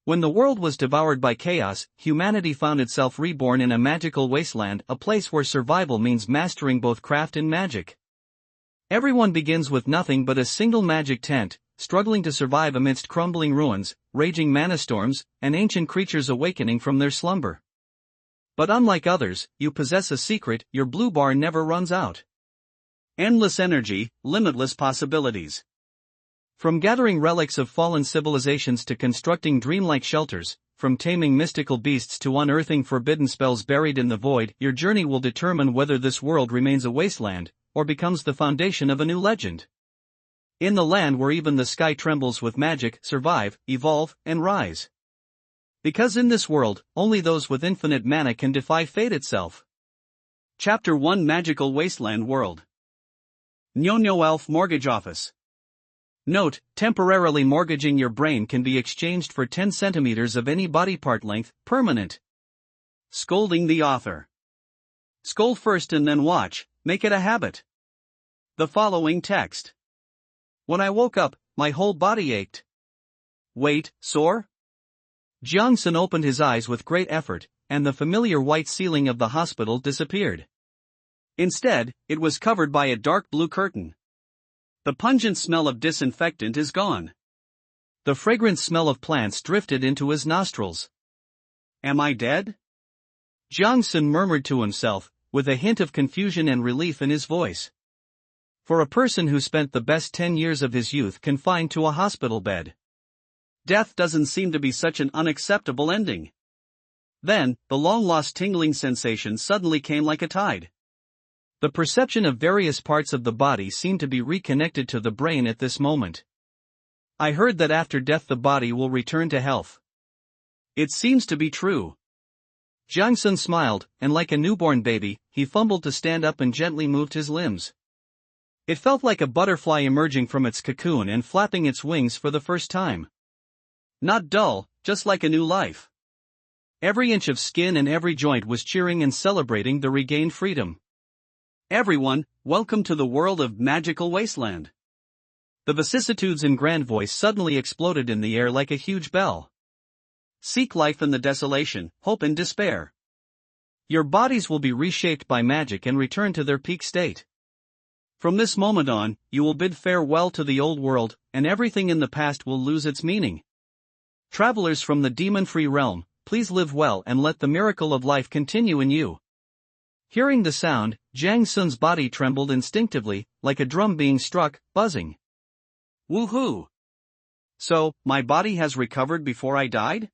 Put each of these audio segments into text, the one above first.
When the world was devoured by chaos, humanity found itself reborn in a magical wasteland, a place where survival means mastering both craft and magic. Everyone begins with nothing but a single magic tent, struggling to survive amidst crumbling ruins, raging mana storms, and ancient creatures awakening from their slumber. But unlike others, you possess a secret: your blue bar never runs out. Endless energy, limitless possibilities. From gathering relics of fallen civilizations to constructing dreamlike shelters, from taming mystical beasts to unearthing forbidden spells buried in the void, your journey will determine whether this world remains a wasteland, or becomes the foundation of a new legend. In the land where even the sky trembles with magic, survive, evolve, and rise. Because in this world, only those with infinite mana can defy fate itself. Chapter 1: Magical Wasteland World. Nyo Elf Mortgage Office. Note: temporarily mortgaging your brain can be exchanged for 10 centimeters of any body part length, permanent. Scolding the author. Scold first and then watch, make it a habit. The following text. When I woke up, my whole body ached. Wait, sore? Jiang-sun opened his eyes with great effort, and the familiar white ceiling of the hospital disappeared. Instead, it was covered by a dark blue curtain. The pungent smell of disinfectant is gone. The fragrant smell of plants drifted into his nostrils. Am I dead? Jiang-sun murmured to himself, with a hint of confusion and relief in his voice. For a person who spent the best 10 years of his youth confined to a hospital bed, death doesn't seem to be such an unacceptable ending. Then, the long-lost tingling sensation suddenly came like a tide. The perception of various parts of the body seemed to be reconnected to the brain at this moment. I heard that after death the body will return to health. It seems to be true. Jiang-sun smiled, and like a newborn baby, he fumbled to stand up and gently moved his limbs. It felt like a butterfly emerging from its cocoon and flapping its wings for the first time. Not dull, just like a new life. Every inch of skin and every joint was cheering and celebrating the regained freedom. Everyone, welcome to the world of Magical Wasteland. The vicissitudes in grand voice suddenly exploded in the air like a huge bell. Seek life in the desolation, hope in despair. Your bodies will be reshaped by magic and return to their peak state. From this moment on, you will bid farewell to the old world, and everything in the past will lose its meaning. Travelers from the demon-free realm, please live well and let the miracle of life continue in you. Hearing the sound, Jiang-sun's body trembled instinctively, like a drum being struck, buzzing. Woohoo! So, my body has recovered before I died?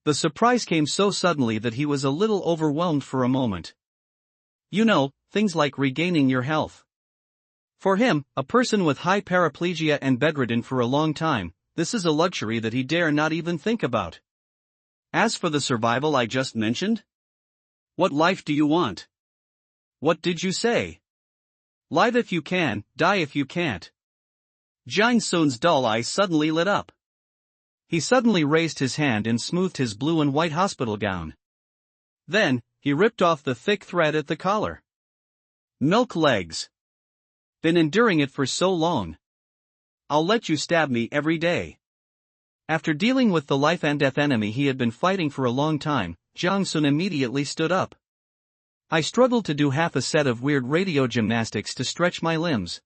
The surprise came so suddenly that he was a little overwhelmed for a moment. You know, things like regaining your health. For him, a person with high paraplegia and bedridden for a long time, this is a luxury that he dare not even think about. As for the survival I just mentioned? What life do you want? What did you say? Live if you can, die if you can't. Jiang-sun's dull eyes suddenly lit up. He suddenly raised his hand and smoothed his blue and white hospital gown. Then, he ripped off the thick thread at the collar. Milk legs. Been enduring it for so long. I'll let you stab me every day. After dealing with the life and death enemy he had been fighting for a long time, Jiang-sun immediately stood up. I struggled to do half a set of weird radio gymnastics to stretch my limbs.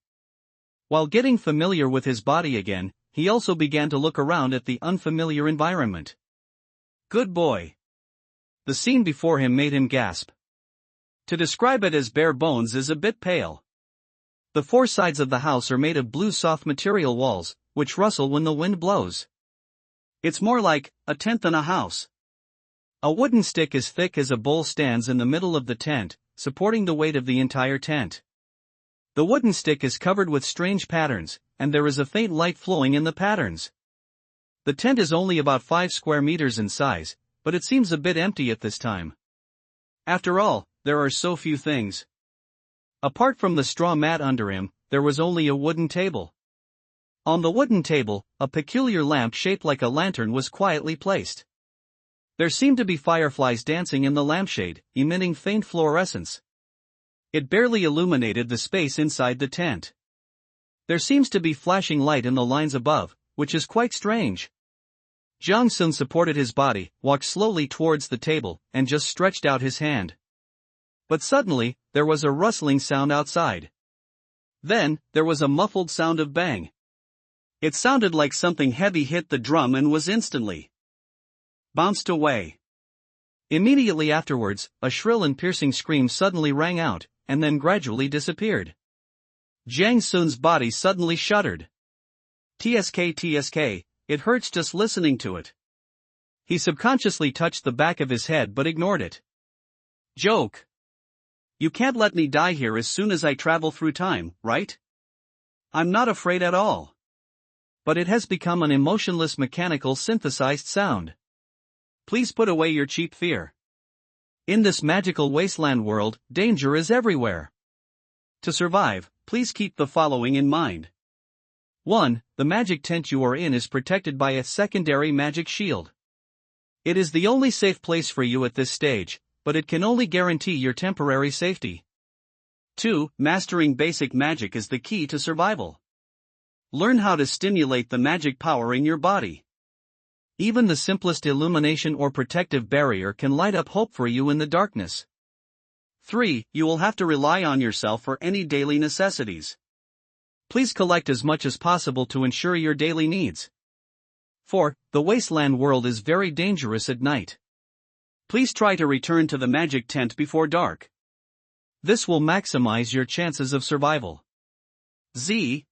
While getting familiar with his body again, he also began to look around at the unfamiliar environment. Good boy. The scene before him made him gasp. To describe it as bare bones is a bit pale. The four sides of the house are made of blue soft material walls, which rustle when the wind blows. It's more like a tent than a house. A wooden stick as thick as a bowl stands in the middle of the tent, supporting the weight of the entire tent. The wooden stick is covered with strange patterns, and there is a faint light flowing in the patterns. The tent is only about 5 square meters in size, but it seems a bit empty at this time. After all, there are so few things. Apart from the straw mat under him, there was only a wooden table. On the wooden table, a peculiar lamp shaped like a lantern was quietly placed. There seemed to be fireflies dancing in the lampshade, emitting faint fluorescence. It barely illuminated the space inside the tent. There seems to be flashing light in the lines above, which is quite strange. Jiang Sun supported his body, walked slowly towards the table, and just stretched out his hand. But suddenly, there was a rustling sound outside. Then, there was a muffled sound of bang. It sounded like something heavy hit the drum and was instantly bounced away. Immediately afterwards, a shrill and piercing scream suddenly rang out, and then gradually disappeared. Jiang Sun's body suddenly shuddered. TSK, it hurts just listening to it. He subconsciously touched the back of his head but ignored it. Joke. You can't let me die here as soon as I travel through time, right? I'm not afraid at all. But it has become an emotionless mechanical synthesized sound. Please put away your cheap fear. In this magical wasteland world, danger is everywhere. To survive, please keep the following in mind. 1. The magic tent you are in is protected by a secondary magic shield. It is the only safe place for you at this stage, but it can only guarantee your temporary safety. 2. Mastering basic magic is the key to survival. Learn how to stimulate the magic power in your body. Even the simplest illumination or protective barrier can light up hope for you in the darkness. 3. You will have to rely on yourself for any daily necessities. Please collect as much as possible to ensure your daily needs. 4. The wasteland world is very dangerous at night. Please try to return to the magic tent before dark. This will maximize your chances of survival. Z.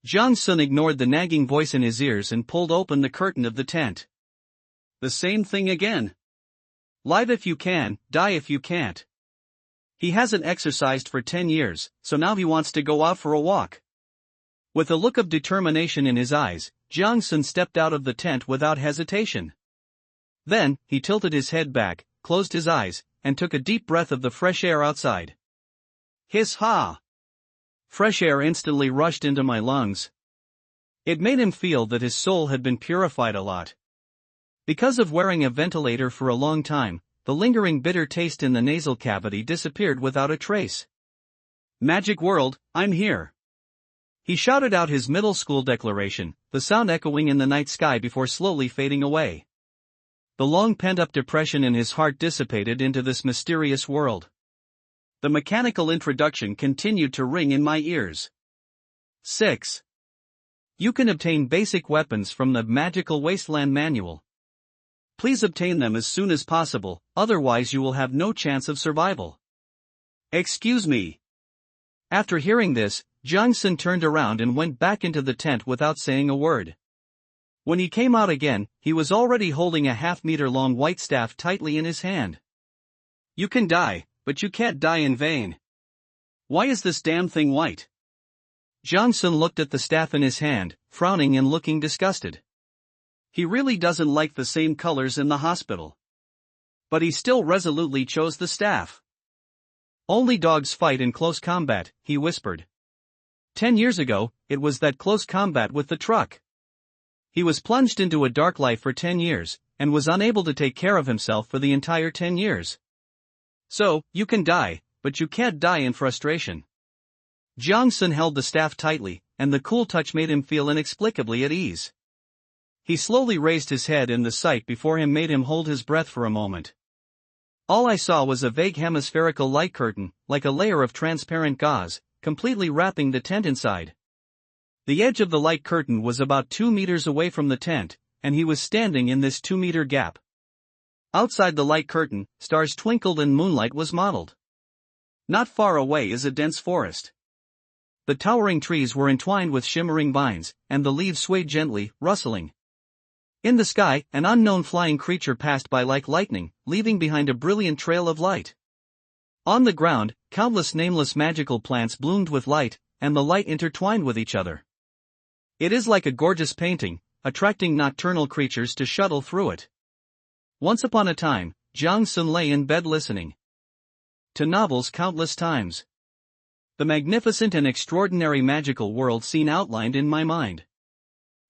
Jiang Sun ignored the nagging voice in his ears and pulled open the curtain of the tent. The same thing again. Live if you can, die if you can't. He hasn't exercised for 10 years, so now he wants to go out for a walk. With a look of determination in his eyes, Jiang Sun stepped out of the tent without hesitation. Then, he tilted his head back, closed his eyes, and took a deep breath of the fresh air outside. Hiss-ha! Fresh air instantly rushed into my lungs. It made him feel that his soul had been purified a lot. Because of wearing a ventilator for a long time, the lingering bitter taste in the nasal cavity disappeared without a trace. Magic world, I'm here. He shouted out his middle school declaration, the sound echoing in the night sky before slowly fading away. The long pent-up depression in his heart dissipated into this mysterious world. The mechanical introduction continued to ring in my ears. 6. You can obtain basic weapons from the Magical Wasteland Manual. Please obtain them as soon as possible, otherwise you will have no chance of survival. Excuse me. After hearing this, Jiang Sun turned around and went back into the tent without saying a word. When he came out again, he was already holding a half-meter-long white staff tightly in his hand. You can die, but you can't die in vain. Why is this damn thing white? Jiang Sun looked at the staff in his hand, frowning and looking disgusted. He really doesn't like the same colors in the hospital. But he still resolutely chose the staff. Only dogs fight in close combat, he whispered. 10 years ago, it was that close combat with the truck. He was plunged into a dark life for 10 years, and was unable to take care of himself for the entire 10 years. So, you can die, but you can't die in frustration. Jiang Sun held the staff tightly, and the cool touch made him feel inexplicably at ease. He slowly raised his head and the sight before him made him hold his breath for a moment. All I saw was a vague hemispherical light curtain, like a layer of transparent gauze, completely wrapping the tent inside. The edge of the light curtain was about 2 meters away from the tent, and he was standing in this 2-meter gap. Outside the light curtain, stars twinkled and moonlight was mottled. Not far away is a dense forest. The towering trees were entwined with shimmering vines, and the leaves swayed gently, rustling. In the sky, an unknown flying creature passed by like lightning, leaving behind a brilliant trail of light. On the ground, countless nameless magical plants bloomed with light, and the light intertwined with each other. It is like a gorgeous painting, attracting nocturnal creatures to shuttle through it. Once upon a time, Jiang Sun lay in bed listening to novels countless times. The magnificent and extraordinary magical world scene outlined in my mind.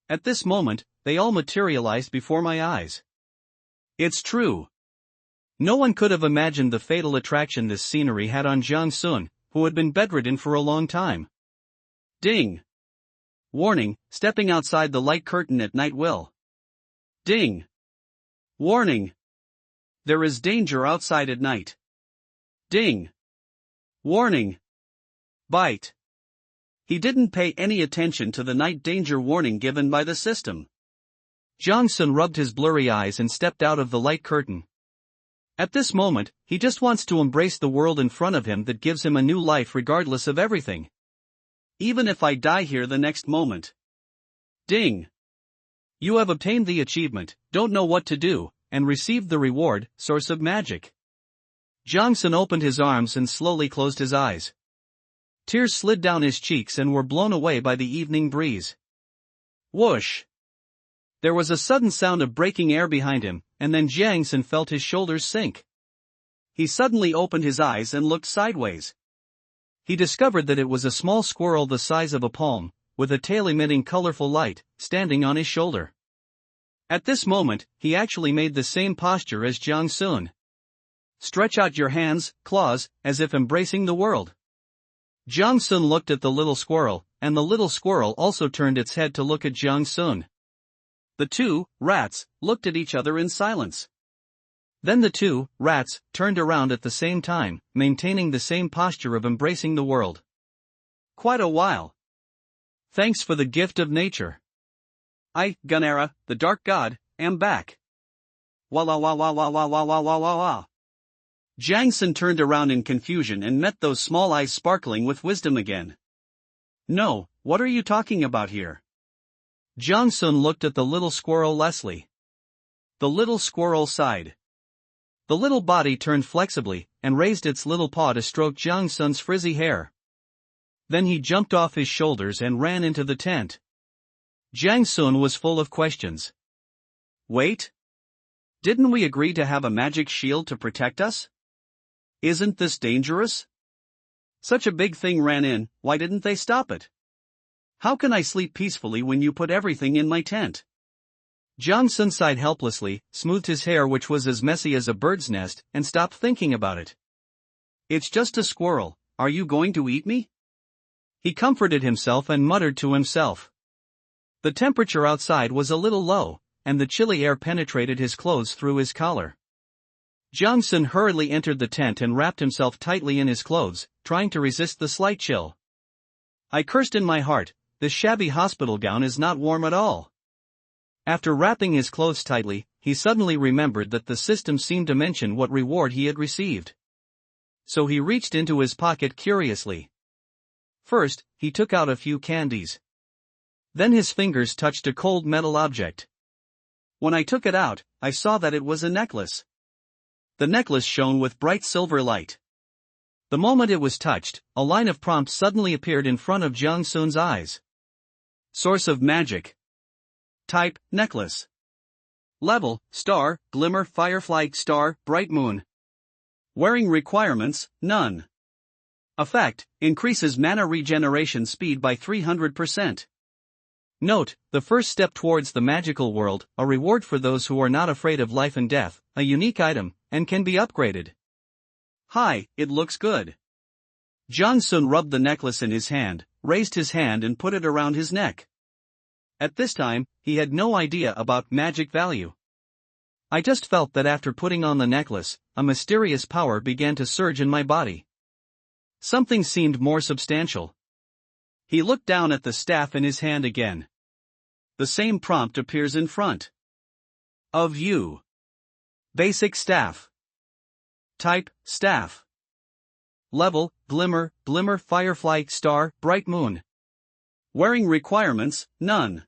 At this moment, they all materialized before my eyes. It's true. No one could have imagined the fatal attraction this scenery had on Jiang Sun, who had been bedridden for a long time. Ding! Warning, stepping outside the light curtain at night will Ding! Warning! There is danger outside at night. Ding! Warning! Bite! He didn't pay any attention to the night danger warning given by the system. Jiang Sun rubbed his blurry eyes and stepped out of the light curtain. At this moment, he just wants to embrace the world in front of him that gives him a new life regardless of everything. Even if I die here the next moment. Ding! You have obtained the achievement, don't know what to do, and received the reward, source of magic. Jiang Sun opened his arms and slowly closed his eyes. Tears slid down his cheeks and were blown away by the evening breeze. Whoosh! There was a sudden sound of breaking air behind him, and then Jiang Sun felt his shoulders sink. He suddenly opened his eyes and looked sideways. He discovered that it was a small squirrel the size of a palm, with a tail emitting colorful light, standing on his shoulder. At this moment, he actually made the same posture as Jiang Sun. Stretch out your hands, claws, as if embracing the world. Jiang Sun looked at the little squirrel, and the little squirrel also turned its head to look at Jiang Sun. The two rats looked at each other in silence. Then the two rats turned around at the same time, maintaining the same posture of embracing the world. Quite a while. Thanks for the gift of nature. I, Gunera, the dark god, am back. Walla wah wah wah wah wah wah wah wah wah. Jiang Sun turned around in confusion and met those small eyes sparkling with wisdom again. No, what are you talking about here? Jiang Sun looked at the little squirrel Leslie. The little squirrel sighed. The little body turned flexibly, and raised its little paw to stroke Jiang Sun's frizzy hair. Then he jumped off his shoulders and ran into the tent. Jiang Sun was full of questions. Wait? Didn't we agree to have a magic shield to protect us? Isn't this dangerous? Such a big thing ran in, why didn't they stop it? How can I sleep peacefully when you put everything in my tent? Jiang Sun sighed helplessly, smoothed his hair which was as messy as a bird's nest, and stopped thinking about it. It's just a squirrel, are you going to eat me? He comforted himself and muttered to himself. The temperature outside was a little low, and the chilly air penetrated his clothes through his collar. Jiang Sun hurriedly entered the tent and wrapped himself tightly in his clothes, trying to resist the slight chill. I cursed in my heart, this shabby hospital gown is not warm at all. After wrapping his clothes tightly, he suddenly remembered that the system seemed to mention what reward he had received. So he reached into his pocket curiously. First, he took out a few candies. Then his fingers touched a cold metal object. When I took it out, I saw that it was a necklace. The necklace shone with bright silver light. The moment it was touched, a line of prompts suddenly appeared in front of Jiang Sun's eyes. Source of magic. Type, necklace. Level, star, glimmer, firefly, star, bright moon. Wearing requirements, none. Effect, increases mana regeneration speed by 300%. Note, the first step towards the magical world, a reward for those who are not afraid of life and death, a unique item, and can be upgraded. Hi, it looks good. Jiang Sun rubbed the necklace in his hand, raised his hand and put it around his neck. At this time, he had no idea about magic value. I just felt that after putting on the necklace, a mysterious power began to surge in my body. Something seemed more substantial. He looked down at the staff in his hand again. The same prompt appears in front of you. Basic staff. Type, staff. Level, glimmer, glimmer, firefly, star, bright moon. Wearing requirements, none.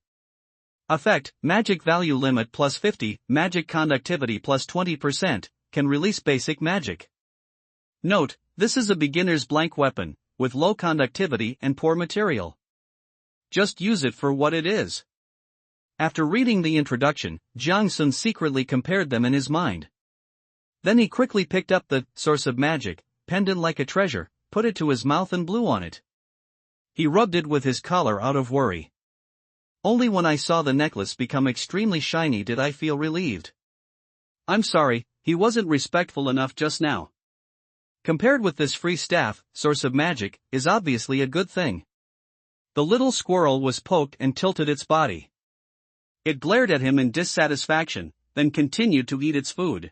Effect, magic value limit plus 50, magic conductivity plus 20%, can release basic magic. Note, this is a beginner's blank weapon, with low conductivity and poor material. Just use it for what it is. After reading the introduction, Jiang Sun secretly compared them in his mind. Then he quickly picked up the source of magic, pendant like a treasure, put it to his mouth and blew on it. He rubbed it with his collar out of worry. Only when I saw the necklace become extremely shiny did I feel relieved. I'm sorry, he wasn't respectful enough just now. Compared with this free staff, source of magic, is obviously a good thing. The little squirrel was poked and tilted its body. It glared at him in dissatisfaction, then continued to eat its food.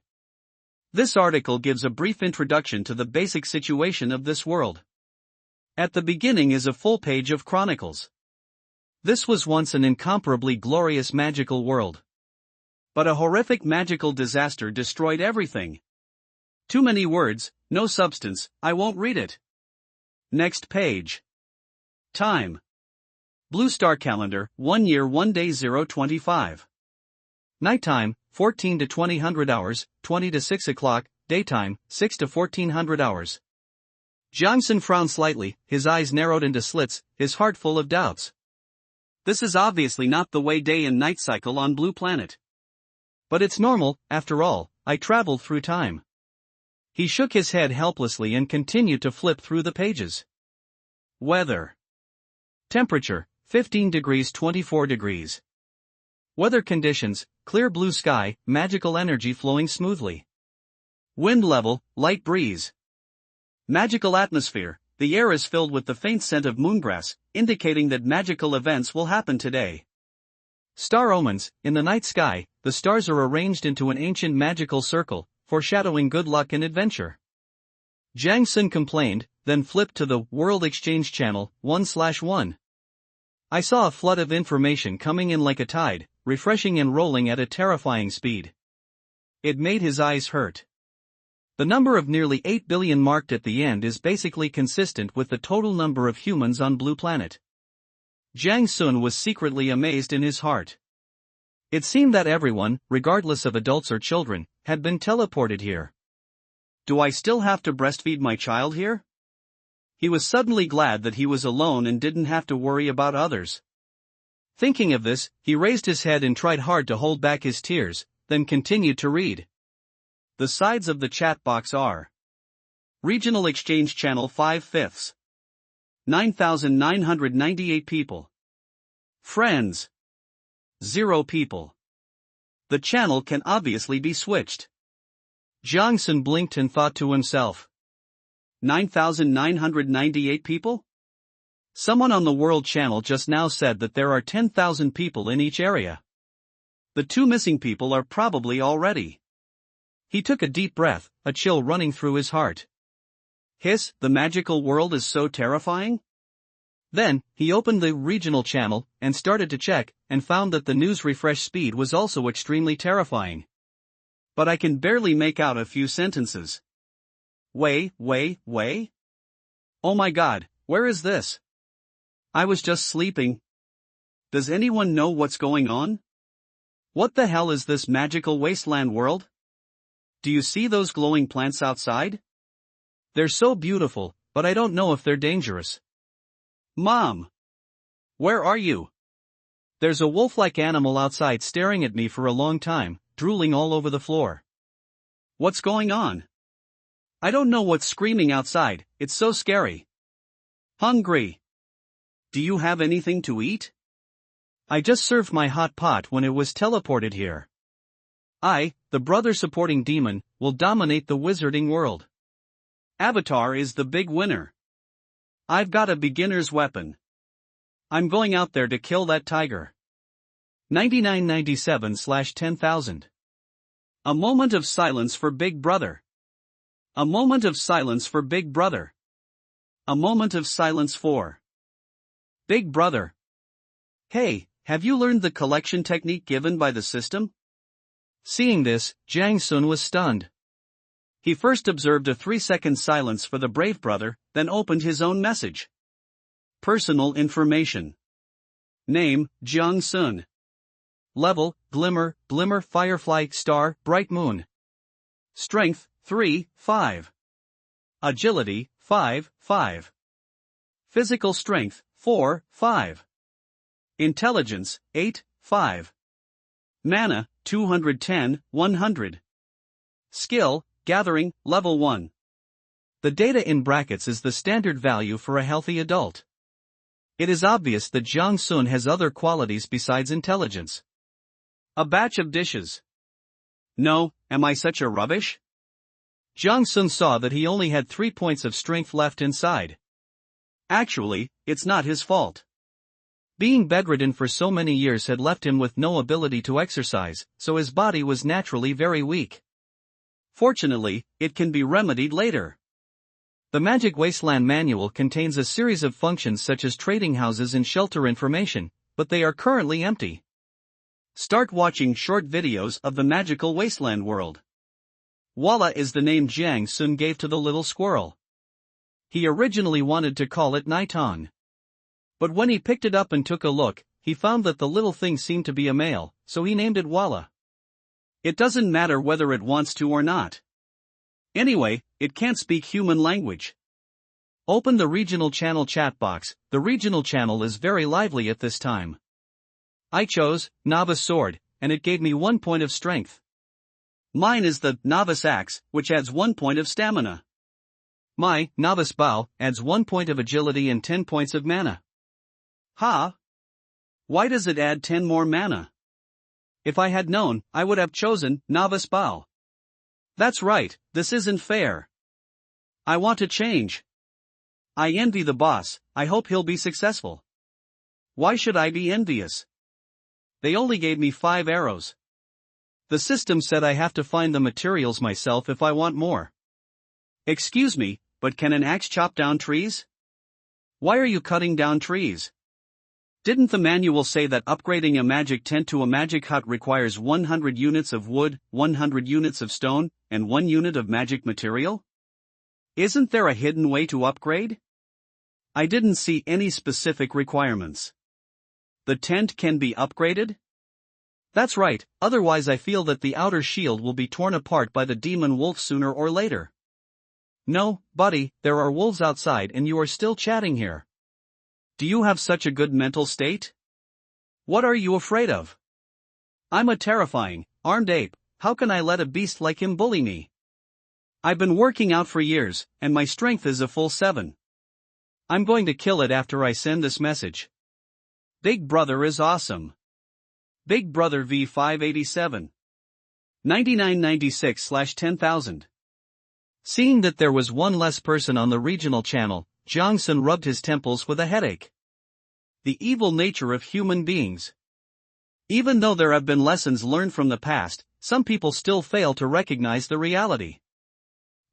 This article gives a brief introduction to the basic situation of this world. At the beginning is a full page of chronicles. This was once an incomparably glorious magical world. But a horrific magical disaster destroyed everything. Too many words, no substance, I won't read it. Next page. Time. Blue Star Calendar, 1 year 1 day 025. Nighttime, 14 to 2000 hours, 20 to 6 o'clock, daytime, 6 to 1400 hours. Johnson frowned slightly, his eyes narrowed into slits, his heart full of doubts. This is obviously not the way day and night cycle on Blue Planet. But it's normal, after all, I traveled through time. He shook his head helplessly and continued to flip through the pages. Weather. Temperature, 15 degrees 24 degrees. Weather conditions, clear blue sky, magical energy flowing smoothly. Wind level, light breeze. Magical atmosphere, the air is filled with the faint scent of moongrass, indicating that magical events will happen today. Star omens, in the night sky, the stars are arranged into an ancient magical circle, foreshadowing good luck and adventure. Jiang Sun complained, then flipped to the World Exchange Channel, 1/1. I saw a flood of information coming in like a tide, refreshing and rolling at a terrifying speed. It made his eyes hurt. The number of nearly 8 billion marked at the end is basically consistent with the total number of humans on Blue Planet. Jiang Sun was secretly amazed in his heart. It seemed that everyone, regardless of adults or children, had been teleported here. Do I still have to breastfeed my child here? He was suddenly glad that he was alone and didn't have to worry about others. Thinking of this, he raised his head and tried hard to hold back his tears, then continued to read. The sides of the chat box are: Regional Exchange Channel 5/5. 9,998 people. Friends. 0 people. The channel can obviously be switched. Jiang Sun blinked and thought to himself. 9,998 people? Someone on the World Channel just now said that there are 10,000 people in each area. The 2 missing people are probably already. He took a deep breath, a chill running through his heart. Hiss, the magical world is so terrifying? Then, he opened the regional channel, and started to check, and found that the news refresh speed was also extremely terrifying. But I can barely make out a few sentences. Way. Oh my god, where is this? I was just sleeping. Does anyone know what's going on? What the hell is this magical wasteland world? Do you see those glowing plants outside? They're so beautiful, but I don't know if they're dangerous. Mom! Where are you? There's a wolf-like animal outside staring at me for a long time, drooling all over the floor. What's going on? I don't know what's screaming outside, it's so scary. Hungry. Do you have anything to eat? I just served my hot pot when it was teleported here. I, the brother-supporting demon, will dominate the wizarding world. Avatar is the big winner. I've got a beginner's weapon. I'm going out there to kill that tiger. 9997/10,000. A moment of silence for Big Brother. A moment of silence for Big Brother. A moment of silence for Big Brother. Hey, have you learned the collection technique given by the system? Seeing this, Jiang Sun was stunned. He first observed a 3-second silence for the brave brother, then opened his own message. Personal information. Name, Jiang Sun. Level, glimmer, firefly, star, bright moon. Strength, 3, 5. Agility, 5, 5. Physical strength, 4, 5. Intelligence, 8, 5. Mana, 210, 100. Skill, gathering, level 1. The data in brackets is the standard value for a healthy adult. It is obvious that Jiang Sun has other qualities besides intelligence. A batch of dishes. No, am I such a rubbish? Jiang Sun saw that he only had 3 points of strength left inside. Actually, it's not his fault. Being bedridden for so many years had left him with no ability to exercise, so his body was naturally very weak. Fortunately, it can be remedied later. The Magic Wasteland manual contains a series of functions such as trading houses and shelter information, but they are currently empty. Start watching short videos of the magical wasteland world. Walla is the name Jiang Sun gave to the little squirrel. He originally wanted to call it Nighton. But when he picked it up and took a look, he found that the little thing seemed to be a male, so he named it Walla. It doesn't matter whether it wants to or not. Anyway, it can't speak human language. Open the regional channel chat box. The regional channel is very lively at this time. I chose Novice Sword, and it gave me 1 point of strength. Mine is the Novice Axe, which adds 1 point of stamina. My Novice Bow adds 1 point of agility and 10 points of mana. Ha! Why does it add 10 more mana? If I had known, I would have chosen Novice Bow. That's right, this isn't fair. I want to change. I envy the boss, I hope he'll be successful. Why should I be envious? They only gave me 5 arrows. The system said I have to find the materials myself if I want more. Excuse me, but can an axe chop down trees? Why are you cutting down trees? Didn't the manual say that upgrading a magic tent to a magic hut requires 100 units of wood, 100 units of stone, and 1 unit of magic material? Isn't there a hidden way to upgrade? I didn't see any specific requirements. The tent can be upgraded? That's right, otherwise I feel that the outer shield will be torn apart by the demon wolf sooner or later. No, buddy, there are wolves outside and you are still chatting here. Do you have such a good mental state? What are you afraid of? I'm a terrifying, armed ape, how can I let a beast like him bully me? I've been working out for years, and my strength is a full 7. I'm going to kill it after I send this message. Big Brother is awesome. Big Brother V587. 9996/10,000. Seeing that there was one less person on the regional channel, Jiang Sun rubbed his temples with a headache. The evil nature of human beings. Even though there have been lessons learned from the past, some people still fail to recognize the reality.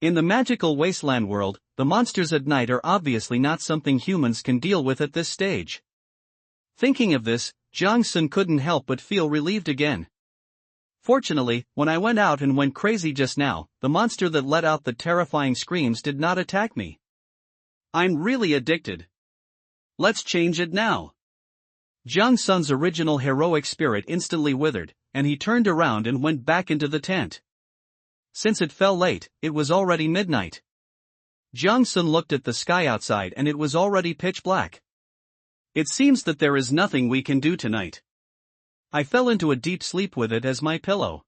In the magical wasteland world, the monsters at night are obviously not something humans can deal with at this stage. Thinking of this, Jiang Sun couldn't help but feel relieved again. Fortunately, when I went out and went crazy just now, the monster that let out the terrifying screams did not attack me. I'm really addicted. Let's change it now. Jiang Sun's original heroic spirit instantly withered, and he turned around and went back into the tent. Since it fell late, it was already midnight. Jiang Sun looked at the sky outside and it was already pitch black. It seems that there is nothing we can do tonight. I fell into a deep sleep with it as my pillow.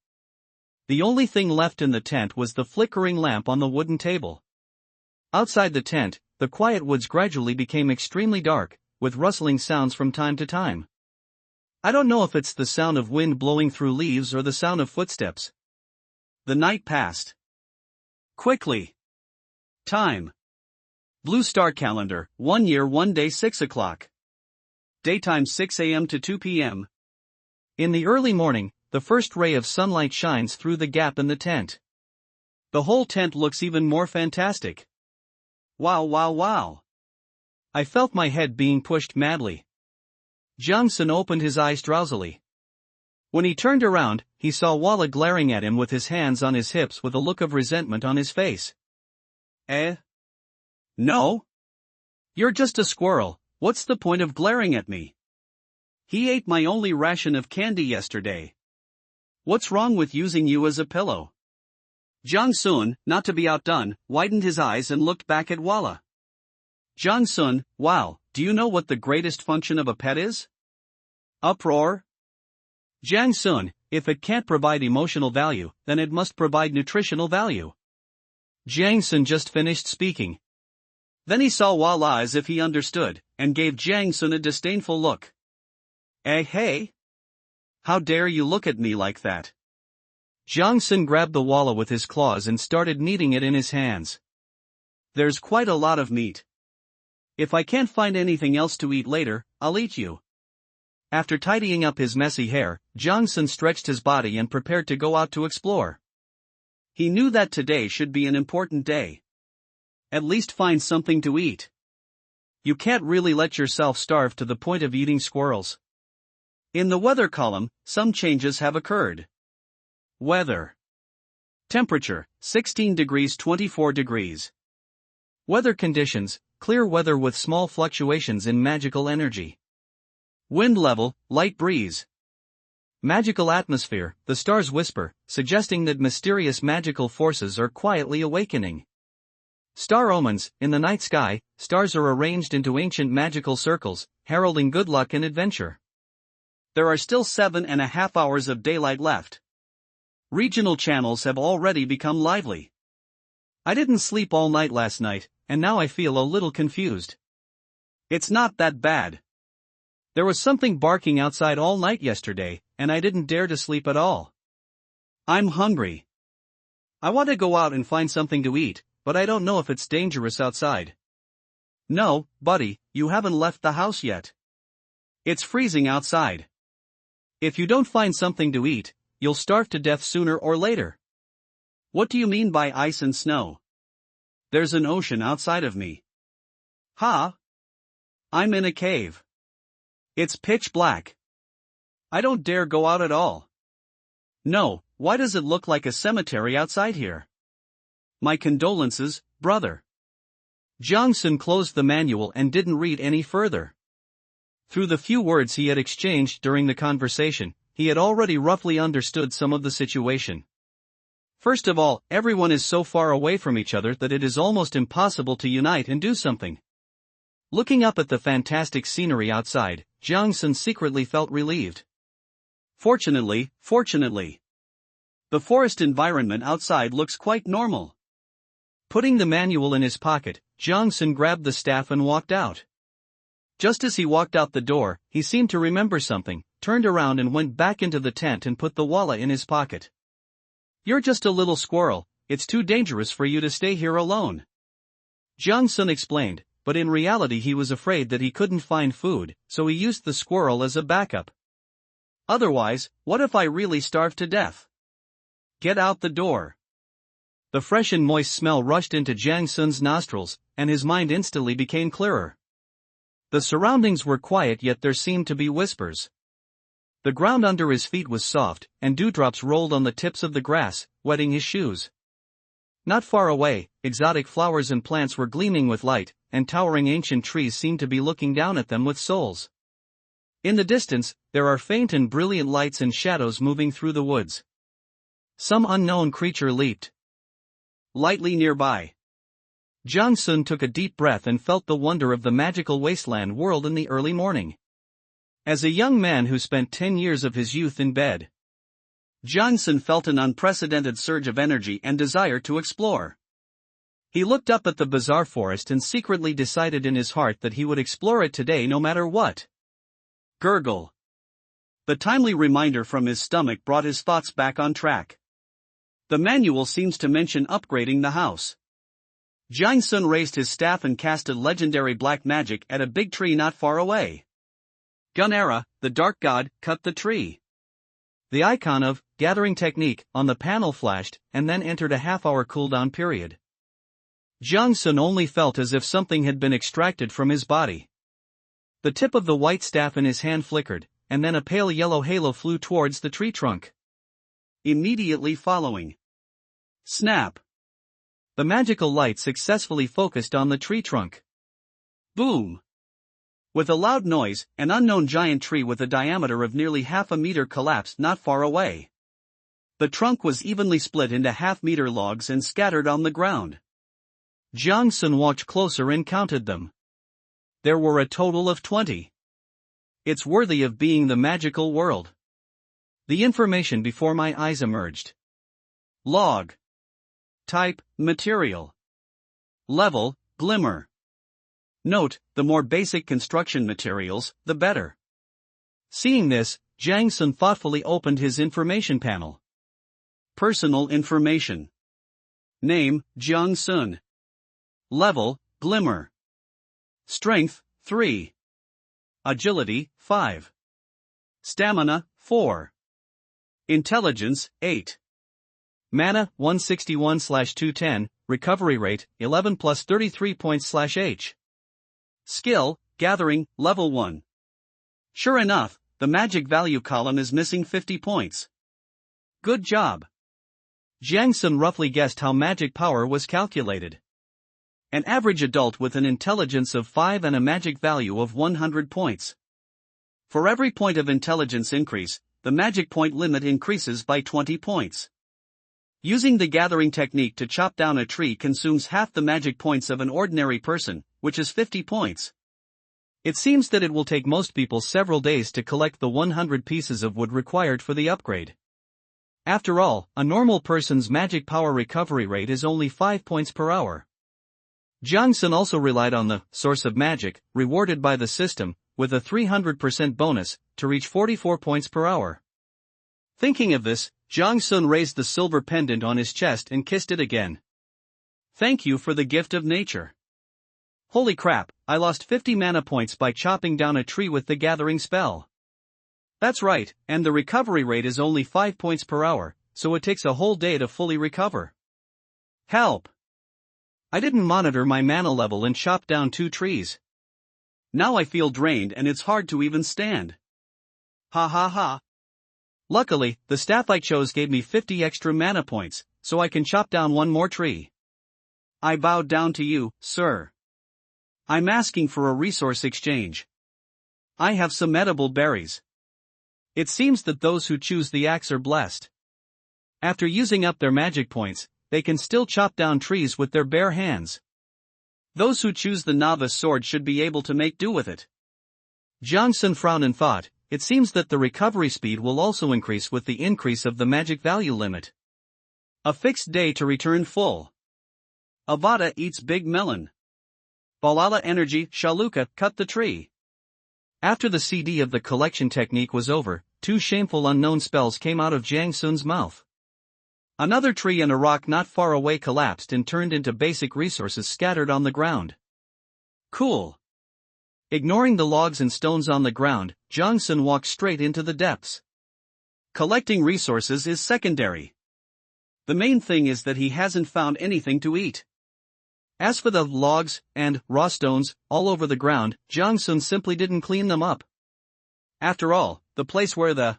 The only thing left in the tent was the flickering lamp on the wooden table. Outside the tent, the quiet woods gradually became extremely dark, with rustling sounds from time to time. I don't know if it's the sound of wind blowing through leaves or the sound of footsteps. The night passed. Quickly. Time. Blue Star Calendar, 1 year 1 day 6 o'clock. Daytime 6 a.m. to 2 p.m. In the early morning, the first ray of sunlight shines through the gap in the tent. The whole tent looks even more fantastic. Wow, wow, wow. I felt my head being pushed madly. Jiang Sun opened his eyes drowsily. When he turned around, he saw Walla glaring at him with his hands on his hips with a look of resentment on his face. No? You're just a squirrel, what's the point of glaring at me? He ate my only ration of candy yesterday. What's wrong with using you as a pillow? Jiang Sun, not to be outdone, widened his eyes and looked back at Walla. Jiang Sun, wow, do you know what the greatest function of a pet is? Uproar? Jiang Sun, if it can't provide emotional value, then it must provide nutritional value. Jiang Sun just finished speaking. Then he saw Walla as if he understood, and gave Jiang Sun a disdainful look. Hey? How dare you look at me like that? Jiang Sun grabbed the Walla with his claws and started kneading it in his hands. There's quite a lot of meat. If I can't find anything else to eat later, I'll eat you. After tidying up his messy hair, Jong-sun stretched his body and prepared to go out to explore. He knew that today should be an important day. At least find something to eat. You can't really let yourself starve to the point of eating squirrels. In the weather column, some changes have occurred. Weather. Temperature, 16 degrees 24 degrees. Weather conditions, clear weather with small fluctuations in magical energy. Wind level, light breeze. Magical atmosphere, the stars whisper, suggesting that mysterious magical forces are quietly awakening. Star omens, in the night sky, stars are arranged into ancient magical circles, heralding good luck and adventure. There are still 7.5 hours of daylight left. Regional channels have already become lively. I didn't sleep all night last night, and now I feel a little confused. It's not that bad. There was something barking outside all night yesterday, and I didn't dare to sleep at all. I'm hungry. I want to go out and find something to eat, but I don't know if it's dangerous outside. No, buddy, you haven't left the house yet. It's freezing outside. If you don't find something to eat, you'll starve to death sooner or later. What do you mean by ice and snow? There's an ocean outside of me. Huh? I'm in a cave. It's pitch black. I don't dare go out at all. No, why does it look like a cemetery outside here? My condolences, brother. Jong-sun closed the manual and didn't read any further. Through the few words he had exchanged during the conversation, he had already roughly understood some of the situation. First of all, everyone is so far away from each other that it is almost impossible to unite and do something. Looking up at the fantastic scenery outside, Jong-sun secretly felt relieved. Fortunately, the forest environment outside looks quite normal. Putting the manual in his pocket, Jong-sun grabbed the staff and walked out. Just as he walked out the door, he seemed to remember something, turned around and went back into the tent and put the wallet in his pocket. "You're just a little squirrel, it's too dangerous for you to stay here alone," Jong-sun explained, but in reality he was afraid that he couldn't find food, so he used the squirrel as a backup. "Otherwise, what if I really starve to death? Get out the door." The fresh and moist smell rushed into Jang-sun's nostrils, and his mind instantly became clearer. The surroundings were quiet, yet there seemed to be whispers. The ground under his feet was soft, and dewdrops rolled on the tips of the grass, wetting his shoes. Not far away, exotic flowers and plants were gleaming with light, and towering ancient trees seemed to be looking down at them with souls. In the distance, there are faint and brilliant lights and shadows moving through the woods. Some unknown creature leaped lightly nearby. Jong-sun took a deep breath and felt the wonder of the magical wasteland world in the early morning. As a young man who spent 10 years of his youth in bed, Jong-sun felt an unprecedented surge of energy and desire to explore. He looked up at the bizarre forest and secretly decided in his heart that he would explore it today no matter what. Gurgle. The timely reminder from his stomach brought his thoughts back on track. The manual seems to mention upgrading the house. Jong-sun raised his staff and casted legendary black magic at a big tree not far away. Gunera, the dark god, cut the tree. The icon of gathering technique on the panel flashed, and then entered a half-hour cooldown period. Jong-sun only felt as if something had been extracted from his body. The tip of the white staff in his hand flickered, and then a pale yellow halo flew towards the tree trunk. Immediately following, snap! The magical light successfully focused on the tree trunk. Boom! With a loud noise, an unknown giant tree with a diameter of nearly half a meter collapsed not far away. The trunk was evenly split into half-meter logs and scattered on the ground. Jong-sun walked closer and counted them. There were a total of 20. It's worthy of being the magical world. The information before my eyes emerged. Log. Type, material. Level, glimmer. Note, the more basic construction materials, the better. Seeing this, Jang-sun thoughtfully opened his information panel. Personal information. Name, Jong-sun. Level, glimmer. Strength, 3. Agility, 5. Stamina, 4. Intelligence, 8. Mana, 161/210, recovery rate, 11 plus 33 points/H. Skill, gathering, level 1. Sure enough, the magic value column is missing 50 points. Good job. Jiang Sun roughly guessed how magic power was calculated. An average adult with an intelligence of 5 and a magic value of 100 points. For every point of intelligence increase, the magic point limit increases by 20 points. Using the gathering technique to chop down a tree consumes half the magic points of an ordinary person, which is 50 points. It seems that it will take most people several days to collect the 100 pieces of wood required for the upgrade. After all, a normal person's magic power recovery rate is only 5 points per hour. Jiang Sun also relied on the source of magic, rewarded by the system, with a 300% bonus, to reach 44 points per hour. Thinking of this, Jiang Sun raised the silver pendant on his chest and kissed it again. Thank you for the gift of nature. Holy crap, I lost 50 mana points by chopping down a tree with the gathering spell. That's right, and the recovery rate is only 5 points per hour, so it takes a whole day to fully recover. Help! I didn't monitor my mana level and chopped down 2 trees. Now I feel drained and it's hard to even stand. Ha ha ha. Luckily, the staff I chose gave me 50 extra mana points, so I can chop down 1 more tree. I bow down to you, sir. I'm asking for a resource exchange. I have some edible berries. It seems that those who choose the axe are blessed. After using up their magic points, they can still chop down trees with their bare hands. Those who choose the novice sword should be able to make do with it. Jiang Sun frowned and thought, it seems that the recovery speed will also increase with the increase of the magic value limit. A fixed day to return full. Avada eats big melon. Balala energy, Shaluka, cut the tree. After the CD of the collection technique was over, 2 shameful unknown spells came out of Jiang Sun's mouth. Another tree and a rock not far away collapsed and turned into basic resources scattered on the ground. Cool. Ignoring the logs and stones on the ground, Jiang Sun walked straight into the depths. Collecting resources is secondary. The main thing is that he hasn't found anything to eat. As for the logs and raw stones all over the ground, Jiang Sun simply didn't clean them up. After all, the place where the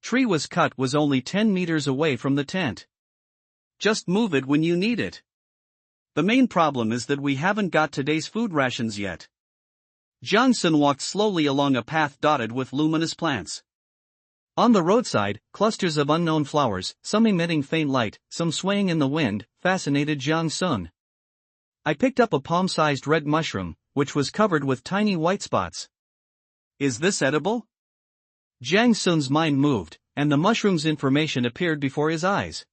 tree was cut was only 10 meters away from the tent. Just move it when you need it. The main problem is that we haven't got today's food rations yet. Jiang Sun walked slowly along a path dotted with luminous plants. On the roadside, clusters of unknown flowers, some emitting faint light, some swaying in the wind, fascinated Jiang Sun. I picked up a palm-sized red mushroom, which was covered with tiny white spots. Is this edible? Jiang Sun's mind moved, and the mushroom's information appeared before his eyes.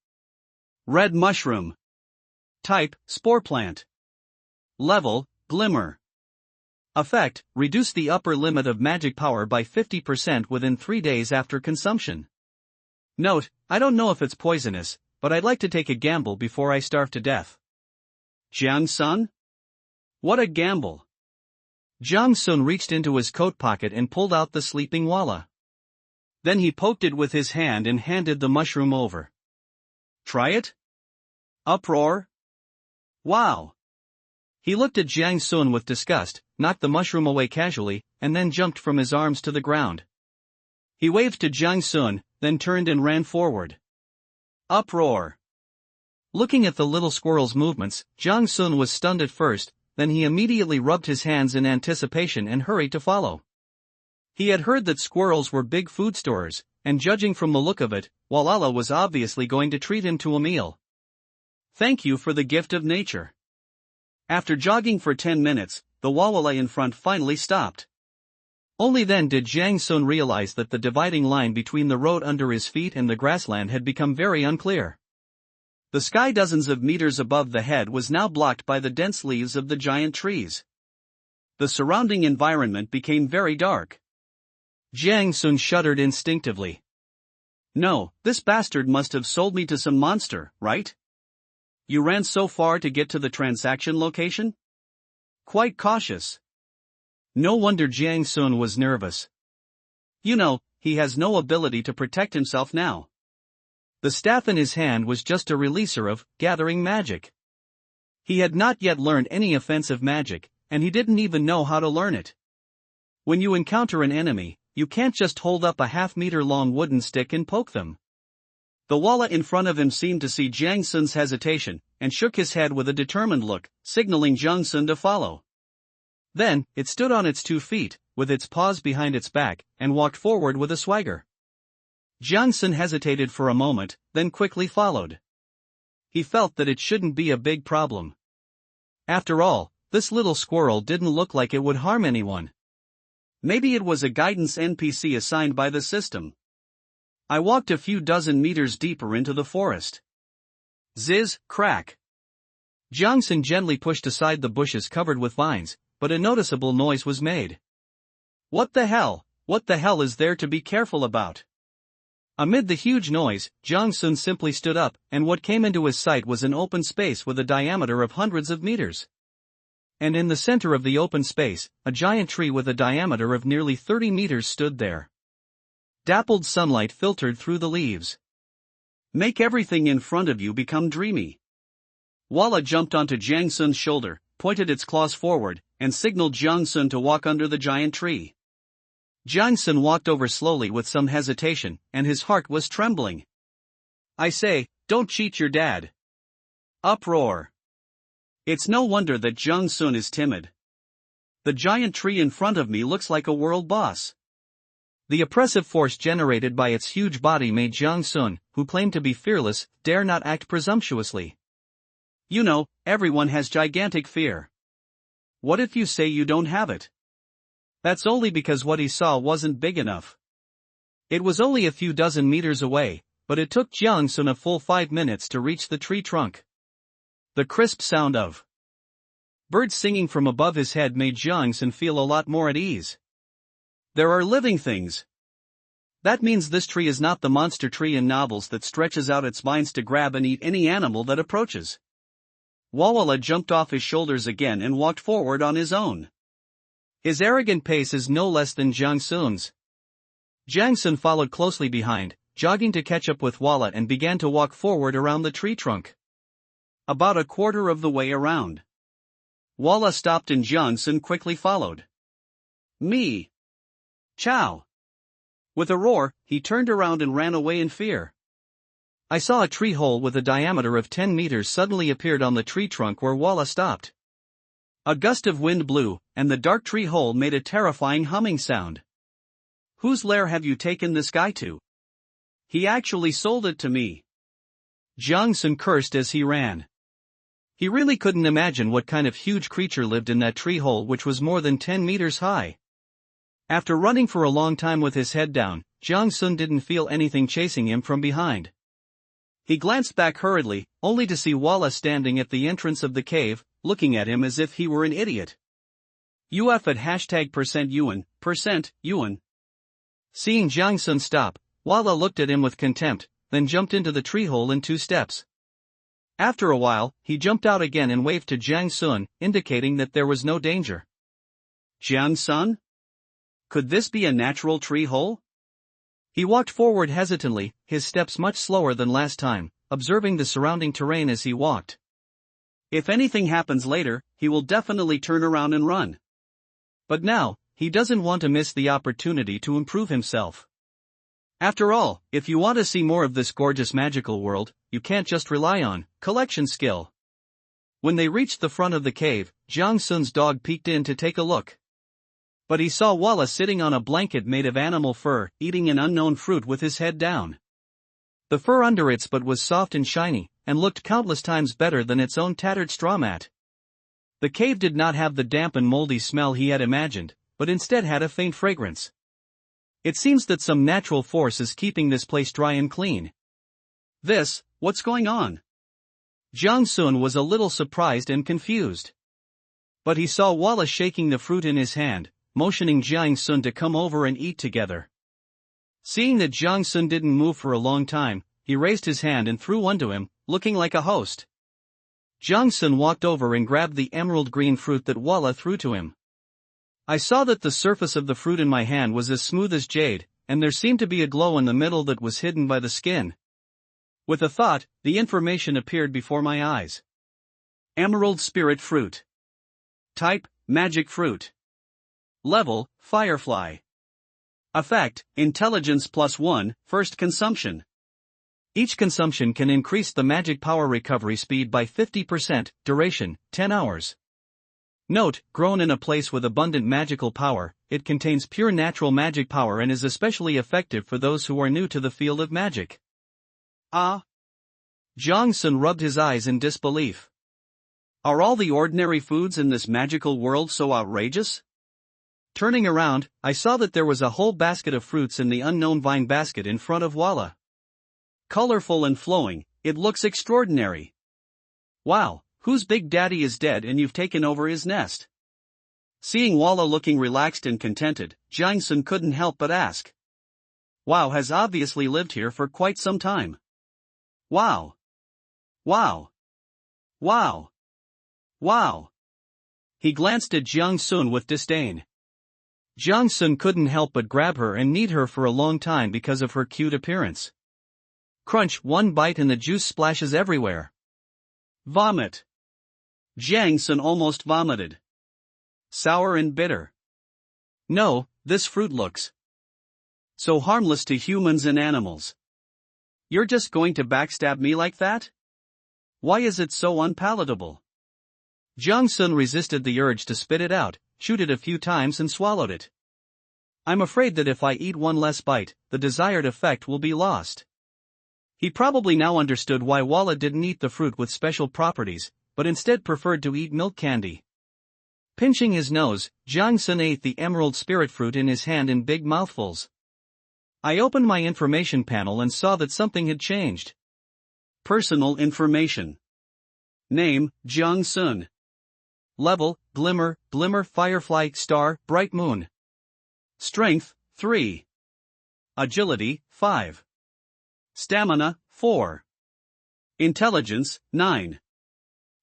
Red mushroom. Type, spore plant. Level, glimmer. Effect, reduce the upper limit of magic power by 50% within 3 days after consumption. Note, I don't know if it's poisonous, but I'd like to take a gamble before I starve to death. Jiang Sun? What a gamble. Jiang Sun reached into his coat pocket and pulled out the sleeping walla. Then he poked it with his hand and handed the mushroom over. Try it? Uproar? Wow. He looked at Jiang Sun with disgust, knocked the mushroom away casually, and then jumped from his arms to the ground. He waved to Jiang Sun, then turned and ran forward. Uproar. Looking at the little squirrel's movements, Jiang Sun was stunned at first, then he immediately rubbed his hands in anticipation and hurried to follow. He had heard that squirrels were big food storers, and judging from the look of it, Walala was obviously going to treat him to a meal. Thank you for the gift of nature. After jogging for 10 minutes, the Wawala in front finally stopped. Only then did Jiang Sun realize that the dividing line between the road under his feet and the grassland had become very unclear. The sky dozens of meters above the head was now blocked by the dense leaves of the giant trees. The surrounding environment became very dark. Jiang Sun shuddered instinctively. No, this bastard must have sold me to some monster, right? You ran so far to get to the transaction location? Quite cautious. No wonder Jiang Sun was nervous. You know, he has no ability to protect himself now. The staff in his hand was just a releaser of gathering magic. He had not yet learned any offensive magic, and he didn't even know how to learn it. When you encounter an enemy, you can't just hold up a half-meter-long wooden stick and poke them. The walla in front of him seemed to see Jiang Sun's hesitation, and shook his head with a determined look, signaling Jiang Sun to follow. Then, it stood on its 2 feet, with its paws behind its back, and walked forward with a swagger. Jiang Sun hesitated for a moment, then quickly followed. He felt that it shouldn't be a big problem. After all, this little squirrel didn't look like it would harm anyone. Maybe it was a guidance NPC assigned by the system. I walked a few dozen meters deeper into the forest. Ziz, crack. Jiang Sun gently pushed aside the bushes covered with vines, but a noticeable noise was made. What the hell is there to be careful about? Amid the huge noise, Jiang Sun simply stood up, and what came into his sight was an open space with a diameter of hundreds of meters. And in the center of the open space, a giant tree with a diameter of nearly 30 meters stood there. Dappled sunlight filtered through the leaves. Make everything in front of you become dreamy. Walla jumped onto Jiang Sun's shoulder, pointed its claws forward, and signaled Jiang Sun to walk under the giant tree. Jiang Sun walked over slowly with some hesitation, and his heart was trembling. I say, don't cheat your dad. Uproar. It's no wonder that Jiang Sun is timid. The giant tree in front of me looks like a world boss. The oppressive force generated by its huge body made Jiang Sun, who claimed to be fearless, dare not act presumptuously. You know, everyone has gigantic fear. What if you say you don't have it? That's only because what he saw wasn't big enough. It was only a few dozen meters away, but it took Jiang Sun a full 5 minutes to reach the tree trunk. The crisp sound of birds singing from above his head made Jiang Sun feel a lot more at ease. There are living things. That means this tree is not the monster tree in novels that stretches out its vines to grab and eat any animal that approaches. Walla jumped off his shoulders again and walked forward on his own. His arrogant pace is no less than Jiang Sun's. Jiang Sun followed closely behind, jogging to catch up with Walla, and began to walk forward around the tree trunk. About a quarter of the way around, Walla stopped and Jiang Sun quickly followed. Me. Chow. With a roar, he turned around and ran away in fear. I saw a tree hole with a diameter of 10 meters suddenly appeared on the tree trunk where Walla stopped. A gust of wind blew, and the dark tree hole made a terrifying humming sound. Whose lair have you taken this guy to? He actually sold it to me. Jiang Sun cursed as he ran. He really couldn't imagine what kind of huge creature lived in that tree hole, which was more than 10 meters high. After running for a long time with his head down, Jiang Sun didn't feel anything chasing him from behind. He glanced back hurriedly, only to see Walla standing at the entrance of the cave, looking at him as if he were an idiot. UF at #Yuan. Seeing Jiang Sun stop, Walla looked at him with contempt, then jumped into the tree hole in 2 steps. After a while, he jumped out again and waved to Jiang Sun, indicating that there was no danger. Jiang Sun? Could this be a natural tree hole? He walked forward hesitantly, his steps much slower than last time, observing the surrounding terrain as he walked. If anything happens later, he will definitely turn around and run. But now, he doesn't want to miss the opportunity to improve himself. After all, if you want to see more of this gorgeous magical world, you can't just rely on collection skill. When they reached the front of the cave, Jiang Sun's dog peeked in to take a look. But he saw Walla sitting on a blanket made of animal fur, eating an unknown fruit with his head down. The fur under its butt was soft and shiny, and looked countless times better than its own tattered straw mat. The cave did not have the damp and moldy smell he had imagined, but instead had a faint fragrance. It seems that some natural force is keeping this place dry and clean. What's going on? Jiang Sun was a little surprised and confused. But he saw Walla shaking the fruit in his hand, motioning Jiang Sun to come over and eat together. Seeing that Jiang Sun didn't move for a long time, he raised his hand and threw one to him, looking like a host. Jiang Sun walked over and grabbed the emerald green fruit that Walla threw to him. I saw that the surface of the fruit in my hand was as smooth as jade, and there seemed to be a glow in the middle that was hidden by the skin. With a thought, the information appeared before my eyes. Emerald Spirit Fruit. Type, Magic Fruit. Level, Firefly. Effect, Intelligence +1, first consumption. Each consumption can increase the magic power recovery speed by 50%, duration, 10 hours. Note, grown in a place with abundant magical power, it contains pure natural magic power and is especially effective for those who are new to the field of magic. Ah! Jiang Sun rubbed his eyes in disbelief. Are all the ordinary foods in this magical world so outrageous? Turning around, I saw that there was a whole basket of fruits in the unknown vine basket in front of Walla. Colorful and flowing, it looks extraordinary. Wow, whose big daddy is dead and you've taken over his nest? Seeing Walla looking relaxed and contented, Jiang Sun couldn't help but ask. Wow has obviously lived here for quite some time. Wow. Wow. Wow. Wow. He glanced at Jiang Sun with disdain. Jiang Sun couldn't help but grab her and knead her for a long time because of her cute appearance. Crunch, one bite and the juice splashes everywhere. Vomit. Jiang Sun almost vomited. Sour and bitter. No, this fruit looks so harmless to humans and animals. You're just going to backstab me like that? Why is it so unpalatable? Jiang Sun resisted the urge to spit it out, chewed it a few times and swallowed it. I'm afraid that if I eat one less bite, the desired effect will be lost. He probably now understood why Walla didn't eat the fruit with special properties, but instead preferred to eat milk candy. Pinching his nose, Jiang Sun ate the emerald spirit fruit in his hand in big mouthfuls. I opened my information panel and saw that something had changed. Personal information. Name, Jiang Sun. Level, Glimmer, Firefly, Star, Bright Moon. Strength, 3. Agility, 5. Stamina, 4. Intelligence, 9.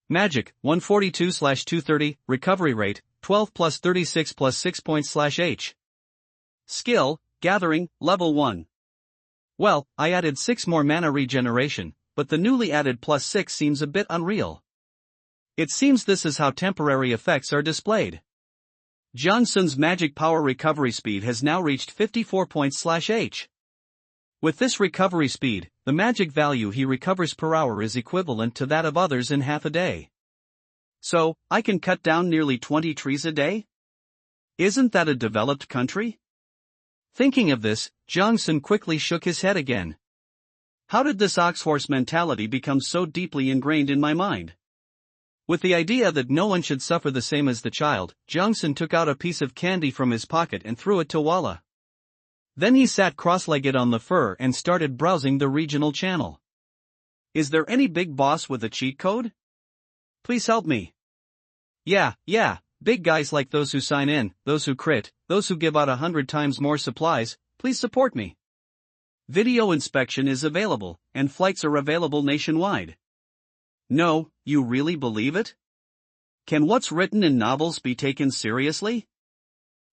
Magic, 142/230, recovery rate, 12 plus 36 plus 6 points/H. Skill, Gathering, level 1. Well, I added 6 more mana regeneration, but the newly added +6 seems a bit unreal. It seems this is how temporary effects are displayed. Jiang Sun's magic power recovery speed has now reached 54 points/H. With this recovery speed, the magic value he recovers per hour is equivalent to that of others in half a day. So, I can cut down nearly 20 trees a day? Isn't that a developed country? Thinking of this, Jiang Sun quickly shook his head again. How did this oxhorse mentality become so deeply ingrained in my mind? With the idea that no one should suffer the same as the child, Jiang Sun took out a piece of candy from his pocket and threw it to Walla. Then he sat cross-legged on the fur and started browsing the regional channel. Is there any big boss with a cheat code? Please help me. Yeah, big guys like those who sign in, those who crit, those who give out 100 times more supplies, please support me. Video inspection is available, and flights are available nationwide. No, you really believe it? Can what's written in novels be taken seriously?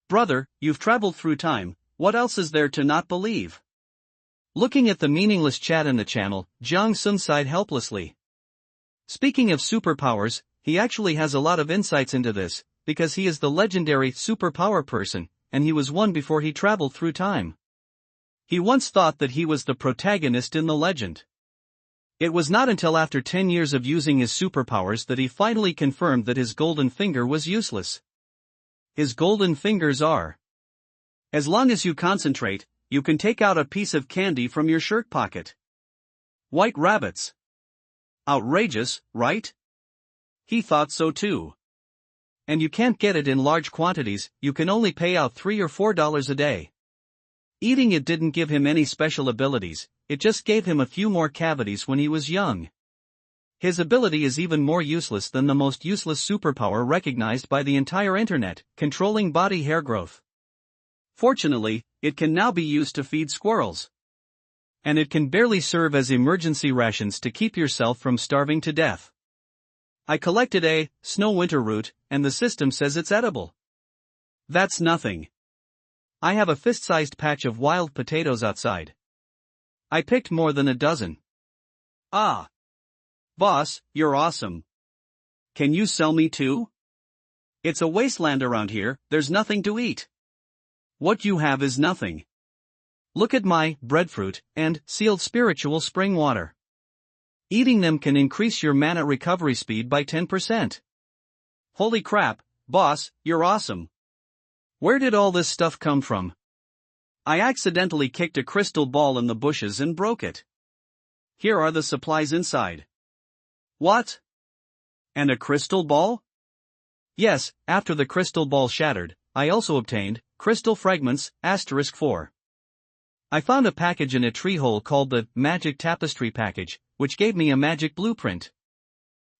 Brother, you've traveled through time, what else is there to not believe? Looking at the meaningless chat in the channel, Jiang Sun sighed helplessly. Speaking of superpowers, he actually has a lot of insights into this, because he is the legendary superpower person, and he was one before he traveled through time. He once thought that he was the protagonist in the legend. It was not until after 10 years of using his superpowers that he finally confirmed that his golden finger was useless. His golden fingers are. As long as you concentrate, you can take out a piece of candy from your shirt pocket. White rabbits. Outrageous, right? He thought so too. And you can't get it in large quantities, you can only pay out $3 or $4 a day. Eating it didn't give him any special abilities, it just gave him a few more cavities when he was young. His ability is even more useless than the most useless superpower recognized by the entire internet, controlling body hair growth. Fortunately, it can now be used to feed squirrels. And it can barely serve as emergency rations to keep yourself from starving to death. I collected a snow winter root, and the system says it's edible. That's nothing. I have a fist-sized patch of wild potatoes outside. I picked more than a dozen. Ah. Boss, you're awesome. Can you sell me too? It's a wasteland around here, there's nothing to eat. What you have is nothing. Look at my breadfruit and sealed spiritual spring water. Eating them can increase your mana recovery speed by 10%. Holy crap, boss, you're awesome. Where did all this stuff come from? I accidentally kicked a crystal ball in the bushes and broke it. Here are the supplies inside. What? And a crystal ball? Yes, after the crystal ball shattered, I also obtained crystal fragments, *4. I found a package in a tree hole called the Magic Tapestry package, which gave me a magic blueprint.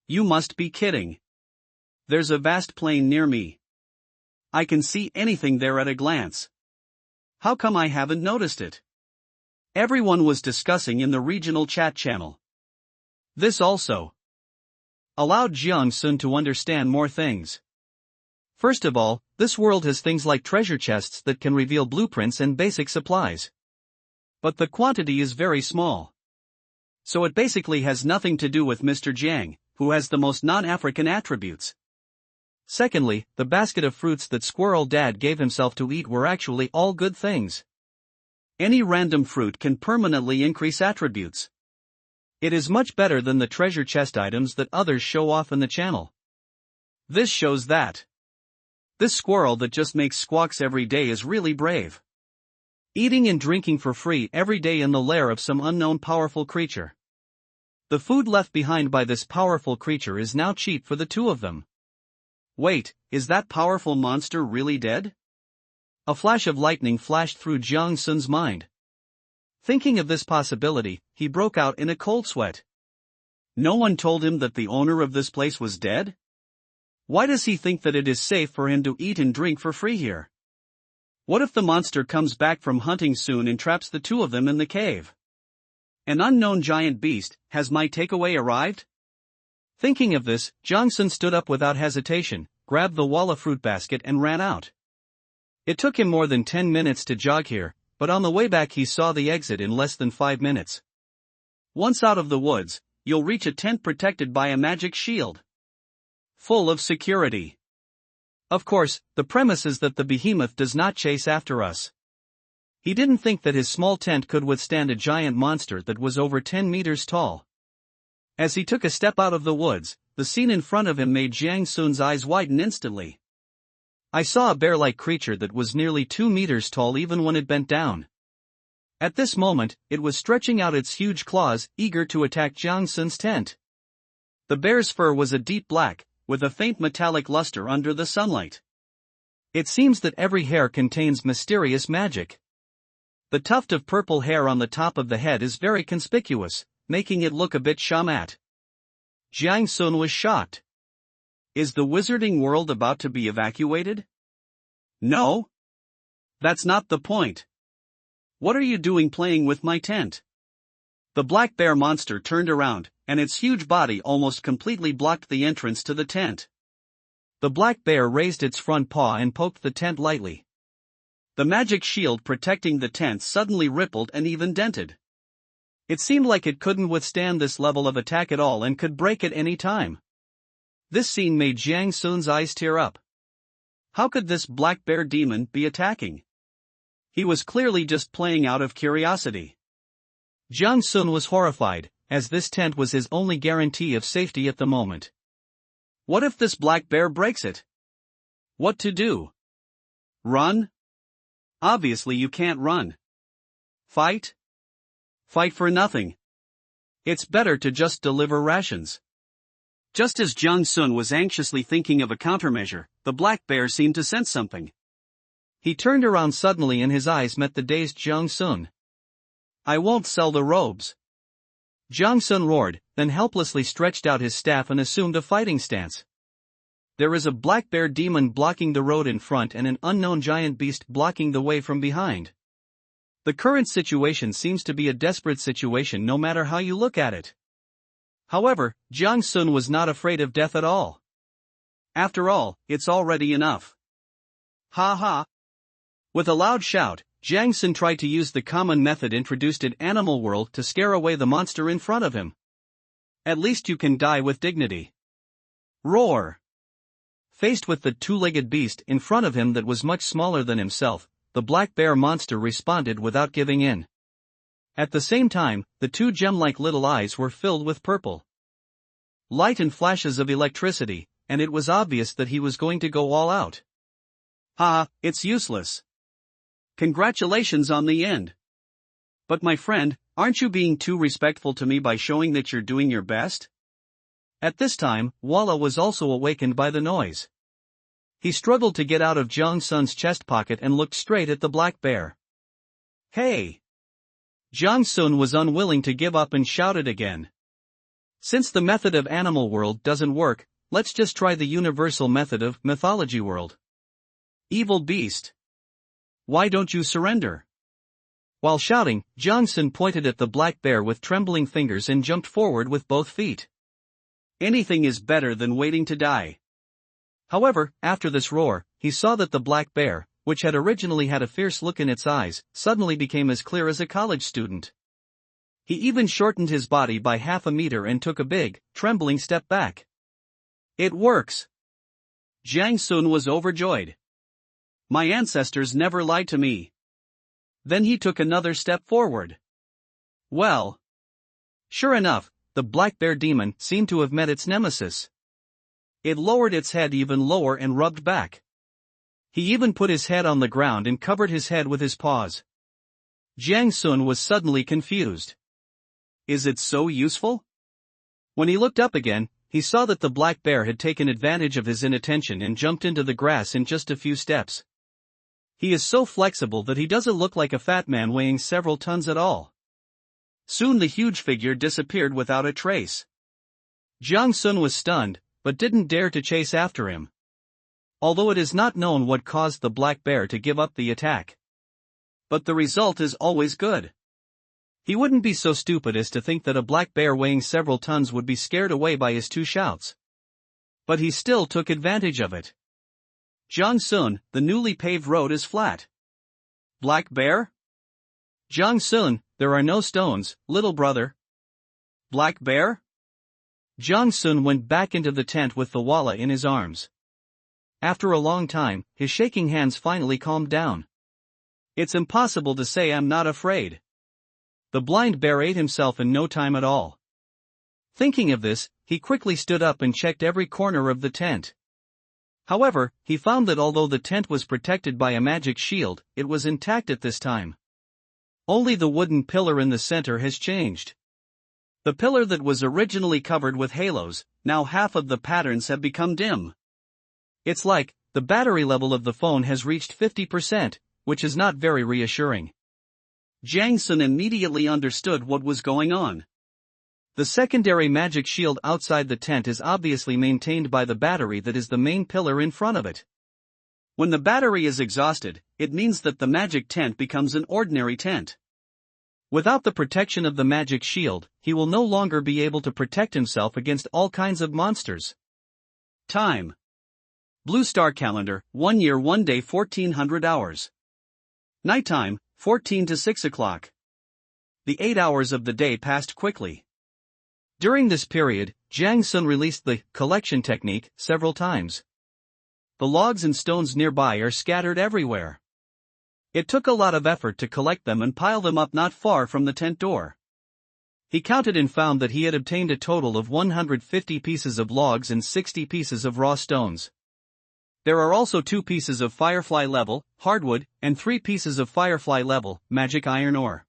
You must be kidding. There's a vast plain near me. I can see anything there at a glance. How come I haven't noticed it? Everyone was discussing in the regional chat channel. This also allowed Jiang Sun to understand more things. First of all, this world has things like treasure chests that can reveal blueprints and basic supplies. But the quantity is very small. So it basically has nothing to do with Mr. Jiang, who has the most non-African attributes. Secondly, the basket of fruits that Squirrel Dad gave himself to eat were actually all good things. Any random fruit can permanently increase attributes. It is much better than the treasure chest items that others show off in the channel. This shows that this squirrel that just makes squawks every day is really brave. Eating and drinking for free every day in the lair of some unknown powerful creature. The food left behind by this powerful creature is now cheap for the two of them. Wait, is that powerful monster really dead? A flash of lightning flashed through Jiang Sun's mind. Thinking of this possibility, he broke out in a cold sweat. No one told him that the owner of this place was dead? Why does he think that it is safe for him to eat and drink for free here? What if the monster comes back from hunting soon and traps the two of them in the cave? An unknown giant beast, has my takeaway arrived? Thinking of this, Jiang Sun stood up without hesitation, grabbed the Walla fruit basket and ran out. It took him more than 10 minutes to jog here, but on the way back he saw the exit in less than 5 minutes. Once out of the woods, you'll reach a tent protected by a magic shield. Full of security. Of course, the premise is that the behemoth does not chase after us. He didn't think that his small tent could withstand a giant monster that was over 10 meters tall. As he took a step out of the woods, the scene in front of him made Jiang Sun's eyes widen instantly. I saw a bear-like creature that was nearly 2 meters tall even when it bent down. At this moment, it was stretching out its huge claws, eager to attack Jiang Sun's tent. The bear's fur was a deep black, with a faint metallic luster under the sunlight. It seems that every hair contains mysterious magic. The tuft of purple hair on the top of the head is very conspicuous, making it look a bit shamat. Jiang Sun was shocked. Is the wizarding world about to be evacuated? No. That's not the point. What are you doing playing with my tent? The black bear monster turned around, and its huge body almost completely blocked the entrance to the tent. The black bear raised its front paw and poked the tent lightly. The magic shield protecting the tent suddenly rippled and even dented. It seemed like it couldn't withstand this level of attack at all and could break at any time. This scene made Jiang Sun's eyes tear up. How could this black bear demon be attacking? He was clearly just playing out of curiosity. Jiang Sun was horrified, as this tent was his only guarantee of safety at the moment. What if this black bear breaks it? What to do? Run? Obviously you can't run. Fight? Fight for nothing. It's better to just deliver rations. Just as Jiang Sun was anxiously thinking of a countermeasure, the black bear seemed to sense something. He turned around suddenly and his eyes met the dazed Jiang Sun. I won't sell the robes. Jiang Sun roared, then helplessly stretched out his staff and assumed a fighting stance. There is a black bear demon blocking the road in front and an unknown giant beast blocking the way from behind. The current situation seems to be a desperate situation no matter how you look at it. However, Jiang Sun was not afraid of death at all. After all, it's already enough. Ha ha. With a loud shout, Jiang Sun tried to use the common method introduced in Animal World to scare away the monster in front of him. At least you can die with dignity. Roar! Faced with the two-legged beast in front of him that was much smaller than himself, the black bear monster responded without giving in. At the same time, the two gem-like little eyes were filled with purple light and flashes of electricity, and it was obvious that he was going to go all out. Ha, it's useless. Congratulations on the end. But my friend, aren't you being too respectful to me by showing that you're doing your best? At this time, Walla was also awakened by the noise. He struggled to get out of Jiang Sun's chest pocket and looked straight at the black bear. Hey! Jiang Sun was unwilling to give up and shouted again. Since the method of Animal World doesn't work, let's just try the universal method of Mythology World. Evil beast! Why don't you surrender? While shouting, Jiang Sun pointed at the black bear with trembling fingers and jumped forward with both feet. Anything is better than waiting to die. However, after this roar, he saw that the black bear, which had originally had a fierce look in its eyes, suddenly became as clear as a college student. He even shortened his body by half a meter and took a big, trembling step back. It works! Jiang Sun was overjoyed. My ancestors never lied to me. Then he took another step forward. Well. Sure enough, the black bear demon seemed to have met its nemesis. It lowered its head even lower and rubbed back. He even put his head on the ground and covered his head with his paws. Jiang Sun was suddenly confused. Is it so useful? When he looked up again, he saw that the black bear had taken advantage of his inattention and jumped into the grass in just a few steps. He is so flexible that he doesn't look like a fat man weighing several tons at all. Soon the huge figure disappeared without a trace. Jiang Sun was stunned, but didn't dare to chase after him. Although it is not known what caused the black bear to give up the attack. But the result is always good. He wouldn't be so stupid as to think that a black bear weighing several tons would be scared away by his two shouts. But he still took advantage of it. Jiang Sun, the newly paved road is flat. Black bear? Jiang Sun, there are no stones, little brother. Black bear? Jiang Sun went back into the tent with the Walla in his arms. After a long time, his shaking hands finally calmed down. It's impossible to say I'm not afraid. The blind bear ate himself in no time at all. Thinking of this, he quickly stood up and checked every corner of the tent. However, he found that although the tent was protected by a magic shield, it was intact at this time. Only the wooden pillar in the center has changed. The pillar that was originally covered with halos, now half of the patterns have become dim. It's like, the battery level of the phone has reached 50%, which is not very reassuring. Jiang Sun immediately understood what was going on. The secondary magic shield outside the tent is obviously maintained by the battery that is the main pillar in front of it. When the battery is exhausted, it means that the magic tent becomes an ordinary tent. Without the protection of the magic shield, he will no longer be able to protect himself against all kinds of monsters. Time. Blue Star Calendar, 1 year 1 day 1400 hours. Nighttime, 14 to 6 o'clock. The 8 hours of the day passed quickly. During this period, Jiang Sun released the collection technique several times. The logs and stones nearby are scattered everywhere. It took a lot of effort to collect them and pile them up not far from the tent door. He counted and found that he had obtained a total of 150 pieces of logs and 60 pieces of raw stones. There are also 2 pieces of firefly level, hardwood, and 3 pieces of firefly level, magic iron ore.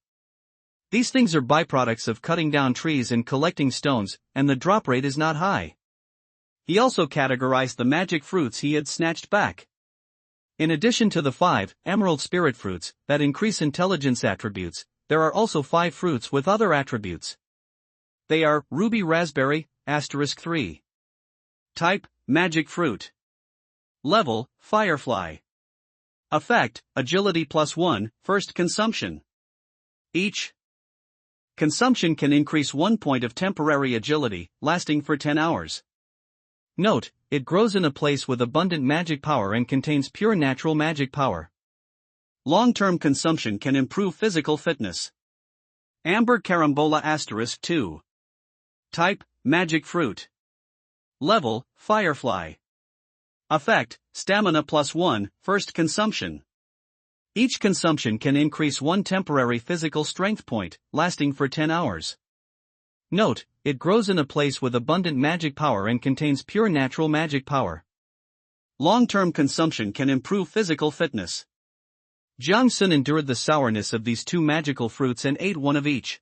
These things are byproducts of cutting down trees and collecting stones, and the drop rate is not high. He also categorized the magic fruits he had snatched back. In addition to the 5 emerald spirit fruits that increase intelligence attributes, there are also 5 fruits with other attributes. They are ruby raspberry, *3. Type, magic fruit. Level, firefly. Effect, agility +1, first consumption. Each consumption can increase 1 point of temporary agility, lasting for 10 hours. Note, it grows in a place with abundant magic power and contains pure natural magic power. Long-term consumption can improve physical fitness. Amber Carambola * 2. Type, magic fruit. Level, firefly. Effect, stamina +1, first consumption. Each consumption can increase one temporary physical strength point, lasting for 10 hours. Note, it grows in a place with abundant magic power and contains pure natural magic power. Long-term consumption can improve physical fitness. Jiang Sun endured the sourness of these two magical fruits and ate one of each.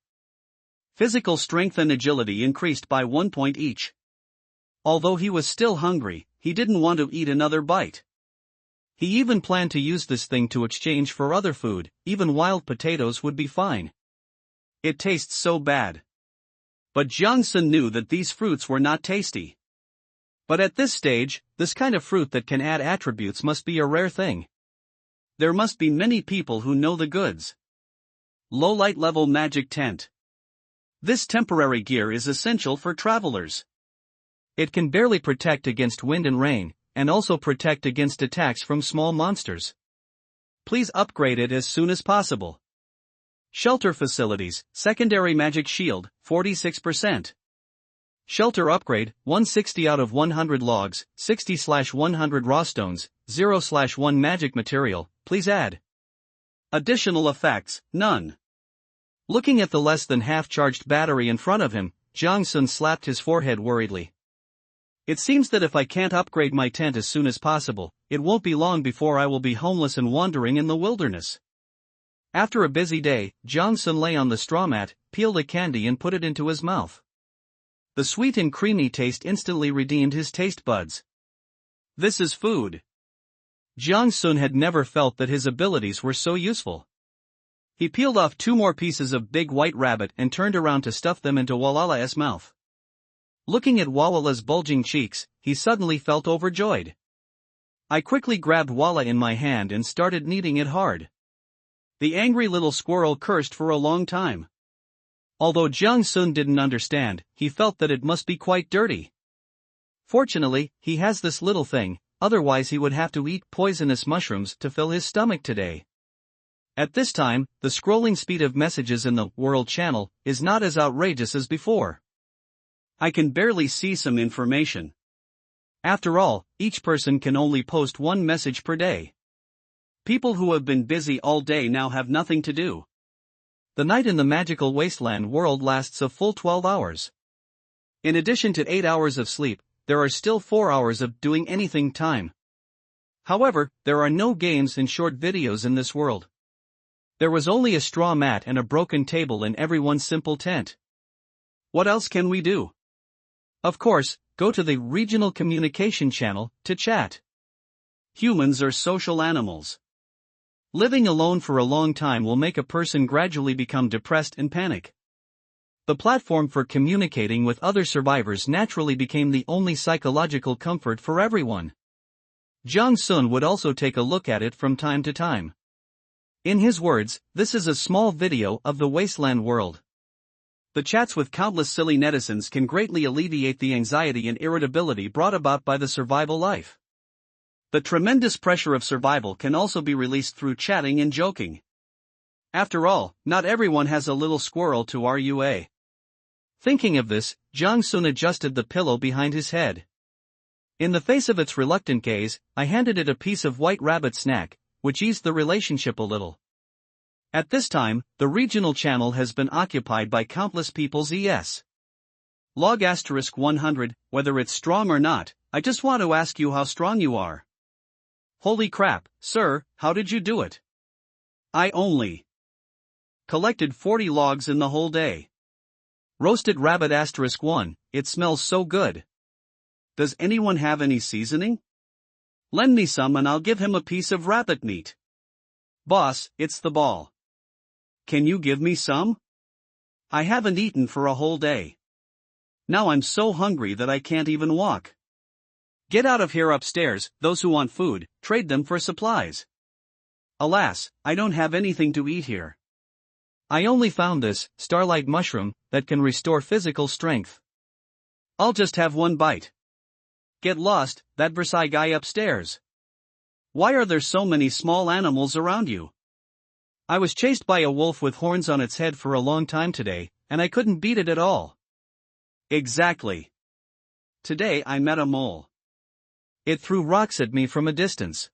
Physical strength and agility increased by 1 point each. Although he was still hungry, he didn't want to eat another bite. He even planned to use this thing to exchange for other food, even wild potatoes would be fine. It tastes so bad. But Jiang Sun knew that these fruits were not tasty. But at this stage, this kind of fruit that can add attributes must be a rare thing. There must be many people who know the goods. Low light level magic tent. This temporary gear is essential for travelers. It can barely protect against wind and rain, and also protect against attacks from small monsters. Please upgrade it as soon as possible. Shelter facilities, secondary magic shield, 46%. Shelter upgrade, 160 out of 100 logs, 60/100 raw stones, 0/1 magic material, please add. Additional effects, none. Looking at the less than half-charged battery in front of him, Jiang Sun slapped his forehead worriedly. It seems that if I can't upgrade my tent as soon as possible, it won't be long before I will be homeless and wandering in the wilderness. After a busy day, Jiang Sun lay on the straw mat, peeled a candy and put it into his mouth. The sweet and creamy taste instantly redeemed his taste buds. This is food. Jiang Sun had never felt that his abilities were so useful. He peeled off 2 more pieces of big white rabbit and turned around to stuff them into Walala's mouth. Looking at Walala's bulging cheeks, he suddenly felt overjoyed. I quickly grabbed Walla in my hand and started kneading it hard. The angry little squirrel cursed for a long time. Although Jiang Sun didn't understand, he felt that it must be quite dirty. Fortunately, he has this little thing, otherwise he would have to eat poisonous mushrooms to fill his stomach today. At this time, the scrolling speed of messages in the World channel is not as outrageous as before. I can barely see some information. After all, each person can only post 1 message per day. People who have been busy all day now have nothing to do. The night in the magical Wasteland world lasts a full 12 hours. In addition to 8 hours of sleep, there are still 4 hours of doing anything time. However, there are no games and short videos in this world. There was only a straw mat and a broken table in everyone's simple tent. What else can we do? Of course, go to the regional communication channel to chat. Humans are social animals. Living alone for a long time will make a person gradually become depressed and panic. The platform for communicating with other survivors naturally became the only psychological comfort for everyone. Jiang Sun would also take a look at it from time to time. In his words, this is a small video of the Wasteland world. The chats with countless silly netizens can greatly alleviate the anxiety and irritability brought about by the survival life. The tremendous pressure of survival can also be released through chatting and joking. After all, not everyone has a little squirrel to RUA. Thinking of this, Jiang Sun adjusted the pillow behind his head. In the face of its reluctant gaze, I handed it a piece of white rabbit snack, which eased the relationship a little. At this time, the regional channel has been occupied by countless people's ES. Log * 100, whether it's strong or not, I just want to ask you how strong you are. Holy crap, sir, how did you do it? I only collected 40 logs in the whole day. Roasted rabbit * 1, it smells so good. Does anyone have any seasoning? Lend me some and I'll give him a piece of rabbit meat. Boss, it's the ball. Can you give me some? I haven't eaten for a whole day. Now I'm so hungry that I can't even walk. Get out of here upstairs, those who want food, trade them for supplies. Alas, I don't have anything to eat here. I only found this starlight mushroom that can restore physical strength. I'll just have 1 bite. Get lost, that Versailles guy upstairs. Why are there so many small animals around you? I was chased by a wolf with horns on its head for a long time today, and I couldn't beat it at all. Exactly. Today I met a mole. It threw rocks at me from a distance.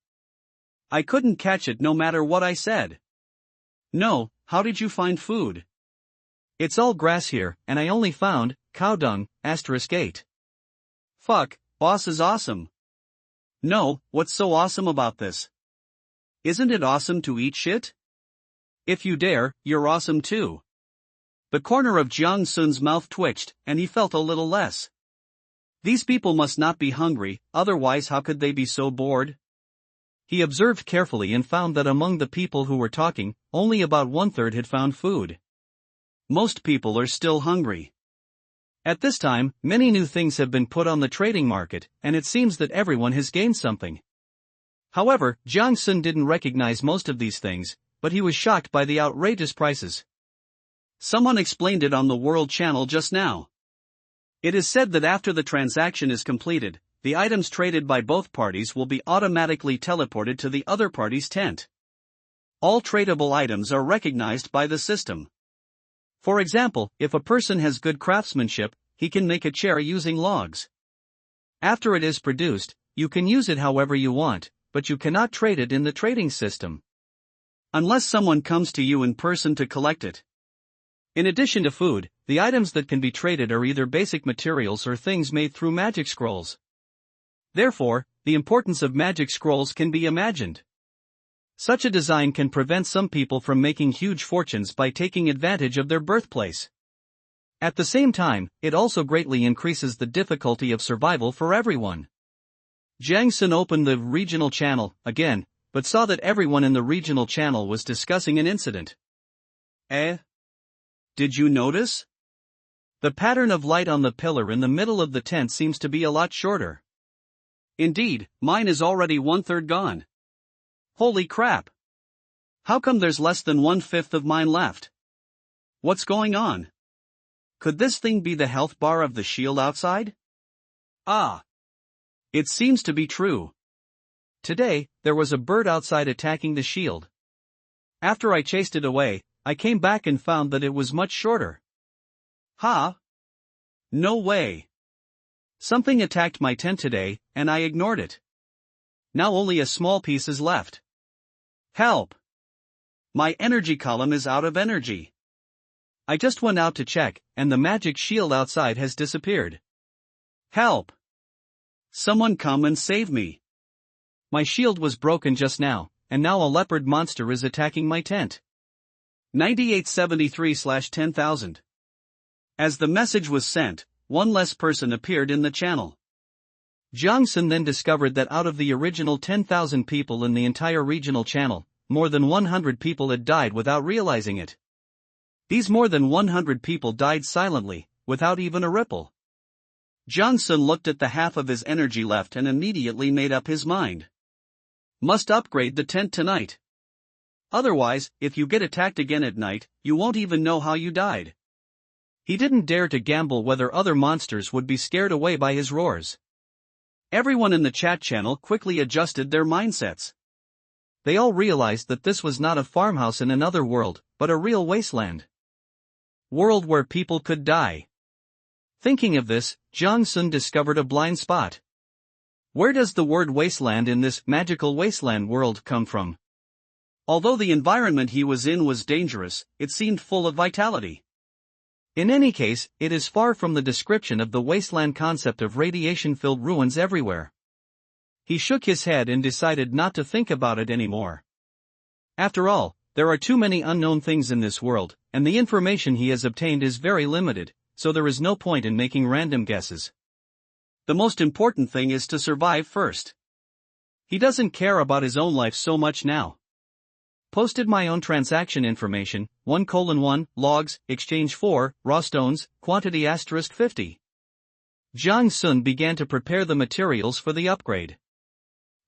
I couldn't catch it no matter what I said. No, how did you find food? It's all grass here, and I only found cow dung, *8. Fuck, boss is awesome. No, what's so awesome about this? Isn't it awesome to eat shit? If you dare, you're awesome too. The corner of Jiang Sun's mouth twitched, and he felt a little less. These people must not be hungry, otherwise how could they be so bored? He observed carefully and found that among the people who were talking, only about 1/3 had found food. Most people are still hungry. At this time, many new things have been put on the trading market, and it seems that everyone has gained something. However, Jiang Sun didn't recognize most of these things, but he was shocked by the outrageous prices. Someone explained it on the World Channel just now. It is said that after the transaction is completed, the items traded by both parties will be automatically teleported to the other party's tent. All tradable items are recognized by the system. For example, if a person has good craftsmanship, he can make a chair using logs. After it is produced, you can use it however you want, but you cannot trade it in the trading system. Unless someone comes to you in person to collect it. In addition to food, the items that can be traded are either basic materials or things made through magic scrolls. Therefore, the importance of magic scrolls can be imagined. Such a design can prevent some people from making huge fortunes by taking advantage of their birthplace. At the same time, it also greatly increases the difficulty of survival for everyone. Jiang Sun opened the regional channel again, but saw that everyone in the regional channel was discussing an incident. Did you notice? The pattern of light on the pillar in the middle of the tent seems to be a lot shorter. Indeed, mine is already 1/3 gone. Holy crap! How come there's less than 1/5 of mine left? What's going on? Could this thing be the health bar of the shield outside? Ah! It seems to be true. Today, there was a bird outside attacking the shield. After I chased it away, I came back and found that it was much shorter. Huh? No way. Something attacked my tent today, and I ignored it. Now only a small piece is left. Help! My energy column is out of energy. I just went out to check, and the magic shield outside has disappeared. Help! Someone come and save me. My shield was broken just now, and now a leopard monster is attacking my tent. 9873/10,000. As the message was sent, one less person appeared in the channel. Jiang Sun then discovered that out of the original 10,000 people in the entire regional channel, more than 100 people had died without realizing it. These more than 100 people died silently, without even a ripple. Jiang Sun looked at the half of his energy left and immediately made up his mind. Must upgrade the tent tonight. Otherwise, if you get attacked again at night, you won't even know how you died. He didn't dare to gamble whether other monsters would be scared away by his roars. Everyone in the chat channel quickly adjusted their mindsets. They all realized that this was not a farmhouse in another world, but a real wasteland. World where people could die. Thinking of this, Jiang Sun discovered a blind spot. Where does the word wasteland in this magical wasteland world come from? Although the environment he was in was dangerous, it seemed full of vitality. In any case, it is far from the description of the wasteland concept of radiation-filled ruins everywhere. He shook his head and decided not to think about it anymore. After all, there are too many unknown things in this world, and the information he has obtained is very limited, so there is no point in making random guesses. The most important thing is to survive first. He doesn't care about his own life so much now. Posted my own transaction information, 1:1, logs, exchange 4, raw stones, quantity *50. Jiang Sun began to prepare the materials for the upgrade.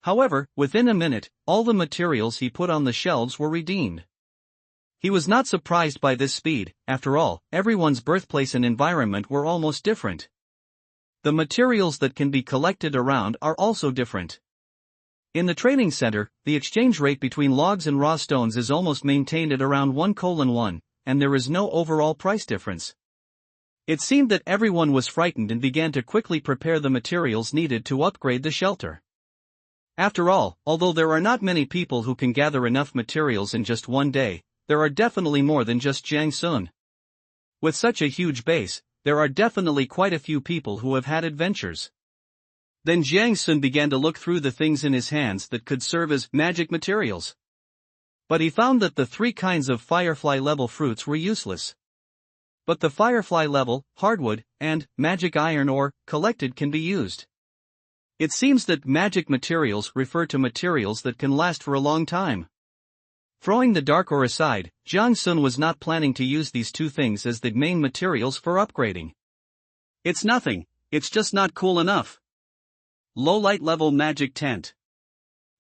However, within a minute, all the materials he put on the shelves were redeemed. He was not surprised by this speed, after all, everyone's birthplace and environment were almost different. The materials that can be collected around are also different. In the training center, the exchange rate between logs and raw stones is almost maintained at around 1:1, and there is no overall price difference. It seemed that everyone was frightened and began to quickly prepare the materials needed to upgrade the shelter. After all, although there are not many people who can gather enough materials in just one day, there are definitely more than just Jiang Sun. With such a huge base, there are definitely quite a few people who have had adventures. Then Jiang Sun began to look through the things in his hands that could serve as magic materials. But he found that the 3 kinds of firefly-level fruits were useless. But the firefly-level, hardwood, and magic iron ore collected can be used. It seems that magic materials refer to materials that can last for a long time. Throwing the dark ore aside, Jiang Sun was not planning to use these 2 things as the main materials for upgrading. It's nothing, it's just not cool enough. Low-light level magic tent.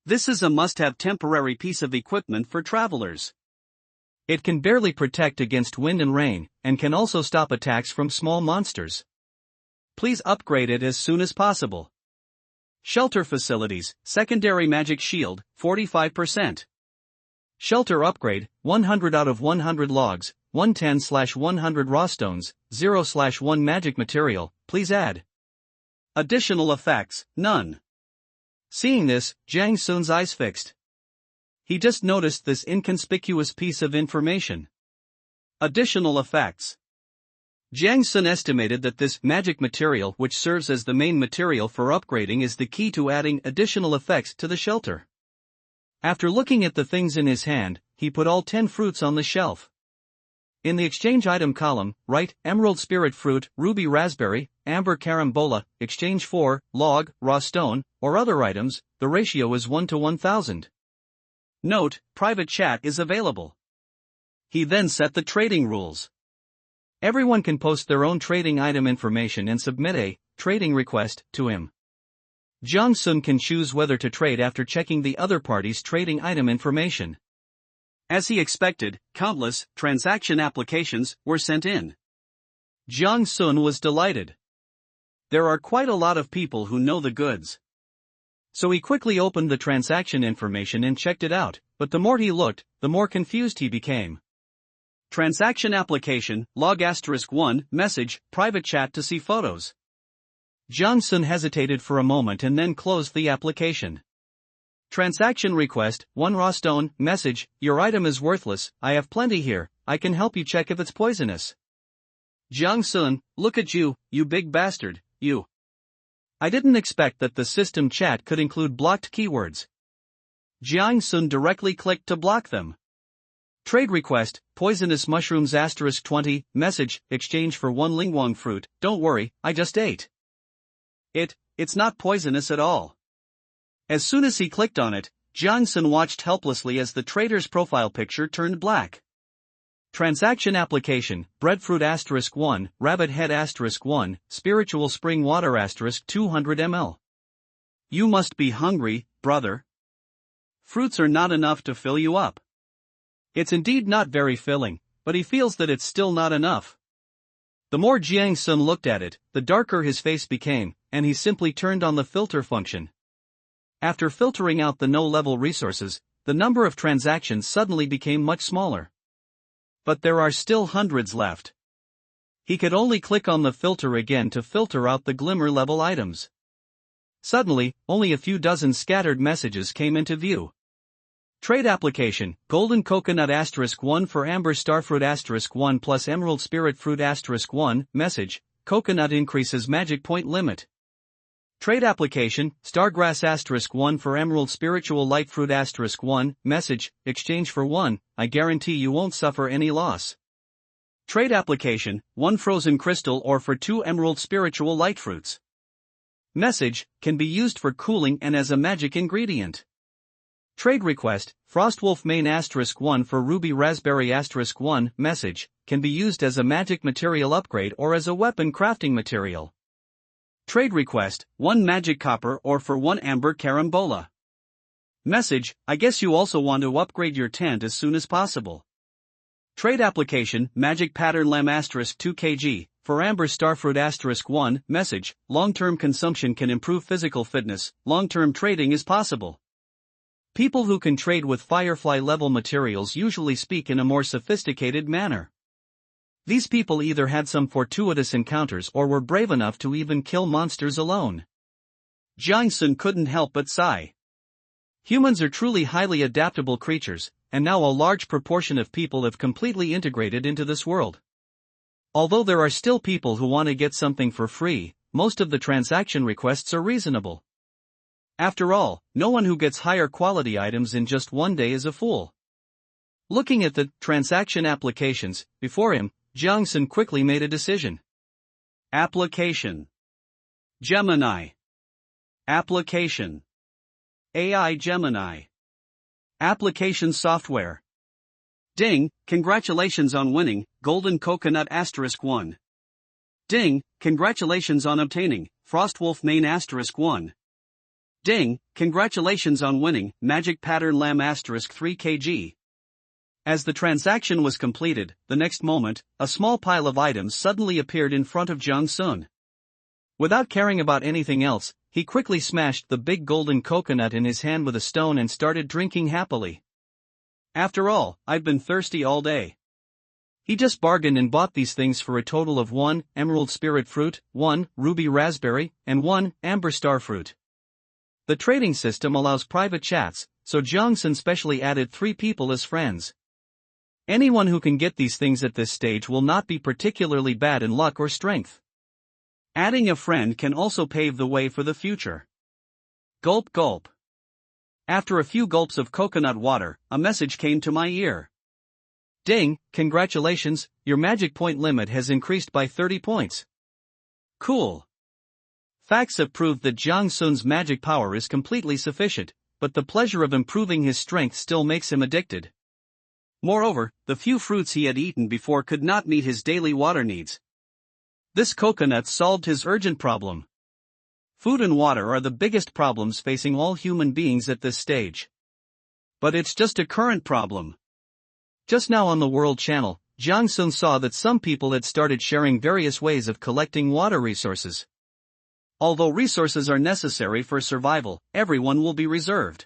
This is a must-have temporary piece of equipment for travelers. It can barely protect against wind and rain, and can also stop attacks from small monsters. Please upgrade it as soon as possible. Shelter facilities, secondary magic shield, 45%. Shelter upgrade, 100 out of 100 logs, 110/100 raw stones, 0/1 magic material, please add. Additional effects, none. Seeing this, Jiang Sun's eyes fixed. He just noticed this inconspicuous piece of information. Additional effects. Jiang Sun estimated that this magic material, which serves as the main material for upgrading, is the key to adding additional effects to the shelter. After looking at the things in his hand, he put all 10 fruits on the shelf. In the exchange item column, write emerald spirit fruit, ruby raspberry, amber carambola, exchange for log, raw stone, or other items. The ratio is 1 to 1000. Note, private chat is available. He then set the trading rules. Everyone can post their own trading item information and submit a trading request to him. Jiang Sun can choose whether to trade after checking the other party's trading item information. As he expected, countless transaction applications were sent in. Jiang Sun was delighted. There are quite a lot of people who know the goods. So he quickly opened the transaction information and checked it out, but the more he looked, the more confused he became. Transaction application, log *1, message, private chat to see photos. Jiang Sun hesitated for a moment and then closed the application. Transaction request, 1 raw stone, message, your item is worthless, I have plenty here, I can help you check if it's poisonous. Jiang Sun, look at you, you big bastard, you. I didn't expect that the system chat could include blocked keywords. Jiang Sun directly clicked to block them. Trade request, poisonous mushrooms *20, message, exchange for 1 lingwang fruit, don't worry, I just ate. It's not poisonous at all. As soon as he clicked on it, Jiang Sun watched helplessly as the trader's profile picture turned black. Transaction application, breadfruit *1, rabbit head *1, spiritual spring water *200 ml. You must be hungry, brother. Fruits are not enough to fill you up. It's indeed not very filling, but he feels that it's still not enough. The more Jiang Sun looked at it, the darker his face became, and he simply turned on the filter function. After filtering out the no-level resources, the number of transactions suddenly became much smaller. But there are still hundreds left. He could only click on the filter again to filter out the glimmer-level items. Suddenly, only a few dozen scattered messages came into view. Trade application, golden coconut *1 for amber starfruit *1 plus emerald spirit fruit *1, message, coconut increases magic point limit. Trade application, stargrass *1 for emerald spiritual light fruit *1, message, exchange for 1, I guarantee you won't suffer any loss. Trade application, 1 frozen crystal ore for 2 emerald spiritual light fruits. Message, can be used for cooling and as a magic ingredient. Trade request, frostwolf mane *1 for ruby raspberry *1, message, can be used as a magic material upgrade or as a weapon crafting material. Trade request, 1 magic copper ore for 1 amber carambola. Message, I guess you also want to upgrade your tent as soon as possible. Trade application, magic pattern lamb *2 kg, for amber starfruit *1, message, long-term consumption can improve physical fitness, long-term trading is possible. People who can trade with Firefly-level materials usually speak in a more sophisticated manner. These people either had some fortuitous encounters or were brave enough to even kill monsters alone. Jiang Sun couldn't help but sigh. Humans are truly highly adaptable creatures, and now a large proportion of people have completely integrated into this world. Although there are still people who want to get something for free, most of the transaction requests are reasonable. After all, no one who gets higher quality items in just one day is a fool. Looking at the transaction applications before him, Jiang Sun quickly made a decision. Application. Gemini. Application. AI Gemini. Application software. Ding, congratulations on winning, Golden Coconut *1. Ding, congratulations on obtaining, Frostwolf Mane *1. Ding, congratulations on winning, Magic Pattern Lamb *3 kg. As the transaction was completed, the next moment, a small pile of items suddenly appeared in front of Jiang Sun. Without caring about anything else, he quickly smashed the big golden coconut in his hand with a stone and started drinking happily. After all, I've been thirsty all day. He just bargained and bought these things for a total of 1 emerald spirit fruit, 1 ruby raspberry, and 1 amber star fruit. The trading system allows private chats, so Jiang Sun specially added 3 people as friends. Anyone who can get these things at this stage will not be particularly bad in luck or strength. Adding a friend can also pave the way for the future. Gulp gulp. After a few gulps of coconut water, a message came to my ear. Ding, congratulations, your magic point limit has increased by 30 points. Cool. Facts have proved that Jiang Sun's magic power is completely sufficient, but the pleasure of improving his strength still makes him addicted. Moreover, the few fruits he had eaten before could not meet his daily water needs. This coconut solved his urgent problem. Food and water are the biggest problems facing all human beings at this stage. But it's just a current problem. Just now on the World Channel, Jiang Sun saw that some people had started sharing various ways of collecting water resources. Although resources are necessary for survival, everyone will be reserved.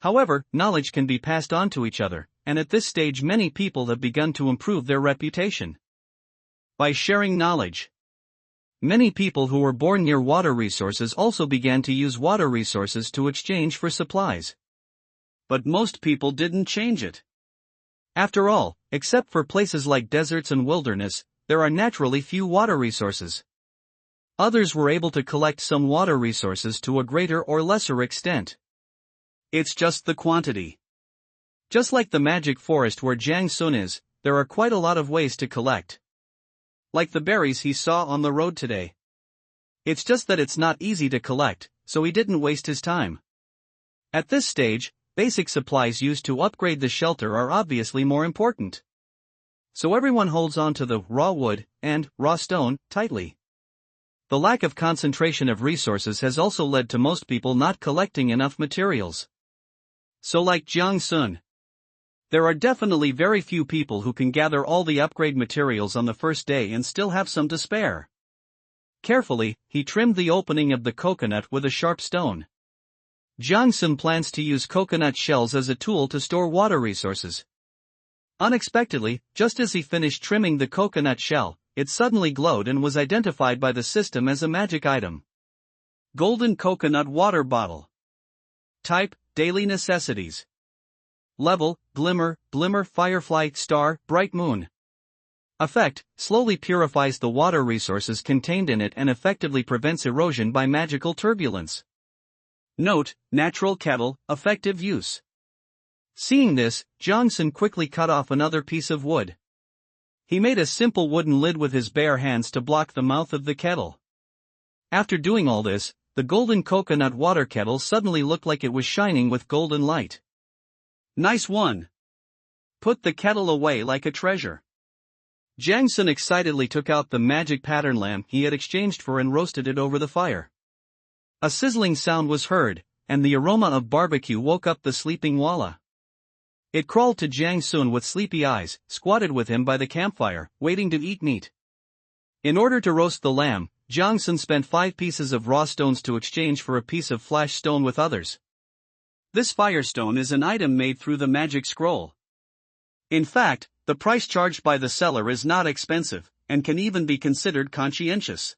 However, knowledge can be passed on to each other, and at this stage many people have begun to improve their reputation. By sharing knowledge. Many people who were born near water resources also began to use water resources to exchange for supplies. But most people didn't change it. After all, except for places like deserts and wilderness, there are naturally few water resources. Others were able to collect some water resources to a greater or lesser extent. It's just the quantity. Just like the magic forest where Jiang Sun is, there are quite a lot of ways to collect. Like the berries he saw on the road today. It's just that it's not easy to collect, so he didn't waste his time. At this stage, basic supplies used to upgrade the shelter are obviously more important. So everyone holds on to the raw wood and raw stone tightly. The lack of concentration of resources has also led to most people not collecting enough materials. So like Jiang Sun, there are definitely very few people who can gather all the upgrade materials on the first day and still have some to spare. Carefully, he trimmed the opening of the coconut with a sharp stone. Jiang Sun plans to use coconut shells as a tool to store water resources. Unexpectedly, just as he finished trimming the coconut shell, it suddenly glowed and was identified by the system as a magic item. Golden Coconut Water Bottle. Type, Daily Necessities. Level, Glimmer, Glimmer Firefly Star, Bright Moon. Effect, slowly purifies the water resources contained in it and effectively prevents erosion by magical turbulence. Note, Natural Kettle, effective use. Seeing this, Jiang Sun quickly cut off another piece of wood. He made a simple wooden lid with his bare hands to block the mouth of the kettle. After doing all this, the golden coconut water kettle suddenly looked like it was shining with golden light. Nice one. Put the kettle away like a treasure. Jiang Sun excitedly took out the magic pattern lamp he had exchanged for and roasted it over the fire. A sizzling sound was heard, and the aroma of barbecue woke up the sleeping Walla. It crawled to Jiang Sun with sleepy eyes, squatted with him by the campfire, waiting to eat meat. In order to roast the lamb, Jiang Sun spent 5 pieces of raw stones to exchange for a piece of flash stone with others. This firestone is an item made through the magic scroll. In fact, the price charged by the seller is not expensive, and can even be considered conscientious.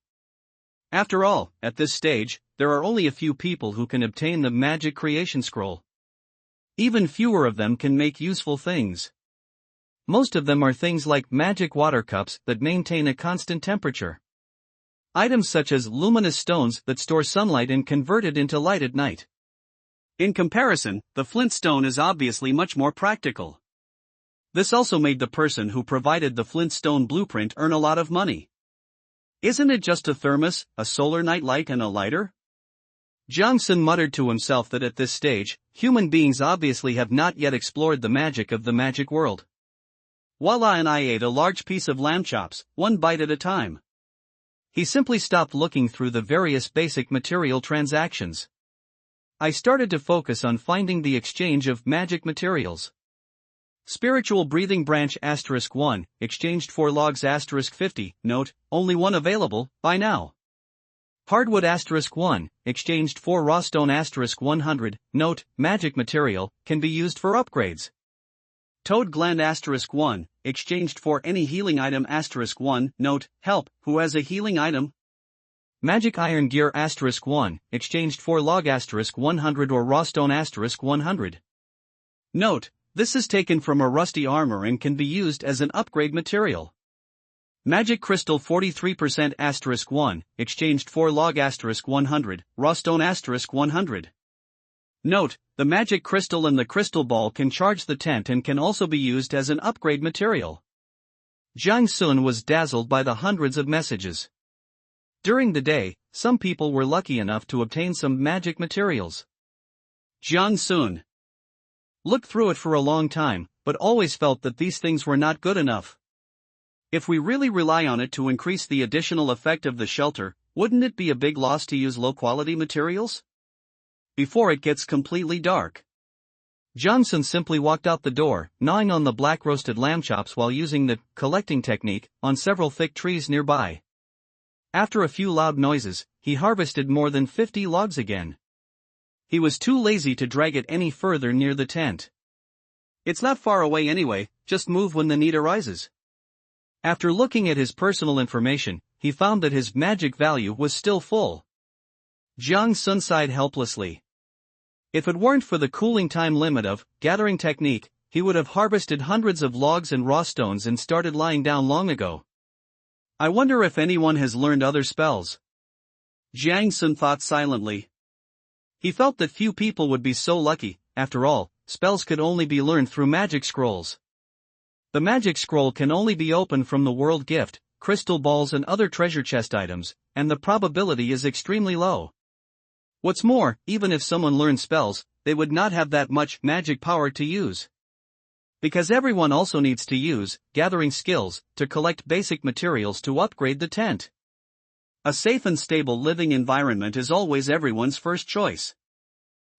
After all, at this stage, there are only a few people who can obtain the magic creation scroll. Even fewer of them can make useful things. Most of them are things like magic water cups that maintain a constant temperature. Items such as luminous stones that store sunlight and convert it into light at night. In comparison, the flint stone is obviously much more practical. This also made the person who provided the flint stone blueprint earn a lot of money. Isn't it just a thermos, a solar nightlight and a lighter? Jiang muttered to himself that at this stage, human beings obviously have not yet explored the magic of the magic world. Voila, and I ate a large piece of lamb chops, one bite at a time. He simply stopped looking through the various basic material transactions. I started to focus on finding the exchange of magic materials. Spiritual breathing branch *1, exchanged for logs *50, note, only one available, by now. Hardwood *1, exchanged for raw stone *100, note, magic material, can be used for upgrades. Toad gland *1, exchanged for any healing item *1, note, help, who has a healing item? Magic iron gear *1, exchanged for log *100 or raw stone *100. Note, this is taken from a rusty armor and can be used as an upgrade material. Magic crystal 43% *1, exchanged for log *100, raw stone *100. Note, the magic crystal and the crystal ball can charge the tent and can also be used as an upgrade material. Jiang Sun was dazzled by the hundreds of messages. During the day, some people were lucky enough to obtain some magic materials. Jiang Sun looked through it for a long time, but always felt that these things were not good enough. If we really rely on it to increase the additional effect of the shelter, wouldn't it be a big loss to use low-quality materials? Before it gets completely dark. Johnson simply walked out the door, gnawing on the black roasted lamb chops while using the collecting technique on several thick trees nearby. After a few loud noises, he harvested more than 50 logs again. He was too lazy to drag it any further near the tent. It's not far away anyway, just move when the need arises. After looking at his personal information, he found that his magic value was still full. Jiang Sun sighed helplessly. If it weren't for the cooling time limit of gathering technique, he would have harvested hundreds of logs and raw stones and started lying down long ago. I wonder if anyone has learned other spells. Jiang Sun thought silently. He felt that few people would be so lucky. After all, spells could only be learned through magic scrolls. The magic scroll can only be opened from the world gift, crystal balls and other treasure chest items, and the probability is extremely low. What's more, even if someone learned spells, they would not have that much magic power to use. Because everyone also needs to use gathering skills to collect basic materials to upgrade the tent. A safe and stable living environment is always everyone's first choice.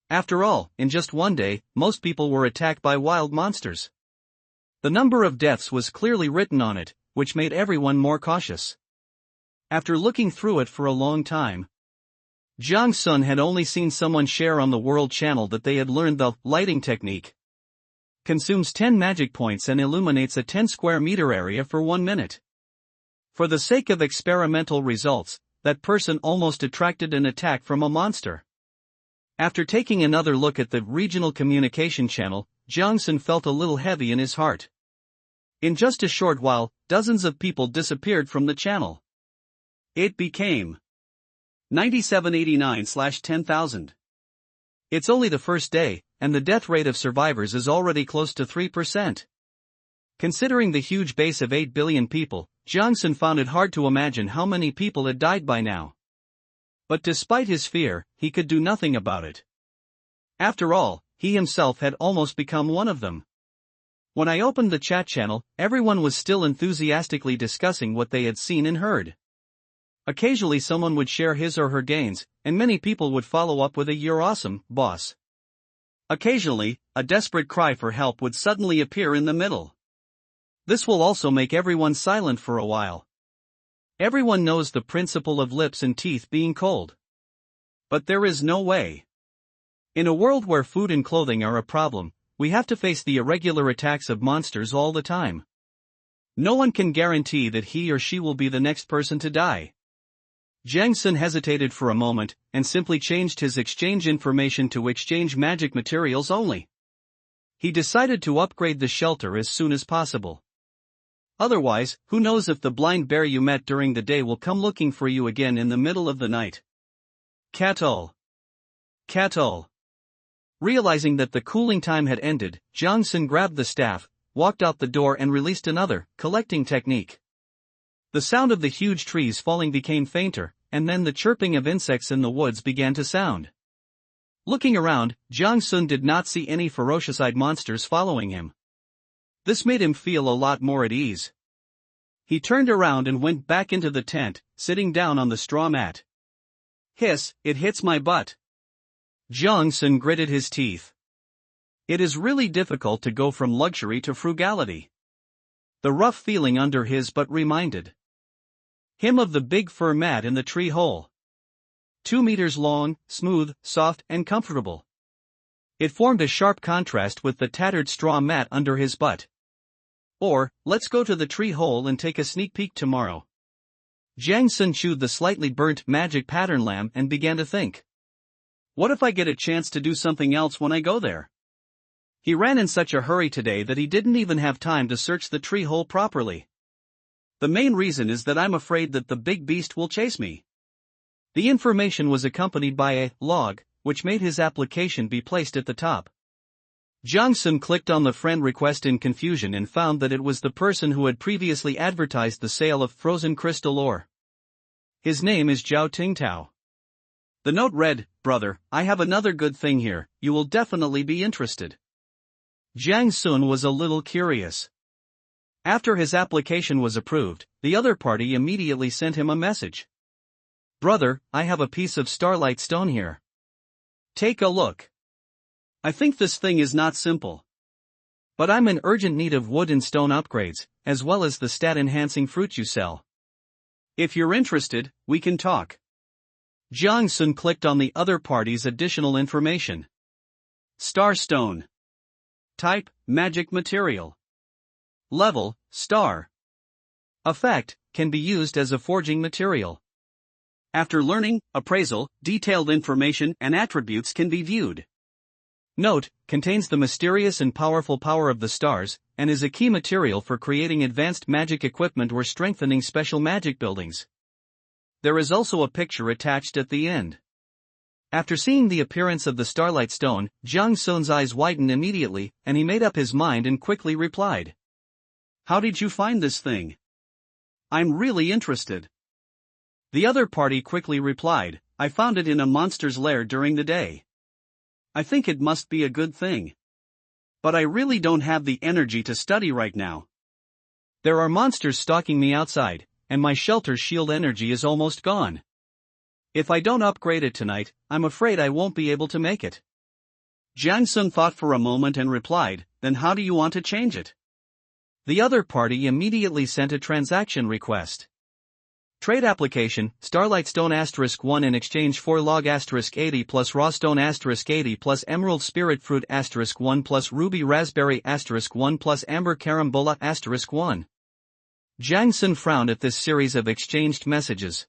After all, in just one day, most people were attacked by wild monsters. The number of deaths was clearly written on it, which made everyone more cautious. After looking through it for a long time, Jiang Sun had only seen someone share on the World Channel that they had learned the lighting technique. Consumes 10 magic points and illuminates a 10 square meter area for 1 minute. For the sake of experimental results, that person almost attracted an attack from a monster. After taking another look at the regional communication channel, Jiang Sun felt a little heavy in his heart. In just a short while, dozens of people disappeared from the channel. It became 9789/10,000. It's only the first day, and the death rate of survivors is already close to 3%. Considering the huge base of 8 billion people, Jiang Sun found it hard to imagine how many people had died by now. But despite his fear, he could do nothing about it. After all, he himself had almost become one of them. When I opened the chat channel, everyone was still enthusiastically discussing what they had seen and heard. Occasionally someone would share his or her gains, and many people would follow up with a "You're awesome, boss." Occasionally, a desperate cry for help would suddenly appear in the middle. This will also make everyone silent for a while. Everyone knows the principle of lips and teeth being cold. But there is no way. In a world where food and clothing are a problem, we have to face the irregular attacks of monsters all the time. No one can guarantee that he or she will be the next person to die. Jiang Sun hesitated for a moment, and simply changed his exchange information to exchange magic materials only. He decided to upgrade the shelter as soon as possible. Otherwise, who knows if the blind bear you met during the day will come looking for you again in the middle of the night. Catol. Catol. Realizing that the cooling time had ended, Jiang Sun grabbed the staff, walked out the door and released another, collecting technique. The sound of the huge trees falling became fainter, and then the chirping of insects in the woods began to sound. Looking around, Jiang Sun did not see any ferocious-eyed monsters following him. This made him feel a lot more at ease. He turned around and went back into the tent, sitting down on the straw mat. Hiss, it hits my butt. Jiang Sun gritted his teeth. It is really difficult to go from luxury to frugality. The rough feeling under his butt reminded him of the big fur mat in the tree hole. 2 meters long, smooth, soft, and comfortable. It formed a sharp contrast with the tattered straw mat under his butt. Or, let's go to the tree hole and take a sneak peek tomorrow. Jiang Sun chewed the slightly burnt magic pattern lamp and began to think. What if I get a chance to do something else when I go there? He ran in such a hurry today that he didn't even have time to search the tree hole properly. The main reason is that I'm afraid that the big beast will chase me. The information was accompanied by a log, which made his application be placed at the top. Jiang Sun clicked on the friend request in confusion and found that it was the person who had previously advertised the sale of frozen crystal ore. His name is Zhao Tingtao. The note read, "Brother, I have another good thing here, you will definitely be interested." Jiang Sun was a little curious. After his application was approved, the other party immediately sent him a message. "Brother, I have a piece of starlight stone here. Take a look. I think this thing is not simple. But I'm in urgent need of wood and stone upgrades, as well as the stat-enhancing fruit you sell. If you're interested, we can talk." Jiang Sun clicked on the other party's additional information. Star stone. Type, magic material. Level, star. Effect, can be used as a forging material. After learning, appraisal, detailed information and attributes can be viewed. Note, contains the mysterious and powerful power of the stars, and is a key material for creating advanced magic equipment or strengthening special magic buildings. There is also a picture attached at the end. After seeing the appearance of the starlight stone, Jiang Sun's eyes widened immediately, and he made up his mind and quickly replied. How did you find this thing? I'm really interested. The other party quickly replied, I found it in a monster's lair during the day. I think it must be a good thing. But I really don't have the energy to study right now. There are monsters stalking me outside, and my shelter's shield energy is almost gone. If I don't upgrade it tonight, I'm afraid I won't be able to make it. Jiang Sun thought for a moment and replied, then how do you want to change it? The other party immediately sent a transaction request. Trade application, Starlight Stone *1 in exchange for log *80 plus raw stone *80 plus emerald spirit fruit *1 plus ruby raspberry *1 plus amber carambola *1. Jiang Sun frowned at this series of exchanged messages.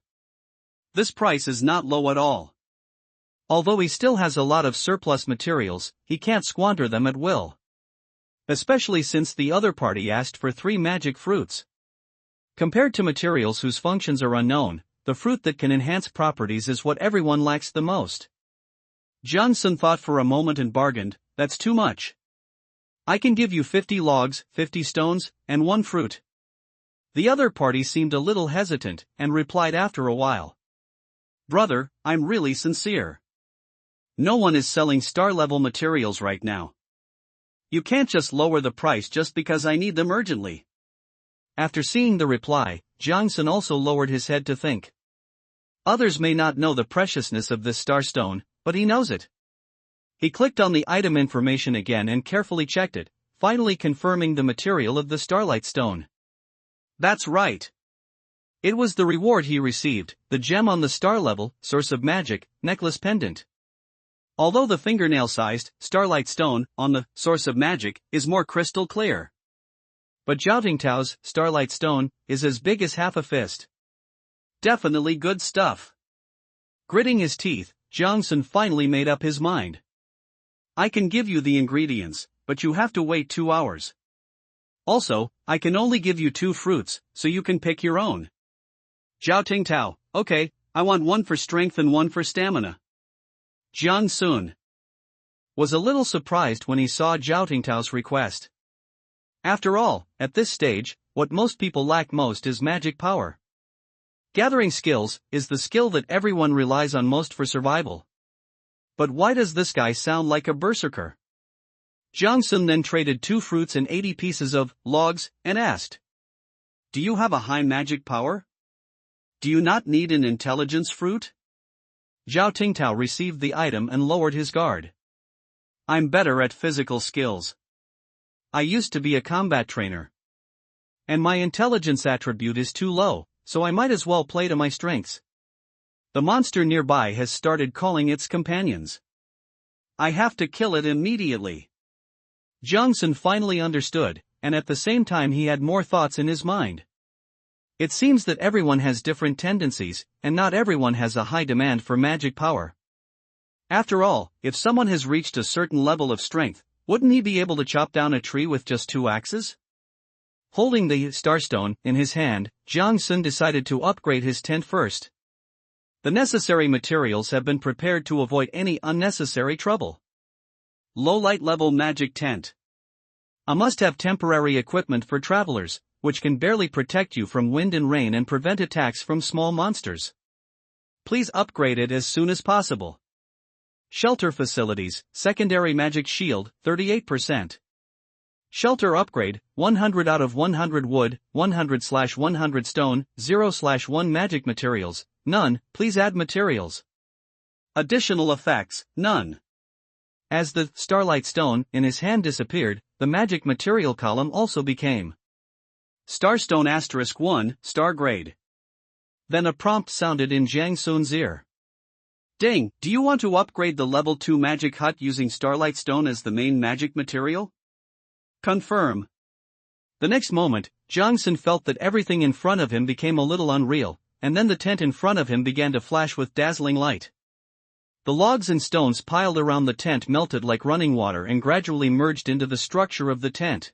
This price is not low at all. Although he still has a lot of surplus materials, he can't squander them at will. Especially since the other party asked for 3 magic fruits. Compared to materials whose functions are unknown, the fruit that can enhance properties is what everyone lacks the most. Jiang Sun thought for a moment and bargained, that's too much. I can give you 50 logs, 50 stones, and 1 fruit. The other party seemed a little hesitant, and replied after a while. Brother, I'm really sincere. No one is selling star-level materials right now. You can't just lower the price just because I need them urgently. After seeing the reply, Jiang Sun also lowered his head to think. Others may not know the preciousness of this starstone, but he knows it. He clicked on the item information again and carefully checked it, finally confirming the material of the starlight stone. That's right. It was the reward he received, the gem on the star level, source of magic, necklace pendant. Although the fingernail-sized, starlight stone, on the source of magic, is more crystal clear. But Zhao Tingtao's starlight stone is as big as half a fist. Definitely good stuff. Gritting his teeth, Jiang Sun finally made up his mind. I can give you the ingredients, but you have to wait 2 hours. Also, I can only give you 2 fruits, so you can pick your own. Zhao Tingtao, okay, I want 1 for strength and 1 for stamina. Jiang Sun was a little surprised when he saw Zhao Tingtao's request. After all, at this stage, what most people lack most is magic power. Gathering skills is the skill that everyone relies on most for survival. But why does this guy sound like a berserker? Jiang Sun then traded 2 fruits and 80 pieces of logs and asked, "Do you have a high magic power? Do you not need an intelligence fruit?" Zhao Tingtao received the item and lowered his guard. "I'm better at physical skills. I used to be a combat trainer. And my intelligence attribute is too low, so I might as well play to my strengths. The monster nearby has started calling its companions. I have to kill it immediately." Jiang Sun finally understood, and at the same time he had more thoughts in his mind. It seems that everyone has different tendencies, and not everyone has a high demand for magic power. After all, if someone has reached a certain level of strength, wouldn't he be able to chop down a tree with just 2 axes? Holding the starstone in his hand, Jiang Sun decided to upgrade his tent first. The necessary materials have been prepared to avoid any unnecessary trouble. Low light level magic tent. A must-have temporary equipment for travelers, which can barely protect you from wind and rain and prevent attacks from small monsters. Please upgrade it as soon as possible. Shelter facilities, secondary magic shield, 38%. Shelter upgrade, 100 out of 100 wood, 100/100 stone, 0/1 magic materials, none, please add materials. Additional effects, none. As the starlight stone in his hand disappeared, the magic material column also became Starstone *1, star grade. Then a prompt sounded in Jiang Sun's ear. Ding, do you want to upgrade the level 2 magic hut using starlight stone as the main magic material? Confirm. The next moment, Jiang Sun felt that everything in front of him became a little unreal, and then the tent in front of him began to flash with dazzling light. The logs and stones piled around the tent melted like running water and gradually merged into the structure of the tent.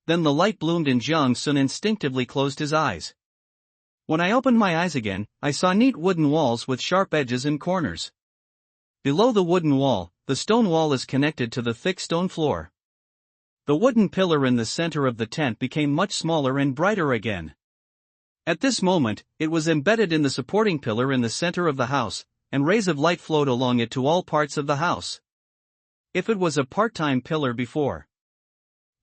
Then the light bloomed and Jiang Sun instinctively closed his eyes. When I opened my eyes again, I saw neat wooden walls with sharp edges and corners. Below the wooden wall, the stone wall is connected to the thick stone floor. The wooden pillar in the center of the tent became much smaller and brighter again. At this moment, it was embedded in the supporting pillar in the center of the house, and rays of light flowed along it to all parts of the house. If it was a part-time pillar before,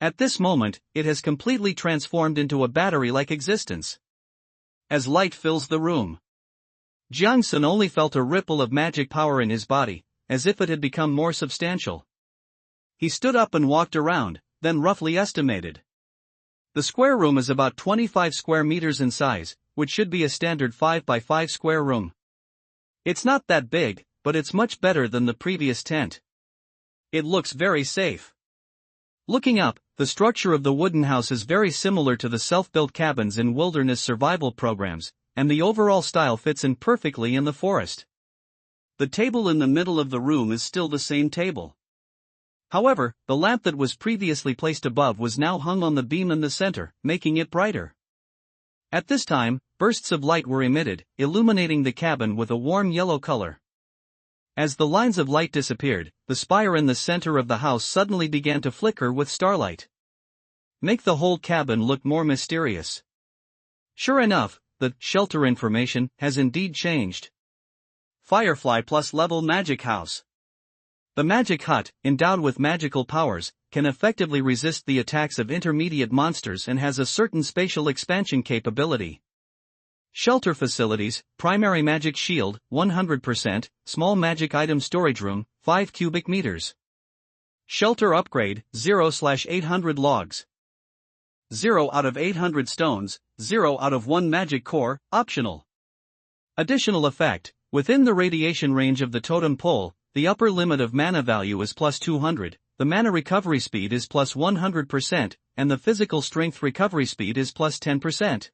at this moment, it has completely transformed into a battery-like existence. As light fills the room, Jiang Sun only felt a ripple of magic power in his body, as if it had become more substantial. He stood up and walked around, then roughly estimated. The square room is about 25 square meters in size, which should be a standard 5 by 5 square room. It's not that big, but it's much better than the previous tent. It looks very safe. Looking up, the structure of the wooden house is very similar to the self-built cabins in wilderness survival programs, and the overall style fits in perfectly in the forest. The table in the middle of the room is still the same table. However, the lamp that was previously placed above was now hung on the beam in the center, making it brighter. At this time, bursts of light were emitted, illuminating the cabin with a warm yellow color. As the lines of light disappeared, the spire in the center of the house suddenly began to flicker with starlight. Make the whole cabin look more mysterious. Sure enough, the shelter information has indeed changed. Firefly plus level magic house. The magic hut, endowed with magical powers, can effectively resist the attacks of intermediate monsters and has a certain spatial expansion capability. Shelter facilities, primary magic shield, 100%, small magic item storage room, 5 cubic meters. Shelter upgrade, 0/800 logs. 0 out of 800 stones, 0 out of 1 magic core, optional. Additional effect, within the radiation range of the totem pole, the upper limit of mana value is plus 200, the mana recovery speed is plus 100%, and the physical strength recovery speed is plus 10%.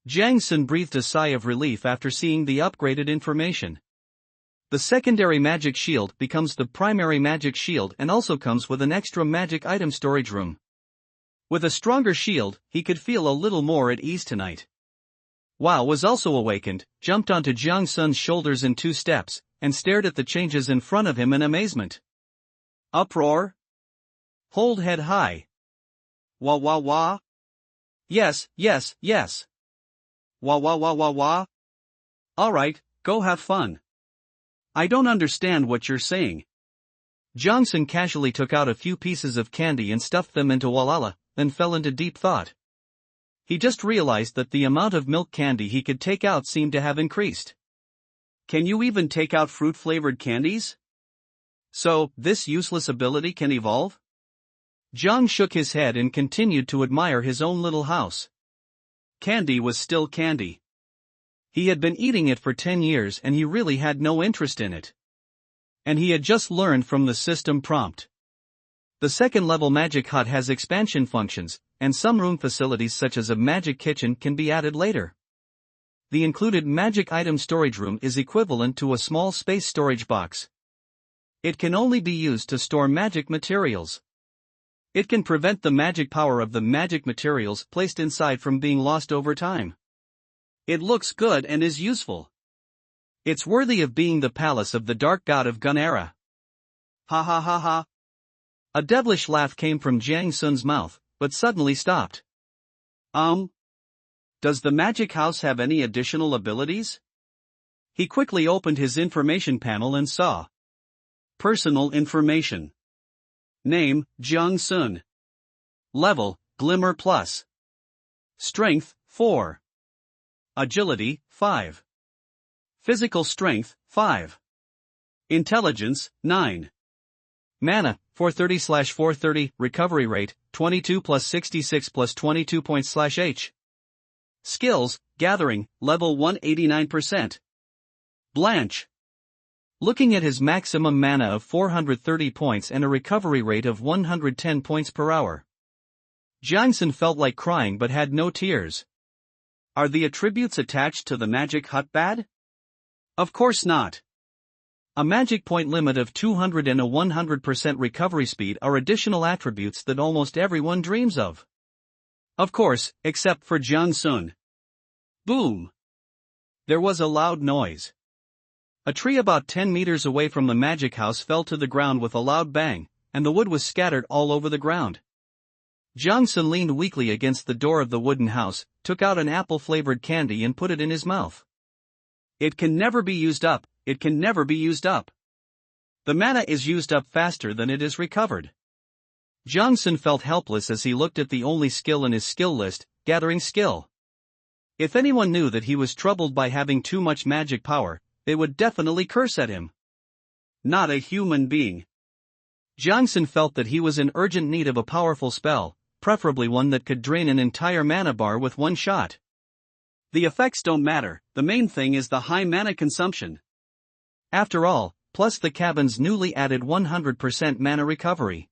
Jiang Sun breathed a sigh of relief after seeing the upgraded information. The secondary magic shield becomes the primary magic shield and also comes with an extra magic item storage room. With a stronger shield, he could feel a little more at ease tonight. Wao was also awakened, jumped onto Jiang Sun's shoulders in 2 steps, and stared at the changes in front of him in amazement. Uproar? Hold head high. Wah wah wah? Yes, yes, yes. Wah wah wah wah wah? Alright, go have fun. I don't understand what you're saying. Jiang Sun casually took out a few pieces of candy and stuffed them into Walala, then fell into deep thought. He just realized that the amount of milk candy he could take out seemed to have increased. Can you even take out fruit-flavored candies? So, this useless ability can evolve? Jiang shook his head and continued to admire his own little house. Candy was still candy. He had been eating it for 10 years and he really had no interest in it. And he had just learned from the system prompt. The second-level magic hut has expansion functions, and some room facilities such as a magic kitchen can be added later. The included magic item storage room is equivalent to a small space storage box. It can only be used to store magic materials. It can prevent the magic power of the magic materials placed inside from being lost over time. It looks good and is useful. It's worthy of being the palace of the dark god of Gun era. Ha ha ha ha. A devilish laugh came from Jiang Sun's mouth, but suddenly stopped. Does the magic house have any additional abilities? He quickly opened his information panel and saw. Personal information. Name, Jiang Sun. Level, Glimmer Plus. Strength, 4. Agility, 5. Physical strength, 5. Intelligence, 9. Mana, 430/430, recovery rate, 22 plus 66 plus 22 points/H. Skills, gathering, level 189%. Blanche. Looking at his maximum mana of 430 points and a recovery rate of 110 points per hour. Jiang Sun felt like crying but had no tears. Are the attributes attached to the magic hut bad? Of course not. A magic point limit of 200 and a 100% recovery speed are additional attributes that almost everyone dreams of. Of course, except for Jiang Sun. Boom! There was a loud noise. A tree about 10 meters away from the magic house fell to the ground with a loud bang, and the wood was scattered all over the ground. Jiang Sun leaned weakly against the door of the wooden house, took out an apple-flavored candy and put it in his mouth. It can never be used up. It can never be used up. The mana is used up faster than it is recovered. Jiang Sun felt helpless as he looked at the only skill in his skill list, gathering skill. If anyone knew that he was troubled by having too much magic power, they would definitely curse at him. Not a human being. Jiang Sun felt that he was in urgent need of a powerful spell, preferably one that could drain an entire mana bar with one shot. The effects don't matter, the main thing is the high mana consumption. After all, plus the cabin's newly added 100% mana recovery.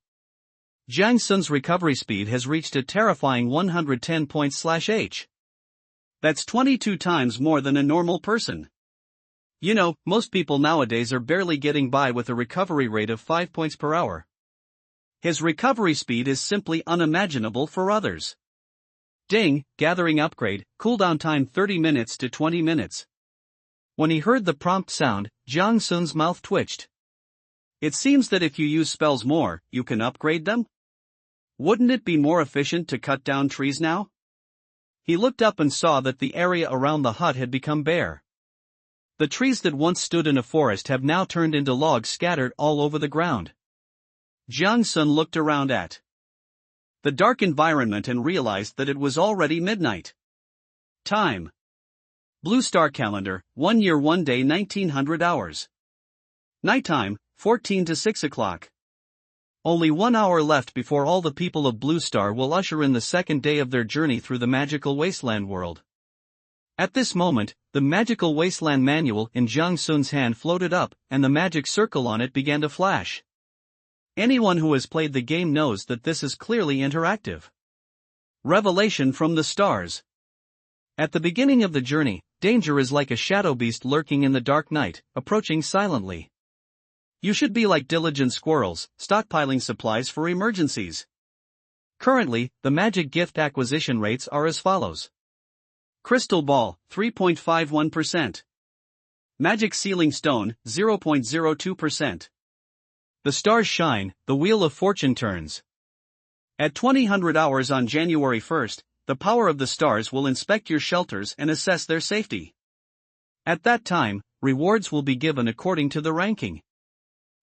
Jiang Sun's recovery speed has reached a terrifying 110 points/H. That's 22 times more than a normal person. You know, most people nowadays are barely getting by with a recovery rate of 5 points per hour. His recovery speed is simply unimaginable for others. Ding, gathering upgrade, cooldown time 30 minutes to 20 minutes. When he heard the prompt sound, Jiang Sun's mouth twitched. It seems that if you use spells more, you can upgrade them? Wouldn't it be more efficient to cut down trees now? He looked up and saw that the area around the hut had become bare. The trees that once stood in a forest have now turned into logs scattered all over the ground. Jiang Sun looked around at the dark environment and realized that it was already midnight. Time. Blue Star Calendar, 1 year 1 day 1900 hours. Nighttime, 14 to 6 o'clock. Only 1 hour left before all the people of Blue Star will usher in the second day of their journey through the magical Wasteland world. At this moment, the magical Wasteland manual in Jiang Sun's hand floated up, and the magic circle on it began to flash. Anyone who has played the game knows that this is clearly interactive. Revelation from the stars. At the beginning of the journey, danger is like a shadow beast lurking in the dark night, approaching silently. You should be like diligent squirrels, stockpiling supplies for emergencies. Currently, the magic gift acquisition rates are as follows. Crystal Ball, 3.51%. Magic Sealing Stone, 0.02%. The stars shine, the Wheel of Fortune turns. At 2000 hours on January 1st, the power of the stars will inspect your shelters and assess their safety. At that time, rewards will be given according to the ranking.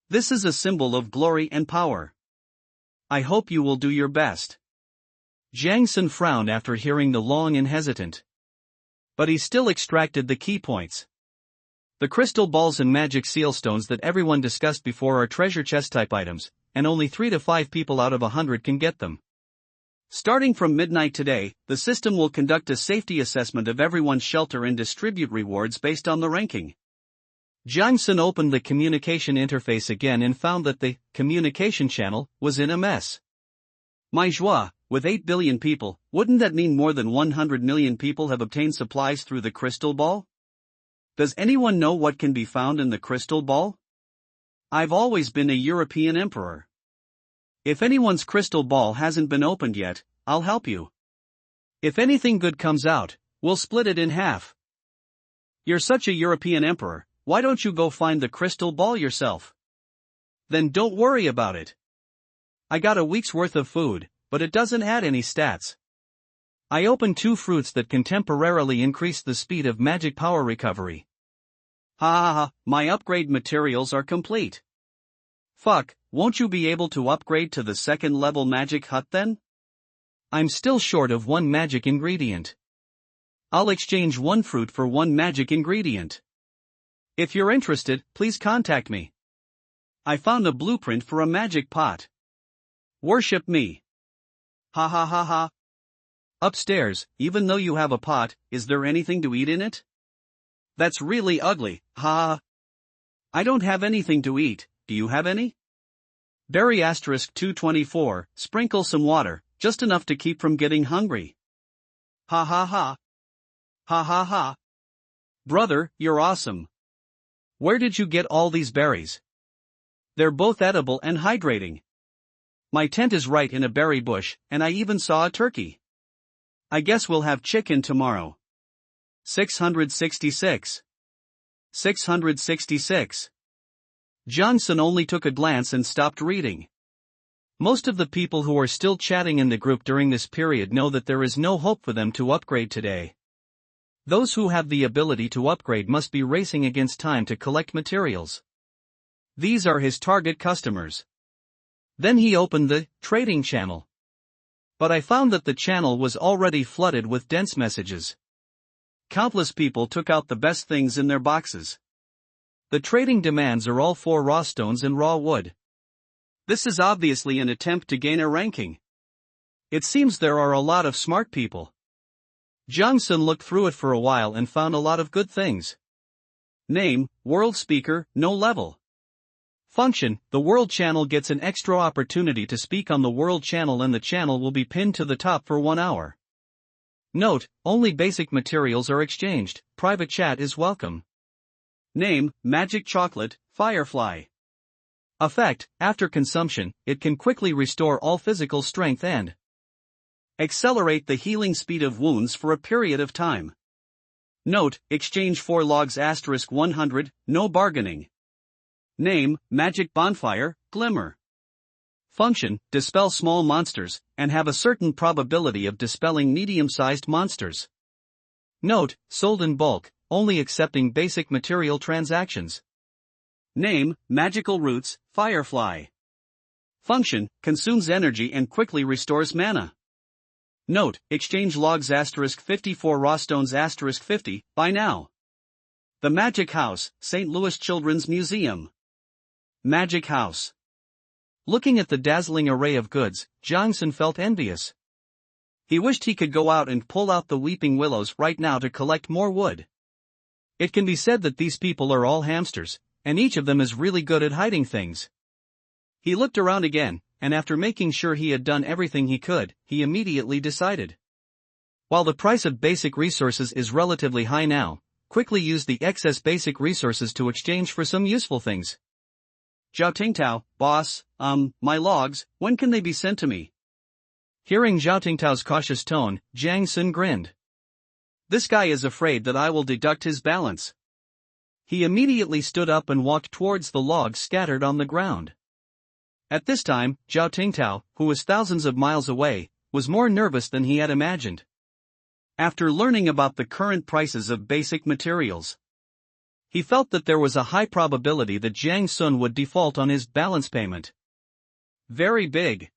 This is a symbol of glory and power. I hope you will do your best. Jiang Sun frowned after hearing the long and hesitant. But he still extracted the key points. The crystal balls and magic seal stones that everyone discussed before are treasure chest type items, and only 3 to 5 people out of 100 can get them. Starting from midnight today, the system will conduct a safety assessment of everyone's shelter and distribute rewards based on the ranking. Jiang Sun opened the communication interface again and found that the communication channel was in a mess. My joie, with 8 billion people, wouldn't that mean more than 100 million people have obtained supplies through the crystal ball? Does anyone know what can be found in the crystal ball? I've always been a European emperor. If anyone's crystal ball hasn't been opened yet, I'll help you. If anything good comes out, we'll split it in half. You're such a European emperor, why don't you go find the crystal ball yourself? Then don't worry about it. I got a week's worth of food, but it doesn't add any stats. I opened 2 fruits that can temporarily increase the speed of magic power recovery. Ha ha ha, my upgrade materials are complete. Fuck, won't you be able to upgrade to the 2nd level magic hut then? I'm still short of 1 magic ingredient. I'll exchange 1 fruit for 1 magic ingredient. If you're interested, please contact me. I found a blueprint for a magic pot. Worship me. Ha ha ha ha. Upstairs, even though you have a pot, is there anything to eat in it? That's really ugly, ha. I don't have anything to eat, do you have any? Berry asterisk 224, sprinkle some water, just enough to keep from getting hungry. Ha ha ha. Ha ha ha. Brother, you're awesome. Where did you get all these berries? They're both edible and hydrating. My tent is right in a berry bush, and I even saw a turkey. I guess we'll have chicken tomorrow. 666. 666. Johnson only took a glance and stopped reading. Most of the people who are still chatting in the group during this period know that there is no hope for them to upgrade today. Those who have the ability to upgrade must be racing against time to collect materials. These are his target customers. Then he opened the trading channel. But I found that the channel was already flooded with dense messages. Countless people took out the best things in their boxes. The trading demands are all for raw stones and raw wood. This is obviously an attempt to gain a ranking. It seems there are a lot of smart people. Jiang Sun looked through it for a while and found a lot of good things. Name, World Speaker, no level. Function, the World Channel gets an extra opportunity to speak on the World Channel and the channel will be pinned to the top for 1 hour. Note, only basic materials are exchanged, private chat is welcome. Name, Magic Chocolate, Firefly. Effect, after consumption, it can quickly restore all physical strength and accelerate the healing speed of wounds for a period of time. Note, exchange 4 logs asterisk 100, no bargaining. Name, Magic Bonfire, Glimmer. Function, dispel small monsters, and have a certain probability of dispelling medium-sized monsters. Note, sold in bulk, only accepting basic material transactions. Name, Magical Roots, Firefly. Function, consumes energy and quickly restores mana. Note, exchange logs asterisk 54 raw stones asterisk 50, buy now. The Magic House, St. Louis Children's Museum. Magic House. Looking at the dazzling array of goods, Jiang Sun felt envious. He wished he could go out and pull out the weeping willows right now to collect more wood. It can be said that these people are all hamsters, and each of them is really good at hiding things. He looked around again, and after making sure he had done everything he could, he immediately decided. While the price of basic resources is relatively high now, quickly use the excess basic resources to exchange for some useful things. Zhao Tingtao, boss, my logs, when can they be sent to me? Hearing Zhao Tingtao's cautious tone, Jiang Sun grinned. This guy is afraid that I will deduct his balance. He immediately stood up and walked towards the logs scattered on the ground. At this time, Zhao Tingtao, who was thousands of miles away, was more nervous than he had imagined. After learning about the current prices of basic materials, he felt that there was a high probability that Jiang Sun would default on his balance payment. Very big.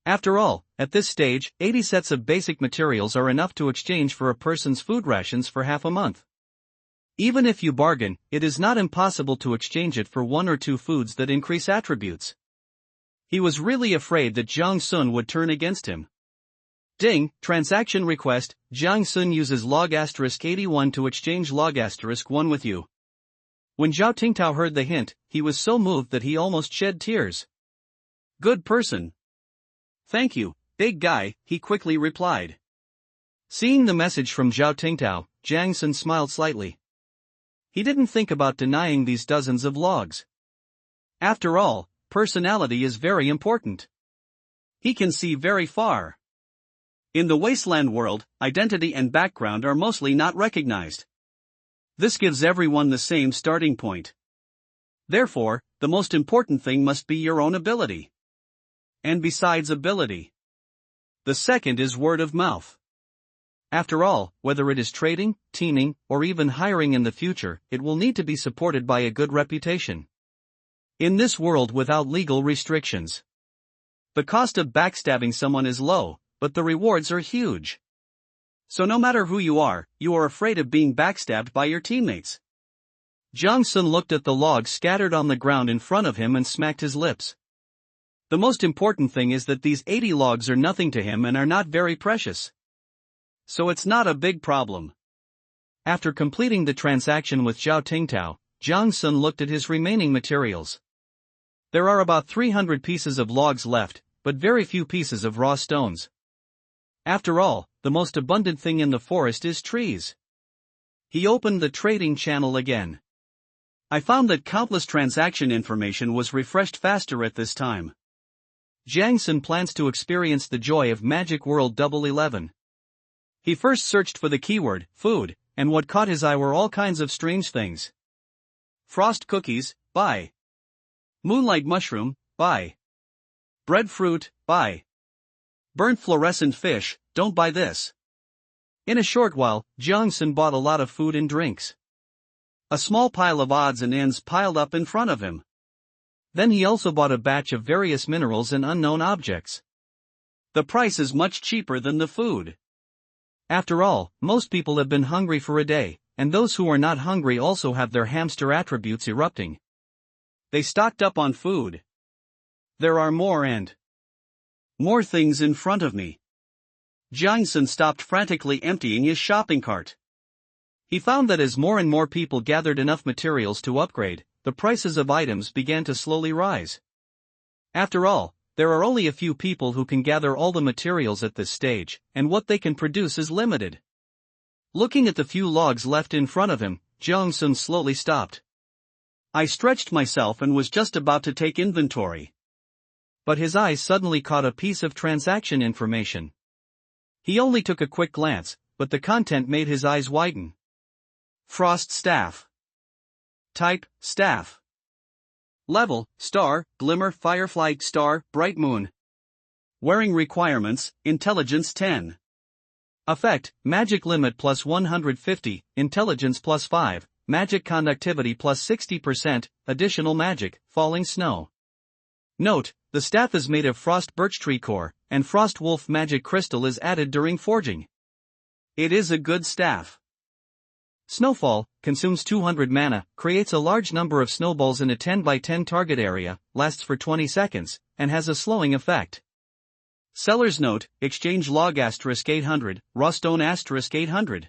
After all, at this stage, 80 sets of basic materials are enough to exchange for a person's food rations for half a month. Even if you bargain, it is not impossible to exchange it for one or two foods that increase attributes. He was really afraid that Jiang Sun would turn against him. Ding, transaction request, Jiang Sun uses log asterisk 81 to exchange log asterisk 1 with you. When Zhao Tingtao heard the hint, he was so moved that he almost shed tears. Good person. Thank you, big guy, he quickly replied. Seeing the message from Zhao Tingtao, Jiang Sun smiled slightly. He didn't think about denying these dozens of logs. After all, personality is very important. He can see very far. In the Wasteland world, identity and background are mostly not recognized. This gives everyone the same starting point. Therefore, the most important thing must be your own ability. And besides ability, the second is word of mouth. After all, whether it is trading, teaming, or even hiring in the future, it will need to be supported by a good reputation. In this world without legal restrictions, the cost of backstabbing someone is low, but the rewards are huge. So no matter who you are afraid of being backstabbed by your teammates. Jiang Sun looked at the logs scattered on the ground in front of him and smacked his lips. The most important thing is that these 80 logs are nothing to him and are not very precious. So it's not a big problem. After completing the transaction with Zhao Tingtao, Jiang Sun looked at his remaining materials. There are about 300 pieces of logs left, but very few pieces of raw stones. After all, the most abundant thing in the forest is trees. He opened the trading channel again. I found that countless transaction information was refreshed faster at this time. Jiang Sun plans to experience the joy of Magic World 11. He first searched for the keyword, food, and what caught his eye were all kinds of strange things. Frost cookies, buy. Moonlight mushroom, buy. Breadfruit, buy. Burnt fluorescent fish, don't buy this. In a short while, Jiang Sun bought a lot of food and drinks. A small pile of odds and ends piled up in front of him. Then he also bought a batch of various minerals and unknown objects. The price is much cheaper than the food. After all, most people have been hungry for a day, and those who are not hungry also have their hamster attributes erupting. They stocked up on food. There are more and more things in front of me. Jiang Sun stopped frantically emptying his shopping cart. He found that as more and more people gathered enough materials to upgrade, the prices of items began to slowly rise. After all, there are only a few people who can gather all the materials at this stage, and what they can produce is limited. Looking at the few logs left in front of him, Jiang Sun slowly stopped. I stretched myself and was just about to take inventory. But his eyes suddenly caught a piece of transaction information. He only took a quick glance, but the content made his eyes widen. Frost staff. Type, staff. Level, star, glimmer, firefly, star, bright moon. Wearing requirements, intelligence 10. Effect, magic limit plus 150, intelligence plus 5, magic conductivity plus 60%, additional magic, falling snow. Note, the staff is made of frost birch tree core, and frost wolf magic crystal is added during forging. It is a good staff. Snowfall, consumes 200 mana, creates a large number of snowballs in a 10 by 10 target area, lasts for 20 seconds, and has a slowing effect. Seller's note, exchange log *800, raw stone *800.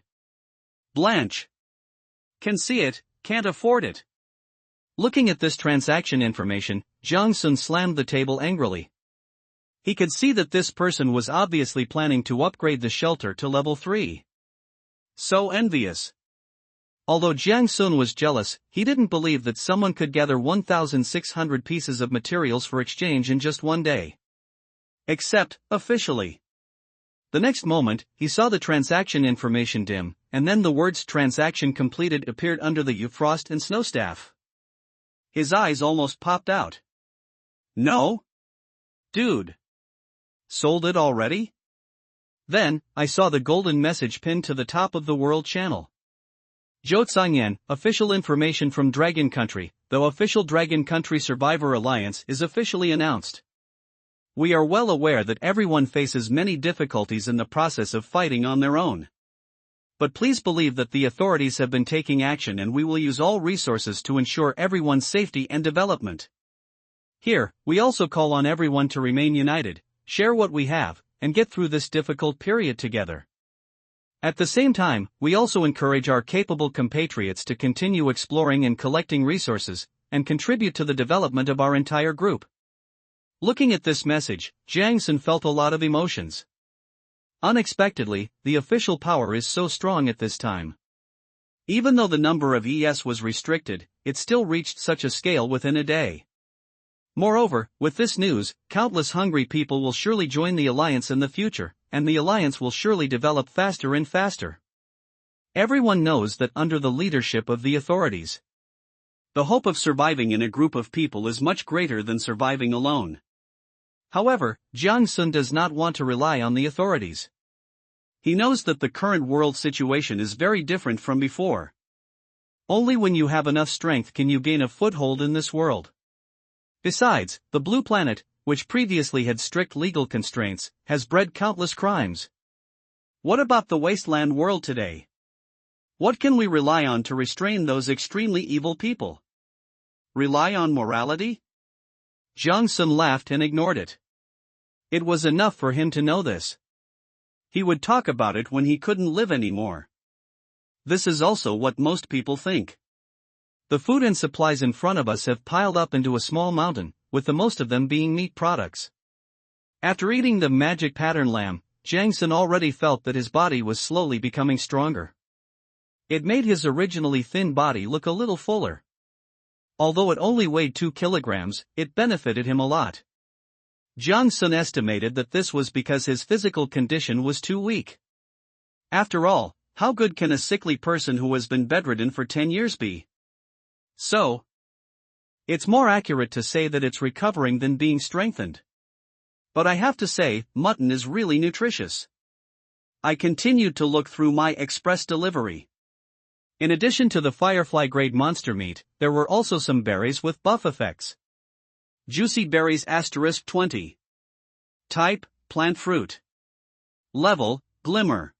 Blanche. Can see it, can't afford it. Looking at this transaction information, Jiang Sun slammed the table angrily. He could see that this person was obviously planning to upgrade the shelter to level 3. So envious. Although Jiang Sun was jealous, he didn't believe that someone could gather 1,600 pieces of materials for exchange in just one day. Except, officially. The next moment, he saw the transaction information dim, and then the words transaction completed appeared under the Frost and Snow staff. His eyes almost popped out. No? Dude. Sold it already? Then, I saw the golden message pinned to the top of the world channel. Zhou Tsangyan, official information from Dragon Country, the official Dragon Country Survivor Alliance is officially announced. We are well aware that everyone faces many difficulties in the process of fighting on their own. But please believe that the authorities have been taking action and we will use all resources to ensure everyone's safety and development. Here, we also call on everyone to remain united, share what we have, and get through this difficult period together. At the same time, we also encourage our capable compatriots to continue exploring and collecting resources, and contribute to the development of our entire group. Looking at this message, Jiang Sun felt a lot of emotions. Unexpectedly, the official power is so strong at this time. Even though the number of ES was restricted, it still reached such a scale within a day. Moreover, with this news, countless hungry people will surely join the alliance in the future, and the alliance will surely develop faster and faster. Everyone knows that under the leadership of the authorities, the hope of surviving in a group of people is much greater than surviving alone. However, Jiang Sun does not want to rely on the authorities. He knows that the current world situation is very different from before. Only when you have enough strength can you gain a foothold in this world. Besides, the Blue Planet, which previously had strict legal constraints, has bred countless crimes. What about the Wasteland world today? What can we rely on to restrain those extremely evil people? Rely on morality? Jiang Sun laughed and ignored it. It was enough for him to know this. He would talk about it when he couldn't live anymore. This is also what most people think. The food and supplies in front of us have piled up into a small mountain, with the most of them being meat products. After eating the magic pattern lamb, Jiang Sun already felt that his body was slowly becoming stronger. It made his originally thin body look a little fuller. Although it only weighed 2 kilograms, it benefited him a lot. Jiang Sun estimated that this was because his physical condition was too weak. After all, how good can a sickly person who has been bedridden for 10 years be? So, it's more accurate to say that it's recovering than being strengthened. But I have to say, mutton is really nutritious. I continued to look through my express delivery. In addition to the firefly-grade monster meat, there were also some berries with buff effects. Juicy berries *20. Type, plant fruit. Level, glimmer.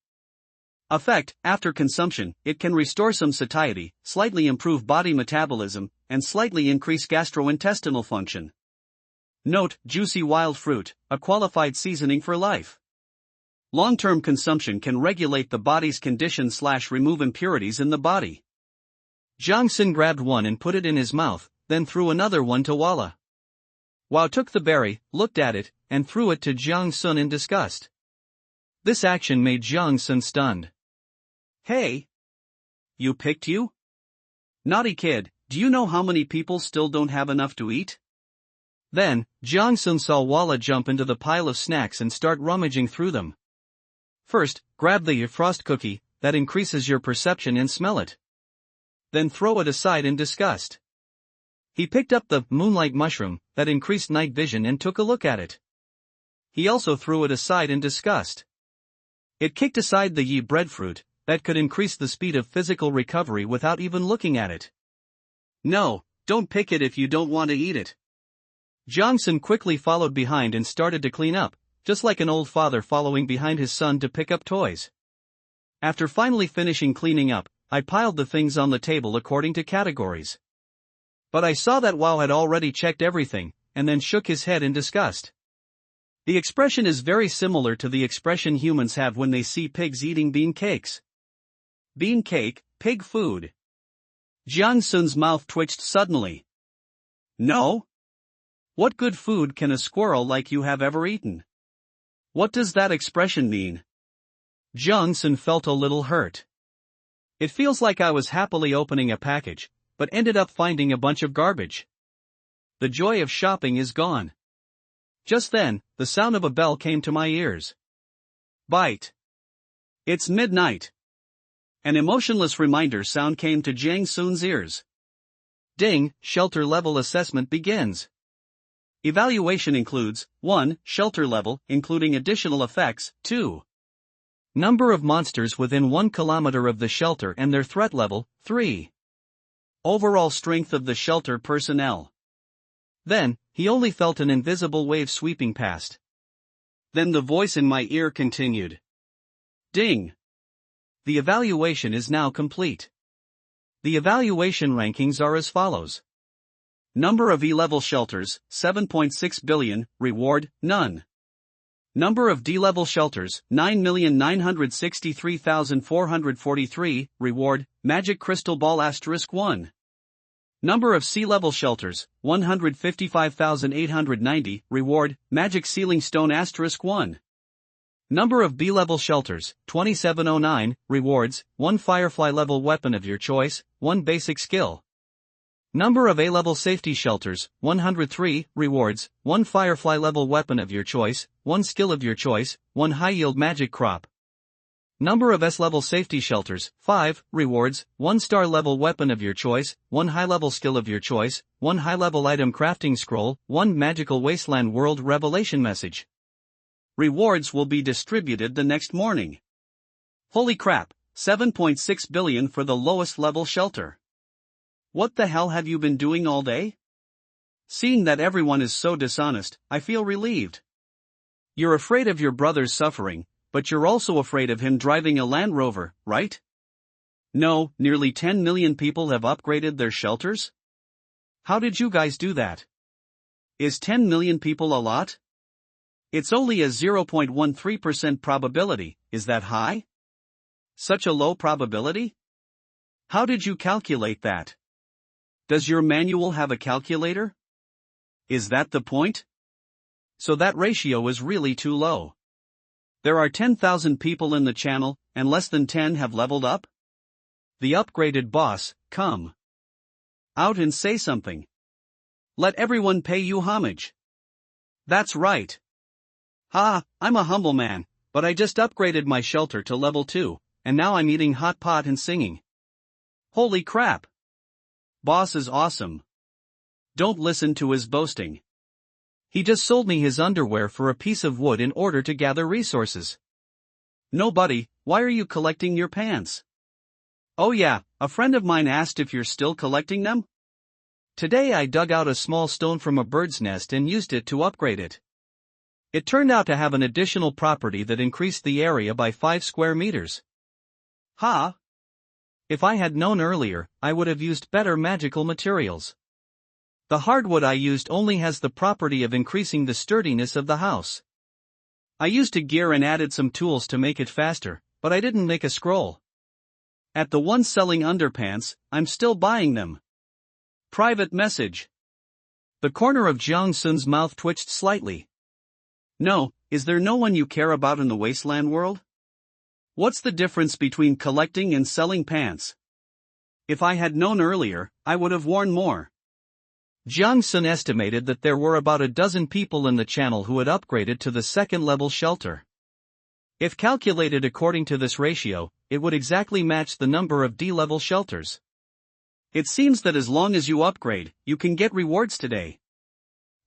Effect, after consumption, it can restore some satiety, slightly improve body metabolism, and slightly increase gastrointestinal function. Note, juicy wild fruit, a qualified seasoning for life. Long-term consumption can regulate the body's condition / remove impurities in the body. Jiang Sun grabbed one and put it in his mouth, then threw another one to Walla. Wao took the berry, looked at it, and threw it to Jiang Sun in disgust. This action made Jiang Sun stunned. Hey! You picked you? Naughty kid, do you know how many people still don't have enough to eat? Then, Jiang Sun saw Walla jump into the pile of snacks and start rummaging through them. First, grab the frost cookie, that increases your perception and smell it. Then throw it aside in disgust. He picked up the moonlight mushroom, that increased night vision and took a look at it. He also threw it aside in disgust. It kicked aside the breadfruit, that could increase the speed of physical recovery without even looking at it. No, don't pick it if you don't want to eat it. Jiang Sun quickly followed behind and started to clean up, just like an old father following behind his son to pick up toys. After finally finishing cleaning up, I piled the things on the table according to categories. But I saw that Wao had already checked everything, and then shook his head in disgust. The expression is very similar to the expression humans have when they see pigs eating bean cakes. Bean cake, pig food. Jiang Sun's mouth twitched suddenly. No? What good food can a squirrel like you have ever eaten? What does that expression mean? Jiang Sun felt a little hurt. It feels like I was happily opening a package, but ended up finding a bunch of garbage. The joy of shopping is gone. Just then, the sound of a bell came to my ears. Bite. It's midnight. An emotionless reminder sound came to Jiang Sun's ears. Ding, shelter level assessment begins. Evaluation includes 1. Shelter level, including additional effects, 2. Number of monsters within 1 kilometer of the shelter and their threat level, 3. Overall strength of the shelter personnel. Then, he only felt an invisible wave sweeping past. Then the voice in my ear continued. Ding. The evaluation is now complete. The evaluation rankings are as follows. Number of E-level shelters, 7.6 billion, reward, none. Number of D-level shelters, 9,963,443, reward, magic crystal ball *1. Number of C-level shelters, 155,890, reward, magic ceiling stone *1. Number of B-level shelters, 2709, rewards, 1 firefly level weapon of your choice, 1 basic skill. Number of A-level safety shelters, 103, rewards, 1 firefly level weapon of your choice, 1 skill of your choice, 1 high-yield magic crop. Number of S-level safety shelters, 5, rewards, 1 star level weapon of your choice, 1 high-level skill of your choice, 1 high-level item crafting scroll, 1 magical wasteland world revelation message. Rewards will be distributed the next morning. Holy crap, 7.6 billion for the lowest level shelter. What the hell have you been doing all day? Seeing that everyone is so dishonest, I feel relieved. You're afraid of your brother's suffering, but you're also afraid of him driving a Land Rover, right? No, nearly 10 million people have upgraded their shelters? How did you guys do that? Is 10 million people a lot? It's only a 0.13% probability, is that high? Such a low probability? How did you calculate that? Does your manual have a calculator? Is that the point? So that ratio is really too low. There are 10,000 people in the channel, and less than 10 have leveled up? The upgraded boss, come out and say something. Let everyone pay you homage. That's right. I'm a humble man, but I just upgraded my shelter to level 2, and now I'm eating hot pot and singing. Holy crap! Boss is awesome. Don't listen to his boasting. He just sold me his underwear for a piece of wood in order to gather resources. No buddy, why are you collecting your pants? Oh yeah, a friend of mine asked if you're still collecting them? Today I dug out a small stone from a bird's nest and used it to upgrade it. It turned out to have an additional property that increased the area by 5 square meters. If I had known earlier, I would have used better magical materials. The hardwood I used only has the property of increasing the sturdiness of the house. I used a gear and added some tools to make it faster, but I didn't make a scroll. At the one selling underpants, I'm still buying them. Private message. The corner of Jiang Sun's mouth twitched slightly. No, is there no one you care about in the Wasteland world? What's the difference between collecting and selling pants? If I had known earlier, I would have worn more. Jiang Sun estimated that there were about a dozen people in the channel who had upgraded to the second-level shelter. If calculated according to this ratio, it would exactly match the number of D-level shelters. It seems that as long as you upgrade, you can get rewards today.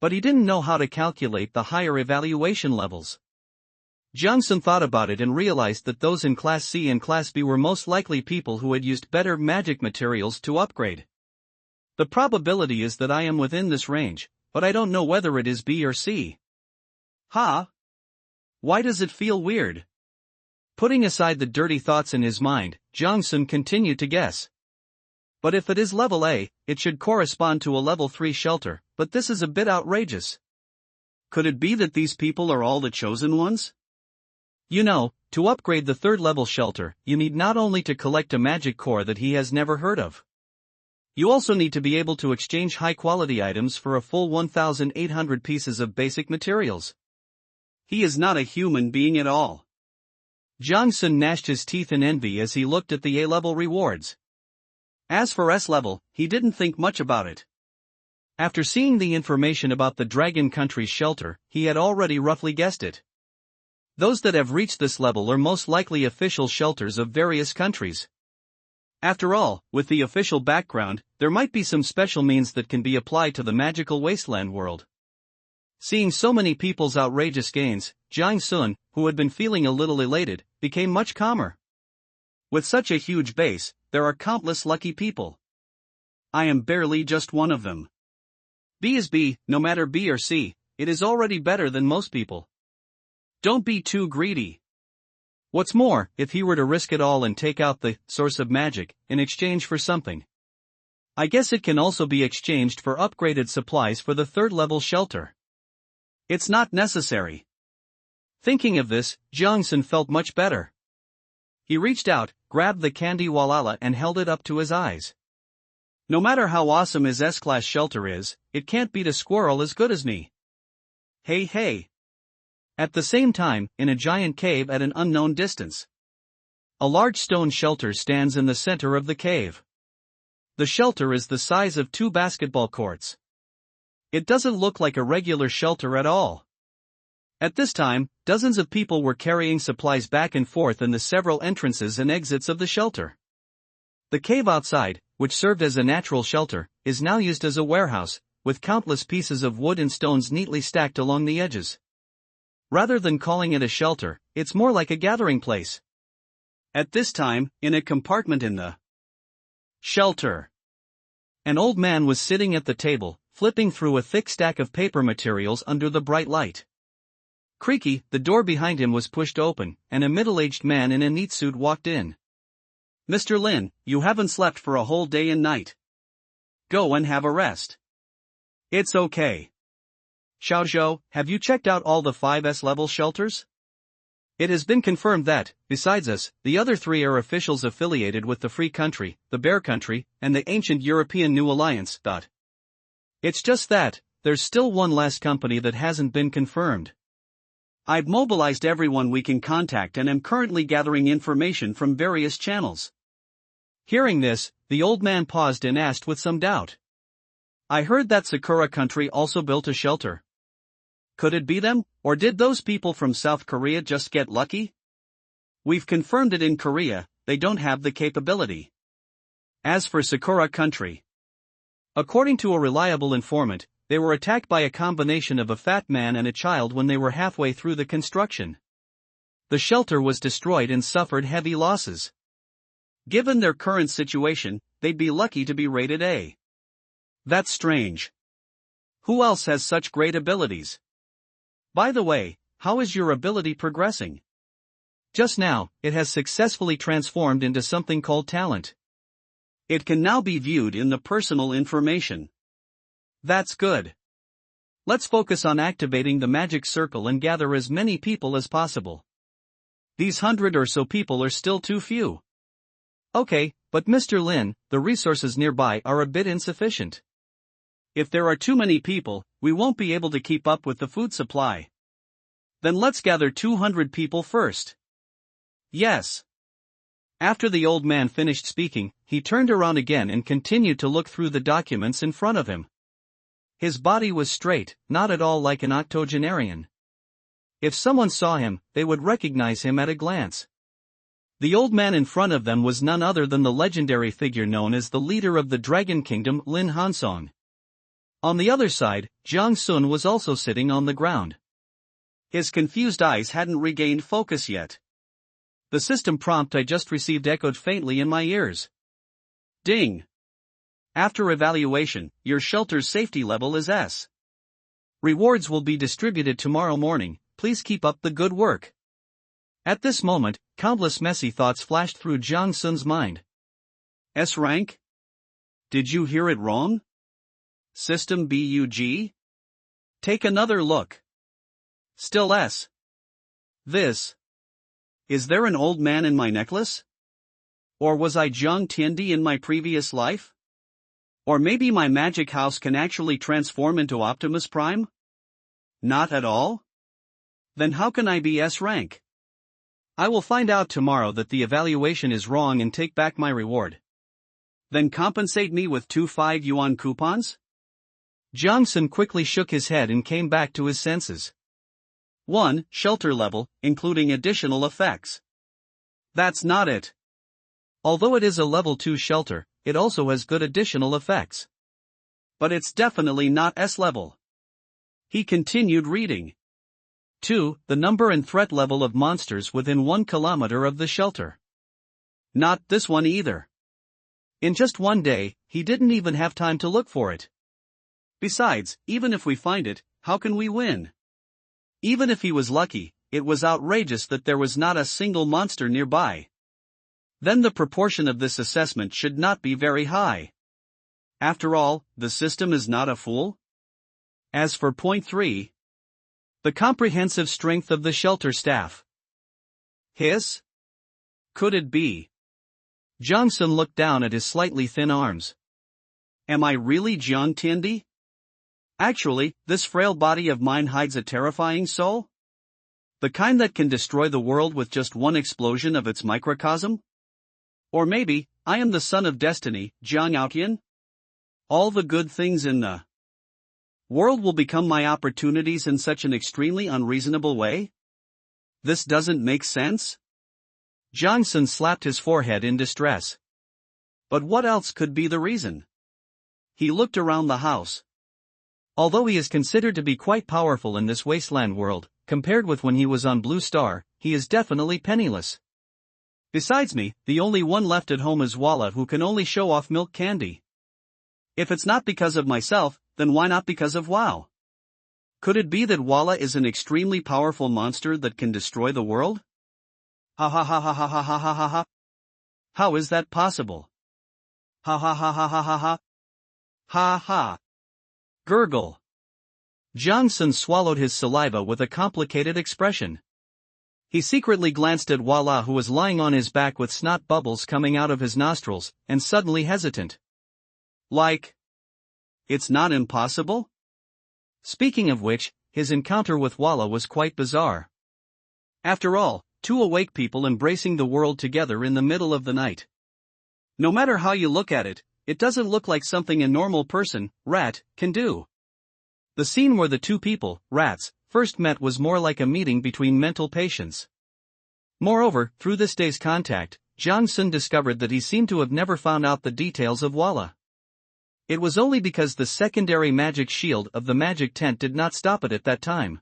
But he didn't know how to calculate the higher evaluation levels. Jiang Sun thought about it and realized that those in Class C and Class B were most likely people who had used better magic materials to upgrade. The probability is that I am within this range, but I don't know whether it is B or C. Why does it feel weird? Putting aside the dirty thoughts in his mind, Jiang Sun continued to guess. But if it is level A, it should correspond to a level 3 shelter, but this is a bit outrageous. Could it be that these people are all the chosen ones? You know, to upgrade the third level shelter, you need not only to collect a magic core that he has never heard of. You also need to be able to exchange high-quality items for a full 1,800 pieces of basic materials. He is not a human being at all. Jiang Sun gnashed his teeth in envy as he looked at the A-level rewards. As for S-level, he didn't think much about it. After seeing the information about the Dragon Country's shelter, he had already roughly guessed it. Those that have reached this level are most likely official shelters of various countries. After all, with the official background, there might be some special means that can be applied to the magical Wasteland world. Seeing so many people's outrageous gains, Jiang Sun, who had been feeling a little elated, became much calmer. With such a huge base, there are countless lucky people. I am barely just one of them. B is B, no matter B or C, it is already better than most people. Don't be too greedy. What's more, if he were to risk it all and take out the source of magic in exchange for something, I guess it can also be exchanged for upgraded supplies for the third level shelter. It's not necessary. Thinking of this, Jiang Sun felt much better. He reached out, grabbed the candy walala and held it up to his eyes. No matter how awesome his S-class shelter is, it can't beat a squirrel as good as me. Hey hey. At the same time, in a giant cave at an unknown distance, a large stone shelter stands in the center of the cave. The shelter is the size of 2 basketball courts. It doesn't look like a regular shelter at all. At this time, dozens of people were carrying supplies back and forth in the several entrances and exits of the shelter. The cave outside, which served as a natural shelter, is now used as a warehouse, with countless pieces of wood and stones neatly stacked along the edges. Rather than calling it a shelter, it's more like a gathering place. At this time, in a compartment in the shelter, an old man was sitting at the table, flipping through a thick stack of paper materials under the bright light. Creaky, the door behind him was pushed open, and a middle-aged man in a neat suit walked in. Mr. Lin, you haven't slept for a whole day and night. Go and have a rest. It's okay. Xiaozhou, have you checked out all the 5S level shelters? It has been confirmed that, besides us, the other 3 are officials affiliated with the Free Country, the Bear Country, and the ancient European New Alliance. It's just that, there's still one last company that hasn't been confirmed. I've mobilized everyone we can contact and am currently gathering information from various channels. Hearing this, the old man paused and asked with some doubt. I heard that Sakura Country also built a shelter. Could it be them, or did those people from South Korea just get lucky? We've confirmed it in Korea, they don't have the capability. As for Sakura Country, according to a reliable informant, they were attacked by a combination of a fat man and a child when they were halfway through the construction. The shelter was destroyed and suffered heavy losses. Given their current situation, they'd be lucky to be rated A. That's strange. Who else has such great abilities? By the way, how is your ability progressing? Just now, it has successfully transformed into something called talent. It can now be viewed in the personal information. That's good. Let's focus on activating the magic circle and gather as many people as possible. These 100 or so people are still too few. Okay, but Mr. Lin, the resources nearby are a bit insufficient. If there are too many people, we won't be able to keep up with the food supply. Then let's gather 200 people first. Yes. After the old man finished speaking, he turned around again and continued to look through the documents in front of him. His body was straight, not at all like an octogenarian. If someone saw him, they would recognize him at a glance. The old man in front of them was none other than the legendary figure known as the leader of the Dragon Kingdom, Lin Hansong. On the other side, Jiang Sun was also sitting on the ground. His confused eyes hadn't regained focus yet. The system prompt I just received echoed faintly in my ears. Ding! After evaluation, your shelter's safety level is S. Rewards will be distributed tomorrow morning, please keep up the good work. At this moment, countless messy thoughts flashed through Jiang Sun's mind. S rank? Did you hear it wrong? System BUG? Take another look. Still S. This. Is there an old man in my necklace? Or was I Jiang Tiandi in my previous life? Or maybe my magic house can actually transform into Optimus Prime? Not at all? Then how can I be S rank? I will find out tomorrow that the evaluation is wrong and take back my reward. Then compensate me with 2 5-yuan coupons? Jiang Sun quickly shook his head and came back to his senses. 1. Shelter level, including additional effects. That's not it. Although it is a level 2 shelter, it also has good additional effects. But it's definitely not S level. He continued reading. 2. The number and threat level of monsters within 1 kilometer of the shelter. Not this one either. In just one day, he didn't even have time to look for it. Besides, even if we find it, how can we win? Even if he was lucky, it was outrageous that there was not a single monster nearby. Then the proportion of this assessment should not be very high. After all, the system is not a fool. As for point 3, the comprehensive strength of the shelter staff. Hiss? Could it be? Jiang Sun looked down at his slightly thin arms. Am I really Jiang Tiandi? Actually, this frail body of mine hides a terrifying soul? The kind that can destroy the world with just one explosion of its microcosm? Or maybe, I am the son of destiny, Jiang Aotian? All the good things in the world will become my opportunities in such an extremely unreasonable way? This doesn't make sense? Jiang Sun slapped his forehead in distress. But what else could be the reason? He looked around the house. Although he is considered to be quite powerful in this wasteland world, compared with when he was on Blue Star, he is definitely penniless. Besides me, the only one left at home is Walla, who can only show off milk candy. If it's not because of myself, then why not because of WoW? Could it be that Walla is an extremely powerful monster that can destroy the world? Ha ha ha ha ha ha ha ha ha ha. How is that possible? Ha ha ha ha ha ha ha. Ha ha. Gurgle. Jiang Sun swallowed his saliva with a complicated expression. He secretly glanced at Walla, who was lying on his back with snot bubbles coming out of his nostrils, and suddenly hesitant. Like, it's not impossible? Speaking of which, his encounter with Walla was quite bizarre. After all, 2 awake people embracing the world together in the middle of the night. No matter how you look at it, it doesn't look like something a normal person, rat, can do. The scene where the 2 people, rats, first met was more like a meeting between mental patients. Moreover, through this day's contact, Jiang Sun discovered that he seemed to have never found out the details of Walla. It was only because the secondary magic shield of the magic tent did not stop it at that time.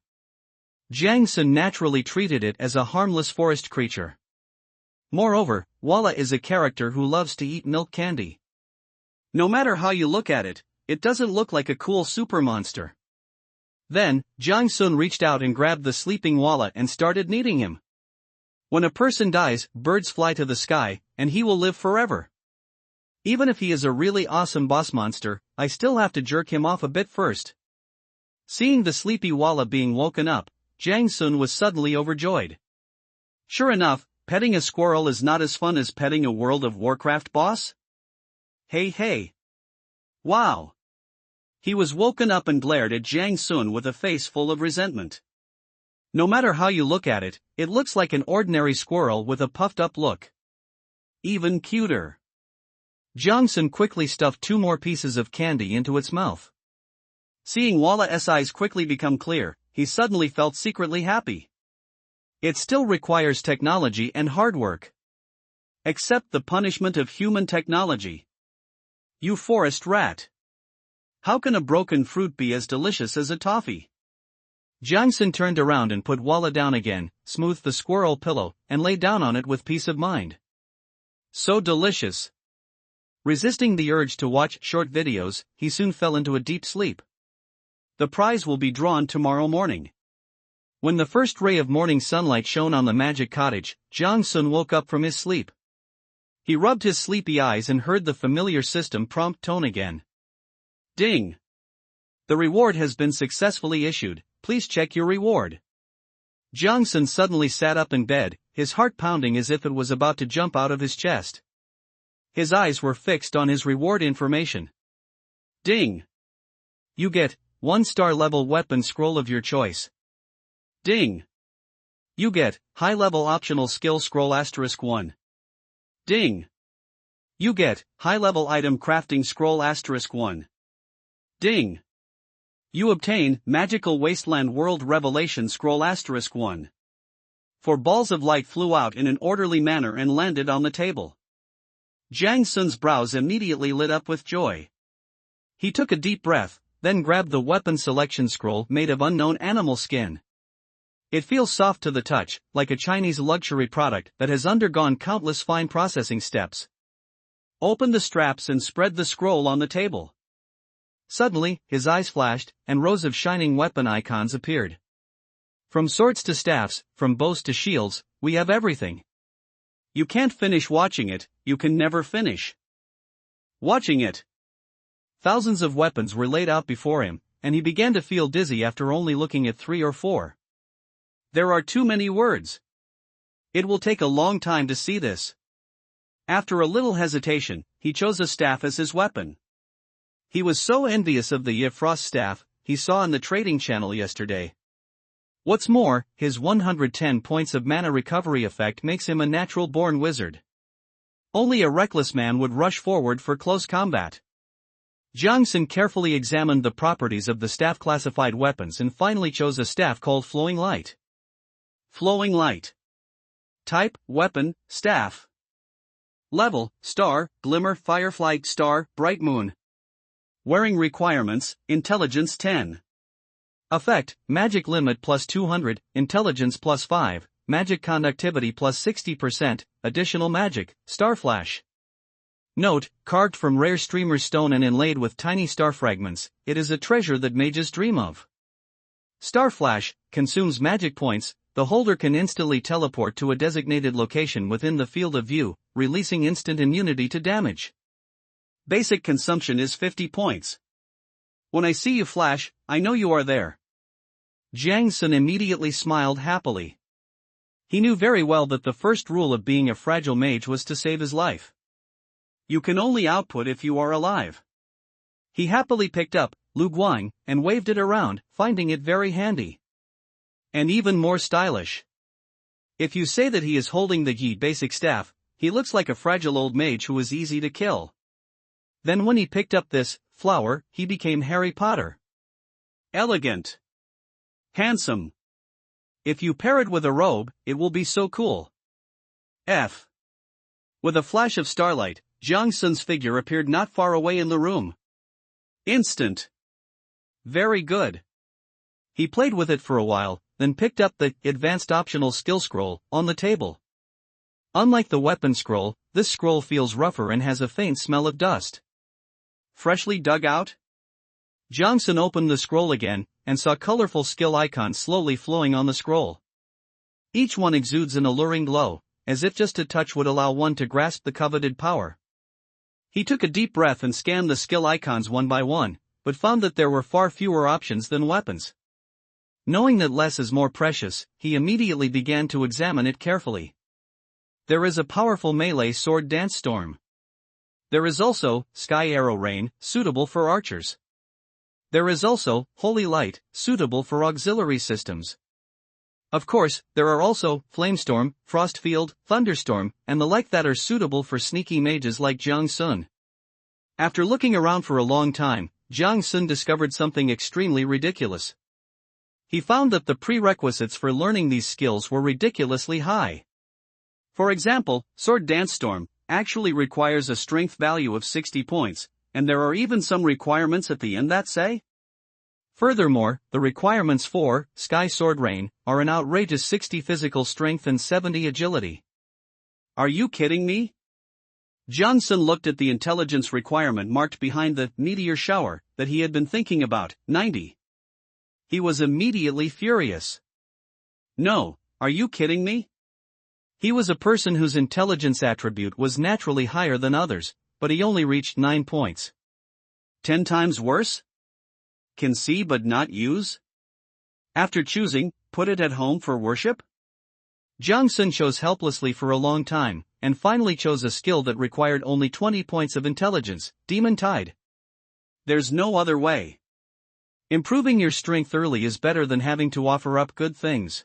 Jiang Sun naturally treated it as a harmless forest creature. Moreover, Walla is a character who loves to eat milk candy. No matter how you look at it, it doesn't look like a cool super monster. Then, Jiang Sun reached out and grabbed the sleeping Walla and started kneading him. When a person dies, birds fly to the sky, and he will live forever. Even if he is a really awesome boss monster, I still have to jerk him off a bit first. Seeing the sleepy Walla being woken up, Jiang Sun was suddenly overjoyed. Sure enough, petting a squirrel is not as fun as petting a World of Warcraft boss? Hey hey. Wow. He was woken up and glared at Jiang Sun with a face full of resentment. No matter how you look at it, it looks like an ordinary squirrel with a puffed up look. Even cuter. Jiang Sun quickly stuffed 2 more pieces of candy into its mouth. Seeing Walla's eyes quickly become clear, he suddenly felt secretly happy. It still requires technology and hard work. Accept the punishment of human technology. You forest rat. How can a broken fruit be as delicious as a toffee? Jiang Sun turned around and put Walla down again, smoothed the squirrel pillow, and lay down on it with peace of mind. So delicious. Resisting the urge to watch short videos, he soon fell into a deep sleep. The prize will be drawn tomorrow morning. When the first ray of morning sunlight shone on the magic cottage, Jiang Sun woke up from his sleep. He rubbed his sleepy eyes and heard the familiar system prompt tone again. Ding! The reward has been successfully issued, please check your reward. Jiang Sun suddenly sat up in bed, his heart pounding as if it was about to jump out of his chest. His eyes were fixed on his reward information. Ding! You get 1-star level weapon scroll of your choice. Ding! You get high-level optional skill scroll *1. Ding! You get high-level item crafting scroll *1. Ding! You obtain magical Wasteland world revelation scroll *1. 4 balls of light flew out in an orderly manner and landed on the table. Jiang Sun's brows immediately lit up with joy. He took a deep breath, then grabbed the weapon selection scroll made of unknown animal skin. It feels soft to the touch, like a Chinese luxury product that has undergone countless fine processing steps. Open the straps and spread the scroll on the table. Suddenly, his eyes flashed, and rows of shining weapon icons appeared. From swords to staffs, from bows to shields, we have everything. You can't finish watching it, you can never finish watching it. Thousands of weapons were laid out before him, and he began to feel dizzy after only looking at 3 or 4. There are too many words. It will take a long time to see this. After a little hesitation, he chose a staff as his weapon. He was so envious of the Yifrost staff he saw in the trading channel yesterday. What's more, his 110 points of mana recovery effect makes him a natural-born wizard. Only a reckless man would rush forward for close combat. Jiang Sun carefully examined the properties of the staff-classified weapons and finally chose a staff called Flowing Light. Flowing Light. Type, Weapon, Staff. Level, Star, Glimmer, Firefly, Star, Bright Moon. Wearing requirements, Intelligence 10. Effect, Magic Limit plus 200, Intelligence plus 5, Magic Conductivity plus 60%, Additional Magic, Star Flash. Note, carved from rare streamer stone and inlaid with tiny star fragments, it is a treasure that mages dream of. Star Flash consumes magic points. The holder can instantly teleport to a designated location within the field of view, releasing instant immunity to damage. Basic consumption is 50 points. When I see you flash, I know you are there. Jiang Sun immediately smiled happily. He knew very well that the first rule of being a fragile mage was to save his life. You can only output if you are alive. He happily picked up Lu Guang and waved it around, finding it very handy. And even more stylish. If you say that he is holding the Yi basic staff, he looks like a fragile old mage who is easy to kill. Then when he picked up this flower, he became Harry Potter. Elegant. Handsome. If you pair it with a robe, it will be so cool. F. With a flash of starlight, Jiang Sun's figure appeared not far away in the room. Instant. Very good. He played with it for a while, then picked up the advanced optional skill scroll on the table. Unlike the weapon scroll, this scroll feels rougher and has a faint smell of dust. Freshly dug out? Jiang Sun opened the scroll again, and saw colorful skill icons slowly flowing on the scroll. Each one exudes an alluring glow, as if just a touch would allow one to grasp the coveted power. He took a deep breath and scanned the skill icons one by one, but found that there were far fewer options than weapons. Knowing that less is more precious, he immediately began to examine it carefully. There is a powerful melee sword Dance Storm. There is also Sky Arrow Rain, suitable for archers. There is also Holy Light, suitable for auxiliary systems. Of course, there are also Flamestorm, Frostfield, Thunderstorm, and the like that are suitable for sneaky mages like Jiang Sun. After looking around for a long time, Jiang Sun discovered something extremely ridiculous. He found that the prerequisites for learning these skills were ridiculously high. For example, Sword Dance Storm actually requires a strength value of 60 points, and there are even some requirements at the end that say. Furthermore, the requirements for Sky Sword Rain are an outrageous 60 physical strength and 70 agility. Are you kidding me? Jiang Sun looked at the intelligence requirement marked behind the meteor shower that he had been thinking about, 90. He was immediately furious. No, are you kidding me? He was a person whose intelligence attribute was naturally higher than others, but he only reached 9 points. 10 times worse? Can see but not use? After choosing put it at home for worship? Jiang Sun chose helplessly for a long time, and finally chose a skill that required only 20 points of intelligence, Demon Tide. There's no other way. Improving your strength early is better than having to offer up good things.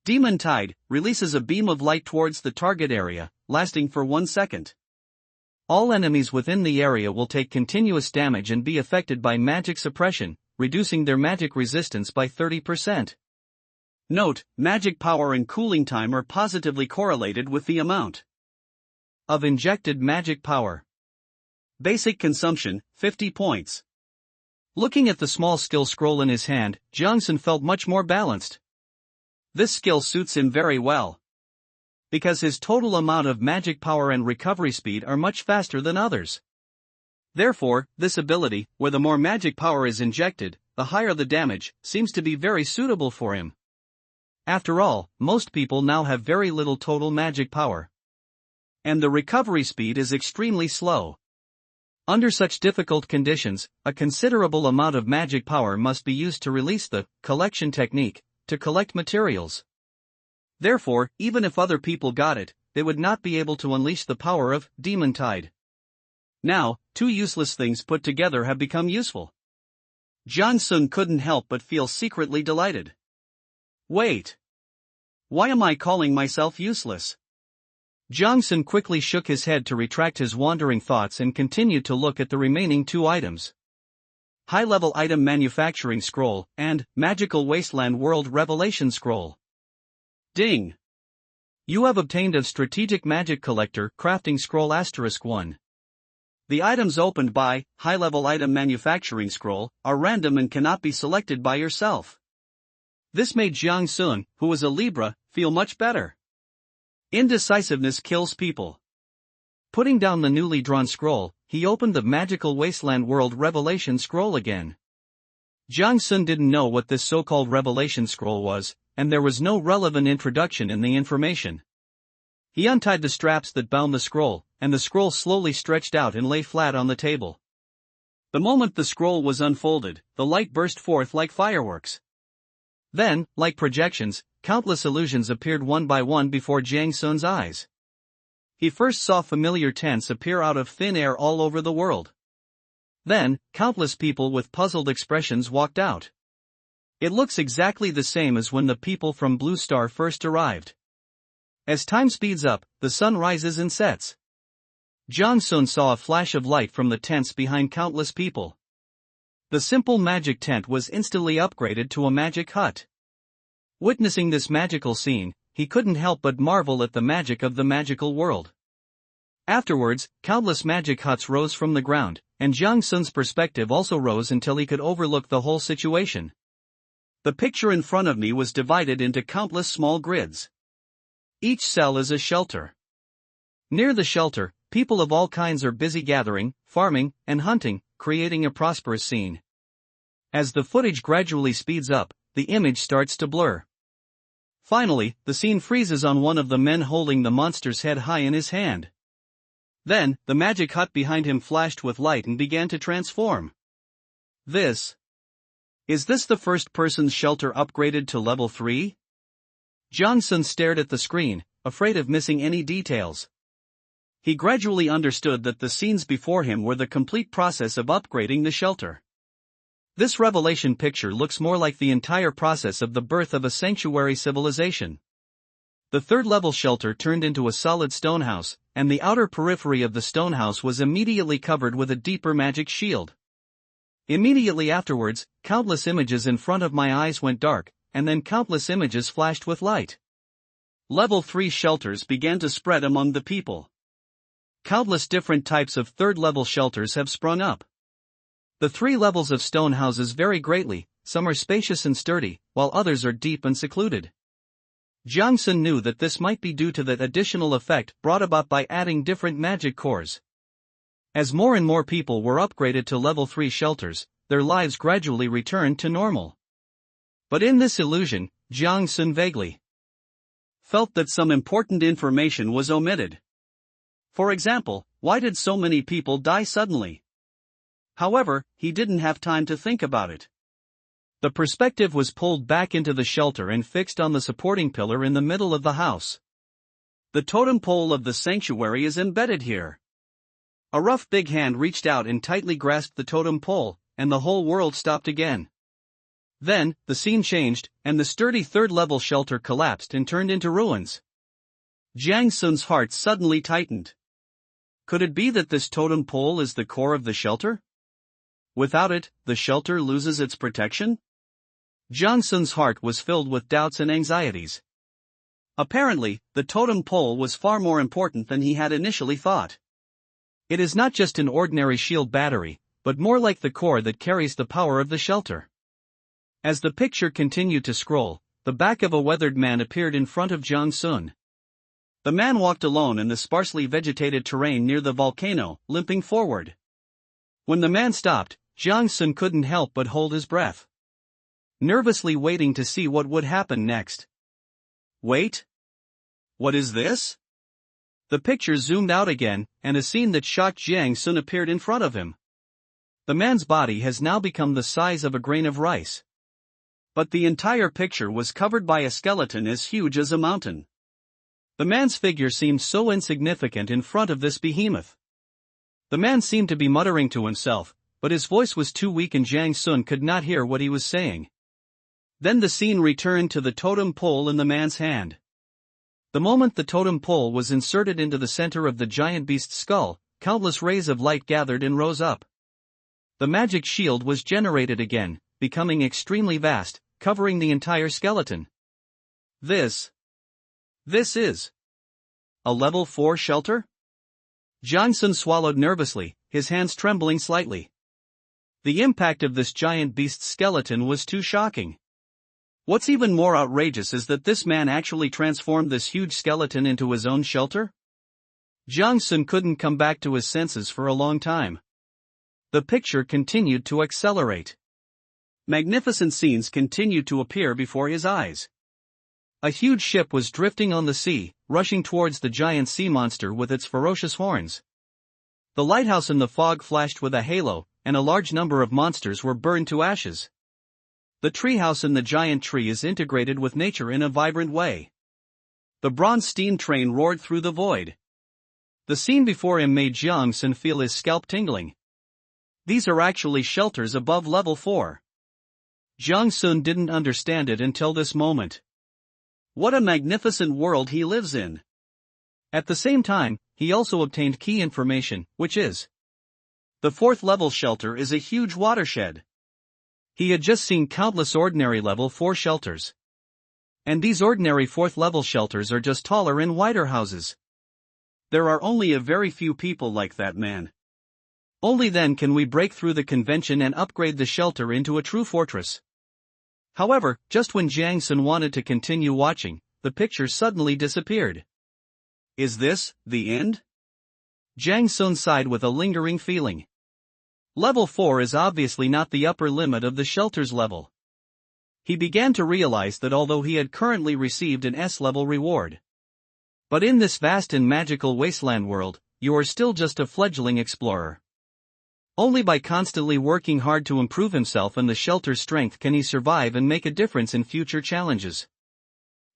Demon Tide releases a beam of light towards the target area, lasting for 1 second. All enemies within the area will take continuous damage and be affected by magic suppression, reducing their magic resistance by 30%. Note, magic power and cooling time are positively correlated with the amount of injected magic power. Basic consumption, 50 points. Looking at the small skill scroll in his hand, Jiang Sun felt much more balanced. This skill suits him very well, because his total amount of magic power and recovery speed are much faster than others. Therefore, this ability, where the more magic power is injected, the higher the damage, seems to be very suitable for him. After all, most people now have very little total magic power. And the recovery speed is extremely slow. Under such difficult conditions, a considerable amount of magic power must be used to release the collection technique, to collect materials. Therefore, even if other people got it, they would not be able to unleash the power of Demon Tide. Now, two useless things put together have become useful. Jiang Sun couldn't help but feel secretly delighted. Wait. Why am I calling myself useless? Jiang Sun quickly shook his head to retract his wandering thoughts and continued to look at the remaining two items. High-level item manufacturing scroll, and magical Wasteland world revelation scroll. Ding! You have obtained a strategic magic collector crafting scroll *1. The items opened by high-level item manufacturing scroll are random and cannot be selected by yourself. This made Jiang Sun, who was a Libra, feel much better. Indecisiveness kills people. Putting down the newly drawn scroll, he opened the magical Wasteland world revelation scroll again. Jiang Sun didn't know what this so-called revelation scroll was, and there was no relevant introduction in the information. He untied the straps that bound the scroll, and the scroll slowly stretched out and lay flat on the table. The moment the scroll was unfolded, the light burst forth like fireworks. Then, like projections, countless illusions appeared one by one before Jiang Sun's eyes. He first saw familiar tents appear out of thin air all over the world. Then, countless people with puzzled expressions walked out. It looks exactly the same as when the people from Blue Star first arrived. As time speeds up, the sun rises and sets. Jiang Sun saw a flash of light from the tents behind countless people. The simple magic tent was instantly upgraded to a magic hut. Witnessing this magical scene, he couldn't help but marvel at the magic of the magical world. Afterwards, countless magic huts rose from the ground, and Jiang Sun's perspective also rose until he could overlook the whole situation. The picture in front of me was divided into countless small grids. Each cell is a shelter. Near the shelter, people of all kinds are busy gathering, farming, and hunting, creating a prosperous scene. As the footage gradually speeds up, the image starts to blur. Finally, the scene freezes on one of the men holding the monster's head high in his hand. Then, the magic hut behind him flashed with light and began to transform. Is this the first person's shelter upgraded to level 3? Jiang Sun stared at the screen, afraid of missing any details. He gradually understood that the scenes before him were the complete process of upgrading the shelter. This revelation picture looks more like the entire process of the birth of a sanctuary civilization. The third-level shelter turned into a solid stone house, and the outer periphery of the stone house was immediately covered with a deeper magic shield. Immediately afterwards, countless images in front of my eyes went dark, and then countless images flashed with light. Level 3 shelters began to spread among the people. Countless different types of third-level shelters have sprung up. The 3 levels of stone houses vary greatly, some are spacious and sturdy, while others are deep and secluded. Jiang Sun knew that this might be due to the additional effect brought about by adding different magic cores. As more and more people were upgraded to level 3 shelters, their lives gradually returned to normal. But in this illusion, Jiang Sun vaguely felt that some important information was omitted. For example, why did so many people die suddenly? However, he didn't have time to think about it. The perspective was pulled back into the shelter and fixed on the supporting pillar in the middle of the house. The totem pole of the sanctuary is embedded here. A rough big hand reached out and tightly grasped the totem pole, and the whole world stopped again. Then, the scene changed, and the sturdy third-level shelter collapsed and turned into ruins. Jiang Sun's heart suddenly tightened. Could it be that this totem pole is the core of the shelter? Without it, the shelter loses its protection? Jiang Sun's heart was filled with doubts and anxieties. Apparently, the totem pole was far more important than he had initially thought. It is not just an ordinary shield battery, but more like the core that carries the power of the shelter. As the picture continued to scroll, the back of a weathered man appeared in front of Jiang Sun. The man walked alone in the sparsely vegetated terrain near the volcano, limping forward. When the man stopped, Jiang Sun couldn't help but hold his breath, nervously waiting to see what would happen next. Wait? What is this? The picture zoomed out again, and a scene that shocked Jiang Sun appeared in front of him. The man's body has now become the size of a grain of rice. But the entire picture was covered by a skeleton as huge as a mountain. The man's figure seemed so insignificant in front of this behemoth. The man seemed to be muttering to himself, but his voice was too weak and Jiang Sun could not hear what he was saying. Then the scene returned to the totem pole in the man's hand. The moment the totem pole was inserted into the center of the giant beast's skull, countless rays of light gathered and rose up. The magic shield was generated again, becoming extremely vast, covering the entire skeleton. This is a level 4 shelter? Jiang Sun swallowed nervously, his hands trembling slightly. The impact of this giant beast's skeleton was too shocking. What's even more outrageous is that this man actually transformed this huge skeleton into his own shelter? Jiang Sun couldn't come back to his senses for a long time. The picture continued to accelerate. Magnificent scenes continued to appear before his eyes. A huge ship was drifting on the sea, rushing towards the giant sea monster with its ferocious horns. The lighthouse in the fog flashed with a halo, and a large number of monsters were burned to ashes. The treehouse in the giant tree is integrated with nature in a vibrant way. The bronze steam train roared through the void. The scene before him made Jiang Sun feel his scalp tingling. These are actually shelters above level 4. Jiang Sun didn't understand it until this moment. What a magnificent world he lives in. At the same time, he also obtained key information, which is: the 4th level shelter is a huge watershed. He had just seen countless ordinary level 4 shelters. And these ordinary 4th level shelters are just taller and wider houses. There are only a very few people like that man. Only then can we break through the convention and upgrade the shelter into a true fortress. However, just when Jiang Sun wanted to continue watching, the picture suddenly disappeared. Is this the end? Jiang Sun sighed with a lingering feeling. Level 4 is obviously not the upper limit of the shelter's level. He began to realize that although he had currently received an S-level reward, but in this vast and magical wasteland world, you are still just a fledgling explorer. Only by constantly working hard to improve himself and the shelter's strength can he survive and make a difference in future challenges.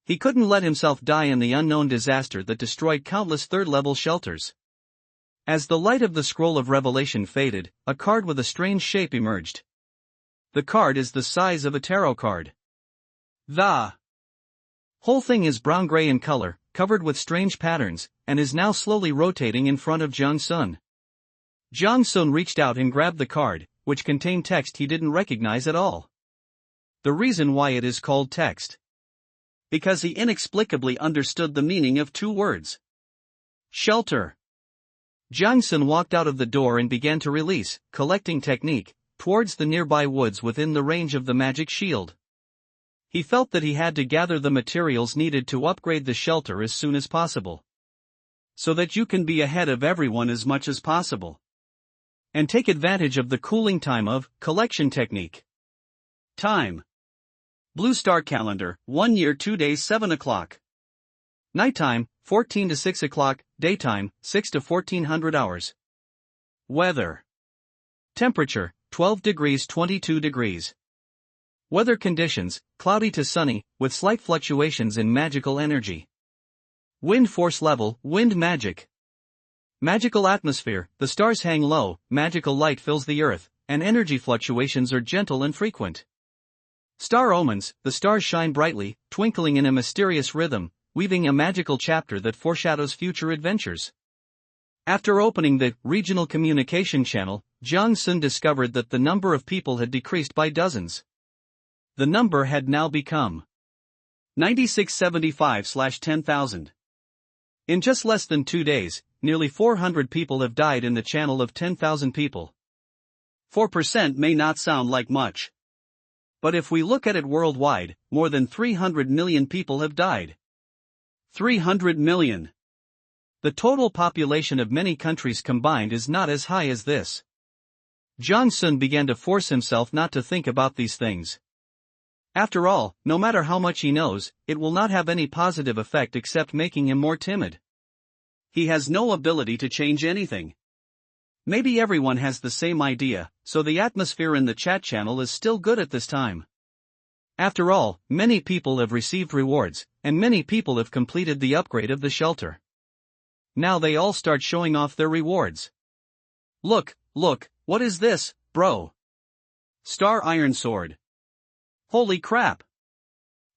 He couldn't let himself die in the unknown disaster that destroyed countless third-level shelters. As the light of the scroll of revelation faded, a card with a strange shape emerged. The card is the size of a tarot card. The whole thing is brown-gray in color, covered with strange patterns, and is now slowly rotating in front of Jiang Sun. Jiang Sun reached out and grabbed the card, which contained text he didn't recognize at all. The reason why it is called text: because he inexplicably understood the meaning of 2 words. Shelter. Jiang Sun walked out of the door and began to release, collecting technique, towards the nearby woods within the range of the magic shield. He felt that he had to gather the materials needed to upgrade the shelter as soon as possible, so that you can be ahead of everyone as much as possible, and take advantage of the cooling time of collection technique. Time: Blue Star Calendar, 1 year 2 days 7 o'clock. Nighttime, 14 to 6 o'clock, daytime, 6 to 1400 hours. Weather: temperature, 12 degrees 22 degrees. Weather conditions, cloudy to sunny, with slight fluctuations in magical energy. Wind force level, wind magic. Magical atmosphere, the stars hang low, magical light fills the earth, and energy fluctuations are gentle and frequent. Star omens, the stars shine brightly, twinkling in a mysterious rhythm, weaving a magical chapter that foreshadows future adventures. After opening the regional communication channel, Jiang Sun discovered that the number of people had decreased by dozens. The number had now become 9675/10,000. In just less than 2 days, nearly 400 people have died in the channel of 10,000 people. 4% may not sound like much. But if we look at it worldwide, more than 300 million people have died. 300 million. The total population of many countries combined is not as high as this. Jiang Sun began to force himself not to think about these things. After all, no matter how much he knows, it will not have any positive effect except making him more timid. He has no ability to change anything. Maybe everyone has the same idea, so the atmosphere in the chat channel is still good at this time. After all, many people have received rewards, and many people have completed the upgrade of the shelter. Now they all start showing off their rewards. Look, what is this, bro? Star Iron Sword. Holy crap!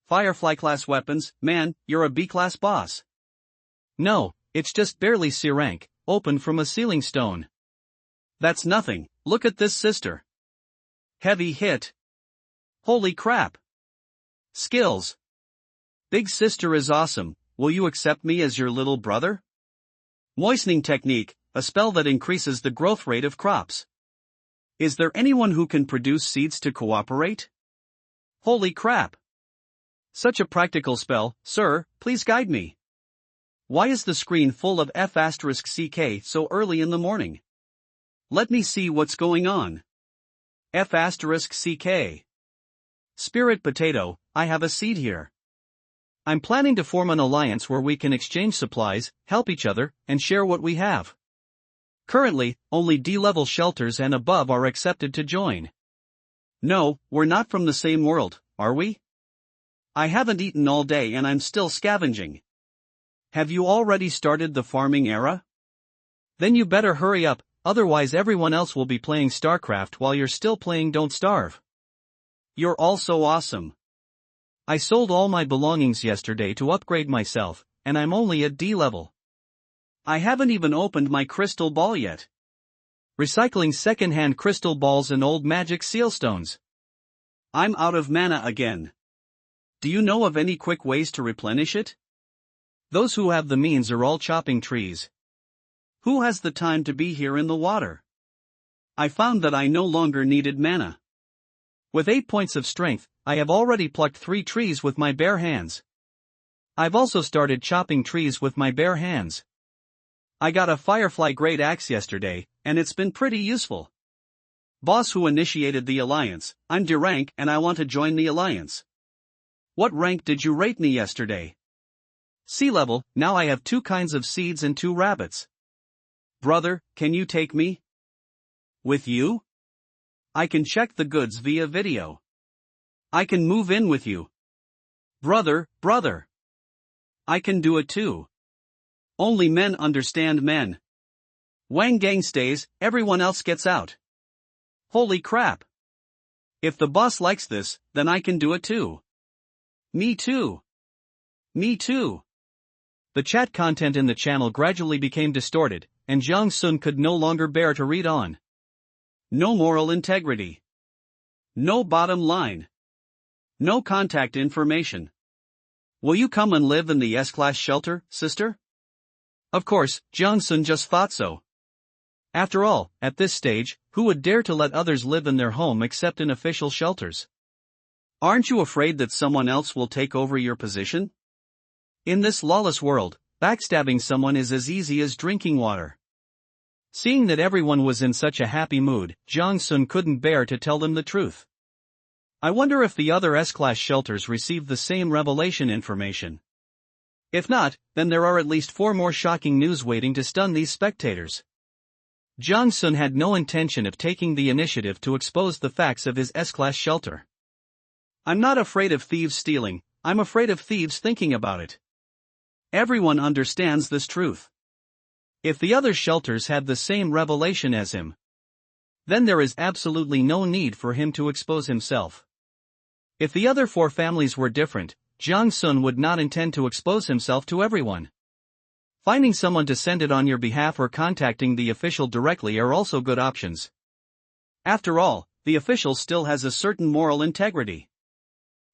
Firefly class weapons, man, you're a B-class boss. No, it's just barely C rank, opened from a ceiling stone. That's nothing, look at this sister. Heavy hit. Holy crap! Skills. Big sister is awesome, will you accept me as your little brother? Moistening technique, a spell that increases the growth rate of crops. Is there anyone who can produce seeds to cooperate? Holy crap! Such a practical spell, sir, please guide me. Why is the screen full of F***ck so early in the morning? Let me see what's going on. F***ck. Spirit Potato, I have a seed here. I'm planning to form an alliance where we can exchange supplies, help each other, and share what we have. Currently, only D-level shelters and above are accepted to join. No, we're not from the same world, are we? I haven't eaten all day and I'm still scavenging. Have you already started the farming era? Then you better hurry up, otherwise everyone else will be playing StarCraft while you're still playing Don't Starve. You're all so awesome. I sold all my belongings yesterday to upgrade myself, and I'm only at D level. I haven't even opened my crystal ball yet. Recycling second-hand crystal balls and old magic sealstones. I'm out of mana again. Do you know of any quick ways to replenish it? Those who have the means are all chopping trees. Who has the time to be here in the water? I found that I no longer needed mana. With 8 points of strength, I have already plucked 3 trees with my bare hands. I've also started chopping trees with my bare hands. I got a Firefly Great Axe yesterday, and it's been pretty useful. Boss who initiated the alliance, I'm D rank and I want to join the alliance. What rank did you rate me yesterday? C level, now I have 2 kinds of seeds and 2 rabbits. Brother, can you take me? With you? I can check the goods via video. I can move in with you. Brother. I can do it too. Only men understand men. Wang Gang stays, everyone else gets out. Holy crap. If the boss likes this, then I can do it too. Me too. The chat content in the channel gradually became distorted, and Jiang Sun could no longer bear to read on. No moral integrity. No bottom line. No contact information. Will you come and live in the S-class shelter, sister? Of course, Jiang Sun just thought so. After all, at this stage, who would dare to let others live in their home except in official shelters? Aren't you afraid that someone else will take over your position? In this lawless world, backstabbing someone is as easy as drinking water. Seeing that everyone was in such a happy mood, Jiang Sun couldn't bear to tell them the truth. I wonder if the other S-class shelters received the same revelation information. If not, then there are at least 4 more shocking news waiting to stun these spectators. Jiang Sun had no intention of taking the initiative to expose the facts of his S-class shelter. I'm not afraid of thieves stealing, I'm afraid of thieves thinking about it. Everyone understands this truth. If the other shelters had the same revelation as him, then there is absolutely no need for him to expose himself. If the other 4 families were different, Jiang Sun would not intend to expose himself to everyone. Finding someone to send it on your behalf or contacting the official directly are also good options. After all, the official still has a certain moral integrity.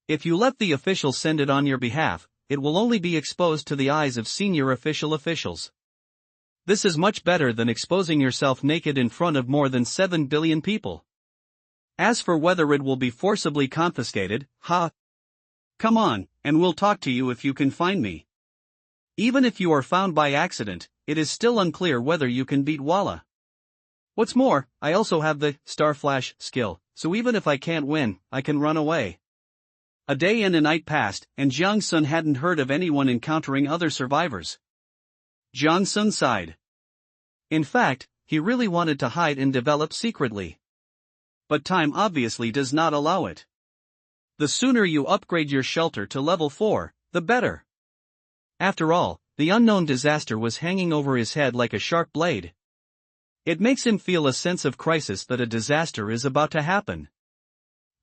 If you let the official send it on your behalf, it will only be exposed to the eyes of senior officials. This is much better than exposing yourself naked in front of more than 7 billion people. As for whether it will be forcibly confiscated, come on, and we'll talk to you if you can find me. Even if you are found by accident, it is still unclear whether you can beat Walla. What's more, I also have the Star Flash skill, so even if I can't win, I can run away. A day and a night passed, and Jiang Sun hadn't heard of anyone encountering other survivors. Jiang Sun sighed. In fact, he really wanted to hide and develop secretly. But time obviously does not allow it. The sooner you upgrade your shelter to level 4, the better. After all, the unknown disaster was hanging over his head like a sharp blade. It makes him feel a sense of crisis that a disaster is about to happen.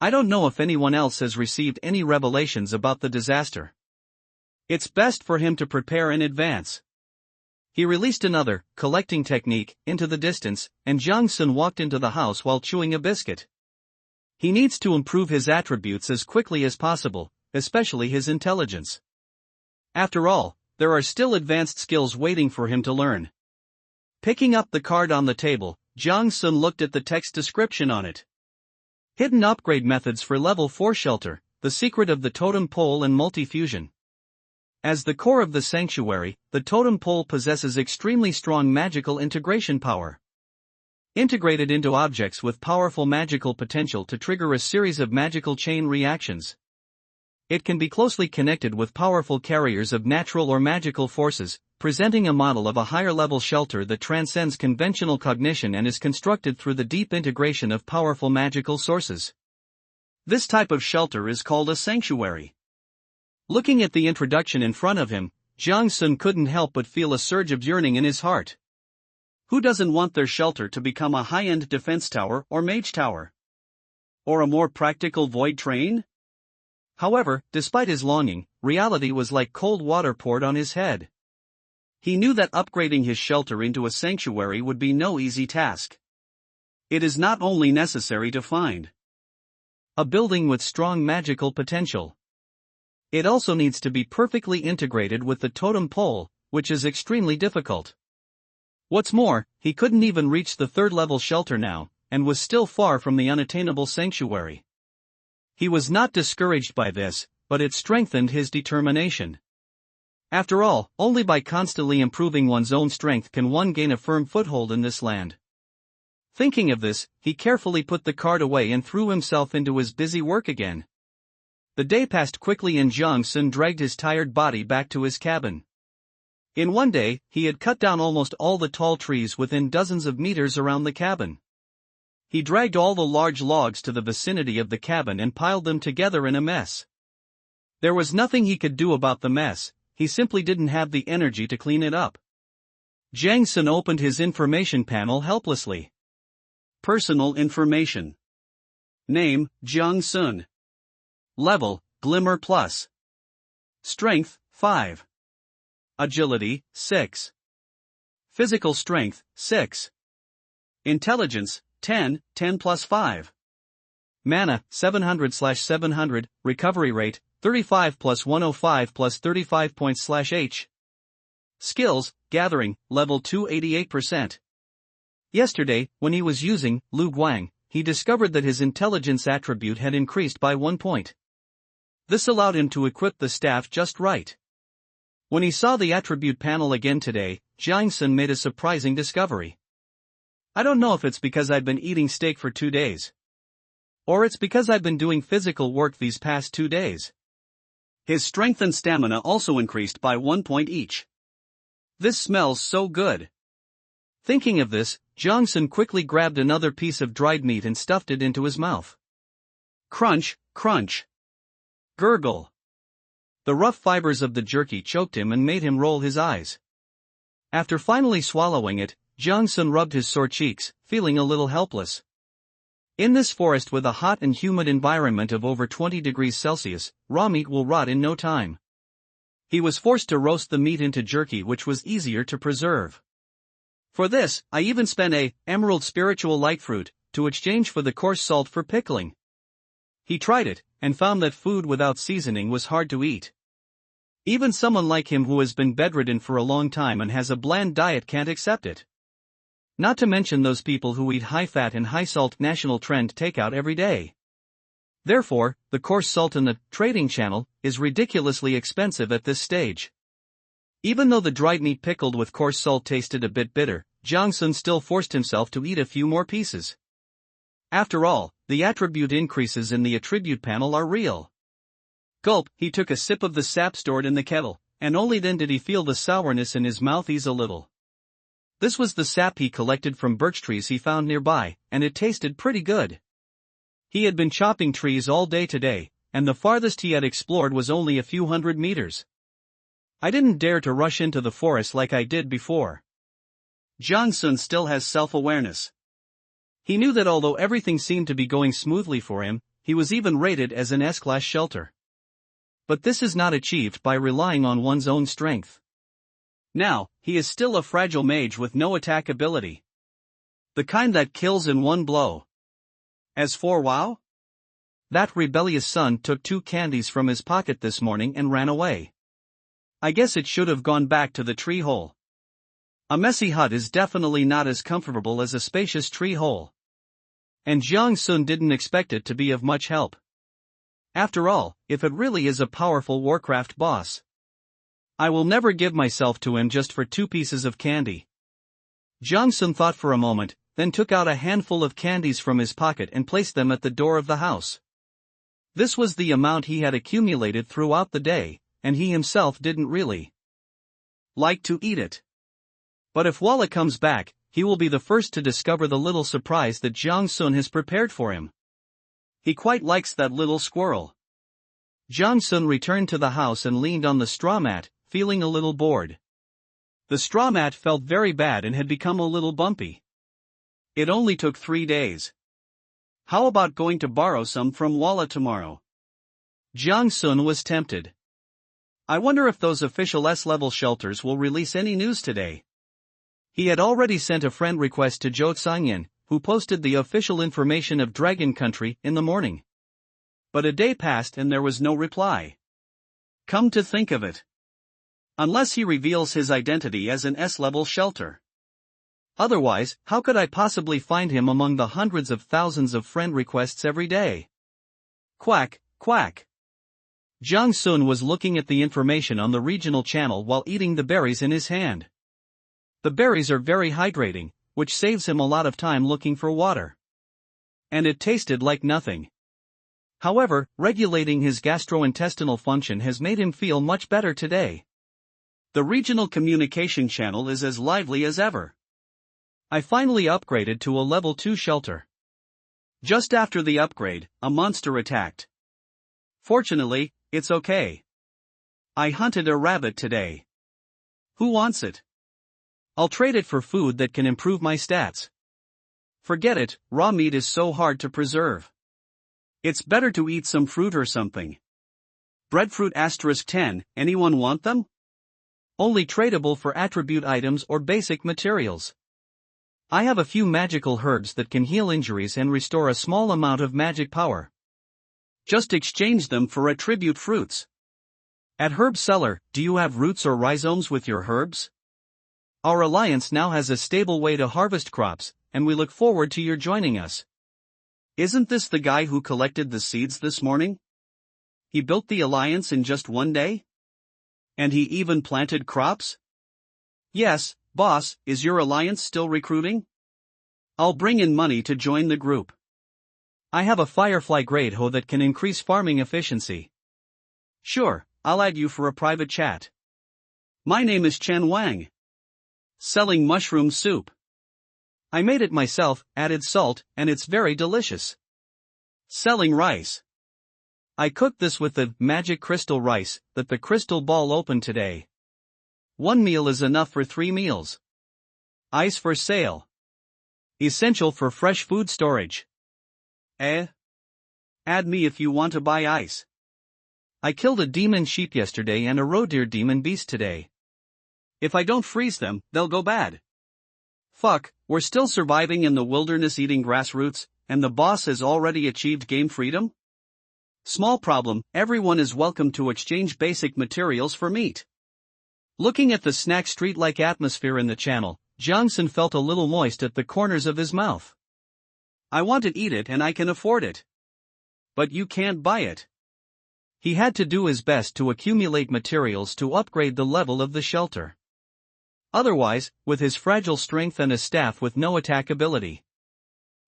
I don't know if anyone else has received any revelations about the disaster. It's best for him to prepare in advance. He released another, collecting technique, into the distance, and Jiang Sun walked into the house while chewing a biscuit. He needs to improve his attributes as quickly as possible, especially his intelligence. After all, there are still advanced skills waiting for him to learn. Picking up the card on the table, Jiang Sun looked at the text description on it. Hidden upgrade methods for level 4 shelter, the secret of the totem pole and multi-fusion. As the core of the sanctuary, the totem pole possesses extremely strong magical integration power. Integrated into objects with powerful magical potential to trigger a series of magical chain reactions. It can be closely connected with powerful carriers of natural or magical forces, presenting a model of a higher-level shelter that transcends conventional cognition and is constructed through the deep integration of powerful magical sources. This type of shelter is called a sanctuary. Looking at the introduction in front of him, Jiang Sun couldn't help but feel a surge of yearning in his heart. Who doesn't want their shelter to become a high-end defense tower or mage tower? Or a more practical void train? However, despite his longing, reality was like cold water poured on his head. He knew that upgrading his shelter into a sanctuary would be no easy task. It is not only necessary to find a building with strong magical potential. It also needs to be perfectly integrated with the totem pole, which is extremely difficult. What's more, he couldn't even reach the 3rd-level shelter now, and was still far from the unattainable sanctuary. He was not discouraged by this, but it strengthened his determination. After all, only by constantly improving one's own strength can one gain a firm foothold in this land. Thinking of this, he carefully put the card away and threw himself into his busy work again. The day passed quickly and Jiang Sun dragged his tired body back to his cabin. In one day, he had cut down almost all the tall trees within dozens of meters around the cabin. He dragged all the large logs to the vicinity of the cabin and piled them together in a mess. There was nothing he could do about the mess, he simply didn't have the energy to clean it up. Jiang Sun opened his information panel helplessly. Personal information. Name, Jiang Sun. Level, Glimmer Plus. Strength, 5. Agility, 6. Physical strength, 6. Intelligence, 10, 10 plus 5. Mana, 700/700, recovery rate, 35 plus 105 plus 35 points/H. Skills, gathering, level 2 88%. Yesterday, when he was using Lu Guang, he discovered that his intelligence attribute had increased by 1 point. This allowed him to equip the staff just right. When he saw the attribute panel again today, Jiang Sun made a surprising discovery. I don't know if it's because I've been eating steak for 2 days. Or it's because I've been doing physical work these past 2 days. His strength and stamina also increased by 1 point each. This smells so good. Thinking of this, Jiang Sun quickly grabbed another piece of dried meat and stuffed it into his mouth. Crunch, crunch. Gurgle. The rough fibers of the jerky choked him and made him roll his eyes. After finally swallowing it, Jiang-sun rubbed his sore cheeks, feeling a little helpless. In this forest with a hot and humid environment of over 20 degrees Celsius, raw meat will rot in no time. He was forced to roast the meat into jerky, which was easier to preserve. For this, I even spent a emerald spiritual light fruit to exchange for the coarse salt for pickling. He tried it, and found that food without seasoning was hard to eat. Even someone like him who has been bedridden for a long time and has a bland diet can't accept it. Not to mention those people who eat high-fat and high-salt national trend takeout every day. Therefore, the coarse salt in the trading channel is ridiculously expensive at this stage. Even though the dried meat pickled with coarse salt tasted a bit bitter, Jiang-sun still forced himself to eat a few more pieces. After all, the attribute increases in the attribute panel are real. Gulp, he took a sip of the sap stored in the kettle, and only then did he feel the sourness in his mouth ease a little. This was the sap he collected from birch trees he found nearby, and it tasted pretty good. He had been chopping trees all day today, and the farthest he had explored was only a few hundred meters. I didn't dare to rush into the forest like I did before. Jiang-sun still has self-awareness. He knew that although everything seemed to be going smoothly for him, he was even rated as an S-class shelter. But this is not achieved by relying on one's own strength. Now, he is still a fragile mage with no attack ability. The kind that kills in one blow. As for WoW? That rebellious son took 2 candies from his pocket this morning and ran away. I guess it should have gone back to the tree hole. A messy hut is definitely not as comfortable as a spacious tree hole. And Jiang-sun didn't expect it to be of much help. After all, if it really is a powerful Warcraft boss, I will never give myself to him just for 2 pieces of candy. Jiang-sun thought for a moment, then took out a handful of candies from his pocket and placed them at the door of the house. This was the amount he had accumulated throughout the day, and he himself didn't really like to eat it. But if Walla comes back, he will be the first to discover the little surprise that Jiang-sun has prepared for him. He quite likes that little squirrel. Jiang-sun returned to the house and leaned on the straw mat, feeling a little bored. The straw mat felt very bad and had become a little bumpy. It only took 3 days. How about going to borrow some from Walla tomorrow? Jiang-sun was tempted. I wonder if those official S-level shelters will release any news today. He had already sent a friend request to Zhou Xingyan, who posted the official information of Dragon Country in the morning. But a day passed and there was no reply. Come to think of it. Unless he reveals his identity as an S-level shelter. Otherwise, how could I possibly find him among the hundreds of thousands of friend requests every day? Quack, quack. Jiang-sun was looking at the information on the regional channel while eating the berries in his hand. The berries are very hydrating, which saves him a lot of time looking for water. And it tasted like nothing. However, regulating his gastrointestinal function has made him feel much better today. The regional communication channel is as lively as ever. I finally upgraded to a level 2 shelter. Just after the upgrade, a monster attacked. Fortunately, it's okay. I hunted a rabbit today. Who wants it? I'll trade it for food that can improve my stats. Forget it, raw meat is so hard to preserve. It's better to eat some fruit or something. Breadfruit *10, anyone want them? Only tradable for attribute items or basic materials. I have a few magical herbs that can heal injuries and restore a small amount of magic power. Just exchange them for attribute fruits. At Herb Seller, do you have roots or rhizomes with your herbs? Our alliance now has a stable way to harvest crops, and we look forward to your joining us. Isn't this the guy who collected the seeds this morning? He built the alliance in just 1 day? And he even planted crops? Yes, boss, is your alliance still recruiting? I'll bring in money to join the group. I have a Firefly grade hoe that can increase farming efficiency. Sure, I'll add you for a private chat. My name is Chen Wang. Selling mushroom soup. I made it myself, added salt, and it's very delicious. Selling rice. I cooked this with the magic crystal rice that the crystal ball opened today. 1 meal is enough for 3 meals. Ice for sale. Essential for fresh food storage. Add me if you want to buy ice. I killed a demon sheep yesterday and a roe deer demon beast today. If I don't freeze them, they'll go bad. Fuck, we're still surviving in the wilderness eating grassroots, and the boss has already achieved game freedom? Small problem, everyone is welcome to exchange basic materials for meat. Looking at the snack street-like atmosphere in the channel, Jiangsun felt a little moist at the corners of his mouth. I want to eat it and I can afford it. But you can't buy it. He had to do his best to accumulate materials to upgrade the level of the shelter. Otherwise, with his fragile strength and a staff with no attack ability,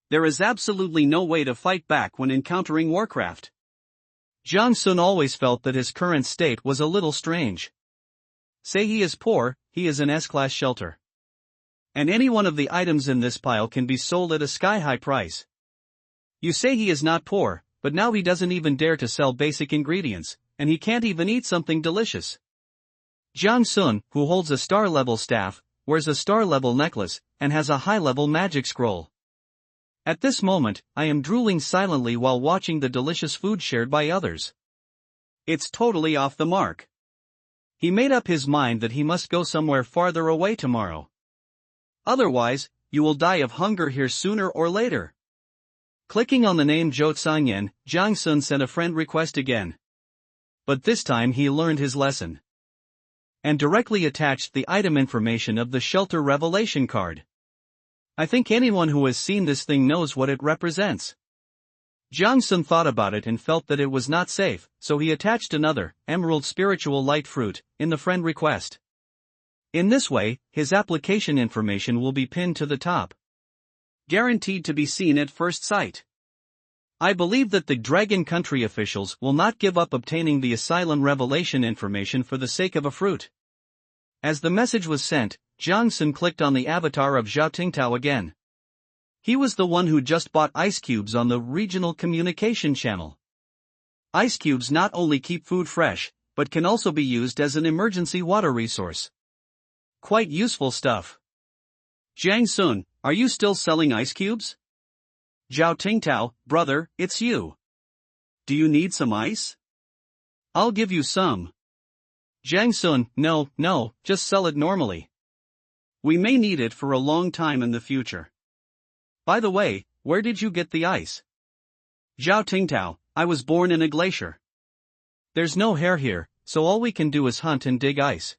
there is absolutely no way to fight back when encountering Warcraft. Jiangsun always felt that his current state was a little strange. Say he is poor, he is an S-class shelter. And any one of the items in this pile can be sold at a sky-high price. You say he is not poor, but now he doesn't even dare to sell basic ingredients, and he can't even eat something delicious. Jiangsun, who holds a star-level staff, wears a star-level necklace, and has a high-level magic scroll. At this moment, I am drooling silently while watching the delicious food shared by others. It's totally off the mark. He made up his mind that he must go somewhere farther away tomorrow. Otherwise, you will die of hunger here sooner or later. Clicking on the name Zhou Sanyan, Jiangsun sent a friend request again. But this time he learned his lesson. And directly attached the item information of the shelter revelation card. I think anyone who has seen this thing knows what it represents. Jiangsun thought about it and felt that it was not safe, so he attached another, emerald spiritual light fruit, in the friend request. In this way, his application information will be pinned to the top. Guaranteed to be seen at first sight. I believe that the Dragon Country officials will not give up obtaining the asylum revelation information for the sake of a fruit. As the message was sent, Jiangsun clicked on the avatar of Zhao Tingtao again. He was the one who just bought ice cubes on the regional communication channel. Ice cubes not only keep food fresh, but can also be used as an emergency water resource. Quite useful stuff. Jiangsun, are you still selling ice cubes? Zhao Tingtao, brother, it's you. Do you need some ice? I'll give you some. Jiangsun, no, just sell it normally. We may need it for a long time in the future. By the way, where did you get the ice? Zhao Tingtao, I was born in a glacier. There's no hair here, so all we can do is hunt and dig ice.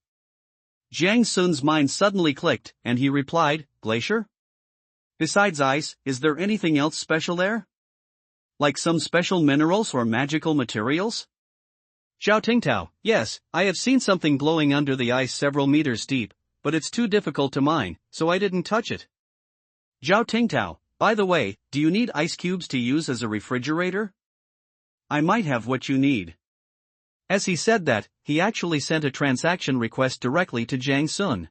Jiangsun's mind suddenly clicked, and he replied, glacier? Besides ice, is there anything else special there? Like some special minerals or magical materials? Zhao Tingtao, yes, I have seen something glowing under the ice several meters deep, but it's too difficult to mine, so I didn't touch it. Zhao Tingtao, by the way, do you need ice cubes to use as a refrigerator? I might have what you need. As he said that, he actually sent a transaction request directly to Jiangsun.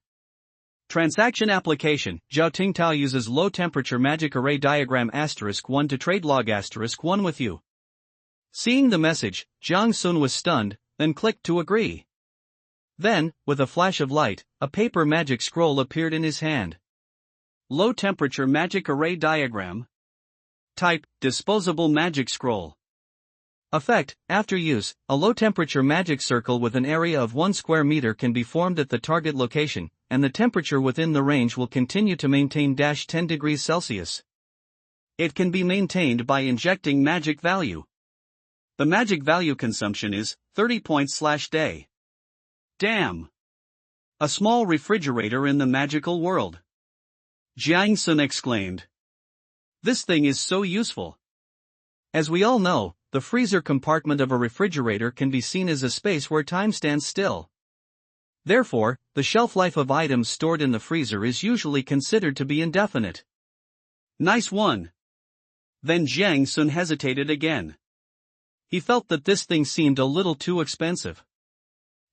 Transaction application, Zhao Tingtao uses low temperature magic array diagram *1 to trade log *1 with you. Seeing the message, Jiangsun was stunned, then clicked to agree. Then, with a flash of light, a paper magic scroll appeared in his hand. Low temperature magic array diagram. Type, disposable magic scroll. Effect, after use, a low-temperature magic circle with an area of 1 square meter can be formed at the target location, and the temperature within the range will continue to maintain -10 degrees Celsius. It can be maintained by injecting magic value. The magic value consumption is 30 points/day. Damn! A small refrigerator in the magical world. Jiangsun exclaimed. This thing is so useful. As we all know, the freezer compartment of a refrigerator can be seen as a space where time stands still. Therefore, the shelf life of items stored in the freezer is usually considered to be indefinite. Nice one. Then Jiangsun hesitated again. He felt that this thing seemed a little too expensive.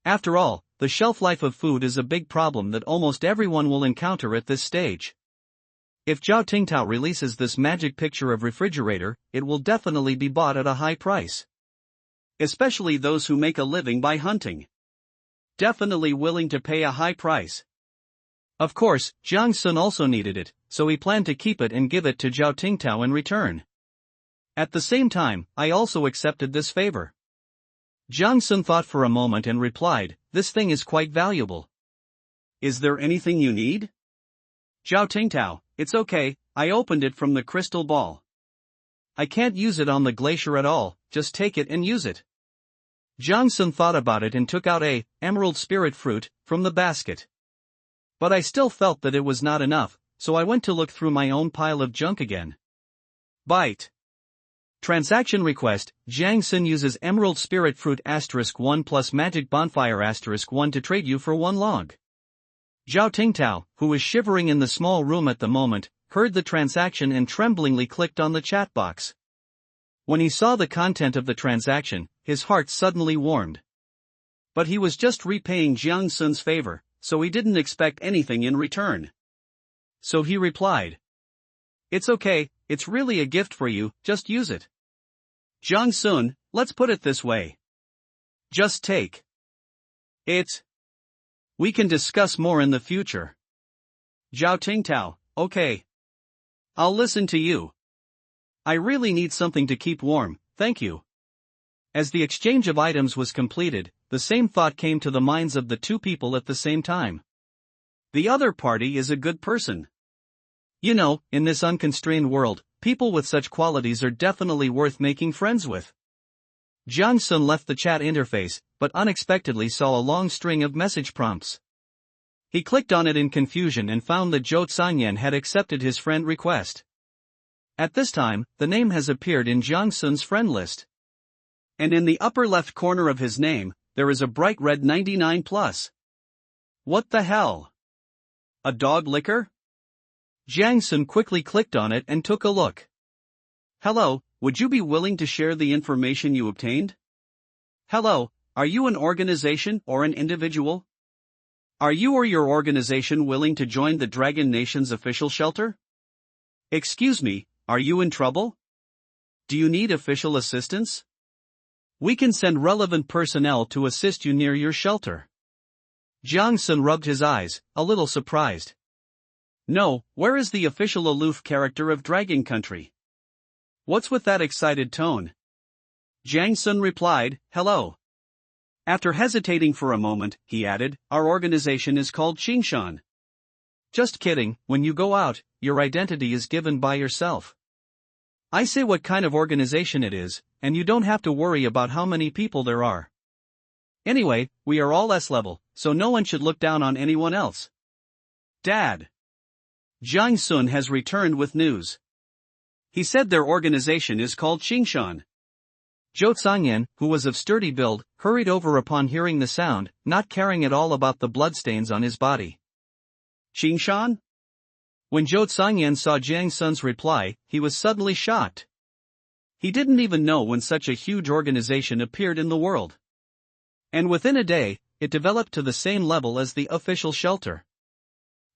After all, the shelf life of food is a big problem that almost everyone will encounter at this stage. If Zhao Tingtao releases this magic picture of refrigerator, it will definitely be bought at a high price. Especially those who make a living by hunting. Definitely willing to pay a high price. Of course, Jiang Sun also needed it, so he planned to keep it and give it to Zhao Tingtao in return. At the same time, I also accepted this favor. Jiang Sun thought for a moment and replied, "This thing is quite valuable." Is there anything you need? Zhao Tingtao, it's okay, I opened it from the crystal ball. I can't use it on the glacier at all, just take it and use it. Jiang Sun thought about it and took out a emerald spirit fruit from the basket. But I still felt that it was not enough, so I went to look through my own pile of junk again. Bite. Transaction request: Jiang Sun uses emerald spirit fruit *1 plus magic bonfire *1 to trade you for 1 log. Zhao Tingtao, who was shivering in the small room at the moment, heard the transaction and tremblingly clicked on the chat box. When he saw the content of the transaction, his heart suddenly warmed. But he was just repaying Jiang Sun's favor, so he didn't expect anything in return. So he replied, "It's okay, it's really a gift for you, just use it." Jiang Sun, let's put it this way. Just take it. We can discuss more in the future. Zhao Tingtao, okay. I'll listen to you. I really need something to keep warm, thank you. As the exchange of items was completed, the same thought came to the minds of the two people at the same time. The other party is a good person. You know, in this unconstrained world, people with such qualities are definitely worth making friends with. Jiang Sun left the chat interface, but unexpectedly saw a long string of message prompts. He clicked on it in confusion and found that Zhou Sanyan had accepted his friend request. At this time, the name has appeared in Jiang Sun's friend list. And in the upper left corner of his name, there is a bright red 99+. What the hell? A dog liquor? Jiang Sun quickly clicked on it and took a look. Hello, would you be willing to share the information you obtained? Hello, are you an organization or an individual? Are you or your organization willing to join the Dragon Nation's official shelter? Excuse me, are you in trouble? Do you need official assistance? We can send relevant personnel to assist you near your shelter. Jiang Sun rubbed his eyes, a little surprised. No, where is the official aloof character of Dragon Country? What's with that excited tone? Jiang Sun replied, hello. After hesitating for a moment, he added, our organization is called Qingshan. Just kidding, when you go out, your identity is given by yourself. I say what kind of organization it is, and you don't have to worry about how many people there are. Anyway, we are all S-level, so no one should look down on anyone else. Dad. Jiang Sun has returned with news. He said their organization is called Qingshan. Zhou Sanyan, who was of sturdy build, hurried over upon hearing the sound, not caring at all about the bloodstains on his body. Qingshan? When Zhou Sanyan saw Jiang Sun's reply, he was suddenly shocked. He didn't even know when such a huge organization appeared in the world. And within a day, it developed to the same level as the official shelter.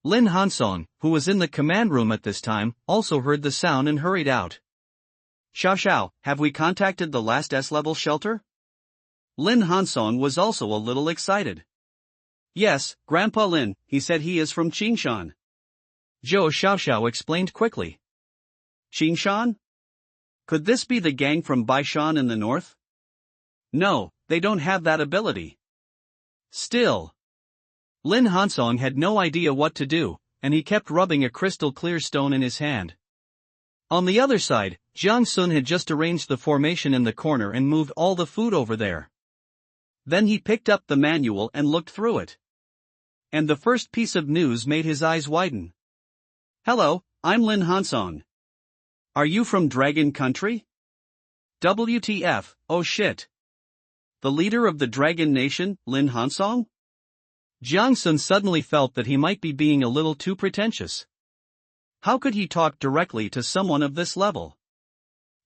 Lin Hansong, who was in the command room at this time, also heard the sound and hurried out. Xiao, have we contacted the last S-level shelter? Lin Hansong was also a little excited. Yes, Grandpa Lin, he said he is from Qingshan. Zhou Xiao explained quickly. Qingshan? Could this be the gang from Baishan in the north? No, they don't have that ability. Still. Lin Hansong had no idea what to do, and he kept rubbing a crystal clear stone in his hand. On the other side, Jiang Sun had just arranged the formation in the corner and moved all the food over there. Then he picked up the manual and looked through it. And the first piece of news made his eyes widen. Hello, I'm Lin Hansong. Are you from Dragon Country? WTF, oh shit. The leader of the Dragon Nation, Lin Hansong? Jiang Sun suddenly felt that he might be being a little too pretentious. How could he talk directly to someone of this level?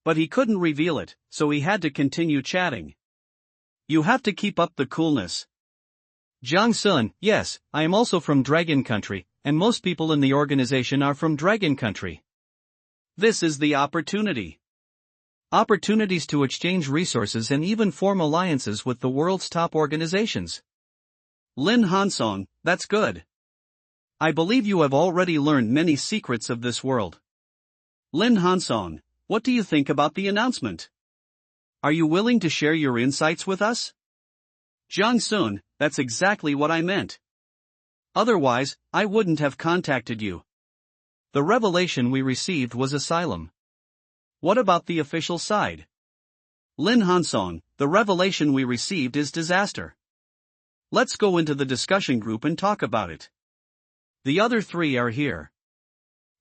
But he couldn't reveal it, so he had to continue chatting. You have to keep up the coolness. Jiang Sun, yes, I am also from Dragon Country, and most people in the organization are from Dragon Country. This is the opportunity. Opportunities to exchange resources and even form alliances with the world's top organizations. Lin Hansong, that's good. I believe you have already learned many secrets of this world. Lin Hansong, what do you think about the announcement? Are you willing to share your insights with us? Jiang Sun, that's exactly what I meant. Otherwise, I wouldn't have contacted you. The revelation we received was asylum. What about the official side? Lin Hansong, the revelation we received is disaster. Let's go into the discussion group and talk about it. The other three are here.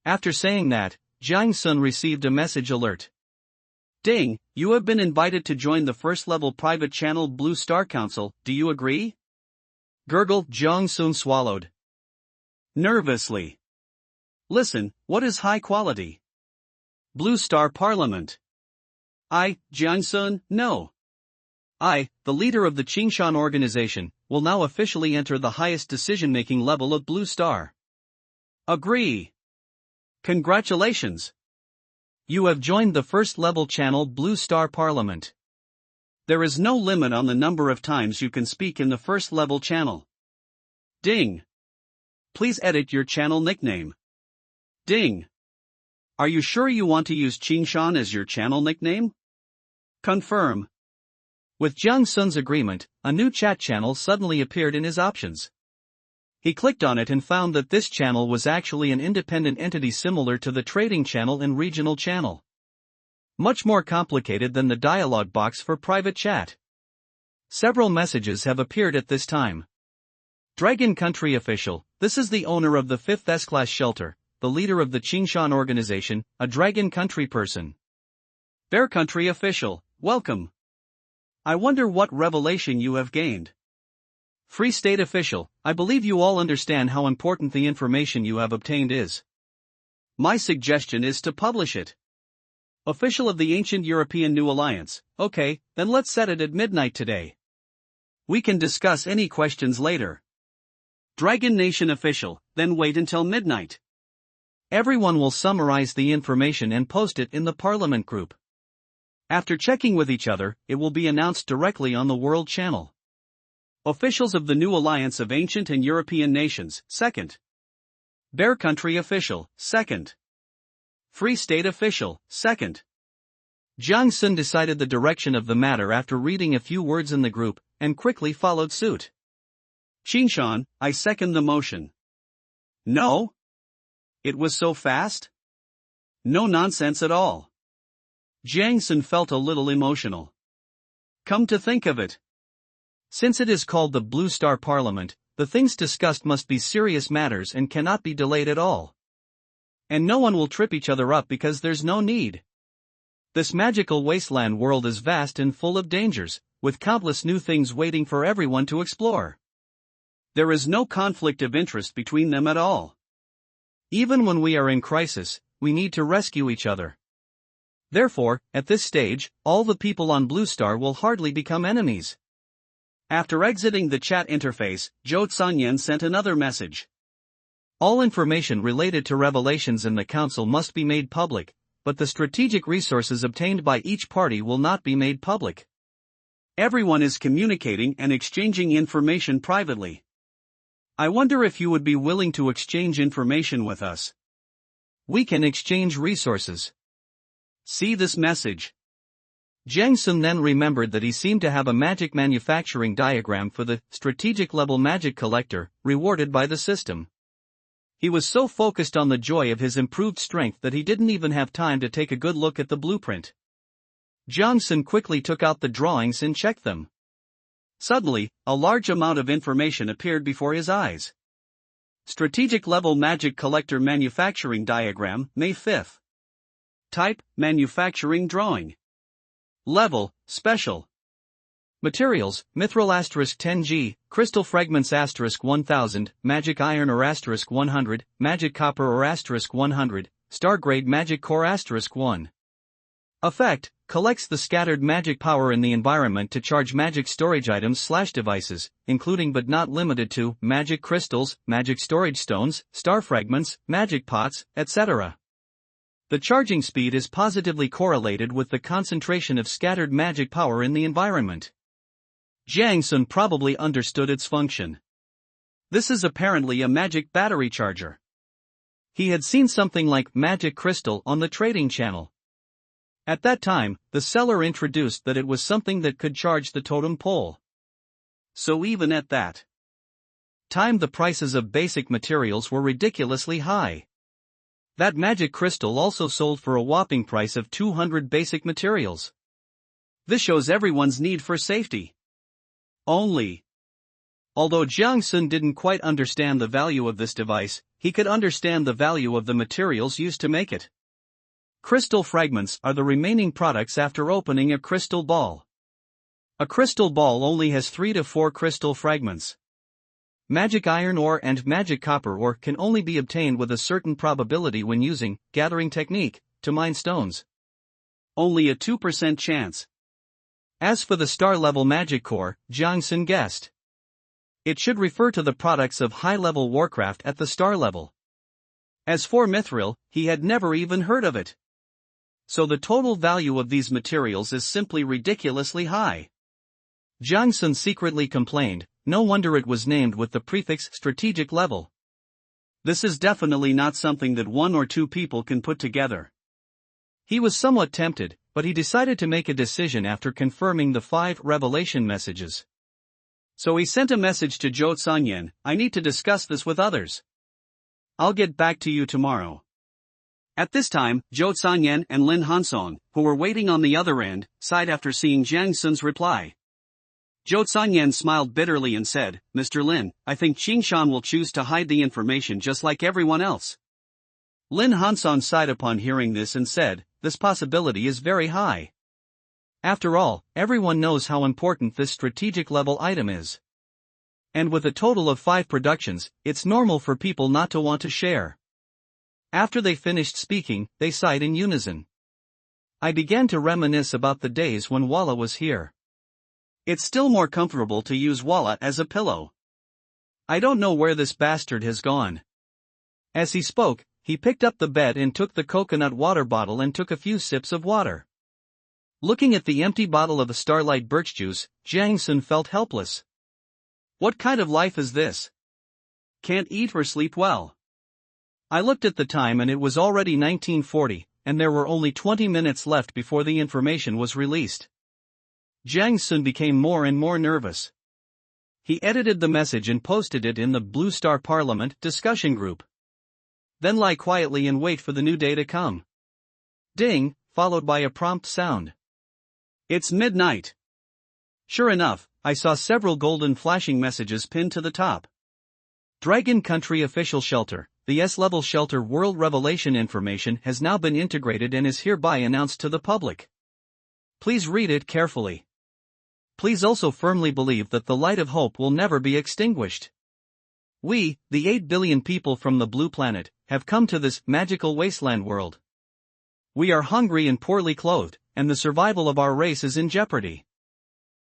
After saying that, Jiang Sun received a message alert. Ding, you have been invited to join the first-level private channel Blue Star Council, do you agree? Gurgle, Jiang Sun swallowed. Nervously. Listen, what is high quality? Blue Star Parliament. Jiang Sun, no. I, the leader of the Qingshan organization, will now officially enter the highest decision-making level of Blue Star. Agree. Congratulations. You have joined the first-level channel Blue Star Parliament. There is no limit on the number of times you can speak in the first-level channel. Ding. Please edit your channel nickname. Ding. Are you sure you want to use Qingshan as your channel nickname? Confirm. With Jiang Sun's agreement, a new chat channel suddenly appeared in his options. He clicked on it and found that this channel was actually an independent entity similar to the trading channel and regional channel. Much more complicated than the dialog box for private chat. Several messages have appeared at this time. Dragon Country Official, this is the owner of the 5th S-Class shelter, the leader of the Qingshan organization, a Dragon Country person. Bear Country Official, welcome. I wonder what revelation you have gained. Free State Official, I believe you all understand how important the information you have obtained is. My suggestion is to publish it. Official of the Ancient European New Alliance, okay, then let's set it at midnight today. We can discuss any questions later. Dragon Nation Official, then wait until midnight. Everyone will summarize the information and post it in the Parliament group. After checking with each other, it will be announced directly on the World Channel. Officials of the New Alliance of Ancient and European Nations, 2nd. Bear Country Official, 2nd. Free State Official, 2nd. Jiang Sun decided the direction of the matter after reading a few words in the group, and quickly followed suit. Qingshan, I second the motion. No? It was so fast? No nonsense at all. Jiang Sun felt a little emotional. Come to think of it. Since it is called the Blue Star Parliament, the things discussed must be serious matters and cannot be delayed at all. And no one will trip each other up because there's no need. This magical wasteland world is vast and full of dangers, with countless new things waiting for everyone to explore. There is no conflict of interest between them at all. Even when we are in crisis, we need to rescue each other. Therefore, at this stage, all the people on Blue Star will hardly become enemies. After exiting the chat interface, Zhou Sanyan sent another message. All information related to revelations in the council must be made public, but the strategic resources obtained by each party will not be made public. Everyone is communicating and exchanging information privately. I wonder if you would be willing to exchange information with us. We can exchange resources. See this message. Jiang Sun then remembered that he seemed to have a magic manufacturing diagram for the strategic level magic collector, rewarded by the system. He was so focused on the joy of his improved strength that he didn't even have time to take a good look at the blueprint. Jiang Sun quickly took out the drawings and checked them. Suddenly, a large amount of information appeared before his eyes. Strategic level magic collector manufacturing diagram, May 5th. Type, manufacturing drawing. Level, special. Materials, mithril *10G, crystal fragments *1000, magic iron or *100, magic copper or *100, star grade magic core *1. Effect, collects the scattered magic power in the environment to charge magic storage items/devices, including but not limited to magic crystals, magic storage stones, star fragments, magic pots, etc. The charging speed is positively correlated with the concentration of scattered magic power in the environment. Jiang Sun probably understood its function. This is apparently a magic battery charger. He had seen something like magic crystal on the trading channel. At that time, the seller introduced that it was something that could charge the totem pole. So even at that time, the prices of basic materials were ridiculously high. That magic crystal also sold for a whopping price of 200 basic materials. This shows everyone's need for safety. Although Jiang Sun didn't quite understand the value of this device, he could understand the value of the materials used to make it. Crystal fragments are the remaining products after opening a crystal ball. A crystal ball only has 3 to 4 crystal fragments. Magic iron ore and magic copper ore can only be obtained with a certain probability when using gathering technique to mine stones. Only a 2% chance. As for the star-level magic core, Jiang Sun guessed it should refer to the products of high-level warcraft at the star level. As for mithril, he had never even heard of it. So the total value of these materials is simply ridiculously high. Jiang Sun secretly complained, no wonder it was named with the prefix strategic level. This is definitely not something that 1 or 2 people can put together. He was somewhat tempted, but he decided to make a decision after confirming the 5 revelation messages. So he sent a message to Zhou Sanyan, I need to discuss this with others. I'll get back to you tomorrow. At this time, Zhou Sanyan and Lin Hansong, who were waiting on the other end, sighed after seeing Jiang Sun's reply. Zhou Sanyan smiled bitterly and said, Mr. Lin, I think Qingshan will choose to hide the information just like everyone else. Lin Hansong sighed upon hearing this and said, this possibility is very high. After all, everyone knows how important this strategic level item is. And with a total of 5 productions, it's normal for people not to want to share. After they finished speaking, they sighed in unison. I began to reminisce about the days when Walla was here. It's still more comfortable to use Walla as a pillow. I don't know where this bastard has gone. As he spoke, he picked up the bed and took the coconut water bottle and took a few sips of water. Looking at the empty bottle of the Starlight birch juice, Jiang Sun felt helpless. What kind of life is this? Can't eat or sleep well. I looked at the time and it was already 1940, and there were only 20 minutes left before the information was released. Jiang Sun became more and more nervous. He edited the message and posted it in the Blue Star Parliament discussion group. Then lie quietly and wait for the new day to come. Ding, followed by a prompt sound. It's midnight. Sure enough, I saw several golden flashing messages pinned to the top. Dragon Country Official Shelter, the S-Level Shelter World Revelation information has now been integrated and is hereby announced to the public. Please read it carefully. Please also firmly believe that the light of hope will never be extinguished. We, the 8 billion people from the blue planet, have come to this magical wasteland world. We are hungry and poorly clothed, and the survival of our race is in jeopardy.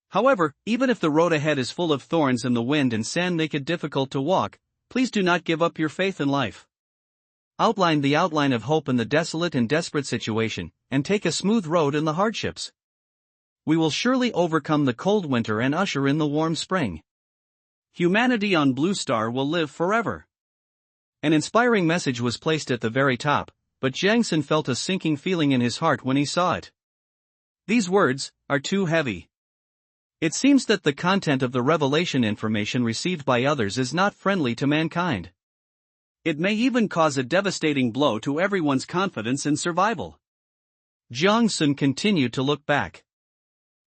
However, even if the road ahead is full of thorns and the wind and sand make it difficult to walk, please do not give up your faith in life. Outline the outline of hope in the desolate and desperate situation, and take a smooth road in the hardships. We will surely overcome the cold winter and usher in the warm spring. Humanity on Blue Star will live forever. An inspiring message was placed at the very top, but Jiang Sun felt a sinking feeling in his heart when he saw it. These words are too heavy. It seems that the content of the revelation information received by others is not friendly to mankind. It may even cause a devastating blow to everyone's confidence in survival. Jiang Sun continued to look back.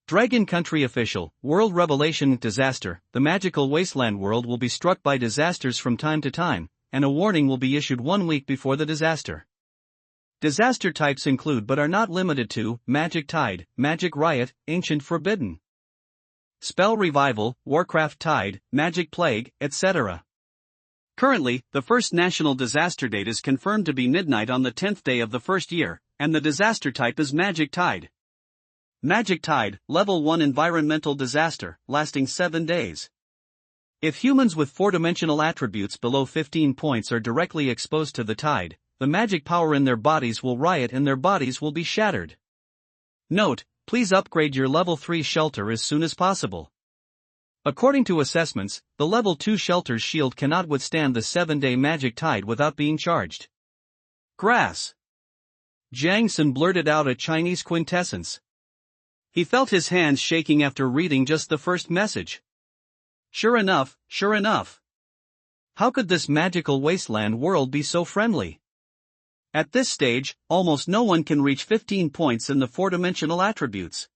Dragon Country Official, World Revelation Disaster, the magical wasteland world will be struck by disasters from time to time, and a warning will be issued 1 week before the disaster. Disaster types include but are not limited to, Magic Tide, Magic Riot, Ancient Forbidden, Spell Revival, Warcraft Tide, Magic Plague, etc. Currently, the first national disaster date is confirmed to be midnight on the 10th day of the first year, and the disaster type is Magic Tide. Magic Tide, Level 1 Environmental Disaster, lasting 7 days. If humans with 4-dimensional attributes below 15 points are directly exposed to the tide, the magic power in their bodies will riot and their bodies will be shattered. Note, please upgrade your level 3 shelter as soon as possible. According to assessments, the level 2 shelter's shield cannot withstand the 7-day magic tide without being charged. Grass. Jiang Sun blurted out a Chinese quintessence. He felt his hands shaking after reading just the first message. Sure enough. How could this magical wasteland world be so friendly? At this stage, almost no one can reach 15 points in the 4-dimensional attributes.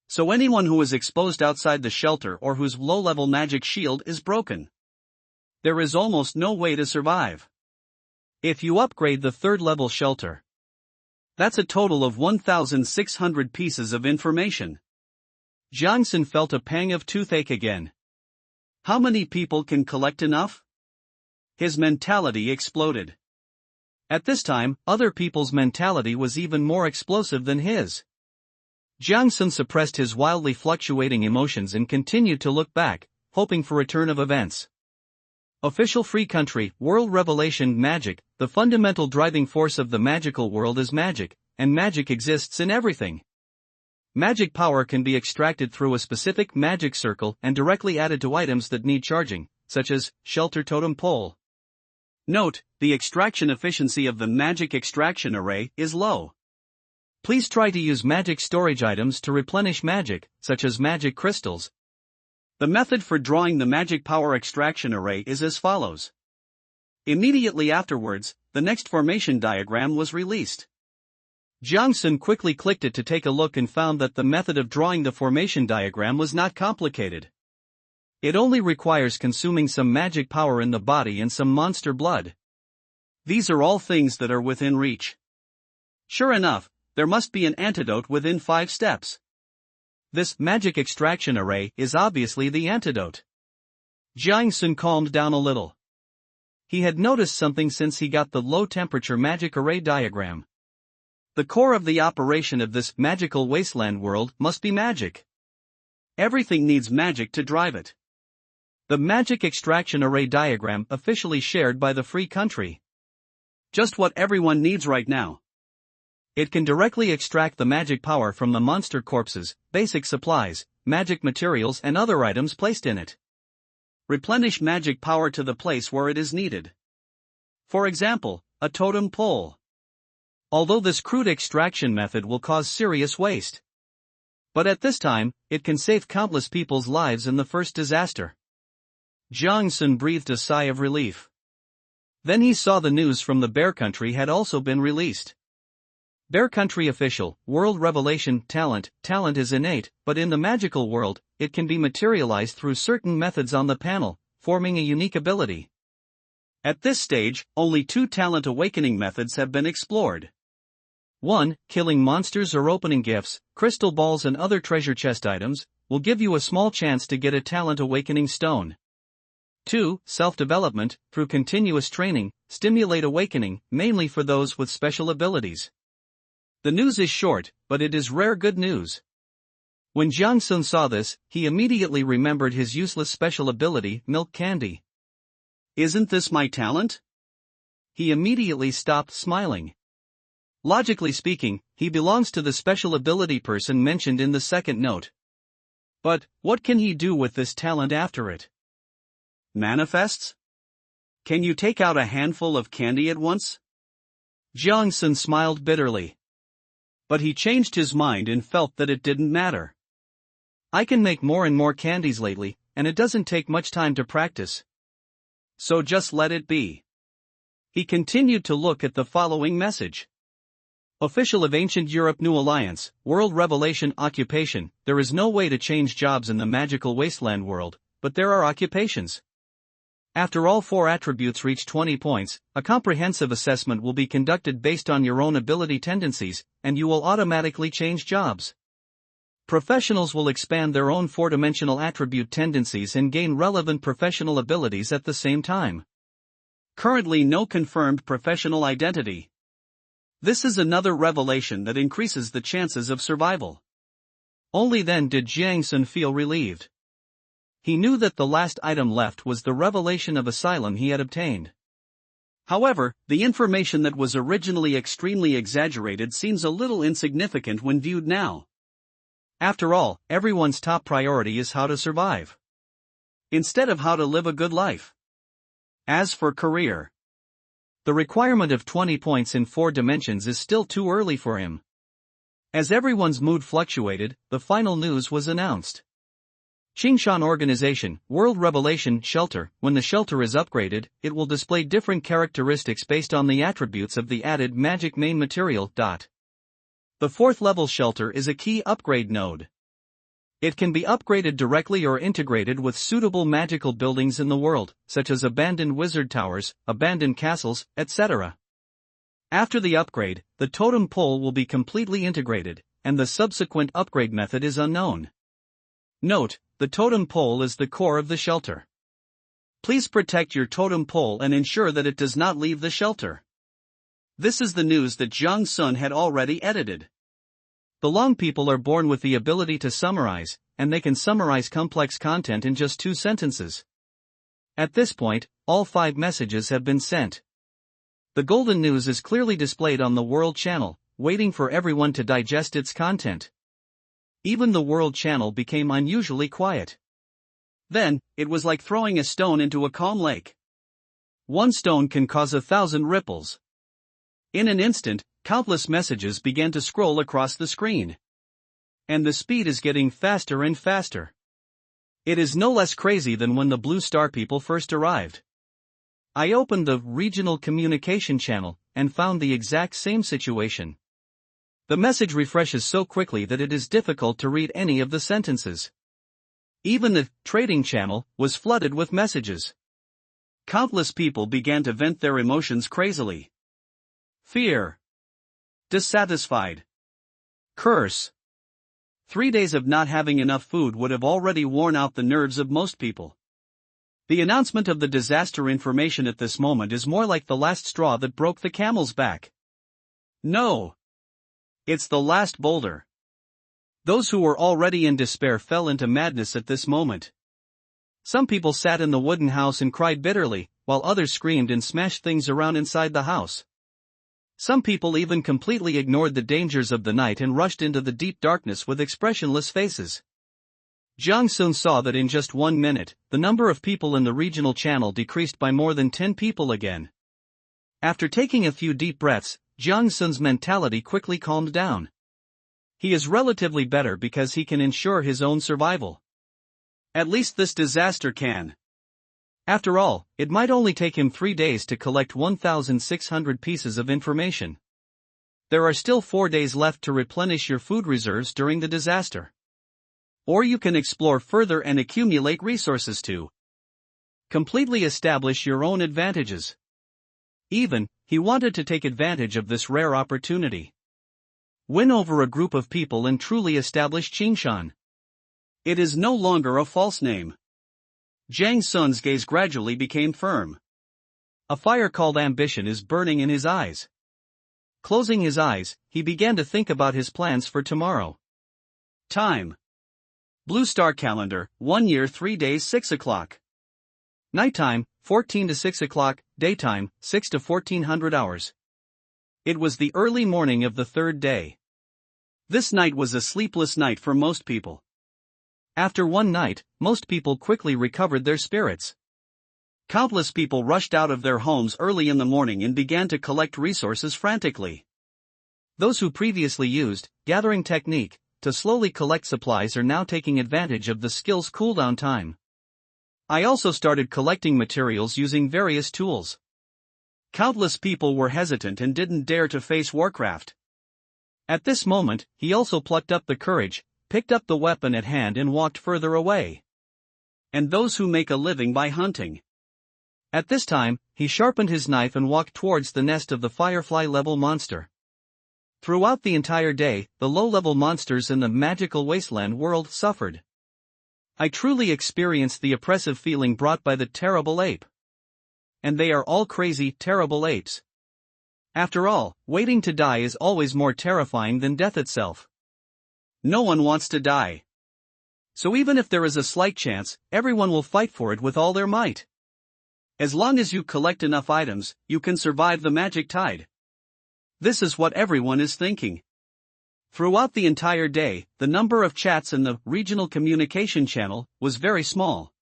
So anyone who is exposed outside the shelter or whose low-level magic shield is broken. There is almost no way to survive. If you upgrade the 3rd level shelter, that's a total of 1,600 pieces of information. Jiang Sun felt a pang of toothache again. How many people can collect enough? His mentality exploded. At this time, other people's mentality was even more explosive than his. Jiang Sun suppressed his wildly fluctuating emotions and continued to look back, hoping for a turn of events. Official Free Country, World Revelation Magic. The fundamental driving force of the magical world is magic, and magic exists in everything. Magic power can be extracted through a specific magic circle and directly added to items that need charging, such as shelter totem pole. Note, the extraction efficiency of the magic extraction array is low. Please try to use magic storage items to replenish magic, such as magic crystals. The method for drawing the magic power extraction array is as follows. Immediately afterwards, the next formation diagram was released. Jiang Sun quickly clicked it to take a look and found that the method of drawing the formation diagram was not complicated. It only requires consuming some magic power in the body and some monster blood. These are all things that are within reach. Sure enough, there must be an antidote within 5 steps. This magic extraction array is obviously the antidote. Jiang Sun calmed down a little. He had noticed something since he got the low-temperature magic array diagram. The core of the operation of this magical wasteland world must be magic. Everything needs magic to drive it. The magic extraction array diagram officially shared by the Free Country. Just what everyone needs right now. It can directly extract the magic power from the monster corpses, basic supplies, magic materials and other items placed in it. Replenish magic power to the place where it is needed. For example, a totem pole. Although this crude extraction method will cause serious waste. But at this time, it can save countless people's lives in the first disaster. Jiang Sun breathed a sigh of relief. Then he saw the news from the Bear Country had also been released. Bear Country official, World Revelation Talent. Talent is innate, but in the magical world, it can be materialized through certain methods on the panel, forming a unique ability. At this stage, only 2 talent awakening methods have been explored. 1. Killing monsters or opening gifts, crystal balls and other treasure chest items, will give you a small chance to get a talent awakening stone. 2. Self-development, through continuous training, stimulate awakening, mainly for those with special abilities. The news is short, but it is rare good news. When Jiang Sun saw this, he immediately remembered his useless special ability, milk candy. Isn't this my talent? He immediately stopped smiling. Logically speaking, he belongs to the special ability person mentioned in the second note. But, what can he do with this talent after it? Manifests? Can you take out a handful of candy at once? Jiang Sun smiled bitterly. But he changed his mind and felt that it didn't matter. I can make more and more candies lately, and it doesn't take much time to practice. So just let it be. He continued to look at the following message. Official of Ancient Europe New Alliance, World Revelation Occupation. There is no way to change jobs in the magical wasteland world, but there are occupations. After all 4 attributes reach 20 points, a comprehensive assessment will be conducted based on your own ability tendencies, and you will automatically change jobs. Professionals will expand their own 4-dimensional attribute tendencies and gain relevant professional abilities at the same time. Currently no confirmed professional identity. This is another revelation that increases the chances of survival. Only then did Jiang Sun feel relieved. He knew that the last item left was the revelation of asylum he had obtained. However, the information that was originally extremely exaggerated seems a little insignificant when viewed now. After all, everyone's top priority is how to survive, instead of how to live a good life. As for career, the requirement of 20 points in 4 dimensions is still too early for him. As everyone's mood fluctuated, the final news was announced. Qingshan Organization, World Revelation Shelter. When the shelter is upgraded, it will display different characteristics based on the attributes of the added magic main material. The 4th level shelter is a key upgrade node. It can be upgraded directly or integrated with suitable magical buildings in the world, such as abandoned wizard towers, abandoned castles, etc. After the upgrade, the totem pole will be completely integrated, and the subsequent upgrade method is unknown. Note, the totem pole is the core of the shelter. Please protect your totem pole and ensure that it does not leave the shelter. This is the news that Jiang Sun had already edited. The Long people are born with the ability to summarize, and they can summarize complex content in just 2 sentences. At this point, all 5 messages have been sent. The golden news is clearly displayed on the World Channel, waiting for everyone to digest its content. Even the World Channel became unusually quiet. Then, it was like throwing a stone into a calm lake. One stone can cause 1,000 ripples. In an instant, countless messages began to scroll across the screen. And the speed is getting faster and faster. It is no less crazy than when the Blue Star people first arrived. I opened the regional communication channel and found the exact same situation. The message refreshes so quickly that it is difficult to read any of the sentences. Even the trading channel was flooded with messages. Countless people began to vent their emotions crazily. Fear. Dissatisfied. Curse. 3 days of not having enough food would have already worn out the nerves of most people. The announcement of the disaster information at this moment is more like the last straw that broke the camel's back. No. It's the last boulder. Those who were already in despair fell into madness at this moment. Some people sat in the wooden house and cried bitterly, while others screamed and smashed things around inside the house. Some people even completely ignored the dangers of the night and rushed into the deep darkness with expressionless faces. Jiang Sun saw that in just 1 minute, the number of people in the regional channel decreased by more than 10 people again. After taking a few deep breaths, Jiang Sun's mentality quickly calmed down. He is relatively better because he can ensure his own survival. At least this disaster can. After all, it might only take him 3 days to collect 1,600 pieces of information. There are still 4 days left to replenish your food reserves during the disaster. Or you can explore further and accumulate resources to completely establish your own advantages. Even, he wanted to take advantage of this rare opportunity. Win over a group of people and truly establish Qingshan. It is no longer a false name. Jiang Sun's gaze gradually became firm. A fire called ambition is burning in his eyes. Closing his eyes, he began to think about his plans for tomorrow. Time. Blue Star Calendar, 1 year 3 days 6 o'clock. Nighttime, 14 to 6 o'clock, daytime, 6 to 1400 hours. It was the early morning of the 3rd day. This night was a sleepless night for most people. After one night, most people quickly recovered their spirits. Countless people rushed out of their homes early in the morning and began to collect resources frantically. Those who previously used gathering technique to slowly collect supplies are now taking advantage of the skill's cooldown time. I also started collecting materials using various tools. Countless people were hesitant and didn't dare to face Warcraft. At this moment, he also plucked up the courage, picked up the weapon at hand and walked further away. And those who make a living by hunting. At this time, he sharpened his knife and walked towards the nest of the firefly-level monster. Throughout the entire day, the low-level monsters in the magical Wasteland world suffered. I truly experienced the oppressive feeling brought by the terrible ape. And they are all crazy, terrible apes. After all, waiting to die is always more terrifying than death itself. No one wants to die. So even if there is a slight chance, everyone will fight for it with all their might. As long as you collect enough items, you can survive the magic tide. This is what everyone is thinking. Throughout the entire day, the number of chats in the regional communication channel was very small.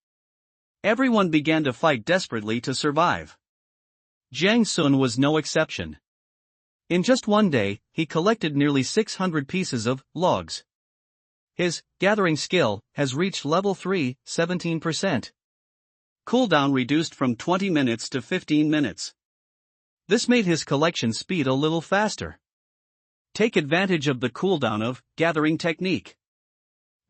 Everyone began to fight desperately to survive. Jiang Sun was no exception. In just one day, he collected nearly 600 pieces of logs. His gathering skill has reached level 3, 17%. Cooldown reduced from 20 minutes to 15 minutes. This made his collection speed a little faster. Take advantage of the cooldown of gathering technique.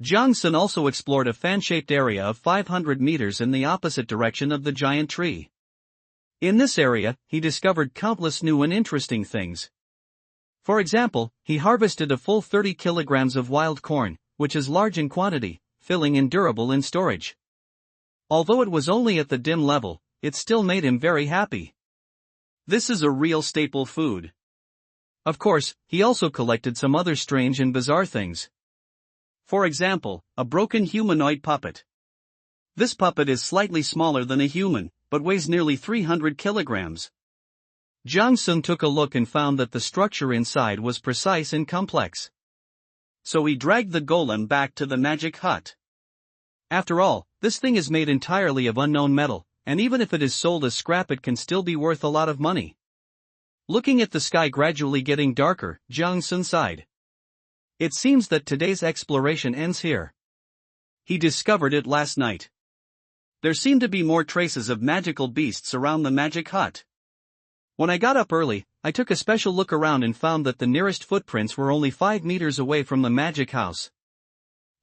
Jiang Sun also explored a fan-shaped area of 500 meters in the opposite direction of the giant tree. In this area, he discovered countless new and interesting things. For example, he harvested a full 30 kilograms of wild corn, which is large in quantity, filling and durable in storage. Although it was only at the dim level, it still made him very happy. This is a real staple food. Of course, he also collected some other strange and bizarre things. For example, a broken humanoid puppet. This puppet is slightly smaller than a human, but weighs nearly 300 kilograms. Jiang Sun took a look and found that the structure inside was precise and complex. So he dragged the golem back to the magic hut. After all, this thing is made entirely of unknown metal, and even if it is sold as scrap it can still be worth a lot of money. Looking at the sky gradually getting darker, Jiang Sun sighed. It seems that today's exploration ends here. He discovered it last night. There seemed to be more traces of magical beasts around the magic hut. When I got up early, I took a special look around and found that the nearest footprints were only 5 meters away from the magic house.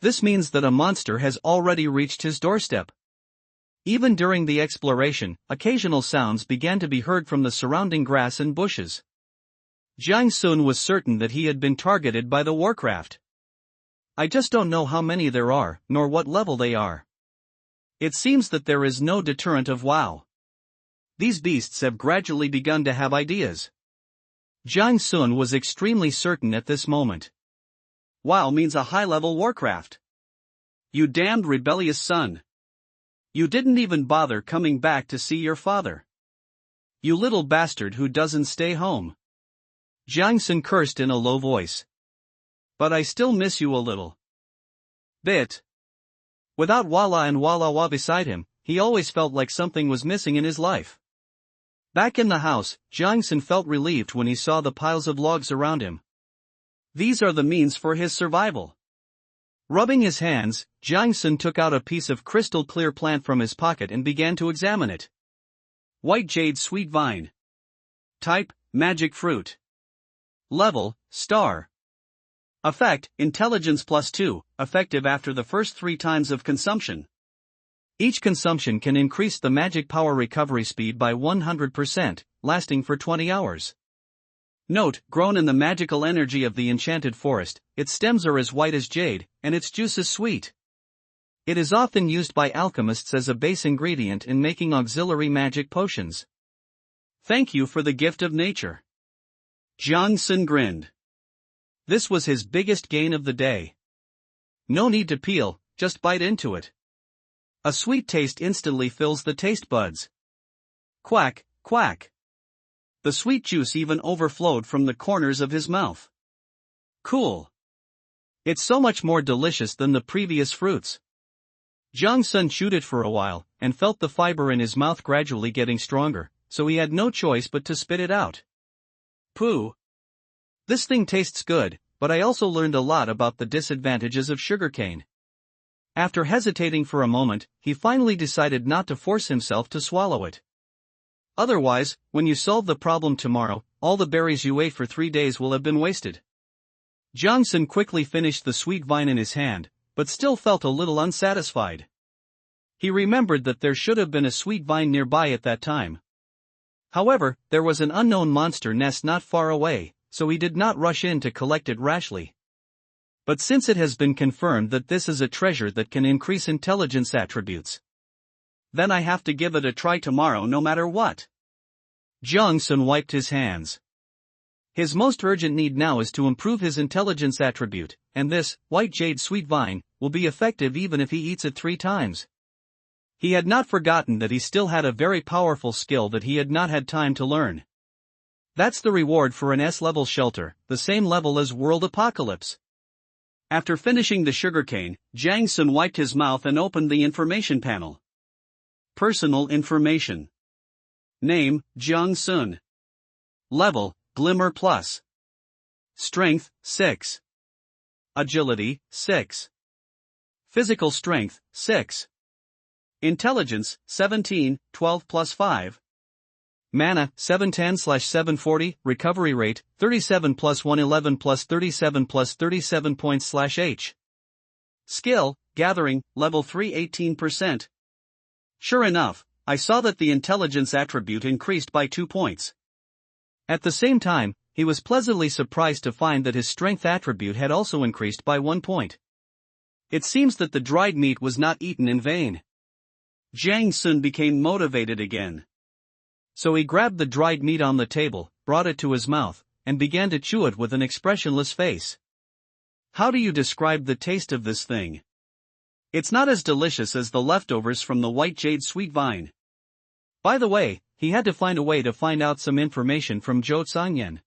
This means that a monster has already reached his doorstep. Even during the exploration, occasional sounds began to be heard from the surrounding grass and bushes. Jiang Sun was certain that he had been targeted by the Warcraft. I just don't know how many there are, nor what level they are. It seems that there is no deterrent of WoW. These beasts have gradually begun to have ideas. Jiang Sun was extremely certain at this moment. WoW means a high-level Warcraft. You damned rebellious son. You didn't even bother coming back to see your father. You little bastard who doesn't stay home. Jiang Sun cursed in a low voice. But I still miss you a little bit. Without Walla and Wallawa beside him, he always felt like something was missing in his life. Back in the house, Jiang Sun felt relieved when he saw the piles of logs around him. These are the means for his survival. Rubbing his hands, Jiang Sun took out a piece of crystal-clear plant from his pocket and began to examine it. White jade sweet vine. Type, magic fruit. Level, star. Effect, intelligence +2, effective after the first 3 times of consumption. Each consumption can increase the magic power recovery speed by 100%, lasting for 20 hours. Note, grown in the magical energy of the enchanted forest, its stems are as white as jade, and its juice is sweet. It is often used by alchemists as a base ingredient in making auxiliary magic potions. Thank you for the gift of nature. Jiang Sun grinned. This was his biggest gain of the day. No need to peel, just bite into it. A sweet taste instantly fills the taste buds. Quack, quack. The sweet juice even overflowed from the corners of his mouth. Cool. It's so much more delicious than the previous fruits. Jiang Sun chewed it for a while, and felt the fiber in his mouth gradually getting stronger, so he had no choice but to spit it out. Pooh. This thing tastes good, but I also learned a lot about the disadvantages of sugarcane. After hesitating for a moment, he finally decided not to force himself to swallow it. Otherwise, when you solve the problem tomorrow, all the berries you ate for 3 days will have been wasted. Jiang Sun quickly finished the sweet vine in his hand, but still felt a little unsatisfied. He remembered that there should have been a sweet vine nearby at that time. However, there was an unknown monster nest not far away, so he did not rush in to collect it rashly. But since it has been confirmed that this is a treasure that can increase intelligence attributes, then I have to give it a try tomorrow no matter what. Jiang Sun wiped his hands. His most urgent need now is to improve his intelligence attribute, and this, white jade sweet vine, will be effective even if he eats it 3 times. He had not forgotten that he still had a very powerful skill that he had not had time to learn. That's the reward for an S-level shelter, the same level as World Apocalypse. After finishing the sugarcane, Jiang Sun wiped his mouth and opened the information panel. Personal information. Name, Jiang Sun. Level, Glimmer Plus. Strength, 6. Agility, 6. Physical strength, 6. Intelligence, 17, 12 plus 5. Mana, 710/740, recovery rate, 37 plus 111 plus 37 plus 37 points/H. Skill, gathering, level 3 18%. Sure enough, I saw that the intelligence attribute increased by 2 points. At the same time, he was pleasantly surprised to find that his strength attribute had also increased by 1 point. It seems that the dried meat was not eaten in vain. Jiang Sun became motivated again. So he grabbed the dried meat on the table, brought it to his mouth, and began to chew it with an expressionless face. How do you describe the taste of this thing? It's not as delicious as the leftovers from the white jade sweet vine. By the way, he had to find a way to find out some information from Zhou Zhangyan.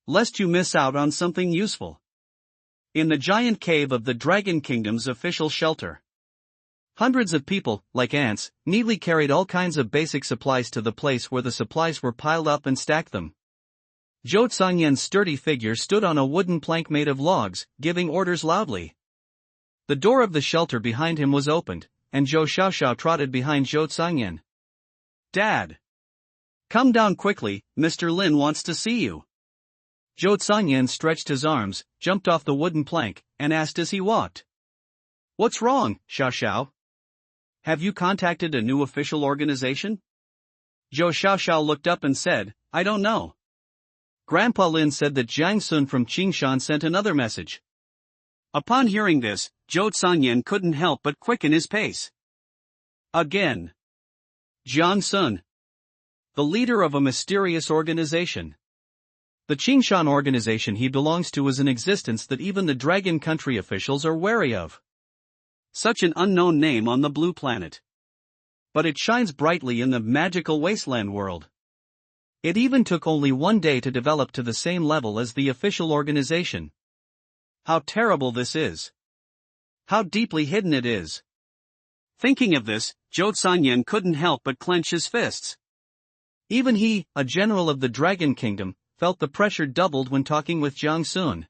Lest you miss out on something useful. In the giant cave of the Dragon Kingdom's official shelter. Hundreds of people, like ants, neatly carried all kinds of basic supplies to the place where the supplies were piled up and stacked them. Zhou Zhangyan's sturdy figure stood on a wooden plank made of logs, giving orders loudly. The door of the shelter behind him was opened, and Zhou Xiaoxiao trotted behind Zhou Zhangyan. Dad! Come down quickly, Mr. Lin wants to see you. Zhou Zhangyan stretched his arms, jumped off the wooden plank, and asked as he walked. What's wrong, Xiaoxiao? Have you contacted a new official organization? Zhou Xiaoxiao looked up and said, I don't know. Grandpa Lin said that Jiang Sun from Qingshan sent another message. Upon hearing this, Zhou Zhangyan couldn't help but quicken his pace. Again. Jiang Sun. The leader of a mysterious organization. The Qingshan organization he belongs to is an existence that even the Dragon Country officials are wary of. Such an unknown name on the blue planet. But it shines brightly in the magical Wasteland world. It even took only 1 day to develop to the same level as the official organization. How terrible this is. How deeply hidden it is. Thinking of this, Zhou Zhangyan couldn't help but clench his fists. Even he, a general of the Dragon Kingdom, felt the pressure doubled when talking with Jiang Sun.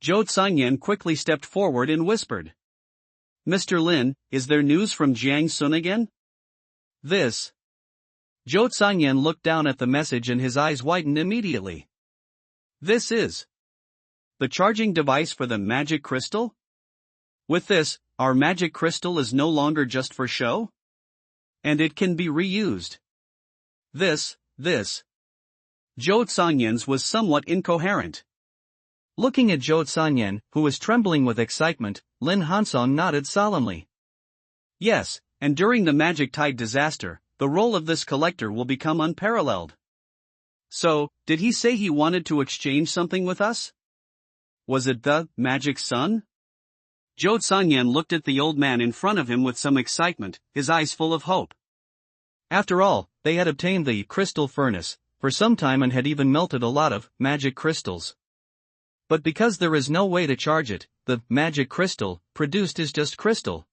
Zhou Zhangyan quickly stepped forward and whispered. Mr. Lin, is there news from Jiang Sun again? This. Zhou Zhangyan looked down at the message and his eyes widened immediately. This is the charging device for the magic crystal? With this, our magic crystal is no longer just for show? And it can be reused. This. Zhou Zhangyan's was somewhat incoherent. Looking at Zhou Zhangyan, who was trembling with excitement, Lin Hansong nodded solemnly. Yes, and during the Magic Tide disaster, the role of this collector will become unparalleled. So, did he say he wanted to exchange something with us? Was it the Magic Sun? Zhou Zhangyan looked at the old man in front of him with some excitement, his eyes full of hope. After all, they had obtained the crystal furnace for some time and had even melted a lot of magic crystals. But because there is no way to charge it, the magic crystal produced is just crystal.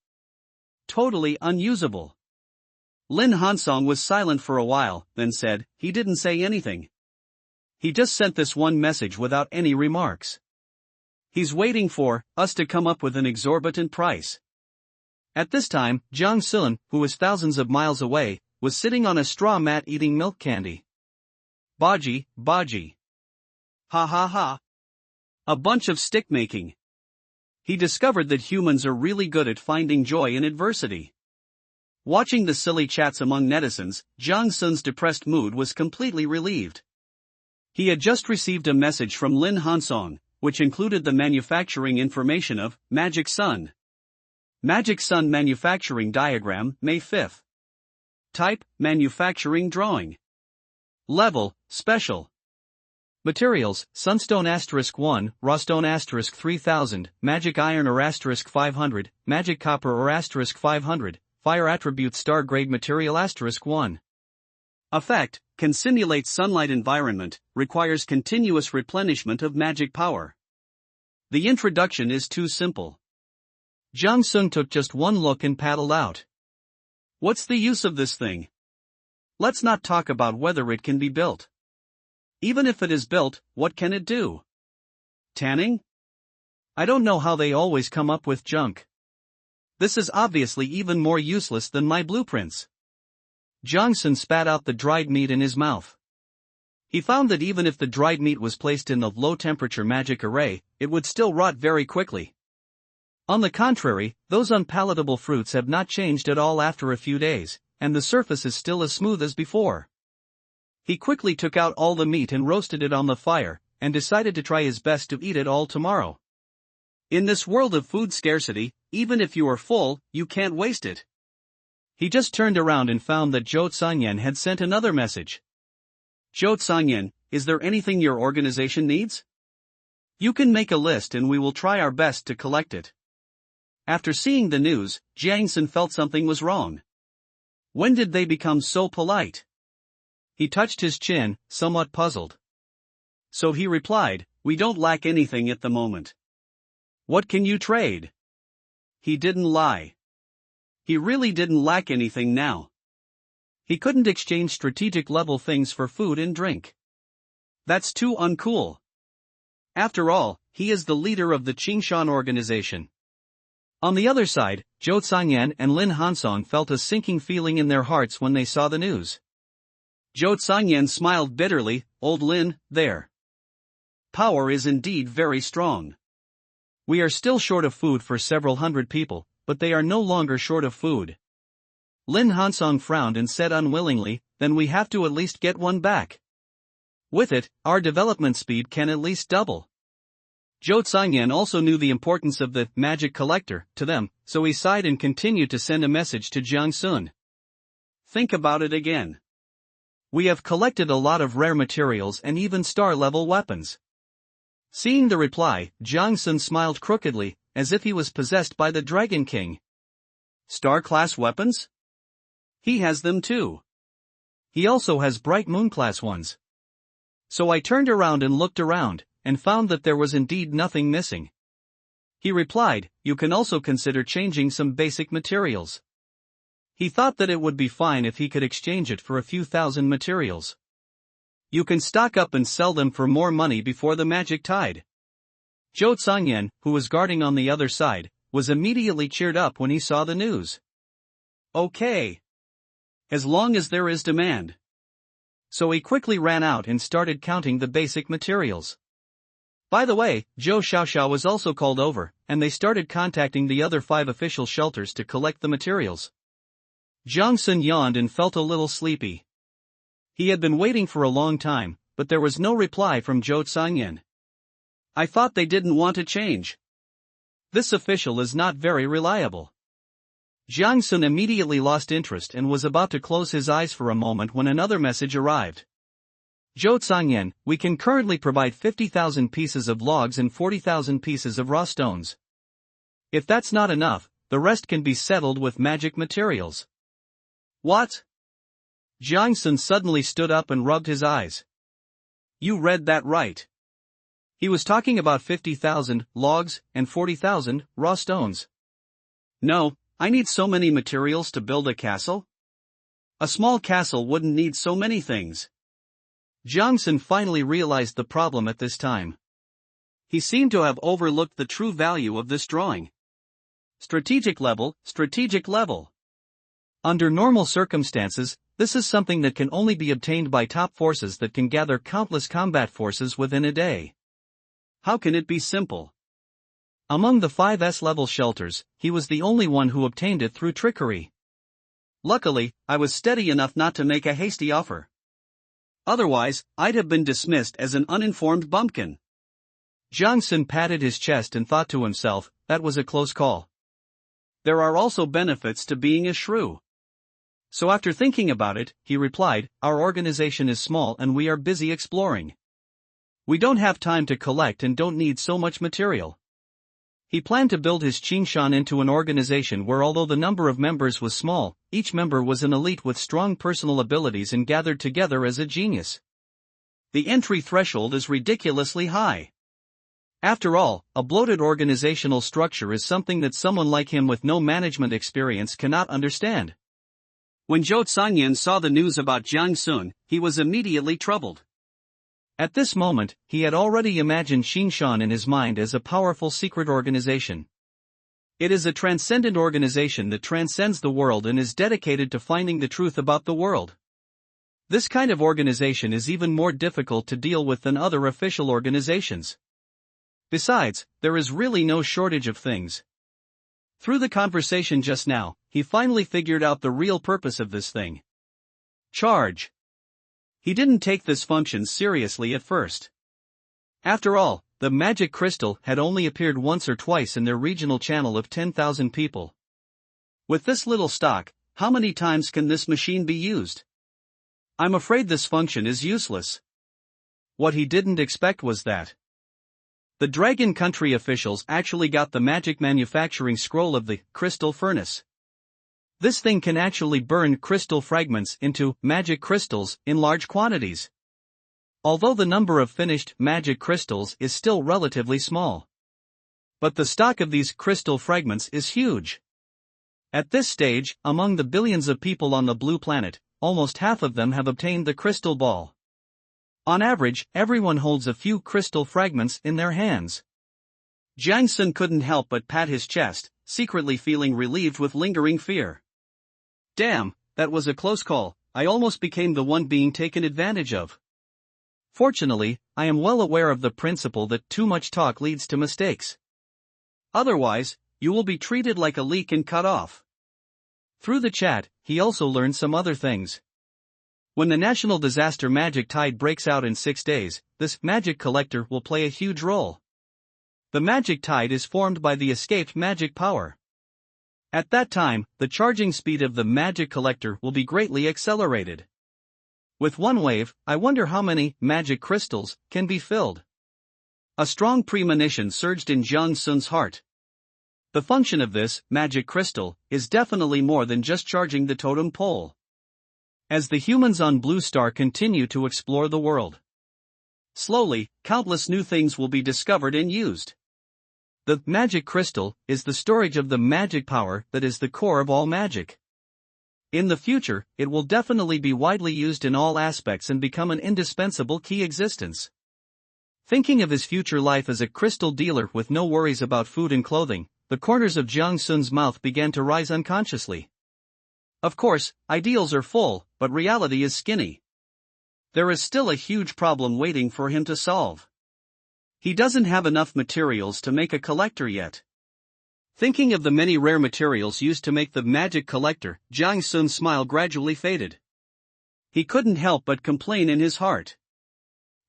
Totally unusable. Lin Hansong was silent for a while, then said, he didn't say anything. He just sent this one message without any remarks. He's waiting for us to come up with an exorbitant price. At this time, Jiang Sun, who was thousands of miles away, was sitting on a straw mat eating milk candy. Baji. Ha ha ha. A bunch of stick making. He discovered that humans are really good at finding joy in adversity. Watching the silly chats among netizens, Jiang Sun's depressed mood was completely relieved. He had just received a message from Lin Hansong, which included the manufacturing information of Magic Sun. Magic Sun manufacturing diagram, May 5th. Type, manufacturing drawing. Level, special. Materials, Sunstone *1, Rawstone *3000, Magic Iron or *500, Magic Copper or *500, fire attribute star grade material *1. Effect, can simulate sunlight environment, requires continuous replenishment of magic power. The introduction is too simple. Jang Sung took just one look and paddled out. What's the use of this thing? Let's not talk about whether it can be built. Even if it is built, what can it do? Tanning? I don't know how they always come up with junk. This is obviously even more useless than my blueprints. Jang Sung spat out the dried meat in his mouth. He found that even if the dried meat was placed in the low-temperature magic array, it would still rot very quickly. On the contrary, those unpalatable fruits have not changed at all after a few days, and the surface is still as smooth as before. He quickly took out all the meat and roasted it on the fire, and decided to try his best to eat it all tomorrow. In this world of food scarcity, even if you are full, you can't waste it. He just turned around and found that Zhou Sanyan had sent another message. Zhou Sanyan, is there anything your organization needs? You can make a list and we will try our best to collect it. After seeing the news, Jang Sung felt something was wrong. When did they become so polite? He touched his chin, somewhat puzzled. So he replied, we don't lack anything at the moment. What can you trade? He didn't lie. He really didn't lack anything now. He couldn't exchange strategic level things for food and drink. That's too uncool. After all, he is the leader of the Qingshan organization. On the other side, Zhou Sanyan and Lin Hansong felt a sinking feeling in their hearts when they saw the news. Zhou Sanyan smiled bitterly, old Lin, their power is indeed very strong. We are still short of food for several hundred people, but they are no longer short of food. Lin Hansong frowned and said unwillingly, then we have to at least get one back. With it, our development speed can at least double. Zhou Sanyan also knew the importance of the magic collector to them, so he sighed and continued to send a message to Jiang Sun. Think about it again. We have collected a lot of rare materials and even star-level weapons. Seeing the reply, Jiang Sun smiled crookedly, as if he was possessed by the Dragon King. Star-class weapons? He has them too. He also has bright moon-class ones. So I turned around and looked around, and found that there was indeed nothing missing. He replied, you can also consider changing some basic materials. He thought that it would be fine if he could exchange it for a few thousand materials. You can stock up and sell them for more money before the magic tide. Zhou Sanyan, who was guarding on the other side, was immediately cheered up when he saw the news. Okay. As long as there is demand. So he quickly ran out and started counting the basic materials. By the way, Zhou Xiaoxiao was also called over, and they started contacting the other 5 official shelters to collect the materials. Jiang Sun yawned and felt a little sleepy. He had been waiting for a long time, but there was no reply from Zhou Sanyan. I thought they didn't want to change. This official is not very reliable. Jiang Sun immediately lost interest and was about to close his eyes for a moment when another message arrived. Zhou Sanyan, we can currently provide 50,000 pieces of logs and 40,000 pieces of raw stones. If that's not enough, the rest can be settled with magic materials. What? Jiang Sun suddenly stood up and rubbed his eyes. You read that right. He was talking about 50,000 logs and 40,000 raw stones. No, I need so many materials to build a castle. A small castle wouldn't need so many things. Jiang Sun finally realized the problem at this time. He seemed to have overlooked the true value of this drawing. Strategic level, strategic level. Under normal circumstances, this is something that can only be obtained by top forces that can gather countless combat forces within a day. How can it be simple? Among the 5 S-level shelters, he was the only one who obtained it through trickery. Luckily, I was steady enough not to make a hasty offer. Otherwise, I'd have been dismissed as an uninformed bumpkin. Jiang Sun patted his chest and thought to himself, that was a close call. There are also benefits to being a shrew. So after thinking about it, he replied, our organization is small and we are busy exploring. We don't have time to collect and don't need so much material. He planned to build his Qingshan into an organization where, although the number of members was small, each member was an elite with strong personal abilities and gathered together as a genius. The entry threshold is ridiculously high. After all, a bloated organizational structure is something that someone like him with no management experience cannot understand. When Zhou Sanyan saw the news about Jiang Sun, he was immediately troubled. At this moment, he had already imagined Qingshan in his mind as a powerful secret organization. It is a transcendent organization that transcends the world and is dedicated to finding the truth about the world. This kind of organization is even more difficult to deal with than other official organizations. Besides, there is really no shortage of things. Through the conversation just now, he finally figured out the real purpose of this thing. Charge. He didn't take this function seriously at first. After all, the magic crystal had only appeared once or twice in their regional channel of 10,000 people. With this little stock, how many times can this machine be used? I'm afraid this function is useless. What he didn't expect was that the Dragon Country officials actually got the magic manufacturing scroll of the crystal furnace. This thing can actually burn crystal fragments into magic crystals in large quantities. Although the number of finished magic crystals is still relatively small. But the stock of these crystal fragments is huge. At this stage, among the billions of people on the blue planet, almost half of them have obtained the crystal ball. On average, everyone holds a few crystal fragments in their hands. Jiang Sun couldn't help but pat his chest, secretly feeling relieved with lingering fear. Damn, that was a close call. I almost became the one being taken advantage of. Fortunately, I am well aware of the principle that too much talk leads to mistakes. Otherwise, you will be treated like a leak and cut off. Through the chat, he also learned some other things. When the national disaster magic tide breaks out in 6 days, this magic collector will play a huge role. The magic tide is formed by the escaped magic power. At that time, the charging speed of the magic collector will be greatly accelerated. With one wave, I wonder how many magic crystals can be filled. A strong premonition surged in Jiang Sun's heart. The function of this magic crystal is definitely more than just charging the totem pole. As the humans on Blue Star continue to explore the world, slowly, countless new things will be discovered and used. The magic crystal is the storage of the magic power that is the core of all magic. In the future, it will definitely be widely used in all aspects and become an indispensable key existence. Thinking of his future life as a crystal dealer with no worries about food and clothing, the corners of Jiang Sun's mouth began to rise unconsciously. Of course, ideals are full, but reality is skinny. There is still a huge problem waiting for him to solve. He doesn't have enough materials to make a collector yet. Thinking of the many rare materials used to make the magic collector, Jiang Sun's smile gradually faded. He couldn't help but complain in his heart.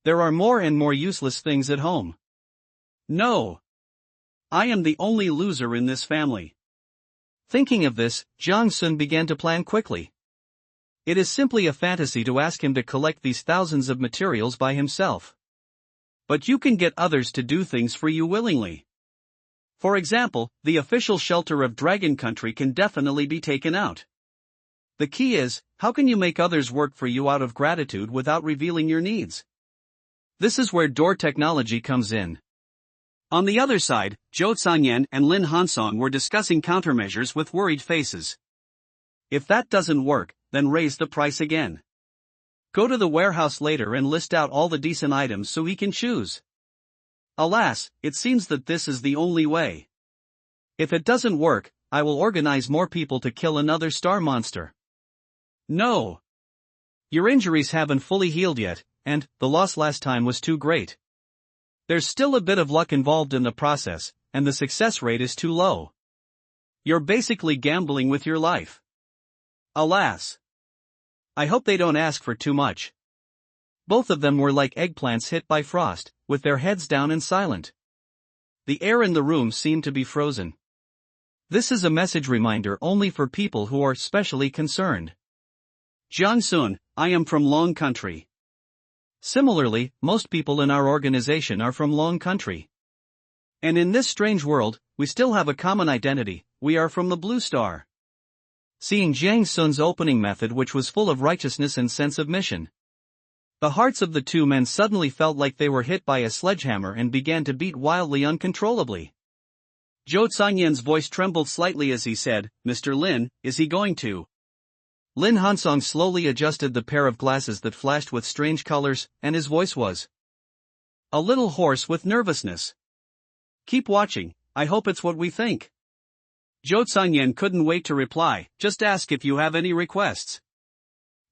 There are more and more useless things at home. No. I am the only loser in this family. Thinking of this, Jiang Sun began to plan quickly. It is simply a fantasy to ask him to collect these thousands of materials by himself. But you can get others to do things for you willingly. For example, the official shelter of Dragon Country can definitely be taken out. The key is, how can you make others work for you out of gratitude without revealing your needs? This is where door technology comes in. On the other side, Zhou Sanyan and Lin Hansong were discussing countermeasures with worried faces. If that doesn't work, then raise the price again. Go to the warehouse later and list out all the decent items so he can choose. Alas, it seems that this is the only way. If it doesn't work, I will organize more people to kill another star monster. No. Your injuries haven't fully healed yet, and the loss last time was too great. There's still a bit of luck involved in the process, and the success rate is too low. You're basically gambling with your life. Alas. I hope they don't ask for too much. Both of them were like eggplants hit by frost, with their heads down and silent. The air in the room seemed to be frozen. This is a message reminder only for people who are specially concerned. Jiang Sun, I am from Long Country. Similarly, most people in our organization are from Long Country. And in this strange world, we still have a common identity, we are from the Blue Star. Seeing Jiang Sun's opening method, which was full of righteousness and sense of mission, the hearts of the two men suddenly felt like they were hit by a sledgehammer and began to beat wildly uncontrollably. Zhou Zhangyan's voice trembled slightly as he said, "Mr. Lin, is he going to?" Lin Hansong slowly adjusted the pair of glasses that flashed with strange colors, and his voice was a little hoarse with nervousness. "Keep watching, I hope it's what we think." Zhou Zhangyan couldn't wait to reply, "Just ask if you have any requests."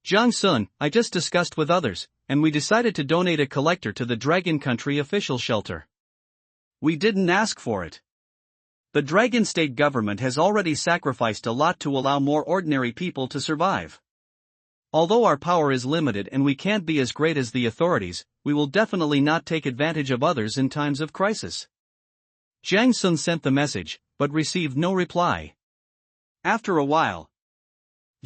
"Jiang Sun, I just discussed with others, and we decided to donate a collector to the Dragon Country official shelter." "We didn't ask for it. The Dragon State government has already sacrificed a lot to allow more ordinary people to survive. Although our power is limited and we can't be as great as the authorities, we will definitely not take advantage of others in times of crisis." Jiang Sun sent the message, but received no reply. After a while,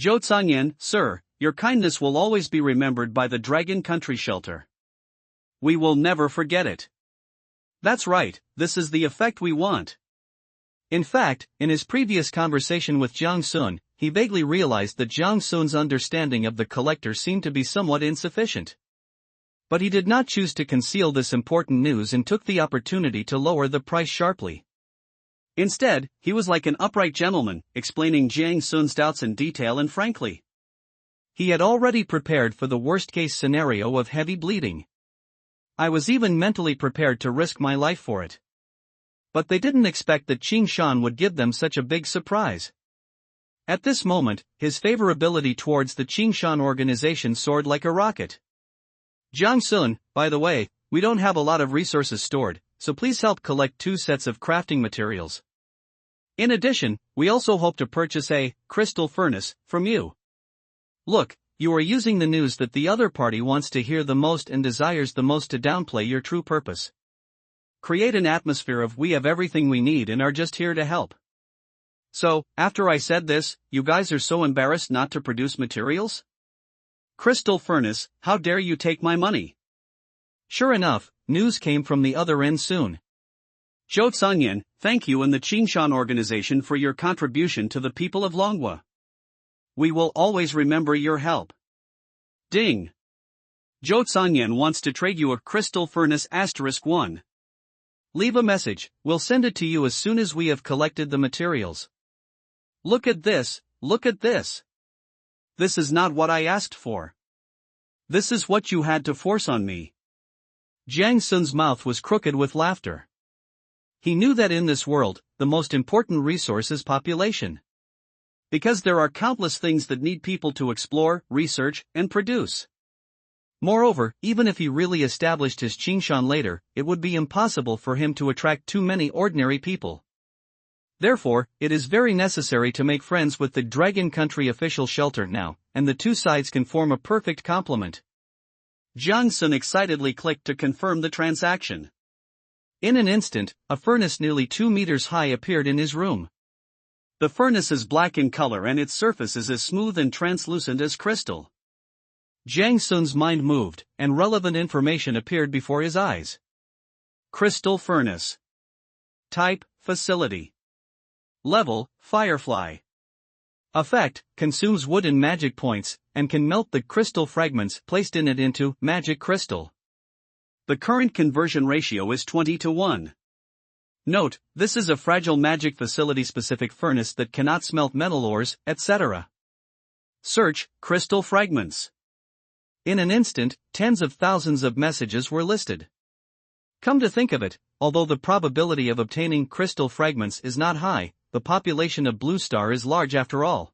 "Zhou Zhangyan, sir, your kindness will always be remembered by the Dragon Country shelter. We will never forget it." "That's right, this is the effect we want." In fact, in his previous conversation with Jiang Sun, he vaguely realized that Jiang Sun's understanding of the collector seemed to be somewhat insufficient. But he did not choose to conceal this important news and took the opportunity to lower the price sharply. Instead, he was like an upright gentleman, explaining Jiang Sun's doubts in detail and frankly. He had already prepared for the worst-case scenario of heavy bleeding. "I was even mentally prepared to risk my life for it." But they didn't expect that Qing Shan would give them such a big surprise. At this moment, his favorability towards the Qing Shan organization soared like a rocket. "Jiang Sun, by the way, we don't have a lot of resources stored, so please help collect 2 sets of crafting materials. In addition, we also hope to purchase a crystal furnace from you. Look, you are using the news that the other party wants to hear the most and desires the most to downplay your true purpose. Create an atmosphere of we have everything we need and are just here to help. So, after I said this, you guys are so embarrassed not to produce materials? Crystal furnace, how dare you take my money?" Sure enough, news came from the other end soon. "Zhou Zhangyan, thank you and the Qingshan organization for your contribution to the people of Longhua. We will always remember your help. Ding! Zhou Zhangyan wants to trade you a crystal furnace *1. Leave a message, we'll send it to you as soon as we have collected the materials." "Look at this, look at this. This is not what I asked for. This is what you had to force on me." Jiang Sun's mouth was crooked with laughter. He knew that in this world, the most important resource is population. Because there are countless things that need people to explore, research, and produce. Moreover, even if he really established his Qingshan later, it would be impossible for him to attract too many ordinary people. Therefore, it is very necessary to make friends with the Dragon Country official shelter now, and the two sides can form a perfect complement. Jiang Sun excitedly clicked to confirm the transaction. In an instant, a furnace nearly 2 meters high appeared in his room. The furnace is black in color and its surface is as smooth and translucent as crystal. Jiang Sun's mind moved, and relevant information appeared before his eyes. Crystal furnace. Type, facility. Level, Firefly. Effect, consumes wood and magic points, and can melt the crystal fragments placed in it into magic crystal. The current conversion ratio is 20:1. Note, this is a fragile magic facility-specific furnace that cannot smelt metal ores, etc. Search, crystal fragments. In an instant, tens of thousands of messages were listed. Come to think of it, although the probability of obtaining crystal fragments is not high, the population of Blue Star is large after all.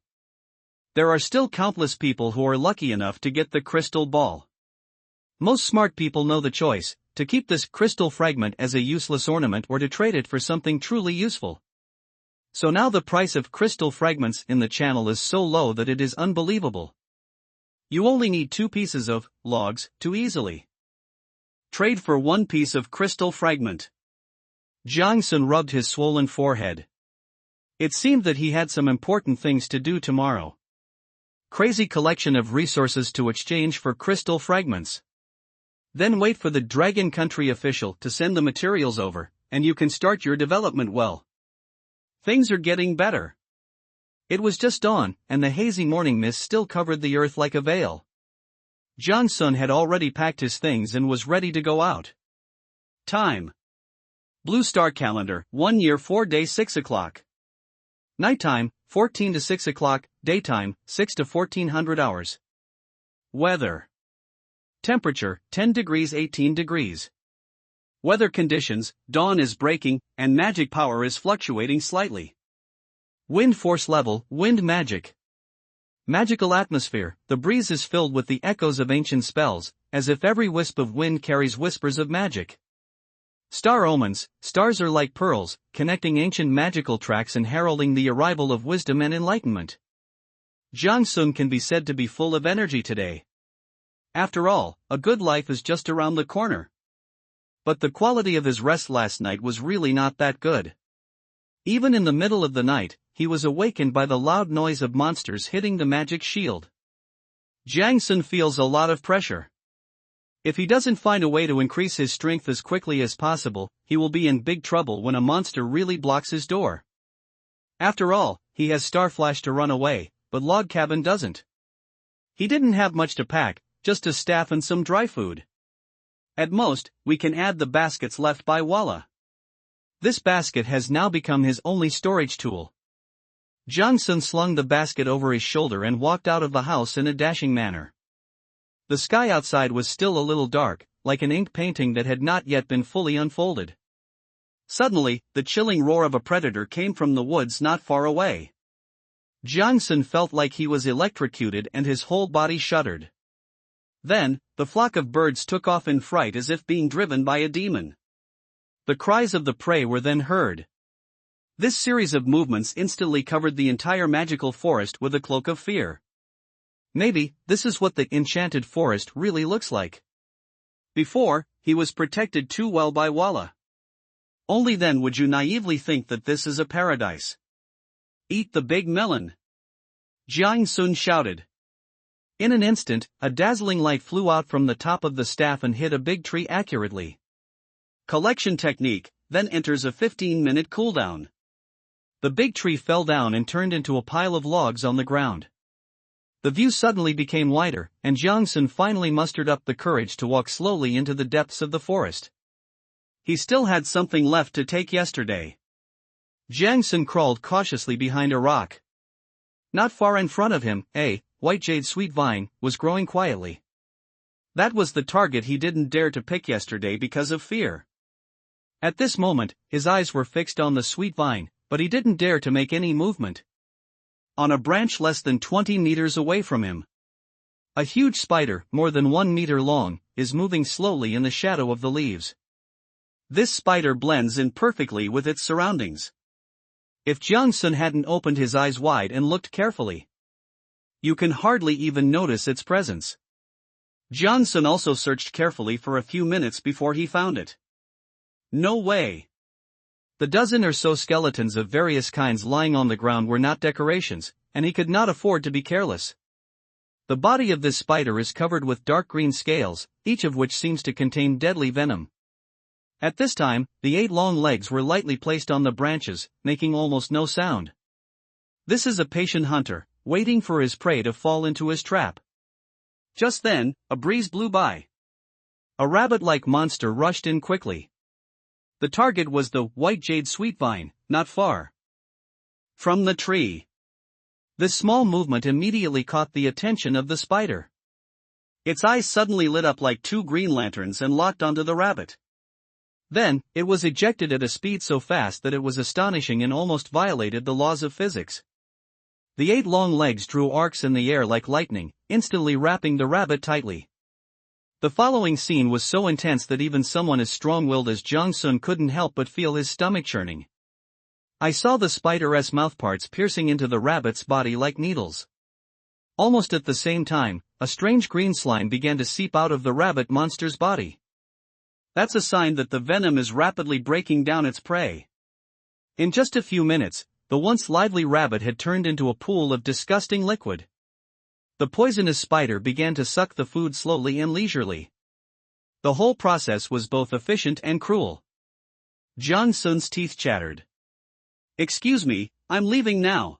There are still countless people who are lucky enough to get the crystal ball. Most smart people know the choice, to keep this crystal fragment as a useless ornament or to trade it for something truly useful. So now the price of crystal fragments in the channel is so low that it is unbelievable. You only need 2 pieces of logs to easily trade for 1 piece of crystal fragment. Jiang Sun rubbed his swollen forehead. It seemed that he had some important things to do tomorrow. Crazy collection of resources to exchange for crystal fragments. Then wait for the Dragon Country official to send the materials over, and you can start your development well. Things are getting better. It was just dawn, and the hazy morning mist still covered the earth like a veil. Jong-sun had already packed his things and was ready to go out. Time. Blue Star Calendar, 1 year 4 days 6 o'clock. Nighttime, 14 to 6 o'clock, daytime, 6 to 1400 hours. Weather. Temperature, 10 degrees 18 degrees. Weather conditions, dawn is breaking, and magic power is fluctuating slightly. Wind force level, wind magic. Magical atmosphere, the breeze is filled with the echoes of ancient spells, as if every wisp of wind carries whispers of magic. Star omens, stars are like pearls, connecting ancient magical tracks and heralding the arrival of wisdom and enlightenment. Jong-sun can be said to be full of energy today. After all, a good life is just around the corner. But the quality of his rest last night was really not that good. Even in the middle of the night, he was awakened by the loud noise of monsters hitting the magic shield. Jong-sun feels a lot of pressure. If he doesn't find a way to increase his strength as quickly as possible, he will be in big trouble when a monster really blocks his door. After all, he has Starflash to run away, but Log Cabin doesn't. He didn't have much to pack, just a staff and some dry food. At most, we can add the baskets left by Walla. This basket has now become his only storage tool. Jong-sun slung the basket over his shoulder and walked out of the house in a dashing manner. The sky outside was still a little dark, like an ink painting that had not yet been fully unfolded. Suddenly, the chilling roar of a predator came from the woods not far away. Jong-sun felt like he was electrocuted and his whole body shuddered. Then, the flock of birds took off in fright as if being driven by a demon. The cries of the prey were then heard. This series of movements instantly covered the entire magical forest with a cloak of fear. Maybe, this is what the enchanted forest really looks like. Before, he was protected too well by Walla. Only then would you naively think that this is a paradise. Eat the big melon! Jong-sun shouted. In an instant, a dazzling light flew out from the top of the staff and hit a big tree accurately. Collection technique, then enters a 15-minute cooldown. The big tree fell down and turned into a pile of logs on the ground. The view suddenly became wider, and Jong-sun finally mustered up the courage to walk slowly into the depths of the forest. He still had something left to take yesterday. Jong-sun crawled cautiously behind a rock. Not far in front of him, a white jade sweet vine was growing quietly. That was the target he didn't dare to pick yesterday because of fear. At this moment, his eyes were fixed on the sweet vine, but he didn't dare to make any movement. On a branch less than 20 meters away from him, a huge spider, more than 1 meter long, is moving slowly in the shadow of the leaves. This spider blends in perfectly with its surroundings. If Jong-sun hadn't opened his eyes wide and looked carefully, you can hardly even notice its presence. Jong-sun also searched carefully for a few minutes before he found it. No way! The dozen or so skeletons of various kinds lying on the ground were not decorations, and he could not afford to be careless. The body of this spider is covered with dark green scales, each of which seems to contain deadly venom. At this time, the 8 long legs were lightly placed on the branches, making almost no sound. This is a patient hunter, waiting for his prey to fall into his trap. Just then, a breeze blew by. A rabbit-like monster rushed in quickly. The target was the white jade sweet vine, not far from the tree. This small movement immediately caught the attention of the spider. Its eyes suddenly lit up like 2 green lanterns and locked onto the rabbit. Then, it was ejected at a speed so fast that it was astonishing and almost violated the laws of physics. The 8 long legs drew arcs in the air like lightning, instantly wrapping the rabbit tightly. The following scene was so intense that even someone as strong-willed as Jong-sun couldn't help but feel his stomach churning. I saw the spider's mouthparts piercing into the rabbit's body like needles. Almost at the same time, a strange green slime began to seep out of the rabbit monster's body. That's a sign that the venom is rapidly breaking down its prey. In just a few minutes, the once lively rabbit had turned into a pool of disgusting liquid. The poisonous spider began to suck the food slowly and leisurely. The whole process was both efficient and cruel. Jang Sun's teeth chattered. Excuse me, I'm leaving now.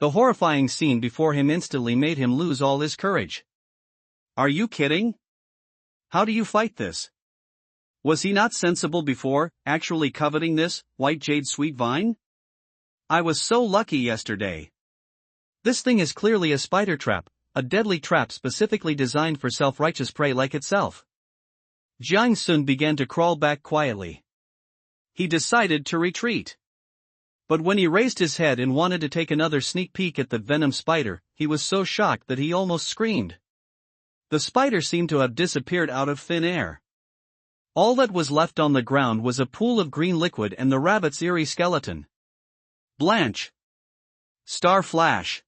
The horrifying scene before him instantly made him lose all his courage. Are you kidding? How do you fight this? Was he not sensible before, actually coveting this, white jade sweet vine? I was so lucky yesterday. This thing is clearly a spider trap, a deadly trap specifically designed for self-righteous prey like itself. Jang Sun began to crawl back quietly. He decided to retreat. But when he raised his head and wanted to take another sneak peek at the venom spider, he was so shocked that he almost screamed. The spider seemed to have disappeared out of thin air. All that was left on the ground was a pool of green liquid and the rabbit's eerie skeleton. Blanche! Star flash!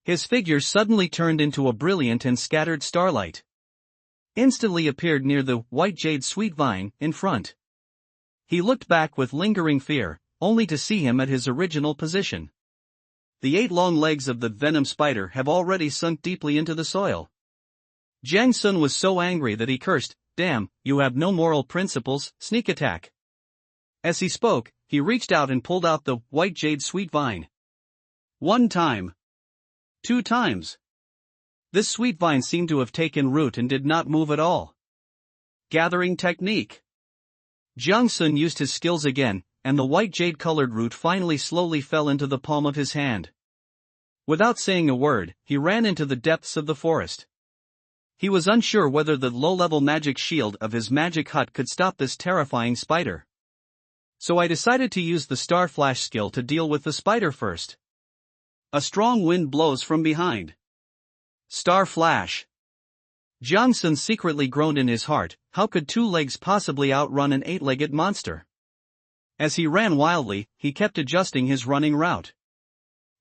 His figure suddenly turned into a brilliant and scattered starlight. Instantly appeared near the white jade sweet vine in front. He looked back with lingering fear, only to see him at his original position. The 8 long legs of the venom spider have already sunk deeply into the soil. Jang Sun was so angry that he cursed, "Damn, you have no moral principles, sneak attack." As he spoke, he reached out and pulled out the white jade sweet vine. 1 time. 2 times. This sweet vine seemed to have taken root and did not move at all. Gathering technique. Jang Sun used his skills again, and the white jade-colored root finally slowly fell into the palm of his hand. Without saying a word, he ran into the depths of the forest. He was unsure whether the low-level magic shield of his magic hut could stop this terrifying spider. So I decided to use the Star Flash skill to deal with the spider first. A strong wind blows from behind. Star Flash. Jang Sun secretly groaned in his heart, how could 2 legs possibly outrun an 8-legged monster? As he ran wildly, he kept adjusting his running route.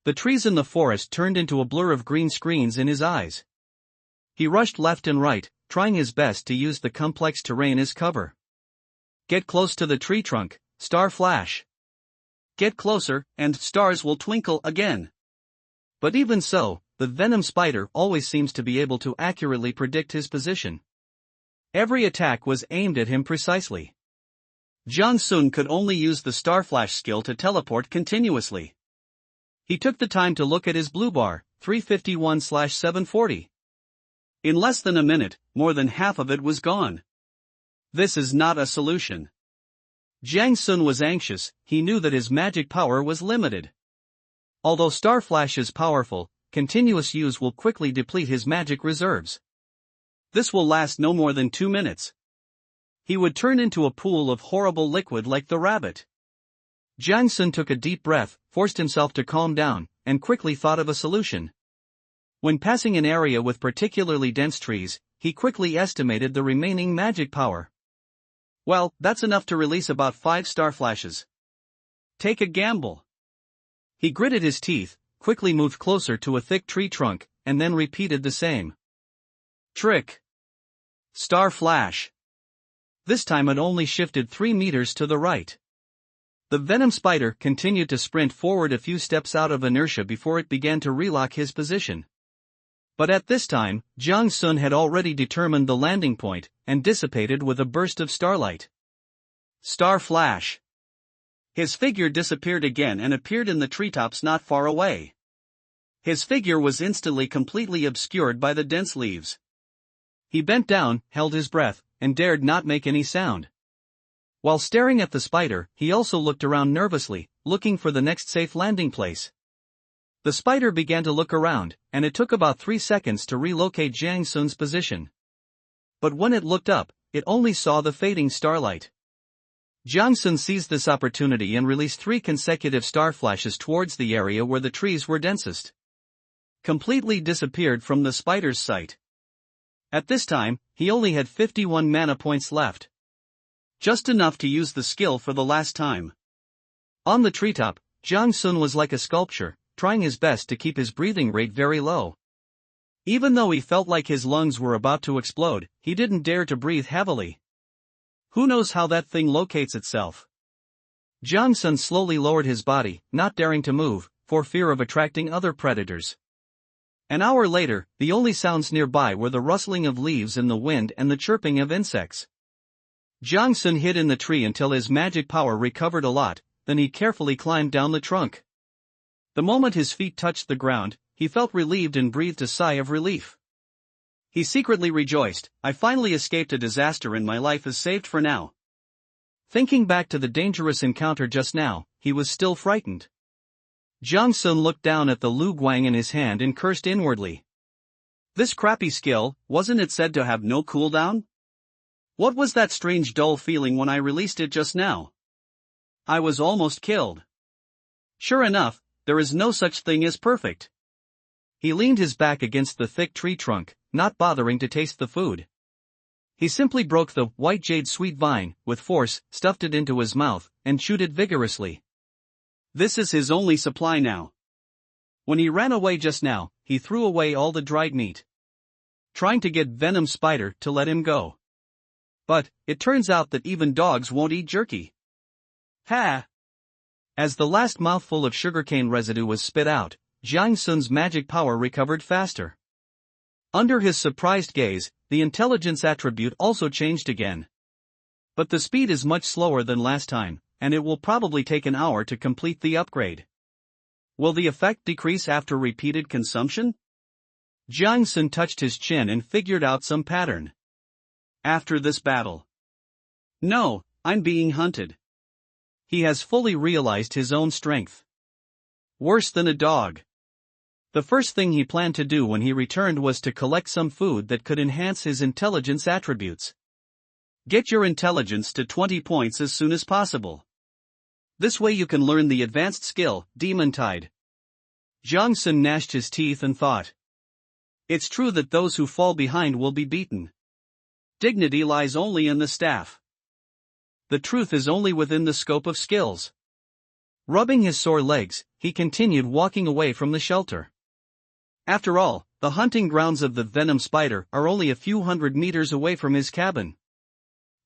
The trees in the forest turned into a blur of green screens in his eyes. He rushed left and right, trying his best to use the complex terrain as cover. Get close to the tree trunk, Star Flash. Get closer, and stars will twinkle again. But even so, the venom spider always seems to be able to accurately predict his position. Every attack was aimed at him precisely. Jang Sun could only use the Star Flash skill to teleport continuously. He took the time to look at his blue bar, 351/740. In less than a minute, more than half of it was gone. This is not a solution. Jang Sun was anxious, he knew that his magic power was limited. Although Star Flash is powerful, continuous use will quickly deplete his magic reserves. This will last no more than 2 minutes. He would turn into a pool of horrible liquid like the rabbit. Jang Sun took a deep breath, forced himself to calm down, and quickly thought of a solution. When passing an area with particularly dense trees, he quickly estimated the remaining magic power. Well, that's enough to release about 5 star flashes. Take a gamble. He gritted his teeth, quickly moved closer to a thick tree trunk, and then repeated the same trick. Star flash. This time it only shifted 3 meters to the right. The venom spider continued to sprint forward a few steps out of inertia before it began to relock his position. But at this time, Jang Sun had already determined the landing point, and dissipated with a burst of starlight. Star flash. His figure disappeared again and appeared in the treetops not far away. His figure was instantly completely obscured by the dense leaves. He bent down, held his breath, and dared not make any sound. While staring at the spider, he also looked around nervously, looking for the next safe landing place. The spider began to look around, and it took about 3 seconds to relocate Jang Sun's position. But when it looked up, it only saw the fading starlight. Jang Sun seized this opportunity and released 3 consecutive star flashes towards the area where the trees were densest. Completely disappeared from the spider's sight. At this time, he only had 51 mana points left. Just enough to use the skill for the last time. On the treetop, Jang Sun was like a sculpture, trying his best to keep his breathing rate very low. Even though he felt like his lungs were about to explode, he didn't dare to breathe heavily. Who knows how that thing locates itself? Jang Sun slowly lowered his body, not daring to move, for fear of attracting other predators. An hour later, the only sounds nearby were the rustling of leaves in the wind and the chirping of insects. Jiang Sun hid in the tree until his magic power recovered a lot, then he carefully climbed down the trunk. The moment his feet touched the ground, he felt relieved and breathed a sigh of relief. He secretly rejoiced, I finally escaped a disaster and my life is saved for now. Thinking back to the dangerous encounter just now, he was still frightened. Jiang Sun looked down at the Lu Guang in his hand and cursed inwardly. This crappy skill, wasn't it said to have no cooldown? What was that strange dull feeling when I released it just now? I was almost killed. Sure enough, there is no such thing as perfect. He leaned his back against the thick tree trunk, not bothering to taste the food. He simply broke the white jade sweet vine, with force, stuffed it into his mouth, and chewed it vigorously. This is his only supply now. When he ran away just now, he threw away all the dried meat, trying to get Venom Spider to let him go. But, it turns out that even dogs won't eat jerky. Ha! As the last mouthful of sugarcane residue was spit out, Jiang Sun's magic power recovered faster. Under his surprised gaze, the intelligence attribute also changed again. But the speed is much slower than last time, and it will probably take an hour to complete the upgrade. Will the effect decrease after repeated consumption? Jiang Sun touched his chin and figured out some pattern. After this battle. No, I'm being hunted. He has fully realized his own strength. Worse than a dog. The first thing he planned to do when he returned was to collect some food that could enhance his intelligence attributes. Get your intelligence to 20 points as soon as possible. This way you can learn the advanced skill, Demon Tide. Jiang Sun gnashed his teeth and thought. It's true that those who fall behind will be beaten. Dignity lies only in the staff. The truth is only within the scope of skills. Rubbing his sore legs, he continued walking away from the shelter. After all, the hunting grounds of the Venom Spider are only a few hundred meters away from his cabin.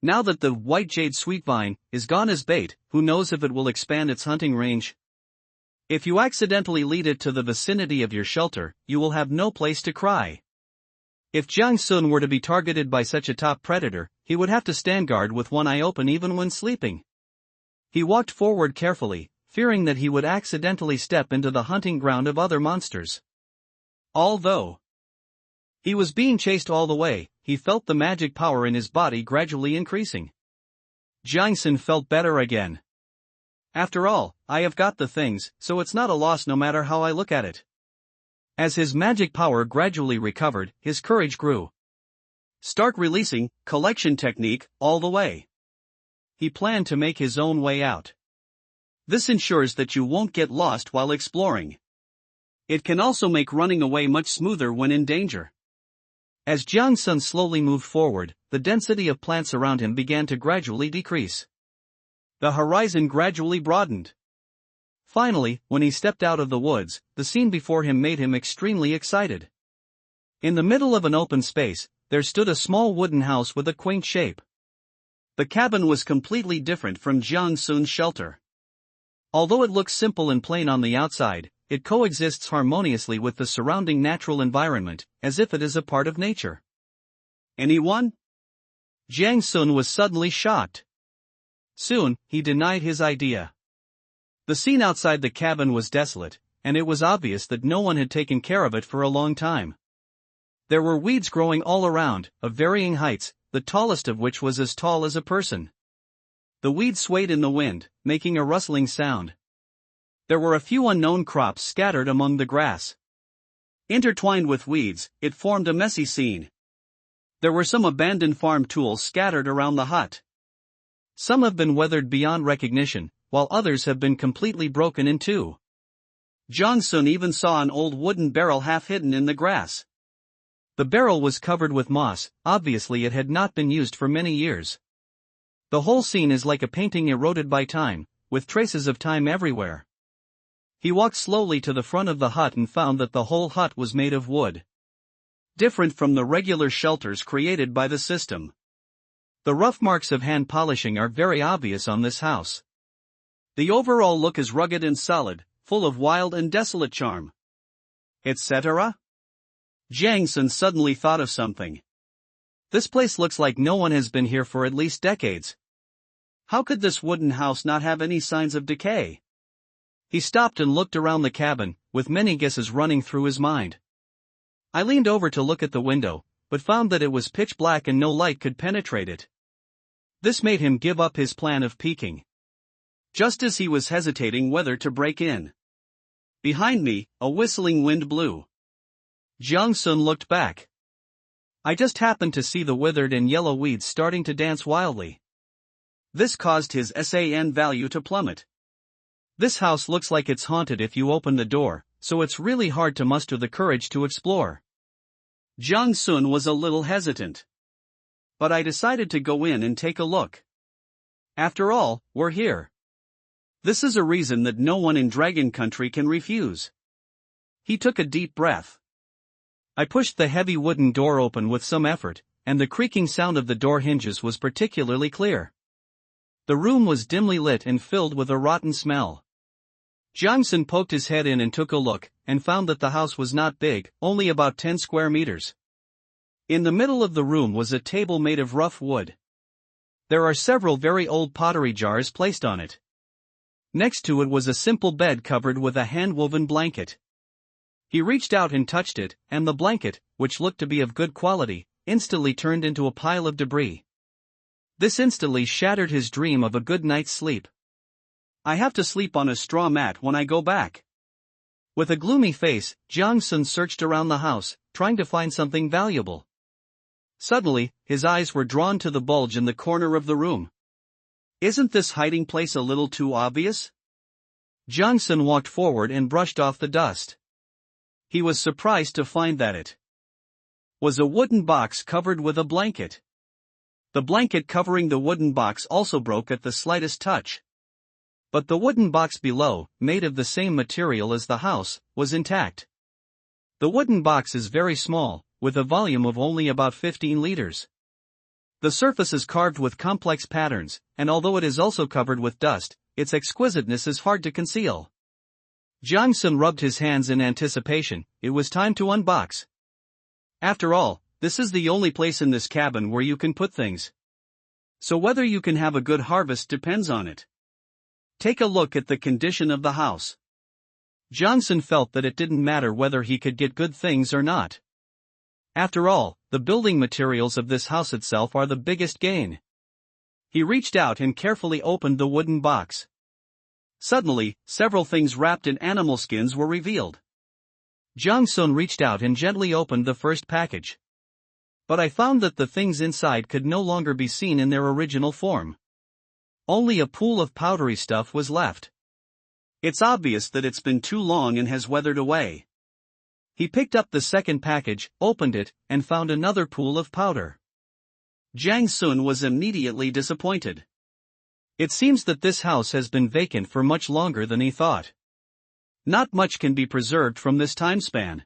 Now that the white jade sweet vine is gone as bait, who knows if it will expand its hunting range? If you accidentally lead it to the vicinity of your shelter, you will have no place to cry. If Jiang Sun were to be targeted by such a top predator, he would have to stand guard with one eye open even when sleeping. He walked forward carefully, fearing that he would accidentally step into the hunting ground of other monsters. Although he was being chased all the way, he felt the magic power in his body gradually increasing. Jiang Sun felt better again. After all, I have got the things, so it's not a loss no matter how I look at it. As his magic power gradually recovered, his courage grew. Start releasing, collection technique, all the way. He planned to make his own way out. This ensures that you won't get lost while exploring. It can also make running away much smoother when in danger. As Jiang Sun slowly moved forward, the density of plants around him began to gradually decrease. The horizon gradually broadened. Finally, when he stepped out of the woods, the scene before him made him extremely excited. In the middle of an open space, there stood a small wooden house with a quaint shape. The cabin was completely different from Jiang Sun's shelter. Although it looks simple and plain on the outside, it coexists harmoniously with the surrounding natural environment, as if it is a part of nature. Anyone? Jiang Sun was suddenly shocked. Soon, he denied his idea. The scene outside the cabin was desolate, and it was obvious that no one had taken care of it for a long time. There were weeds growing all around, of varying heights, the tallest of which was as tall as a person. The weeds swayed in the wind, making a rustling sound. There were a few unknown crops scattered among the grass. Intertwined with weeds, it formed a messy scene. There were some abandoned farm tools scattered around the hut. Some have been weathered beyond recognition, while others have been completely broken in two. Jiang Sun even saw an old wooden barrel half hidden in the grass. The barrel was covered with moss, obviously it had not been used for many years. The whole scene is like a painting eroded by time, with traces of time everywhere. He walked slowly to the front of the hut and found that the whole hut was made of wood. Different from the regular shelters created by the system. The rough marks of hand polishing are very obvious on this house. The overall look is rugged and solid, full of wild and desolate charm. Etc.? Jiang Sun suddenly thought of something. This place looks like no one has been here for at least decades. How could this wooden house not have any signs of decay? He stopped and looked around the cabin, with many guesses running through his mind. I leaned over to look at the window, but found that it was pitch black and no light could penetrate it. This made him give up his plan of peeking. Just as he was hesitating whether to break in, behind me, a whistling wind blew. Jiang-sun looked back. I just happened to see the withered and yellow weeds starting to dance wildly. This caused his SAN value to plummet. This house looks like it's haunted if you open the door, so it's really hard to muster the courage to explore. Jiang-sun was a little hesitant. But I decided to go in and take a look. After all, we're here. This is a reason that no one in Dragon Country can refuse. He took a deep breath. I pushed the heavy wooden door open with some effort, and the creaking sound of the door hinges was particularly clear. The room was dimly lit and filled with a rotten smell. Jiang-sun poked his head in and took a look, and found that the house was not big, only about 10 square meters. In the middle of the room was a table made of rough wood. There are several very old pottery jars placed on it. Next to it was a simple bed covered with a hand-woven blanket. He reached out and touched it, and the blanket, which looked to be of good quality, instantly turned into a pile of debris. This instantly shattered his dream of a good night's sleep. I have to sleep on a straw mat when I go back. With a gloomy face, Jiang-sun searched around the house, trying to find something valuable. Suddenly, his eyes were drawn to the bulge in the corner of the room. Isn't this hiding place a little too obvious? Jiang-sun walked forward and brushed off the dust. He was surprised to find that it was a wooden box covered with a blanket. The blanket covering the wooden box also broke at the slightest touch. But the wooden box below, made of the same material as the house, was intact. The wooden box is very small, with a volume of only about 15 liters. The surface is carved with complex patterns, and although it is also covered with dust, its exquisiteness is hard to conceal. Jiang-sun rubbed his hands in anticipation. It was time to unbox. After all, this is the only place in this cabin where you can put things. So whether you can have a good harvest depends on it. Take a look at the condition of the house. Jiang-sun felt that it didn't matter whether he could get good things or not. After all, the building materials of this house itself are the biggest gain. He reached out and carefully opened the wooden box. Suddenly, several things wrapped in animal skins were revealed. Jiang-sun reached out and gently opened the first package. But I found that the things inside could no longer be seen in their original form. Only a pool of powdery stuff was left. It's obvious that it's been too long and has weathered away. He picked up the second package, opened it, and found another pool of powder. Jiang-sun was immediately disappointed. It seems that this house has been vacant for much longer than he thought. Not much can be preserved from this time span.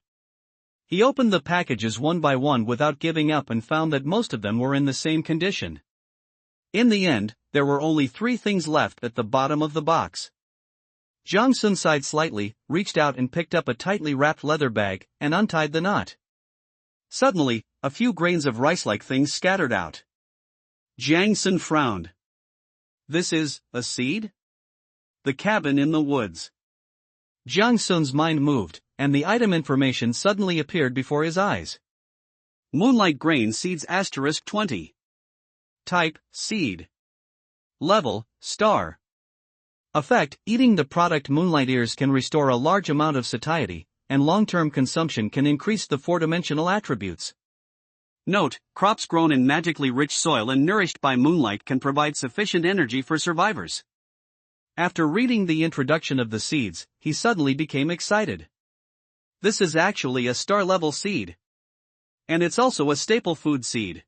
He opened the packages one by one without giving up and found that most of them were in the same condition. In the end, there were only 3 things left at the bottom of the box. Jiang-sun sighed slightly, reached out and picked up a tightly wrapped leather bag, and untied the knot. Suddenly, a few grains of rice-like things scattered out. Jiang-sun frowned. This is a seed? The cabin in the woods. Jiang-sun's mind moved, and the item information suddenly appeared before his eyes. Moonlight grain seeds *20. Type, seed. Level, star. Effect, eating the product moonlight ears can restore a large amount of satiety, and long-term consumption can increase the 4-dimensional attributes. Note, crops grown in magically rich soil and nourished by moonlight can provide sufficient energy for survivors. After reading the introduction of the seeds, he suddenly became excited. This is actually a star-level seed. And it's also a staple food seed.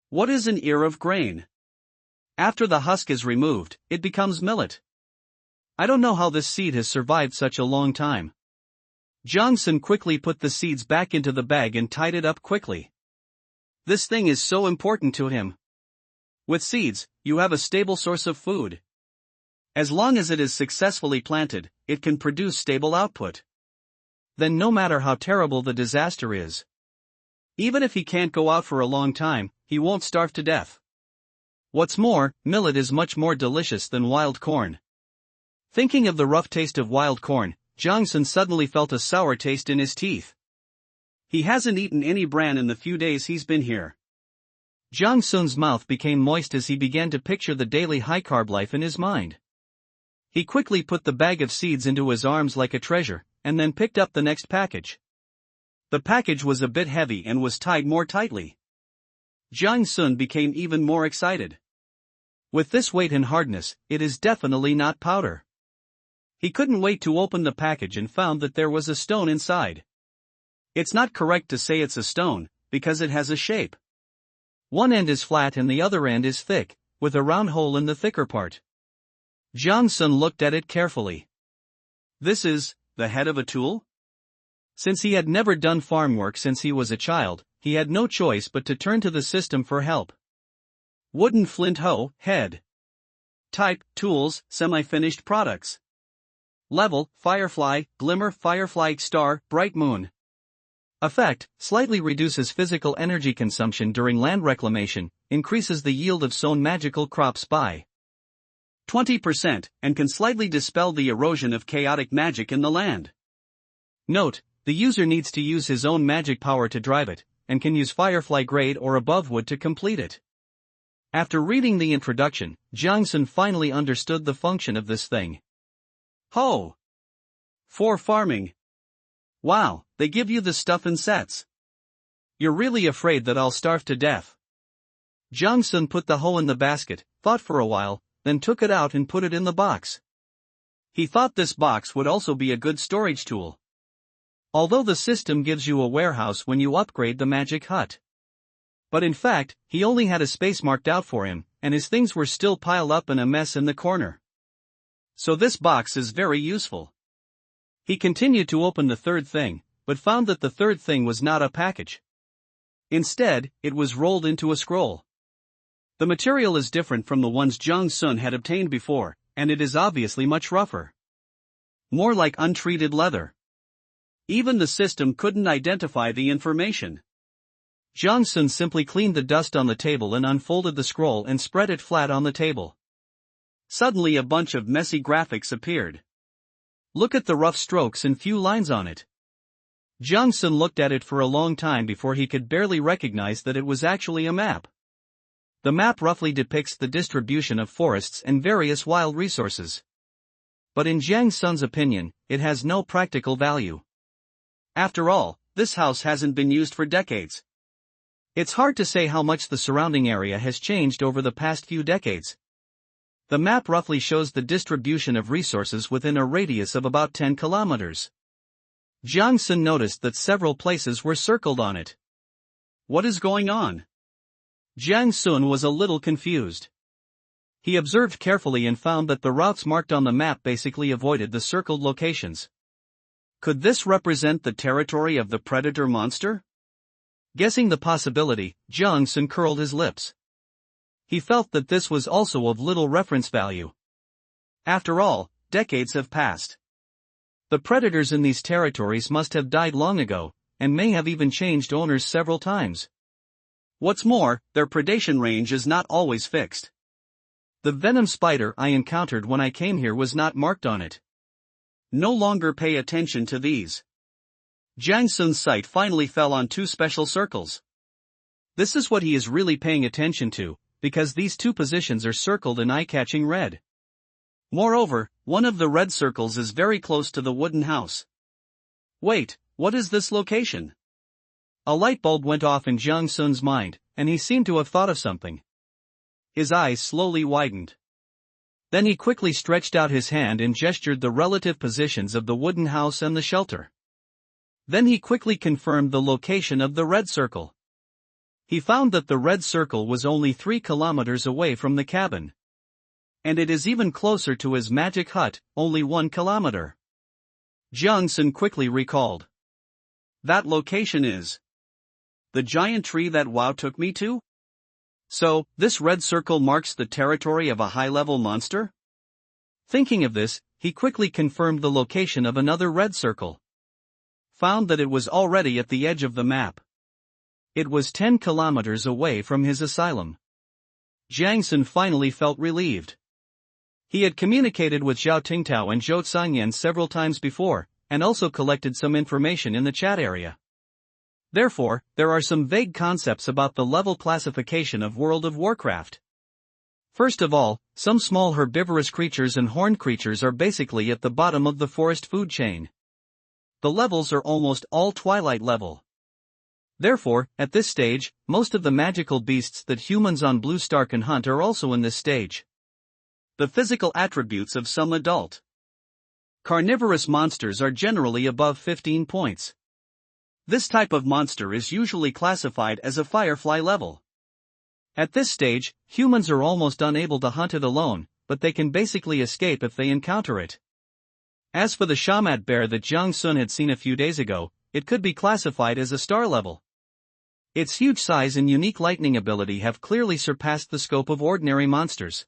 What is an ear of grain? After the husk is removed, it becomes millet. I don't know how this seed has survived such a long time. Jiang-sun quickly put the seeds back into the bag and tied it up quickly. This thing is so important to him. With seeds, you have a stable source of food. As long as it is successfully planted, it can produce stable output. Then no matter how terrible the disaster is, Even if he can't go out for a long time, he won't starve to death. What's more, millet is much more delicious than wild corn. Thinking of the rough taste of wild corn, Jong-sun suddenly felt a sour taste in his teeth. He hasn't eaten any bran in the few days he's been here. Jong-sun's mouth became moist as he began to picture the daily high-carb life in his mind. He quickly put the bag of seeds into his arms like a treasure, and then picked up the next package. The package was a bit heavy and was tied more tightly. Jong-sun became even more excited. With this weight and hardness, it is definitely not powder. He couldn't wait to open the package and found that there was a stone inside. It's not correct to say it's a stone, because it has a shape. One end is flat and the other end is thick, with a round hole in the thicker part. Jong-sun looked at it carefully. This is the head of a tool? Since he had never done farm work since he was a child, he had no choice but to turn to the system for help. Wooden flint hoe, head. Type, tools, semi-finished products. Level, firefly, glimmer, firefly, star, bright moon. Effect, slightly reduces physical energy consumption during land reclamation, increases the yield of sown magical crops by 20%, and can slightly dispel the erosion of chaotic magic in the land. Note, the user needs to use his own magic power to drive it, and can use Firefly grade or above wood to complete it. After reading the introduction, Jong-sun finally understood the function of this thing. Ho! For farming. Wow, they give you the stuff in sets. You're really afraid that I'll starve to death? Jong-sun put the hoe in the basket, thought for a while, then took it out and put it in the box. He thought this box would also be a good storage tool. Although the system gives you a warehouse when you upgrade the magic hut. But in fact, he only had a space marked out for him, and his things were still piled up in a mess in the corner. So this box is very useful. He continued to open the third thing, but found that the third thing was not a package. Instead, it was rolled into a scroll. The material is different from the ones Jong-sun had obtained before, and it is obviously much rougher. More like untreated leather. Even the system couldn't identify the information. Jong-sun simply cleaned the dust on the table and unfolded the scroll and spread it flat on the table. Suddenly a bunch of messy graphics appeared. Look at the rough strokes and few lines on it. Jong-sun looked at it for a long time before he could barely recognize that it was actually a map. The map roughly depicts the distribution of forests and various wild resources. But in Jong-sun's opinion, it has no practical value. After all, this house hasn't been used for decades. It's hard to say how much the surrounding area has changed over the past few decades. The map roughly shows the distribution of resources within a radius of about 10 kilometers. Jong-sun noticed that several places were circled on it. What is going on? Jong-sun was a little confused. He observed carefully and found that the routes marked on the map basically avoided the circled locations. Could this represent the territory of the predator monster? Guessing the possibility, Jong-sun curled his lips. He felt that this was also of little reference value. After all, decades have passed. The predators in these territories must have died long ago, and may have even changed owners several times. What's more, their predation range is not always fixed. The venom spider I encountered when I came here was not marked on it. No longer pay attention to these. Jong-sun's sight finally fell on two special circles. This is what he is really paying attention to, because these two positions are circled in eye-catching red. Moreover, one of the red circles is very close to the wooden house. Wait, what is this location? A light bulb went off in Jong-sun's mind, and he seemed to have thought of something. His eyes slowly widened. Then he quickly stretched out his hand and gestured the relative positions of the wooden house and the shelter. Then he quickly confirmed the location of the red circle. He found that the red circle was only 3 kilometers away from the cabin. And it is even closer to his magic hut, only 1 kilometer. Jong-sun quickly recalled. That location is the giant tree that Wow took me to? So, this red circle marks the territory of a high-level monster? Thinking of this, he quickly confirmed the location of another red circle. Found that it was already at the edge of the map. It was 10 kilometers away from his asylum. Jiang Sun finally felt relieved. He had communicated with Zhao Tingtao and Zhou Tsangyan several times before, and also collected some information in the chat area. Therefore, there are some vague concepts about the level classification of World of Warcraft. First of all, some small herbivorous creatures and horned creatures are basically at the bottom of the forest food chain. The levels are almost all Twilight level. Therefore, at this stage, most of the magical beasts that humans on Blue Star can hunt are also in this stage. The physical attributes of some adult carnivorous monsters are generally above 15 points. This type of monster is usually classified as a Firefly level. At this stage, humans are almost unable to hunt it alone, but they can basically escape if they encounter it. As for the Shamat bear that Jiang Sun had seen a few days ago, it could be classified as a star level. Its huge size and unique lightning ability have clearly surpassed the scope of ordinary monsters.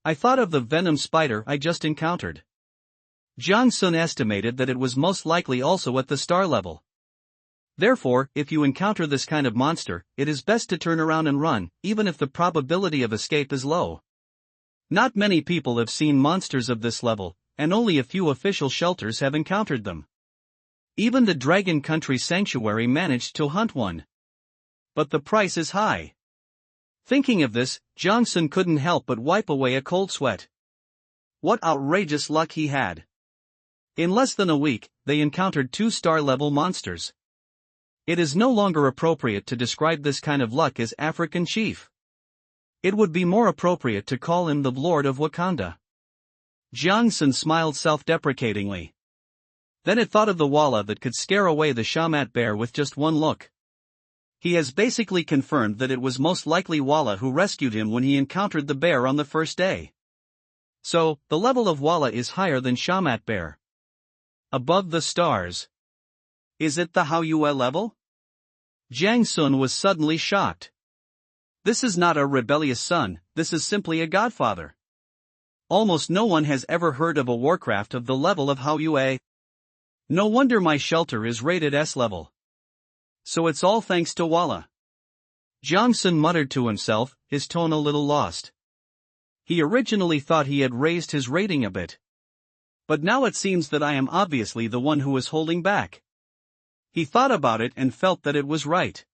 I thought of the venom spider I just encountered. Jiang Sun estimated that it was most likely also at the star level. Therefore, if you encounter this kind of monster, it is best to turn around and run, even if the probability of escape is low. Not many people have seen monsters of this level, and only a few official shelters have encountered them. Even the Dragon Country Sanctuary managed to hunt one. But the price is high. Thinking of this, Jiang Sun couldn't help but wipe away a cold sweat. What outrageous luck he had. In less than a week, they encountered 2 star-level monsters. It is no longer appropriate to describe this kind of luck as African chief. It would be more appropriate to call him the Lord of Wakanda. Jiang Sun smiled self-deprecatingly. Then it thought of the Walla that could scare away the Shamat bear with just one look. He has basically confirmed that it was most likely Walla who rescued him when he encountered the bear on the first day. So, the level of Walla is higher than Shamat bear. Above the stars. Is it the Hao Yue level? Jiang Sun was suddenly shocked. This is not a rebellious son, this is simply a godfather. Almost no one has ever heard of a Warcraft of the level of Hao Yue. No wonder my shelter is rated S level. So it's all thanks to Walla. Jiang Sun muttered to himself, his tone a little lost. He originally thought he had raised his rating a bit. But now it seems that I am obviously the one who is holding back. He thought about it and felt that it was right.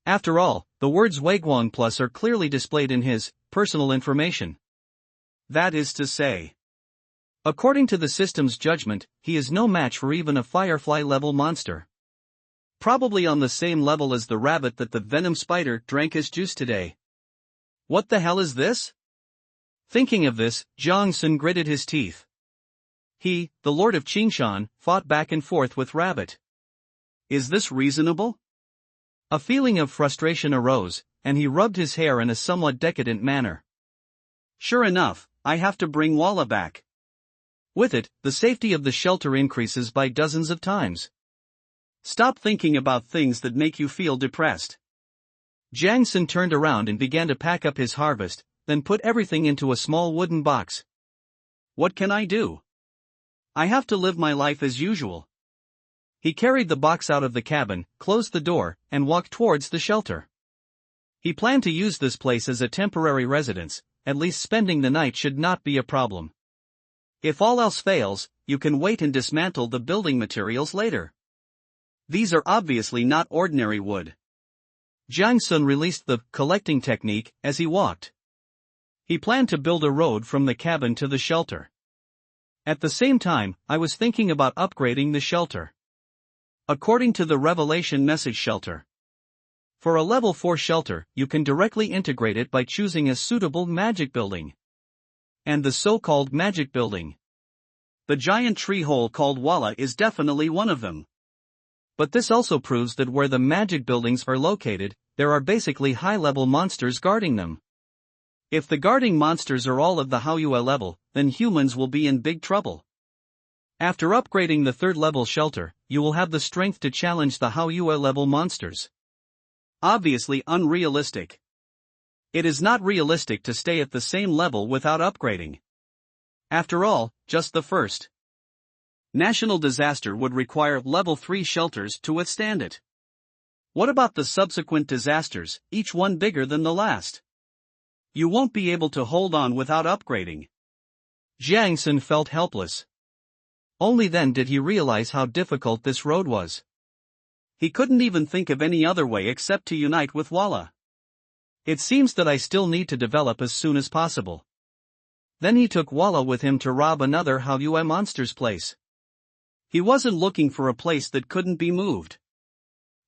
After all, the words Weiguang Plus are clearly displayed in his personal information. That is to say, according to the system's judgment, he is no match for even a Firefly-level monster. Probably on the same level as the rabbit that the venom spider drank his juice today. What the hell is this? Thinking of this, Jiang Sun gritted his teeth. He, the Lord of Qingshan, fought back and forth with Rabbit. Is this reasonable? A feeling of frustration arose, and he rubbed his hair in a somewhat decadent manner. Sure enough, I have to bring Walla back. With it, the safety of the shelter increases by dozens of times. Stop thinking about things that make you feel depressed. Jiang Sun turned around and began to pack up his harvest, then put everything into a small wooden box. What can I do? I have to live my life as usual. He carried the box out of the cabin, closed the door, and walked towards the shelter. He planned to use this place as a temporary residence, at least spending the night should not be a problem. If all else fails, you can wait and dismantle the building materials later. These are obviously not ordinary wood. Jiang Sun released the collecting technique as he walked. He planned to build a road from the cabin to the shelter. At the same time, I was thinking about upgrading the shelter. According to the Revelation Message Shelter. For a level 4 shelter, you can directly integrate it by choosing a suitable magic building. And the so-called magic building. The giant tree hole called Walla is definitely one of them. But this also proves that where the magic buildings are located, there are basically high-level monsters guarding them. If the guarding monsters are all of the Hao Yue level, then humans will be in big trouble. After upgrading the 3rd level shelter, you will have the strength to challenge the Hao Yue level monsters. Obviously unrealistic. It is not realistic to stay at the same level without upgrading. After all, just the first national disaster would require level 3 shelters to withstand it. What about the subsequent disasters, each one bigger than the last? You won't be able to hold on without upgrading. Jiang Sun felt helpless. Only then did he realize how difficult this road was. He couldn't even think of any other way except to unite with Walla. It seems that I still need to develop as soon as possible. Then he took Walla with him to rob another Hallyu monster's place. He wasn't looking for a place that couldn't be moved.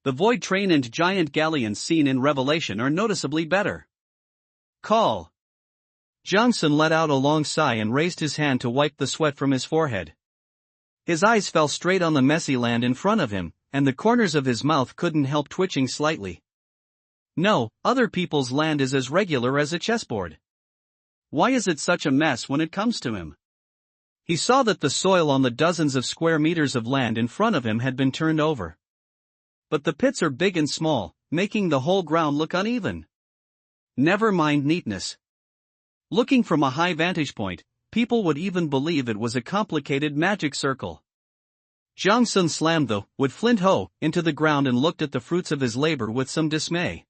The void train and giant galleons seen in Revelation are noticeably better. Call. Jiang Sun let out a long sigh and raised his hand to wipe the sweat from his forehead. His eyes fell straight on the messy land in front of him, and the corners of his mouth couldn't help twitching slightly. No, other people's land is as regular as a chessboard. Why is it such a mess when it comes to him? He saw that the soil on the dozens of square meters of land in front of him had been turned over. But the pits are big and small, making the whole ground look uneven. Never mind neatness. Looking from a high vantage point, people would even believe it was a complicated magic circle. Jiang Sun slammed the wood flint hoe into the ground and looked at the fruits of his labor with some dismay.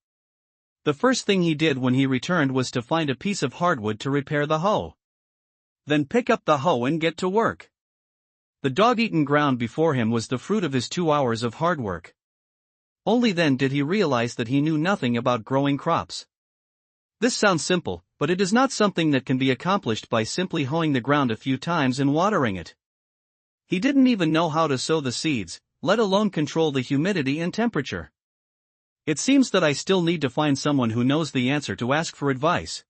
The first thing he did when he returned was to find a piece of hardwood to repair the hoe. Then pick up the hoe and get to work. The dog-eaten ground before him was the fruit of his 2 hours of hard work. Only then did he realize that he knew nothing about growing crops. This sounds simple, but it is not something that can be accomplished by simply hoeing the ground a few times and watering it. He didn't even know how to sow the seeds, let alone control the humidity and temperature. It seems that I still need to find someone who knows the answer to ask for advice.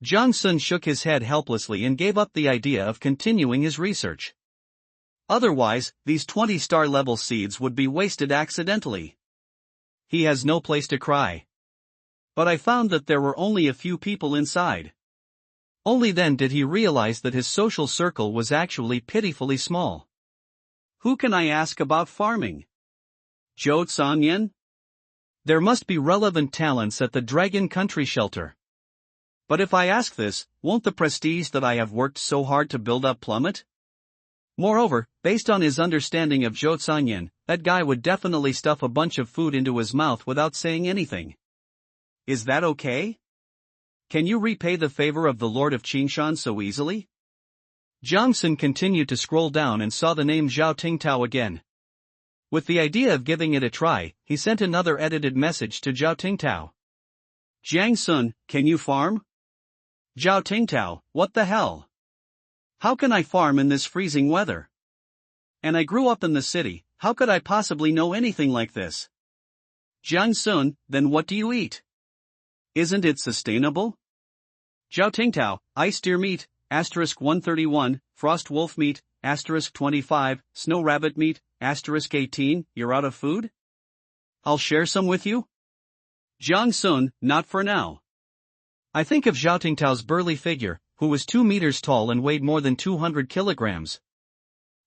Jiang Sun shook his head helplessly and gave up the idea of continuing his research. Otherwise, these 20-star level seeds would be wasted accidentally. He has no place to cry. But I found that there were only a few people inside. Only then did he realize that his social circle was actually pitifully small. Who can I ask about farming? Zhou Sanyan? There must be relevant talents at the Dragon Country Shelter. But if I ask this, won't the prestige that I have worked so hard to build up plummet? Moreover, based on his understanding of Zhou Sanyan, that guy would definitely stuff a bunch of food into his mouth without saying anything. Is that okay? Can you repay the favor of the Lord of Qingshan so easily? Jiang Sun continued to scroll down and saw the name Zhao Tingtao again. With the idea of giving it a try, he sent another edited message to Zhao Tingtao. Jiang Sun, can you farm? Zhao Tingtao, what the hell? How can I farm in this freezing weather? And I grew up in the city, how could I possibly know anything like this? Jiang Sun, then what do you eat? Isn't it sustainable? Zhao Tingtao, ice deer meat, *131, frost wolf meat, *25, snow rabbit meat, *18, you're out of food? I'll share some with you? Jiang Sun, not for now. I think of Zhao Tingtao's burly figure, who was 2 meters tall and weighed more than 200 kilograms.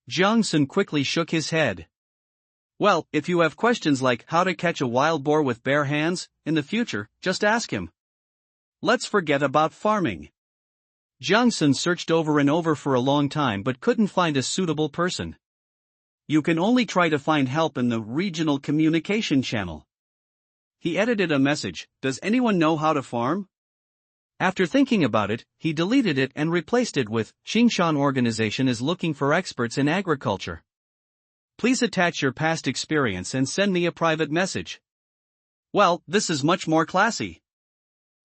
Jiang Sun quickly shook his head. Well, if you have questions like how to catch a wild boar with bare hands, in the future, just ask him. Let's forget about farming. Jiang Sun searched over and over for a long time but couldn't find a suitable person. You can only try to find help in the regional communication channel. He edited a message, does anyone know how to farm? After thinking about it, he deleted it and replaced it with, Qingshan organization is looking for experts in agriculture. Please attach your past experience and send me a private message. Well, this is much more classy.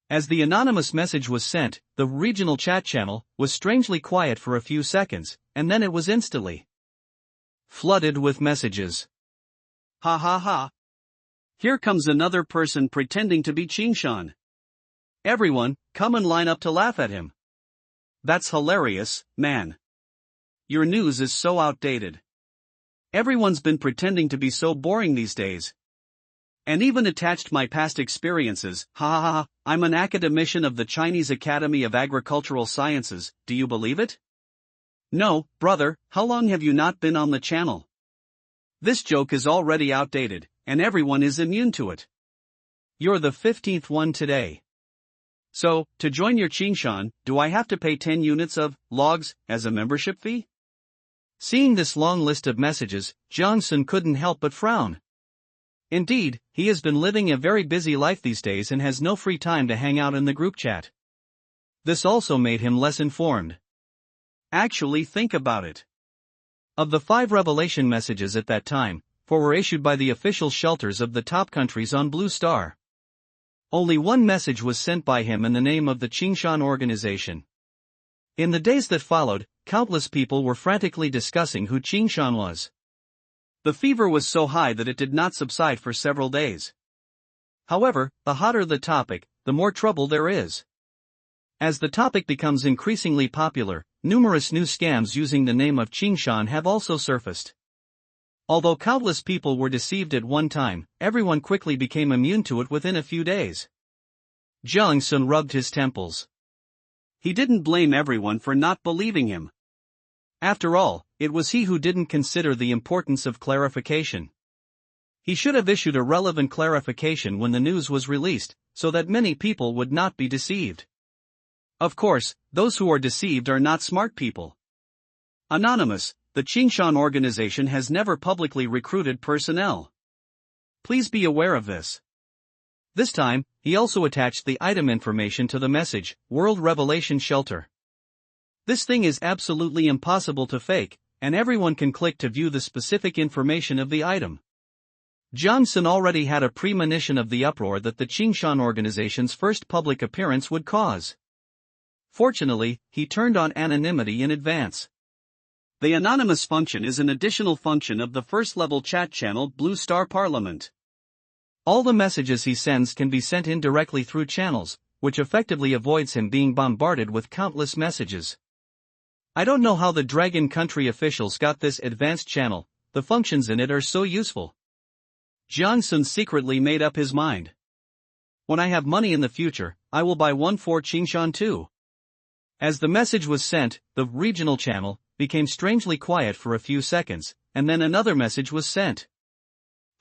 As the anonymous message was sent, the regional chat channel was strangely quiet for a few seconds, and then it was instantly flooded with messages. Ha ha ha. Here comes another person pretending to be Qingshan. Everyone, come and line up to laugh at him. That's hilarious, man. Your news is so outdated. Everyone's been pretending to be so boring these days. And even attached my past experiences, ha ha ha, I'm an academician of the Chinese Academy of Agricultural Sciences, do you believe it? No, brother, how long have you not been on the channel? This joke is already outdated, and everyone is immune to it. You're the 15th one today. So, to join your Qingshan, do I have to pay 10 units of logs as a membership fee? Seeing this long list of messages, Jiang Sun couldn't help but frown. Indeed, he has been living a very busy life these days and has no free time to hang out in the group chat. This also made him less informed. Actually, think about it. Of the 5 revelation messages at that time, 4 were issued by the official shelters of the top countries on Blue Star. Only one message was sent by him in the name of the Qingshan organization. In the days that followed, countless people were frantically discussing who Qingshan was. The fever was so high that it did not subside for several days. However, the hotter the topic, the more trouble there is. As the topic becomes increasingly popular, numerous new scams using the name of Qingshan have also surfaced. Although countless people were deceived at one time, everyone quickly became immune to it within a few days. Jiang Sun rubbed his temples. He didn't blame everyone for not believing him. After all, it was he who didn't consider the importance of clarification. He should have issued a relevant clarification when the news was released, so that many people would not be deceived. Of course, those who are deceived are not smart people. Anonymous, the Qingshan organization has never publicly recruited personnel. Please be aware of this. This time, he also attached the item information to the message, World Revelation Shelter. This thing is absolutely impossible to fake, and everyone can click to view the specific information of the item. Johnson already had a premonition of the uproar that the Qingshan organization's first public appearance would cause. Fortunately, he turned on anonymity in advance. The anonymous function is an additional function of the first-level chat channel Blue Star Parliament. All the messages he sends can be sent in directly through channels, which effectively avoids him being bombarded with countless messages. I don't know how the Dragon Country officials got this advanced channel, the functions in it are so useful. Johnson secretly made up his mind. When I have money in the future, I will buy one for Qingshan too. As the message was sent, the regional channel became strangely quiet for a few seconds, and then another message was sent.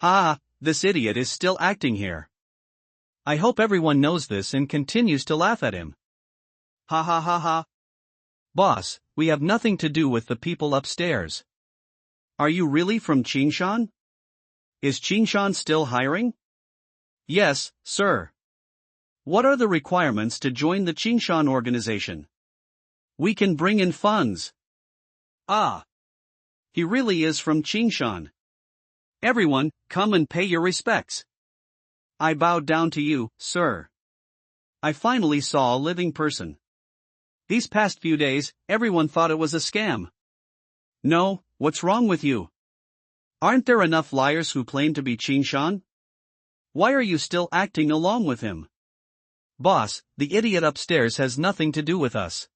Ah, this idiot is still acting here. I hope everyone knows this and continues to laugh at him. Ha ha ha ha. Boss, we have nothing to do with the people upstairs. Are you really from Qingshan? Is Qingshan still hiring? Yes, sir. What are the requirements to join the Qingshan organization? We can bring in funds. Ah. He really is from Qingshan. Everyone, come and pay your respects. I bowed down to you, sir. I finally saw a living person. These past few days, everyone thought it was a scam. No, what's wrong with you? Aren't there enough liars who claim to be Qingshan? Why are you still acting along with him? Boss, the idiot upstairs has nothing to do with us.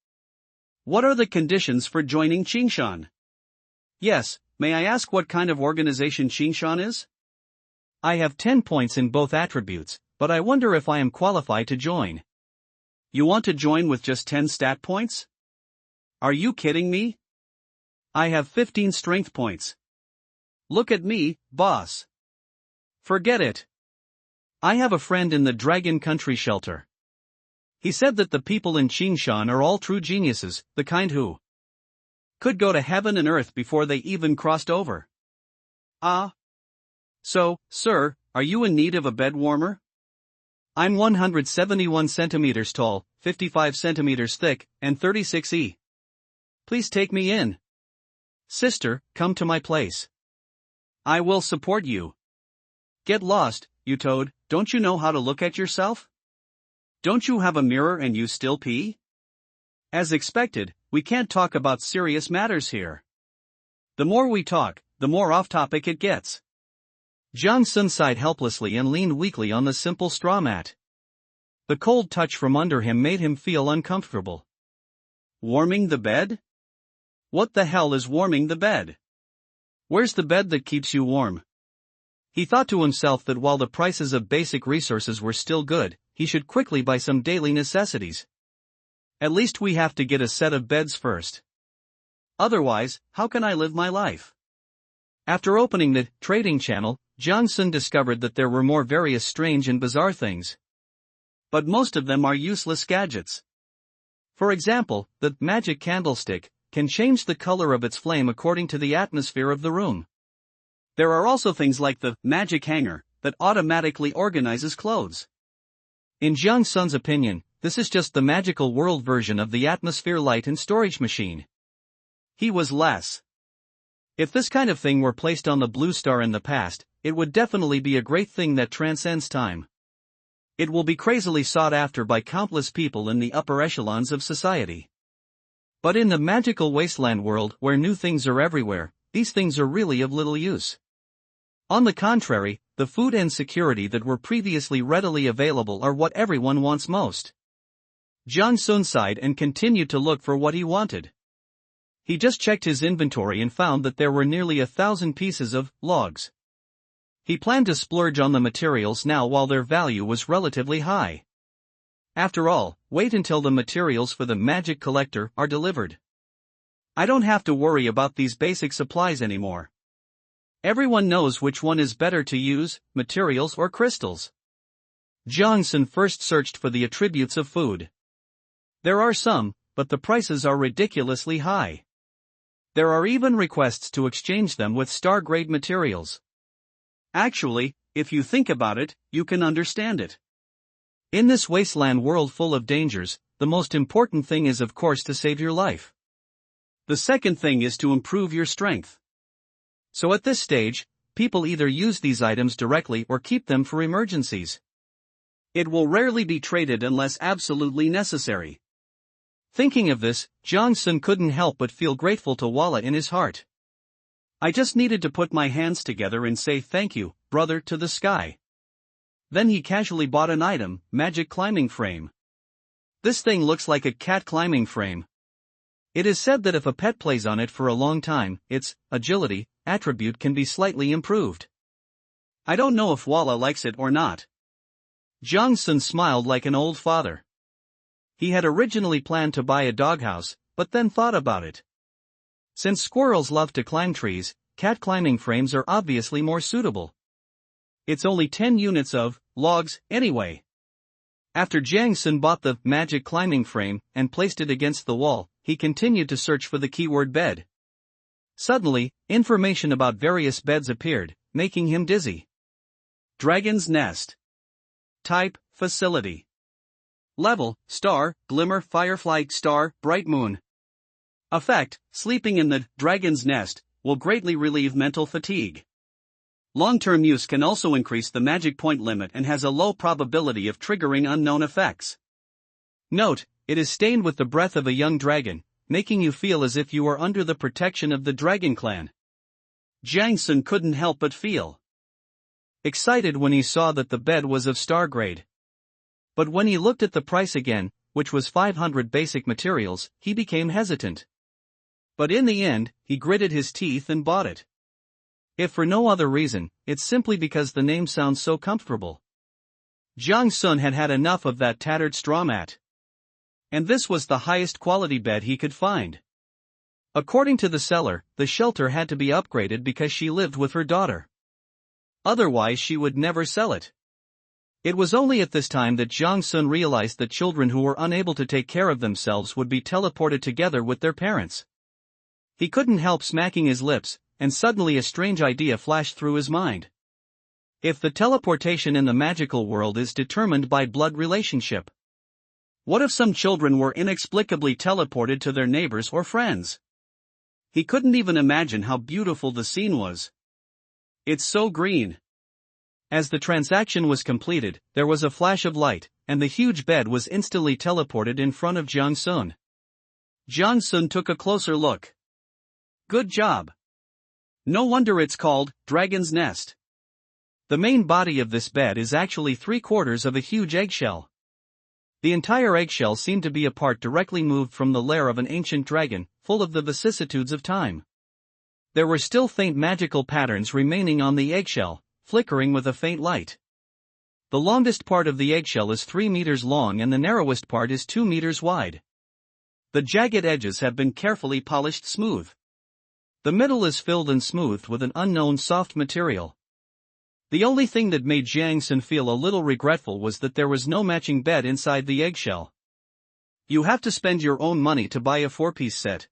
What are the conditions for joining Qingshan? Yes, may I ask what kind of organization Qingshan is? I have 10 points in both attributes, but I wonder if I am qualified to join. You want to join with just 10 stat points? Are you kidding me? I have 15 strength points. Look at me, boss. Forget it. I have a friend in the Dragon Country shelter. He said that the people in Qingshan are all true geniuses, the kind who could go to heaven and earth before they even crossed over. Ah. So, sir, are you in need of a bed warmer? I'm 171 centimeters tall, 55 centimeters thick, and 36 Please take me in. Sister, come to my place. I will support you. Get lost, you toad, don't you know how to look at yourself? Don't you have a mirror and you still pee? As expected, we can't talk about serious matters here. The more we talk, the more off-topic it gets. Johnson sighed helplessly and leaned weakly on the simple straw mat. The cold touch from under him made him feel uncomfortable. Warming the bed? What the hell is warming the bed? Where's the bed that keeps you warm? He thought to himself that while the prices of basic resources were still good, he should quickly buy some daily necessities. At least we have to get a set of beds first. Otherwise, how can I live my life? After opening the trading channel, Johnson discovered that there were more various strange and bizarre things. But most of them are useless gadgets. For example, the magic candlestick can change the color of its flame according to the atmosphere of the room. There are also things like the magic hanger, that automatically organizes clothes. In Jiang Sun's opinion, this is just the magical world version of the atmosphere light and storage machine. He was less. If this kind of thing were placed on the Blue Star in the past, it would definitely be a great thing that transcends time. It will be crazily sought after by countless people in the upper echelons of society. But in the magical wasteland world where new things are everywhere, these things are really of little use. On the contrary, the food and security that were previously readily available are what everyone wants most. Jiang Sun sighed and continued to look for what he wanted. He just checked his inventory and found that there were nearly 1,000 pieces of logs. He planned to splurge on the materials now while their value was relatively high. After all, wait until the materials for the magic collector are delivered. I don't have to worry about these basic supplies anymore. Everyone knows which one is better to use, materials or crystals. Jiang Sun first searched for the attributes of food. There are some, but the prices are ridiculously high. There are even requests to exchange them with star-grade materials. Actually, if you think about it, you can understand it. In this wasteland world full of dangers, the most important thing is of course to save your life. The second thing is to improve your strength. So at this stage, people either use these items directly or keep them for emergencies. It will rarely be traded unless absolutely necessary. Thinking of this, Jiang Sun couldn't help but feel grateful to Walla in his heart. I just needed to put my hands together and say thank you, brother, to the sky. Then he casually bought an item, magic climbing frame. This thing looks like a cat climbing frame. It is said that if a pet plays on it for a long time, its agility attribute can be slightly improved. I don't know if Walla likes it or not. Jiang Sun smiled like an old father. He had originally planned to buy a doghouse, but then thought about it. Since squirrels love to climb trees, cat climbing frames are obviously more suitable. It's only 10 units of logs, anyway. After Jiang Sun bought the magic climbing frame and placed it against the wall, he continued to search for the keyword bed. Suddenly, information about various beds appeared, making him dizzy. Dragon's Nest. Type, facility. Level, star, glimmer, firefly, star, bright moon. Effect, sleeping in the Dragon's Nest will greatly relieve mental fatigue. Long-term use can also increase the magic point limit and has a low probability of triggering unknown effects. Note, it is stained with the breath of a young dragon, making you feel as if you are under the protection of the Dragon Clan. Jiang Sun couldn't help but feel excited when he saw that the bed was of star grade. But when he looked at the price again, which was 500 basic materials, he became hesitant. But in the end, he gritted his teeth and bought it. If for no other reason, it's simply because the name sounds so comfortable. Jiang Sun had had enough of that tattered straw mat. And this was the highest quality bed he could find. According to the seller, the shelter had to be upgraded because she lived with her daughter. Otherwise she would never sell it. It was only at this time that Jiang Sun realized that children who were unable to take care of themselves would be teleported together with their parents. He couldn't help smacking his lips, and suddenly a strange idea flashed through his mind. If the teleportation in the magical world is determined by blood relationship, what if some children were inexplicably teleported to their neighbors or friends? He couldn't even imagine how beautiful the scene was. It's so green. As the transaction was completed, there was a flash of light, and the huge bed was instantly teleported in front of Jiang Sun. Jiang Sun took a closer look. Good job. No wonder it's called Dragon's Nest. The main body of this bed is actually 3/4 of a huge eggshell. The entire eggshell seemed to be a part directly moved from the lair of an ancient dragon, full of the vicissitudes of time. There were still faint magical patterns remaining on the eggshell, flickering with a faint light. The longest part of the eggshell is 3 meters long and the narrowest part is 2 meters wide. The jagged edges have been carefully polished smooth. The middle is filled and smoothed with an unknown soft material. The only thing that made Jiang Sun feel a little regretful was that there was no matching bed inside the eggshell. You have to spend your own money to buy a 4-piece set.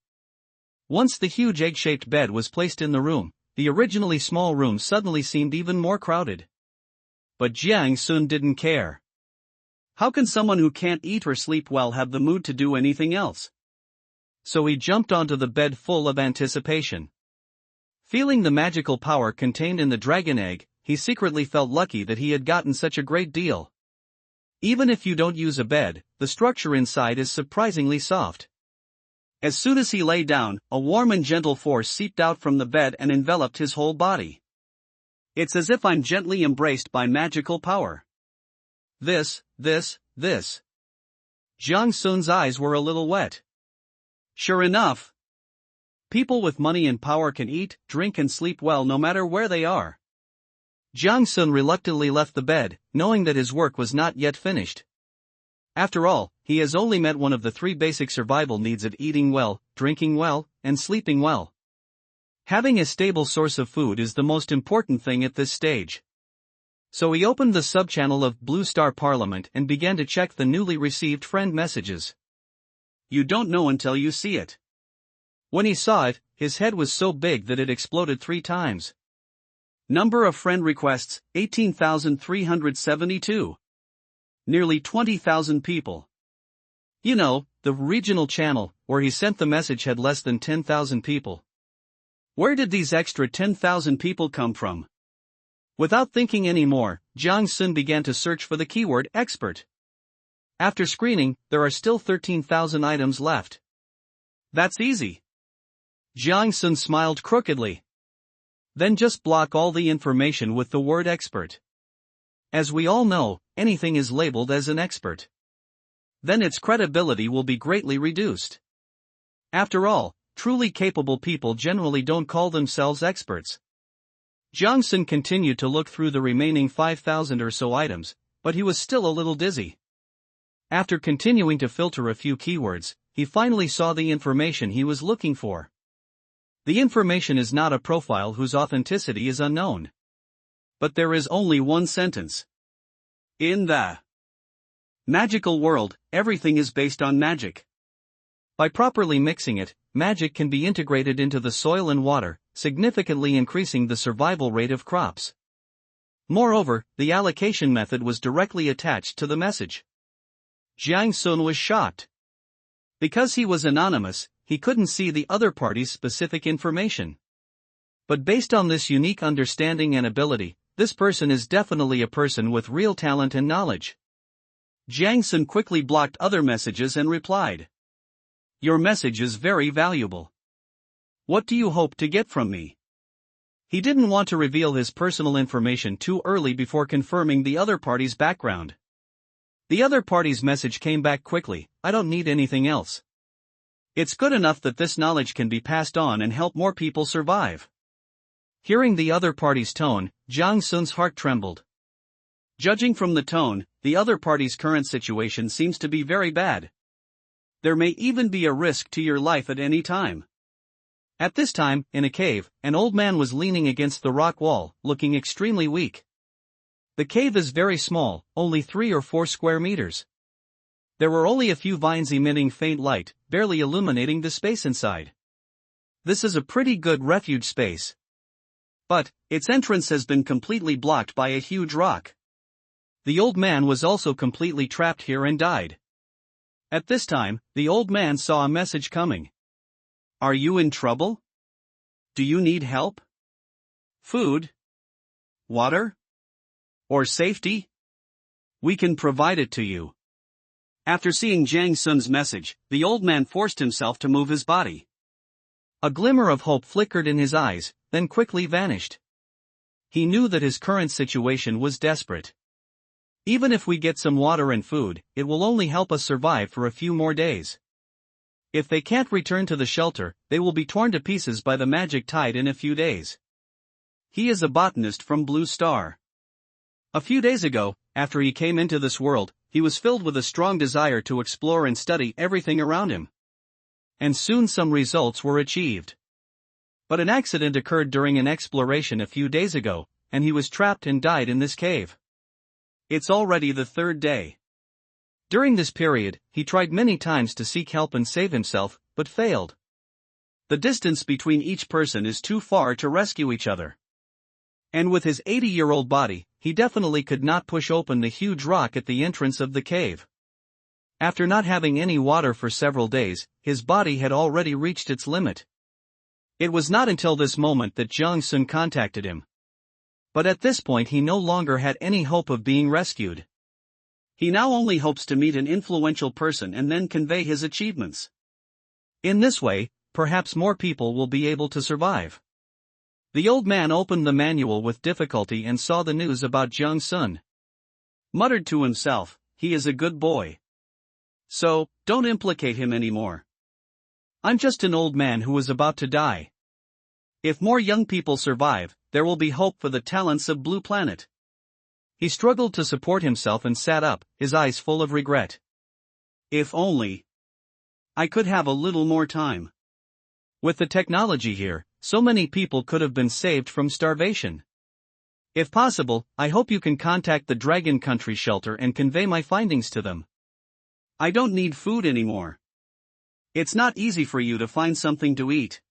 Once the huge egg-shaped bed was placed in the room, the originally small room suddenly seemed even more crowded. But Jiang Sun didn't care. How can someone who can't eat or sleep well have the mood to do anything else? So he jumped onto the bed full of anticipation. Feeling the magical power contained in the dragon egg, he secretly felt lucky that he had gotten such a great deal. Even if you don't use a bed, the structure inside is surprisingly soft. As soon as he lay down, a warm and gentle force seeped out from the bed and enveloped his whole body. It's as if I'm gently embraced by magical power. This. Jiang Sun's eyes were a little wet. Sure enough. People with money and power can eat, drink and sleep well no matter where they are. Jiang Sun reluctantly left the bed, knowing that his work was not yet finished. After all, he has only met one of the 3 basic survival needs of eating well, drinking well, and sleeping well. Having a stable source of food is the most important thing at this stage. So he opened the sub-channel of Blue Star Parliament and began to check the newly received friend messages. You don't know until you see it. When he saw it, his head was so big that it exploded 3 times. Number of friend requests, 18,372. Nearly 20,000 people. You know, the regional channel, where he sent the message had less than 10,000 people. Where did these extra 10,000 people come from? Without thinking any more, Jiang Sun began to search for the keyword expert. After screening, there are still 13,000 items left. That's easy. Jiang Sun smiled crookedly. Then just block all the information with the word expert. As we all know, anything is labeled as an expert. Then its credibility will be greatly reduced. After all, truly capable people generally don't call themselves experts. Jiang Sun continued to look through the remaining 5,000 or so items, but he was still a little dizzy. After continuing to filter a few keywords, he finally saw the information he was looking for. The information is not a profile whose authenticity is unknown. But there is only one sentence. In the magical world, everything is based on magic. By properly mixing it, magic can be integrated into the soil and water, significantly increasing the survival rate of crops. Moreover, the allocation method was directly attached to the message. Jiang Sun was shocked. Because he was anonymous, he couldn't see the other party's specific information. But based on this unique understanding and ability, this person is definitely a person with real talent and knowledge. Jiang Sun quickly blocked other messages and replied. Your message is very valuable. What do you hope to get from me? He didn't want to reveal his personal information too early before confirming the other party's background. The other party's message came back quickly. I don't need anything else. It's good enough that this knowledge can be passed on and help more people survive. Hearing the other party's tone, Jiang Sun's heart trembled. Judging from the tone, the other party's current situation seems to be very bad. There may even be a risk to your life at any time. At this time, in a cave, an old man was leaning against the rock wall, looking extremely weak. The cave is very small, only 3 or 4 square meters. There were only a few vines emitting faint light, barely illuminating the space inside. This is a pretty good refuge space. But, its entrance has been completely blocked by a huge rock. The old man was also completely trapped here and died. At this time, the old man saw a message coming. Are you in trouble? Do you need help? Food? Water? Or safety? We can provide it to you. After seeing Jiang Sun's message, the old man forced himself to move his body. A glimmer of hope flickered in his eyes, then quickly vanished. He knew that his current situation was desperate. Even if we get some water and food, it will only help us survive for a few more days. If they can't return to the shelter, they will be torn to pieces by the magic tide in a few days. He is a botanist from Blue Star. A few days ago, after he came into this world, he was filled with a strong desire to explore and study everything around him. And soon some results were achieved. But an accident occurred during an exploration a few days ago, and he was trapped and died in this cave. It's already the 3rd day. During this period, he tried many times to seek help and save himself, but failed. The distance between each person is too far to rescue each other. And with his 80-year-old body, he definitely could not push open the huge rock at the entrance of the cave. After not having any water for several days, his body had already reached its limit. It was not until this moment that Jiang Sun contacted him. But at this point he no longer had any hope of being rescued. He now only hopes to meet an influential person and then convey his achievements. In this way, perhaps more people will be able to survive. The old man opened the manual with difficulty and saw the news about Jiang Sun. Muttered to himself, he is a good boy. So, don't implicate him anymore. I'm just an old man who is about to die. If more young people survive, there will be hope for the talents of Blue Planet. He struggled to support himself and sat up, his eyes full of regret. If only I could have a little more time. With the technology here, so many people could have been saved from starvation. If possible, I hope you can contact the Dragon Country shelter and convey my findings to them. I don't need food anymore. It's not easy for you to find something to eat.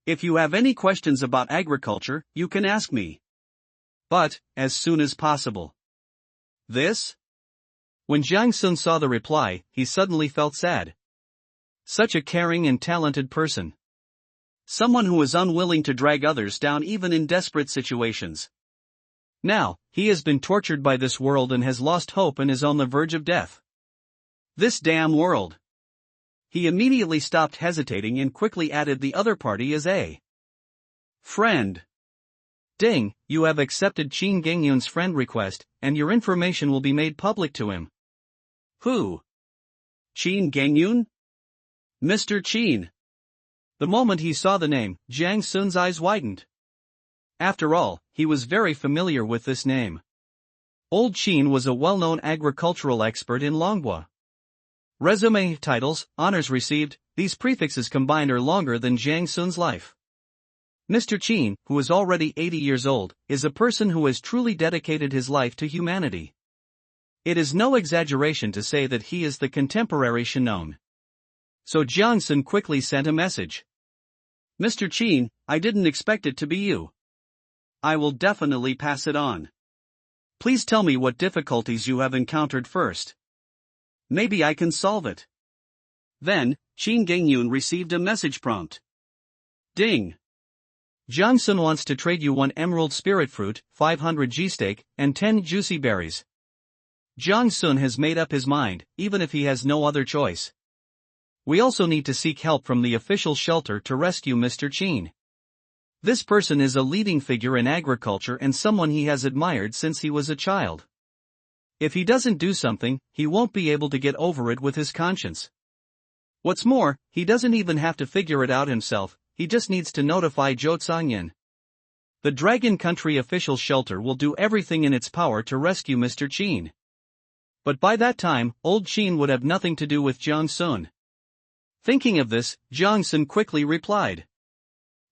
If you have any questions about agriculture, you can ask me. But, as soon as possible. This? When Jiang Sun saw the reply, he suddenly felt sad. Such a caring and talented person. Someone who is unwilling to drag others down even in desperate situations. Now, he has been tortured by this world and has lost hope and is on the verge of death. This damn world. He immediately stopped hesitating and quickly added the other party as a friend. Ding, you have accepted Qin Gengyun's friend request, and your information will be made public to him. Who? Qin Gengyun? Mr. Qin. The moment he saw the name, Jiang Sun's eyes widened. After all, he was very familiar with this name. Old Qin was a well-known agricultural expert in Longhua. Resume, titles, honors received, these prefixes combined are longer than Jiang Sun's life. Mr. Qin, who is already 80 years old, is a person who has truly dedicated his life to humanity. It is no exaggeration to say that he is the contemporary Shinon. So Jiang Sun quickly sent a message. Mr. Qin, I didn't expect it to be you. I will definitely pass it on. Please tell me what difficulties you have encountered first. Maybe I can solve it. Then, Qin Gengyun received a message prompt. Ding. Jiang Sun wants to trade you 1 emerald spirit fruit, 500 G-steak, and 10 juicy berries. Jiang Sun has made up his mind, even if he has no other choice. We also need to seek help from the official shelter to rescue Mr. Qin. This person is a leading figure in agriculture and someone he has admired since he was a child. If he doesn't do something, he won't be able to get over it with his conscience. What's more, he doesn't even have to figure it out himself, he just needs to notify Zhou Zhangyan. The Dragon Country official shelter will do everything in its power to rescue Mr. Qin. But by that time, old Qin would have nothing to do with Jiang Sun. Thinking of this, Jiang Sun quickly replied.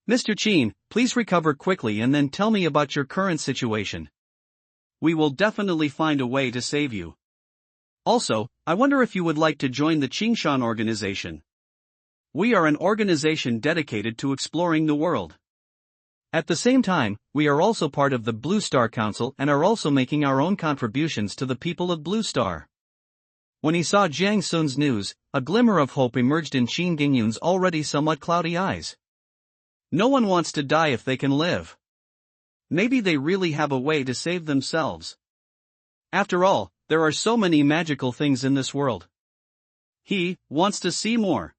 Mr. Qin, please recover quickly and then tell me about your current situation. We will definitely find a way to save you. Also, I wonder if you would like to join the Qingshan organization. We are an organization dedicated to exploring the world. At the same time, we are also part of the Blue Star Council and are also making our own contributions to the people of Blue Star. When he saw Jiang Sun's news, a glimmer of hope emerged in Qin Gengyun's already somewhat cloudy eyes. No one wants to die if they can live. Maybe they really have a way to save themselves. After all, there are so many magical things in this world. He wants to see more.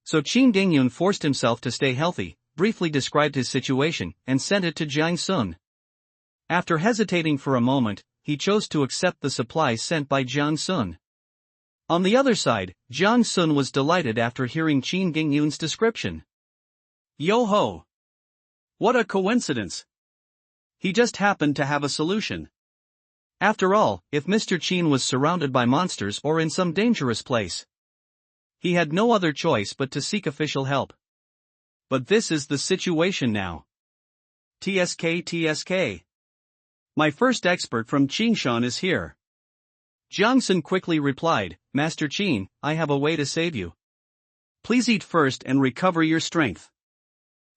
So Qin Gengyun forced himself to stay healthy, briefly described his situation, and sent it to Jiang Sun. After hesitating for a moment, he chose to accept the supplies sent by Jiang Sun. On the other side, Jiang Sun was delighted after hearing Qin Gengyun's description. Yo-ho! What a coincidence! He just happened to have a solution. After all, if Mr. Qin was surrounded by monsters or in some dangerous place, he had no other choice but to seek official help. But this is the situation now. TSK. My first expert from Qingshan is here. Jiang Sun quickly replied, Master Qin, I have a way to save you. Please eat first and recover your strength.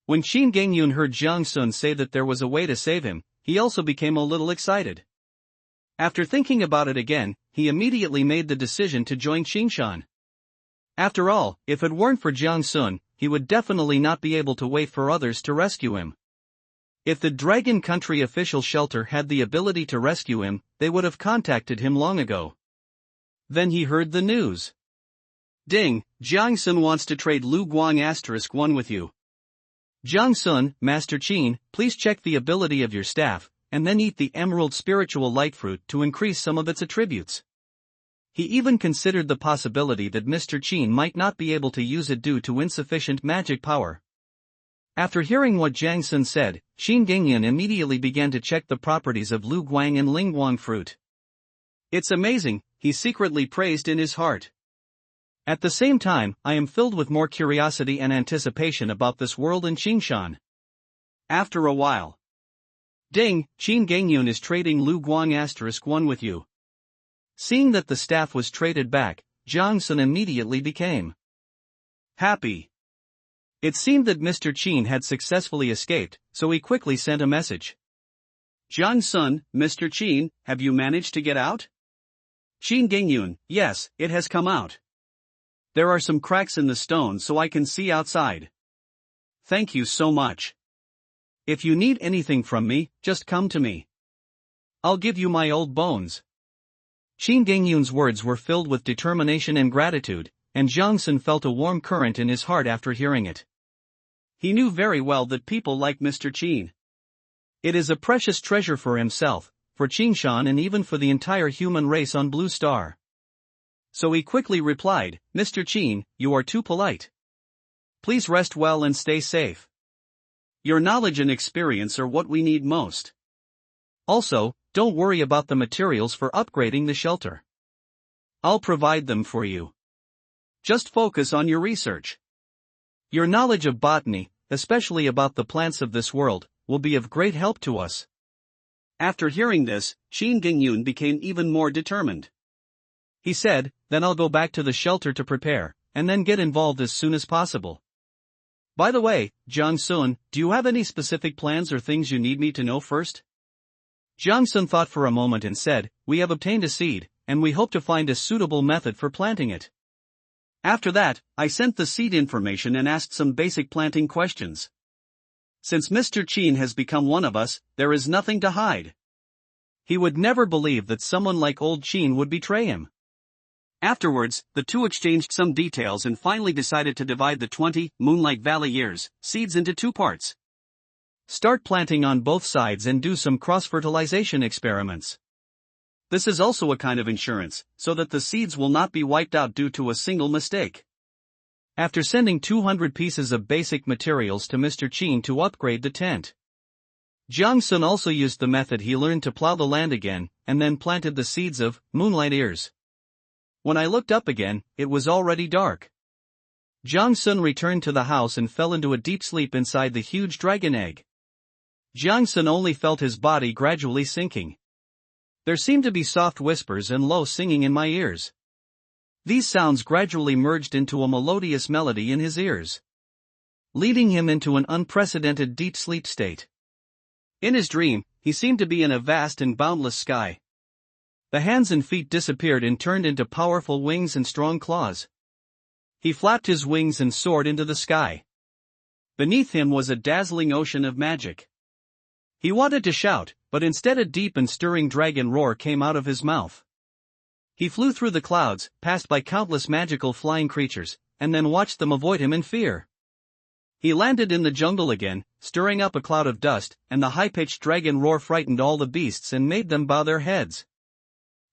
When Qin Gengyun heard Jiang Sun say that there was a way to save him, he also became a little excited. After thinking about it again, he immediately made the decision to join Qingshan. After all, if it weren't for Jiang Sun, he would definitely not be able to wait for others to rescue him. If the Dragon Country official shelter had the ability to rescue him, they would have contacted him long ago. Then he heard the news. Ding, Jiang Sun wants to trade Lu Guang *1 with you. Jiang Sun, Master Qin, please check the ability of your staff, and then eat the emerald spiritual light fruit to increase some of its attributes. He even considered the possibility that Mr. Qin might not be able to use it due to insufficient magic power. After hearing what Jiang Sun said, Qin Gengyan immediately began to check the properties of Lu Guang and Ling Guang fruit. It's amazing, he secretly praised in his heart. At the same time, I am filled with more curiosity and anticipation about this world in Qingshan. After a while. Ding, Qin Gengyun is trading Lu Guang *1 with you. Seeing that the staff was traded back, Jiang Sun immediately became happy. It seemed that Mr. Qin had successfully escaped, so he quickly sent a message. Jiang Sun, Mr. Qin, have you managed to get out? Qin Gengyun, yes, it has come out. There are some cracks in the stone so I can see outside. Thank you so much. If you need anything from me, just come to me. I'll give you my old bones. Qin Gengyun's words were filled with determination and gratitude, and Jiang Sun felt a warm current in his heart after hearing it. He knew very well that people like Mr. Qin. It is a precious treasure for himself, for Qingshan and even for the entire human race on Blue Star. So he quickly replied, Mr. Qin, you are too polite. Please rest well and stay safe. Your knowledge and experience are what we need most. Also, don't worry about the materials for upgrading the shelter. I'll provide them for you. Just focus on your research. Your knowledge of botany, especially about the plants of this world, will be of great help to us. After hearing this, Qin Gengyun became even more determined. He said, then I'll go back to the shelter to prepare, and then get involved as soon as possible. By the way, Jiang Sun, do you have any specific plans or things you need me to know first? Jiang Sun thought for a moment and said, we have obtained a seed, and we hope to find a suitable method for planting it. After that, I sent the seed information and asked some basic planting questions. Since Mr. Qin has become one of us, there is nothing to hide. He would never believe that someone like old Qin would betray him. Afterwards, the two exchanged some details and finally decided to divide the 20 Moonlight Valley years seeds into two parts. Start planting on both sides and do some cross-fertilization experiments. This is also a kind of insurance, so that the seeds will not be wiped out due to a single mistake. After sending 200 pieces of basic materials to Mr. Qin to upgrade the tent, Jiang Sun also used the method he learned to plow the land again, and then planted the seeds of Moonlight Ears. When I looked up again, it was already dark. Jiang Sun returned to the house and fell into a deep sleep inside the huge dragon egg. Jiang Sun only felt his body gradually sinking. There seemed to be soft whispers and low singing in my ears. These sounds gradually merged into a melodious melody in his ears, leading him into an unprecedented deep sleep state. In his dream, he seemed to be in a vast and boundless sky. The hands and feet disappeared and turned into powerful wings and strong claws. He flapped his wings and soared into the sky. Beneath him was a dazzling ocean of magic. He wanted to shout, but instead a deep and stirring dragon roar came out of his mouth. He flew through the clouds, passed by countless magical flying creatures, and then watched them avoid him in fear. He landed in the jungle again, stirring up a cloud of dust, and the high-pitched dragon roar frightened all the beasts and made them bow their heads.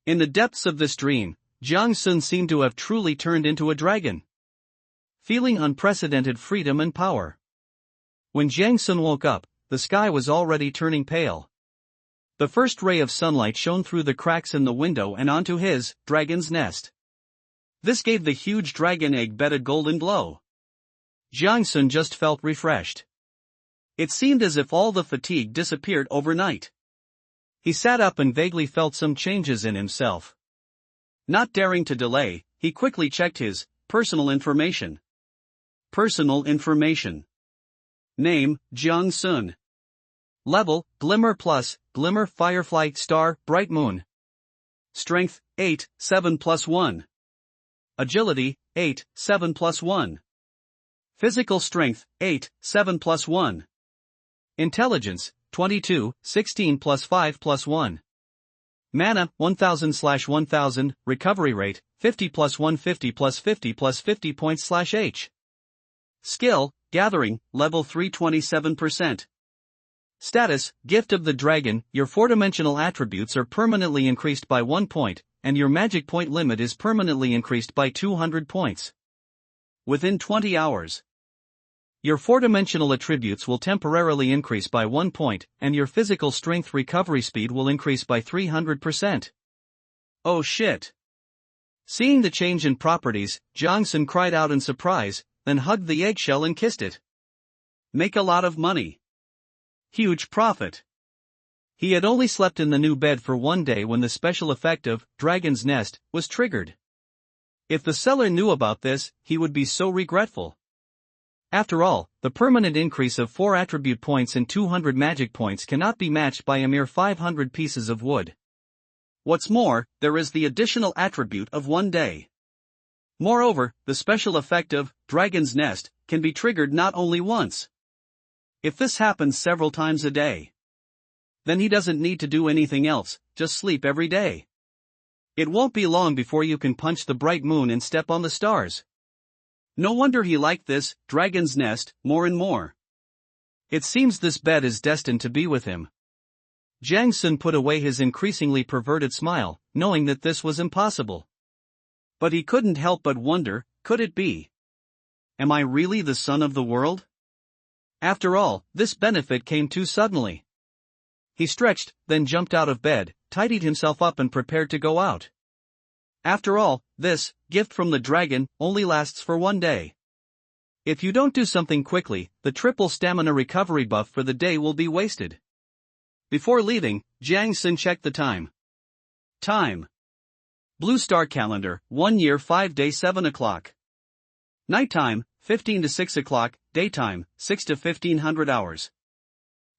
In the depths of this dream, Jiang Sun seemed to have truly turned into a dragon, feeling unprecedented freedom and power. When Jiang Sun woke up, the sky was already turning pale. The first ray of sunlight shone through the cracks in the window and onto his dragon's nest. This gave the huge dragon egg bed a golden glow. Jiang Sun just felt refreshed. It seemed as if all the fatigue disappeared overnight. He sat up and vaguely felt some changes in himself. Not daring to delay, he quickly checked his personal information. Personal information. Name, Jiang Sun. Level, Glimmer plus, Glimmer Firefly Star Bright Moon. Strength, 8, 7 plus 1. Agility, 8, 7 plus 1. Physical strength, 8, 7 plus 1. Intelligence, 22, 16 plus 5 plus 1. Mana, 1000/1000, recovery rate, 50 plus 150 plus 50 plus 50 points/H. Skill, Gathering, level 327%. Status, Gift of the Dragon, your four-dimensional attributes are permanently increased by 1 point, and your magic point limit is permanently increased by 200 points. Within 20 hours. Your four-dimensional attributes will temporarily increase by 1 point, and your physical strength recovery speed will increase by 300%. Oh shit. Seeing the change in properties, Jang-sun cried out in surprise, then hugged the eggshell and kissed it. Make a lot of money. Huge profit. He had only slept in the new bed for 1 day when the special effect of Dragon's Nest was triggered. If the seller knew about this, he would be so regretful. After all, the permanent increase of 4 attribute points and 200 magic points cannot be matched by a mere 500 pieces of wood. What's more, there is the additional attribute of 1 day. Moreover, the special effect of Dragon's Nest can be triggered not only once. If this happens several times a day, then he doesn't need to do anything else, just sleep every day. It won't be long before you can punch the bright moon and step on the stars. No wonder he liked this Dragon's Nest more and more. It seems this bed is destined to be with him. Jang-sun put away his increasingly perverted smile, knowing that this was impossible. But he couldn't help but wonder, could it be? Am I really the son of the world? After all, this benefit came too suddenly. He stretched, then jumped out of bed, tidied himself up and prepared to go out. After all, this gift from the dragon only lasts for 1 day. If you don't do something quickly, the triple stamina recovery buff for the day will be wasted. Before leaving, Jang-sun checked the time. Time. Blue Star Calendar, 1 year 5 day 7 o'clock. Nighttime, 15 to 6 o'clock, daytime, 6 to 1500 hours.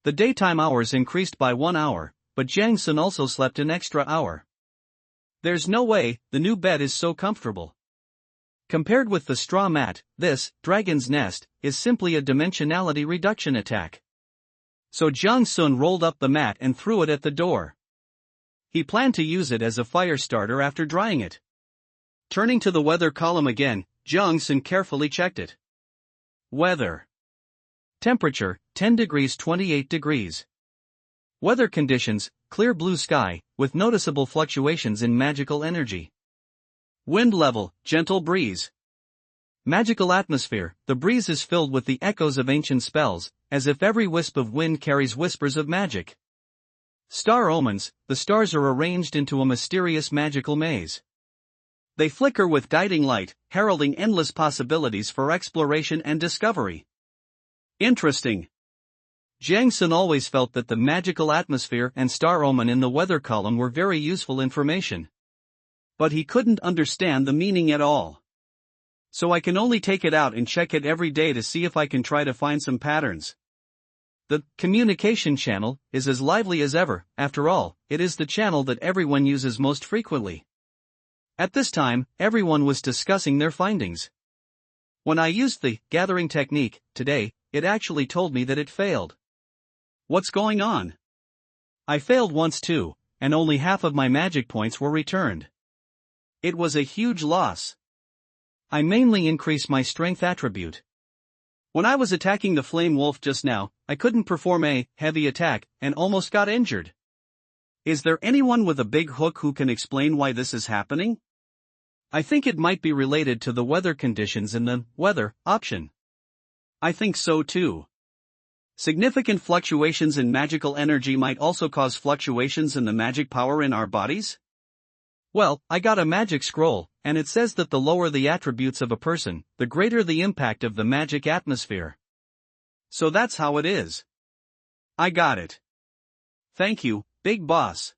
The daytime hours increased by 1 hour, but Jang-sun also slept an extra hour. There's no way, the new bed is so comfortable. Compared with the straw mat, this Dragon's Nest is simply a dimensionality reduction attack. So Jang-sun rolled up the mat and threw it at the door. He planned to use it as a fire starter after drying it. Turning to the weather column again, Jang-sun carefully checked it. Weather. Temperature, 10 degrees 28 degrees. Weather conditions, clear blue sky, with noticeable fluctuations in magical energy. Wind level, gentle breeze. Magical atmosphere, the breeze is filled with the echoes of ancient spells, as if every wisp of wind carries whispers of magic. Star omens, the stars are arranged into a mysterious magical maze. They flicker with guiding light, heralding endless possibilities for exploration and discovery. Interesting. Jang-sun always felt that the magical atmosphere and star omen in the weather column were very useful information. But he couldn't understand the meaning at all. So I can only take it out and check it every day to see if I can try to find some patterns. The communication channel is as lively as ever. After all, it is the channel that everyone uses most frequently. At this time, everyone was discussing their findings. When I used the gathering technique today, it actually told me that it failed. What's going on? I failed once too, and only half of my magic points were returned. It was a huge loss. I mainly increased my strength attribute. When I was attacking the flame wolf just now, I couldn't perform a heavy attack and almost got injured. Is there anyone with a big hook who can explain why this is happening? I think it might be related to the weather conditions in the weather option. I think so too. Significant fluctuations in magical energy might also cause fluctuations in the magic power in our bodies? Well, I got a magic scroll, and it says that the lower the attributes of a person, the greater the impact of the magic atmosphere. So that's how it is. I got it. Thank you, Big Boss.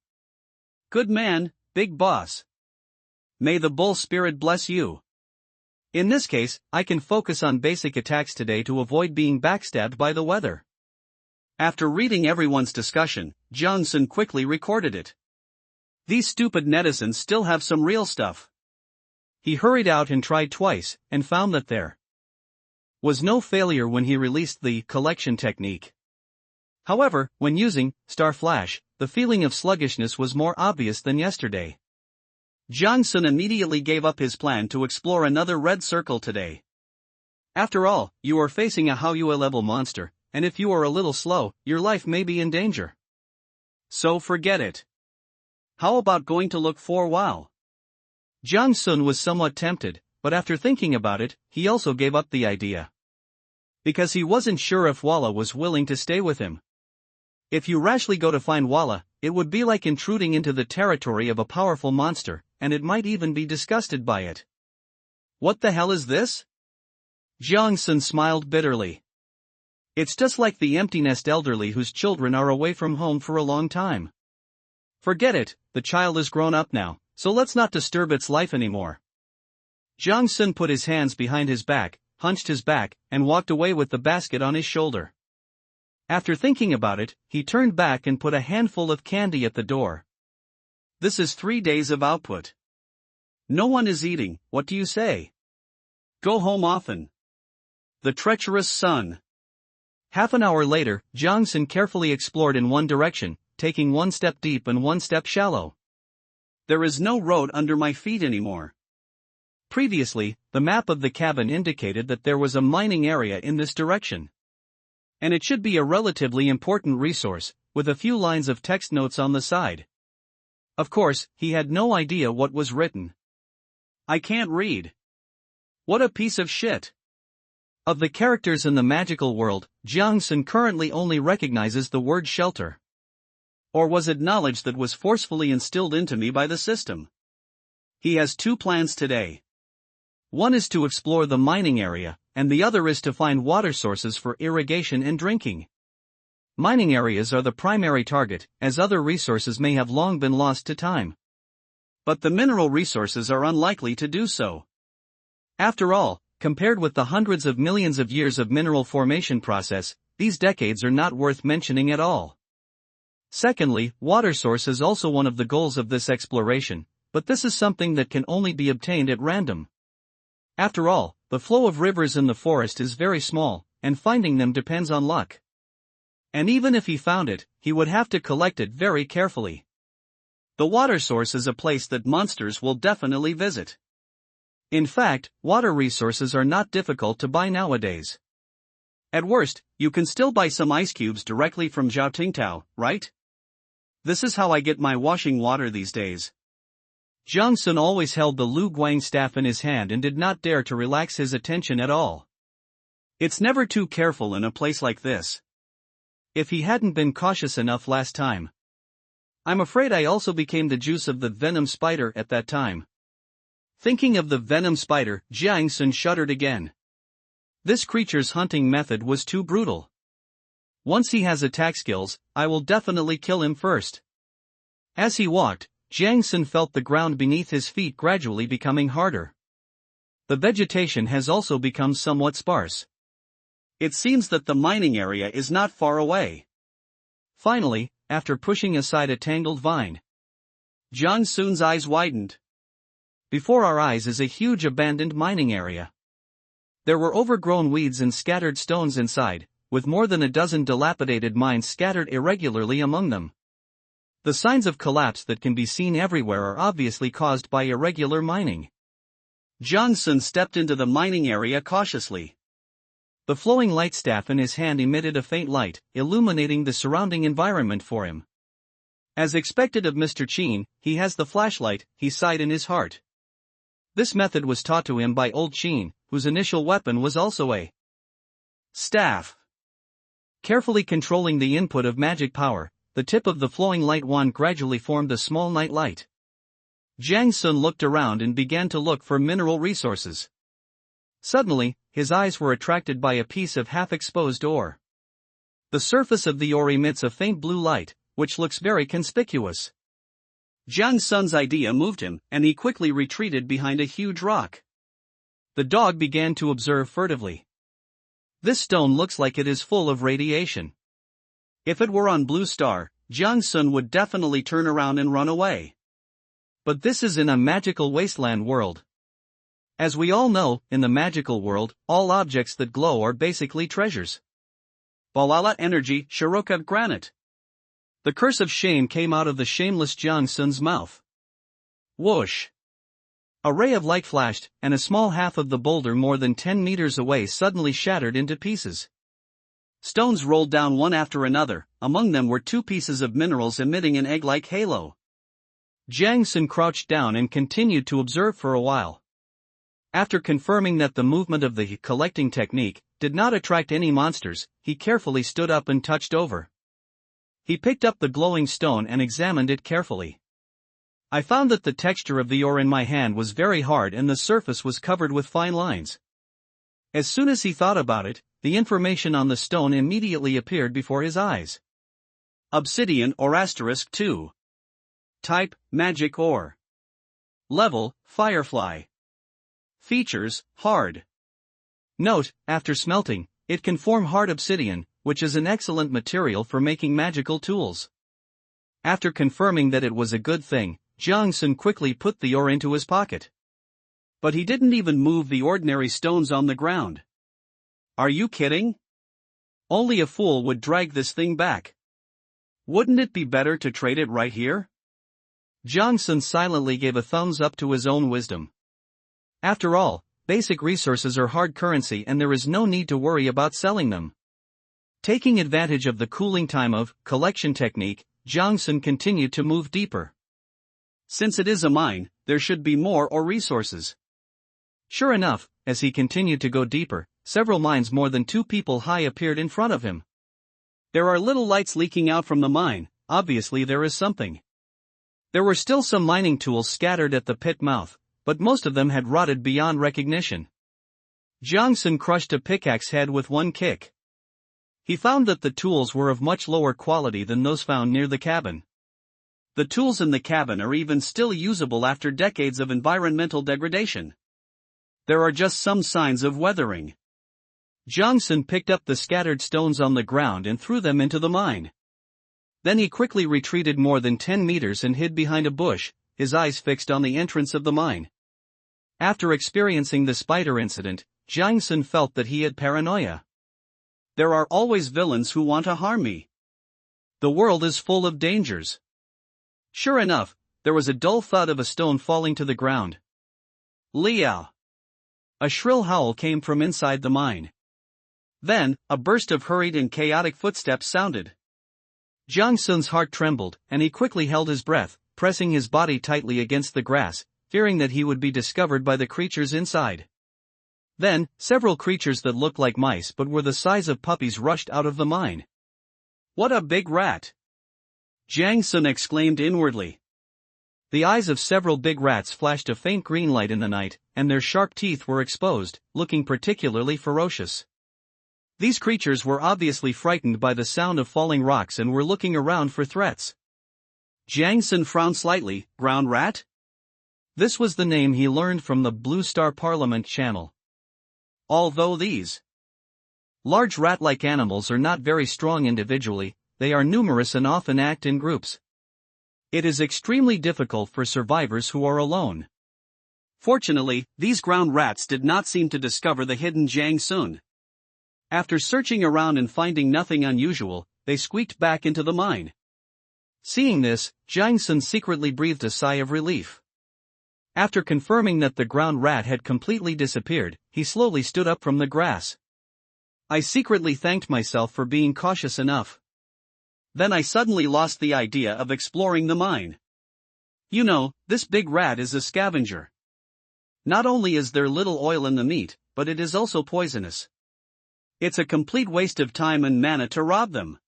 Good man, Big Boss. May the bull spirit bless you. In this case, I can focus on basic attacks today to avoid being backstabbed by the weather. After reading everyone's discussion, Johnson quickly recorded it. These stupid netizens still have some real stuff. He hurried out and tried twice, and found that there was no failure when he released the collection technique. However, when using Star Flash, the feeling of sluggishness was more obvious than yesterday. Johnson immediately gave up his plan to explore another red circle today. After all, you are facing a HUA level monster, and if you are a little slow, your life may be in danger. So forget it. How about going to look for WoW? Jang Sun was somewhat tempted, but after thinking about it, he also gave up the idea. Because he wasn't sure if Walla was willing to stay with him. If you rashly go to find Walla, it would be like intruding into the territory of a powerful monster, and it might even be disgusted by it. What the hell is this? Jiang Sun smiled bitterly. It's just like the empty nest elderly whose children are away from home for a long time. Forget it, the child is grown up now, so let's not disturb its life anymore. Jiang Sun put his hands behind his back, hunched his back, and walked away with the basket on his shoulder. After thinking about it, he turned back and put a handful of candy at the door. This is 3 days of output. No one is eating, what do you say? Go home often. The treacherous son. Half an hour later, Jiang Sun carefully explored in one direction, taking one step deep and one step shallow. There is no road under my feet anymore. Previously, the map of the cabin indicated that there was a mining area in this direction. And it should be a relatively important resource, with a few lines of text notes on the side. Of course, he had no idea what was written. I can't read. What a piece of shit. Of the characters in the magical world, Jiang Sun currently only recognizes the word shelter. Or was it knowledge that was forcefully instilled into me by the system? He has 2 plans today. One is to explore the mining area, and the other is to find water sources for irrigation and drinking. Mining areas are the primary target, as other resources may have long been lost to time. But the mineral resources are unlikely to do so. After all, compared with the hundreds of millions of years of mineral formation process, these decades are not worth mentioning at all. Secondly, water source is also one of the goals of this exploration, but this is something that can only be obtained at random. After all, the flow of rivers in the forest is very small, and finding them depends on luck. And even if he found it, he would have to collect it very carefully. The water source is a place that monsters will definitely visit. In fact, water resources are not difficult to buy nowadays. At worst, you can still buy some ice cubes directly from Zhao Tingtao, right? This is how I get my washing water these days. Jiang Sun always held the Lu Guang staff in his hand and did not dare to relax his attention at all. It's never too careful in a place like this. If he hadn't been cautious enough last time. I'm afraid I also became the juice of the venom spider at that time. Thinking of the venom spider, Jiang Sun shuddered again. This creature's hunting method was too brutal. Once he has attack skills, I will definitely kill him first. As he walked, Jiang Sun felt the ground beneath his feet gradually becoming harder. The vegetation has also become somewhat sparse. It seems that the mining area is not far away. Finally, after pushing aside a tangled vine, Jiang Sun's eyes widened. Before our eyes is a huge abandoned mining area. There were overgrown weeds and scattered stones inside, with more than a dozen dilapidated mines scattered irregularly among them. The signs of collapse that can be seen everywhere are obviously caused by irregular mining. Jiang Sun stepped into the mining area cautiously. The flowing light staff in his hand emitted a faint light, illuminating the surrounding environment for him. As expected of Mr. Qin, he has the flashlight, he sighed in his heart. This method was taught to him by old Qin, whose initial weapon was also a staff. Carefully controlling the input of magic power, the tip of the flowing light wand gradually formed a small night light. Jiang Sun looked around and began to look for mineral resources. Suddenly, his eyes were attracted by a piece of half-exposed ore. The surface of the ore emits a faint blue light, which looks very conspicuous. Jiang Sun's idea moved him, and he quickly retreated behind a huge rock. The dog began to observe furtively. This stone looks like it is full of radiation. If it were on Blue Star, Jiang Sun would definitely turn around and run away. But this is in a magical wasteland world. As we all know, in the magical world, all objects that glow are basically treasures. Balala energy, Shiroka granite. The curse of shame came out of the shameless Jiang Sun's mouth. Whoosh! A ray of light flashed, and a small half of the boulder more than 10 meters away suddenly shattered into pieces. Stones rolled down one after another, among them were 2 pieces of minerals emitting an egg-like halo. Jiang Sun crouched down and continued to observe for a while. After confirming that the movement of the collecting technique did not attract any monsters, he carefully stood up and touched over. He picked up the glowing stone and examined it carefully. I found that the texture of the ore in my hand was very hard and the surface was covered with fine lines. As soon as he thought about it, the information on the stone immediately appeared before his eyes. Obsidian or asterisk 2. Type, magic ore. Level, firefly. Features, hard. Note, after smelting, it can form hard obsidian, which is an excellent material for making magical tools. After confirming that it was a good thing, Jiang Sun quickly put the ore into his pocket. But he didn't even move the ordinary stones on the ground. Are you kidding? Only a fool would drag this thing back. Wouldn't it be better to trade it right here? Jiang Sun silently gave a thumbs up to his own wisdom. After all, basic resources are hard currency and there is no need to worry about selling them. Taking advantage of the cooling time of collection technique, Jiang Sun continued to move deeper. Since it is a mine, there should be more ore resources. Sure enough, as he continued to go deeper, several mines more than 2 people high appeared in front of him. There are little lights leaking out from the mine, obviously there is something. There were still some mining tools scattered at the pit mouth, but most of them had rotted beyond recognition. Jiang Sun crushed a pickaxe head with one kick. He found that the tools were of much lower quality than those found near the cabin. The tools in the cabin are even still usable after decades of environmental degradation. There are just some signs of weathering. Jiang Sun picked up the scattered stones on the ground and threw them into the mine. Then he quickly retreated more than 10 meters and hid behind a bush, his eyes fixed on the entrance of the mine. After experiencing the spider incident, Jiang Sun felt that he had paranoia. There are always villains who want to harm me. The world is full of dangers. Sure enough, there was a dull thud of a stone falling to the ground. Liao! A shrill howl came from inside the mine. Then, a burst of hurried and chaotic footsteps sounded. Jiang Sun's heart trembled, and he quickly held his breath, pressing his body tightly against the grass, fearing that he would be discovered by the creatures inside. Then, several creatures that looked like mice but were the size of puppies rushed out of the mine. What a big rat! Jiang Sun exclaimed inwardly. The eyes of several big rats flashed a faint green light in the night, and their sharp teeth were exposed, looking particularly ferocious. These creatures were obviously frightened by the sound of falling rocks and were looking around for threats. Jiang Sun frowned slightly. Ground rat? This was the name he learned from the Blue Star Parliament channel. Although these large rat-like animals are not very strong individually, they are numerous and often act in groups. It is extremely difficult for survivors who are alone. Fortunately, these ground rats did not seem to discover the hidden Jiang Sun. After searching around and finding nothing unusual, they squeaked back into the mine. Seeing this, Jiang Sun secretly breathed a sigh of relief. After confirming that the ground rat had completely disappeared, he slowly stood up from the grass. I secretly thanked myself for being cautious enough. Then I suddenly lost the idea of exploring the mine. You know, this big rat is a scavenger. Not only is there little oil in the meat, but it is also poisonous. It's a complete waste of time and mana to rob them.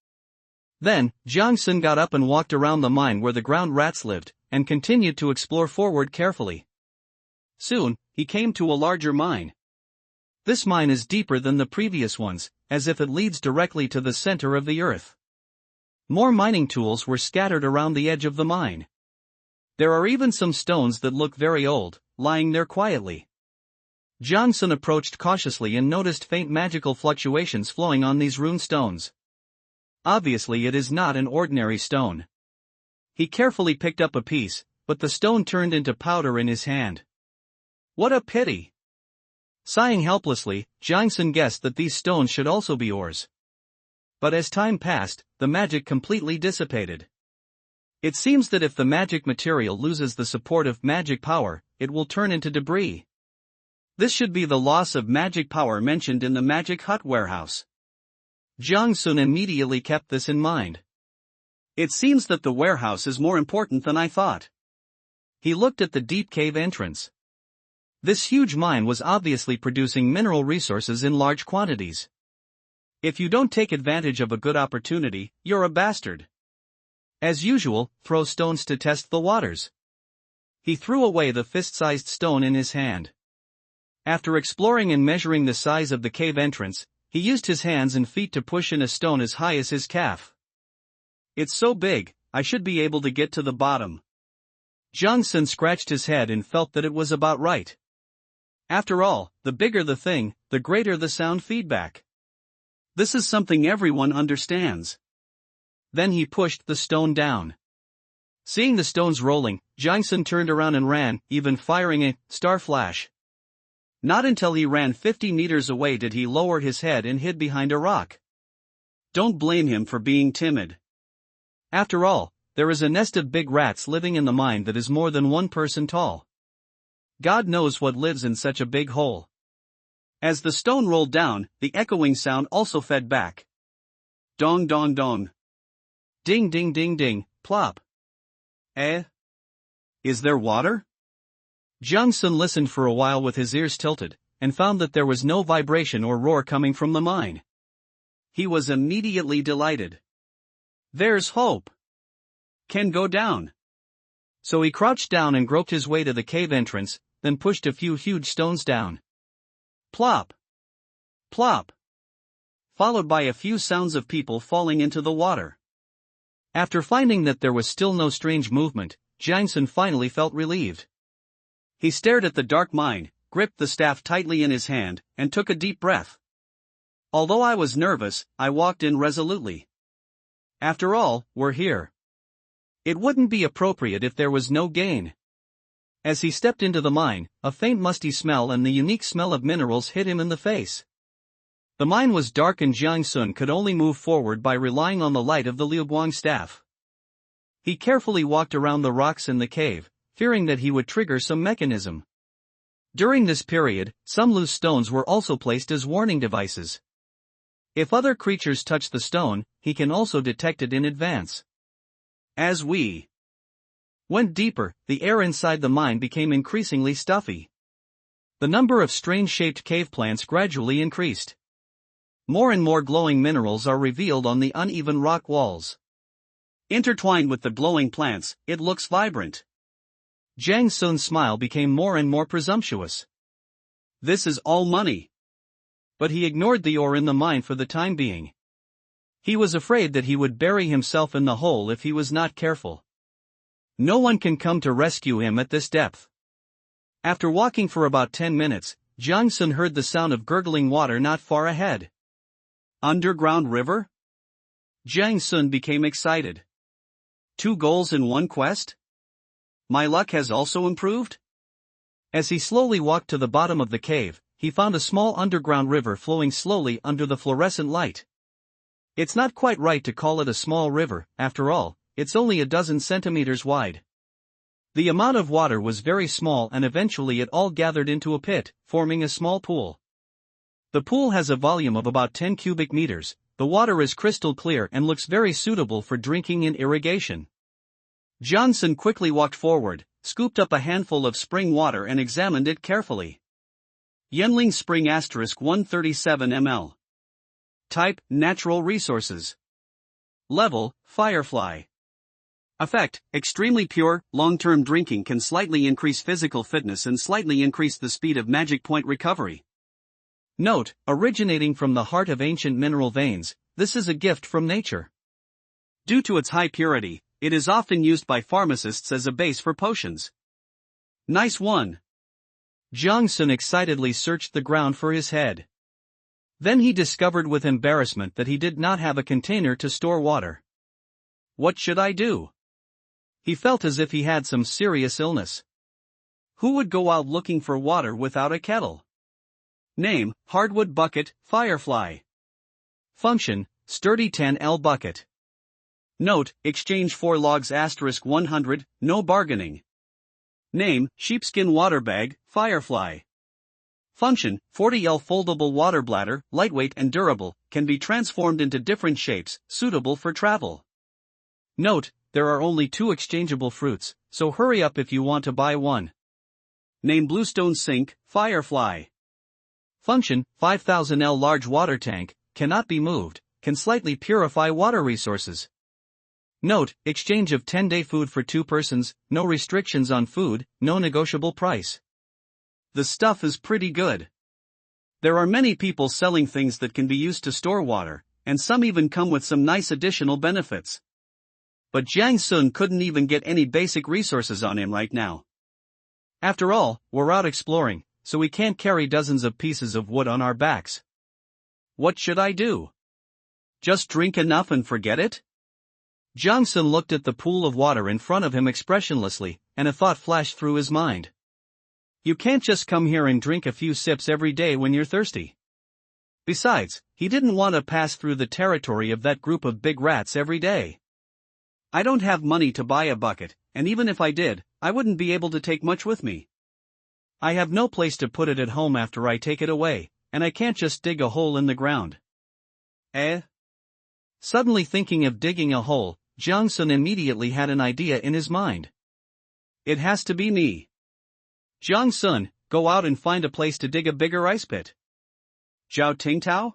Then, Jiang Sun got up and walked around the mine where the ground rats lived, and continued to explore forward carefully. Soon, he came to a larger mine. This mine is deeper than the previous ones, as if it leads directly to the center of the earth. More mining tools were scattered around the edge of the mine. There are even some stones that look very old, lying there quietly. Jiang Sun approached cautiously and noticed faint magical fluctuations flowing on these rune stones. Obviously it is not an ordinary stone. He carefully picked up a piece, but the stone turned into powder in his hand. What a pity! Sighing helplessly, Jiang Sun guessed that these stones should also be ores. But as time passed, the magic completely dissipated. It seems that if the magic material loses the support of magic power, it will turn into debris. This should be the loss of magic power mentioned in the Magic Hut warehouse. Jiang Sun immediately kept this in mind. It seems that the warehouse is more important than I thought. He looked at the deep cave entrance. This huge mine was obviously producing mineral resources in large quantities. If you don't take advantage of a good opportunity, you're a bastard. As usual, throw stones to test the waters. He threw away the fist-sized stone in his hand. After exploring and measuring the size of the cave entrance, he used his hands and feet to push in a stone as high as his calf. It's so big, I should be able to get to the bottom. Jiang Sun scratched his head and felt that it was about right. After all, the bigger the thing, the greater the sound feedback. This is something everyone understands. Then he pushed the stone down. Seeing the stones rolling, Jiang Sun turned around and ran, even firing a star flash. Not until he ran 50 meters away did he lower his head and hid behind a rock. Don't blame him for being timid. After all, there is a nest of big rats living in the mine that is more than one person tall. God knows what lives in such a big hole. As the stone rolled down, the echoing sound also fed back. Dong dong dong. Ding ding ding ding, plop. Is there water? Jiang Sun listened for a while with his ears tilted, and found that there was no vibration or roar coming from the mine. He was immediately delighted. There's hope. Can go down. So he crouched down and groped his way to the cave entrance, then pushed a few huge stones down. Plop. Plop. Followed by a few sounds of people falling into the water. After finding that there was still no strange movement, Jiang Sun finally felt relieved. He stared at the dark mine, gripped the staff tightly in his hand, and took a deep breath. Although I was nervous, I walked in resolutely. After all, we're here. It wouldn't be appropriate if there was no gain. As he stepped into the mine, a faint musty smell and the unique smell of minerals hit him in the face. The mine was dark and Jiang Sun could only move forward by relying on the light of the Liuguang staff. He carefully walked around the rocks in the cave, fearing that he would trigger some mechanism. During this period, some loose stones were also placed as warning devices. If other creatures touch the stone, he can also detect it in advance. As we went deeper, the air inside the mine became increasingly stuffy. The number of strange-shaped cave plants gradually increased. More and more glowing minerals are revealed on the uneven rock walls. Intertwined with the glowing plants, it looks vibrant. Jiang Sun's smile became more and more presumptuous. This is all money. But he ignored the ore in the mine for the time being. He was afraid that he would bury himself in the hole if he was not careful. No one can come to rescue him at this depth. After walking for about 10 minutes, Jiang Sun heard the sound of gurgling water not far ahead. Underground river? Jiang Sun became excited. 2 goals in 1 quest? My luck has also improved? As he slowly walked to the bottom of the cave, he found a small underground river flowing slowly under the fluorescent light. It's not quite right to call it a small river, after all, it's only a dozen centimeters wide. The amount of water was very small and eventually it all gathered into a pit, forming a small pool. The pool has a volume of about 10 cubic meters, the water is crystal clear and looks very suitable for drinking and irrigation. Jiang Sun quickly walked forward, scooped up a handful of spring water and examined it carefully. Yenling Spring * 137 ml. Type, Natural Resources. Level, Firefly. Effect, extremely pure, long-term drinking can slightly increase physical fitness and slightly increase the speed of magic point recovery. Note, originating from the heart of ancient mineral veins, this is a gift from nature. Due to its high purity, it is often used by pharmacists as a base for potions. Nice one. Jiang Sun excitedly searched the ground for his head. Then he discovered with embarrassment that he did not have a container to store water. What should I do? He felt as if he had some serious illness. Who would go out looking for water without a kettle? Name, hardwood bucket, firefly. Function, sturdy 10L bucket. Note, exchange 4 logs *100, no bargaining. Name, sheepskin water bag, firefly. Function, 40L foldable water bladder, lightweight and durable, can be transformed into different shapes, suitable for travel. Note, there are only 2 exchangeable fruits, so hurry up if you want to buy one. Name bluestone sink, firefly. Function, 5000L large water tank, cannot be moved, can slightly purify water resources. Note, exchange of 10-day food for 2 persons, no restrictions on food, no negotiable price. The stuff is pretty good. There are many people selling things that can be used to store water, and some even come with some nice additional benefits. But Jiang Sun couldn't even get any basic resources on him right now. After all, we're out exploring, so we can't carry dozens of pieces of wood on our backs. What should I do? Just drink enough and forget it? Jiang Sun looked at the pool of water in front of him expressionlessly, and a thought flashed through his mind. You can't just come here and drink a few sips every day when you're thirsty. Besides, he didn't want to pass through the territory of that group of big rats every day. I don't have money to buy a bucket, and even if I did, I wouldn't be able to take much with me. I have no place to put it at home after I take it away, and I can't just dig a hole in the ground. Suddenly thinking of digging a hole, Jiang Sun immediately had an idea in his mind. It has to be me. Jiang Sun, go out and find a place to dig a bigger ice pit. Zhao Tingtao?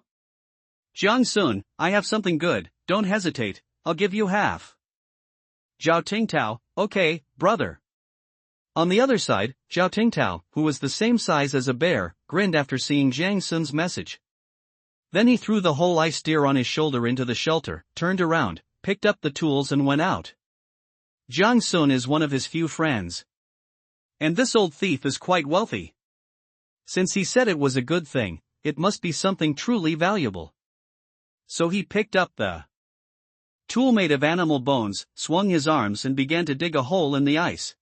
Jiang Sun, I have something good, don't hesitate, I'll give you half. Zhao Tingtao, okay, brother. On the other side, Zhao Tingtao, who was the same size as a bear, grinned after seeing Jiang Sun's message. Then he threw the whole ice deer on his shoulder into the shelter, turned around, picked up the tools and went out. Jiang Sun is one of his few friends. And this old thief is quite wealthy. Since he said it was a good thing, it must be something truly valuable. So he picked up the tool made of animal bones, swung his arms and began to dig a hole in the ice.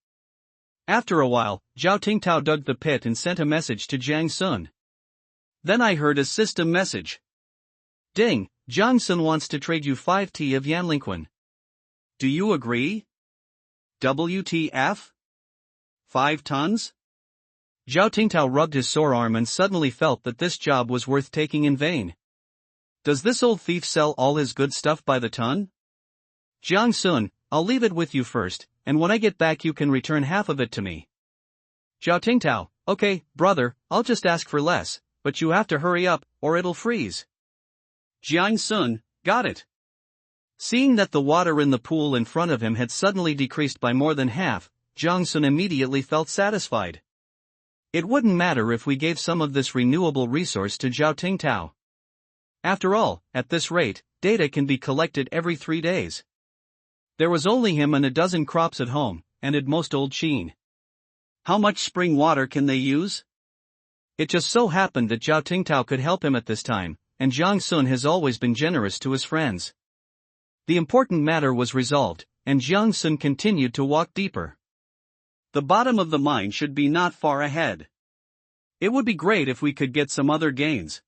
After a while, Zhao Tingtao dug the pit and sent a message to Jiang Sun. Then I heard a system message. Ding, Jiang Sun wants to trade you 5T of Yanlingquan. Do you agree? WTF? 5 tons? Zhao Tingtao rubbed his sore arm and suddenly felt that this job was worth taking in vain. Does this old thief sell all his good stuff by the ton? Jiang Sun, I'll leave it with you first, and when I get back you can return half of it to me. Zhao Tingtao, okay, brother, I'll just ask for less, but you have to hurry up, or it'll freeze. Jiang Sun, got it. Seeing that the water in the pool in front of him had suddenly decreased by more than half, Jiang Sun immediately felt satisfied. It wouldn't matter if we gave some of this renewable resource to Zhao Tingtao. After all, at this rate, data can be collected every 3 days. There was only him and a dozen crops at home, and at most old Sheen. How much spring water can they use? It just so happened that Zhao Tingtao could help him at this time, and Jiang Sun has always been generous to his friends. The important matter was resolved, and Jiang Sun continued to walk deeper. The bottom of the mine should be not far ahead. It would be great if we could get some other gains.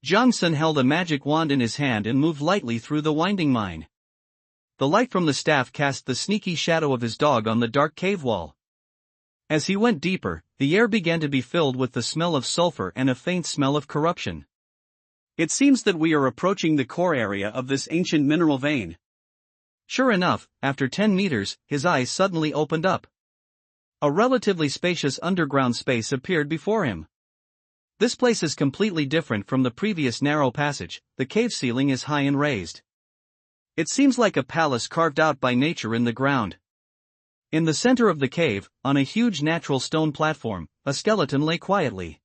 Jiang Sun held a magic wand in his hand and moved lightly through the winding mine. The light from the staff cast the sneaky shadow of his dog on the dark cave wall. As he went deeper, the air began to be filled with the smell of sulfur and a faint smell of corruption. It seems that we are approaching the core area of this ancient mineral vein. Sure enough, after 10 meters, his eyes suddenly opened up. A relatively spacious underground space appeared before him. This place is completely different from the previous narrow passage. The cave ceiling is high and raised. It seems like a palace carved out by nature in the ground. In the center of the cave, on a huge natural stone platform, a skeleton lay quietly.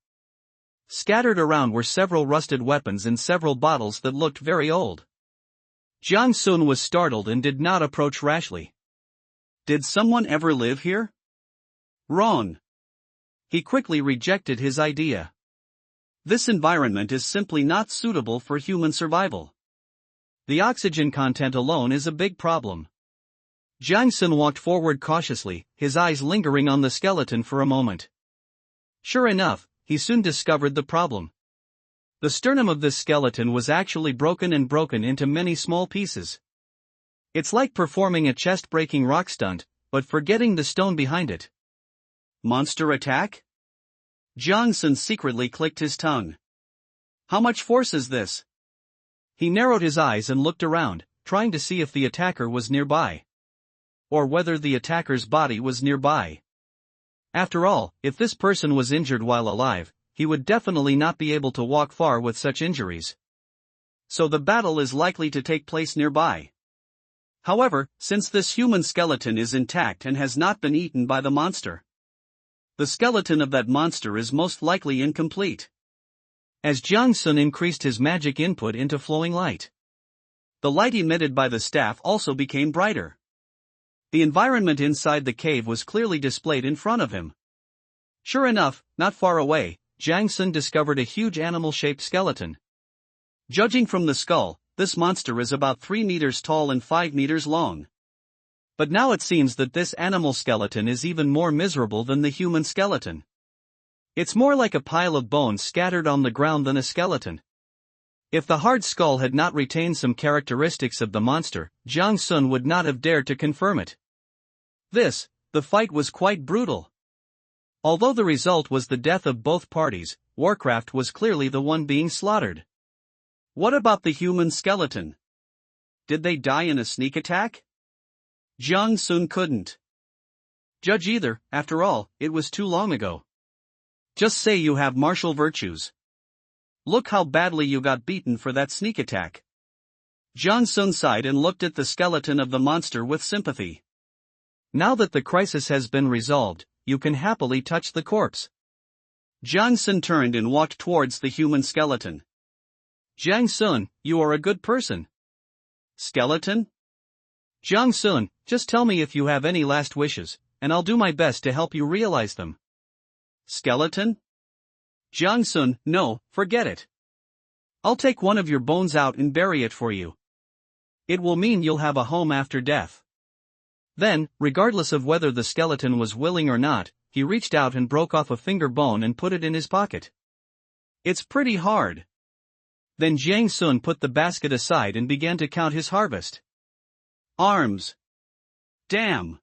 Scattered around were several rusted weapons and several bottles that looked very old. Jiang Sun was startled and did not approach rashly. Did someone ever live here? Wrong. He quickly rejected his idea. This environment is simply not suitable for human survival. The oxygen content alone is a big problem. Jiang Sun walked forward cautiously, his eyes lingering on the skeleton for a moment. Sure enough, he soon discovered the problem. The sternum of this skeleton was actually broken into many small pieces. It's like performing a chest-breaking rock stunt, but forgetting the stone behind it. Monster attack? Jiang Sun secretly clicked his tongue. How much force is this? He narrowed his eyes and looked around, trying to see if the attacker was nearby. Or whether the attacker's body was nearby. After all, if this person was injured while alive, he would definitely not be able to walk far with such injuries. So the battle is likely to take place nearby. However, since this human skeleton is intact and has not been eaten by the monster, the skeleton of that monster is most likely incomplete. As Jiang Sun increased his magic input into flowing light, the light emitted by the staff also became brighter. The environment inside the cave was clearly displayed in front of him. Sure enough, not far away, Jiang Sun discovered a huge animal-shaped skeleton. Judging from the skull, this monster is about 3 meters tall and 5 meters long. But now it seems that this animal skeleton is even more miserable than the human skeleton. It's more like a pile of bones scattered on the ground than a skeleton. If the hard skull had not retained some characteristics of the monster, Jiang Sun would not have dared to confirm it. The fight was quite brutal. Although the result was the death of both parties, Warcraft was clearly the one being slaughtered. What about the human skeleton? Did they die in a sneak attack? Jiang Sun couldn't judge either, after all, it was too long ago. Just say you have martial virtues. Look how badly you got beaten for that sneak attack. Jiang Sun sighed and looked at the skeleton of the monster with sympathy. Now that the crisis has been resolved, you can happily touch the corpse. Jiang Sun turned and walked towards the human skeleton. Jiang Sun, you are a good person. Skeleton? Jiang Sun, just tell me if you have any last wishes, and I'll do my best to help you realize them. Skeleton? Jiang Sun, no, forget it. I'll take one of your bones out and bury it for you. It will mean you'll have a home after death. Then, regardless of whether the skeleton was willing or not, he reached out and broke off a finger bone and put it in his pocket. It's pretty hard. Then Jiang Sun put the basket aside and began to count his harvest. Arms. Damn.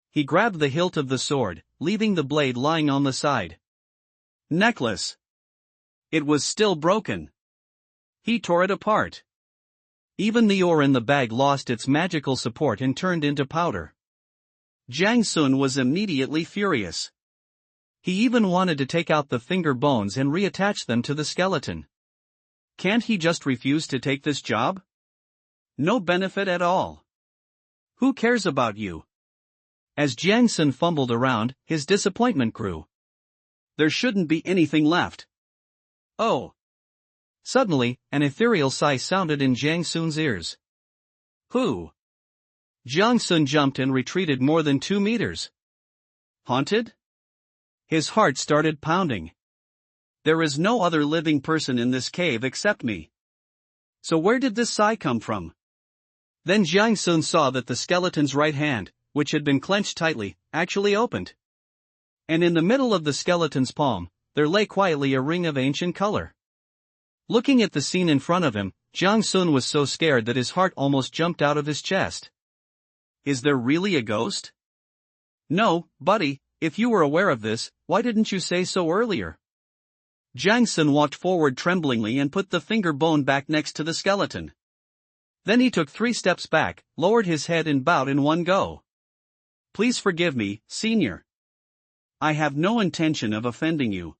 He grabbed the hilt of the sword, leaving the blade lying on the side. Necklace. It was still broken. He tore it apart. Even the ore in the bag lost its magical support and turned into powder. Jiang Sun was immediately furious. He even wanted to take out the finger bones and reattach them to the skeleton. Can't he just refuse to take this job? No benefit at all. Who cares about you? As Jiang Sun fumbled around, his disappointment grew. There shouldn't be anything left. Oh. Suddenly, an ethereal sigh sounded in Jiang Sun's ears. Who? Jiang Sun jumped and retreated more than 2 meters. Haunted? His heart started pounding. There is no other living person in this cave except me. So where did this sigh come from? Then Jiang Sun saw that the skeleton's right hand, which had been clenched tightly, actually opened. And in the middle of the skeleton's palm, there lay quietly a ring of ancient color. Looking at the scene in front of him, Jiang Sun was so scared that his heart almost jumped out of his chest. Is there really a ghost? No, buddy, if you were aware of this, why didn't you say so earlier? Jiang Sun walked forward tremblingly and put the finger bone back next to the skeleton. Then he took 3 steps back, lowered his head and bowed in one go. Please forgive me, Senior. I have no intention of offending you.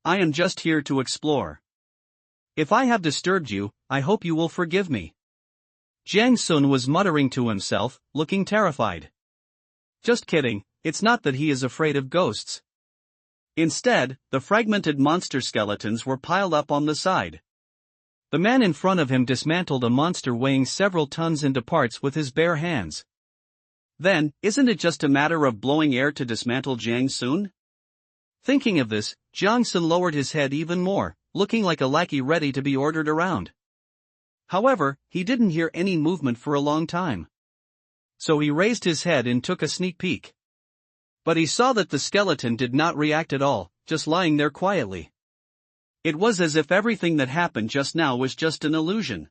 I am just here to explore. If I have disturbed you, I hope you will forgive me. Jiang Sun was muttering to himself, looking terrified. Just kidding, it's not that he is afraid of ghosts. Instead, the fragmented monster skeletons were piled up on the side. The man in front of him dismantled a monster weighing several tons into parts with his bare hands. Then, isn't it just a matter of blowing air to dismantle Jiang Sun? Thinking of this, Jiang Sun lowered his head even more, looking like a lackey ready to be ordered around. However, he didn't hear any movement for a long time. So he raised his head and took a sneak peek. But he saw that the skeleton did not react at all, just lying there quietly. It was as if everything that happened just now was just an illusion.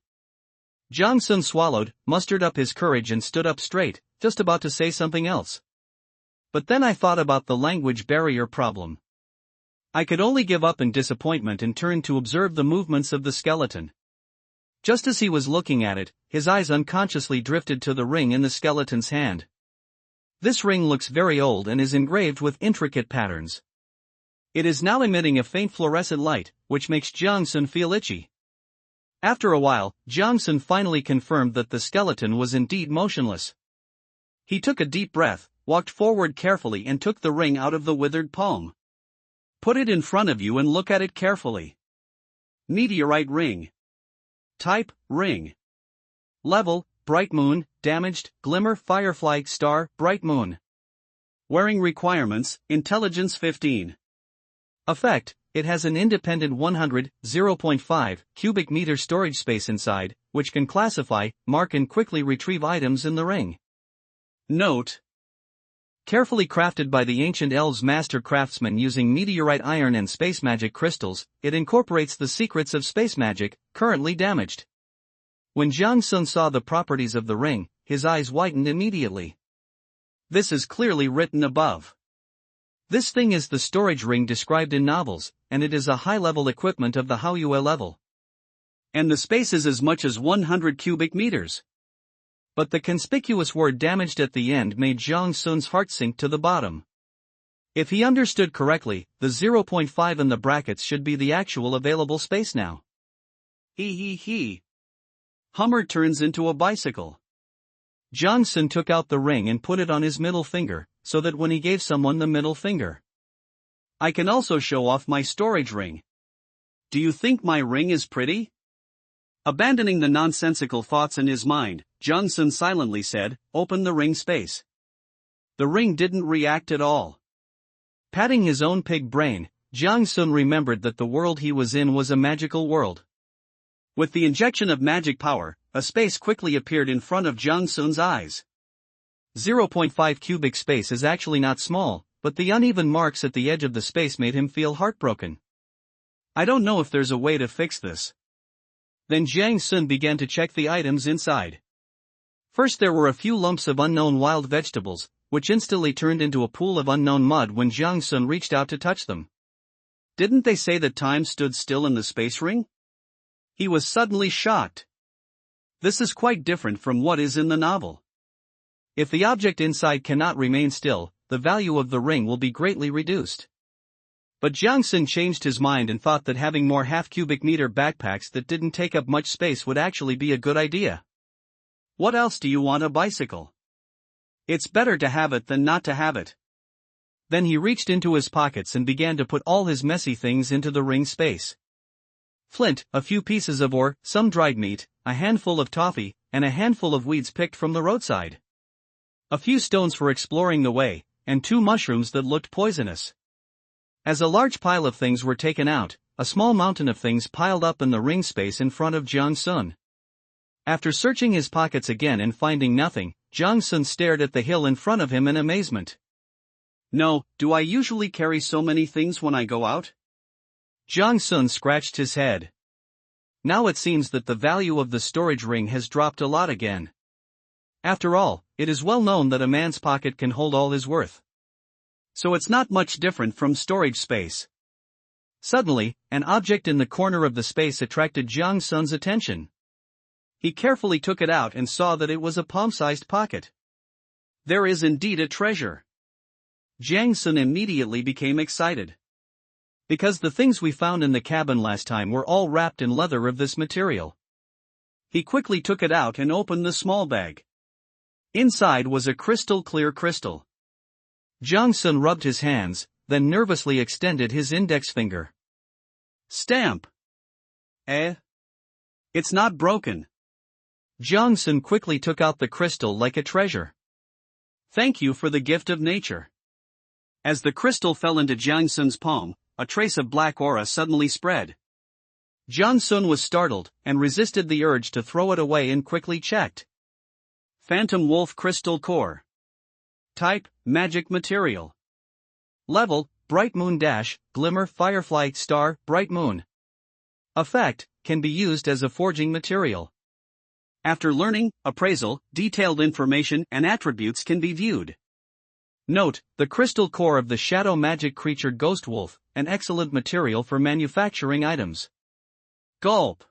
Jiang Sun swallowed, mustered up his courage and stood up straight, just about to say something else. But then I thought about the language barrier problem. I could only give up in disappointment and turn to observe the movements of the skeleton. Just as he was looking at it, his eyes unconsciously drifted to the ring in the skeleton's hand. This ring looks very old and is engraved with intricate patterns. It is now emitting a faint fluorescent light, which makes Jiang Sun feel itchy. After a while, Jiang Sun finally confirmed that the skeleton was indeed motionless. He took a deep breath, walked forward carefully and took the ring out of the withered palm. Put it in front of you and look at it carefully. Meteorite ring. Type, ring. Level, bright moon, damaged, glimmer, firefly, star, bright moon. Wearing requirements, intelligence 15. Effect, it has an independent 0.5 cubic meter storage space inside, which can classify, mark and quickly retrieve items in the ring. Note: carefully crafted by the ancient elves' master craftsmen using meteorite iron and space magic crystals, it incorporates the secrets of space magic, currently damaged. When Jiang Sun saw the properties of the ring, his eyes widened immediately. This is clearly written above. This thing is the storage ring described in novels, and it is a high-level equipment of the Haoyue level. And the space is as much as 100 cubic meters. But the conspicuous word damaged at the end made Jiang Sun's heart sink to the bottom. If he understood correctly, the 0.5 in the brackets should be the actual available space now. He. Hummer turns into a bicycle. Jiang Sun took out the ring and put it on his middle finger, so that when he gave someone the middle finger. I can also show off my storage ring. Do you think my ring is pretty? Abandoning the nonsensical thoughts in his mind, Jiang Sun silently said, "Open the ring space." The ring didn't react at all. Patting his own pig brain, Jiang Sun remembered that the world he was in was a magical world. With the injection of magic power, a space quickly appeared in front of Jiang Sun's eyes. 0.5 cubic space is actually not small, but the uneven marks at the edge of the space made him feel heartbroken. I don't know if there's a way to fix this. Then Jiang Sun began to check the items inside. First there were a few lumps of unknown wild vegetables, which instantly turned into a pool of unknown mud when Jiang Sun reached out to touch them. Didn't they say that time stood still in the space ring? He was suddenly shocked. This is quite different from what is in the novel. If the object inside cannot remain still, the value of the ring will be greatly reduced. But Jiang Sun changed his mind and thought that having more half-cubic meter backpacks that didn't take up much space would actually be a good idea. What else do you want? A bicycle? It's better to have it than not to have it. Then he reached into his pockets and began to put all his messy things into the ring space. Flint, a few pieces of ore, some dried meat, a handful of toffee, and a handful of weeds picked from the roadside. A few stones for exploring the way, and 2 mushrooms that looked poisonous. As a large pile of things were taken out, a small mountain of things piled up in the ring space in front of Jiang Sun. After searching his pockets again and finding nothing, Jiang Sun stared at the hill in front of him in amazement. No, do I usually carry so many things when I go out? Jiang Sun scratched his head. Now it seems that the value of the storage ring has dropped a lot again. After all, it is well known that a man's pocket can hold all his worth. So it's not much different from storage space. Suddenly, an object in the corner of the space attracted Jiang Sun's attention. He carefully took it out and saw that it was a palm-sized pocket. There is indeed a treasure. Jiang Sun immediately became excited. Because the things we found in the cabin last time were all wrapped in leather of this material. He quickly took it out and opened the small bag. Inside was a crystal-clear crystal. Jiang Sun rubbed his hands, then nervously extended his index finger. Stamp. It's not broken. Jiang Sun quickly took out the crystal like a treasure. Thank you for the gift of nature. As the crystal fell into Jiang Sun's palm, a trace of black aura suddenly spread. Jiang Sun was startled, and resisted the urge to throw it away and quickly checked. Phantom Wolf Crystal Core. Type, Magic Material. Level, Bright Moon Dash, Glimmer Firefly Star, Bright Moon. Effect, can be used as a forging material. After learning, appraisal, detailed information and attributes can be viewed. Note, the crystal core of the shadow magic creature Ghost Wolf, an excellent material for manufacturing items. Gulp.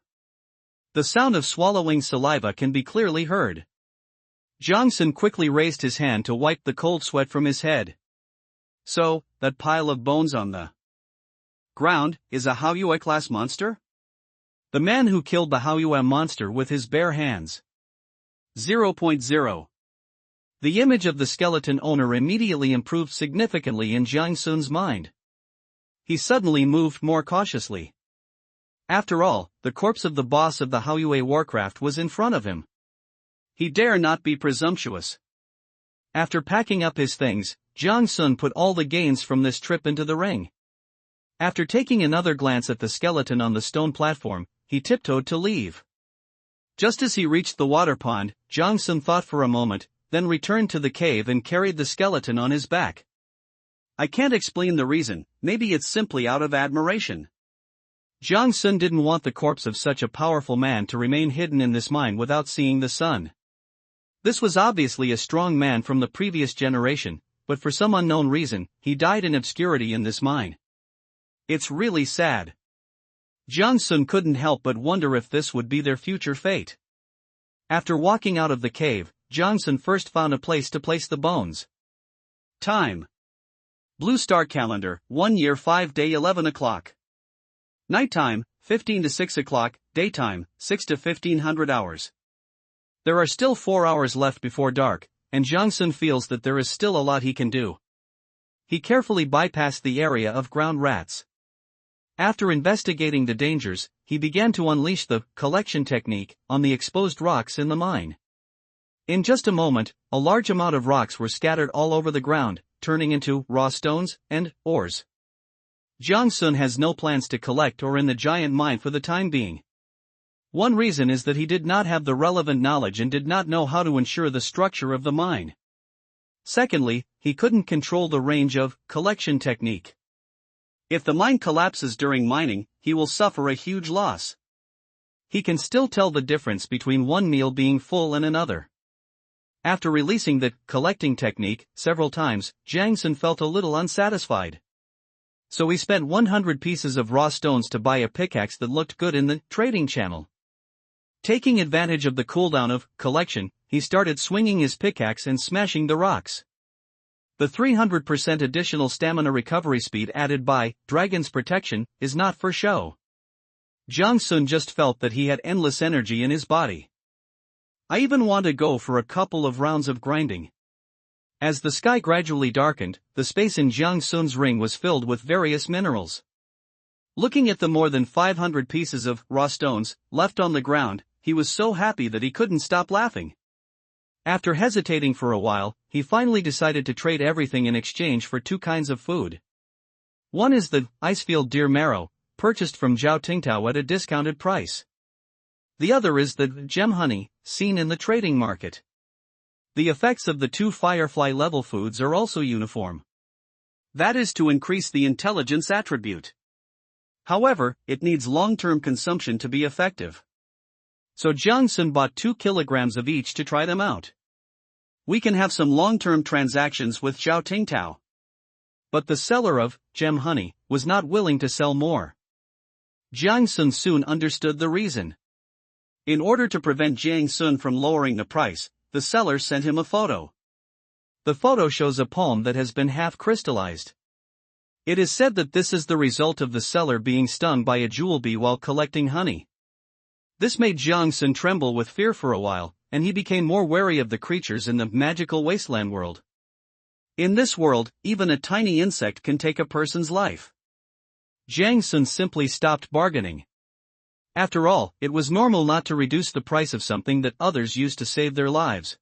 The sound of swallowing saliva can be clearly heard. Jiang Sun quickly raised his hand to wipe the cold sweat from his head. So, that pile of bones on the ground is a Haoyue class monster? The man who killed the Haoyue monster with his bare hands. 0.0. The image of the skeleton owner immediately improved significantly in Jiang Sun's mind. He suddenly moved more cautiously. After all, the corpse of the boss of the Haoyue Warcraft was in front of him. He dare not be presumptuous. After packing up his things, Jiang Sun put all the gains from this trip into the ring. After taking another glance at the skeleton on the stone platform, he tiptoed to leave. Just as he reached the water pond, Jiang Sun thought for a moment, then returned to the cave and carried the skeleton on his back. I can't explain the reason, maybe it's simply out of admiration. Jiang Sun didn't want the corpse of such a powerful man to remain hidden in this mine without seeing the sun. This was obviously a strong man from the previous generation, but for some unknown reason, he died in obscurity in this mine. It's really sad. Jiang Sun couldn't help but wonder if this would be their future fate. After walking out of the cave, Jiang Sun first found a place to place the bones. Time. Blue Star Calendar, 1 year 5 day 11 o'clock. Nighttime, 15 to 6 o'clock, daytime, 6 to 1500 hours. There are still 4 hours left before dark, and Jiang Sun feels that there is still a lot he can do. He carefully bypassed the area of ground rats. After investigating the dangers, he began to unleash the collection technique on the exposed rocks in the mine. In just a moment, a large amount of rocks were scattered all over the ground, turning into raw stones and ores. Jiang Sun has no plans to collect ore in the giant mine for the time being. One reason is that he did not have the relevant knowledge and did not know how to ensure the structure of the mine. Secondly, he couldn't control the range of collection technique. If the mine collapses during mining, he will suffer a huge loss. He can still tell the difference between one meal being full and another. After releasing the collecting technique several times, Jiang Sun felt a little unsatisfied. So he spent 100 pieces of raw stones to buy a pickaxe that looked good in the trading channel. Taking advantage of the cooldown of collection, he started swinging his pickaxe and smashing the rocks. The 300% additional stamina recovery speed added by Dragon's Protection is not for show. Jiang Sun just felt that he had endless energy in his body. I even want to go for a couple of rounds of grinding. As the sky gradually darkened, the space in Jiang Sun's ring was filled with various minerals. Looking at the more than 500 pieces of raw stones left on the ground, he was so happy that he couldn't stop laughing. After hesitating for a while, he finally decided to trade everything in exchange for two kinds of food. One is the Icefield deer marrow, purchased from Zhao Tingtao at a discounted price. The other is the gem honey, seen in the trading market. The effects of the two Firefly level foods are also uniform. That is to increase the intelligence attribute. However, it needs long-term consumption to be effective. So Jiang Sun bought 2 kilograms of each to try them out. We can have some long-term transactions with Zhao Tingtao. But the seller of gem honey was not willing to sell more. Jiang Sun soon understood the reason. In order to prevent Jiang Sun from lowering the price, the seller sent him a photo. The photo shows a palm that has been half crystallized. It is said that this is the result of the seller being stung by a jewel bee while collecting honey. This made Jiang Sun tremble with fear for a while, and he became more wary of the creatures in the magical wasteland world. In this world, even a tiny insect can take a person's life. Jiang Sun simply stopped bargaining. After all, it was normal not to reduce the price of something that others used to save their lives.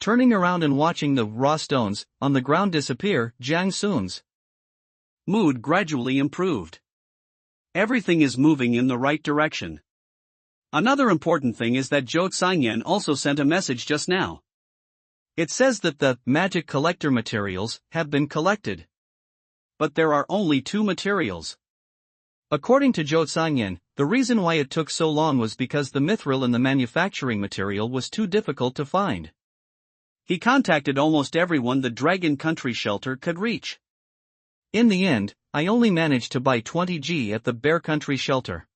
Turning around and watching the raw stones on the ground disappear, Jiang Sun's mood gradually improved. Everything is moving in the right direction. Another important thing is that Zhou Xingyan also sent a message just now. It says that the magic collector materials have been collected. But there are only 2 materials. According to Zhou Xingyan, the reason why it took so long was because the mithril in the manufacturing material was too difficult to find. He contacted almost everyone the Dragon Country shelter could reach. In the end, I only managed to buy 20 G at the Bear Country shelter.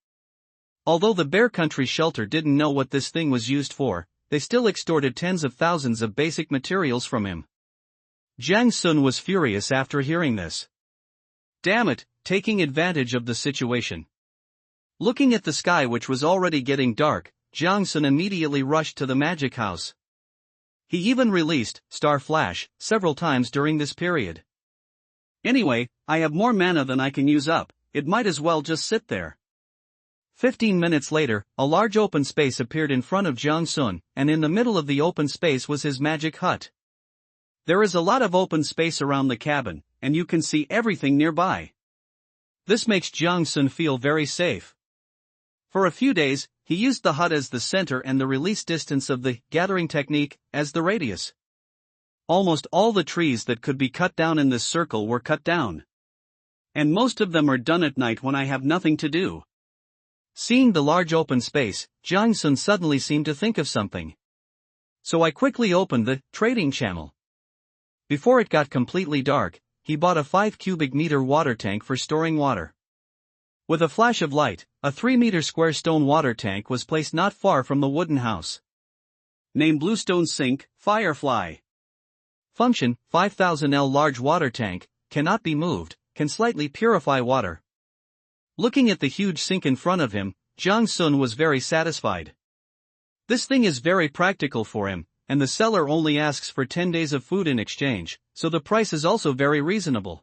Although the Bear Country shelter didn't know what this thing was used for, they still extorted tens of thousands of basic materials from him. Jiang Sun was furious after hearing this. Damn it, taking advantage of the situation. Looking at the sky which was already getting dark, Jiang Sun immediately rushed to the magic house. He even released Star Flash several times during this period. Anyway, I have more mana than I can use up, it might as well just sit there. 15 minutes later, a large open space appeared in front of Jiang Sun, and in the middle of the open space was his magic hut. There is a lot of open space around the cabin, and you can see everything nearby. This makes Jiang Sun feel very safe. For a few days, he used the hut as the center and the release distance of the gathering technique as the radius. Almost all the trees that could be cut down in this circle were cut down. And most of them are done at night when I have nothing to do. Seeing the large open space, Jiang Sun suddenly seemed to think of something. So I quickly opened the trading channel. Before it got completely dark, he bought a 5 cubic meter water tank for storing water. With a flash of light, a 3-meter square stone water tank was placed not far from the wooden house. Name Bluestone Sink, Firefly. Function, 5000 L large water tank, cannot be moved, can slightly purify water. Looking at the huge sink in front of him, Jiang Sun was very satisfied. This thing is very practical for him, and the seller only asks for 10 days of food in exchange, so the price is also very reasonable.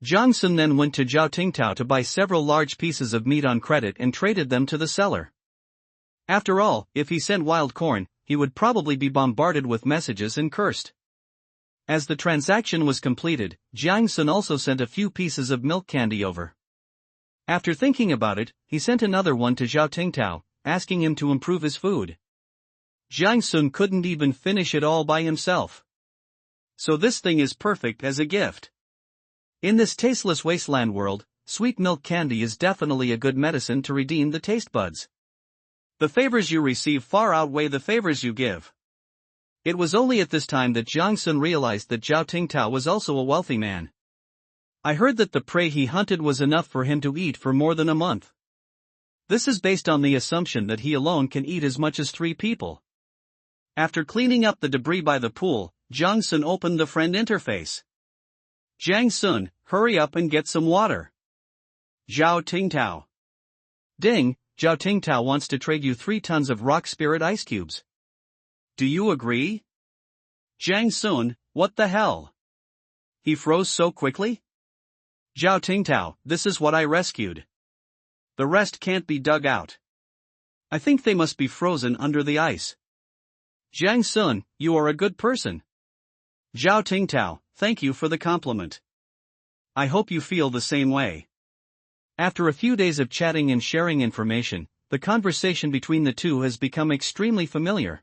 Jiang Sun then went to Zhao Tingtao to buy several large pieces of meat on credit and traded them to the seller. After all, if he sent wild corn, he would probably be bombarded with messages and cursed. As the transaction was completed, Jiang Sun also sent a few pieces of milk candy over. After thinking about it, he sent another one to Zhao Tingtao, asking him to improve his food. Jiang Sun couldn't even finish it all by himself. So this thing is perfect as a gift. In this tasteless wasteland world, sweet milk candy is definitely a good medicine to redeem the taste buds. The favors you receive far outweigh the favors you give. It was only at this time that Jiang Sun realized that Zhao Tingtao was also a wealthy man. I heard that the prey he hunted was enough for him to eat for more than a month. This is based on the assumption that he alone can eat as much as 3 people. After cleaning up the debris by the pool, Jiang Sun opened the friend interface. Jiang Sun, hurry up and get some water. Zhao Tingtao. Ding, Zhao Tingtao wants to trade you 3 tons of rock spirit ice cubes. Do you agree? Jiang Sun, what the hell? He froze so quickly? Zhao Tingtao, this is what I rescued. The rest can't be dug out. I think they must be frozen under the ice. Jiang Sun, you are a good person. Zhao Tingtao, thank you for the compliment. I hope you feel the same way. After a few days of chatting and sharing information, the conversation between the two has become extremely familiar.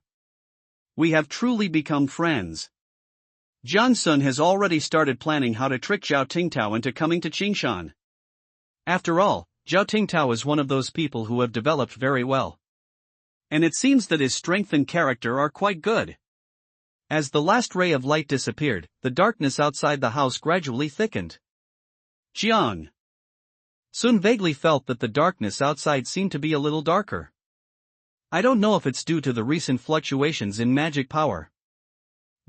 We have truly become friends. Jiang Sun has already started planning how to trick Zhao Tingtao into coming to Qingshan. After all, Zhao Tingtao is one of those people who have developed very well. And it seems that his strength and character are quite good. As the last ray of light disappeared, the darkness outside the house gradually thickened. Jiang Sun vaguely felt that the darkness outside seemed to be a little darker. I don't know if it's due to the recent fluctuations in magic power.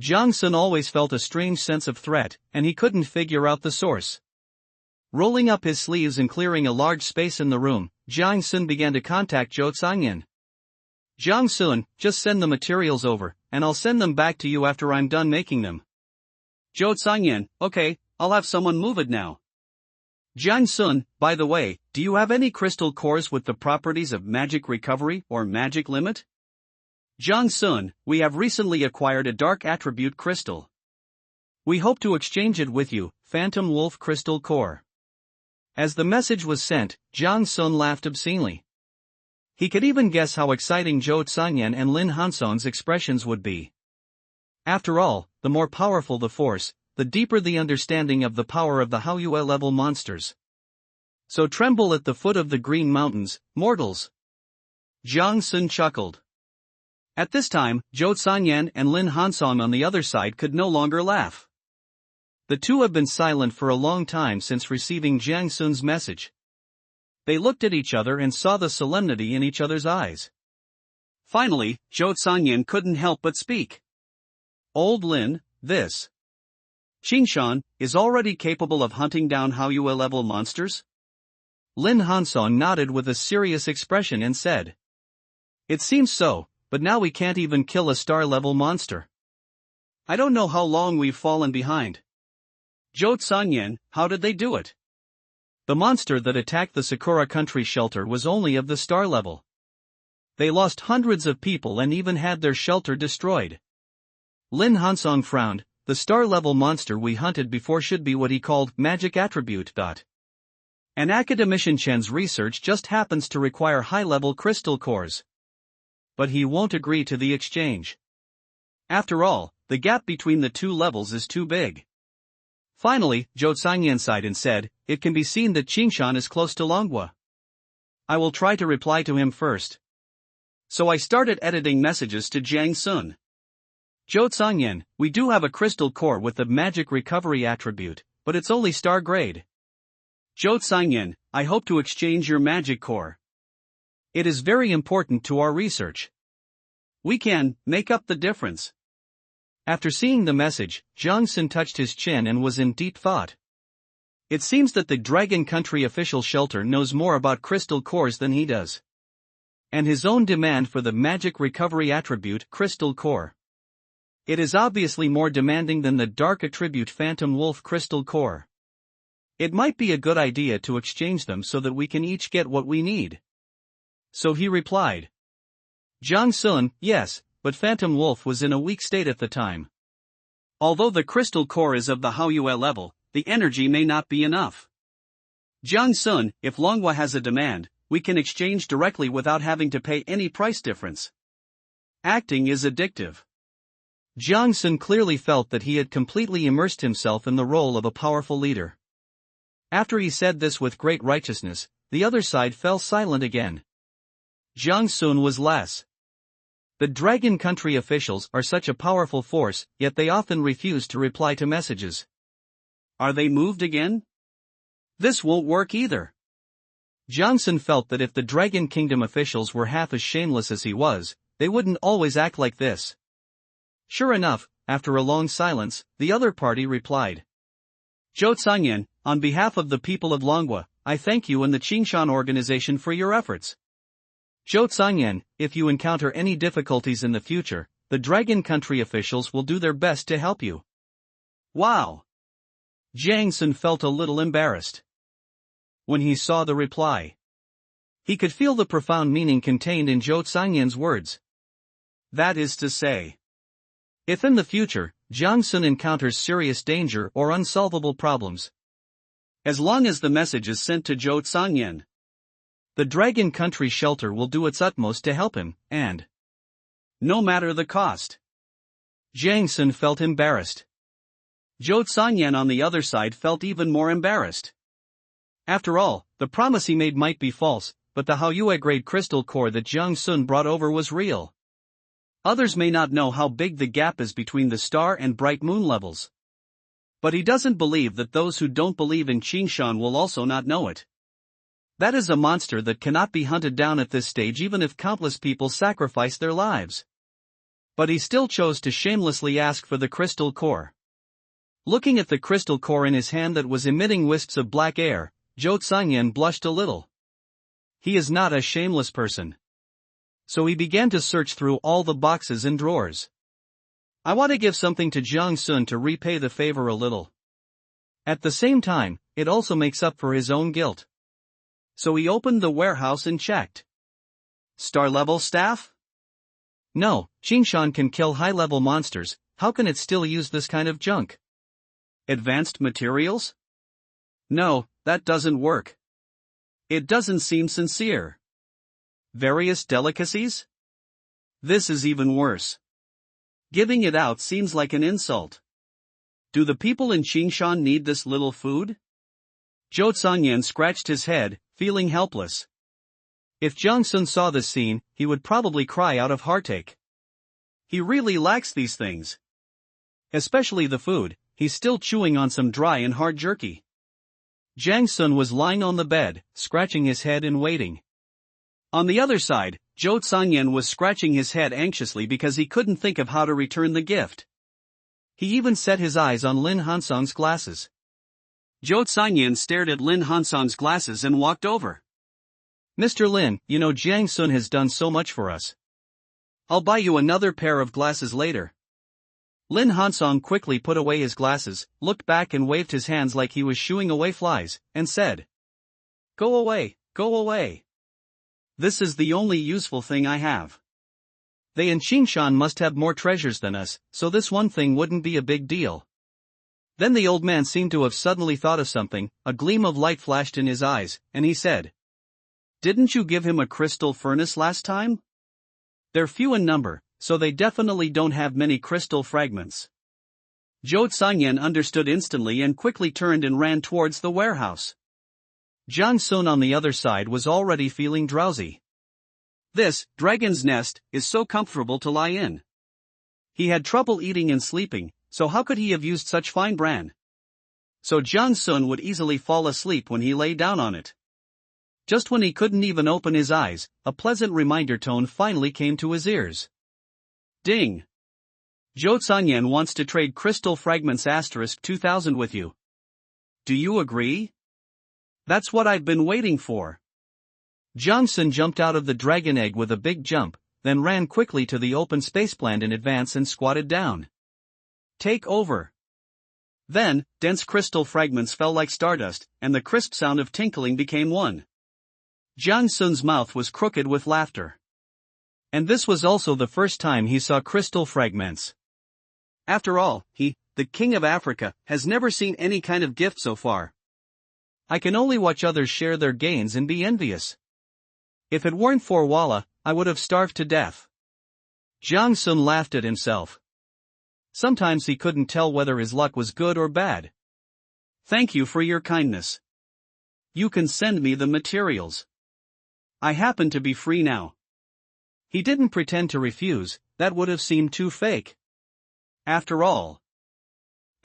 Jiang Sun always felt a strange sense of threat, and he couldn't figure out the source. Rolling up his sleeves and clearing a large space in the room, Jiang Sun began to contact Zhou Xingyan. Jiang Sun, just send the materials over, and I'll send them back to you after I'm done making them. Zhou Xingyan, okay, I'll have someone move it now. Jiang Sun, by the way, do you have any crystal cores with the properties of magic recovery or magic limit? Jiang Sun, we have recently acquired a dark attribute crystal. We hope to exchange it with you, Phantom Wolf Crystal Core. As the message was sent, Jiang Sun laughed obscenely. He could even guess how exciting Zhou Sanyan and Lin Hansong's expressions would be. After all, the more powerful the force, the deeper the understanding of the power of the Haoyue level monsters. So tremble at the foot of the green mountains, mortals. Jiang Sun chuckled. At this time, Zhou Sanyan and Lin Hansong on the other side could no longer laugh. The two have been silent for a long time since receiving Jiang Sun's message. They looked at each other and saw the solemnity in each other's eyes. Finally, Zhou Sanyan couldn't help but speak. Old Lin, this Qingshan is already capable of hunting down Haoyue level monsters? Lin Hansong nodded with a serious expression and said. It seems so, but now we can't even kill a star level monster. I don't know how long we've fallen behind. Zhou Sanyan, how did they do it? The monster that attacked the Sakura country shelter was only of the star level. They lost hundreds of people and even had their shelter destroyed. Lin Hansong frowned. The star level monster we hunted before should be what he called magic attribute. And academician Chen's research just happens to require high-level crystal cores. But he won't agree to the exchange. After all, the gap between the two levels is too big. Finally, Zhou Sanyan sighed and said, it can be seen that Qingshan is close to Longhua. I will try to reply to him first. So I started editing messages to Jiang Sun. Zhou Sanyan, we do have a crystal core with the magic recovery attribute, but it's only star grade. Zhou Sanyan, I hope to exchange your magic core. It is very important to our research. We can make up the difference. After seeing the message, Jiang Sun touched his chin and was in deep thought. It seems that the Dragon Country official shelter knows more about crystal cores than he does. And his own demand for the magic recovery attribute crystal core. It is obviously more demanding than the dark attribute Phantom Wolf crystal core. It might be a good idea to exchange them so that we can each get what we need. So he replied. Jiang Sun, yes, but Phantom Wolf was in a weak state at the time. Although the crystal core is of the Haoyue level, the energy may not be enough. Jiang Sun, if Longhua has a demand, we can exchange directly without having to pay any price difference. Acting is addictive. Jiang Sun clearly felt that he had completely immersed himself in the role of a powerful leader. After he said this with great righteousness, the other side fell silent again. Jiang Sun was less. The Dragon Country officials are such a powerful force, yet they often refuse to reply to messages. Are they moved again? This won't work either. Jiang Sun felt that if the Dragon Kingdom officials were half as shameless as he was, they wouldn't always act like this. Sure enough, after a long silence, the other party replied. Zhou Sanyan, on behalf of the people of Longhua, I thank you and the Qingshan organization for your efforts. Zhou Sanyan, if you encounter any difficulties in the future, the Dragon Country officials will do their best to help you. Wow! Jiang Sun felt a little embarrassed when he saw the reply. He could feel the profound meaning contained in Zhou Sanyan's words. That is to say, if in the future, Jiang Sun encounters serious danger or unsolvable problems, as long as the message is sent to Zhou Sanyan, the Dragon Country shelter will do its utmost to help him, and no matter the cost. Jiang Sun felt embarrassed. Zhou Sanyan on the other side felt even more embarrassed. After all, the promise he made might be false, but the Haoyue grade crystal core that Jiang Sun brought over was real. Others may not know how big the gap is between the star and bright moon levels. But he doesn't believe that those who don't believe in Qingshan will also not know it. That is a monster that cannot be hunted down at this stage even if countless people sacrifice their lives. But he still chose to shamelessly ask for the crystal core. Looking at the crystal core in his hand that was emitting wisps of black air, Zhou Sanyan blushed a little. He is not a shameless person. So he began to search through all the boxes and drawers. I want to give something to Jiang Sun to repay the favor a little. At the same time, it also makes up for his own guilt. So he opened the warehouse and checked. Star level staff? No, Qingshan can kill high-level monsters, how can it still use this kind of junk? Advanced materials? No, that doesn't work. It doesn't seem sincere. Various delicacies? This is even worse. Giving it out seems like an insult. Do the people in Qingshan need this little food? Zhou Zhangyan scratched his head, feeling helpless. If Jiang Sun saw this scene, he would probably cry out of heartache. He really lacks these things. Especially the food, he's still chewing on some dry and hard jerky. Jiang Sun was lying on the bed, scratching his head and waiting. On the other side, Zhou Zhangyan was scratching his head anxiously because he couldn't think of how to return the gift. He even set his eyes on Lin Hansong's glasses. Zhou Zhangyan stared at Lin Hansong's glasses and walked over. Mr. Lin, you know Jiang Sun has done so much for us. I'll buy you another pair of glasses later. Lin Hansong quickly put away his glasses, looked back and waved his hands like he was shooing away flies, and said, "Go away, go away. This is the only useful thing I have. They in Qingshan must have more treasures than us, so this one thing wouldn't be a big deal." Then the old man seemed to have suddenly thought of something, a gleam of light flashed in his eyes, and he said, "Didn't you give him a crystal furnace last time? They're few in number, so they definitely don't have many crystal fragments." Zhou Zhangyan understood instantly and quickly turned and ran towards the warehouse. Jiang Sun on the other side was already feeling drowsy. This dragon's nest is so comfortable to lie in. He had trouble eating and sleeping, so how could he have used such fine bran? So Jiang Sun would easily fall asleep when he lay down on it. Just when he couldn't even open his eyes, a pleasant reminder tone finally came to his ears. Ding! Zhou Zhangyan wants to trade crystal fragments *2000 with you. Do you agree? That's what I've been waiting for. Jiang Sun jumped out of the dragon egg with a big jump, then ran quickly to the open spaceplant in advance and squatted down. Take over. Then, dense crystal fragments fell like stardust, and the crisp sound of tinkling became one. Jiang Sun's mouth was crooked with laughter. And this was also the first time he saw crystal fragments. After all, he, the king of Africa, has never seen any kind of gift so far. I can only watch others share their gains and be envious. If it weren't for Walla, I would have starved to death. Jiang Sun laughed at himself. Sometimes he couldn't tell whether his luck was good or bad. Thank you for your kindness. You can send me the materials. I happen to be free now. He didn't pretend to refuse, that would have seemed too fake. After all,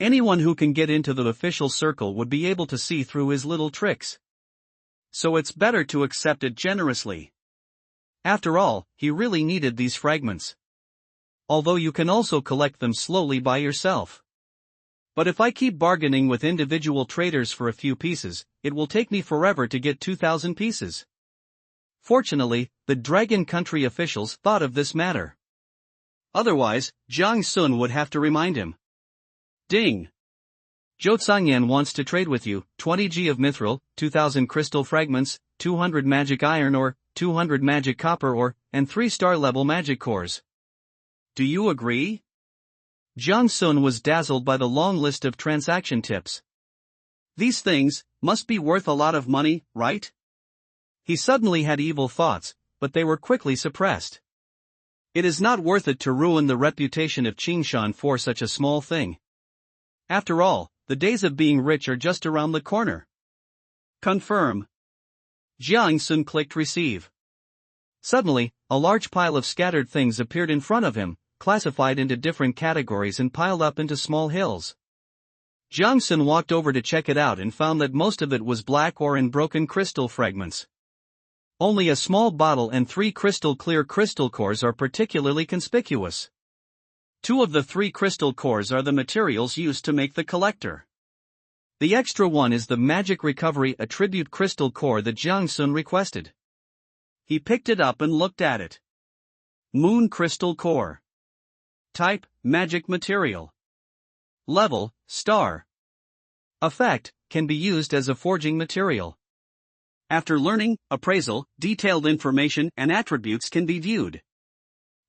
anyone who can get into the official circle would be able to see through his little tricks. So it's better to accept it generously. After all, he really needed these fragments. Although you can also collect them slowly by yourself. But if I keep bargaining with individual traders for a few pieces, it will take me forever to get 2,000 pieces. Fortunately, the Dragon Country officials thought of this matter. Otherwise, Jiang Sun would have to remind him. Ding! Zhou Zhangyan wants to trade with you, 20 of mithril, 2,000 crystal fragments, 200 magic iron ore, 200 magic copper ore, and 3 star-level magic cores. Do you agree? Jiang Sun was dazzled by the long list of transaction tips. These things must be worth a lot of money, right? He suddenly had evil thoughts, but they were quickly suppressed. It is not worth it to ruin the reputation of Qingshan for such a small thing. After all, the days of being rich are just around the corner. Confirm. Jiang Sun clicked receive. Suddenly, a large pile of scattered things appeared in front of him, classified into different categories and piled up into small hills. Jiang Sun walked over to check it out and found that most of it was black ore and broken crystal fragments. Only a small bottle and 3 crystal clear crystal cores are particularly conspicuous. 2 of the 3 crystal cores are the materials used to make the collector. The extra one is the Magic Recovery Attribute Crystal Core that Jiang Sun requested. He picked it up and looked at it. Moon Crystal Core. Type, Magic Material. Level, Star. Effect, can be used as a forging material. After learning, appraisal, detailed information and attributes can be viewed.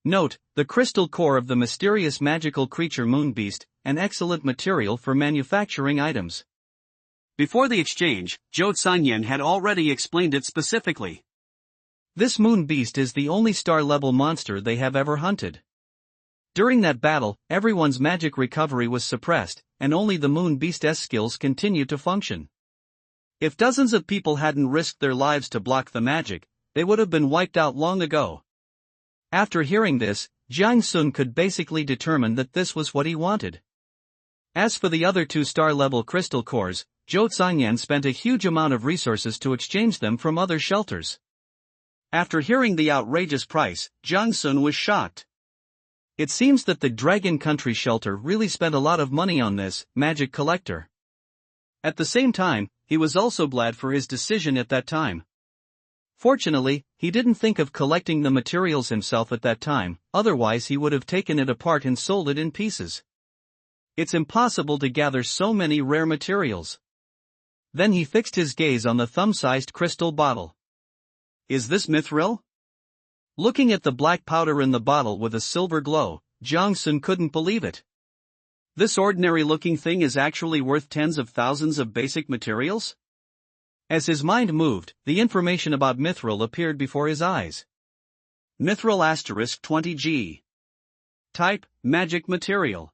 Note, the crystal core of the mysterious magical creature Moonbeast, an excellent material for manufacturing items. Before the exchange, Zhou Sanyan had already explained it specifically. This Moonbeast is the only star-level monster they have ever hunted. During that battle, everyone's magic recovery was suppressed, and only the Moonbeast's skills continued to function. If dozens of people hadn't risked their lives to block the magic, they would have been wiped out long ago. After hearing this, Jiang Sun could basically determine that this was what he wanted. As for the other 2 star-level crystal cores, Zhou Sanyan spent a huge amount of resources to exchange them from other shelters. After hearing the outrageous price, Jiang Sun was shocked. It seems that the Dragon Country shelter really spent a lot of money on this magic collector. At the same time, he was also glad for his decision at that time. Fortunately, he didn't think of collecting the materials himself at that time, otherwise he would have taken it apart and sold it in pieces. It's impossible to gather so many rare materials. Then he fixed his gaze on the thumb-sized crystal bottle. Is this mithril? Looking at the black powder in the bottle with a silver glow, Jiang Sun couldn't believe it. This ordinary-looking thing is actually worth tens of thousands of basic materials? As his mind moved, the information about mithril appeared before his eyes. Mithril * 20G. Type, magic material.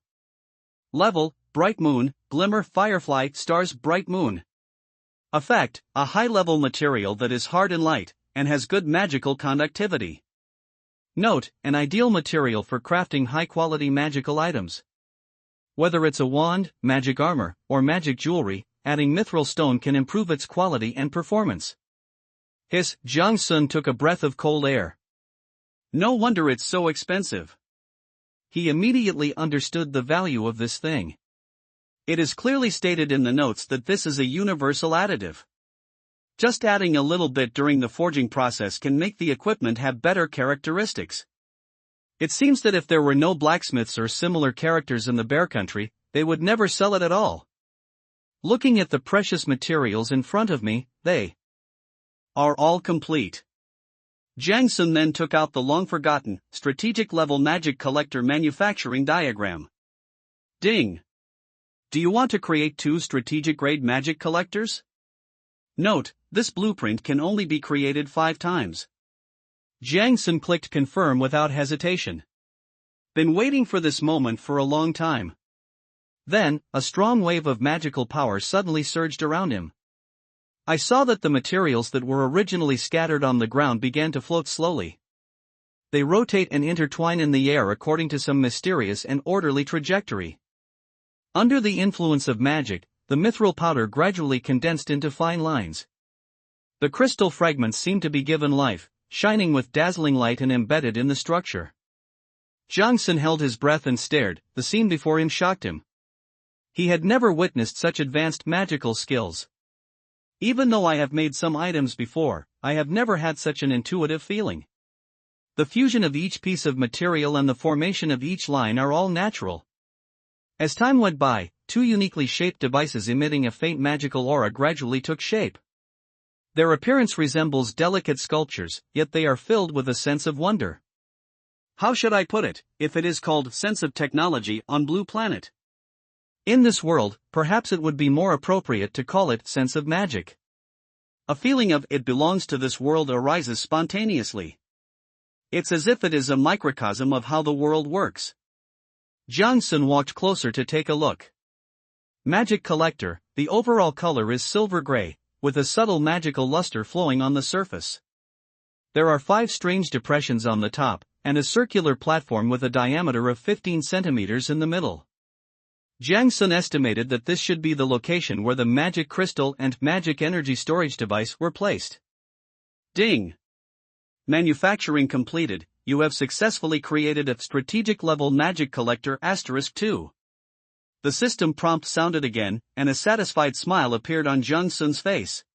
Level, bright moon, glimmer firefly stars bright moon. Effect, a high-level material that is hard and light, and has good magical conductivity. Note, an ideal material for crafting high-quality magical items. Whether it's a wand, magic armor, or magic jewelry, adding mithril stone can improve its quality and performance. Jiang Sun took a breath of cold air. No wonder it's so expensive. He immediately understood the value of this thing. It is clearly stated in the notes that this is a universal additive. Just adding a little bit during the forging process can make the equipment have better characteristics. It seems that if there were no blacksmiths or similar characters in the Bear Country, they would never sell it at all. Looking at the precious materials in front of me, they are all complete. Jiang Sun then took out the long-forgotten, strategic-level magic collector manufacturing diagram. Ding! Do you want to create 2 strategic-grade magic collectors? Note, this blueprint can only be created 5 times. Jiang Sun clicked confirm without hesitation. Been waiting for this moment for a long time. Then, a strong wave of magical power suddenly surged around him. I saw that the materials that were originally scattered on the ground began to float slowly. They rotate and intertwine in the air according to some mysterious and orderly trajectory. Under the influence of magic, the mithril powder gradually condensed into fine lines. The crystal fragments seemed to be given life, shining with dazzling light and embedded in the structure. Jiang Sun held his breath and stared. The scene before him shocked him. He had never witnessed such advanced magical skills. Even though I have made some items before, I have never had such an intuitive feeling. The fusion of each piece of material and the formation of each line are all natural. As time went by, 2 uniquely shaped devices emitting a faint magical aura gradually took shape. Their appearance resembles delicate sculptures, yet they are filled with a sense of wonder. How should I put it, if it is called sense of technology on Blue Planet? In this world, perhaps it would be more appropriate to call it sense of magic. A feeling of it belongs to this world arises spontaneously. It's as if it is a microcosm of how the world works. Jiang Sun walked closer to take a look. Magic collector, the overall color is silver gray, with a subtle magical luster flowing on the surface. There are 5 strange depressions on the top, and a circular platform with a diameter of 15 centimeters in the middle. Jiang Sun estimated that this should be the location where the magic crystal and magic energy storage device were placed. Ding! Manufacturing completed. You have successfully created a strategic-level magic collector *2. The system prompt sounded again, and a satisfied smile appeared on Jiang Sun's face.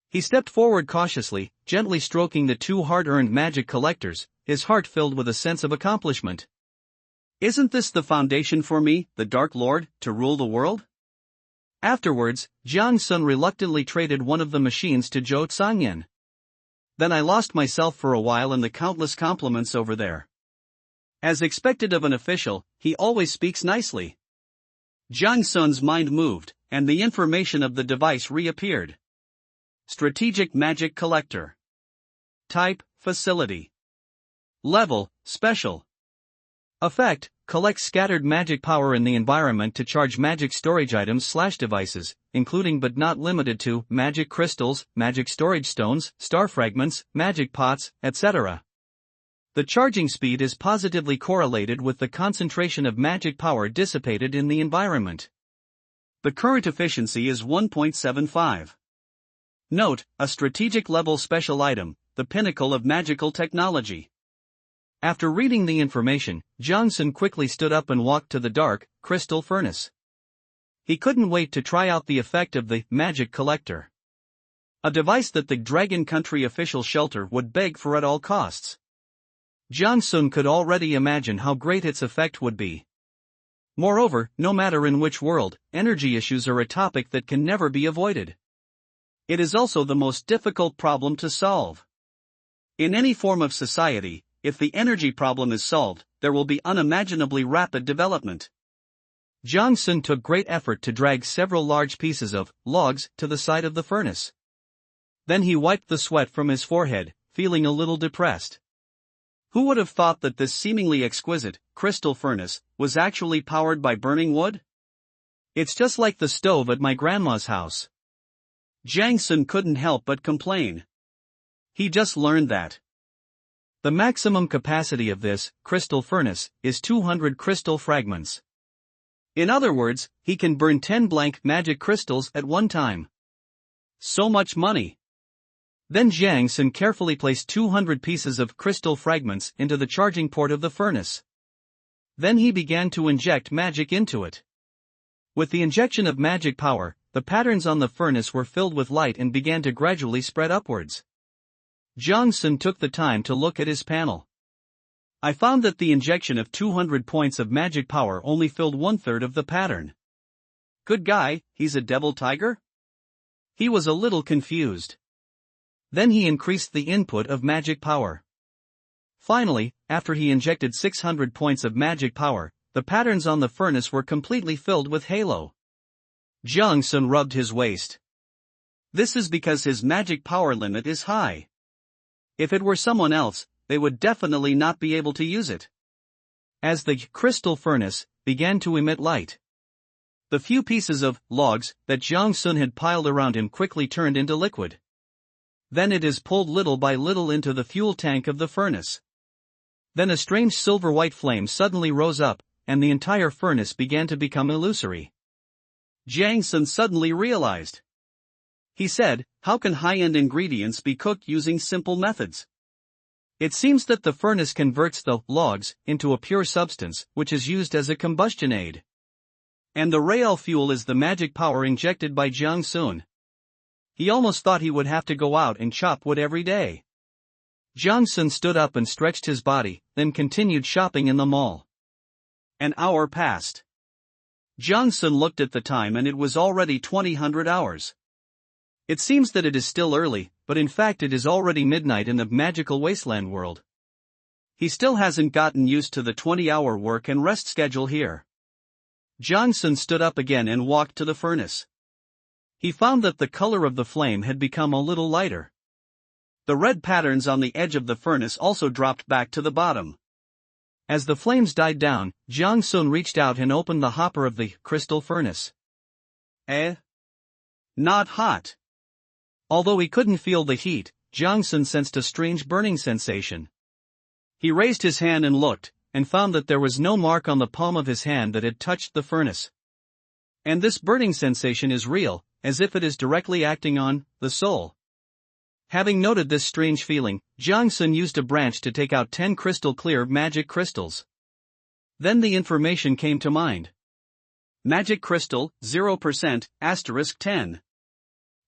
He stepped forward cautiously, gently stroking the 2 hard-earned magic collectors, his heart filled with a sense of accomplishment. Isn't this the foundation for me, the Dark Lord, to rule the world? Afterwards, Jiang Sun reluctantly traded one of the machines to Zhou Sanyan. Then I lost myself for a while in the countless compliments over there. As expected of an official, he always speaks nicely. Jiang Sun's mind moved, and the information of the device reappeared. Strategic Magic Collector. Type, Facility. Level, Special. Effect, collect scattered magic power in the environment to charge magic storage items/devices, including but not limited to magic crystals, magic storage stones, star fragments, magic pots, etc. The charging speed is positively correlated with the concentration of magic power dissipated in the environment. The current efficiency is 1.75. Note, a strategic level special item, the pinnacle of magical technology. After reading the information, Jiang Sun quickly stood up and walked to the dark, crystal furnace. He couldn't wait to try out the effect of the magic collector. A device that the Dragon Country official shelter would beg for at all costs. Jiang Sun could already imagine how great its effect would be. Moreover, no matter in which world, energy issues are a topic that can never be avoided. It is also the most difficult problem to solve. In any form of society, if the energy problem is solved, there will be unimaginably rapid development. Jiang Sun took great effort to drag several large pieces of logs to the side of the furnace. Then he wiped the sweat from his forehead, feeling a little depressed. Who would have thought that this seemingly exquisite crystal furnace was actually powered by burning wood? It's just like the stove at my grandma's house. Jiang Sun couldn't help but complain. He just learned that the maximum capacity of this crystal furnace is 200 crystal fragments. In other words, he can burn 10 blank magic crystals at one time. So much money. Then Jiang Sun carefully placed 200 pieces of crystal fragments into the charging port of the furnace. Then he began to inject magic into it. With the injection of magic power, the patterns on the furnace were filled with light and began to gradually spread upwards. Jiang Sun took the time to look at his panel. I found that the injection of 200 points of magic power only filled 1/3 of the pattern. Good guy, he's a devil tiger? He was a little confused. Then he increased the input of magic power. Finally, after he injected 600 points of magic power, the patterns on the furnace were completely filled with halo. Jiang Sun rubbed his waist. This is because his magic power limit is high. If it were someone else, they would definitely not be able to use it. As the crystal furnace began to emit light, the few pieces of logs that Jiang Sun had piled around him quickly turned into liquid. Then it is pulled little by little into the fuel tank of the furnace. Then a strange silver-white flame suddenly rose up, and the entire furnace began to become illusory. Jiang Sun suddenly realized. He said, how can high-end ingredients be cooked using simple methods? It seems that the furnace converts the logs into a pure substance, which is used as a combustion aid. And the real fuel is the magic power injected by Jiang Sun. He almost thought he would have to go out and chop wood every day. Jiang Sun stood up and stretched his body, then continued shopping in the mall. An hour passed. Jiang Sun looked at the time and it was already 2000 hours. It seems that it is still early, but in fact it is already midnight in the magical Wasteland world. He still hasn't gotten used to the 20-hour work and rest schedule here. Jiang Sun stood up again and walked to the furnace. He found that the color of the flame had become a little lighter. The red patterns on the edge of the furnace also dropped back to the bottom. As the flames died down, Jiang Sun reached out and opened the hopper of the crystal furnace. Not hot. Although he couldn't feel the heat, Jiang Sun sensed a strange burning sensation. He raised his hand and looked, and found that there was no mark on the palm of his hand that had touched the furnace. And this burning sensation is real, as if it is directly acting on the soul. Having noted this strange feeling, Jiang Sun used a branch to take out 10 crystal clear magic crystals. Then the information came to mind. Magic crystal, 0%, *10.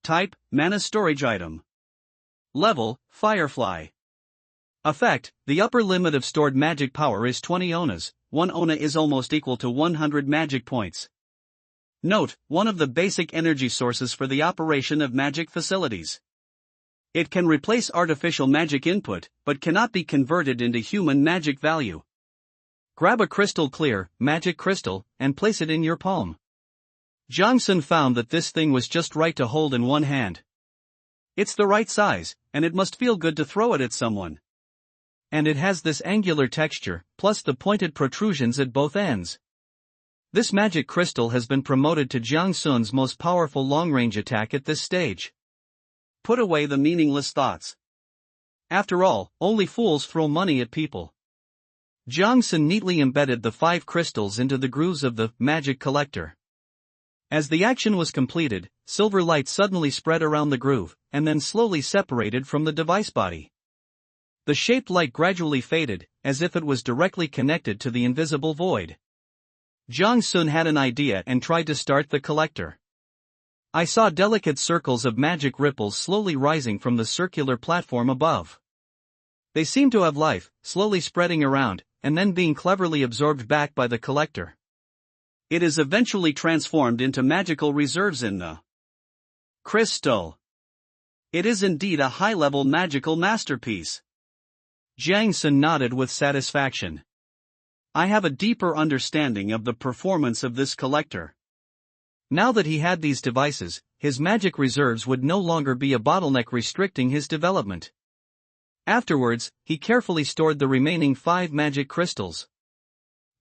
Type, mana storage item. Level, Firefly. Effect, the upper limit of stored magic power is 20 onas, 1 ona is almost equal to 100 magic points. Note, one of the basic energy sources for the operation of magic facilities. It can replace artificial magic input, but cannot be converted into human magic value. Grab a crystal clear, magic crystal, and place it in your palm. Jiang Sun found that this thing was just right to hold in one hand. It's the right size, and it must feel good to throw it at someone. And it has this angular texture, plus the pointed protrusions at both ends. This magic crystal has been promoted to Jiang Sun's most powerful long-range attack at this stage. Put away the meaningless thoughts. After all, only fools throw money at people. Jiang Sun neatly embedded the 5 crystals into the grooves of the magic collector. As the action was completed, silver light suddenly spread around the groove, and then slowly separated from the device body. The shaped light gradually faded, as if it was directly connected to the invisible void. Jiang Sun had an idea and tried to start the collector. I saw delicate circles of magic ripples slowly rising from the circular platform above. They seemed to have life, slowly spreading around, and then being cleverly absorbed back by the collector. It is eventually transformed into magical reserves in the crystal. It is indeed a high-level magical masterpiece. Jiang Sun nodded with satisfaction. I have a deeper understanding of the performance of this collector. Now that he had these devices, his magic reserves would no longer be a bottleneck restricting his development. Afterwards, he carefully stored the remaining 5 magic crystals.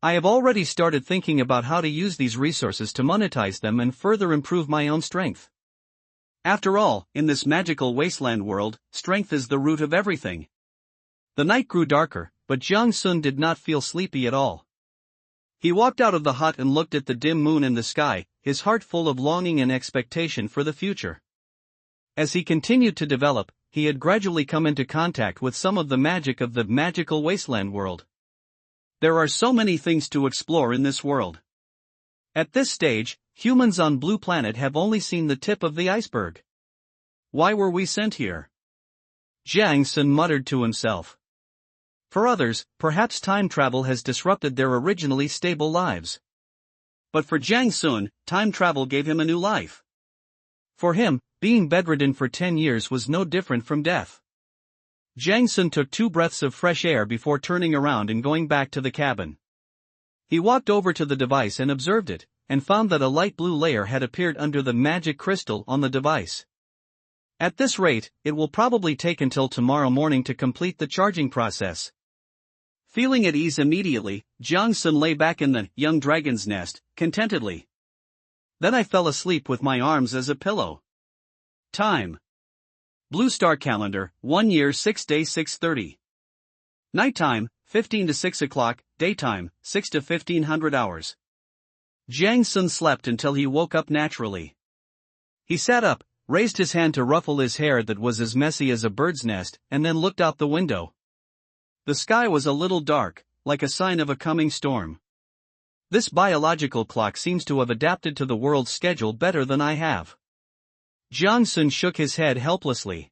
I have already started thinking about how to use these resources to monetize them and further improve my own strength. After all, in this magical wasteland world, strength is the root of everything. The night grew darker, but Jiang Sun did not feel sleepy at all. He walked out of the hut and looked at the dim moon in the sky, his heart full of longing and expectation for the future. As he continued to develop, he had gradually come into contact with some of the magic of the magical wasteland world. There are so many things to explore in this world. At this stage, humans on Blue Planet have only seen the tip of the iceberg. Why were we sent here? Jiang Sun muttered to himself. For others, perhaps time travel has disrupted their originally stable lives. But for Jiang Sun, time travel gave him a new life. For him, being bedridden for 10 years was no different from death. Jiang Sun took 2 breaths of fresh air before turning around and going back to the cabin. He walked over to the device and observed it, and found that a light blue layer had appeared under the magic crystal on the device. At this rate, it will probably take until tomorrow morning to complete the charging process. Feeling at ease immediately, Jiang Sun lay back in the young dragon's nest, contentedly. Then I fell asleep with my arms as a pillow. Time. Blue Star Calendar, 1 year 6 days 6:30. Nighttime, 15 to 6 o'clock, daytime, 6 to 1500 hours. Jiang Sun slept until he woke up naturally. He sat up, raised his hand to ruffle his hair that was as messy as a bird's nest, and then looked out the window. The sky was a little dark, like a sign of a coming storm. This biological clock seems to have adapted to the world's schedule better than I have. Jiang Sun shook his head helplessly.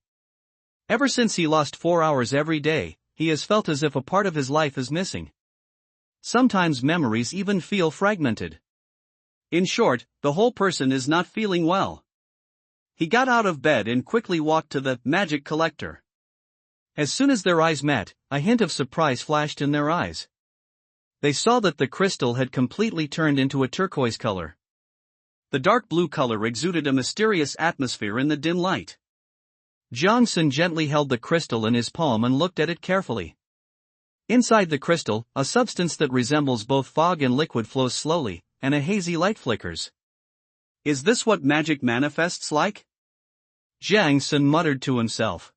Ever since he lost 4 hours every day, he has felt as if a part of his life is missing. Sometimes memories even feel fragmented. In short, the whole person is not feeling well. He got out of bed and quickly walked to the magic collector. As soon as their eyes met, a hint of surprise flashed in their eyes. They saw that the crystal had completely turned into a turquoise color. The dark blue color exuded a mysterious atmosphere in the dim light. Jiang Sun gently held the crystal in his palm and looked at it carefully. Inside the crystal, a substance that resembles both fog and liquid flows slowly, and a hazy light flickers. Is this what magic manifests like? Jiang Sun muttered to himself.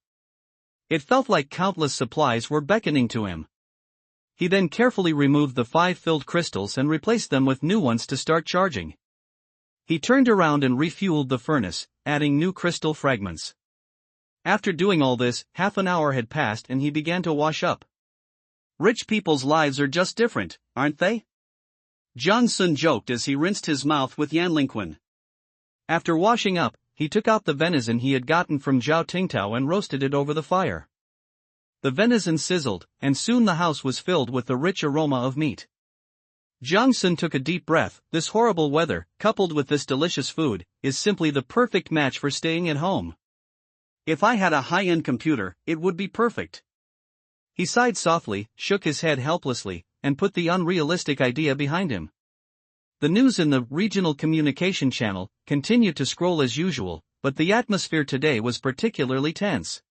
It felt like countless supplies were beckoning to him. He then carefully removed the 5 filled crystals and replaced them with new ones to start charging. He turned around and refueled the furnace, adding new crystal fragments. After doing all this, half an hour had passed and he began to wash up. Rich people's lives are just different, aren't they? Jiang Sun joked as he rinsed his mouth with yanlinquin. After washing up, he took out the venison he had gotten from Zhao Tingtao and roasted it over the fire. The venison sizzled, and soon the house was filled with the rich aroma of meat. Jiang Sun took a deep breath. This horrible weather, coupled with this delicious food, is simply the perfect match for staying at home. If I had a high-end computer, it would be perfect. He sighed softly, shook his head helplessly, and put the unrealistic idea behind him. The news in the regional communication channel continued to scroll as usual, but the atmosphere today was particularly tense.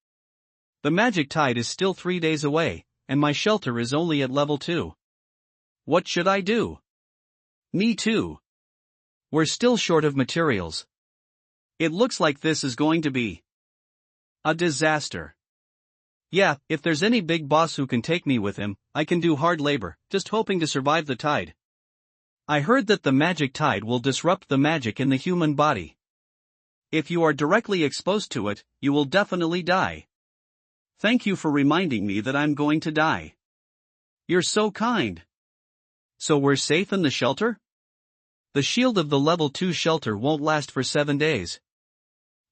The magic tide is still 3 days away, and my shelter is only at level 2. What should I do? Me too. We're still short of materials. It looks like this is going to be a disaster. Yeah, if there's any big boss who can take me with him, I can do hard labor, just hoping to survive the tide. I heard that the magic tide will disrupt the magic in the human body. If you are directly exposed to it, you will definitely die. Thank you for reminding me that I'm going to die. You're so kind. So we're safe in the shelter? The shield of the level 2 shelter won't last for 7 days.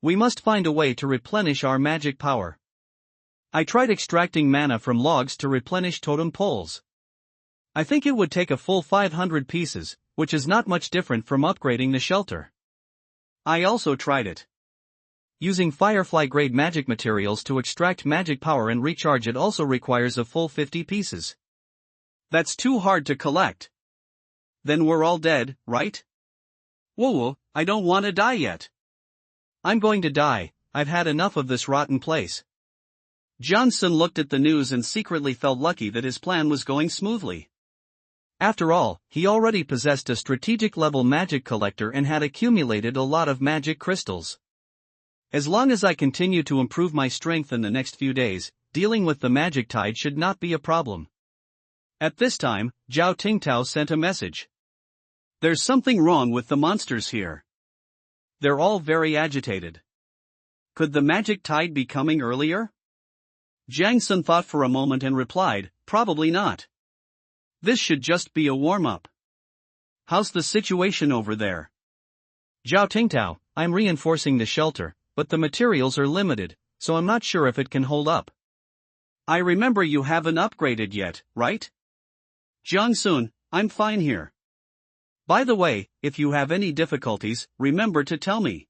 We must find a way to replenish our magic power. I tried extracting mana from logs to replenish totem poles. I think it would take a full 500 pieces, which is not much different from upgrading the shelter. I also tried it. Using Firefly-grade magic materials to extract magic power and recharge it also requires a full 50 pieces. That's too hard to collect. Then we're all dead, right? Whoa, I don't want to die yet. I'm going to die, I've had enough of this rotten place. Johnson looked at the news and secretly felt lucky that his plan was going smoothly. After all, he already possessed a strategic-level magic collector and had accumulated a lot of magic crystals. As long as I continue to improve my strength in the next few days, dealing with the magic tide should not be a problem. At this time, Zhao Tingtao sent a message. There's something wrong with the monsters here. They're all very agitated. Could the magic tide be coming earlier? Jiang Sun thought for a moment and replied, probably not. This should just be a warm-up. How's the situation over there? Zhao Tingtao, I'm reinforcing the shelter, but the materials are limited, so I'm not sure if it can hold up. I remember you haven't upgraded yet, right? Jiang Sun, I'm fine here. By the way, if you have any difficulties, remember to tell me.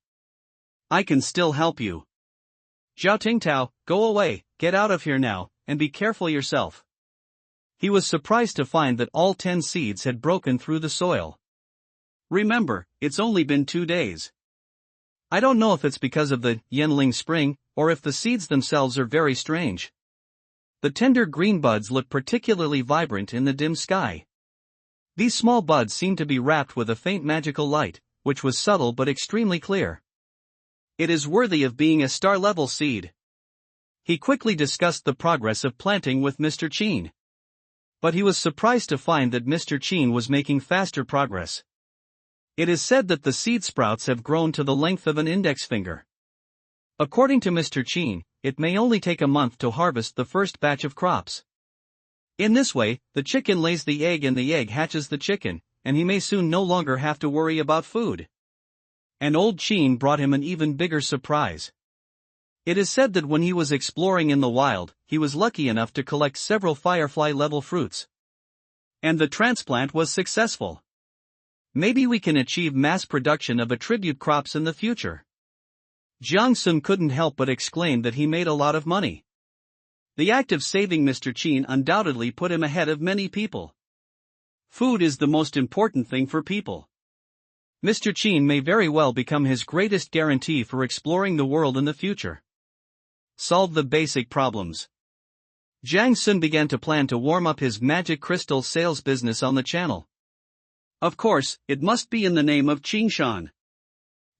I can still help you. Zhao Tingtao, go away, get out of here now, and be careful yourself. He was surprised to find that all 10 seeds had broken through the soil. Remember, it's only been 2 days. I don't know if it's because of the Yanling spring, or if the seeds themselves are very strange. The tender green buds look particularly vibrant in the dim sky. These small buds seem to be wrapped with a faint magical light, which was subtle but extremely clear. It is worthy of being a star-level seed. He quickly discussed the progress of planting with Mr. Qin. But he was surprised to find that Mr. Qin was making faster progress. It is said that the seed sprouts have grown to the length of an index finger. According to Mr. Qin, it may only take a month to harvest the first batch of crops. In this way, the chicken lays the egg and the egg hatches the chicken, and he may soon no longer have to worry about food. And old Qin brought him an even bigger surprise. It is said that when he was exploring in the wild, he was lucky enough to collect several firefly-level fruits. And the transplant was successful. Maybe we can achieve mass production of attribute crops in the future. Jiang Sun couldn't help but exclaim that he made a lot of money. The act of saving Mr. Qin undoubtedly put him ahead of many people. Food is the most important thing for people. Mr. Qin may very well become his greatest guarantee for exploring the world in the future. Solve the basic problems. Jiang Sun began to plan to warm up his magic crystal sales business on the channel. Of course, it must be in the name of Qingshan.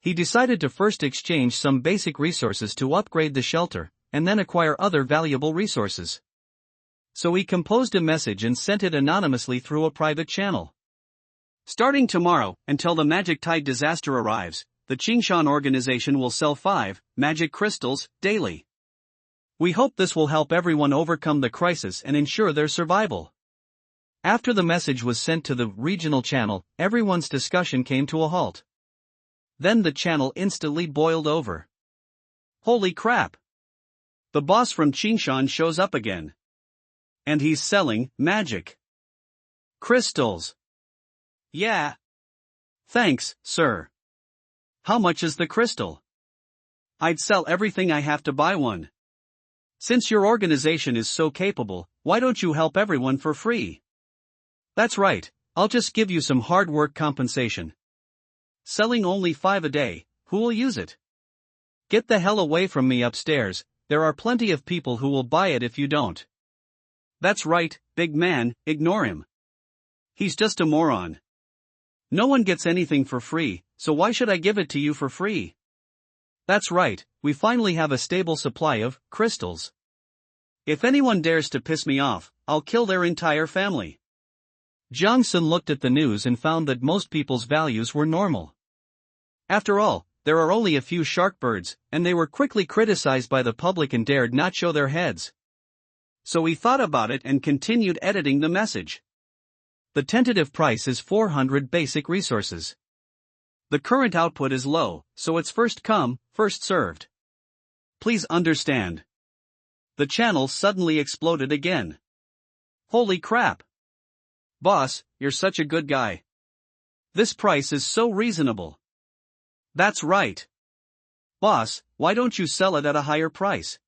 He decided to first exchange some basic resources to upgrade the shelter, and then acquire other valuable resources. So he composed a message and sent it anonymously through a private channel. Starting tomorrow, until the Magic Tide disaster arrives, the Qingshan organization will sell 5 magic crystals daily. We hope this will help everyone overcome the crisis and ensure their survival. After the message was sent to the regional channel, everyone's discussion came to a halt. Then the channel instantly boiled over. Holy crap! The boss from Qingshan shows up again. And he's selling magic crystals. Yeah. Thanks, sir. How much is the crystal? I'd sell everything I have to buy one. Since your organization is so capable, why don't you help everyone for free? That's right, I'll just give you some hard work compensation. Selling only 5 a day, who will use it? Get the hell away from me upstairs, there are plenty of people who will buy it if you don't. That's right, big man, ignore him. He's just a moron. No one gets anything for free, so why should I give it to you for free? That's right, we finally have a stable supply of crystals. If anyone dares to piss me off, I'll kill their entire family. Jiang Sun looked at the news and found that most people's values were normal. After all, there are only a few shark birds, and they were quickly criticized by the public and dared not show their heads. So he thought about it and continued editing the message. The tentative price is 400 basic resources. The current output is low, so it's first come, first served. Please understand. The channel suddenly exploded again. Holy crap! Boss, you're such a good guy. This price is so reasonable. That's right. Boss, why don't you sell it at a higher price?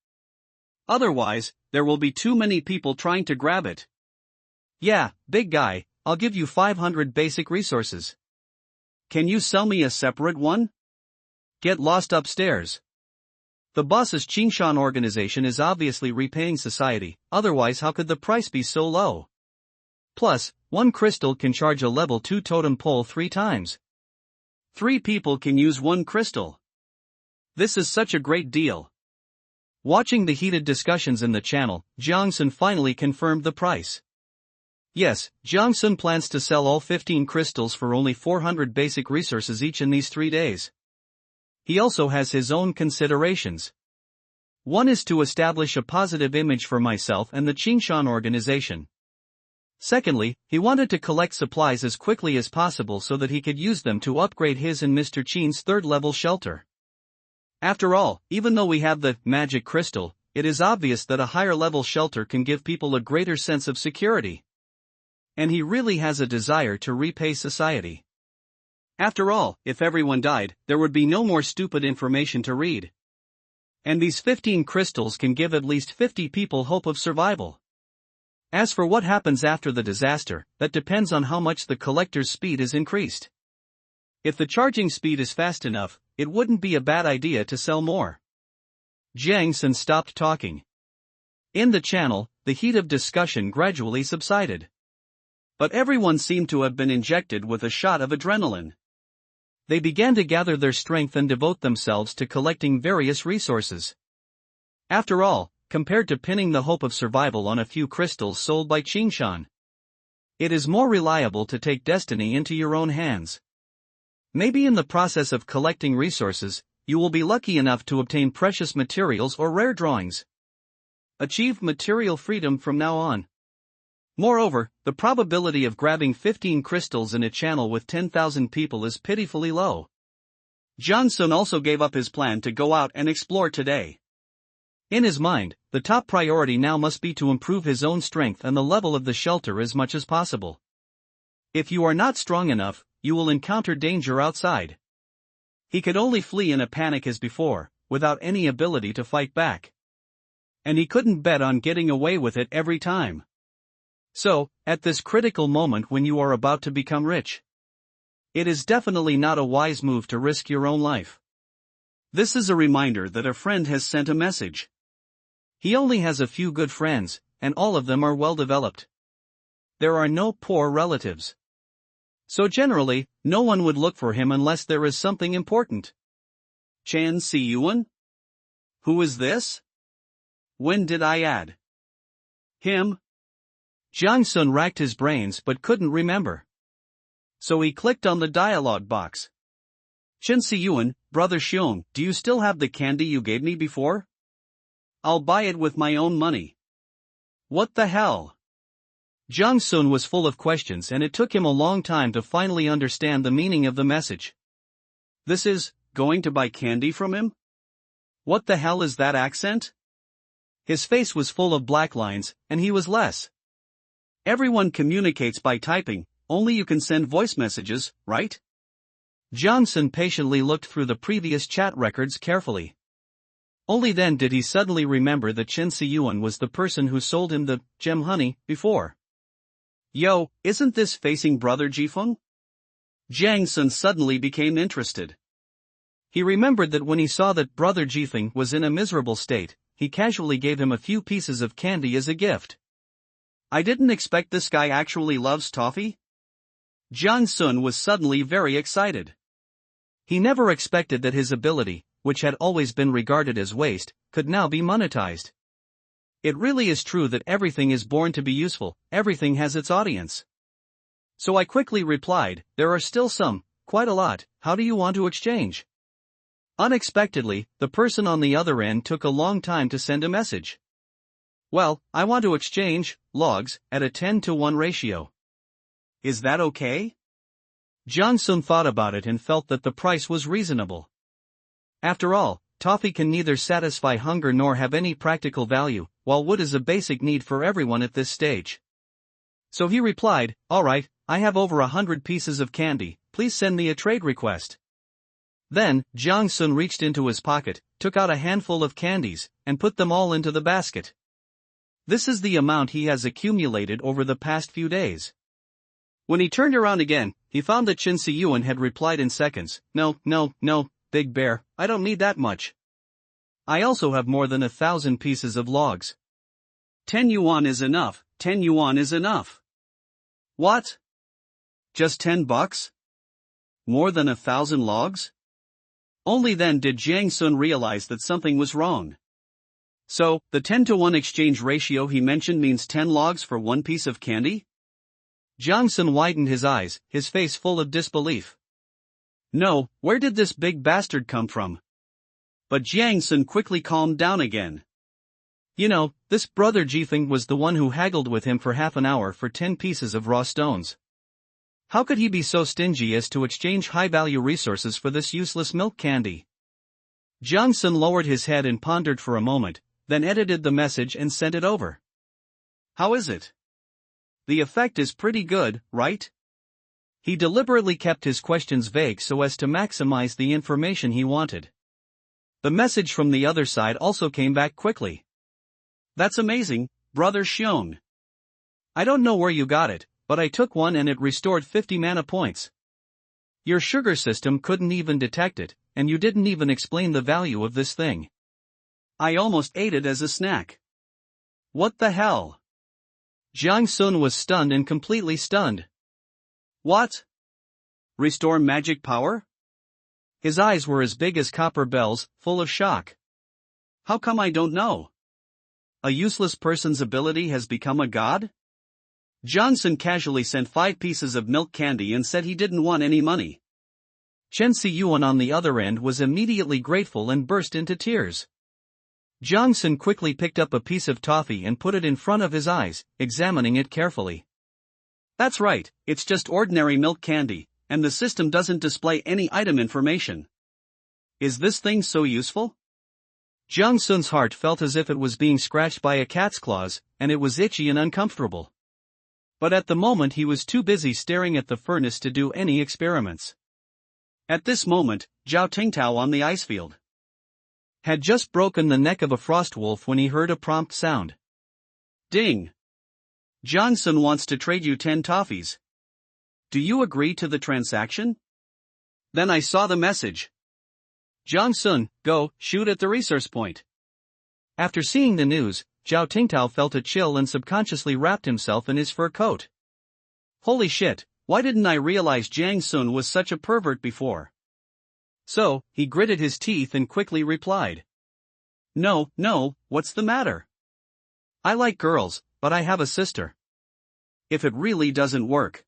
Otherwise, there will be too many people trying to grab it. Yeah, big guy, I'll give you 500 basic resources. Can you sell me a separate one? Get lost upstairs. The boss's Qingshan organization is obviously repaying society, otherwise how could the price be so low? Plus, one crystal can charge a level 2 totem pole 3 times. 3 people can use one crystal. This is such a great deal. Watching the heated discussions in the channel, Jiang Sun finally confirmed the price. Yes, Jiang Sun plans to sell all 15 crystals for only 400 basic resources each in these 3 days. He also has his own considerations. One is to establish a positive image for myself and the Qingshan organization. Secondly, he wanted to collect supplies as quickly as possible so that he could use them to upgrade his and Mr. Qin's 3rd-level shelter. After all, even though we have the magic crystal, it is obvious that a higher-level shelter can give people a greater sense of security. And he really has a desire to repay society. After all, if everyone died, there would be no more stupid information to read. And these 15 crystals can give at least 50 people hope of survival. As for what happens after the disaster, that depends on how much the collector's speed is increased. If the charging speed is fast enough, it wouldn't be a bad idea to sell more. Jiang Sun stopped talking. In the channel, the heat of discussion gradually subsided. But everyone seemed to have been injected with a shot of adrenaline. They began to gather their strength and devote themselves to collecting various resources. After all, compared to pinning the hope of survival on a few crystals sold by Qingshan, it is more reliable to take destiny into your own hands. Maybe in the process of collecting resources, you will be lucky enough to obtain precious materials or rare drawings. Achieve material freedom from now on. Moreover, the probability of grabbing 15 crystals in a channel with 10,000 people is pitifully low. Jiang Sun also gave up his plan to go out and explore today. In his mind, the top priority now must be to improve his own strength and the level of the shelter as much as possible. If you are not strong enough, you will encounter danger outside. He could only flee in a panic as before, without any ability to fight back. And he couldn't bet on getting away with it every time. So, at this critical moment when you are about to become rich, it is definitely not a wise move to risk your own life. This is a reminder that a friend has sent a message. He only has a few good friends, and all of them are well developed. There are no poor relatives. So generally, no one would look for him unless there is something important. Chen Siyuan? Who is this? When did I add him? Jiang Sun racked his brains but couldn't remember. So he clicked on the dialogue box. Chen Siyuan, Brother Xiong, do you still have the candy you gave me before? I'll buy it with my own money. What the hell? Jiang Sun was full of questions and it took him a long time to finally understand the meaning of the message. This is, going to buy candy from him? What the hell is that accent? His face was full of black lines, and he was less. Everyone communicates by typing, only you can send voice messages, right? Jiang Sun patiently looked through the previous chat records carefully. Only then did he suddenly remember that Chen Siyuan was the person who sold him the gem honey before. Yo, isn't this facing brother Jifeng? Jiang Sun suddenly became interested. He remembered that when he saw that brother Jifeng was in a miserable state, he casually gave him a few pieces of candy as a gift. I didn't expect this guy actually loves toffee? Jiang Sun was suddenly very excited. He never expected that his ability, which had always been regarded as waste, could now be monetized. It really is true that everything is born to be useful, everything has its audience. So I quickly replied, there are still some, quite a lot, how do you want to exchange? Unexpectedly, the person on the other end took a long time to send a message. Well, I want to exchange logs at a 10-to-1 ratio. Is that okay? Jiang Sun thought about it and felt that the price was reasonable. After all, toffee can neither satisfy hunger nor have any practical value, while wood is a basic need for everyone at this stage. So he replied, alright, I have over 100 pieces of candy, please send me a trade request. Then, Jiang Sun reached into his pocket, took out a handful of candies, and put them all into the basket. This is the amount he has accumulated over the past few days. When he turned around again, he found that Qin Siyuan had replied in seconds, no, Big Bear, I don't need that much. I also have more than 1,000 pieces of logs. 10 yuan is enough, 10 yuan is enough. What? Just $10? More than 1,000 logs? Only then did Jiang Sun realize that something was wrong. So, the 10-to-1 exchange ratio he mentioned means 10 logs for one piece of candy? Jiang Sun widened his eyes, his face full of disbelief. No, where did this big bastard come from? But Jiang Sun quickly calmed down again. You know, this brother Jifeng was the one who haggled with him for half an hour for 10 pieces of raw stones. How could he be so stingy as to exchange high-value resources for this useless milk candy? Jiang Sun lowered his head and pondered for a moment, then edited the message and sent it over. How is it? The effect is pretty good, right? He deliberately kept his questions vague so as to maximize the information he wanted. The message from the other side also came back quickly. That's amazing, brother Xiong. I don't know where you got it, but I took one and it restored 50 mana points. Your sugar system couldn't even detect it, and you didn't even explain the value of this thing. I almost ate it as a snack. What the hell? Jiang Sun was stunned and completely stunned. What? Restore magic power? His eyes were as big as copper bells, full of shock. How come I don't know? A useless person's ability has become a god? Johnson casually sent 5 pieces of milk candy and said he didn't want any money. Chen Siyuan on the other end was immediately grateful and burst into tears. Jiang Sun quickly picked up a piece of toffee and put it in front of his eyes, examining it carefully. That's right, it's just ordinary milk candy, and the system doesn't display any item information. Is this thing so useful? Jiang Sun's heart felt as if it was being scratched by a cat's claws, and it was itchy and uncomfortable. But at the moment he was too busy staring at the furnace to do any experiments. At this moment, Zhao Tingtao on the ice field had just broken the neck of a frost wolf when he heard a prompt sound. Ding! Johnson wants to trade you 10 toffees. Do you agree to the transaction? Then I saw the message. Jiang Sun, go, shoot at the resource point. After seeing the news, Zhao Tingtao felt a chill and subconsciously wrapped himself in his fur coat. Holy shit, why didn't I realize Jiang Sun was such a pervert before? So, he gritted his teeth and quickly replied. No, what's the matter? I like girls, but I have a sister. If it really doesn't work,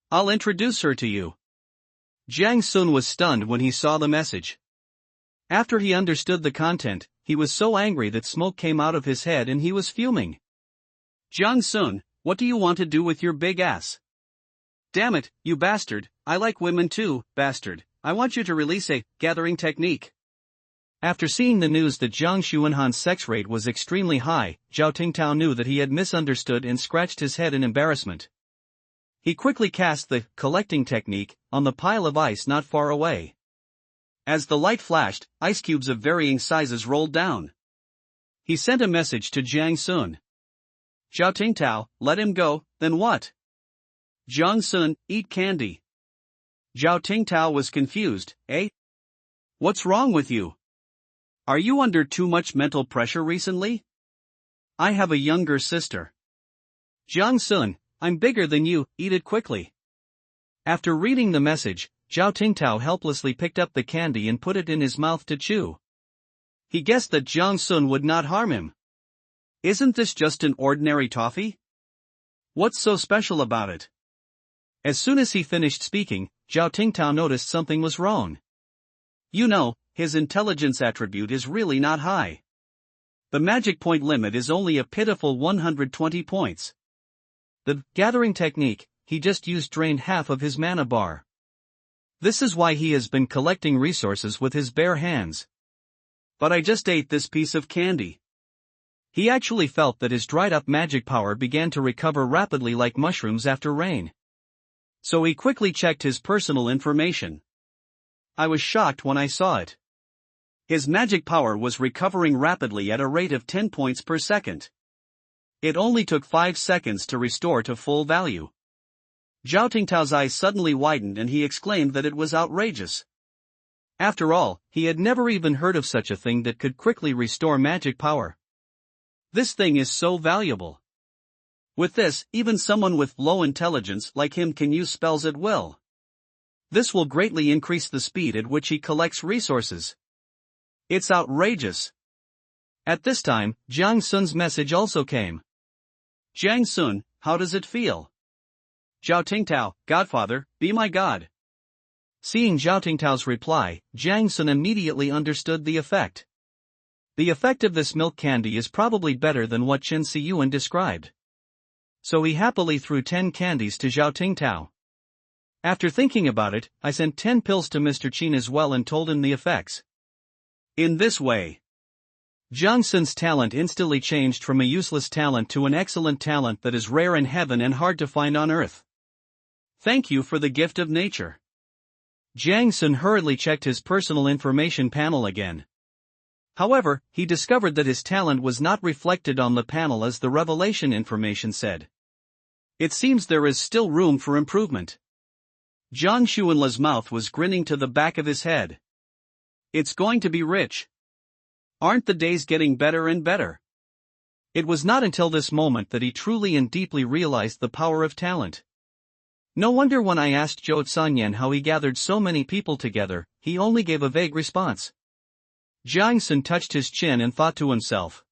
I'll introduce her to you. Jiang Sun was stunned when he saw the message. After he understood the content, he was so angry that smoke came out of his head and he was fuming. Jiang Sun, what do you want to do with your big ass? Damn it, you bastard, I like women too, bastard. I want you to release a gathering technique. After seeing the news that Zhang Xuanhan's sex rate was extremely high, Zhao Tingtao knew that he had misunderstood and scratched his head in embarrassment. He quickly cast the collecting technique on the pile of ice not far away. As the light flashed, ice cubes of varying sizes rolled down. He sent a message to Jiang Sun. Zhao Tingtao, let him go, then what? Jiang Sun, eat candy. Zhao Tingtao was confused, eh? What's wrong with you? Are you under too much mental pressure recently? I have a younger sister. Jiang Sun, I'm bigger than you, eat it quickly. After reading the message, Zhao Tingtao helplessly picked up the candy and put it in his mouth to chew. He guessed that Jiang Sun would not harm him. Isn't this just an ordinary toffee? What's so special about it? As soon as he finished speaking, Zhao Tingtao noticed something was wrong. You know, his intelligence attribute is really not high. The magic point limit is only a pitiful 120 points. The gathering technique, he just used drained half of his mana bar. This is why he has been collecting resources with his bare hands. But I just ate this piece of candy. He actually felt that his dried-up magic power began to recover rapidly like mushrooms after rain. So he quickly checked his personal information. I was shocked when I saw it. His magic power was recovering rapidly at a rate of 10 points per second. It only took 5 seconds to restore to full value. Zhao Tingtao's eyes suddenly widened and he exclaimed that it was outrageous. After all, he had never even heard of such a thing that could quickly restore magic power. This thing is so valuable. With this, even someone with low intelligence like him can use spells at will. This will greatly increase the speed at which he collects resources. It's outrageous. At this time, Jiang Sun's message also came. Jiang Sun, how does it feel? Zhao Tingtao, Godfather, be my god. Seeing Zhao Tingtao's reply, Jiang Sun immediately understood the effect. The effect of this milk candy is probably better than what Chen Siyuan described. So he happily threw 10 candies to Zhao Tingtao. After thinking about it, I sent 10 pills to Mr. Qin as well and told him the effects. In this way, Jiang Sun's talent instantly changed from a useless talent to an excellent talent that is rare in heaven and hard to find on earth. Thank you for the gift of nature. Jiang Sun hurriedly checked his personal information panel again. However, he discovered that his talent was not reflected on the panel as the revelation information said. It seems there is still room for improvement. Zhang Xuanla's mouth was grinning to the back of his head. It's going to be rich. Aren't the days getting better and better? It was not until this moment that he truly and deeply realized the power of talent. No wonder when I asked Zhou Sanyan how he gathered so many people together, he only gave a vague response. Jiang Sun touched his chin and thought to himself.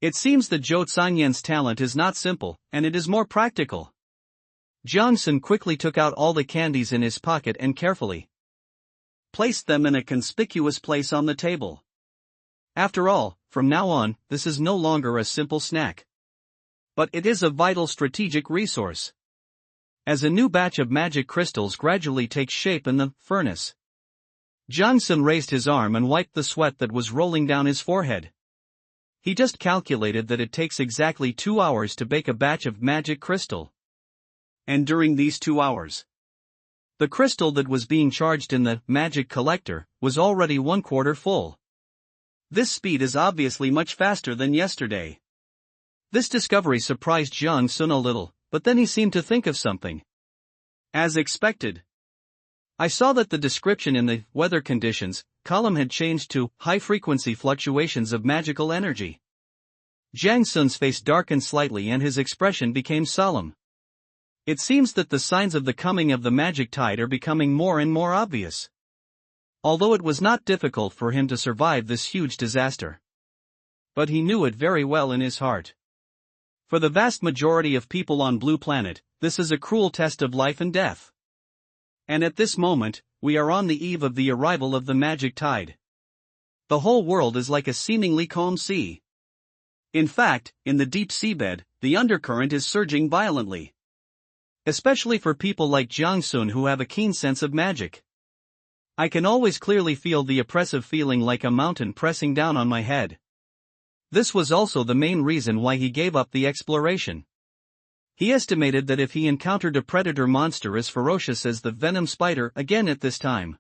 It seems that Zhou Sanyan's talent is not simple, and it is more practical. Jiang Sun quickly took out all the candies in his pocket and carefully placed them in a conspicuous place on the table. After all, from now on, this is no longer a simple snack. But it is a vital strategic resource. As a new batch of magic crystals gradually takes shape in the furnace, Jiang Sun raised his arm and wiped the sweat that was rolling down his forehead. He just calculated that it takes exactly 2 hours to bake a batch of magic crystal. And during these 2 hours, the crystal that was being charged in the magic collector was already 1/4 full. This speed is obviously much faster than yesterday. This discovery surprised Jiang Sun a little, but then he seemed to think of something. As expected, I saw that the description in the weather conditions column had changed to high-frequency fluctuations of magical energy. Jiang Sun's face darkened slightly and his expression became solemn. It seems that the signs of the coming of the magic tide are becoming more and more obvious. Although it was not difficult for him to survive this huge disaster. But he knew it very well in his heart. For the vast majority of people on Blue Planet, this is a cruel test of life and death. And at this moment, we are on the eve of the arrival of the magic tide. The whole world is like a seemingly calm sea. In fact, in the deep seabed, the undercurrent is surging violently. Especially for people like Jiang Sun who have a keen sense of magic. I can always clearly feel the oppressive feeling like a mountain pressing down on my head. This was also the main reason why he gave up the exploration. He estimated that if he encountered a predator monster as ferocious as the venom spider again at this time,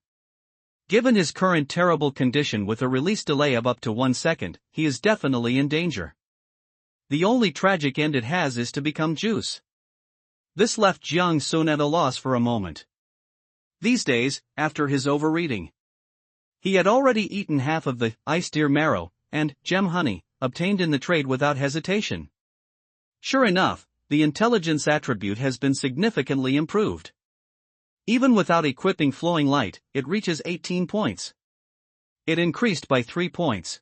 given his current terrible condition with a release delay of up to 1 second, he is definitely in danger. The only tragic end it has is to become juice. This left Jiang Sun at a loss for a moment. These days, after his overeating, he had already eaten half of the ice deer marrow and gem honey obtained in the trade without hesitation. Sure enough, the intelligence attribute has been significantly improved. Even without equipping flowing light, it reaches 18 points. It increased by 3 points.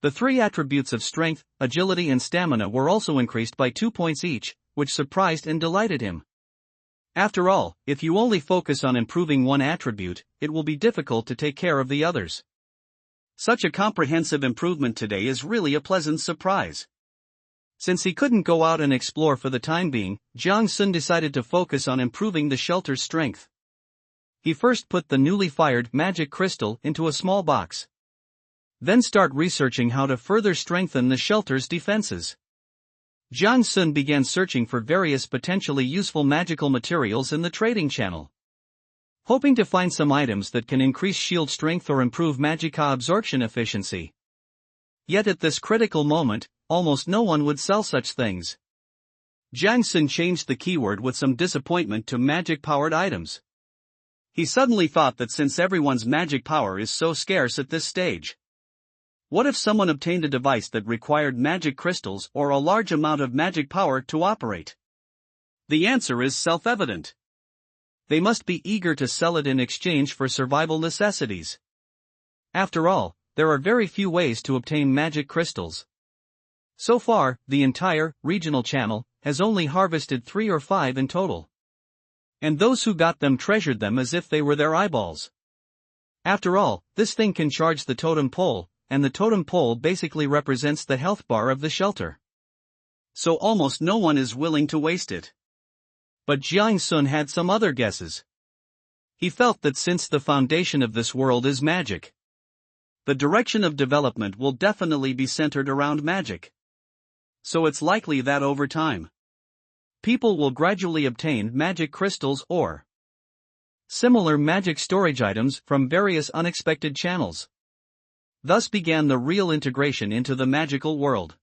The 3 attributes of strength, agility and stamina were also increased by 2 points each, which surprised and delighted him. After all, if you only focus on improving one attribute, it will be difficult to take care of the others. Such a comprehensive improvement today is really a pleasant surprise. Since he couldn't go out and explore for the time being, Jiang Sun decided to focus on improving the shelter's strength. He first put the newly fired magic crystal into a small box. Then start researching how to further strengthen the shelter's defenses. Jiang Sun began searching for various potentially useful magical materials in the trading channel, hoping to find some items that can increase shield strength or improve magicka absorption efficiency. Yet at this critical moment, almost no one would sell such things. Jiang Sun changed the keyword with some disappointment to magic-powered items. He suddenly thought that since everyone's magic power is so scarce at this stage, what if someone obtained a device that required magic crystals or a large amount of magic power to operate? The answer is self-evident. They must be eager to sell it in exchange for survival necessities. After all, there are very few ways to obtain magic crystals. So far, the entire regional channel has only harvested 3 or 5 in total. And those who got them treasured them as if they were their eyeballs. After all, this thing can charge the totem pole, and the totem pole basically represents the health bar of the shelter. So almost no one is willing to waste it. But Jiang Sun had some other guesses. He felt that since the foundation of this world is magic, the direction of development will definitely be centered around magic. So it's likely that over time, people will gradually obtain magic crystals or similar magic storage items from various unexpected channels. Thus began the real integration into the magical world.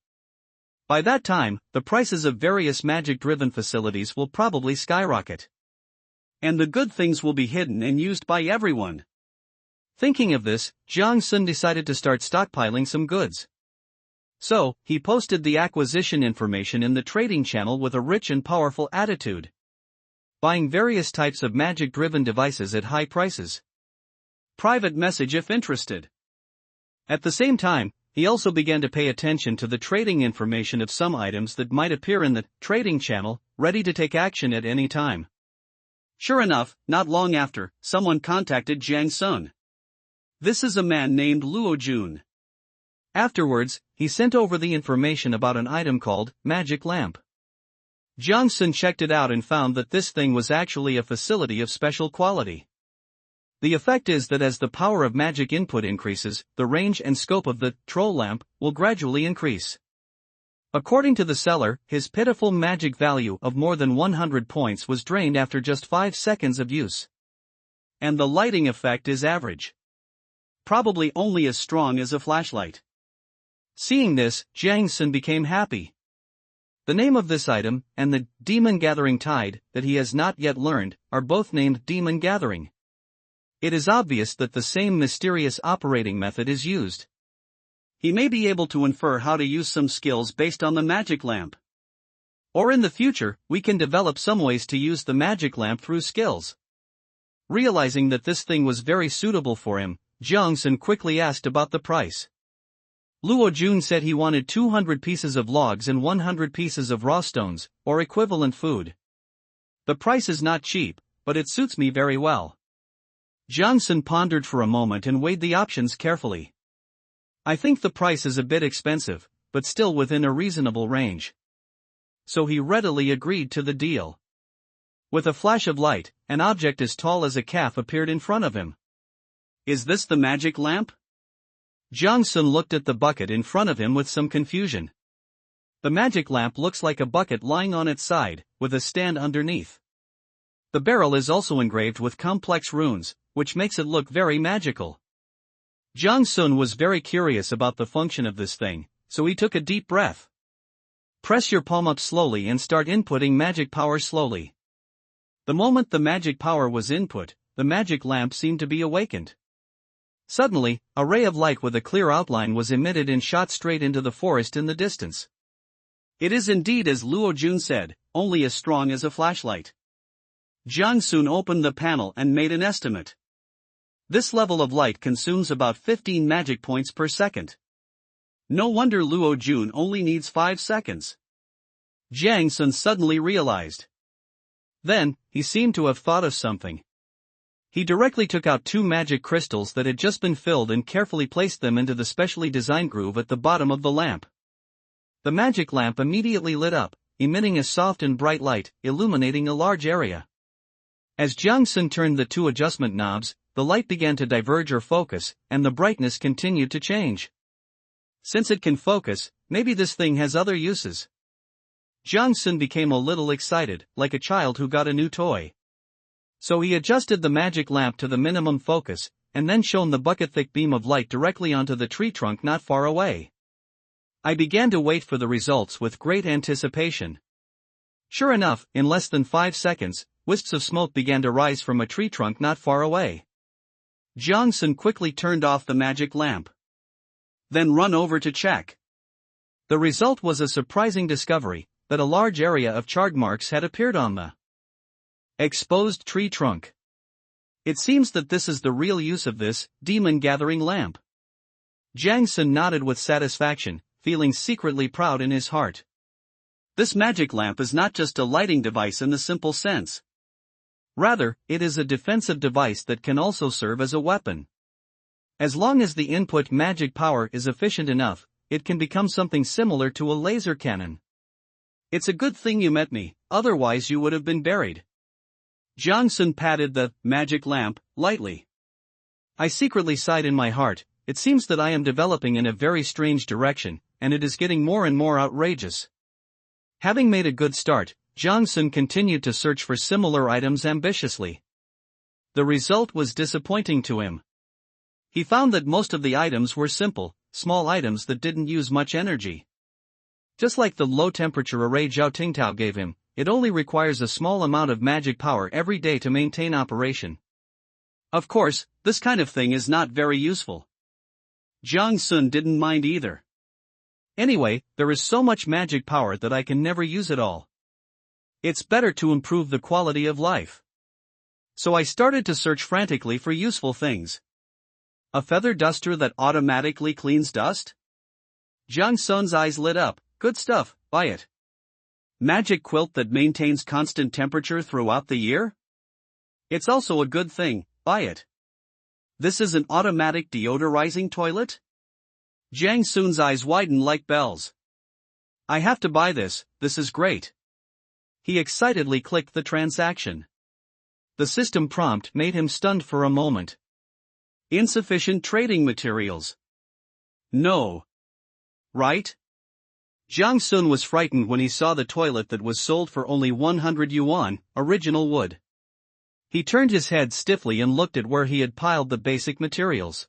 By that time, the prices of various magic-driven facilities will probably skyrocket. And the good things will be hidden and used by everyone. Thinking of this, Jiang Sun decided to start stockpiling some goods. So, he posted the acquisition information in the trading channel with a rich and powerful attitude, buying various types of magic-driven devices at high prices. Private message if interested. At the same time, he also began to pay attention to the trading information of some items that might appear in the trading channel, ready to take action at any time. Sure enough, not long after, someone contacted Jiang Sun. This is a man named Luo Jun. Afterwards, he sent over the information about an item called Magic Lamp. Jiang Sun checked it out and found that this thing was actually a facility of special quality. The effect is that as the power of magic input increases, the range and scope of the troll lamp will gradually increase. According to the seller, his pitiful magic value of more than 100 points was drained after just 5 seconds of use. And the lighting effect is average. Probably only as strong as a flashlight. Seeing this, Jiang Sun became happy. The name of this item, and the Demon Gathering Tide, that he has not yet learned, are both named Demon Gathering. It is obvious that the same mysterious operating method is used. He may be able to infer how to use some skills based on the magic lamp. Or in the future, we can develop some ways to use the magic lamp through skills. Realizing that this thing was very suitable for him, Jiang Sun quickly asked about the price. Luo Jun said he wanted 200 pieces of logs and 100 pieces of raw stones, or equivalent food. The price is not cheap, but it suits me very well. Jiang Sun pondered for a moment and weighed the options carefully. I think the price is a bit expensive, but still within a reasonable range. So he readily agreed to the deal. With a flash of light, an object as tall as a calf appeared in front of him. Is this the magic lamp? Jiang Sun looked at the bucket in front of him with some confusion. The magic lamp looks like a bucket lying on its side, with a stand underneath. The barrel is also engraved with complex runes, which makes it look very magical. Jiang Sun was very curious about the function of this thing, so he took a deep breath. Press your palm up slowly and start inputting magic power slowly. The moment the magic power was input, the magic lamp seemed to be awakened. Suddenly, a ray of light with a clear outline was emitted and shot straight into the forest in the distance. It is indeed as Luo Jun said, only as strong as a flashlight. Jiang Sun opened the panel and made an estimate. This level of light consumes about 15 magic points per second. No wonder Luo Jun only needs 5 seconds. Jiang Sun suddenly realized. Then, he seemed to have thought of something. He directly took out 2 magic crystals that had just been filled and carefully placed them into the specially designed groove at the bottom of the lamp. The magic lamp immediately lit up, emitting a soft and bright light, illuminating a large area. As Jiang Sun turned the 2 adjustment knobs, the light began to diverge or focus, and the brightness continued to change. Since it can focus, maybe this thing has other uses. Jiang Sun became a little excited, like a child who got a new toy. So he adjusted the magic lamp to the minimum focus, and then shone the bucket-thick beam of light directly onto the tree trunk not far away. I began to wait for the results with great anticipation. Sure enough, in less than 5 seconds, wisps of smoke began to rise from a tree trunk not far away. Jiang Sun quickly turned off the magic lamp. Then run over to check. The result was a surprising discovery, that a large area of charred marks had appeared on the exposed tree trunk. It seems that this is the real use of this demon-gathering lamp. Jiang Sun nodded with satisfaction, feeling secretly proud in his heart. This magic lamp is not just a lighting device in the simple sense. Rather, it is a defensive device that can also serve as a weapon. As long as the input magic power is efficient enough, it can become something similar to a laser cannon. It's a good thing you met me, otherwise you would have been buried. Jiang Sun patted the magic lamp lightly. I secretly sighed in my heart. It seems that I am developing in a very strange direction, and it is getting more and more outrageous. Having made a good start, Jiang Sun continued to search for similar items ambitiously. The result was disappointing to him. He found that most of the items were simple, small items that didn't use much energy. Just like the low-temperature array Zhao Tingtao gave him, it only requires a small amount of magic power every day to maintain operation. Of course, this kind of thing is not very useful. Jiang Sun didn't mind either. Anyway, there is so much magic power that I can never use it all. It's better to improve the quality of life. So I started to search frantically for useful things. A feather duster that automatically cleans dust? Jiang Sun's eyes lit up. Good stuff, buy it. Magic quilt that maintains constant temperature throughout the year? It's also a good thing, buy it. This is an automatic deodorizing toilet? Jiang Sun's eyes widened like bells. I have to buy this, this is great. He excitedly clicked the transaction. The system prompt made him stunned for a moment. Insufficient trading materials. No. Right? Jiang Sun was frightened when he saw the toilet that was sold for only 100 yuan, original wood. He turned his head stiffly and looked at where he had piled the basic materials.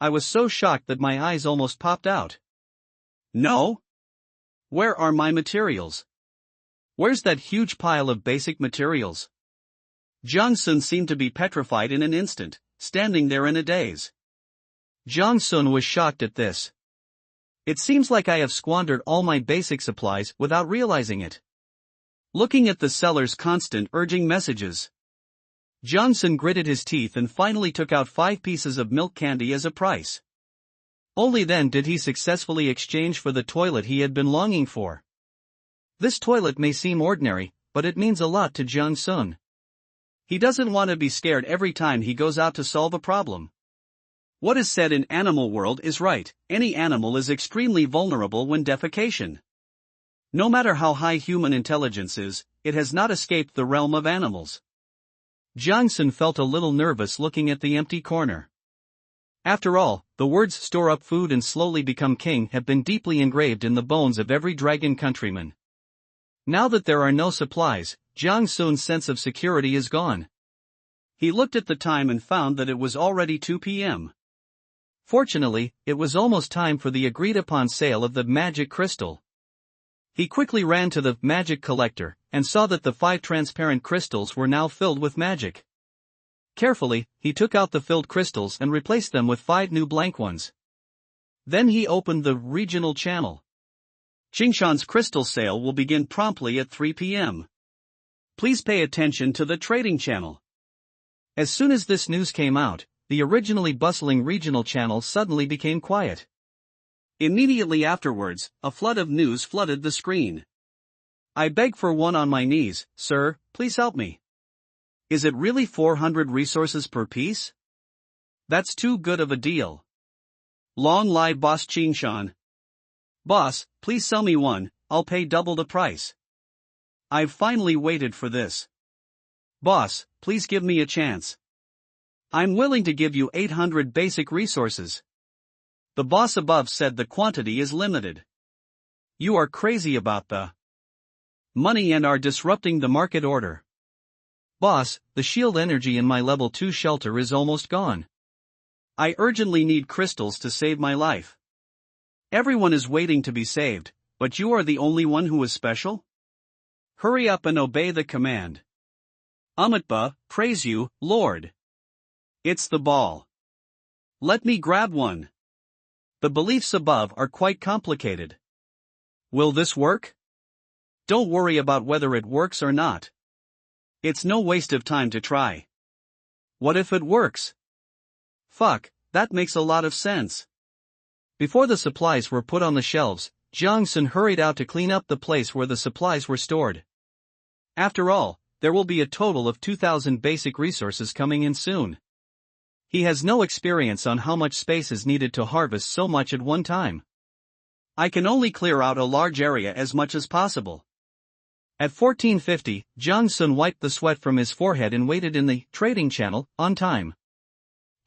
I was so shocked that my eyes almost popped out. No? Where are my materials? Where's that huge pile of basic materials? Jiang Sun seemed to be petrified in an instant, standing there in a daze. Jiang Sun was shocked at this. It seems like I have squandered all my basic supplies without realizing it. Looking at the seller's constant urging messages, Jiang Sun gritted his teeth and finally took out 5 pieces of milk candy as a price. Only then did he successfully exchange for the toilet he had been longing for. This toilet may seem ordinary, but it means a lot to Jiang Sun. He doesn't want to be scared every time he goes out to solve a problem. What is said in animal world is right, any animal is extremely vulnerable when defecation. No matter how high human intelligence is, it has not escaped the realm of animals. Jiang Sun felt a little nervous looking at the empty corner. After all, the words store up food and slowly become king have been deeply engraved in the bones of every dragon countryman. Now that there are no supplies, Jiang Sun's sense of security is gone. He looked at the time and found that it was already 2 p.m. Fortunately, it was almost time for the agreed-upon sale of the magic crystal. He quickly ran to the magic collector and saw that the 5 transparent crystals were now filled with magic. Carefully, he took out the filled crystals and replaced them with 5 new blank ones. Then he opened the regional channel. Qingshan's crystal sale will begin promptly at 3 p.m. Please pay attention to the trading channel. As soon as this news came out, the originally bustling regional channel suddenly became quiet. Immediately afterwards, a flood of news flooded the screen. I beg for one on my knees, sir, please help me. Is it really 400 resources per piece? That's too good of a deal. Long live Boss Qingshan. Boss, please sell me one, I'll pay double the price. I've finally waited for this. Boss, please give me a chance. I'm willing to give you 800 basic resources. The boss above said the quantity is limited. You are crazy about the money and are disrupting the market order. Boss, the shield energy in my level 2 shelter is almost gone. I urgently need crystals to save my life. Everyone is waiting to be saved, but you are the only one who is special? Hurry up and obey the command. Amitba, praise you, Lord. It's the ball. Let me grab one. The beliefs above are quite complicated. Will this work? Don't worry about whether it works or not. It's no waste of time to try. What if it works? Fuck, that makes a lot of sense. Before the supplies were put on the shelves, Jiang Sun hurried out to clean up the place where the supplies were stored. After all, there will be a total of 2,000 basic resources coming in soon. He has no experience on how much space is needed to harvest so much at one time. I can only clear out a large area as much as possible. At 1450, Jiang Sun wiped the sweat from his forehead and waited in the trading channel, on time.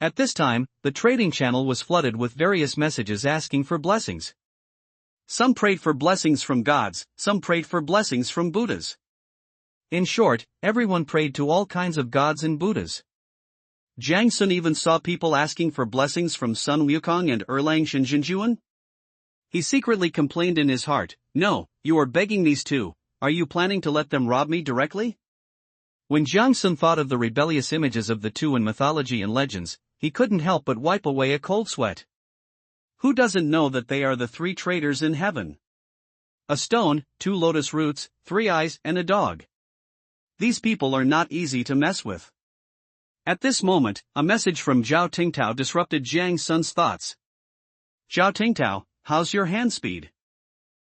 At this time, the trading channel was flooded with various messages asking for blessings. Some prayed for blessings from gods, some prayed for blessings from Buddhas. In short, everyone prayed to all kinds of gods and Buddhas. Jiang Sun even saw people asking for blessings from Sun Wukong and Erlang Shinjinjuan. He secretly complained in his heart, no, you are begging these two, are you planning to let them rob me directly? When Jiang Sun thought of the rebellious images of the two in mythology and legends, he couldn't help but wipe away a cold sweat. Who doesn't know that they are the 3 traders in heaven? A stone, 2 lotus roots, 3 eyes, and a dog. These people are not easy to mess with. At this moment, a message from Zhao Tingtao disrupted Jiang Sun's thoughts. Zhao Tingtao, how's your hand speed?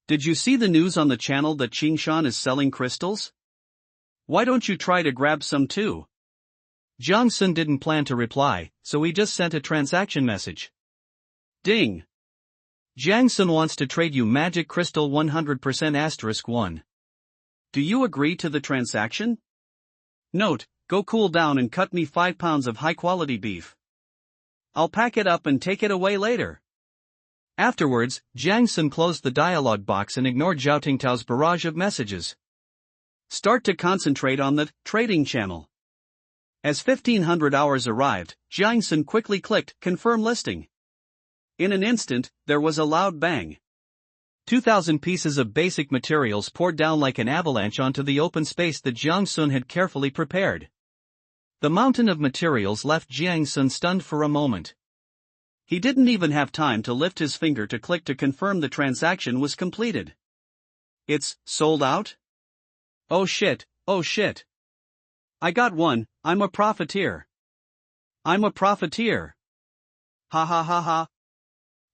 Did you see the news on the channel that Qingshan is selling crystals? Why don't you try to grab some too? Jiang Sun didn't plan to reply, so he just sent a transaction message. Ding! Jiang Sun wants to trade you magic crystal 100% *1. Do you agree to the transaction? Note, go cool down and cut me 5 pounds of high-quality beef. I'll pack it up and take it away later. Afterwards, Jiang Sun closed the dialog box and ignored Zhao Tingtao's barrage of messages. Start to concentrate on the trading channel. As 1500 hours arrived, Jiang Sun quickly clicked Confirm Listing. In an instant, there was a loud bang. 2,000 pieces of basic materials poured down like an avalanche onto the open space that Jiang Sun had carefully prepared. The mountain of materials left Jiang Sun stunned for a moment. He didn't even have time to lift his finger to click to confirm the transaction was completed. It's sold out? Oh shit, oh shit. I got one, I'm a profiteer. I'm a profiteer. Ha ha ha ha.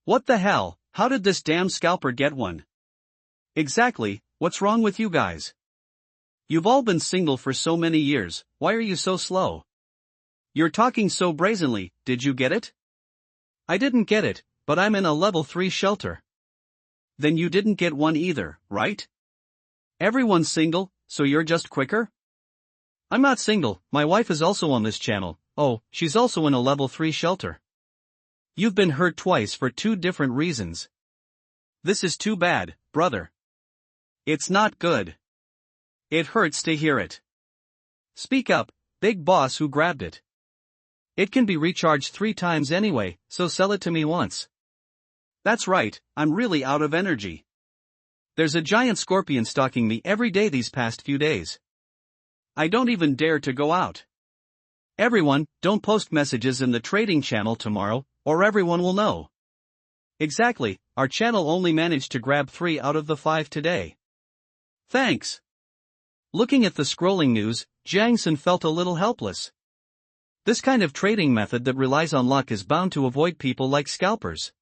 What the hell, how did this damn scalper get one? Exactly, what's wrong with you guys? You've all been single for so many years, why are you so slow? You're talking so brazenly, did you get it? I didn't get it, but I'm in a level 3 shelter. Then you didn't get one either, right? Everyone's single, so you're just quicker? I'm not single, my wife is also on this channel, oh, she's also in a level 3 shelter. You've been hurt twice for 2 different reasons. This is too bad, brother. It's not good. It hurts to hear it. Speak up, big boss who grabbed it. It can be recharged 3 times anyway, so sell it to me once. That's right, I'm really out of energy. There's a giant scorpion stalking me every day these past few days. I don't even dare to go out. Everyone, don't post messages in the trading channel tomorrow, or everyone will know. Exactly, our channel only managed to grab 3 out of the 5 today. Thanks. Looking at the scrolling news, Jiang Sun felt a little helpless. This kind of trading method that relies on luck is bound to avoid people like scalpers.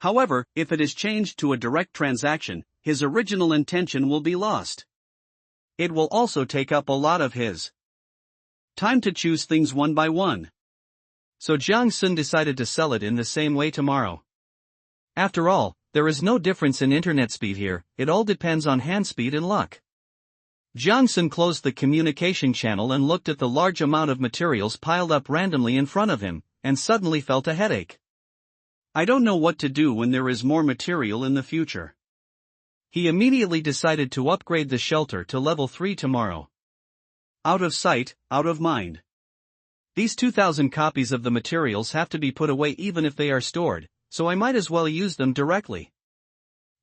However, if it is changed to a direct transaction, his original intention will be lost. It will also take up a lot of his time to choose things one by one. So Jiang Sun decided to sell it in the same way tomorrow. After all, there is no difference in internet speed here, it all depends on hand speed and luck. Jiang Sun closed the communication channel and looked at the large amount of materials piled up randomly in front of him, and suddenly felt a headache. I don't know what to do when there is more material in the future. He immediately decided to upgrade the shelter to level 3 tomorrow. Out of sight, out of mind. These 2,000 copies of the materials have to be put away even if they are stored, so I might as well use them directly.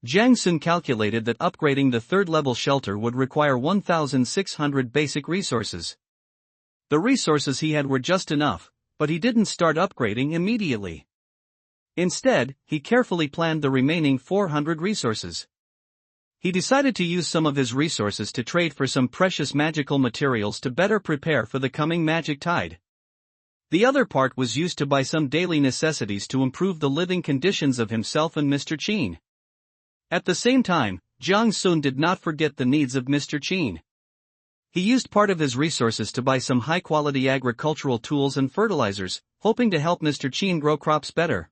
Jiang Sun calculated that upgrading the 3rd level shelter would require 1,600 basic resources. The resources he had were just enough, but he didn't start upgrading immediately. Instead, he carefully planned the remaining 400 resources. He decided to use some of his resources to trade for some precious magical materials to better prepare for the coming magic tide. The other part was used to buy some daily necessities to improve the living conditions of himself and Mr. Qin. At the same time, Jiang Sun did not forget the needs of Mr. Qin. He used part of his resources to buy some high-quality agricultural tools and fertilizers, hoping to help Mr. Qin grow crops better.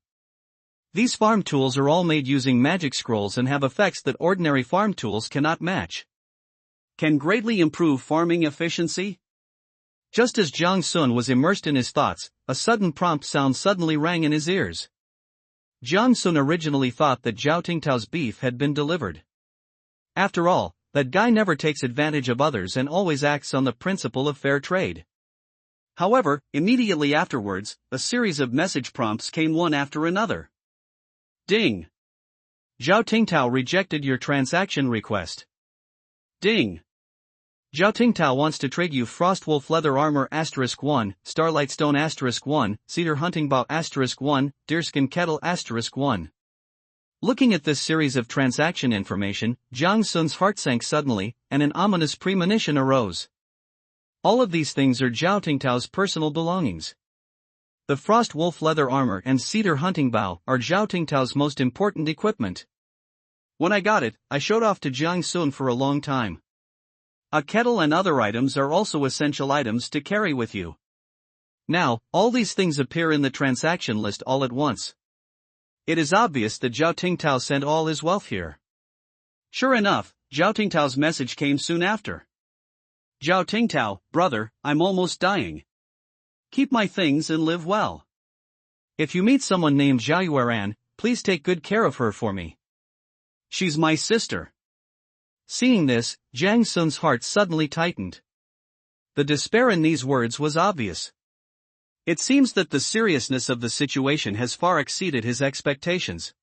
These farm tools are all made using magic scrolls and have effects that ordinary farm tools cannot match. Can greatly improve farming efficiency? Just as Jiang Sun was immersed in his thoughts, a sudden prompt sound suddenly rang in his ears. Jiang Sun originally thought that Zhao Tingtao's beef had been delivered. After all, that guy never takes advantage of others and always acts on the principle of fair trade. However, immediately afterwards, a series of message prompts came one after another. Ding! Zhao Tingtao rejected your transaction request. Ding! Zhao Tingtao wants to trade you Frostwolf Leather Armor *1, Starlight Stone *1, Cedar Hunting Bow *1, Deerskin Kettle *1. Looking at this series of transaction information, Jiang Sun's heart sank suddenly, and an ominous premonition arose. All of these things are Zhao Tingtao's personal belongings. The Frostwolf Leather Armor and Cedar Hunting Bow are Zhao Tingtao's most important equipment. When I got it, I showed off to Jiang Sun for a long time. A kettle and other items are also essential items to carry with you. Now, all these things appear in the transaction list all at once. It is obvious that Zhao Tingtao sent all his wealth here. Sure enough, Zhao Tingtao's message came soon after. Zhao Tingtao, brother, I'm almost dying. Keep my things and live well. If you meet someone named Zhao Yueran, please take good care of her for me. She's my sister. Seeing this, Jiang Sun's heart suddenly tightened. The despair in these words was obvious. It seems that the seriousness of the situation has far exceeded his expectations.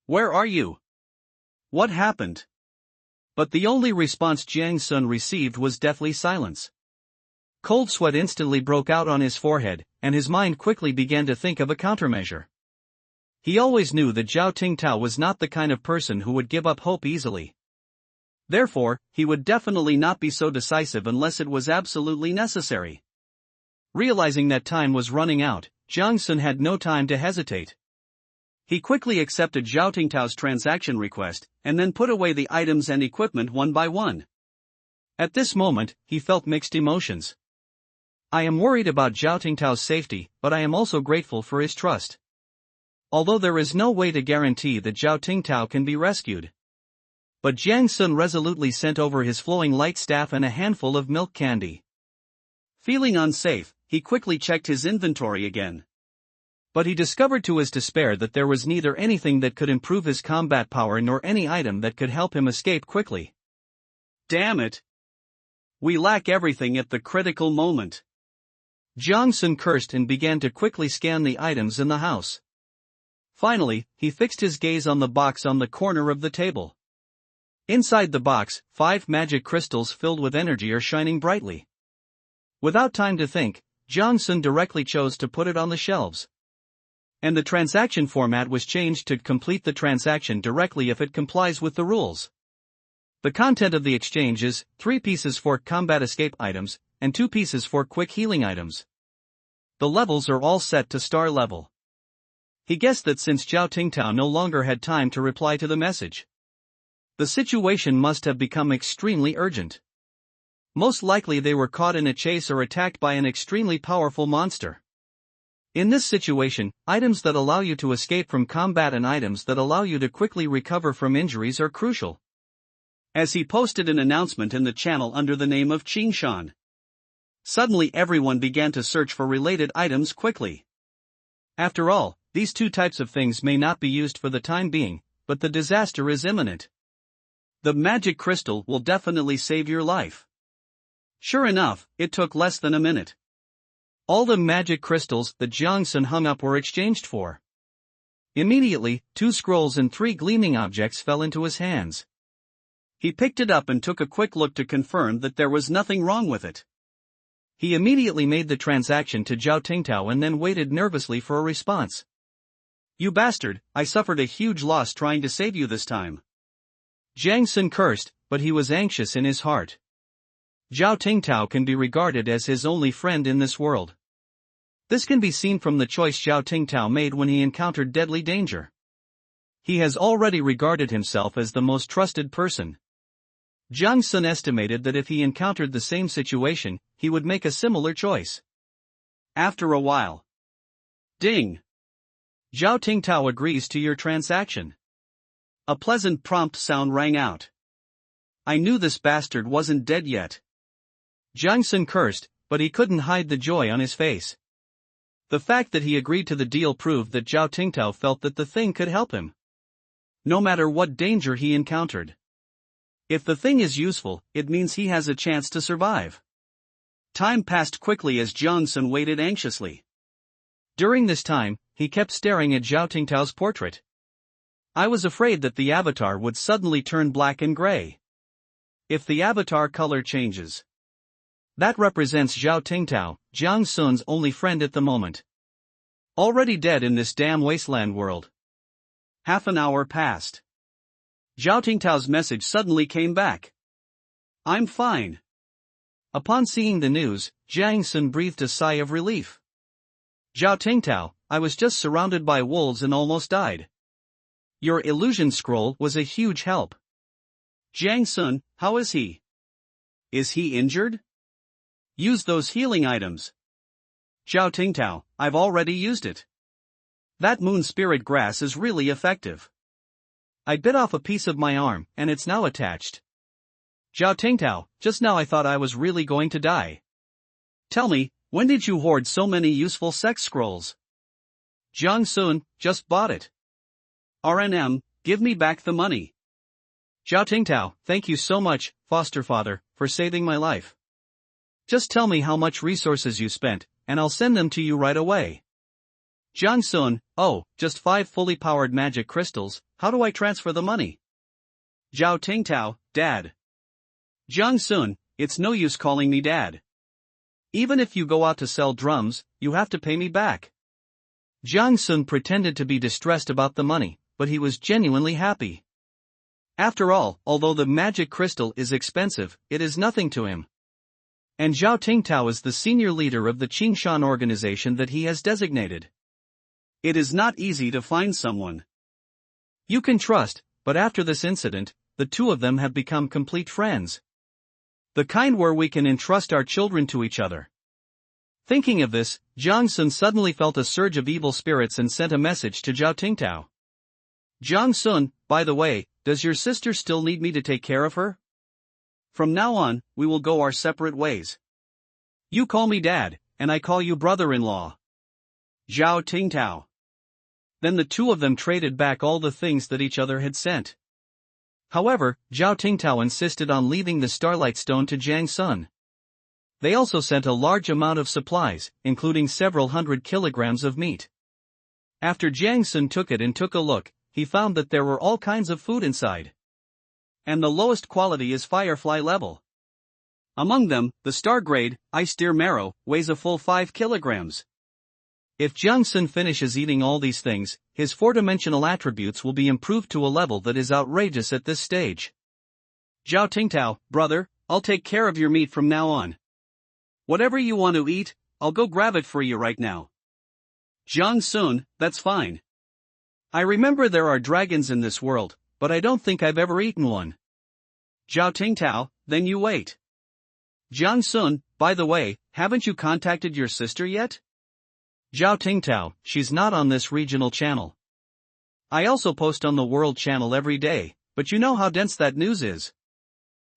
Where are you? What happened? But the only response Jiang Sun received was deathly silence. Cold sweat instantly broke out on his forehead, and his mind quickly began to think of a countermeasure. He always knew that Zhao Tingtao was not the kind of person who would give up hope easily. Therefore, he would definitely not be so decisive unless it was absolutely necessary. Realizing that time was running out, Jiang Sun had no time to hesitate. He quickly accepted Zhao Tingtao's transaction request, and then put away the items and equipment one by one. At this moment, he felt mixed emotions. I am worried about Zhao Tingtao's safety, but I am also grateful for his trust. Although there is no way to guarantee that Zhao Tingtao can be rescued. But Jiang Sun resolutely sent over his flowing light staff and a handful of milk candy. Feeling unsafe, he quickly checked his inventory again. But he discovered to his despair that there was neither anything that could improve his combat power nor any item that could help him escape quickly. Damn it! We lack everything at the critical moment. Jiang Sun cursed and began to quickly scan the items in the house. Finally, he fixed his gaze on the box on the corner of the table. Inside the box, 5 magic crystals filled with energy are shining brightly. Without time to think, Jiang Sun directly chose to put it on the shelves. And the transaction format was changed to complete the transaction directly if it complies with the rules. The content of the exchange is 3 pieces for combat escape items, and 2 pieces for quick healing items. The levels are all set to star level. He guessed that since Zhao Tingtao no longer had time to reply to the message, the situation must have become extremely urgent. Most likely they were caught in a chase or attacked by an extremely powerful monster. In this situation, items that allow you to escape from combat and items that allow you to quickly recover from injuries are crucial. As he posted an announcement in the channel under the name of Qingshan, suddenly everyone began to search for related items quickly. After all, these 2 types of things may not be used for the time being, but the disaster is imminent. The magic crystal will definitely save your life. Sure enough, it took less than a minute. All the magic crystals that Jiang Sun hung up were exchanged for. Immediately, 2 scrolls and 3 gleaming objects fell into his hands. He picked it up and took a quick look to confirm that there was nothing wrong with it. He immediately made the transaction to Zhao Tingtao and then waited nervously for a response. "You bastard, I suffered a huge loss trying to save you this time." Jiang Sun cursed, but he was anxious in his heart. Zhao Tingtao can be regarded as his only friend in this world. This can be seen from the choice Zhao Tingtao made when he encountered deadly danger. He has already regarded himself as the most trusted person. Jiang Sun estimated that if he encountered the same situation, he would make a similar choice. After a while, ding! Zhao Tingtao agrees to your transaction. A pleasant prompt sound rang out. I knew this bastard wasn't dead yet. Jiang Sun cursed, but he couldn't hide the joy on his face. The fact that he agreed to the deal proved that Zhao Tingtao felt that the thing could help him, no matter what danger he encountered. If the thing is useful, it means he has a chance to survive. Time passed quickly as Jiang Sun waited anxiously. During this time, he kept staring at Zhao Tingtao's portrait. I was afraid that the avatar would suddenly turn black and gray. If the avatar color changes, that represents Zhao Tingtao, Jiang Sun's only friend at the moment. Already dead in this damn wasteland world. Half an hour passed. Zhao Tingtao's message suddenly came back. I'm fine. Upon seeing the news, Jiang Sun breathed a sigh of relief. Zhao Tingtao, I was just surrounded by wolves and almost died. Your illusion scroll was a huge help. Jiang Sun, how is he? Is he injured? Use those healing items. Zhao Tingtao, I've already used it. That moon spirit grass is really effective. I bit off a piece of my arm, and it's now attached. Zhao Tingtao, just now I thought I was really going to die. Tell me, when did you hoard so many useful sex scrolls? Jiang Sun, just bought it. RNM, give me back the money. Zhao Tingtao, thank you so much, foster father, for saving my life. Just tell me how much resources you spent, and I'll send them to you right away. Jiang Sun, oh, just 5 fully powered magic crystals, how do I transfer the money? Zhao Tingtao, Dad. Jiang Sun, it's no use calling me Dad. Even if you go out to sell drums, you have to pay me back. Jiang Sun pretended to be distressed about the money, but he was genuinely happy. After all, although the magic crystal is expensive, it is nothing to him. And Zhao Tingtao is the senior leader of the Qingshan organization that he has designated. It is not easy to find someone you can trust, but after this incident, the 2 of them have become complete friends. The kind where we can entrust our children to each other. Thinking of this, Jiang Sun suddenly felt a surge of evil spirits and sent a message to Zhao Tingtao. Jiang Sun, by the way, does your sister still need me to take care of her? From now on, we will go our separate ways. You call me Dad, and I call you brother-in-law. Zhao Tingtao. Then the 2 of them traded back all the things that each other had sent. However, Zhao Tingtao insisted on leaving the Starlight Stone to Jiang Sun. They also sent a large amount of supplies, including several hundred kilograms of meat. After Jiang Sun took it and took a look, he found that there were all kinds of food inside. and the lowest quality is firefly level. Among them, the star grade, ice deer marrow, weighs a full 5 kilograms. If Jiang Sun finishes eating all these things, his four-dimensional attributes will be improved to a level that is outrageous at this stage. Zhao Tingtao, brother, I'll take care of your meat from now on. Whatever you want to eat, I'll go grab it for you right now. Jiang Sun, that's fine. I remember there are dragons in this world, but I don't think I've ever eaten one. Zhao Tingtao, then you wait. Jiang Sun, by the way, haven't you contacted your sister yet? Zhao Tingtao, she's not on this regional channel. I also post on the world channel every day, but you know how dense that news is.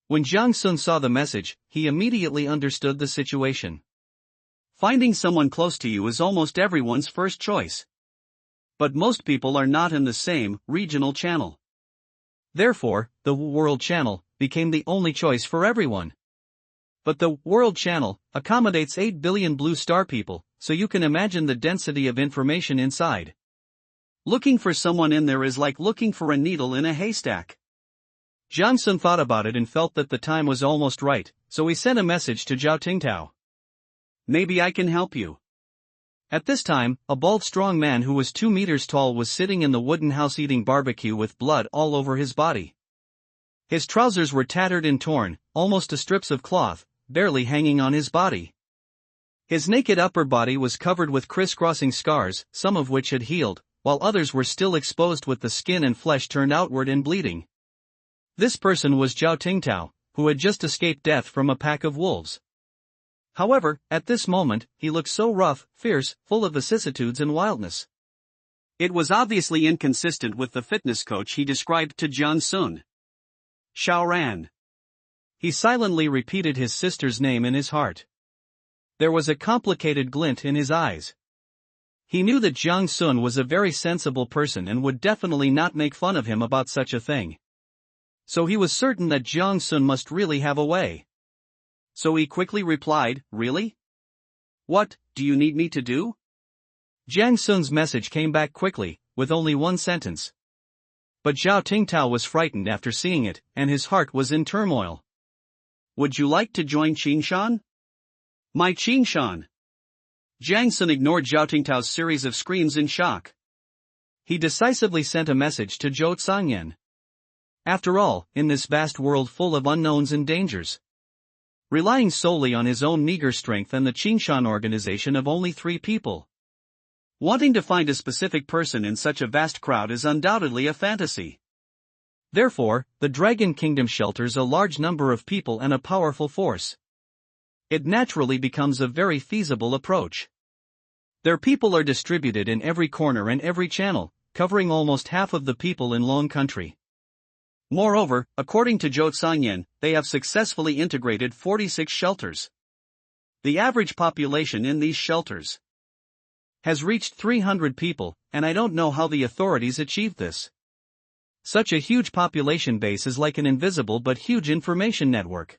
When Jiang Sun saw the message, he immediately understood the situation. Finding someone close to you is almost everyone's first choice. But most people are not in the same regional channel. Therefore, the world channel became the only choice for everyone. But the world channel accommodates 8 billion blue star people, so you can imagine the density of information inside. Looking for someone in there is like looking for a needle in a haystack. Jiang Sun thought about it and felt that the time was almost right, so he sent a message to Zhao Tingtao. Maybe I can help you. At this time, a bald strong man who was 2 meters tall was sitting in the wooden house eating barbecue with blood all over his body. His trousers were tattered and torn, almost to strips of cloth, barely hanging on his body. His naked upper body was covered with crisscrossing scars, some of which had healed, while others were still exposed with the skin and flesh turned outward and bleeding. This person was Zhao Tingtao, who had just escaped death from a pack of wolves. However, at this moment, he looked so rough, fierce, full of vicissitudes and wildness. It was obviously inconsistent with the fitness coach he described to Jiang Sun. Xiaoran. He silently repeated his sister's name in his heart. There was a complicated glint in his eyes. He knew that Jiang Sun was a very sensible person and would definitely not make fun of him about such a thing. So he was certain that Jiang Sun must really have a way. So he quickly replied, really? What do you need me to do? Jiang Sun's message came back quickly, with only one sentence. But Zhao Tingtao was frightened after seeing it, and his heart was in turmoil. Would you like to join Qingshan? My Qingshan! Jiang Sun ignored Zhao Tingtao's series of screams in shock. He decisively sent a message to Zhou Tsangyan. After all, in this vast world full of unknowns and dangers, relying solely on his own meager strength and the Qingshan organization of only 3 people, wanting to find a specific person in such a vast crowd is undoubtedly a fantasy. Therefore, the Dragon Kingdom shelters a large number of people and a powerful force. It naturally becomes a very feasible approach. Their people are distributed in every corner and every channel, covering almost half of the people in Long Country. Moreover, according to Zhou Tsangyan, they have successfully integrated 46 shelters. The average population in these shelters has reached 300 people, and I don't know how the authorities achieved this. Such a huge population base is like an invisible but huge information network.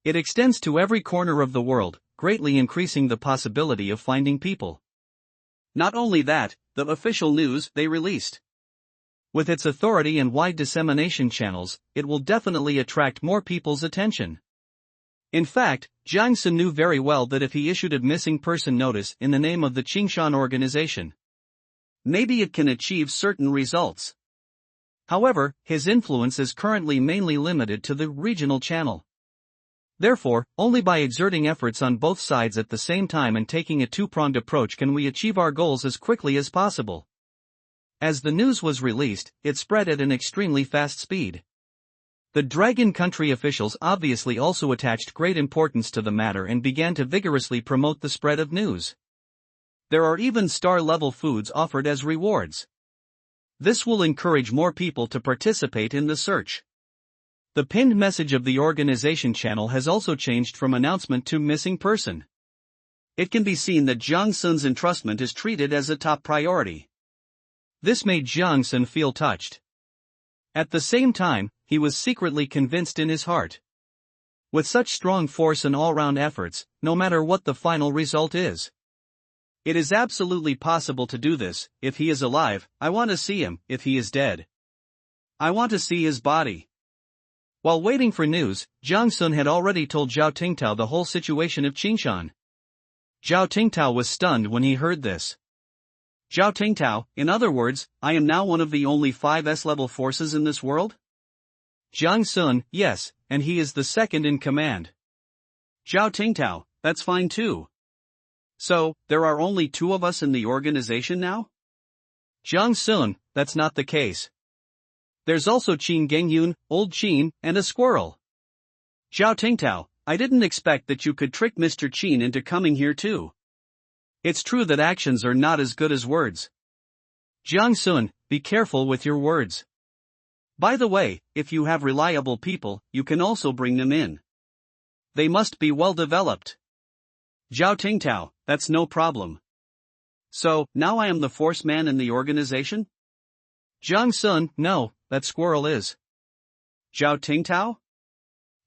It extends to every corner of the world, greatly increasing the possibility of finding people. Not only that, the official news they released. With its authority and wide dissemination channels, it will definitely attract more people's attention. In fact, Jiang Sun knew very well that if he issued a missing person notice in the name of the Qingshan organization, maybe it can achieve certain results. However, his influence is currently mainly limited to the regional channel. Therefore, only by exerting efforts on both sides at the same time and taking a two-pronged approach can we achieve our goals as quickly as possible. As the news was released, it spread at an extremely fast speed. The Dragon Country officials obviously also attached great importance to the matter and began to vigorously promote the spread of news. There are even star-level foods offered as rewards. This will encourage more people to participate in the search. The pinned message of the organization channel has also changed from announcement to missing person. It can be seen that Jiang Sun's entrustment is treated as a top priority. This made Jiang Sun feel touched. At the same time, he was secretly convinced in his heart. With such strong force and all-round efforts, no matter what the final result is, it is absolutely possible to do this. If he is alive, I want to see him. If he is dead, I want to see his body. While waiting for news, Jiang Sun had already told Zhao Tingtao the whole situation of Qingshan. Zhao Tingtao was stunned when he heard this. Zhao Tingtao, in other words, I am now one of the only 5 S-level forces in this world? Jiang Sun, yes, and he is the second in command. Zhao Tingtao, that's fine too. So, there are only 2 of us in the organization now? Jiang Sun, that's not the case. There's also Qin Gengyun, Old Qin, and a squirrel. Zhao Tingtao, I didn't expect that you could trick Mr. Qin into coming here too. It's true that actions are not as good as words. Jiang Sun, be careful with your words. By the way, if you have reliable people, you can also bring them in. They must be well developed. Zhao Tingtao, that's no problem. So, now I am the force man in the organization? Jiang Sun, no, that squirrel is. Zhao Tingtao?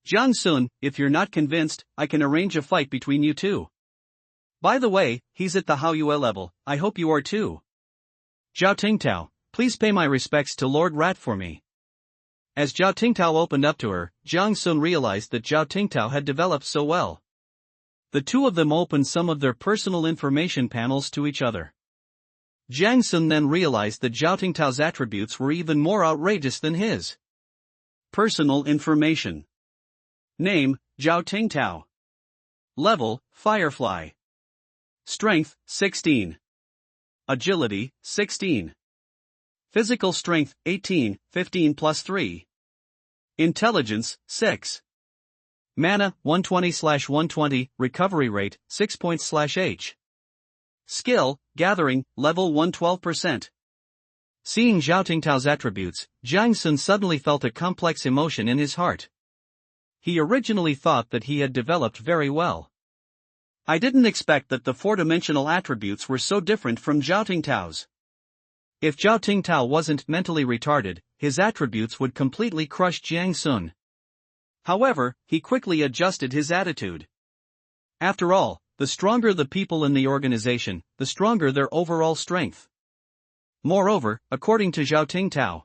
Jiang Sun, if you're not convinced, I can arrange a fight between you two. By the way, he's at the Haoyue level, I hope you are too. Zhao Tingtao, please pay my respects to Lord Rat for me. As Zhao Tingtao opened up to her, Jiang Sun realized that Zhao Tingtao had developed so well. The two of them opened some of their personal information panels to each other. Jiang Sun then realized that Zhao Tingtao's attributes were even more outrageous than his. Personal information. Name, Zhao Tingtao. Level, Firefly. Strength, 16. Agility, 16. Physical strength, 18, 15 plus 3. Intelligence, 6. Mana, 120/120, recovery rate, 6 points/H. Skill, gathering, level 112%. Seeing Zhao Tingtao's attributes, Jiang Sun suddenly felt a complex emotion in his heart. He originally thought that he had developed very well. I didn't expect that the 4-dimensional attributes were so different from Zhao Tingtao's. If Zhao Tingtao wasn't mentally retarded, his attributes would completely crush Jiang Sun. However, he quickly adjusted his attitude. After all, the stronger the people in the organization, the stronger their overall strength. Moreover, according to Zhao Tingtao,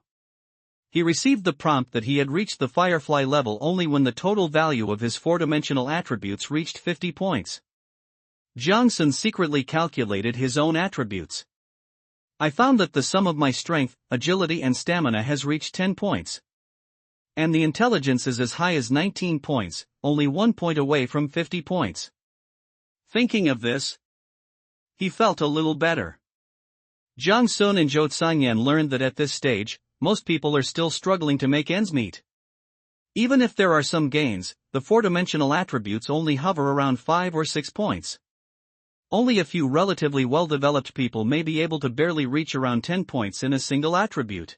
he received the prompt that he had reached the Firefly level only when the total value of his 4-dimensional attributes reached 50 points. Jiang Sun secretly calculated his own attributes. I found that the sum of my strength, agility and stamina has reached 10 points. And the intelligence is as high as 19 points, only 1 point away from 50 points. Thinking of this, he felt a little better. Jiang Sun and Zhou Sanyan learned that at this stage, most people are still struggling to make ends meet. Even if there are some gains, the 4-dimensional attributes only hover around 5 or 6 points. Only a few relatively well-developed people may be able to barely reach around 10 points in a single attribute.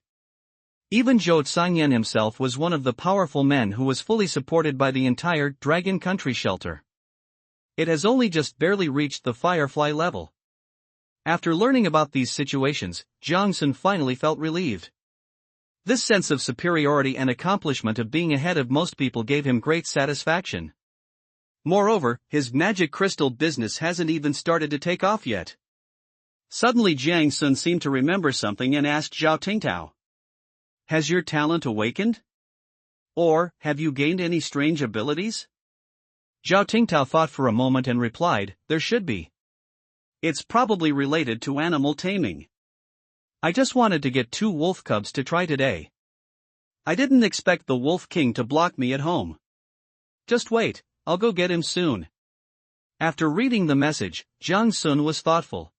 Even Zhou Sanyan himself was one of the powerful men who was fully supported by the entire Dragon Country shelter. It has only just barely reached the Firefly level. After learning about these situations, Jiang Sun finally felt relieved. This sense of superiority and accomplishment of being ahead of most people gave him great satisfaction. Moreover, his magic crystal business hasn't even started to take off yet. Suddenly Jiang Sun seemed to remember something and asked Zhao Tingtao, "Has your talent awakened? Or, have you gained any strange abilities?" Zhao Tingtao thought for a moment and replied, "There should be. It's probably related to animal taming. I just wanted to get 2 wolf cubs to try today. I didn't expect the Wolf King to block me at home. Just wait, I'll go get him soon." After reading the message, Jiang Sun was thoughtful.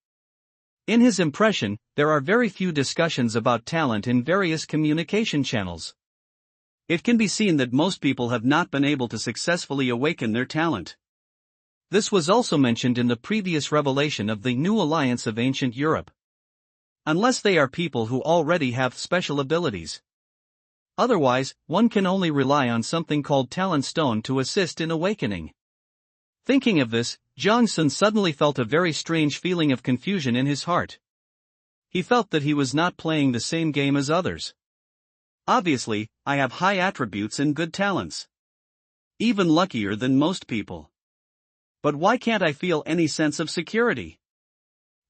In his impression, there are very few discussions about talent in various communication channels. It can be seen that most people have not been able to successfully awaken their talent. This was also mentioned in the previous revelation of the New Alliance of Ancient Europe. Unless they are people who already have special abilities. Otherwise, one can only rely on something called Talent Stone to assist in awakening. Thinking of this, Jiang Sun suddenly felt a very strange feeling of confusion in his heart. He felt that he was not playing the same game as others. Obviously, I have high attributes and good talents. Even luckier than most people. But why can't I feel any sense of security?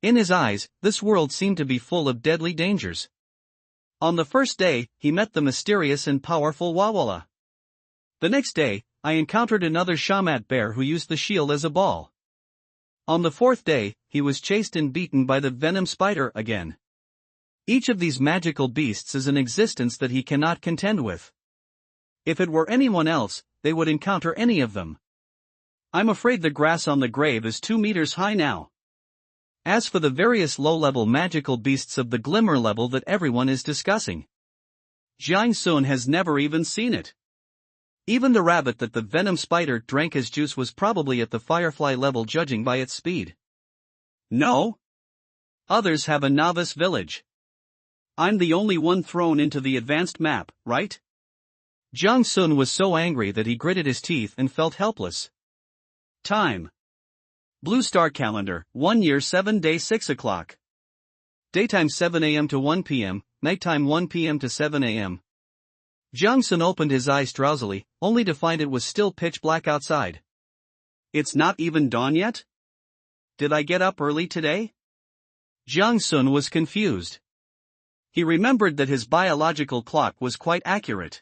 In his eyes, this world seemed to be full of deadly dangers. On the first day, he met the mysterious and powerful Wawala. The next day, I encountered another shamat bear who used the shield as a ball. On the fourth day, he was chased and beaten by the venom spider again. Each of these magical beasts is an existence that he cannot contend with. If it were anyone else, they would encounter any of them. I'm afraid the grass on the grave is 2 meters high now. As for the various low-level magical beasts of the glimmer level that everyone is discussing, Jiang Sun has never even seen it. Even the rabbit that the venom spider drank as juice was probably at the firefly level judging by its speed. No. Others have a novice village. I'm the only one thrown into the advanced map, right? Jiang Sun was so angry that he gritted his teeth and felt helpless. Time. Blue Star Calendar, 1 year 7 day 6 o'clock. Daytime 7 a.m. to 1 p.m., nighttime 1 p.m. to 7 a.m. Jiang Sun opened his eyes drowsily, only to find it was still pitch black outside. It's not even dawn yet? Did I get up early today? Jiang Sun was confused. He remembered that his biological clock was quite accurate.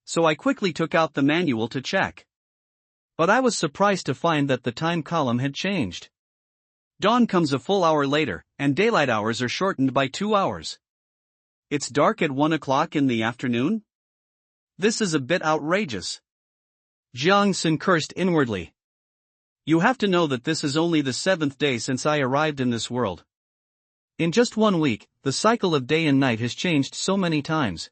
So I quickly took out the manual to check. But I was surprised to find that the time column had changed. Dawn comes a full hour later, and daylight hours are shortened by 2 hours. It's dark at 1 o'clock in the afternoon? This is a bit outrageous. Jiang Sun cursed inwardly. You have to know that this is only the 7th day since I arrived in this world. In just 1 week, the cycle of day and night has changed so many times.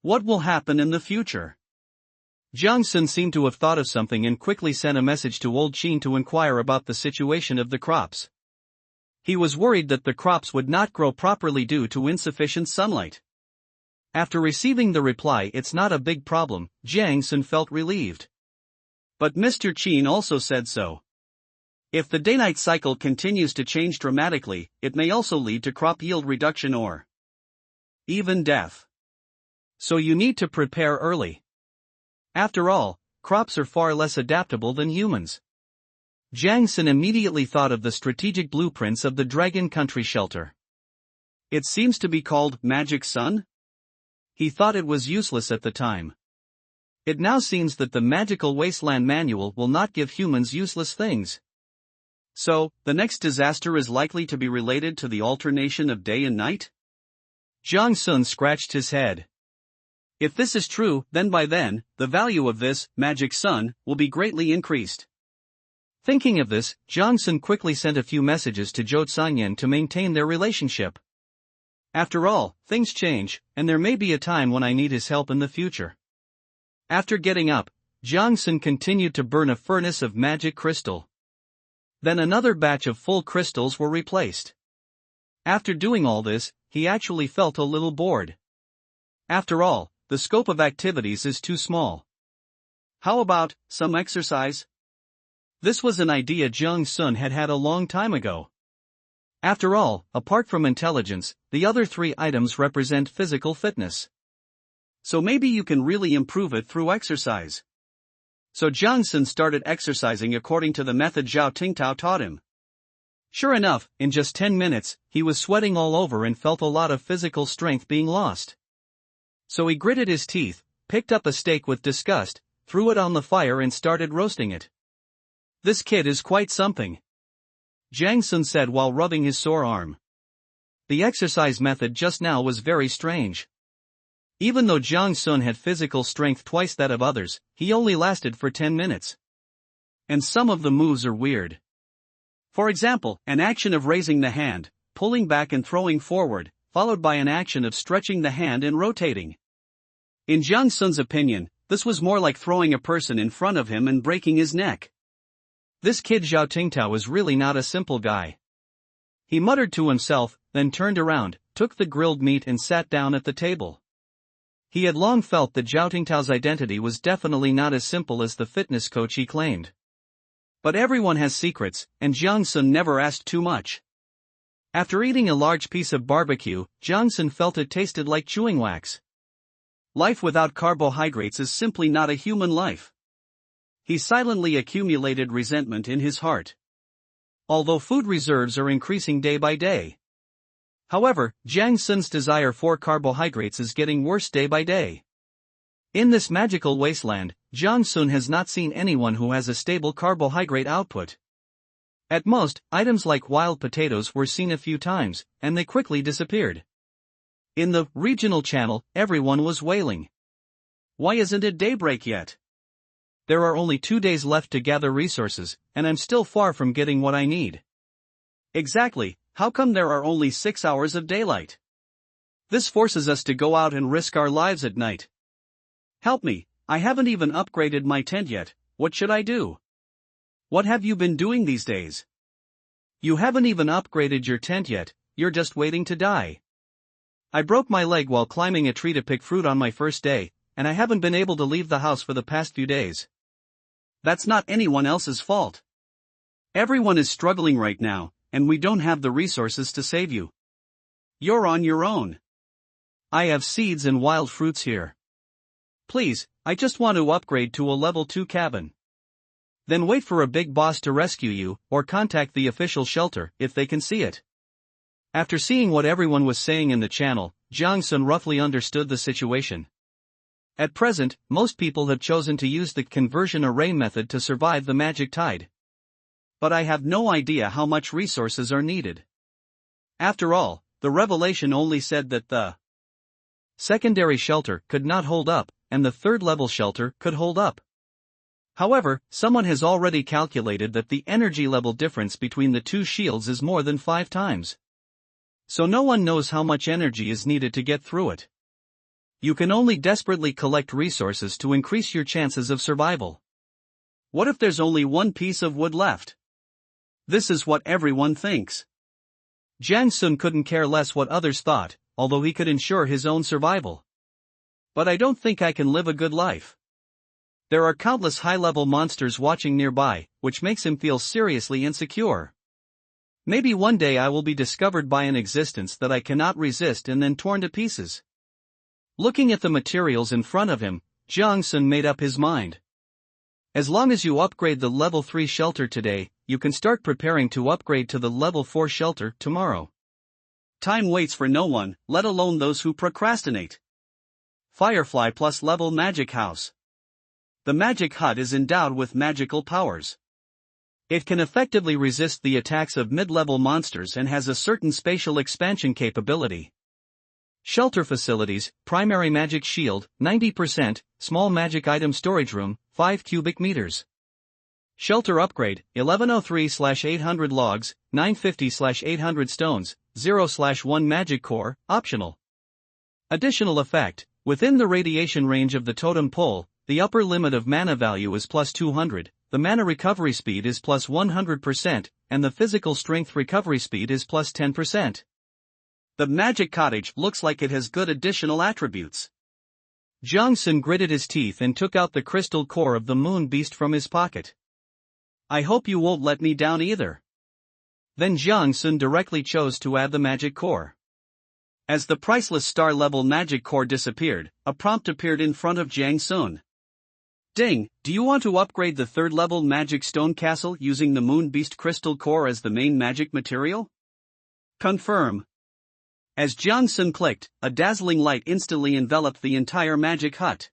What will happen in the future? Jiang Sun seemed to have thought of something and quickly sent a message to Old Qin to inquire about the situation of the crops. He was worried that the crops would not grow properly due to insufficient sunlight. After receiving the reply, "It's not a big problem," Jiang Sun felt relieved. But Mr. Qin also said so. If the day-night cycle continues to change dramatically, it may also lead to crop yield reduction or even death. So you need to prepare early. After all, crops are far less adaptable than humans. Jiang Sun immediately thought of the strategic blueprints of the Dragon Country shelter. It seems to be called Magic Sun? He thought it was useless at the time. It now seems that the magical Wasteland manual will not give humans useless things. So, the next disaster is likely to be related to the alternation of day and night? Jiang Sun scratched his head. If this is true, then by then, the value of this Magic Sun will be greatly increased. Thinking of this, Jiang Sun quickly sent a few messages to Zhou Sanyan to maintain their relationship. After all, things change, and there may be a time when I need his help in the future. After getting up, Jiang Sun continued to burn a furnace of magic crystal. Then another batch of full crystals were replaced. After doing all this, he actually felt a little bored. After all, the scope of activities is too small. How about some exercise? This was an idea Jiang Sun had had a long time ago. After all, apart from intelligence, the other 3 items represent physical fitness. So maybe you can really improve it through exercise. So Jiang Sun started exercising according to the method Zhao Tingtao taught him. Sure enough, in just 10 minutes, he was sweating all over and felt a lot of physical strength being lost. So he gritted his teeth, picked up a steak with disgust, threw it on the fire and started roasting it. This kid is quite something, Jiang Sun said while rubbing his sore arm. The exercise method just now was very strange. Even though Jiang Sun had physical strength twice that of others, he only lasted for 10 minutes. And some of the moves are weird. For example, an action of raising the hand, pulling back and throwing forward, followed by an action of stretching the hand and rotating. In Jiang Sun's opinion, this was more like throwing a person in front of him and breaking his neck. This kid Zhao Tingtao is really not a simple guy. He muttered to himself, then turned around, took the grilled meat and sat down at the table. He had long felt that Zhao Tingtao's identity was definitely not as simple as the fitness coach he claimed. But everyone has secrets, and Jiang Sun never asked too much. After eating a large piece of barbecue, Jiang Sun felt it tasted like chewing wax. Life without carbohydrates is simply not a human life. He silently accumulated resentment in his heart. Although food reserves are increasing day by day. However, Jiang Sun's desire for carbohydrates is getting worse day by day. In this magical wasteland, Jiang Sun has not seen anyone who has a stable carbohydrate output. At most, items like wild potatoes were seen a few times, and they quickly disappeared. In the regional channel, everyone was wailing. Why isn't it daybreak yet? There are only 2 days left to gather resources, and I'm still far from getting what I need. Exactly, how come there are only 6 hours of daylight? This forces us to go out and risk our lives at night. Help me, I haven't even upgraded my tent yet, what should I do? What have you been doing these days? You haven't even upgraded your tent yet, you're just waiting to die. I broke my leg while climbing a tree to pick fruit on my first day, and I haven't been able to leave the house for the past few days. That's not anyone else's fault. Everyone is struggling right now, and we don't have the resources to save you. You're on your own. I have seeds and wild fruits here. Please, I just want to upgrade to a level 2 cabin. Then wait for a big boss to rescue you, or contact the official shelter, if they can see it. After seeing what everyone was saying in the channel, Jiang Sun roughly understood the situation. At present, most people have chosen to use the conversion array method to survive the magic tide. But I have no idea how much resources are needed. After all, the revelation only said that the secondary shelter could not hold up, and the third-level shelter could hold up. However, someone has already calculated that the energy level difference between the two shields is more than 5 times. So no one knows how much energy is needed to get through it. You can only desperately collect resources to increase your chances of survival. What if there's only one piece of wood left? This is what everyone thinks. Jiang Sun couldn't care less what others thought, although he could ensure his own survival. But I don't think I can live a good life. There are countless high-level monsters watching nearby, which makes him feel seriously insecure. Maybe one day I will be discovered by an existence that I cannot resist and then torn to pieces. Looking at the materials in front of him, Jiang Sun made up his mind. As long as you upgrade the level 3 shelter today, you can start preparing to upgrade to the level 4 shelter tomorrow. Time waits for no one, let alone those who procrastinate. Firefly plus level magic house. The magic hut is endowed with magical powers. It can effectively resist the attacks of mid-level monsters and has a certain spatial expansion capability. Shelter facilities, primary magic shield, 90%, small magic item storage room, 5 cubic meters. Shelter upgrade, 1103/800 logs, 950/800 stones, 0/1 magic core, optional. Additional effect, within the radiation range of the totem pole, the upper limit of mana value is plus 200, the mana recovery speed is plus 100%, and the physical strength recovery speed is plus 10%. The magic cottage looks like it has good additional attributes. Jiang Sun gritted his teeth and took out the crystal core of the moon beast from his pocket. I hope you won't let me down either. Then Jiang Sun directly chose to add the magic core. As the priceless star-level magic core disappeared, a prompt appeared in front of Jiang Sun. Ding, do you want to upgrade the third-level magic stone castle using the moon beast crystal core as the main magic material? Confirm. As Jiang Sun clicked, a dazzling light instantly enveloped the entire magic hut.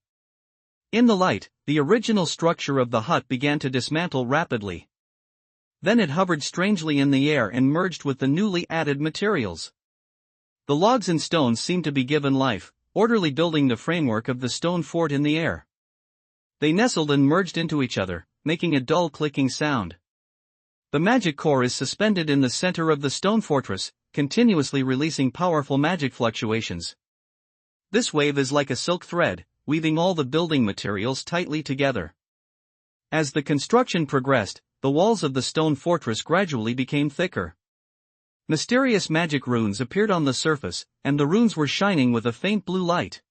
In the light, the original structure of the hut began to dismantle rapidly. Then it hovered strangely in the air and merged with the newly added materials. The logs and stones seemed to be given life, orderly building the framework of the stone fort in the air. They nestled and merged into each other, making a dull clicking sound. The magic core is suspended in the center of the stone fortress, continuously releasing powerful magic fluctuations. This wave is like a silk thread, weaving all the building materials tightly together. As the construction progressed, the walls of the stone fortress gradually became thicker. Mysterious magic runes appeared on the surface, and the runes were shining with a faint blue light.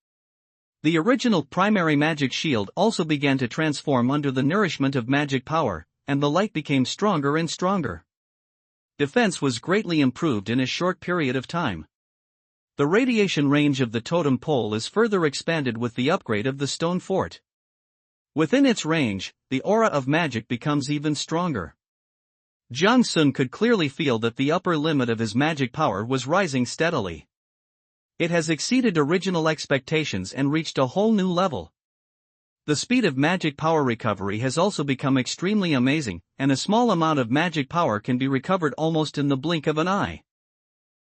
The original primary magic shield also began to transform under the nourishment of magic power, and the light became stronger and stronger. Defense was greatly improved in a short period of time. The radiation range of the totem pole is further expanded with the upgrade of the stone fort. Within its range, the aura of magic becomes even stronger. Jiang Sun could clearly feel that the upper limit of his magic power was rising steadily. It has exceeded original expectations and reached a whole new level. The speed of magic power recovery has also become extremely amazing, and a small amount of magic power can be recovered almost in the blink of an eye.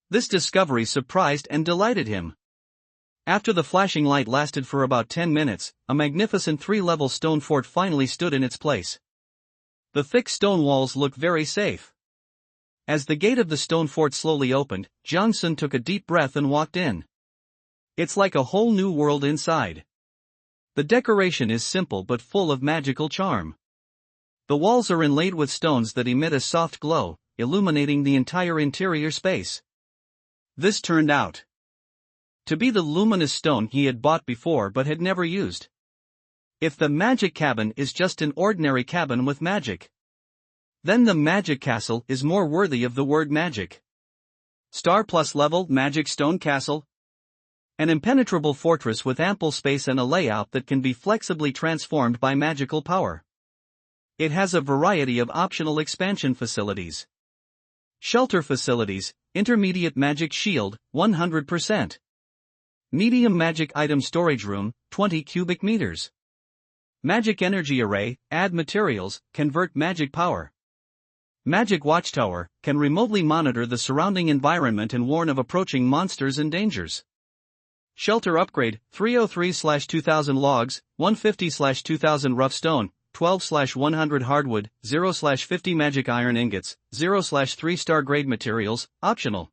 This discovery surprised and delighted him. After the flashing light lasted for about 10 minutes, a magnificent 3-level stone fort finally stood in its place. The thick stone walls looked very safe. As the gate of the stone fort slowly opened, Jiang Sun took a deep breath and walked in. It's like a whole new world inside. The decoration is simple but full of magical charm. The walls are inlaid with stones that emit a soft glow, illuminating the entire interior space. This turned out to be the luminous stone he had bought before but had never used. If the magic cabin is just an ordinary cabin with magic, then the magic castle is more worthy of the word magic. Star plus level magic stone castle. An impenetrable fortress with ample space and a layout that can be flexibly transformed by magical power. It has a variety of optional expansion facilities. Shelter facilities, intermediate magic shield, 100%. Medium magic item storage room, 20 cubic meters. Magic energy array, add materials, convert magic power. Magic watchtower, can remotely monitor the surrounding environment and warn of approaching monsters and dangers. Shelter upgrade, 303/2000 logs, 150/2000 rough stone, 12/100 hardwood, 0/50 magic iron ingots, 0/3-star grade materials, optional.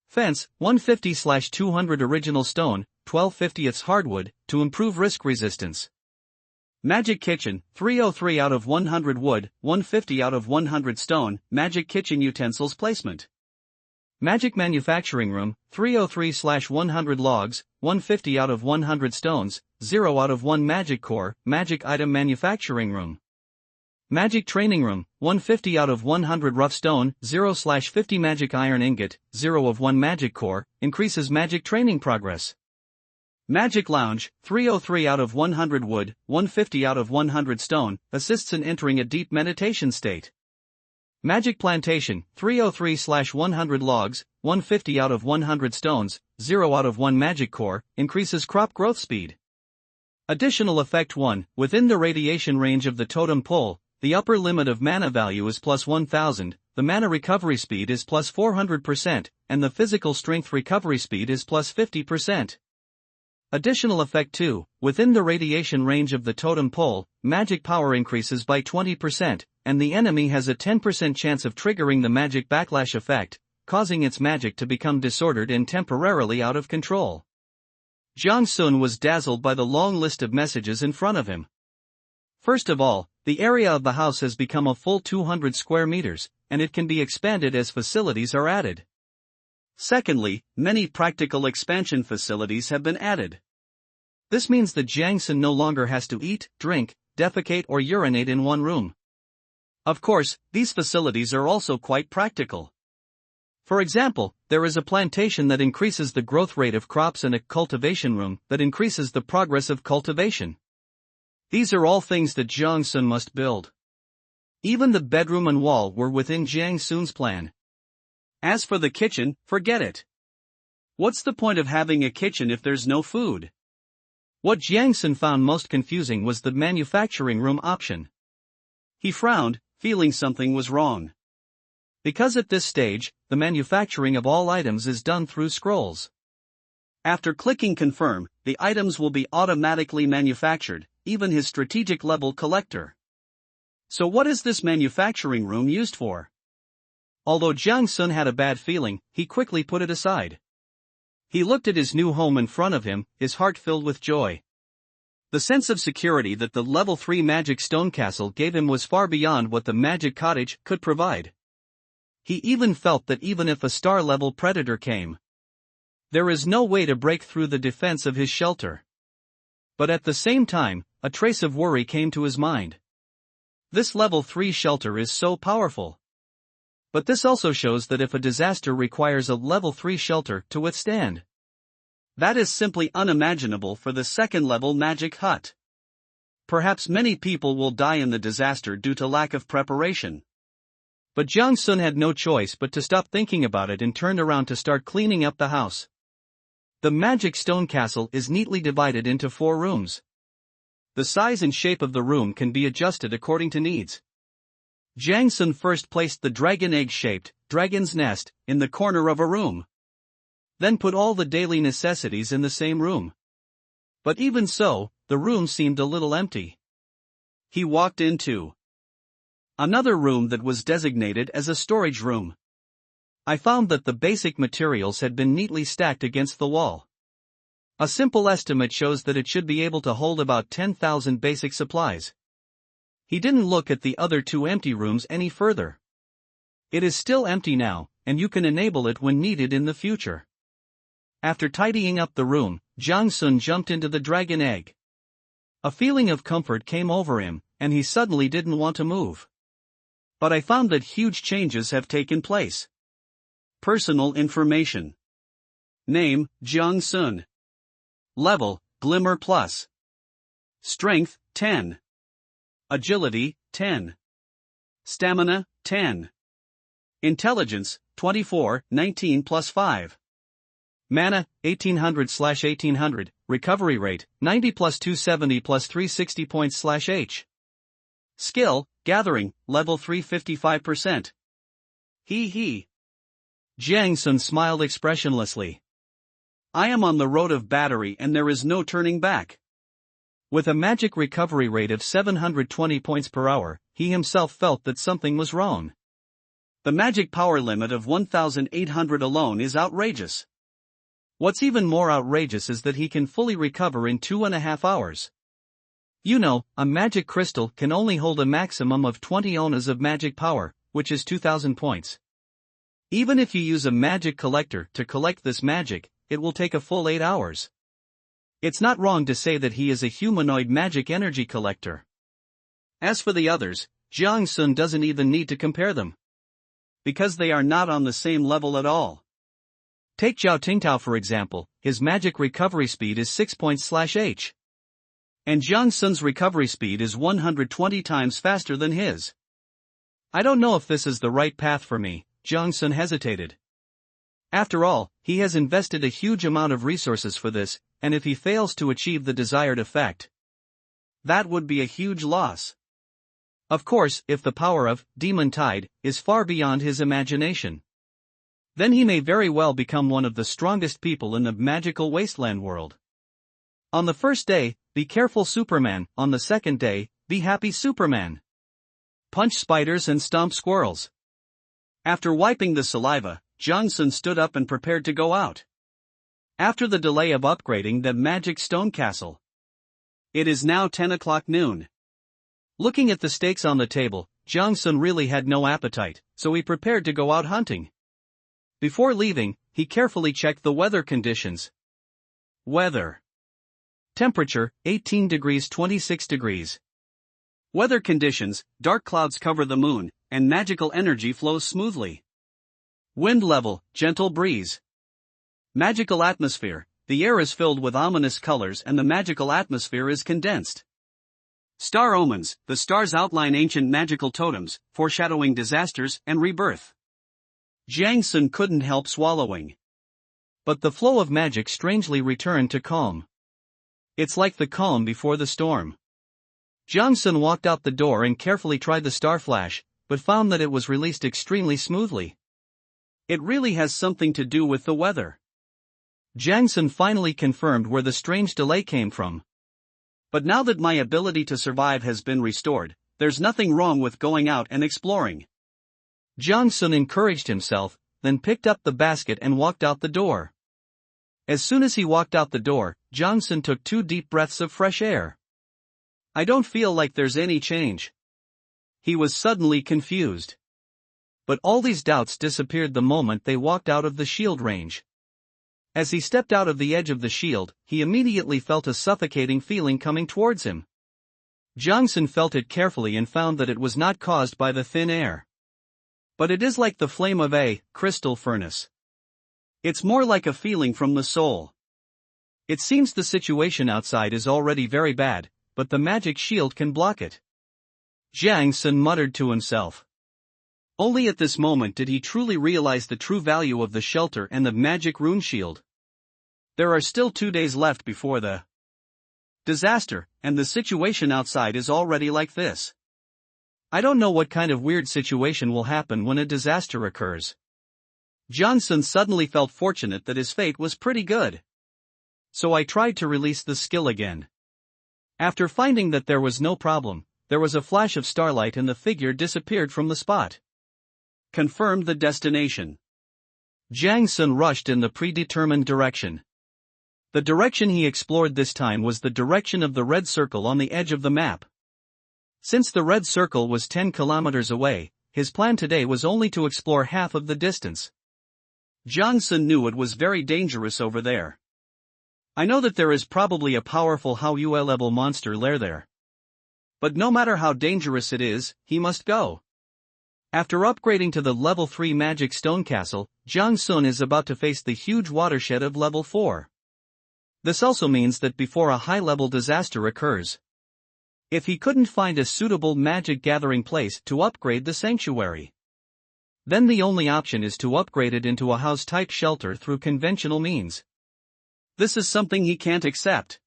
Fence, 150/200 original stone, 12/50 hardwood, to improve risk resistance. Magic kitchen, 303 out of 100 wood, 150 out of 100 stone, magic kitchen utensils placement. Magic manufacturing room, 303/100 logs, 150 out of 100 stones, 0 out of 1 magic core, magic item manufacturing room. Magic training room, 150 out of 100 rough stone, 0/50 magic iron ingot, 0 of 1 magic core, increases magic training progress. Magic lounge, 303 out of 100 wood, 150 out of 100 stone, assists in entering a deep meditation state. Magic plantation, 303/100 logs, 150 out of 100 stones, 0 out of 1 magic core, increases crop growth speed. Additional effect 1, within the radiation range of the totem pole, the upper limit of mana value is plus 1000, the mana recovery speed is plus 400%, and the physical strength recovery speed is plus 50%. Additional effect 2, within the radiation range of the totem pole, magic power increases by 20%, and the enemy has a 10% chance of triggering the magic backlash effect, causing its magic to become disordered and temporarily out of control. Jiang Sun was dazzled by the long list of messages in front of him. First of all, the area of the house has become a full 200 square meters, and it can be expanded as facilities are added. Secondly, many practical expansion facilities have been added. This means that Jiang Sun no longer has to eat, drink, defecate or urinate in one room. Of course, these facilities are also quite practical. For example, there is a plantation that increases the growth rate of crops and a cultivation room that increases the progress of cultivation. These are all things that Jiang Sun must build. Even the bedroom and wall were within Jiang Sun's plan. As for the kitchen, forget it. What's the point of having a kitchen if there's no food? What Jiang Sun found most confusing was the manufacturing room option. He frowned, feeling something was wrong. Because at this stage, the manufacturing of all items is done through scrolls. After clicking confirm, the items will be automatically manufactured, even his strategic level collector. So what is this manufacturing room used for? Although Jiang Sun had a bad feeling, he quickly put it aside. He looked at his new home in front of him, his heart filled with joy. The sense of security that the level 3 magic stone castle gave him was far beyond what the magic cottage could provide. He even felt that even if a star-level predator came, there is no way to break through the defense of his shelter. But at the same time, a trace of worry came to his mind. This level 3 shelter is so powerful. But this also shows that if a disaster requires a level 3 shelter to withstand, that is simply unimaginable for the second-level magic hut. Perhaps many people will die in the disaster due to lack of preparation. But Jiang Sun had no choice but to stop thinking about it and turned around to start cleaning up the house. The magic stone castle is neatly divided into 4 rooms. The size and shape of the room can be adjusted according to needs. Jiang Sun first placed the dragon egg-shaped dragon's nest in the corner of a room. Then put all the daily necessities in the same room. But even so, the room seemed a little empty. He walked into another room that was designated as a storage room. I found that the basic materials had been neatly stacked against the wall. A simple estimate shows that it should be able to hold about 10,000 basic supplies. He didn't look at the other two empty rooms any further. It is still empty now, and you can enable it when needed in the future. After tidying up the room, Jiang Sun jumped into the dragon egg. A feeling of comfort came over him, and he suddenly didn't want to move. But I found that huge changes have taken place. Personal information. Name, Jiang Sun. Level, Glimmer Plus. Strength, 10. Agility, 10. Stamina, 10. Intelligence, 24, 19 plus 5. Mana, 1800/1800, recovery rate, 90 plus 270 plus 360 points/H. Skill, gathering, level 3 55%. He. Jiang Sun smiled expressionlessly. I am on the road of battery and there is no turning back. With a magic recovery rate of 720 points per hour, he himself felt that something was wrong. The magic power limit of 1,800 alone is outrageous. What's even more outrageous is that he can fully recover in 2.5 hours. You know, a magic crystal can only hold a maximum of 20 onas of magic power, which is 2,000 points. Even if you use a magic collector to collect this magic, it will take a full 8 hours. It's not wrong to say that he is a humanoid magic energy collector. As for the others, Jiang Sun doesn't even need to compare them. Because they are not on the same level at all. Take Zhao Tingtao for example, his magic recovery speed is 6 points/H. And Jiang Sun's recovery speed is 120 times faster than his. I don't know if this is the right path for me, Jiang Sun hesitated. After all, he has invested a huge amount of resources for this, and if he fails to achieve the desired effect, that would be a huge loss. Of course, if the power of Demon Tide is far beyond his imagination, then he may very well become one of the strongest people in the magical wasteland world. On the first day, be careful Superman, on the second day, be happy Superman. Punch spiders and stomp squirrels. After wiping the saliva, Jiang Sun stood up and prepared to go out. After the delay of upgrading the magic stone castle. It is now 10 o'clock noon. Looking at the steaks on the table, Jiang Sun really had no appetite, so he prepared to go out hunting. Before leaving, he carefully checked the weather conditions. Weather. Temperature, 18 degrees 26 degrees. Weather conditions, dark clouds cover the moon, and magical energy flows smoothly. Wind level, gentle breeze. Magical atmosphere, the air is filled with ominous colors and the magical atmosphere is condensed. Star omens, the stars outline ancient magical totems, foreshadowing disasters and rebirth. Jiang Sun couldn't help swallowing. But the flow of magic strangely returned to calm. It's like the calm before the storm. Jiang Sun walked out the door and carefully tried the star flash, but found that it was released extremely smoothly. It really has something to do with the weather. Jiang Sun finally confirmed where the strange delay came from. But now that my ability to survive has been restored, there's nothing wrong with going out and exploring. Jiang Sun encouraged himself, then picked up the basket and walked out the door. As soon as he walked out the door, Jiang Sun took 2 deep breaths of fresh air. I don't feel like there's any change. He was suddenly confused. But all these doubts disappeared the moment they walked out of the shield range. As he stepped out of the edge of the shield, he immediately felt a suffocating feeling coming towards him. Jiang Sun felt it carefully and found that it was not caused by the thin air. But it is like the flame of a crystal furnace. It's more like a feeling from the soul. It seems the situation outside is already very bad, but the magic shield can block it. Jiang Sun muttered to himself. Only at this moment did he truly realize the true value of the shelter and the magic rune shield. There are still 2 days left before the Disaster, and the situation outside is already like this. I don't know what kind of weird situation will happen when a disaster occurs. Johnson suddenly felt fortunate that his fate was pretty good. So I tried to release the skill again. After finding that there was no problem, there was a flash of starlight and the figure disappeared from the spot. Confirmed the destination. Jiang Sun rushed in the predetermined direction. The direction he explored this time was the direction of the red circle on the edge of the map. Since the red circle was 10 kilometers away, his plan today was only to explore half of the distance. Jiang Sun knew it was very dangerous over there. I know that there is probably a powerful Hao-Yue level monster lair there. But no matter how dangerous it is, he must go. After upgrading to the level 3 magic stone castle, Jiang Sun is about to face the huge watershed of level 4. This also means that before a high-level disaster occurs, if he couldn't find a suitable magic gathering place to upgrade the sanctuary, then the only option is to upgrade it into a house-type shelter through conventional means. This is something he can't accept.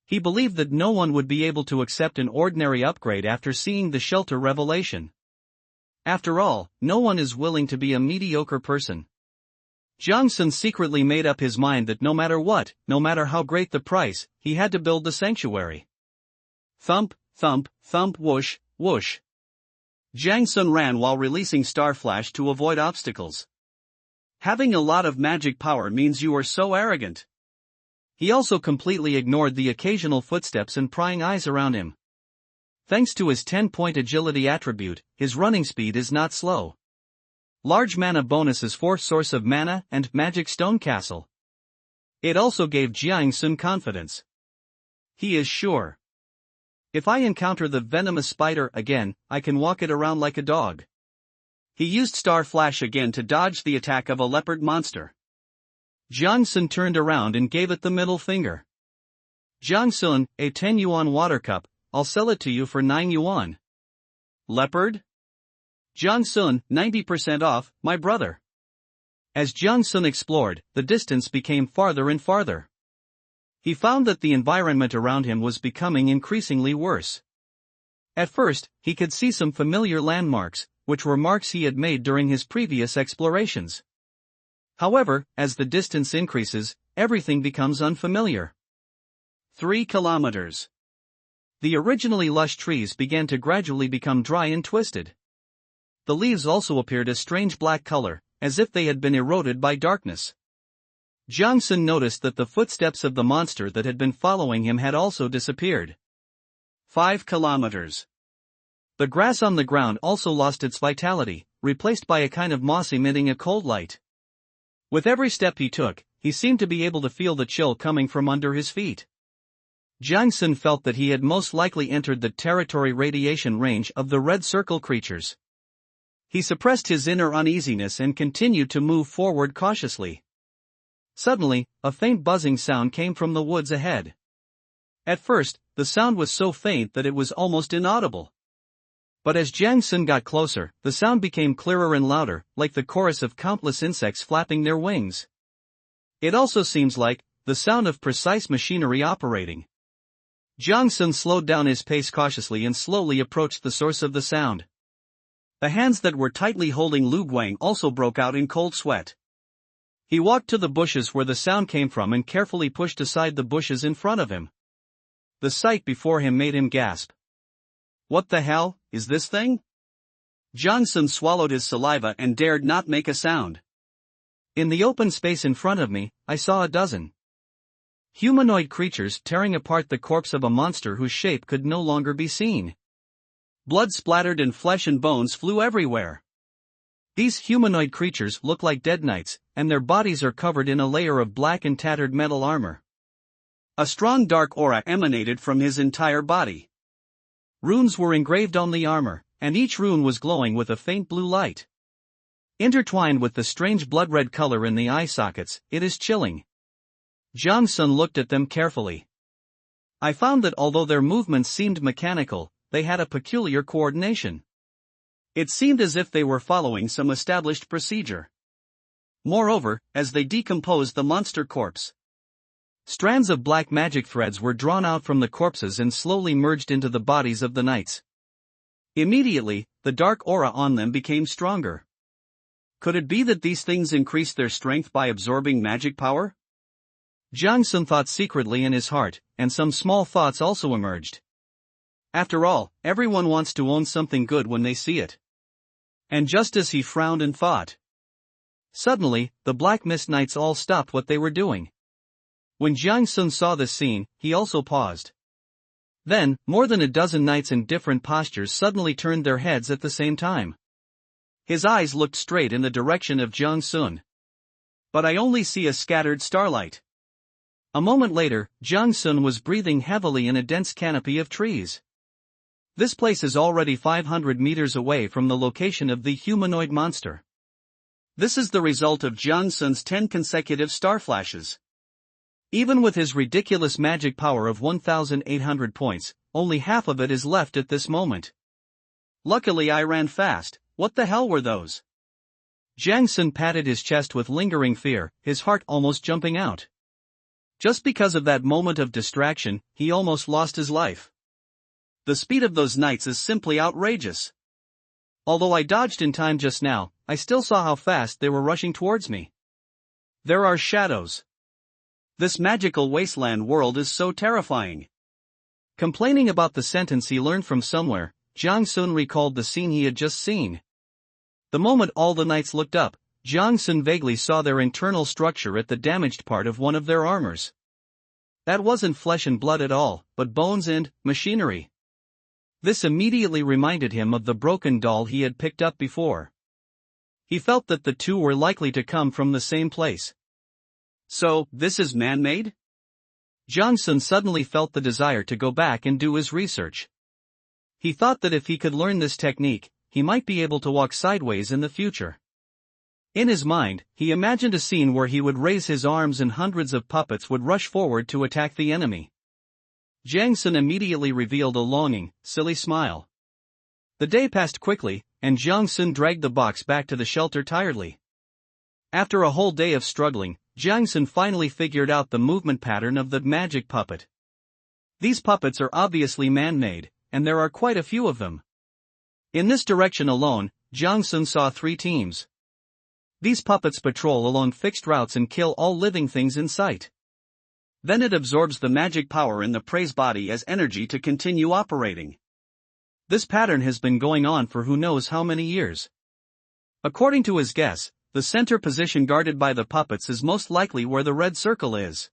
He believed that no one would be able to accept an ordinary upgrade after seeing the shelter revelation. After all, no one is willing to be a mediocre person. Jiang Sun secretly made up his mind that no matter what, no matter how great the price, he had to build the sanctuary. Thump, thump, thump, whoosh, whoosh. Jiang Sun ran while releasing Star Flash to avoid obstacles. Having a lot of magic power means you are so arrogant. He also completely ignored the occasional footsteps and prying eyes around him. Thanks to his 10-point agility attribute, his running speed is not slow. Large mana bonuses for source of mana and magic stone castle. It also gave Jiang Sun confidence. He is sure. If I encounter the venomous spider again, I can walk it around like a dog. He used Star Flash again to dodge the attack of a leopard monster. Jiang Sun turned around and gave it the middle finger. Jiang Sun, a 10 yuan water cup, I'll sell it to you for 9 yuan. Leopard? Jiang Sun, 90% off, my brother. As Jiang Sun explored, the distance became farther and farther. He found that the environment around him was becoming increasingly worse. At first, he could see some familiar landmarks, which were marks he had made during his previous explorations. However, as the distance increases, everything becomes unfamiliar. 3 kilometers. The originally lush trees began to gradually become dry and twisted. The leaves also appeared a strange black color, as if they had been eroded by darkness. Jiang Sun noticed that the footsteps of the monster that had been following him had also disappeared. 5 kilometers. The grass on the ground also lost its vitality, replaced by a kind of moss emitting a cold light. With every step he took, he seemed to be able to feel the chill coming from under his feet. Jiang Sun felt that he had most likely entered the territory radiation range of the red circle creatures. He suppressed his inner uneasiness and continued to move forward cautiously. Suddenly, a faint buzzing sound came from the woods ahead. At first, the sound was so faint that it was almost inaudible. But as Jiang Sun got closer, the sound became clearer and louder, like the chorus of countless insects flapping their wings. It also seems like the sound of precise machinery operating. Jiang Sun slowed down his pace cautiously and slowly approached the source of the sound. The hands that were tightly holding Lu Guang also broke out in cold sweat. He walked to the bushes where the sound came from and carefully pushed aside the bushes in front of him. The sight before him made him gasp. What the hell is this thing? Jiang Sun swallowed his saliva and dared not make a sound. In the open space in front of me, I saw a dozen humanoid creatures tearing apart the corpse of a monster whose shape could no longer be seen. Blood splattered and flesh and bones flew everywhere. These humanoid creatures look like dead knights, and their bodies are covered in a layer of black and tattered metal armor. A strong dark aura emanated from his entire body. Runes were engraved on the armor, and each rune was glowing with a faint blue light. Intertwined with the strange blood-red color in the eye sockets, it is chilling. Jiang Sun looked at them carefully. I found that although their movements seemed mechanical, they had a peculiar coordination. It seemed as if they were following some established procedure. Moreover, as they decomposed the monster corpse, Strands of black magic threads were drawn out from the corpses and slowly merged into the bodies of the knights. Immediately, the dark aura on them became stronger. Could it be that these things increased their strength by absorbing magic power? Jiang Sun thought secretly in his heart, and some small thoughts also emerged. After all, everyone wants to own something good when they see it. And just as he frowned and thought, suddenly, the Black Mist Knights all stopped what they were doing. When Jiang Sun saw this scene, he also paused. Then, more than a dozen knights in different postures suddenly turned their heads at the same time. His eyes looked straight in the direction of Jiang Sun. But I only see a scattered starlight. A moment later, Jiang Sun was breathing heavily in a dense canopy of trees. This place is already 500 meters away from the location of the humanoid monster. This is the result of Jiang Sun's 10 consecutive star flashes. Even with his ridiculous magic power of 1,800 points, only half of it is left at this moment. Luckily I ran fast. What the hell were those? Jiang Sun patted his chest with lingering fear, his heart almost jumping out. Just because of that moment of distraction, he almost lost his life. The speed of those knights is simply outrageous. Although I dodged in time just now, I still saw how fast they were rushing towards me. There are shadows. This magical wasteland world is so terrifying. Complaining about the sentence he learned from somewhere, Jiang Sun recalled the scene he had just seen. The moment all the knights looked up, Jiang Sun vaguely saw their internal structure at the damaged part of one of their armors. That wasn't flesh and blood at all, but bones and machinery. This immediately reminded him of the broken doll he had picked up before. He felt that the two were likely to come from the same place. So, this is man-made? Jiang Sun suddenly felt the desire to go back and do his research. He thought that if he could learn this technique, he might be able to walk sideways in the future. In his mind, he imagined a scene where he would raise his arms and hundreds of puppets would rush forward to attack the enemy. Jiang Sun immediately revealed a longing, silly smile. The day passed quickly, and Jiang Sun dragged the box back to the shelter tiredly. After a whole day of struggling, Jiang Sun finally figured out the movement pattern of the magic puppet. These puppets are obviously man-made, and there are quite a few of them. In this direction alone, Jiang Sun saw 3 teams. These puppets patrol along fixed routes and kill all living things in sight. Then it absorbs the magic power in the prey's body as energy to continue operating. This pattern has been going on for who knows how many years. According to his guess, the center position guarded by the puppets is most likely where the red circle is.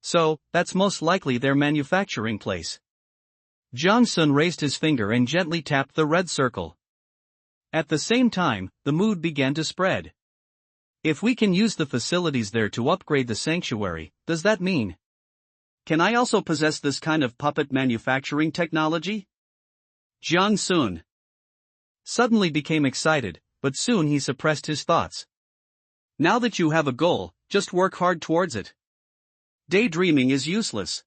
So, that's most likely their manufacturing place. Jiang Sun raised his finger and gently tapped the red circle. At the same time, the mood began to spread. If we can use the facilities there to upgrade the sanctuary, does that mean? Can I also possess this kind of puppet manufacturing technology? Jiang Sun suddenly became excited, but soon he suppressed his thoughts. Now that you have a goal, just work hard towards it. Daydreaming is useless.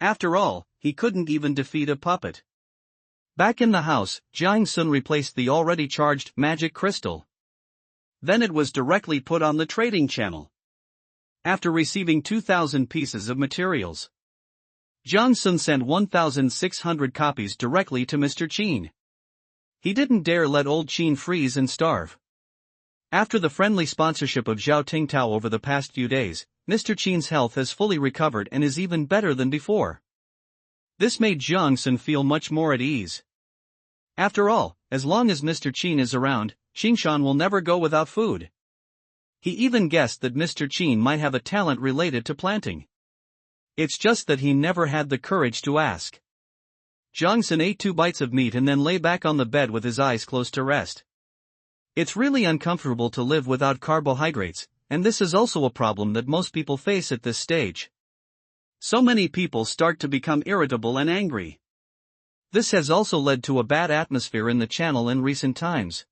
After all, he couldn't even defeat a puppet. Back in the house, Jiang Sun replaced the already charged magic crystal. Then it was directly put on the trading channel. After receiving 2,000 pieces of materials, Jiang Sun sent 1,600 copies directly to Mr. Qin. He didn't dare let old Qin freeze and starve. After the friendly sponsorship of Zhao Tingtao over the past few days, Mr. Qin's health has fully recovered and is even better than before. This made Jiang Sun feel much more at ease. After all, as long as Mr. Qin is around, Qingshan will never go without food. He even guessed that Mr. Qin might have a talent related to planting. It's just that he never had the courage to ask. Jiang Sun ate 2 bites of meat and then lay back on the bed with his eyes closed to rest. It's really uncomfortable to live without carbohydrates, and this is also a problem that most people face at this stage. So many people start to become irritable and angry. This has also led to a bad atmosphere in the channel in recent times.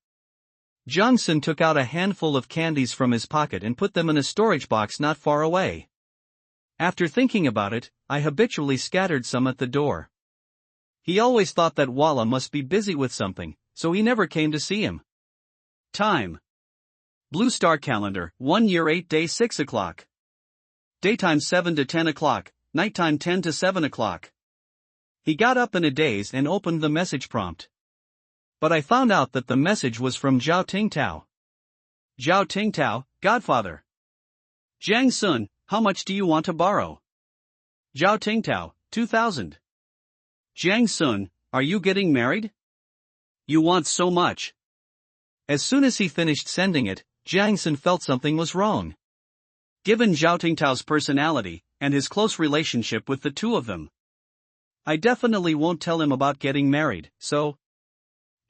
Jiang Sun took out a handful of candies from his pocket and put them in a storage box not far away. After thinking about it, I habitually scattered some at the door. He always thought that Walla must be busy with something, so he never came to see him. Time. Blue Star Calendar, 1 year 8 days 6 o'clock. Daytime 7 to 10 o'clock, nighttime 10 to 7 o'clock. He got up in a daze and opened the message prompt. But I found out that the message was from Zhao Tingtao. Zhao Tingtao, Godfather. Jiang Sun, how much do you want to borrow? Zhao Tingtao, 2,000. Jiang Sun, are you getting married? You want so much. As soon as he finished sending it, Jiang Sun felt something was wrong. Given Zhao Tingtao's personality, and his close relationship with the two of them, I definitely won't tell him about getting married, so...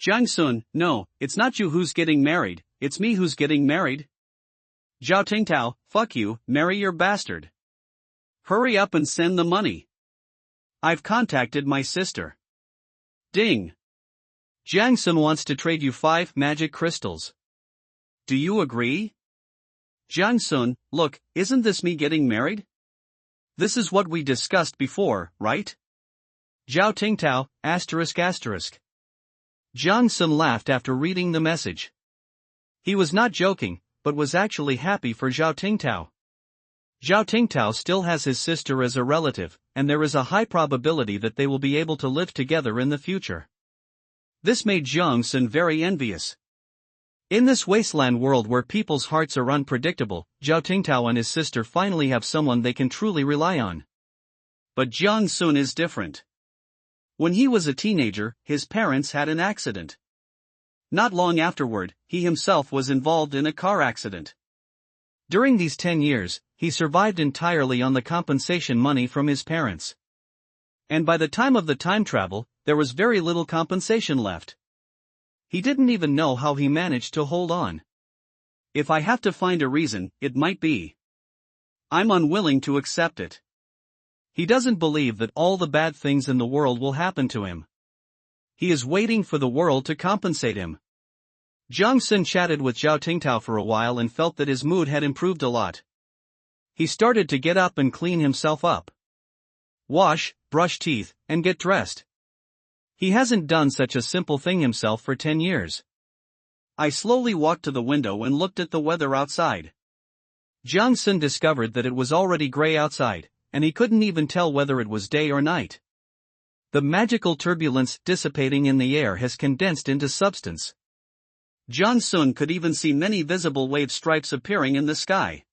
Jiang Sun, no, it's not you who's getting married, it's me who's getting married. Zhao Tingtao, fuck you, marry your bastard. Hurry up and send the money. I've contacted my sister. Ding. Jiang Sun wants to trade you 5 magic crystals. Do you agree? Jiang Sun, look, isn't this me getting married? This is what we discussed before, right? Zhao Tingtao, ***. Jiang Sun laughed after reading the message. He was not joking, but was actually happy for Zhao Tingtao. Zhao Tingtao still has his sister as a relative, and there is a high probability that they will be able to live together in the future. This made Jiang Sun very envious. In this wasteland world where people's hearts are unpredictable, Zhao Tingtao and his sister finally have someone they can truly rely on. But Jiang Sun is different. When he was a teenager, his parents had an accident. Not long afterward, he himself was involved in a car accident. During these 10 years, he survived entirely on the compensation money from his parents. And by the time of the time travel, there was very little compensation left. He didn't even know how he managed to hold on. If I have to find a reason, it might be. I'm unwilling to accept it. He doesn't believe that all the bad things in the world will happen to him. He is waiting for the world to compensate him. Jiang Sun chatted with Zhao Tingtao for a while and felt that his mood had improved a lot. He started to get up and clean himself up. Wash, brush teeth, and get dressed. He hasn't done such a simple thing himself for 10 years. I slowly walked to the window and looked at the weather outside. Jiang Sun discovered that it was already gray outside, and he couldn't even tell whether it was day or night. The magical turbulence dissipating in the air has condensed into substance. Jiang Sun could even see many visible wave stripes appearing in the sky.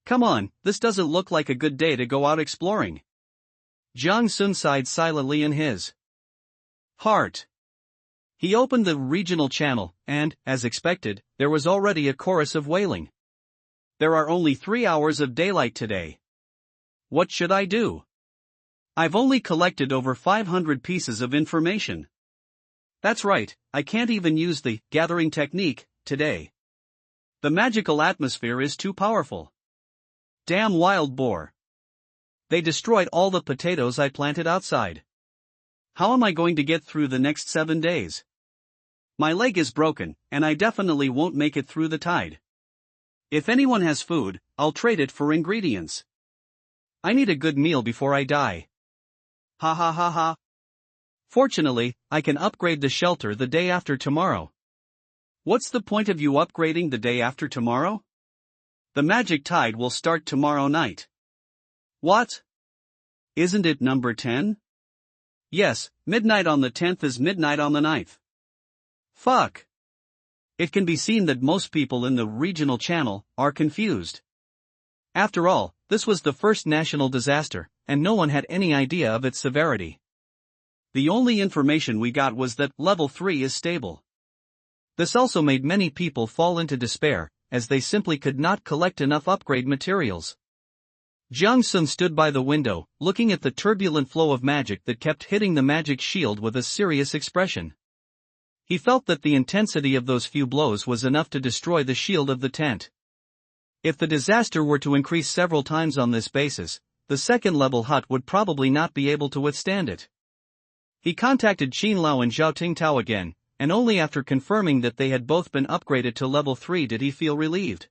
Come on, this doesn't look like a good day to go out exploring. Jiang Sun sighed silently in his heart. He opened the regional channel, and, as expected, there was already a chorus of wailing. There are only 3 hours of daylight today. What should I do? I've only collected over 500 pieces of information. That's right, I can't even use the gathering technique today. The magical atmosphere is too powerful. Damn wild boar. They destroyed all the potatoes I planted outside. How am I going to get through the next 7 days? My leg is broken, and I definitely won't make it through the tide. If anyone has food, I'll trade it for ingredients. I need a good meal before I die. Ha ha ha ha. Fortunately, I can upgrade the shelter the day after tomorrow. What's the point of you upgrading the day after tomorrow? The magic tide will start tomorrow night. What? Isn't it number 10? Yes, midnight on the 10th is midnight on the 9th. Fuck. It can be seen that most people in the regional channel are confused. After all, this was the first national disaster, and no one had any idea of its severity. The only information we got was that level 3 is stable. This also made many people fall into despair, as they simply could not collect enough upgrade materials. Jiang Sun stood by the window, looking at the turbulent flow of magic that kept hitting the magic shield with a serious expression. He felt that the intensity of those few blows was enough to destroy the shield of the tent. If the disaster were to increase several times on this basis, the second-level hut would probably not be able to withstand it. He contacted Qin Lao and Zhao Tingtao again, and only after confirming that they had both been upgraded to level 3 did he feel relieved.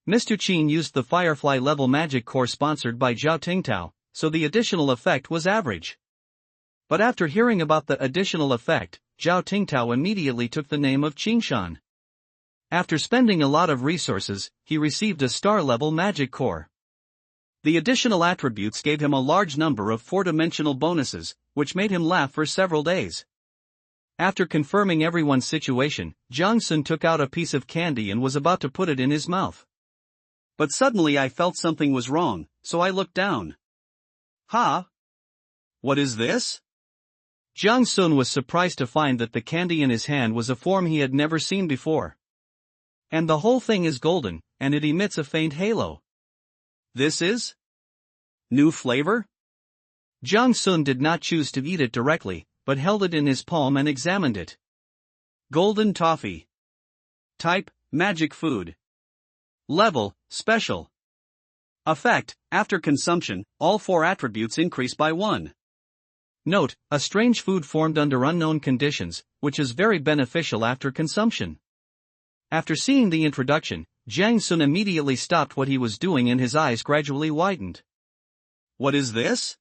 Mr. Qin used the Firefly level magic core sponsored by Zhao Tingtao, so the additional effect was average. But after hearing about the additional effect, Zhao Tingtao immediately took the name of Qingshan. After spending a lot of resources, he received a star level magic core. The additional attributes gave him a large number of four-dimensional bonuses, which made him laugh for several days. After confirming everyone's situation, Jang-sun took out a piece of candy and was about to put it in his mouth. But suddenly I felt something was wrong, so I looked down. Huh? What is this? Jang-sun was surprised to find that the candy in his hand was a form he had never seen before. And the whole thing is golden, and it emits a faint halo. This is? New flavor? Jang-sun did not choose to eat it directly, but held it in his palm and examined it. Golden toffee. Type, magic food. Level, special. Effect, after consumption, all four attributes increase by 1. Note, a strange food formed under unknown conditions, which is very beneficial after consumption. After seeing the introduction, Jang-sun immediately stopped what he was doing and his eyes gradually widened. What is this?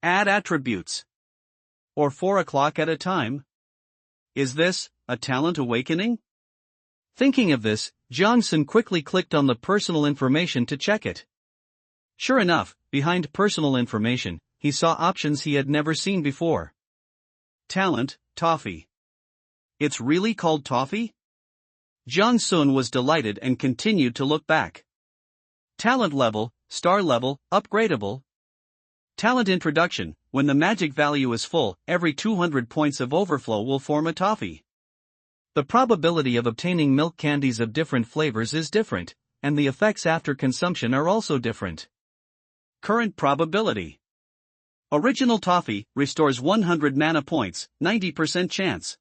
Add attributes. Or 4 o'clock at a time? Is this a talent awakening? Thinking of this, Jang-sun quickly clicked on the personal information to check it. Sure enough, behind personal information, he saw options he had never seen before. Talent, toffee. It's really called toffee? Jang-sun was delighted and continued to look back. Talent level, star level, upgradable. Talent introduction, when the magic value is full, every 200 points of overflow will form a toffee. The probability of obtaining milk candies of different flavors is different, and the effects after consumption are also different. Current probability. Original toffee, restores 100 mana points, 90% chance.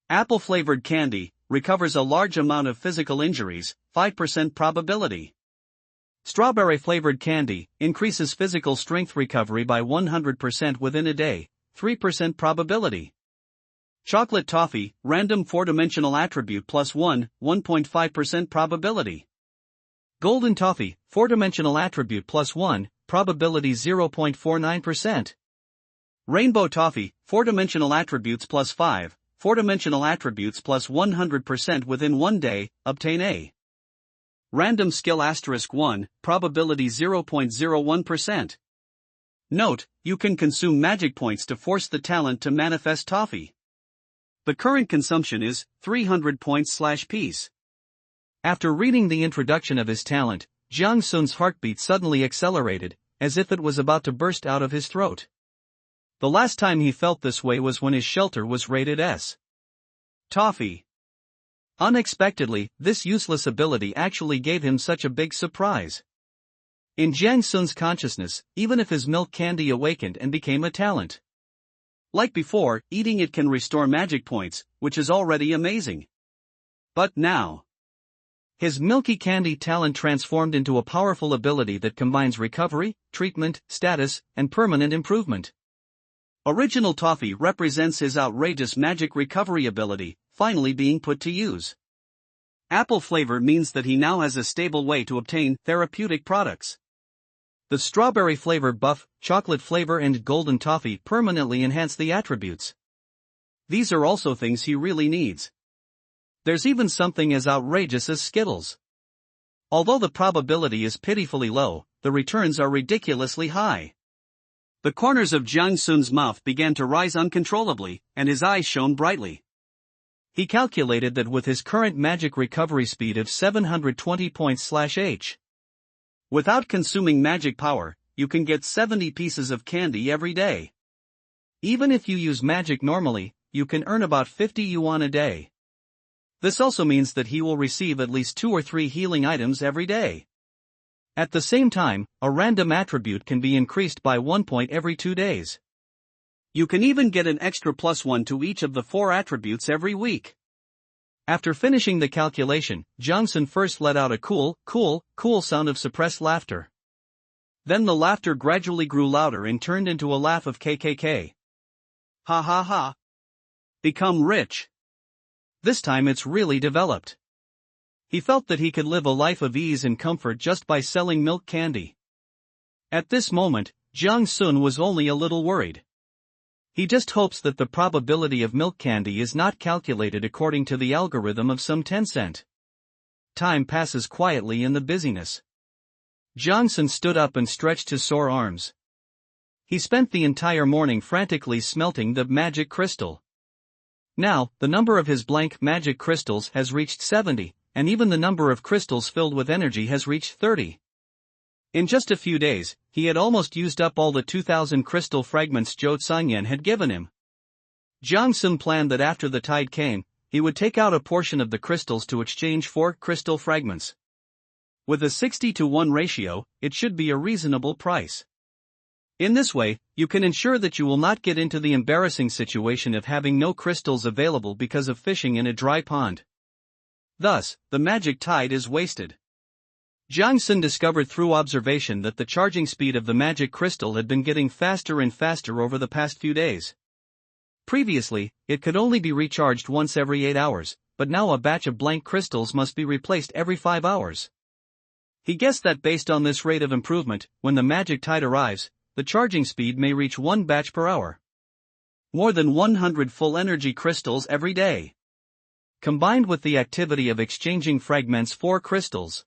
Apple-flavored candy, recovers a large amount of physical injuries, 5% probability. Strawberry-flavored candy, increases physical strength recovery by 100% within a day, 3% probability. Chocolate toffee, random 4-dimensional attribute plus 1, 1.5% probability. Golden toffee, 4-dimensional attribute plus 1, probability 0.49%. Rainbow toffee, 4-dimensional attributes plus 5, 4-dimensional attributes plus 100% within 1 day, obtain A. Random skill *1, probability 0.01%. Note, you can consume magic points to force the talent to manifest toffee. The current consumption is 300 points/piece. After reading the introduction of his talent, Jang-sun's heartbeat suddenly accelerated, as if it was about to burst out of his throat. The last time he felt this way was when his shelter was rated S. Toffee. Unexpectedly, this useless ability actually gave him such a big surprise. In Jang-sun's consciousness, even if his milk candy awakened and became a talent. Like before, eating it can restore magic points, which is already amazing. But now, his milky candy talent transformed into a powerful ability that combines recovery, treatment, status, and permanent improvement. Original toffee represents his outrageous magic recovery ability, finally being put to use. Apple flavor means that he now has a stable way to obtain therapeutic products. The strawberry flavor buff, chocolate flavor and golden toffee permanently enhance the attributes. These are also things he really needs. There's even something as outrageous as Skittles. Although the probability is pitifully low, the returns are ridiculously high. The corners of Jang-sun's mouth began to rise uncontrollably, and his eyes shone brightly. He calculated that with his current magic recovery speed of 720 points/h. Without consuming magic power, you can get 70 pieces of candy every day. Even if you use magic normally, you can earn about 50 yuan a day. This also means that he will receive at least 2 or 3 healing items every day. At the same time, a random attribute can be increased by 1 point every 2 days. You can even get an extra +1 to each of the 4 attributes every week. After finishing the calculation, Jang-sun first let out a cool sound of suppressed laughter. Then the laughter gradually grew louder and turned into a laugh of KKK. Ha ha ha. Become rich. This time it's really developed. He felt that he could live a life of ease and comfort just by selling milk candy. At this moment, Jang-sun was only a little worried. He just hopes that the probability of milk candy is not calculated according to the algorithm of some Tencent. Time passes quietly in the busyness. Jiang Sun stood up and stretched his sore arms. He spent the entire morning frantically smelting the magic crystal. Now, the number of his blank magic crystals has reached 70, and even the number of crystals filled with energy has reached 30. In just a few days, he had almost used up all the 2,000 crystal fragments Zhou Sanyan had given him. Jiang Sun planned that after the tide came, he would take out a portion of the crystals to exchange for crystal fragments. With a 60-to-1 ratio, it should be a reasonable price. In this way, you can ensure that you will not get into the embarrassing situation of having no crystals available because of fishing in a dry pond. Thus, the magic tide is wasted. Jiang Sun discovered through observation that the charging speed of the magic crystal had been getting faster and faster over the past few days. Previously, it could only be recharged once every 8 hours, but now a batch of blank crystals must be replaced every 5 hours. He guessed that based on this rate of improvement, when the magic tide arrives, the charging speed may reach 1 batch per hour. More than 100 full energy crystals every day. Combined with the activity of exchanging fragments for crystals,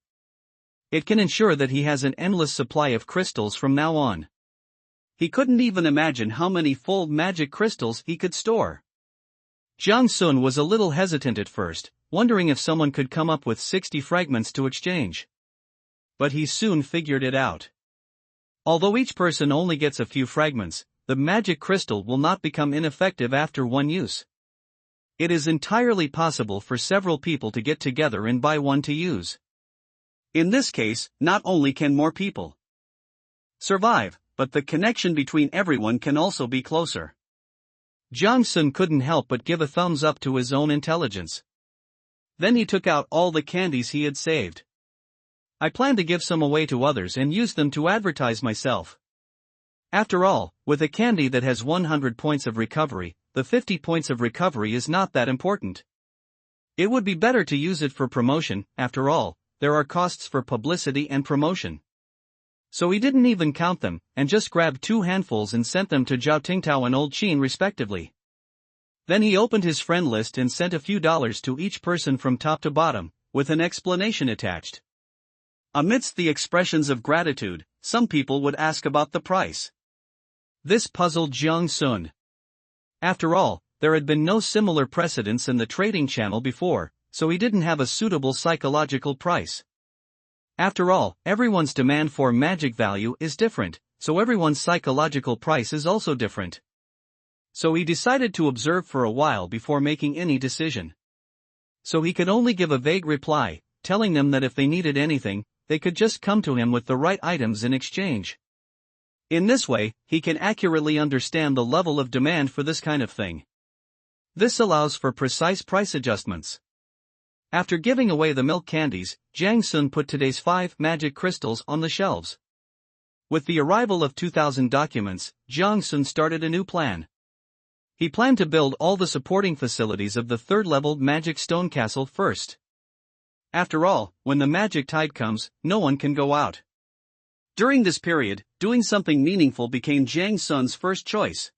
it can ensure that he has an endless supply of crystals from now on. He couldn't even imagine how many full magic crystals he could store. Jiang Sun was a little hesitant at first, wondering if someone could come up with 60 fragments to exchange. But he soon figured it out. Although each person only gets a few fragments, the magic crystal will not become ineffective after one use. It is entirely possible for several people to get together and buy one to use. In this case, not only can more people survive, but the connection between everyone can also be closer. Jiang Sun couldn't help but give a thumbs up to his own intelligence. Then he took out all the candies he had saved. I plan to give some away to others and use them to advertise myself. After all, with a candy that has 100 points of recovery, the 50 points of recovery is not that important. It would be better to use it for promotion. After all, there are costs for publicity and promotion. So he didn't even count them, and just grabbed 2 handfuls and sent them to Zhao Tingtao and Old Qin respectively. Then he opened his friend list and sent a few dollars to each person from top to bottom, with an explanation attached. Amidst the expressions of gratitude, some people would ask about the price. This puzzled Jiang Sun. After all, there had been no similar precedents in the trading channel before, so he didn't have a suitable psychological price. After all, everyone's demand for magic value is different, so everyone's psychological price is also different. So he decided to observe for a while before making any decision. So he could only give a vague reply, telling them that if they needed anything, they could just come to him with the right items in exchange. In this way, he can accurately understand the level of demand for this kind of thing. This allows for precise price adjustments. After giving away the milk candies, Jiang Sun put today's 5 magic crystals on the shelves. With the arrival of 2,000 documents, Jiang Sun started a new plan. He planned to build all the supporting facilities of the 3rd-level magic stone castle first. After all, when the magic tide comes, no one can go out. During this period, doing something meaningful became Jiang Sun's first choice.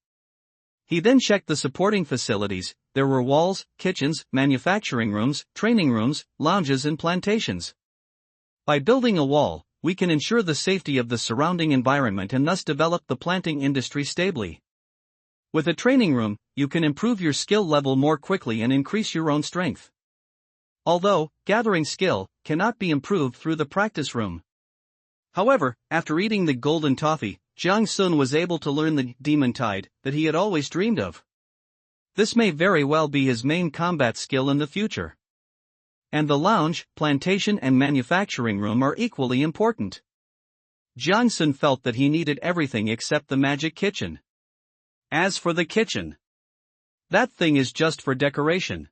He then checked the supporting facilities. There were walls, kitchens, manufacturing rooms, training rooms, lounges and plantations. By building a wall, we can ensure the safety of the surrounding environment and thus develop the planting industry stably. With a training room, you can improve your skill level more quickly and increase your own strength. Although, gathering skill cannot be improved through the practice room. However, after eating the golden toffee, Jiang Sun was able to learn the demon tide that he had always dreamed of. This may very well be his main combat skill in the future. And the lounge, plantation and manufacturing room are equally important. Jiang Sun felt that he needed everything except the magic kitchen. As for the kitchen, that thing is just for decoration.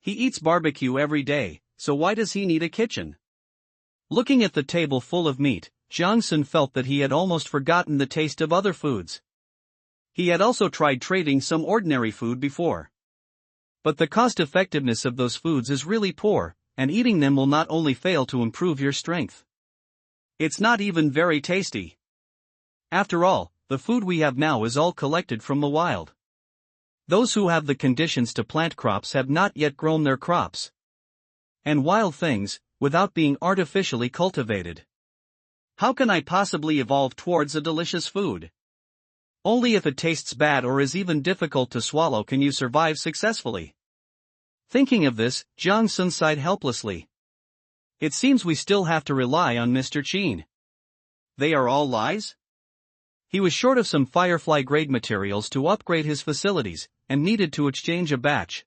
He eats barbecue every day, so why does he need a kitchen? Looking at the table full of meat, Jiang Sun felt that he had almost forgotten the taste of other foods. He had also tried trading some ordinary food before. But the cost-effectiveness of those foods is really poor, and eating them will not only fail to improve your strength. It's not even very tasty. After all, the food we have now is all collected from the wild. Those who have the conditions to plant crops have not yet grown their crops. And wild things, without being artificially cultivated. How can I possibly evolve towards a delicious food? Only if it tastes bad or is even difficult to swallow can you survive successfully. Thinking of this, Jiang Sun sighed helplessly. It seems we still have to rely on Mr. Qin. They are all lies? He was short of some Firefly-grade materials to upgrade his facilities, and needed to exchange a batch.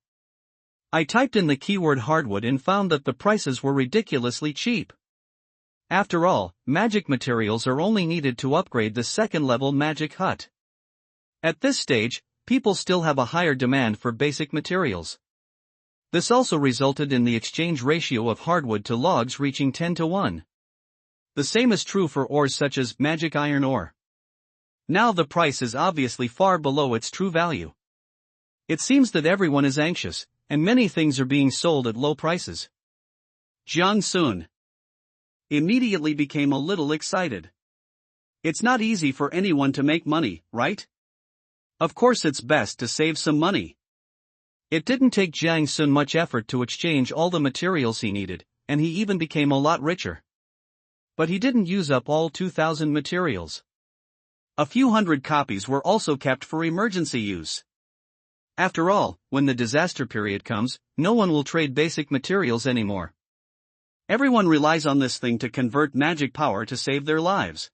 I typed in the keyword hardwood and found that the prices were ridiculously cheap. After all, magic materials are only needed to upgrade the second-level magic hut. At this stage, people still have a higher demand for basic materials. This also resulted in the exchange ratio of hardwood to logs reaching 10-1. The same is true for ores such as magic iron ore. Now the price is obviously far below its true value. It seems that everyone is anxious, and many things are being sold at low prices. Jiang Sun immediately became a little excited. It's not easy for anyone to make money, right? Of course it's best to save some money. It didn't take Jiang Sun much effort to exchange all the materials he needed, and he even became a lot richer. But he didn't use up all 2,000 materials. A few hundred copies were also kept for emergency use. After all, when the disaster period comes, no one will trade basic materials anymore. Everyone relies on this thing to convert magic power to save their lives.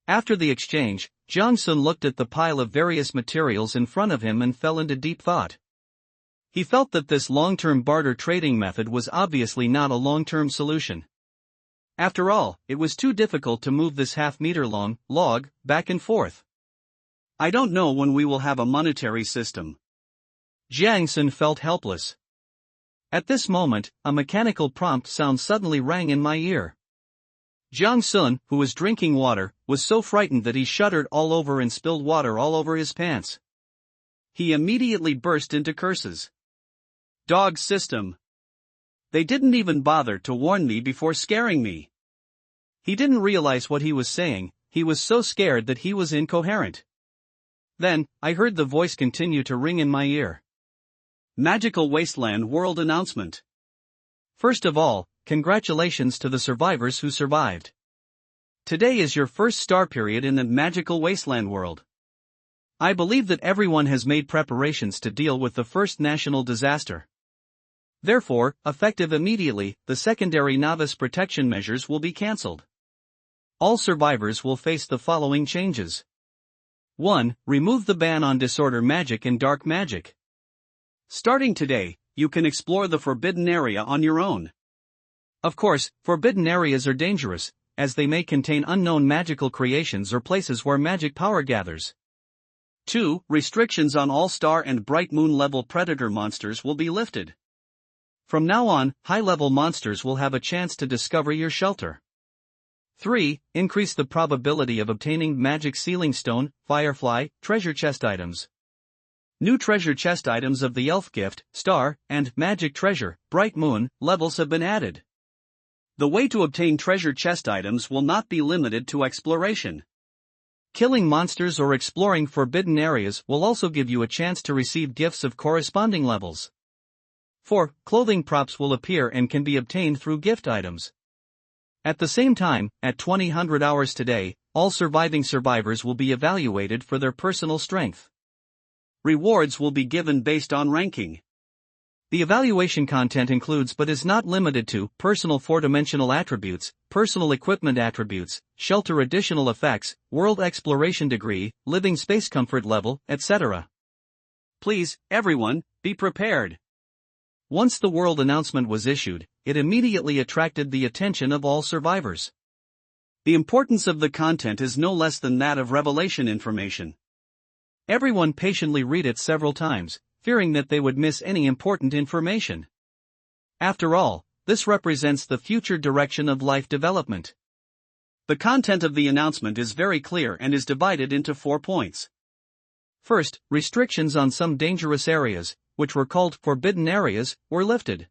After the exchange, Jiang Sun looked at the pile of various materials in front of him and fell into deep thought. He felt that this long-term barter trading method was obviously not a long-term solution. After all, it was too difficult to move this half-meter-long log back and forth. I don't know when we will have a monetary system. Jiang Sun felt helpless. At this moment, a mechanical prompt sound suddenly rang in my ear. Jiang Sun, who was drinking water, was so frightened that he shuddered all over and spilled water all over his pants. He immediately burst into curses. Dog system. They didn't even bother to warn me before scaring me. He didn't realize what he was saying, he was so scared that he was incoherent. Then, I heard the voice continue to ring in my ear. Magical Wasteland World Announcement. First of all, congratulations to the survivors who survived. Today is your first star period in the Magical Wasteland world. I believe that everyone has made preparations to deal with the first national disaster. Therefore, effective immediately, the secondary novice protection measures will be cancelled. All survivors will face the following changes. 1. Remove the ban on disorder magic and dark magic. Starting today, you can explore the forbidden area on your own. Of course, forbidden areas are dangerous, as they may contain unknown magical creations or places where magic power gathers. 2. Restrictions on all star and bright moon level predator monsters will be lifted. From now on, high-level monsters will have a chance to discover your shelter. 3. Increase the probability of obtaining magic sealing stone, firefly, treasure chest items. New treasure chest items of the elf gift, star, and magic treasure, bright moon, levels have been added. The way to obtain treasure chest items will not be limited to exploration. Killing monsters or exploring forbidden areas will also give you a chance to receive gifts of corresponding levels. 4. Clothing props will appear and can be obtained through gift items. At the same time, at 2000 hours today, all surviving survivors will be evaluated for their personal strength. Rewards will be given based on ranking. The evaluation content includes but is not limited to personal 4-dimensional attributes, personal equipment attributes, shelter additional effects, world exploration degree, living space comfort level, etc. Please, everyone, be prepared. Once the world announcement was issued, it immediately attracted the attention of all survivors. The importance of the content is no less than that of revelation information. Everyone patiently read it several times, fearing that they would miss any important information. After all, this represents the future direction of life development. The content of the announcement is very clear and is divided into 4 points. First, restrictions on some dangerous areas, which were called forbidden areas, were lifted.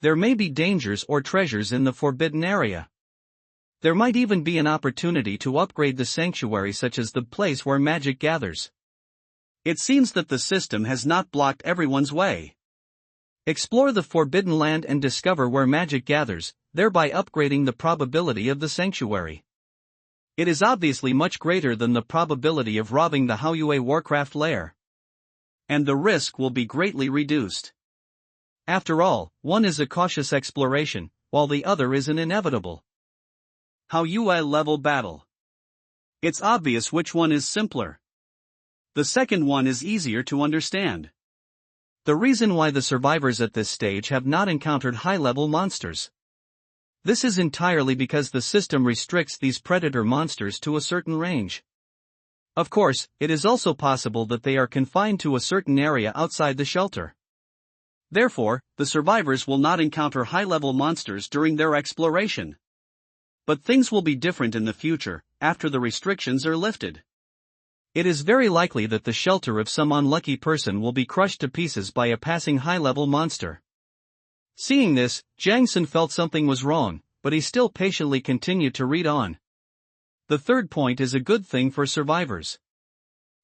There may be dangers or treasures in the forbidden area. There might even be an opportunity to upgrade the sanctuary, such as the place where magic gathers. It seems that the system has not blocked everyone's way. Explore the forbidden land and discover where magic gathers, thereby upgrading the probability of the sanctuary. It is obviously much greater than the probability of robbing the Haoyue Warcraft lair. And the risk will be greatly reduced. After all, one is a cautious exploration, while the other is an inevitable Haoyue level battle. It's obvious which one is simpler. The second one is easier to understand. The reason why the survivors at this stage have not encountered high-level monsters. This is entirely because the system restricts these predator monsters to a certain range. Of course, it is also possible that they are confined to a certain area outside the shelter. Therefore, the survivors will not encounter high-level monsters during their exploration. But things will be different in the future, after the restrictions are lifted. It is very likely that the shelter of some unlucky person will be crushed to pieces by a passing high-level monster. Seeing this, Jiang Sun felt something was wrong, but he still patiently continued to read on. The third point is a good thing for survivors.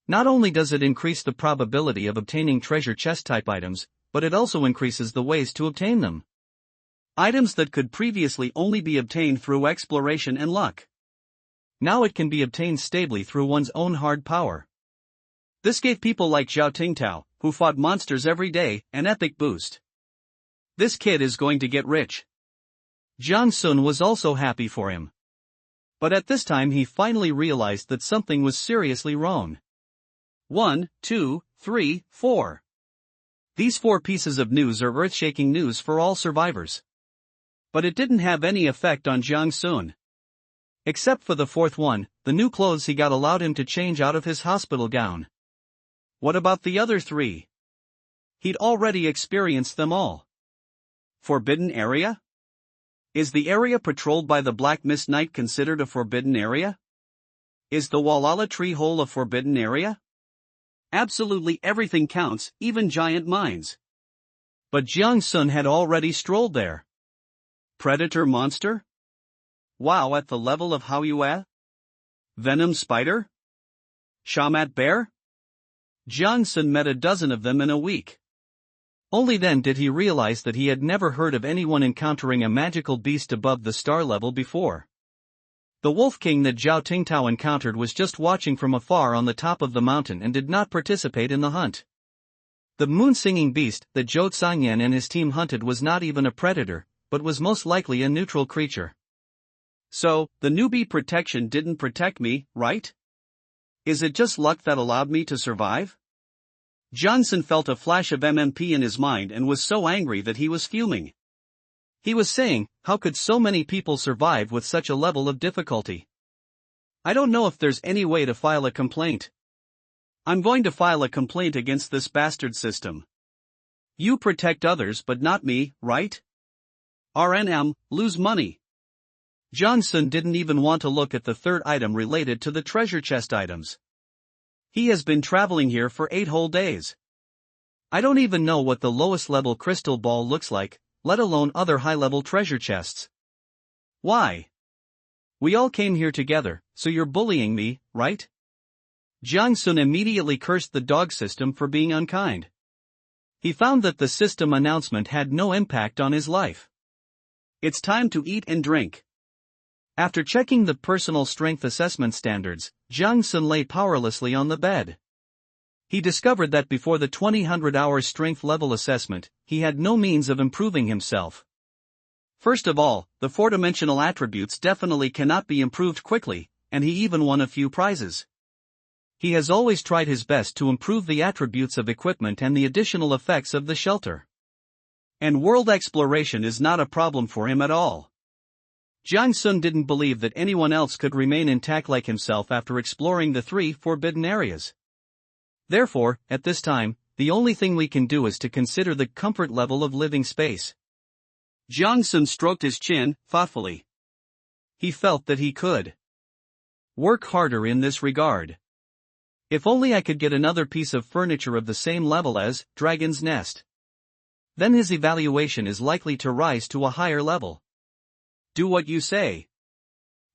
Not only does it increase the probability of obtaining treasure chest type items, but it also increases the ways to obtain them. Items that could previously only be obtained through exploration and luck. Now it can be obtained stably through one's own hard power. This gave people like Zhao Tingtao, who fought monsters every day, an epic boost. This kid is going to get rich. Jiang Sun was also happy for him. But at this time he finally realized that something was seriously wrong. 1, 2, 3, 4. These 4 pieces of news are earth-shaking news for all survivors. But it didn't have any effect on Jiang Sun. Except for the 4th one, the new clothes he got allowed him to change out of his hospital gown. What about the other 3? He'd already experienced them all. Forbidden area? Is the area patrolled by the Black Mist Knight considered a forbidden area? Is the Walala Tree Hole a forbidden area? Absolutely everything counts, even giant mines. But Jiang Sun had already strolled there. Predator monster? Wow, at the level of Haoyue? Venom spider? Shamat bear? Jiang Sun met a dozen of them in a week. Only then did he realize that he had never heard of anyone encountering a magical beast above the star level before. The Wolf King that Zhao Tingtao encountered was just watching from afar on the top of the mountain and did not participate in the hunt. The moon-singing beast that Zhou Zhangyan and his team hunted was not even a predator, but was most likely a neutral creature. So, the newbie protection didn't protect me, right? Is it just luck that allowed me to survive? Jiang Sun felt a flash of MMP in his mind and was so angry that he was fuming. He was saying, how could so many people survive with such a level of difficulty? I don't know if there's any way to file a complaint. I'm going to file a complaint against this bastard system. You protect others but not me, right? RNM, lose money. Jiang Sun didn't even want to look at the third item related to the treasure chest items. He has been traveling here for 8 whole days. I don't even know what the lowest level crystal ball looks like, let alone other high-level treasure chests. Why? We all came here together, so you're bullying me, right? Jiang Sun immediately cursed the dog system for being unkind. He found that the system announcement had no impact on his life. It's time to eat and drink. After checking the personal strength assessment standards, Jiang Sun lay powerlessly on the bed. He discovered that before the 2000-hour strength level assessment, he had no means of improving himself. First of all, the 4-dimensional attributes definitely cannot be improved quickly, and he even won a few prizes. He has always tried his best to improve the attributes of equipment and the additional effects of the shelter. And world exploration is not a problem for him at all. Jiang Sun didn't believe that anyone else could remain intact like himself after exploring the 3 forbidden areas. Therefore, at this time, the only thing we can do is to consider the comfort level of living space. Jiang Sun stroked his chin, thoughtfully. He felt that he could work harder in this regard. If only I could get another piece of furniture of the same level as Dragon's Nest. Then his evaluation is likely to rise to a higher level. Do what you say.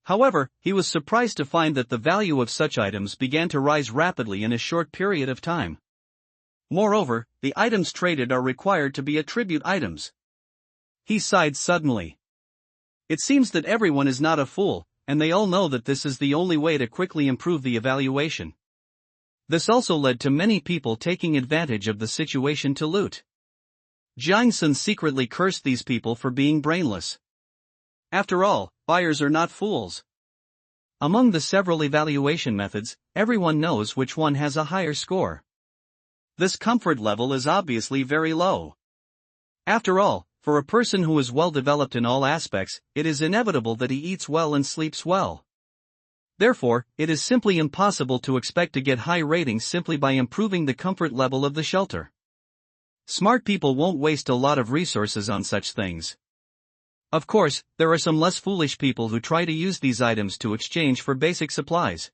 However, he was surprised to find that the value of such items began to rise rapidly in a short period of time. Moreover, the items traded are required to be attribute items. He sighed suddenly. It seems that everyone is not a fool, and they all know that this is the only way to quickly improve the evaluation. This also led to many people taking advantage of the situation to loot. Jiang Sun secretly cursed these people for being brainless. After all, buyers are not fools. Among the several evaluation methods, everyone knows which one has a higher score. This comfort level is obviously very low. After all, for a person who is well developed in all aspects, it is inevitable that he eats well and sleeps well. Therefore, it is simply impossible to expect to get high ratings simply by improving the comfort level of the shelter. Smart people won't waste a lot of resources on such things. Of course, there are some less foolish people who try to use these items to exchange for basic supplies.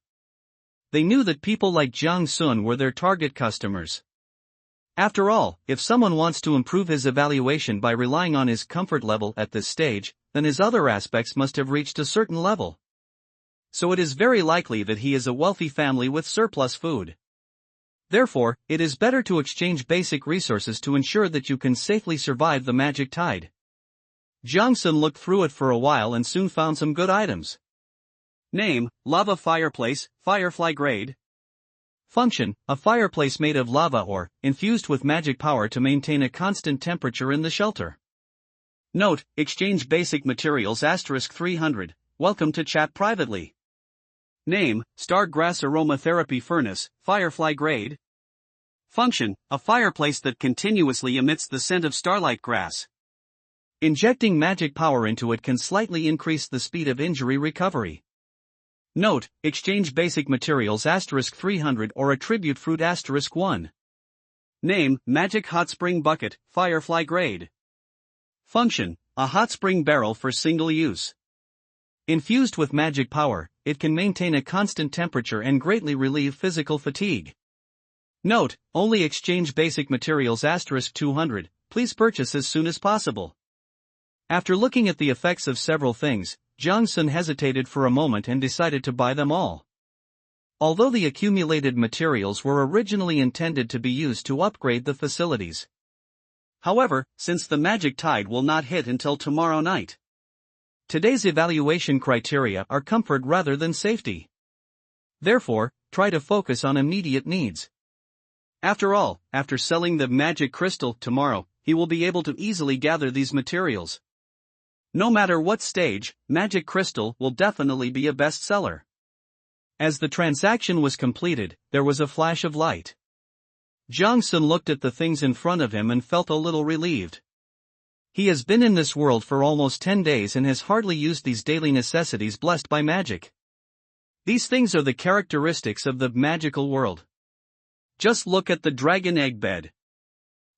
They knew that people like Jiang Sun were their target customers. After all, if someone wants to improve his evaluation by relying on his comfort level at this stage, then his other aspects must have reached a certain level. So it is very likely that he is a wealthy family with surplus food. Therefore, it is better to exchange basic resources to ensure that you can safely survive the magic tide. Jiang Sun looked through it for a while and soon found some good items. Name: Lava Fireplace, Firefly Grade. Function: a fireplace made of lava ore, infused with magic power to maintain a constant temperature in the shelter. Note: exchange basic materials *300, welcome to chat privately. Name: Star Grass Aromatherapy Furnace, Firefly Grade. Function: a fireplace that continuously emits the scent of starlight grass. Injecting magic power into it can slightly increase the speed of injury recovery. Note: exchange basic materials *300 or attribute fruit *1. Name: Magic Hot Spring Bucket, Firefly Grade. Function: a hot spring barrel for single use. Infused with magic power, it can maintain a constant temperature and greatly relieve physical fatigue. Note: only exchange basic materials *200, please purchase as soon as possible. After looking at the effects of several things, Jiang Sun hesitated for a moment and decided to buy them all. Although the accumulated materials were originally intended to be used to upgrade the facilities. However, since the magic tide will not hit until tomorrow night, today's evaluation criteria are comfort rather than safety. Therefore, try to focus on immediate needs. After all, after selling the magic crystal tomorrow, he will be able to easily gather these materials. No matter what stage, magic crystal will definitely be a bestseller. As the transaction was completed, there was a flash of light. Jiang Sun looked at the things in front of him and felt a little relieved. He has been in this world for almost 10 days and has hardly used these daily necessities blessed by magic. These things are the characteristics of the magical world. Just look at the dragon egg bed.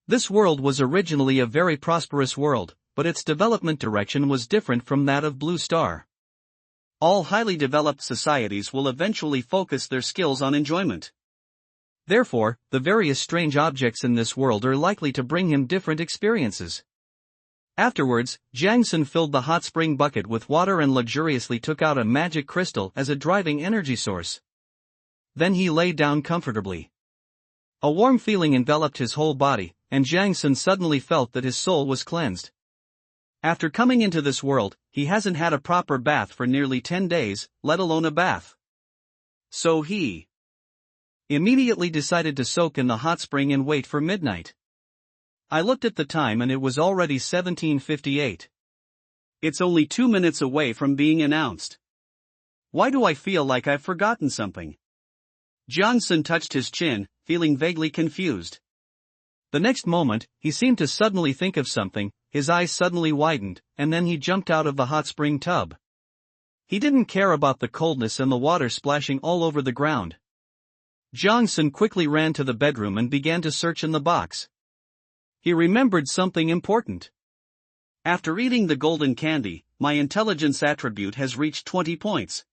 This world was originally a very prosperous world, but its development direction was different from that of Blue Star. All highly developed societies will eventually focus their skills on enjoyment. Therefore, the various strange objects in this world are likely to bring him different experiences. Afterwards, Jiang Sun filled the hot spring bucket with water and luxuriously took out a magic crystal as a driving energy source. Then he lay down comfortably. A warm feeling enveloped his whole body, and Jiang Sun suddenly felt that his soul was cleansed. After coming into this world, he hasn't had a proper bath for nearly 10 days, let alone a bath. So he immediately decided to soak in the hot spring and wait for midnight. I looked at the time and it was already 17:58. It's only 2 minutes away from being announced. Why do I feel like I've forgotten something? Jiang Sun touched his chin, feeling vaguely confused. The next moment, he seemed to suddenly think of something, his eyes suddenly widened, and then he jumped out of the hot spring tub. He didn't care about the coldness and the water splashing all over the ground. Jiang Sun quickly ran to the bedroom and began to search in the box. He remembered something important. After eating the golden candy, my intelligence attribute has reached 20 points.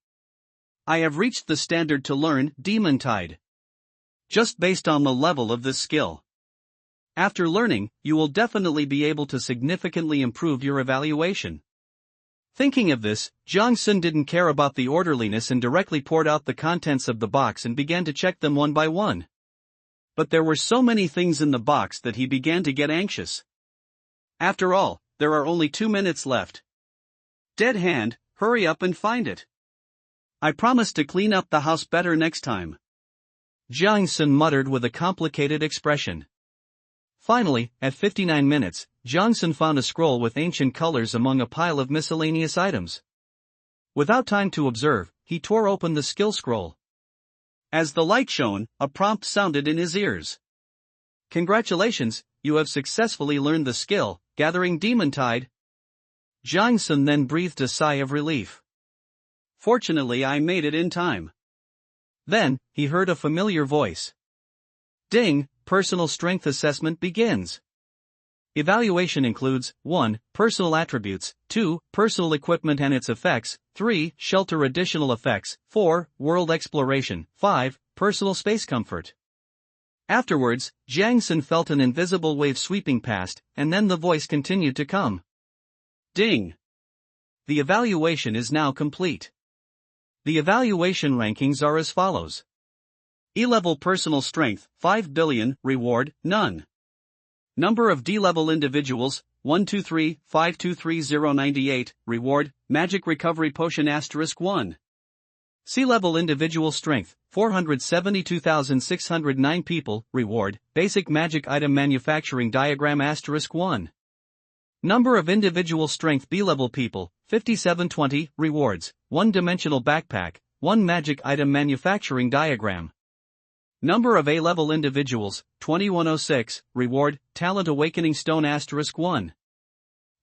I have reached the standard to learn Demon Tide. Just based on the level of this skill. After learning, you will definitely be able to significantly improve your evaluation. Thinking of this, Jiang Sun didn't care about the orderliness and directly poured out the contents of the box and began to check them one by one. But there were so many things in the box that he began to get anxious. After all, there are only 2 minutes left. Dead hand, hurry up and find it. I promise to clean up the house better next time. Jiang Sun muttered with a complicated expression. Finally, at 59 minutes, Jiang Sun found a scroll with ancient colors among a pile of miscellaneous items. Without time to observe, he tore open the skill scroll. As the light shone, a prompt sounded in his ears. Congratulations, you have successfully learned the skill, Gathering Demon Tide. Jiang Sun then breathed a sigh of relief. Fortunately, I made it in time. Then, he heard a familiar voice. Ding, personal strength assessment begins. Evaluation includes 1. Personal attributes, 2. Personal equipment and its effects, 3. Shelter additional effects, 4. World exploration, 5. Personal space comfort. Afterwards, Jiang Sun felt an invisible wave sweeping past, and then the voice continued to come. Ding! The evaluation is now complete. The evaluation rankings are as follows. E-level personal strength, 5 billion, reward, none. Number of D-level individuals, 123,523,098, reward, magic recovery potion *1. C-level individual strength, 472,609 people, reward, basic magic item manufacturing diagram *1. Number of individual strength B-level people, 5720, rewards, 1-dimensional backpack, 1 magic item manufacturing diagram. Number of A-level individuals, 2106, reward, talent awakening stone *1.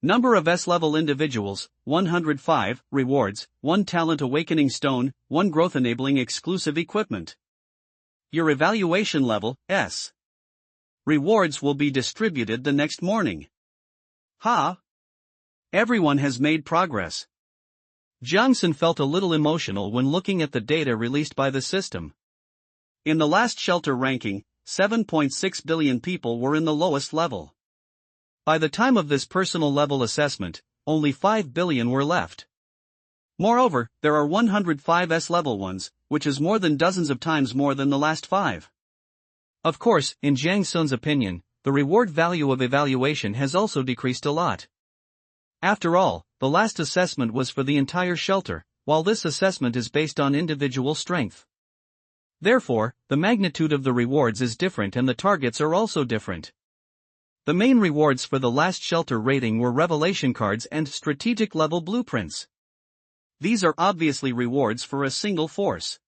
Number of S-level individuals, 105, rewards, 1 talent awakening stone, 1 growth enabling exclusive equipment. Your evaluation level, S. Rewards will be distributed the next morning. Ha! Everyone has made progress. Jiang Sun felt a little emotional when looking at the data released by the system. In the last shelter ranking, 7.6 billion people were in the lowest level. By the time of this personal level assessment, only 5 billion were left. Moreover, there are 105 S-level ones, which is more than dozens of times more than the last 5. Of course, in Jiang Sun's opinion, the reward value of evaluation has also decreased a lot. After all, the last assessment was for the entire shelter, while this assessment is based on individual strength. Therefore, the magnitude of the rewards is different and the targets are also different. The main rewards for the last shelter rating were revelation cards and strategic level blueprints. These are obviously rewards for a single force.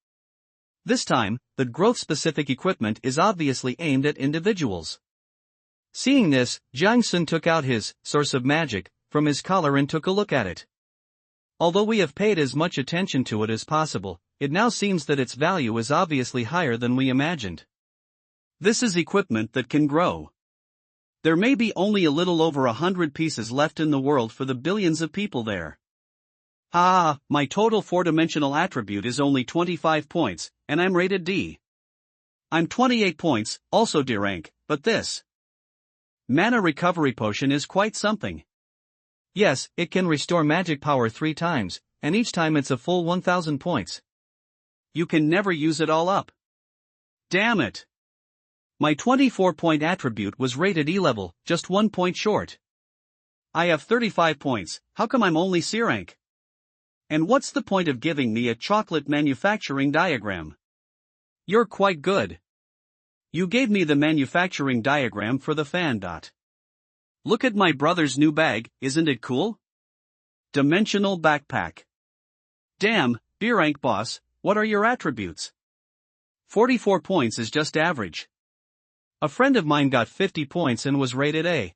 This time, the growth-specific equipment is obviously aimed at individuals. Seeing this, Jiang Sun took out his source of magic from his collar and took a look at it. Although we have paid as much attention to it as possible, it now seems that its value is obviously higher than we imagined. This is equipment that can grow. There may be only a little over 100 pieces left in the world for the billions of people there. My total 4-dimensional attribute is only 25 points, and I'm rated D. I'm 28 points, also D rank, but this mana recovery potion is quite something. Yes, it can restore magic power 3 times, and each time it's a full 1000 points. You can never use it all up. Damn it! My 24-point attribute was rated E-level, just 1 point short. I have 35 points, how come I'm only C rank? And what's the point of giving me a chocolate manufacturing diagram? You're quite good. You gave me the manufacturing diagram for the fan. Look at my brother's new bag, isn't it cool? Dimensional backpack. Damn, B rank boss, what are your attributes? 44 points is just average. A friend of mine got 50 points and was rated A.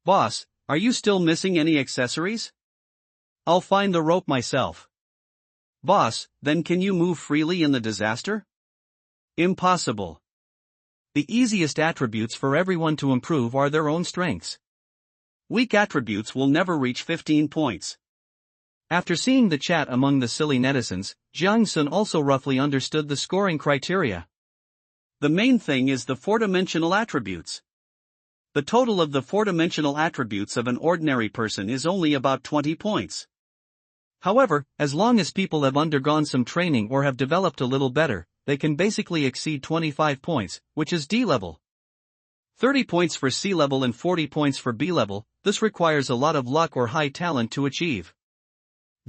Boss, are you still missing any accessories? I'll find the rope myself. Boss, then can you move freely in the disaster? Impossible. The easiest attributes for everyone to improve are their own strengths. Weak attributes will never reach 15 points. After seeing the chat among the silly netizens, Jiang Sun also roughly understood the scoring criteria. The main thing is the 4-dimensional attributes. The total of the 4-dimensional attributes of an ordinary person is only about 20 points. However, as long as people have undergone some training or have developed a little better, they can basically exceed 25 points, which is D level. 30 points for C level and 40 points for B level, this requires a lot of luck or high talent to achieve.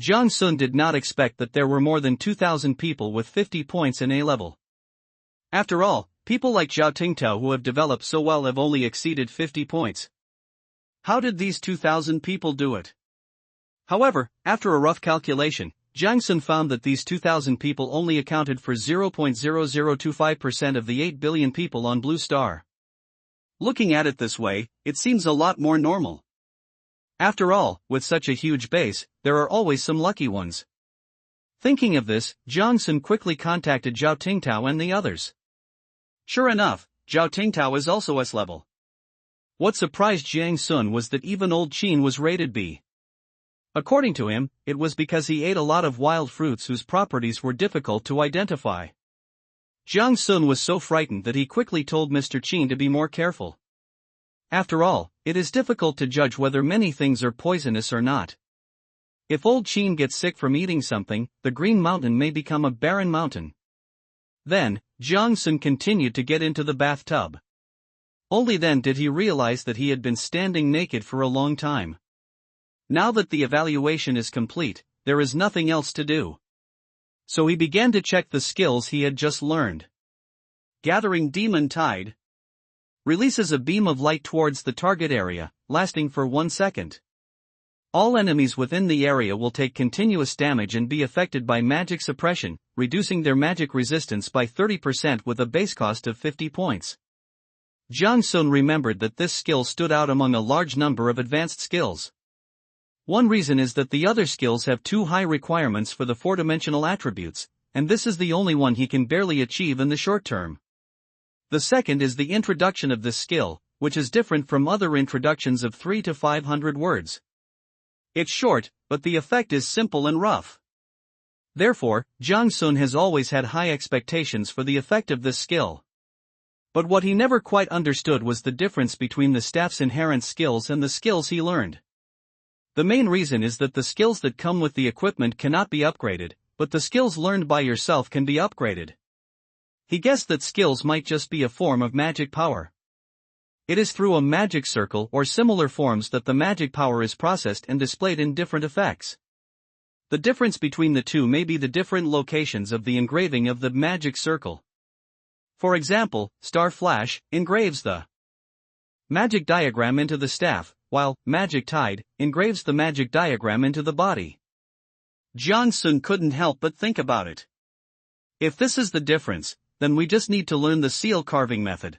Jiang Sun did not expect that there were more than 2,000 people with 50 points in A-level. After all, people like Zhao Tingtao who have developed so well have only exceeded 50 points. How did these 2,000 people do it? However, after a rough calculation, Jiang Sun found that these 2,000 people only accounted for 0.0025% of the 8 billion people on Blue Star. Looking at it this way, it seems a lot more normal. After all, with such a huge base, there are always some lucky ones. Thinking of this, Jiang Sun quickly contacted Zhao Tingtao and the others. Sure enough, Zhao Tingtao is also S-level. What surprised Jiang Sun was that even old Qin was rated B. According to him, it was because he ate a lot of wild fruits whose properties were difficult to identify. Jiang Sun was so frightened that he quickly told Mr. Qin to be more careful. After all, it is difficult to judge whether many things are poisonous or not. If old Qin gets sick from eating something, the Green Mountain may become a barren mountain. Then, Jiang Sun continued to get into the bathtub. Only then did he realize that he had been standing naked for a long time. Now that the evaluation is complete, there is nothing else to do. So he began to check the skills he had just learned. Gathering Demon Tide releases a beam of light towards the target area, lasting for 1 second. All enemies within the area will take continuous damage and be affected by magic suppression, reducing their magic resistance by 30% with a base cost of 50 points. Jiang Sun remembered that this skill stood out among a large number of advanced skills. One reason is that the other skills have too high requirements for the 4-dimensional attributes, and this is the only one he can barely achieve in the short term. The second is the introduction of this skill, which is different from other introductions of 300 to 500 words. It's short, but the effect is simple and rough. Therefore, Jiang Sun has always had high expectations for the effect of this skill. But what he never quite understood was the difference between the staff's inherent skills and the skills he learned. The main reason is that the skills that come with the equipment cannot be upgraded, but the skills learned by yourself can be upgraded. He guessed that skills might just be a form of magic power. It is through a magic circle or similar forms that the magic power is processed and displayed in different effects. The difference between the two may be the different locations of the engraving of the magic circle. For example, Star Flash engraves the magic diagram into the staff, while Magic Tide engraves the magic diagram into the body. Jiang Sun couldn't help but think about it. If this is the difference, then we just need to learn the seal carving method.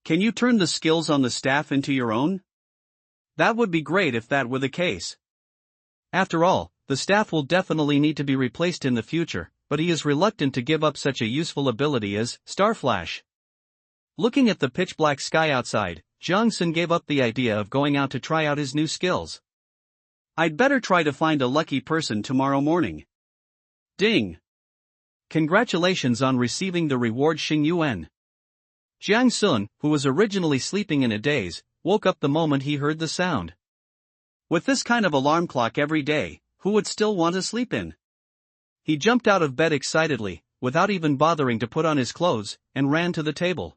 Can you turn the skills on the staff into your own? That would be great if that were the case. After all, the staff will definitely need to be replaced in the future, but he is reluctant to give up such a useful ability as Star Flash. Looking at the pitch-black sky outside, Jiang Sun gave up the idea of going out to try out his new skills. I'd better try to find a lucky person tomorrow morning. Ding! Congratulations on receiving the reward Xing Yuan. Jiang Sun, who was originally sleeping in a daze, woke up the moment he heard the sound. With this kind of alarm clock every day, who would still want to sleep in? He jumped out of bed excitedly, without even bothering to put on his clothes, and ran to the table.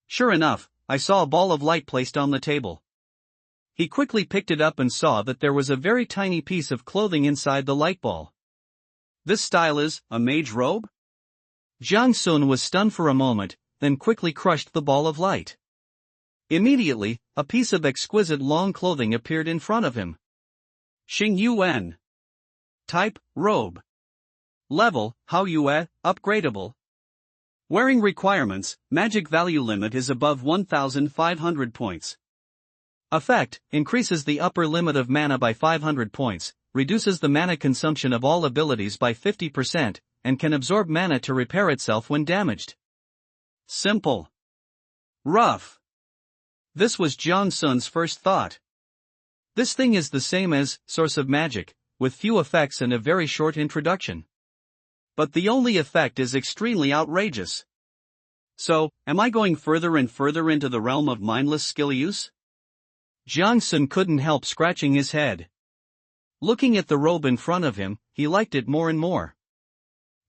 Sure enough, I saw a ball of light placed on the table. He quickly picked it up and saw that there was a very tiny piece of clothing inside the light ball. This style is a mage robe? Jiang Sun was stunned for a moment, then quickly crushed the ball of light. Immediately, a piece of exquisite long clothing appeared in front of him. Xing Yuan. Type, robe. Level, Hao Yue, upgradable. Wearing requirements, magic value limit is above 1,500 points. Effect, increases the upper limit of mana by 500 points, reduces the mana consumption of all abilities by 50%, and can absorb mana to repair itself when damaged. Simple. Rough. This was Jiang Sun's first thought. This thing is the same as Source of Magic, with few effects and a very short introduction. But the only effect is extremely outrageous. So, am I going further and further into the realm of mindless skill use? Jiang Sun couldn't help scratching his head. Looking at the robe in front of him, he liked it more and more.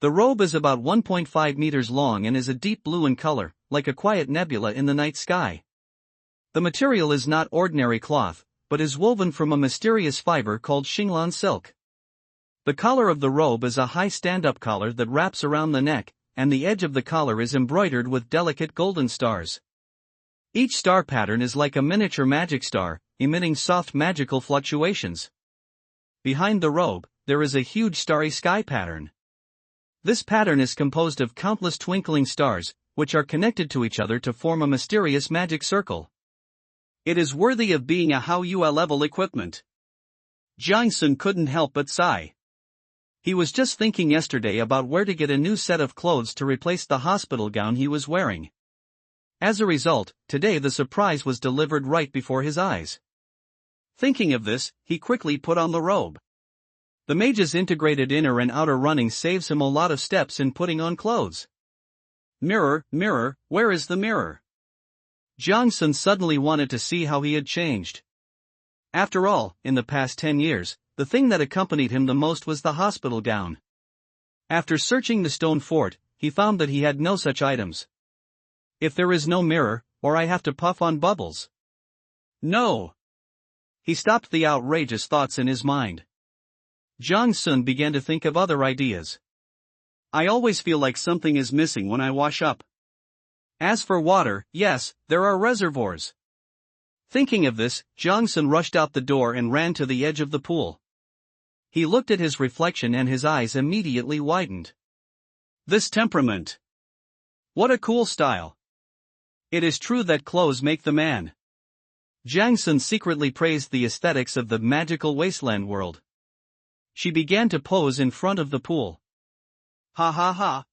The robe is about 1.5 meters long and is a deep blue in color, like a quiet nebula in the night sky. The material is not ordinary cloth, but is woven from a mysterious fiber called Xinglan silk. The collar of the robe is a high stand-up collar that wraps around the neck, and the edge of the collar is embroidered with delicate golden stars. Each star pattern is like a miniature magic star, emitting soft magical fluctuations. Behind the robe, there is a huge starry sky pattern. This pattern is composed of countless twinkling stars, which are connected to each other to form a mysterious magic circle. It is worthy of being a Hao level equipment. Jiang Sun couldn't help but sigh. He was just thinking yesterday about where to get a new set of clothes to replace the hospital gown he was wearing. As a result, today the surprise was delivered right before his eyes. Thinking of this, he quickly put on the robe. The mage's integrated inner and outer running saves him a lot of steps in putting on clothes. Mirror, mirror, where is the mirror? Jiang Sun suddenly wanted to see how he had changed. After all, in the past 10 years, the thing that accompanied him the most was the hospital gown. After searching the stone fort, he found that he had no such items. If there is no mirror, or I have to puff on bubbles. No. He stopped the outrageous thoughts in his mind. Jiang Sun began to think of other ideas. I always feel like something is missing when I wash up. As for water, yes, there are reservoirs. Thinking of this, Jiang Sun rushed out the door and ran to the edge of the pool. He looked at his reflection and his eyes immediately widened. This temperament. What a cool style. It is true that clothes make the man. Jiang Sun secretly praised the aesthetics of the magical wasteland world. She began to pose in front of the pool. Ha ha ha.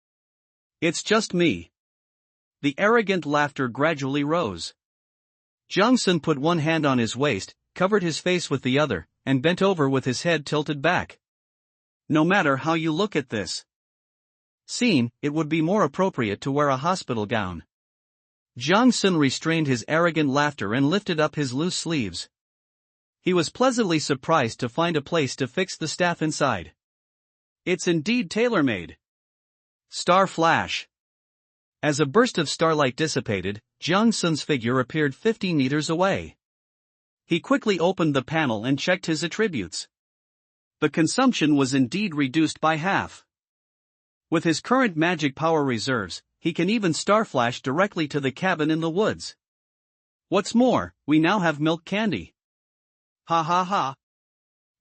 It's just me. The arrogant laughter gradually rose. Jiang Sun put one hand on his waist, covered his face with the other, and bent over with his head tilted back. No matter how you look at this scene, it would be more appropriate to wear a hospital gown. Jiang Sun restrained his arrogant laughter and lifted up his loose sleeves. He was pleasantly surprised to find a place to fix the staff inside. It's indeed tailor-made. Star flash. As a burst of starlight dissipated, Jiang Sun's figure appeared 50 meters away. He quickly opened the panel and checked his attributes. The consumption was indeed reduced by half. With his current magic power reserves, he can even starflash directly to the cabin in the woods. What's more, we now have milk candy. Ha ha ha.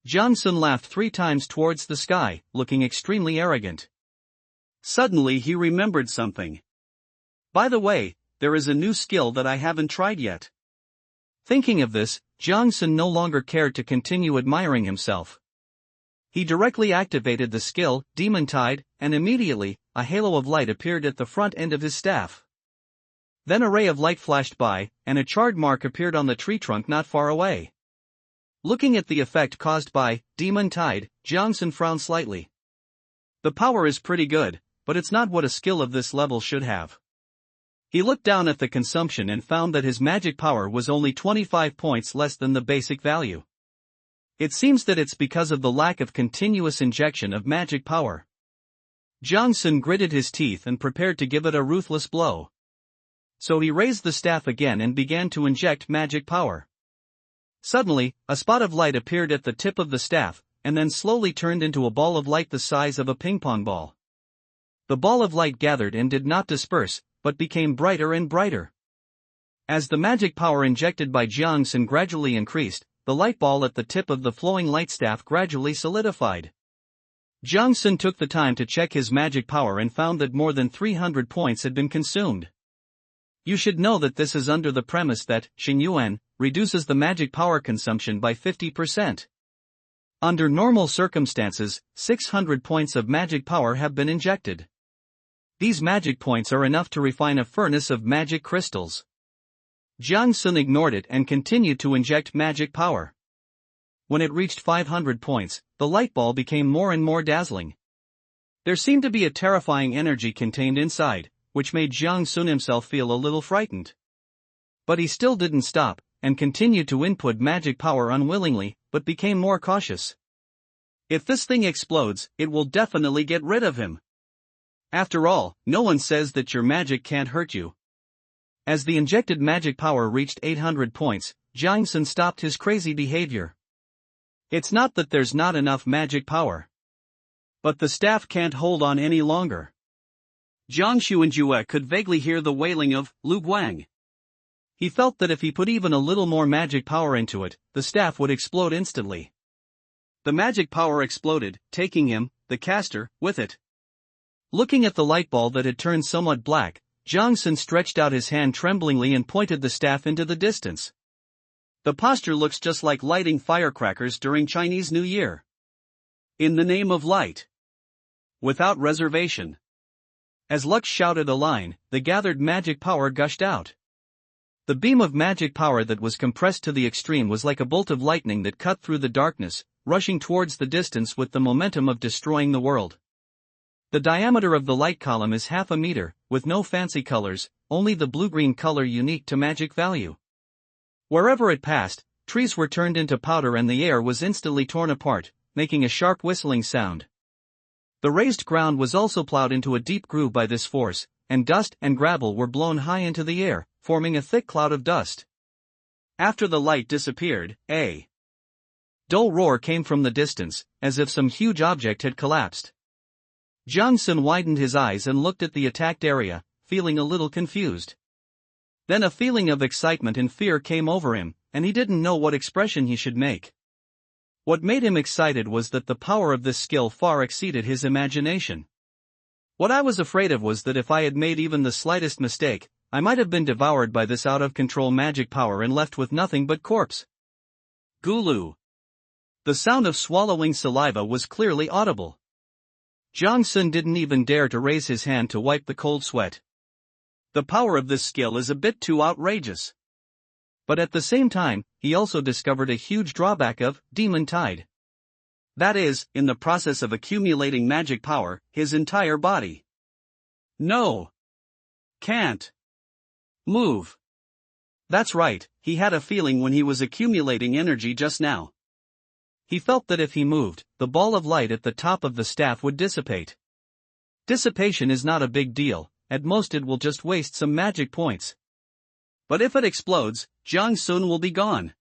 Jiang Sun laughed 3 times towards the sky, looking extremely arrogant. Suddenly he remembered something. By the way, there is a new skill that I haven't tried yet. Thinking of this, Jiang Sun no longer cared to continue admiring himself. He directly activated the skill, Demon Tide, and immediately, a halo of light appeared at the front end of his staff. Then a ray of light flashed by, and a charred mark appeared on the tree trunk not far away. Looking at the effect caused by Demon Tide, Jiang Sun frowned slightly. The power is pretty good, but it's not what a skill of this level should have. He looked down at the consumption and found that his magic power was only 25 points less than the basic value. It seems that it's because of the lack of continuous injection of magic power. Jiang Sun gritted his teeth and prepared to give it a ruthless blow. So he raised the staff again and began to inject magic power. Suddenly, a spot of light appeared at the tip of the staff, and then slowly turned into a ball of light the size of a ping-pong ball. The ball of light gathered and did not disperse, but became brighter and brighter. As the magic power injected by Jiang Sun gradually increased, the light ball at the tip of the flowing light staff gradually solidified. Jiang Sun took the time to check his magic power and found that more than 300 points had been consumed. You should know that this is under the premise that Xingyuan reduces the magic power consumption by 50%. Under normal circumstances, 600 points of magic power have been injected. These magic points are enough to refine a furnace of magic crystals. Jiang Sun ignored it and continued to inject magic power. When it reached 500 points, the light ball became more and more dazzling. There seemed to be a terrifying energy contained inside, which made Jiang Sun himself feel a little frightened. But he still didn't stop, and continued to input magic power unwillingly, but became more cautious. If this thing explodes, it will definitely get rid of him. After all, no one says that your magic can't hurt you. As the injected magic power reached 800 points, Jiang Sun stopped his crazy behavior. It's not that there's not enough magic power. But the staff can't hold on any longer. Jiang Xuanjue could vaguely hear the wailing of Lu Guang. He felt that if he put even a little more magic power into it, the staff would explode instantly. The magic power exploded, taking him, the caster, with it. Looking at the light ball that had turned somewhat black, Jiang Sun stretched out his hand tremblingly and pointed the staff into the distance. The posture looks just like lighting firecrackers during Chinese New Year. In the name of light. Without reservation. As Lux shouted a line, the gathered magic power gushed out. The beam of magic power that was compressed to the extreme was like a bolt of lightning that cut through the darkness, rushing towards the distance with the momentum of destroying the world. The diameter of the light column is 1/2 meter, with no fancy colors, only the blue-green color unique to magic value. Wherever it passed, trees were turned into powder and the air was instantly torn apart, making a sharp whistling sound. The raised ground was also plowed into a deep groove by this force, and dust and gravel were blown high into the air, forming a thick cloud of dust. After the light disappeared, a dull roar came from the distance, as if some huge object had collapsed. Jiang Sun widened his eyes and looked at the attacked area, feeling a little confused. Then a feeling of excitement and fear came over him, and he didn't know what expression he should make. What made him excited was that the power of this skill far exceeded his imagination. What I was afraid of was that if I had made even the slightest mistake, I might have been devoured by this out-of-control magic power and left with nothing but corpse. Gulu. The sound of swallowing saliva was clearly audible. Jiang Sun didn't even dare to raise his hand to wipe the cold sweat. The power of this skill is a bit too outrageous. But at the same time, he also discovered a huge drawback of demon tide. That is, in the process of accumulating magic power, his entire body. No. Can't. Move. That's right, he had a feeling when he was accumulating energy just now. He felt that if he moved, the ball of light at the top of the staff would dissipate. Dissipation is not a big deal, at most it will just waste some magic points. But if it explodes, Jiang Sun will be gone.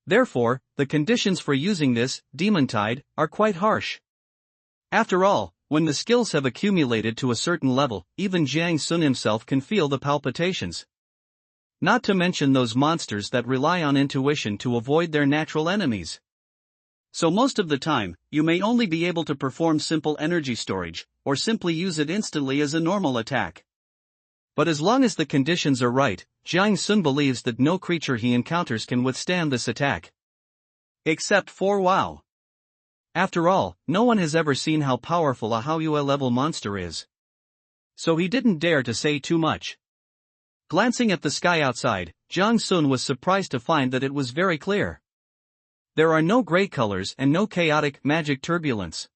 Therefore, the conditions for using this, demon tide, are quite harsh. After all, when the skills have accumulated to a certain level, even Jiang Sun himself can feel the palpitations. Not to mention those monsters that rely on intuition to avoid their natural enemies. So most of the time, you may only be able to perform simple energy storage, or simply use it instantly as a normal attack. But as long as the conditions are right, Jiang Sun believes that no creature he encounters can withstand this attack. Except for WoW. After all, no one has ever seen how powerful a Haoyue level monster is. So he didn't dare to say too much. Glancing at the sky outside, Jiang Sun was surprised to find that it was very clear. There are no gray colors and no chaotic magic turbulence.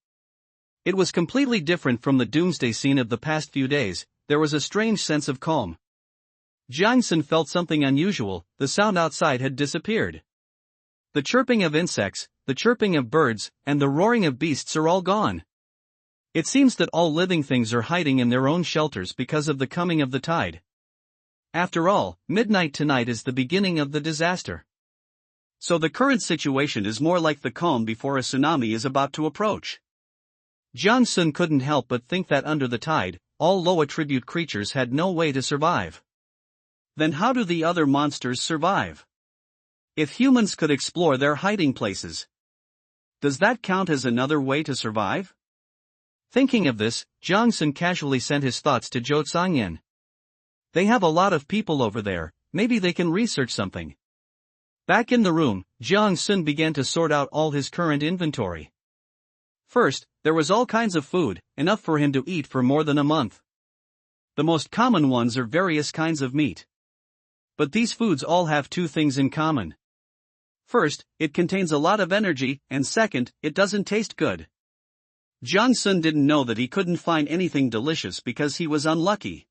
It was completely different from the doomsday scene of the past few days. There was a strange sense of calm. Jiang Sun felt something unusual, the sound outside had disappeared. The chirping of insects, the chirping of birds, and the roaring of beasts are all gone. It seems that all living things are hiding in their own shelters because of the coming of the tide. After all, midnight tonight is the beginning of the disaster. So the current situation is more like the calm before a tsunami is about to approach. Jiang Sun couldn't help but think that under the tide, all low-attribute creatures had no way to survive. Then how do the other monsters survive? If humans could explore their hiding places, does that count as another way to survive? Thinking of this, Jiang Sun casually sent his thoughts to Zhou Zhangyan. They have a lot of people over there, maybe they can research something. Back in the room, Jiang Sun began to sort out all his current inventory. First, there was all kinds of food, enough for him to eat for more than a month. The most common ones are various kinds of meat. But these foods all have two things in common. First, it contains a lot of energy, and second, it doesn't taste good. Jiang Sun didn't know that he couldn't find anything delicious because he was unlucky.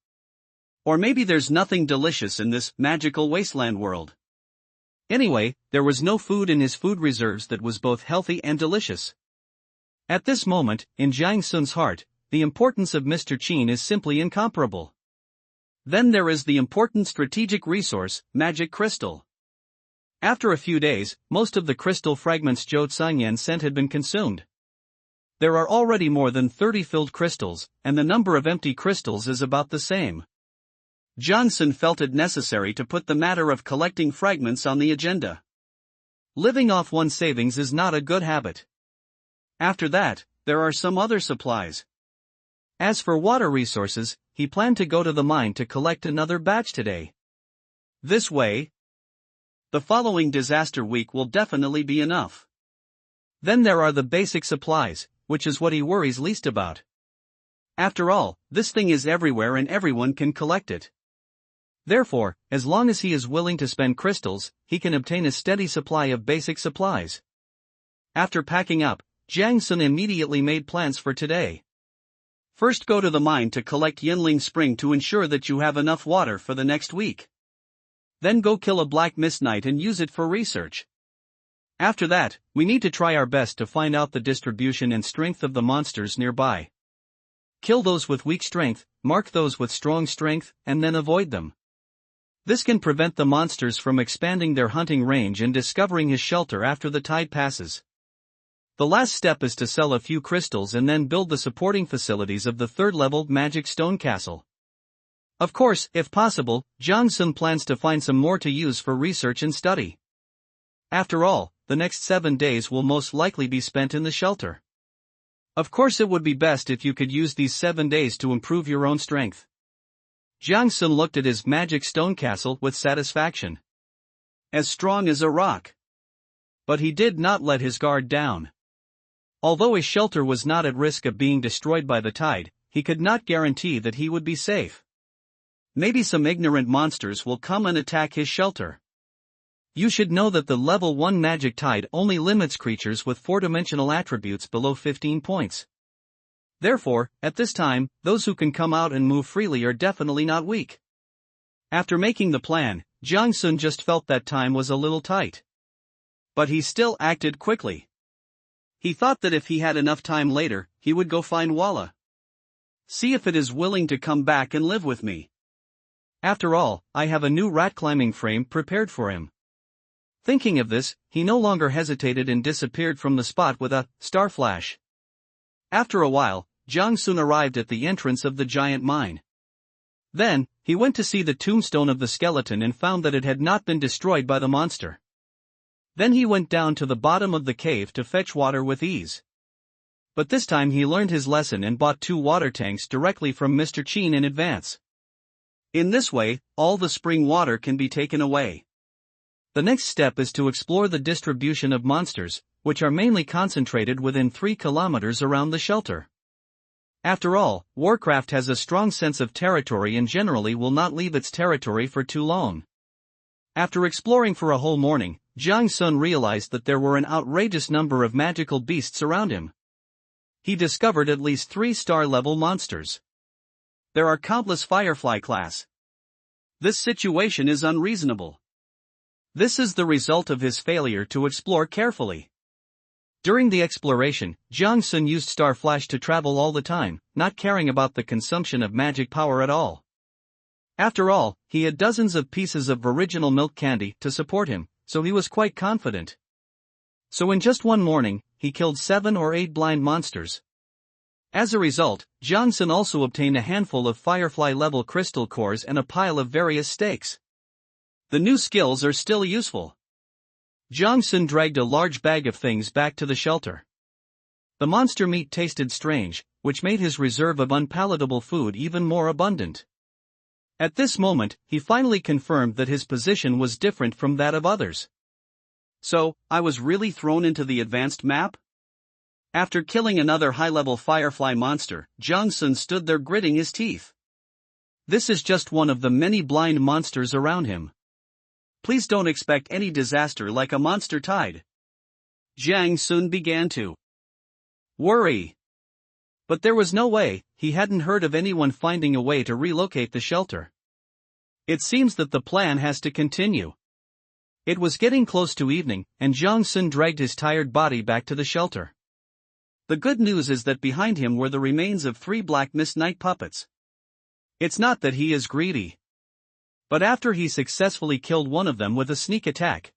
Or maybe there's nothing delicious in this magical wasteland world. Anyway, there was no food in his food reserves that was both healthy and delicious. At this moment, in Jiang Sun's heart, the importance of Mr. Qin is simply incomparable. Then there is the important strategic resource, magic crystal. After a few days, most of the crystal fragments Zhou Zhangyan sent had been consumed. There are already more than 30 filled crystals, and the number of empty crystals is about the same. Johnson felt it necessary to put the matter of collecting fragments on the agenda. Living off one's savings is not a good habit. After that, there are some other supplies. As for water resources, he planned to go to the mine to collect another batch today. This way, the following disaster week will definitely be enough. Then there are the basic supplies, which is what he worries least about. After all, this thing is everywhere and everyone can collect it. Therefore, as long as he is willing to spend crystals, he can obtain a steady supply of basic supplies. After packing up, Jiang Sun immediately made plans for today. First, go to the mine to collect Yinling Spring to ensure that you have enough water for the next week. Then go kill a black mist knight and use it for research. After that, we need to try our best to find out the distribution and strength of the monsters nearby. Kill those with weak strength, mark those with strong strength, and then avoid them. This can prevent the monsters from expanding their hunting range and discovering his shelter after the tide passes. The last step is to sell a few crystals and then build the supporting facilities of the third-level magic stone castle. Of course, if possible, Jiang Sun plans to find some more to use for research and study. After all, the next 7 days will most likely be spent in the shelter. Of course, it would be best if you could use these 7 days to improve your own strength. Jiang Sun looked at his magic stone castle with satisfaction. As strong as a rock. But he did not let his guard down. Although his shelter was not at risk of being destroyed by the tide, he could not guarantee that he would be safe. Maybe some ignorant monsters will come and attack his shelter. You should know that the level 1 magic tide only limits creatures with 4-dimensional attributes below 15 points. Therefore, at this time, those who can come out and move freely are definitely not weak. After making the plan, Jiang Sun just felt that time was a little tight. But he still acted quickly. He thought that if he had enough time later, he would go find Walla. See if it is willing to come back and live with me. After all, I have a new rat climbing frame prepared for him. Thinking of this, he no longer hesitated and disappeared from the spot with a star flash. After a while, Jiang Sun arrived at the entrance of the giant mine. Then, he went to see the tombstone of the skeleton and found that it had not been destroyed by the monster. Then he went down to the bottom of the cave to fetch water with ease. But this time he learned his lesson and bought 2 water tanks directly from Mr. Qin in advance. In this way, all the spring water can be taken away. The next step is to explore the distribution of monsters, which are mainly concentrated within 3 kilometers around the shelter. After all, Warcraft has a strong sense of territory and generally will not leave its territory for too long. After exploring for a whole morning, Jiang Sun realized that there were an outrageous number of magical beasts around him. He discovered at least 3 star-level monsters. There are countless Firefly class. This situation is unreasonable. This is the result of his failure to explore carefully. During the exploration, Jiang Sun used Star Flash to travel all the time, not caring about the consumption of magic power at all. After all, he had dozens of pieces of original milk candy to support him, so he was quite confident. So in just one morning, he killed 7 or 8 blind monsters. As a result, Jiang Sun also obtained a handful of Firefly-level crystal cores and a pile of various stakes. The new skills are still useful. Jiang Sun dragged a large bag of things back to the shelter. The monster meat tasted strange, which made his reserve of unpalatable food even more abundant. At this moment, he finally confirmed that his position was different from that of others. So, I was really thrown into the advanced map? After killing another high-level Firefly monster, Jiang Sun stood there gritting his teeth. This is just one of the many blind monsters around him. Please don't expect any disaster like a monster tide. Jiang Sun began to worry. But there was no way, he hadn't heard of anyone finding a way to relocate the shelter. It seems that the plan has to continue. It was getting close to evening, and Jiang Sun dragged his tired body back to the shelter. The good news is that behind him were the remains of 3 Black Mist Knight puppets. It's not that he is greedy. But after he successfully killed one of them with a sneak attack,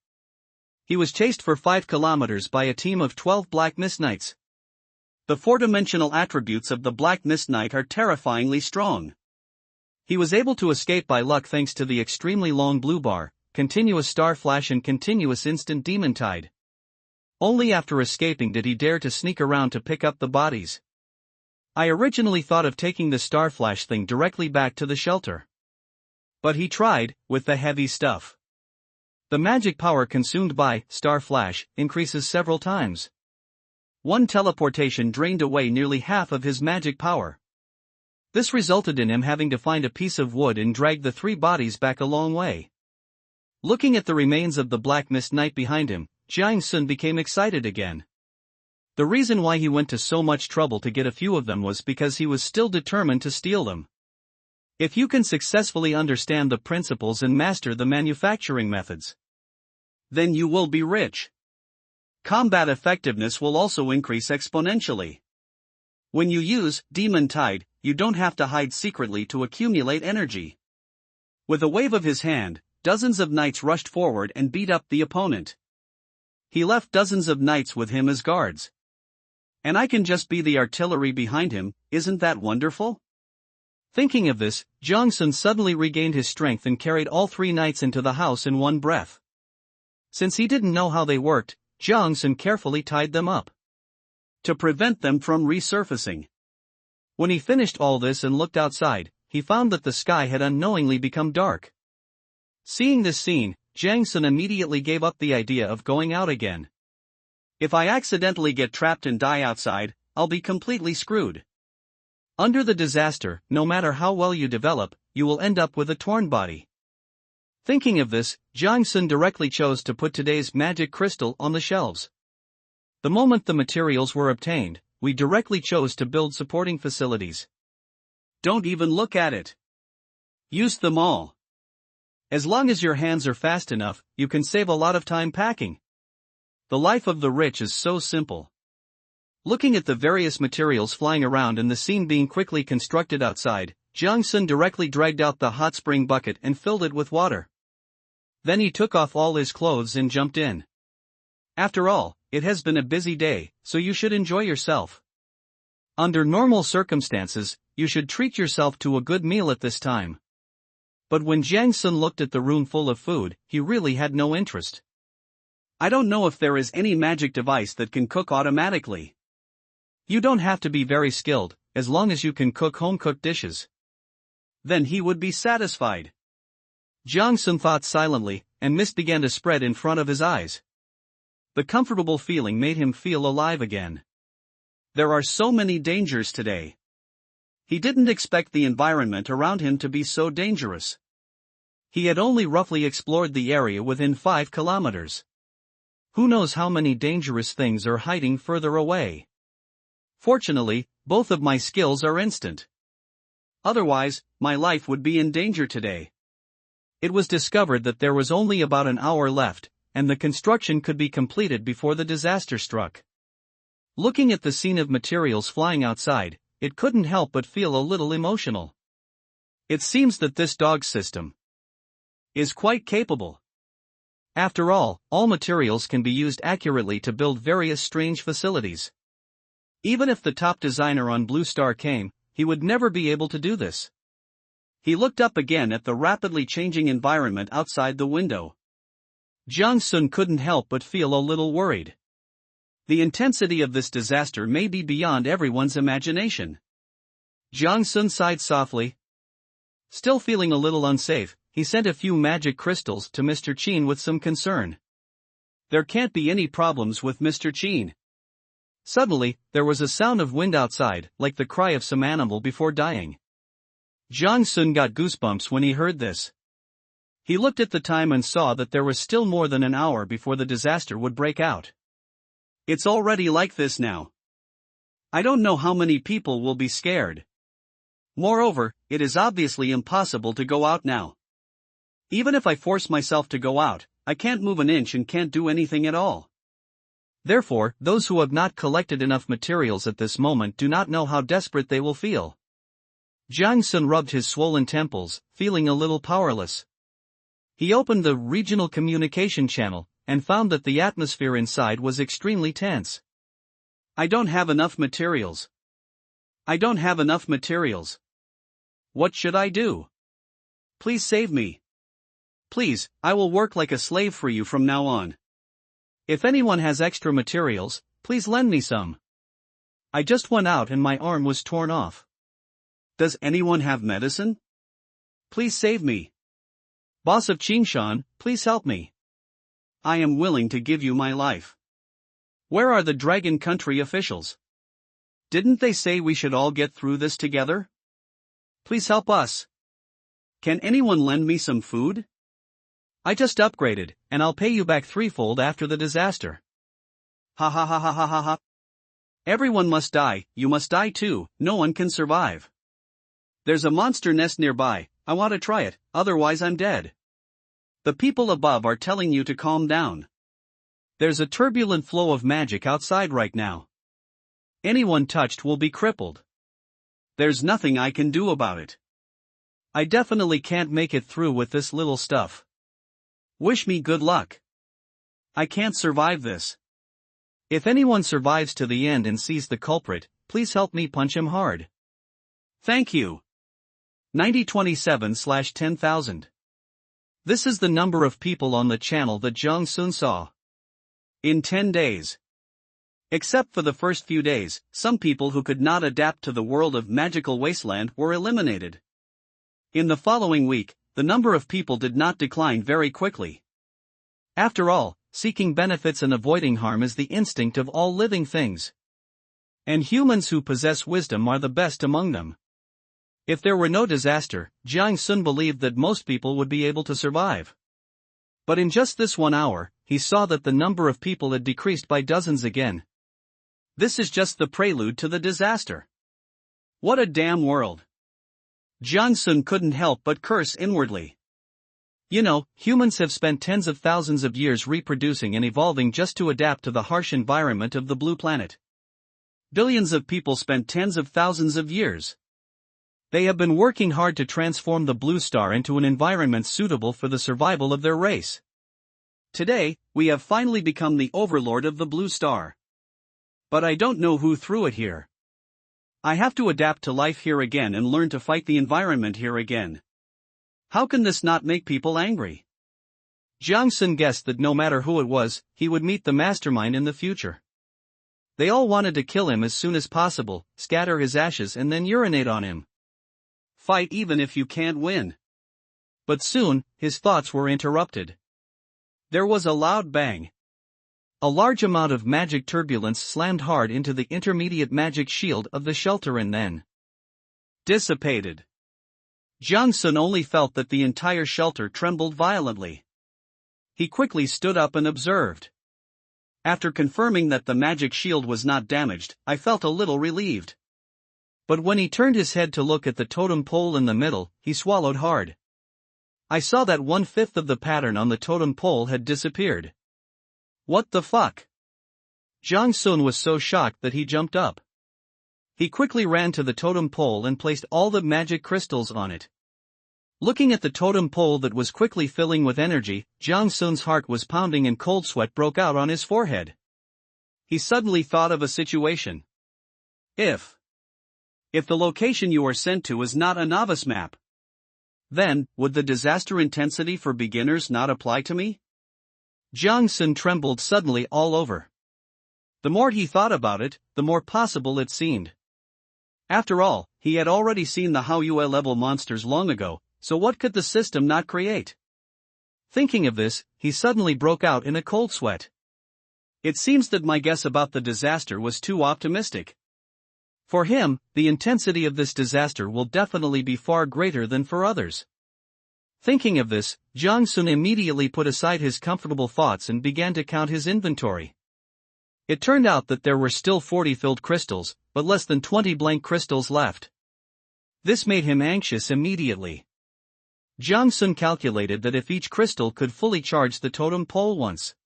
he was chased for 5 kilometers by a team of 12 Black Mist Knights. The four-dimensional attributes of the Black Mist Knight are terrifyingly strong. He was able to escape by luck thanks to the extremely long blue bar, continuous star flash and continuous instant demon tide. Only after escaping did he dare to sneak around to pick up the bodies. I originally thought of taking the star flash thing directly back to the shelter. But he tried, with the heavy stuff. The magic power consumed by star flash increases several times. One teleportation drained away nearly half of his magic power. This resulted in him having to find a piece of wood and drag the three bodies back a long way. Looking at the remains of the Black Mist Knight behind him, Jiang Sun became excited again. The reason why he went to so much trouble to get a few of them was because he was still determined to steal them. If you can successfully understand the principles and master the manufacturing methods, then you will be rich. Combat effectiveness will also increase exponentially. When you use Demon Tide, you don't have to hide secretly to accumulate energy. With a wave of his hand, dozens of knights rushed forward and beat up the opponent. He left dozens of knights with him as guards. And I can just be the artillery behind him, isn't that wonderful? Thinking of this, Jiang Sun suddenly regained his strength and carried all three knights into the house in one breath. Since he didn't know how they worked, Jiang Sun carefully tied them up to prevent them from resurfacing. When he finished all this and looked outside, he found that the sky had unknowingly become dark. Seeing this scene, Jiang Sun immediately gave up the idea of going out again. If I accidentally get trapped and die outside, I'll be completely screwed. Under the disaster, no matter how well you develop, you will end up with a torn body. Thinking of this, Jiang Sun directly chose to put today's magic crystal on the shelves. The moment the materials were obtained, we directly chose to build supporting facilities. Don't even look at it. Use them all. As long as your hands are fast enough, you can save a lot of time packing. The life of the rich is so simple. Looking at the various materials flying around and the scene being quickly constructed outside, Jiang Sun directly dragged out the hot spring bucket and filled it with water. Then he took off all his clothes and jumped in. After all, it has been a busy day, so you should enjoy yourself. Under normal circumstances, you should treat yourself to a good meal at this time. But when Jiang Sun looked at the room full of food, he really had no interest. I don't know if there is any magic device that can cook automatically. You don't have to be very skilled, as long as you can cook home-cooked dishes. Then he would be satisfied. Jiang Sun thought silently, and mist began to spread in front of his eyes. The comfortable feeling made him feel alive again. There are so many dangers today. He didn't expect the environment around him to be so dangerous. He had only roughly explored the area within 5 kilometers. Who knows how many dangerous things are hiding further away? Fortunately, both of my skills are instant. Otherwise, my life would be in danger today. It was discovered that there was only about an hour left, and the construction could be completed before the disaster struck. Looking at the scene of materials flying outside, it couldn't help but feel a little emotional. It seems that this dog system is quite capable. After all materials can be used accurately to build various strange facilities. Even if the top designer on Blue Star came, he would never be able to do this. He looked up again at the rapidly changing environment outside the window. Jiang Sun couldn't help but feel a little worried. The intensity of this disaster may be beyond everyone's imagination. Jiang Sun sighed softly. Still feeling a little unsafe, he sent a few magic crystals to Mr. Qin with some concern. There can't be any problems with Mr. Qin. Suddenly, there was a sound of wind outside, like the cry of some animal before dying. Jiang Sun got goosebumps when he heard this. He looked at the time and saw that there was still more than an hour before the disaster would break out. It's already like this now. I don't know how many people will be scared. Moreover, it is obviously impossible to go out now. Even if I force myself to go out, I can't move an inch and can't do anything at all. Therefore, those who have not collected enough materials at this moment do not know how desperate they will feel. Jiang Sun rubbed his swollen temples, feeling a little powerless. He opened the regional communication channel, and found that the atmosphere inside was extremely tense. I don't have enough materials. I don't have enough materials. What should I do? Please save me. Please, I will work like a slave for you from now on. If anyone has extra materials, please lend me some. I just went out and my arm was torn off. Does anyone have medicine? Please save me. Boss of Qingshan, please help me. I am willing to give you my life. Where are the Dragon Country officials? Didn't they say we should all get through this together? Please help us. Can anyone lend me some food? I just upgraded, and I'll pay you back threefold after the disaster. Ha ha ha ha ha ha ha. Everyone must die, you must die too, no one can survive. There's a monster nest nearby, I want to try it, otherwise I'm dead. The people above are telling you to calm down. There's a turbulent flow of magic outside right now. Anyone touched will be crippled. There's nothing I can do about it. I definitely can't make it through with this little stuff. Wish me good luck. I can't survive this. If anyone survives to the end and sees the culprit, please help me punch him hard. Thank you. 9027/10,000. This is the number of people on the channel that Jiang Sun saw. In 10 days. Except for the first few days, some people who could not adapt to the world of magical Wasteland were eliminated. In the following week, the number of people did not decline very quickly. After all, seeking benefits and avoiding harm is the instinct of all living things. And humans who possess wisdom are the best among them. If there were no disaster, Jiang Sun believed that most people would be able to survive. But in just this 1 hour, he saw that the number of people had decreased by dozens again. This is just the prelude to the disaster. What a damn world. Jiang Sun couldn't help but curse inwardly. You know, humans have spent tens of thousands of years reproducing and evolving just to adapt to the harsh environment of the blue planet. Billions of people spent tens of thousands of years. They have been working hard to transform the blue star into an environment suitable for the survival of their race. Today, we have finally become the overlord of the blue star. But I don't know who threw it here. I have to adapt to life here again and learn to fight the environment here again. How can this not make people angry? Jiang Sun guessed that no matter who it was, he would meet the mastermind in the future. They all wanted to kill him as soon as possible, scatter his ashes and then urinate on him. Fight even if you can't win. But soon, his thoughts were interrupted. There was a loud bang. A large amount of magic turbulence slammed hard into the intermediate magic shield of the shelter and then dissipated. Jiang Sun only felt that the entire shelter trembled violently. He quickly stood up and observed. After confirming that the magic shield was not damaged, I felt a little relieved. But when he turned his head to look at the totem pole in the middle, he swallowed hard. I saw that 1/5 of the pattern on the totem pole had disappeared. What the fuck? Jiang Sun was so shocked that he jumped up. He quickly ran to the totem pole and placed all the magic crystals on it. Looking at the totem pole that was quickly filling with energy, Jiang Sun's heart was pounding and cold sweat broke out on his forehead. He suddenly thought of a situation. If the location you are sent to is not a novice map, then, would the disaster intensity for beginners not apply to me? Jiang Sun trembled suddenly all over. The more he thought about it, the more possible it seemed. After all, he had already seen the Haoyue level monsters long ago, so what could the system not create? Thinking of this, he suddenly broke out in a cold sweat. It seems that my guess about the disaster was too optimistic. For him, the intensity of this disaster will definitely be far greater than for others. Thinking of this, Jiang Sun immediately put aside his comfortable thoughts and began to count his inventory. It turned out that there were still 40 filled crystals, but less than 20 blank crystals left. This made him anxious immediately. Jiang Sun calculated that if each crystal could fully charge the totem pole once,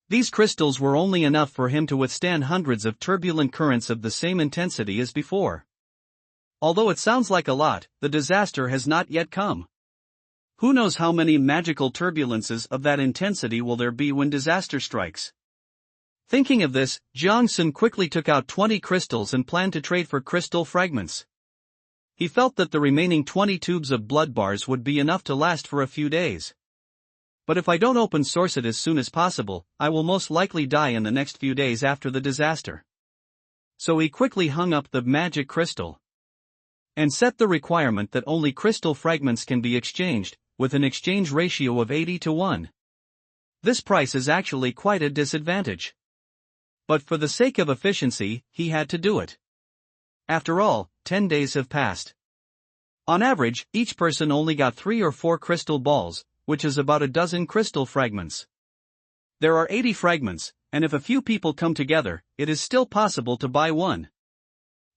these crystals were only enough for him to withstand hundreds of turbulent currents of the same intensity as before. Although it sounds like a lot, the disaster has not yet come. Who knows how many magical turbulences of that intensity will there be when disaster strikes? Thinking of this, Jiang Sun quickly took out 20 crystals and planned to trade for crystal fragments. He felt that the remaining 20 tubes of blood bars would be enough to last for a few days. But if I don't open source it as soon as possible, I will most likely die in the next few days after the disaster. So he quickly hung up the magic crystal and set the requirement that only crystal fragments can be exchanged, with an exchange ratio of 80-1. This price is actually quite a disadvantage. But for the sake of efficiency, he had to do it. After all, 10 days have passed. On average, each person only got 3 or 4 crystal balls, which is about a dozen crystal fragments. There are 80 fragments, and if a few people come together, it is still possible to buy one.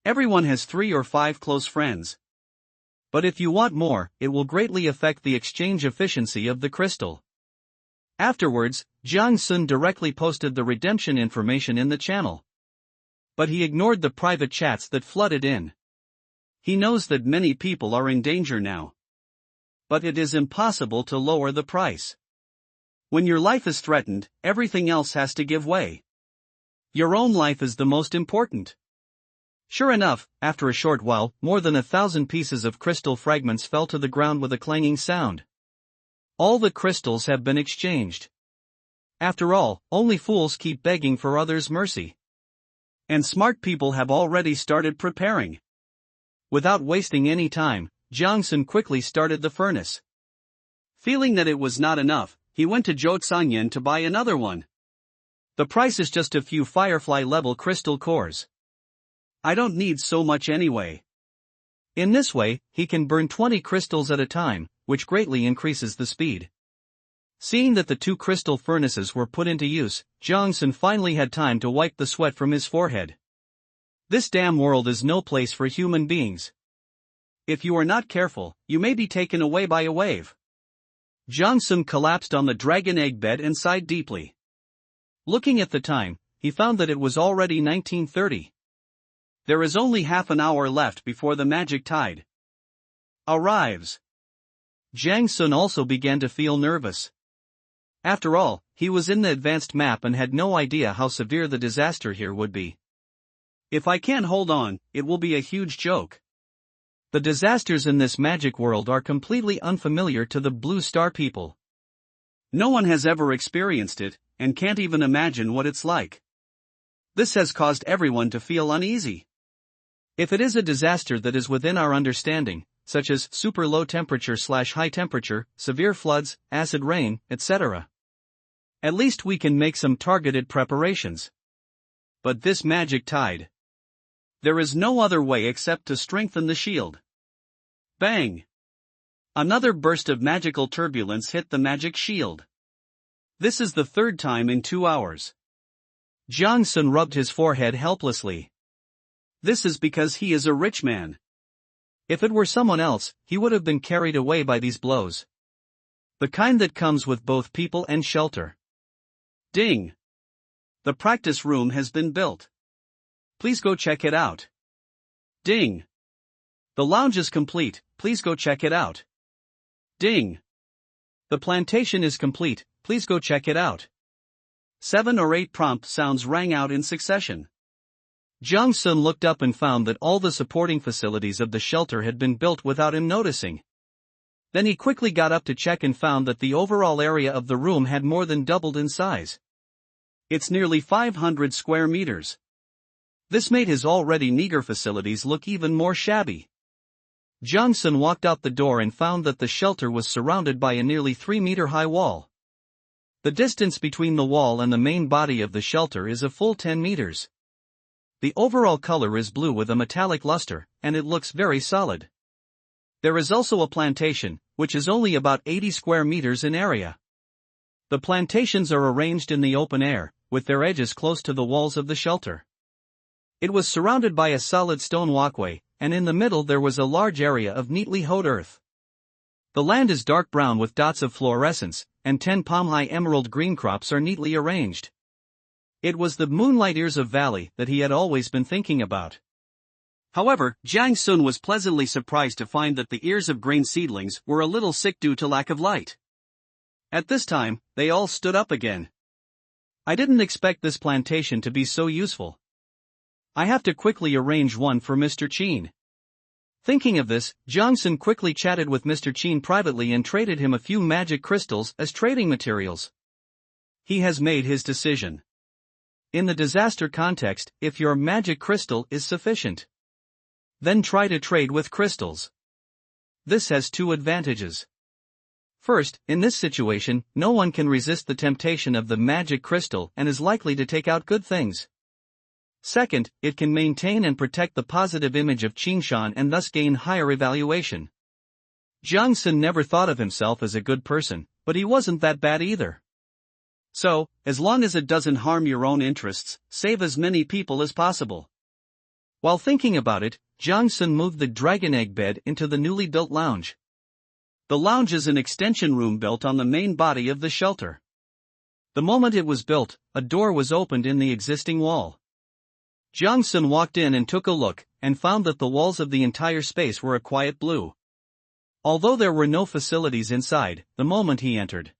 Everyone has 3 or 5 close friends. But if you want more, it will greatly affect the exchange efficiency of the crystal. Afterwards, Jiang Sun directly posted the redemption information in the channel. But he ignored the private chats that flooded in. He knows that many people are in danger now. But it is impossible to lower the price. When your life is threatened, everything else has to give way. Your own life is the most important. Sure enough, after a short while, more than 1,000 pieces of crystal fragments fell to the ground with a clanging sound. All the crystals have been exchanged. After all, only fools keep begging for others' mercy. And smart people have already started preparing. Without wasting any time, Jiang Sun quickly started the furnace. Feeling that it was not enough, he went to Zhou Xanyan to buy another one. The price is just a few firefly-level crystal cores. I don't need so much anyway. In this way, he can burn 20 crystals at a time, which greatly increases the speed. Seeing that the 2 crystal furnaces were put into use, Jiang Sun finally had time to wipe the sweat from his forehead. This damn world is no place for human beings. If you are not careful, you may be taken away by a wave. Jiang Sun collapsed on the dragon egg bed and sighed deeply. Looking at the time, he found that it was already 1930. There is only half an hour left before the magic tide arrives. Jiang Sun also began to feel nervous. After all, he was in the advanced map and had no idea how severe the disaster here would be. If I can't hold on, it will be a huge joke. The disasters in this magic world are completely unfamiliar to the Blue Star people. No one has ever experienced it, and can't even imagine what it's like. This has caused everyone to feel uneasy. If it is a disaster that is within our understanding, such as super low temperature/high temperature, severe floods, acid rain, etc., at least we can make some targeted preparations. But this magic tide. There is no other way except to strengthen the shield. Bang! Another burst of magical turbulence hit the magic shield. This is the 3rd time in 2 hours. Jiang Sun rubbed his forehead helplessly. This is because he is a rich man. If it were someone else, he would have been carried away by these blows. The kind that comes with both people and shelter. Ding! The practice room has been built. Please go check it out. Ding! The lounge is complete, please go check it out. Ding! The plantation is complete, please go check it out. 7 or 8 prompt sounds rang out in succession. Jiang Sun looked up and found that all the supporting facilities of the shelter had been built without him noticing. Then he quickly got up to check and found that the overall area of the room had more than doubled in size. It's nearly 500 square meters. This made his already meager facilities look even more shabby. Jiang Sun walked out the door and found that the shelter was surrounded by a nearly 3-meter-high wall. The distance between the wall and the main body of the shelter is a full 10 meters. The overall color is blue with a metallic luster, and it looks very solid. There is also a plantation, which is only about 80 square meters in area. The plantations are arranged in the open air, with their edges close to the walls of the shelter. It was surrounded by a solid stone walkway, and in the middle there was a large area of neatly hoed earth. The land is dark brown with dots of fluorescence, and 10 palm-high emerald green crops are neatly arranged. It was the Moonlight Ears of Valley that he had always been thinking about. However, Jiang Sun was pleasantly surprised to find that the ears of grain seedlings were a little sick due to lack of light. At this time, they all stood up again. I didn't expect this plantation to be so useful. I have to quickly arrange one for Mr. Chin. Thinking of this, Jiang-sun quickly chatted with Mr. Chin privately and traded him a few magic crystals as trading materials. He has made his decision. In the disaster context, if your magic crystal is sufficient, then try to trade with crystals. This has two advantages. First, in this situation, no one can resist the temptation of the magic crystal and is likely to take out good things. Second, it can maintain and protect the positive image of Qingshan and thus gain higher evaluation. Jiang-sun never thought of himself as a good person, but he wasn't that bad either. So, as long as it doesn't harm your own interests, save as many people as possible. While thinking about it, Jiang-sun moved the dragon egg bed into the newly built lounge. The lounge is an extension room built on the main body of the shelter. The moment it was built, a door was opened in the existing wall. Jiang-sun walked in and took a look, and found that the walls of the entire space were a quiet blue. Although there were no facilities inside, the moment he entered,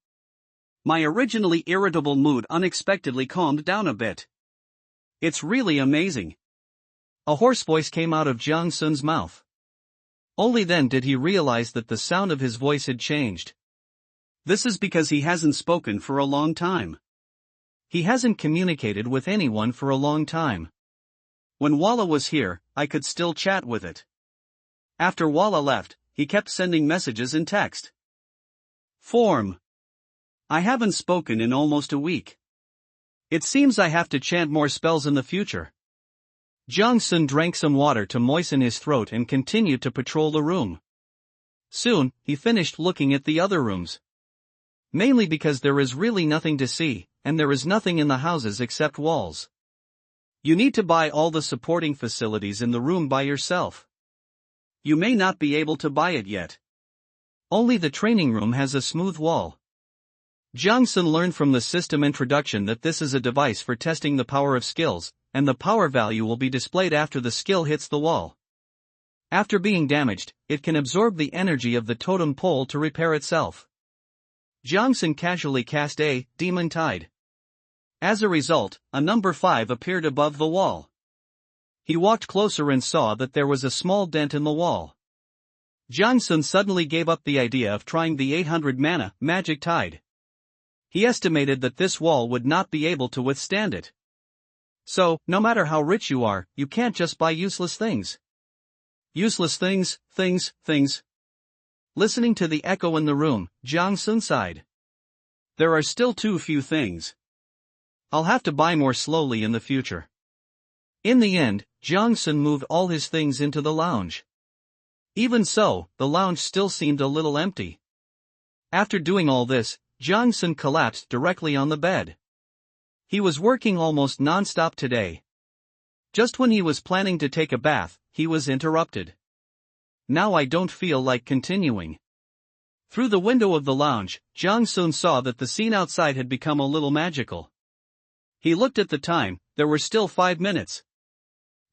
my originally irritable mood unexpectedly calmed down a bit. It's really amazing. A hoarse voice came out of Jiang-sun's mouth. Only then did he realize that the sound of his voice had changed. This is because he hasn't spoken for a long time. He hasn't communicated with anyone for a long time. When Walla was here, I could still chat with it. After Walla left, he kept sending messages in text form. I haven't spoken in almost a week. It seems I have to chant more spells in the future. Jiang-sun drank some water to moisten his throat and continued to patrol the room. Soon, he finished looking at the other rooms. Mainly because there is really nothing to see, and there is nothing in the houses except walls. You need to buy all the supporting facilities in the room by yourself. You may not be able to buy it yet. Only the training room has a smooth wall. Jiang-sun learned from the system introduction that this is a device for testing the power of skills, and the power value will be displayed after the skill hits the wall. After being damaged, it can absorb the energy of the totem pole to repair itself. Jiang-sun casually cast a Demon Tide. As a result, a number 5 appeared above the wall. He walked closer and saw that there was a small dent in the wall. Jiang-sun suddenly gave up the idea of trying the 800 mana Magic Tide. He estimated that this wall would not be able to withstand it. So, no matter how rich you are, you can't just buy useless things. Useless things. Listening to the echo in the room, Jiang-sun sighed. There are still too few things. I'll have to buy more slowly in the future. In the end, Jiang-sun moved all his things into the lounge. Even so, the lounge still seemed a little empty. After doing all this, Jiang-sun collapsed directly on the bed. He was working almost non-stop today. Just when he was planning to take a bath, he was interrupted. Now I don't feel like continuing. Through the window of the lounge, Jiang-sun saw that the scene outside had become a little magical. He looked at the time, there were still 5 minutes.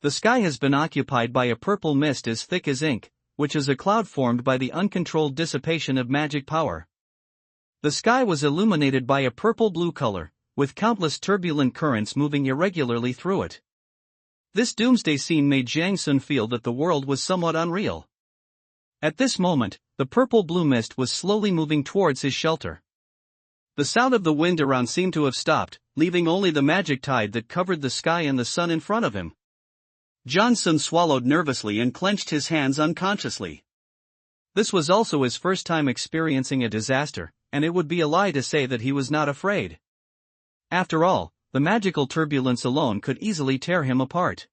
The sky has been occupied by a purple mist as thick as ink, which is a cloud formed by the uncontrolled dissipation of magic power. The sky was illuminated by a purple-blue color, with countless turbulent currents moving irregularly through it. This doomsday scene made Jiang-sun feel that the world was somewhat unreal. At this moment, the purple-blue mist was slowly moving towards his shelter. The sound of the wind around seemed to have stopped, leaving only the magic tide that covered the sky and the sun in front of him. Jiang-sun swallowed nervously and clenched his hands unconsciously. This was also his first time experiencing a disaster, and it would be a lie to say that he was not afraid. After all, the magical turbulence alone could easily tear him apart.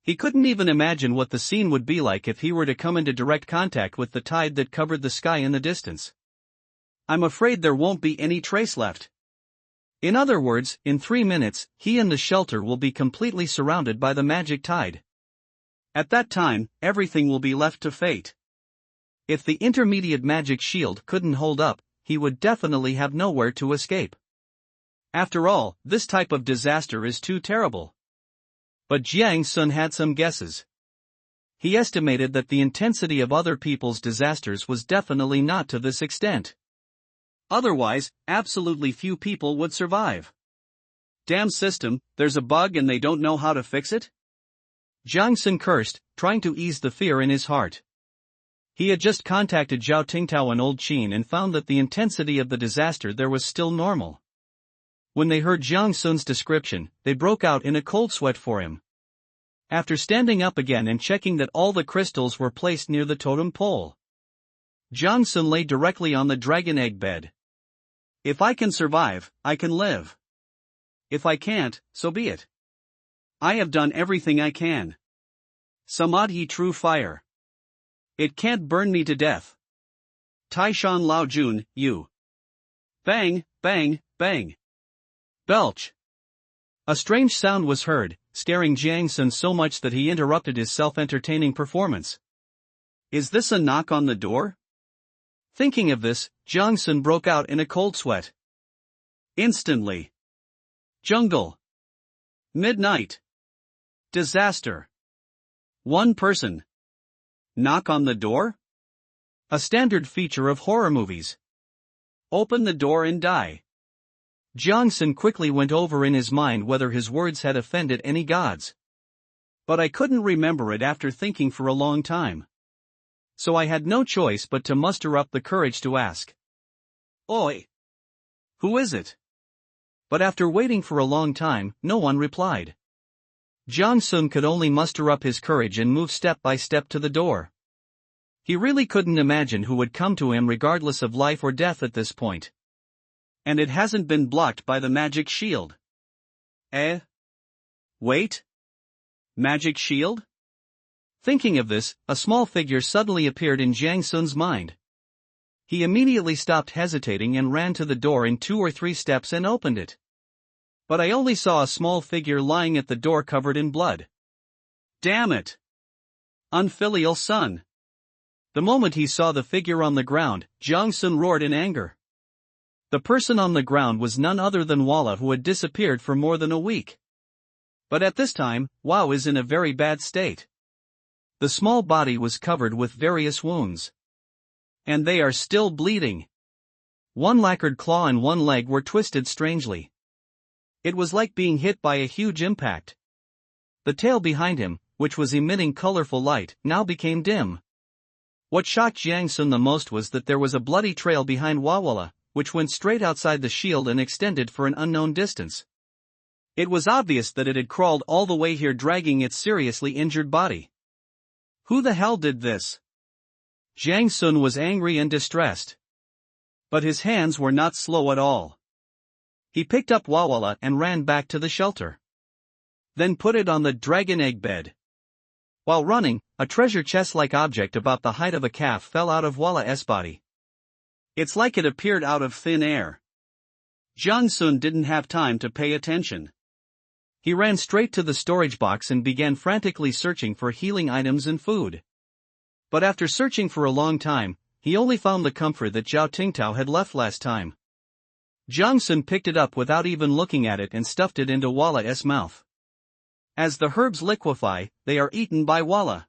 He couldn't even imagine what the scene would be like if he were to come into direct contact with the tide that covered the sky in the distance. I'm afraid there won't be any trace left. In other words, in 3 minutes, he and the shelter will be completely surrounded by the magic tide. At that time, everything will be left to fate. If the intermediate magic shield couldn't hold up, he would definitely have nowhere to escape. After all, this type of disaster is too terrible. But Jiang-sun had some guesses. He estimated that the intensity of other people's disasters was definitely not to this extent. Otherwise, absolutely few people would survive. Damn system, there's a bug and they don't know how to fix it? Jiang Sun cursed, trying to ease the fear in his heart. He had just contacted Zhao Tingtao and Old Qin and found that the intensity of the disaster there was still normal. When they heard Jiang Sun's description, they broke out in a cold sweat for him. After standing up again and checking that all the crystals were placed near the totem pole, Jiang Sun lay directly on the dragon egg bed. If I can survive, I can live. If I can't, so be it. I have done everything I can. Samadhi true fire. It can't burn me to death. Taishan Lao Jun, you. Bang, bang, bang. Belch. A strange sound was heard, scaring Jiang Sun so much that he interrupted his self-entertaining performance. Is this a knock on the door? Thinking of this, Jiang Sun broke out in a cold sweat. Instantly. Jungle. Midnight. Disaster. One person. Knock on the door? A standard feature of horror movies. Open the door and die. Jiang Sun quickly went over in his mind whether his words had offended any gods. But I couldn't remember it after thinking for a long time. So I had no choice but to muster up the courage to ask. Oi! Who is it? But after waiting for a long time, no one replied. Jiang Sun could only muster up his courage and move step by step to the door. He really couldn't imagine who would come to him regardless of life or death at this point. And it hasn't been blocked by the magic shield. Wait? Magic shield? Thinking of this, a small figure suddenly appeared in Jiang Sun's mind. He immediately stopped hesitating and ran to the door in 2 or 3 steps and opened it. But I only saw a small figure lying at the door covered in blood. Damn it! Unfilial son! The moment he saw the figure on the ground, Jiang Sun roared in anger. The person on the ground was none other than Walla, who had disappeared for more than a week. But at this time, Wao is in a very bad state. The small body was covered with various wounds. And they are still bleeding. One lacquered claw and one leg were twisted strangely. It was like being hit by a huge impact. The tail behind him, which was emitting colorful light, now became dim. What shocked Jiang Sun the most was that there was a bloody trail behind Wawala, which went straight outside the shield and extended for an unknown distance. It was obvious that it had crawled all the way here, dragging its seriously injured body. Who the hell did this? Jiang Sun was angry and distressed. But his hands were not slow at all. He picked up Wawala and ran back to the shelter. Then put it on the dragon egg bed. While running, a treasure chest-like object about the height of a calf fell out of Walla's body. It's like it appeared out of thin air. Jiang Sun didn't have time to pay attention. He ran straight to the storage box and began frantically searching for healing items and food. But after searching for a long time, he only found the comfort that Zhao Tingtao had left last time. Jiang Sun picked it up without even looking at it and stuffed it into Walla's mouth. As the herbs liquefy, they are eaten by Walla.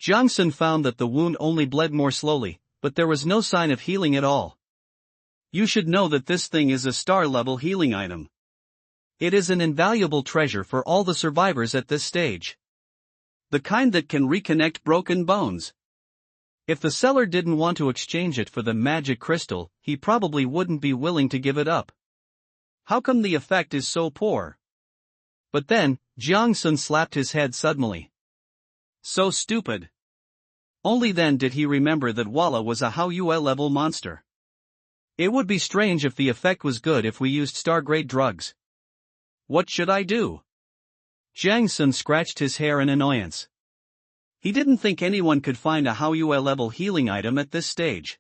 Jiang Sun found that the wound only bled more slowly, but there was no sign of healing at all. You should know that this thing is a star-level healing item. It is an invaluable treasure for all the survivors at this stage. The kind that can reconnect broken bones. If the seller didn't want to exchange it for the magic crystal, he probably wouldn't be willing to give it up. How come the effect is so poor? But then, Jiang Sun slapped his head suddenly. So stupid. Only then did he remember that Walla was a Haoyue level monster. It would be strange if the effect was good if we used star-grade drugs. What should I do? Jiang Sun scratched his hair in annoyance. He didn't think anyone could find a Haoyue level healing item at this stage.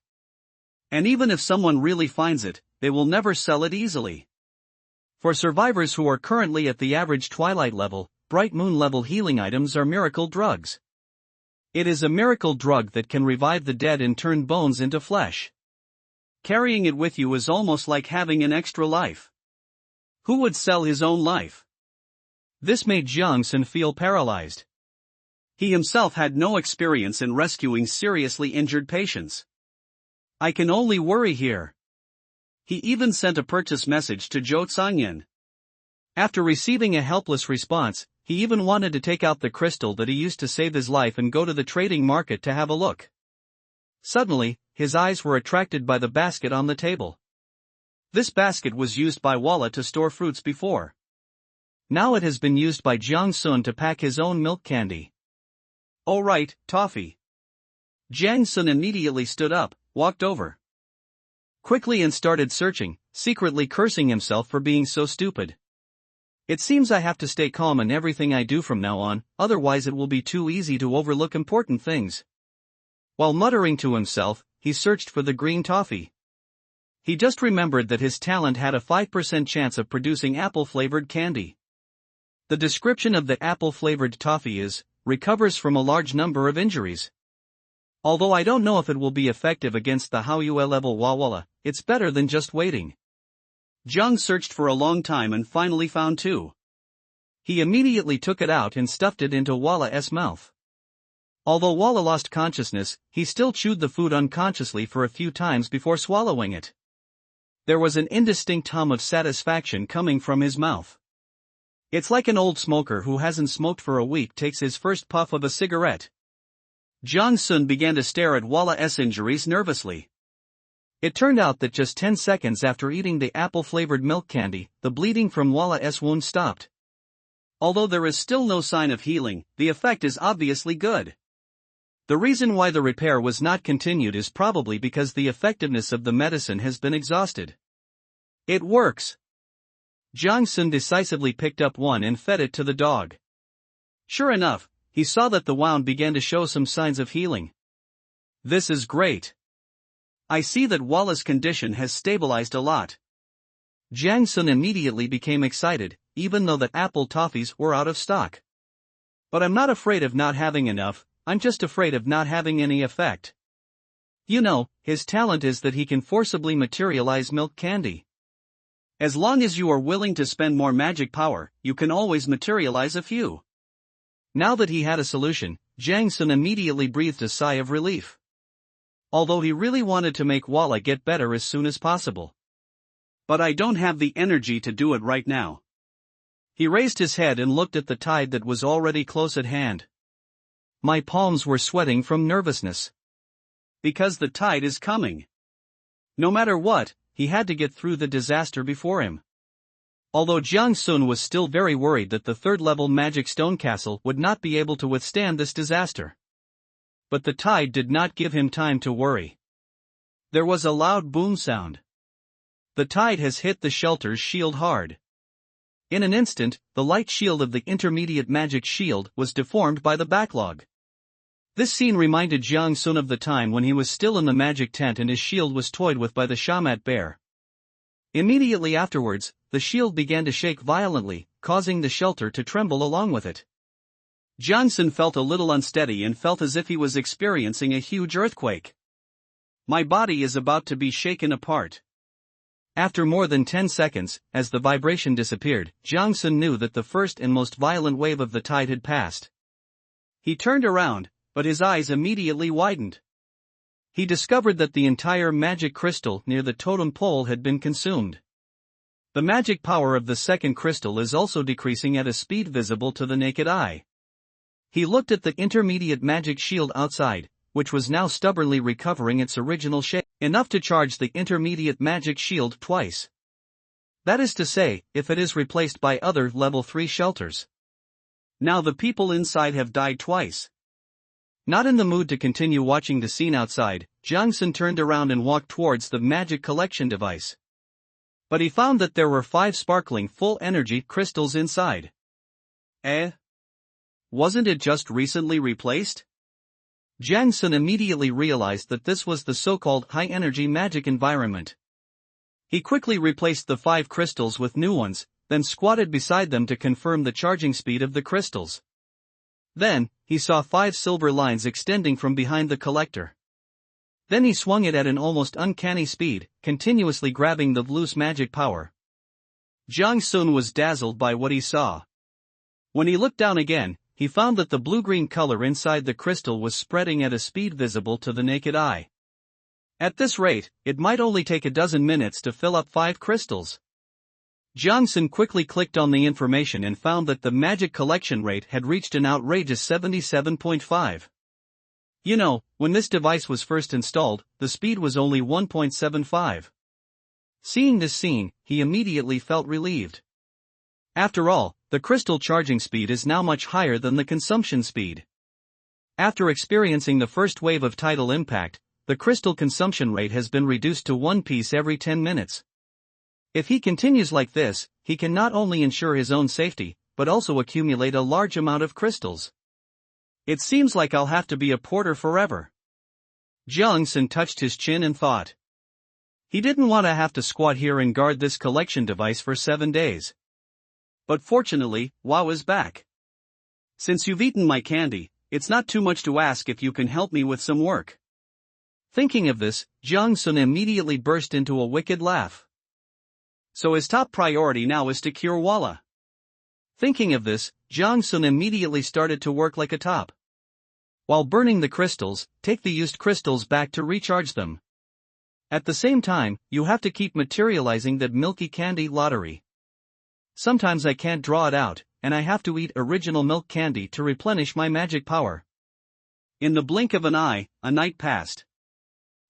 And even if someone really finds it, they will never sell it easily. For survivors who are currently at the average Twilight level, Bright Moon level healing items are miracle drugs. It is a miracle drug that can revive the dead and turn bones into flesh. Carrying it with you is almost like having an extra life. Who would sell his own life? This made Jiang Sun feel paralyzed. He himself had no experience in rescuing seriously injured patients. I can only worry here. He even sent a purchase message to Zhou Zhangyan. After receiving a helpless response, he even wanted to take out the crystal that he used to save his life and go to the trading market to have a look. Suddenly, his eyes were attracted by the basket on the table. This basket was used by Walla to store fruits before. Now it has been used by Jiang Sun to pack his own milk candy. "Oh right, toffee." Jiang Sun immediately stood up, walked over quickly and started searching, secretly cursing himself for being so stupid. "It seems I have to stay calm in everything I do from now on, otherwise it will be too easy to overlook important things." While muttering to himself, he searched for the green toffee. He just remembered that his talent had a 5% chance of producing apple-flavored candy. The description of the apple-flavored toffee is, recovers from a large number of injuries. Although I don't know if it will be effective against the Haoyue level Wawala, it's better than just waiting. Zhang searched for a long time and finally found two. He immediately took it out and stuffed it into Walla's mouth. Although Walla lost consciousness, he still chewed the food unconsciously for a few times before swallowing it. There was an indistinct hum of satisfaction coming from his mouth. It's like an old smoker who hasn't smoked for a week takes his first puff of a cigarette. Jiang Sun began to stare at Walla's injuries nervously. It turned out that just 10 seconds after eating the apple-flavored milk candy, the bleeding from Walla's wound stopped. Although there is still no sign of healing, the effect is obviously good. The reason why the repair was not continued is probably because the effectiveness of the medicine has been exhausted. It works. Jiang Sun decisively picked up one and fed it to the dog. Sure enough, he saw that the wound began to show some signs of healing. "This is great. I see that Walla's condition has stabilized a lot." Jiang Sun immediately became excited, even though the apple toffees were out of stock. "But I'm not afraid of not having enough, I'm just afraid of not having any effect." You know, his talent is that he can forcibly materialize milk candy. As long as you are willing to spend more magic power, you can always materialize a few. Now that he had a solution, Jiang Sun immediately breathed a sigh of relief. Although he really wanted to make Walla get better as soon as possible. "But I don't have the energy to do it right now." He raised his head and looked at the tide that was already close at hand. My palms were sweating from nervousness. Because the tide is coming. No matter what, he had to get through the disaster before him. Although Jiang Sun was still very worried that the third-level magic stone castle would not be able to withstand this disaster. But the tide did not give him time to worry. There was a loud boom sound. The tide has hit the shelter's shield hard. In an instant, the light shield of the intermediate magic shield was deformed by the backlog. This scene reminded Jiang Sun of the time when he was still in the magic tent and his shield was toyed with by the Shamat bear. Immediately afterwards, the shield began to shake violently, causing the shelter to tremble along with it. Jiang Sun felt a little unsteady and felt as if he was experiencing a huge earthquake. "My body is about to be shaken apart." After more than 10 seconds, as the vibration disappeared, Jiang Sun knew that the first and most violent wave of the tide had passed. He turned around, but his eyes immediately widened. He discovered that the entire magic crystal near the totem pole had been consumed. The magic power of the second crystal is also decreasing at a speed visible to the naked eye. He looked at the intermediate magic shield outside, which was now stubbornly recovering its original shape, enough to charge the intermediate magic shield twice. That is to say, if it is replaced by other level 3 shelters. Now the people inside have died twice. Not in the mood to continue watching the scene outside, Jiang Sun turned around and walked towards the magic collection device. But he found that there were 5 sparkling full-energy crystals inside. Wasn't it just recently replaced? Jiang Sun immediately realized that this was the so-called high-energy magic environment. He quickly replaced the 5 crystals with new ones, then squatted beside them to confirm the charging speed of the crystals. Then, he saw 5 silver lines extending from behind the collector. Then he swung it at an almost uncanny speed, continuously grabbing the loose magic power. Jiang Sun was dazzled by what he saw. When he looked down again, he found that the blue-green color inside the crystal was spreading at a speed visible to the naked eye. At this rate, it might only take a dozen minutes to fill up 5 crystals. Johnson quickly clicked on the information and found that the magic collection rate had reached an outrageous 77.5. You know, when this device was first installed, the speed was only 1.75. Seeing this scene, he immediately felt relieved. After all, the crystal charging speed is now much higher than the consumption speed. After experiencing the first wave of tidal impact, the crystal consumption rate has been reduced to 1 piece every 10 minutes. If he continues like this, he can not only ensure his own safety, but also accumulate a large amount of crystals. It seems like I'll have to be a porter forever. Johnson touched his chin and thought. He didn't want to have to squat here and guard this collection device for 7 days. But fortunately, Wow is back. Since you've eaten my candy, it's not too much to ask if you can help me with some work. Thinking of this, Johnson immediately burst into a wicked laugh. So his top priority now is to cure Walla. Thinking of this, Johnson immediately started to work like a top. While burning the crystals, take the used crystals back to recharge them. At the same time, you have to keep materializing that milky candy lottery. Sometimes I can't draw it out, and I have to eat original milk candy to replenish my magic power. In the blink of an eye, a night passed.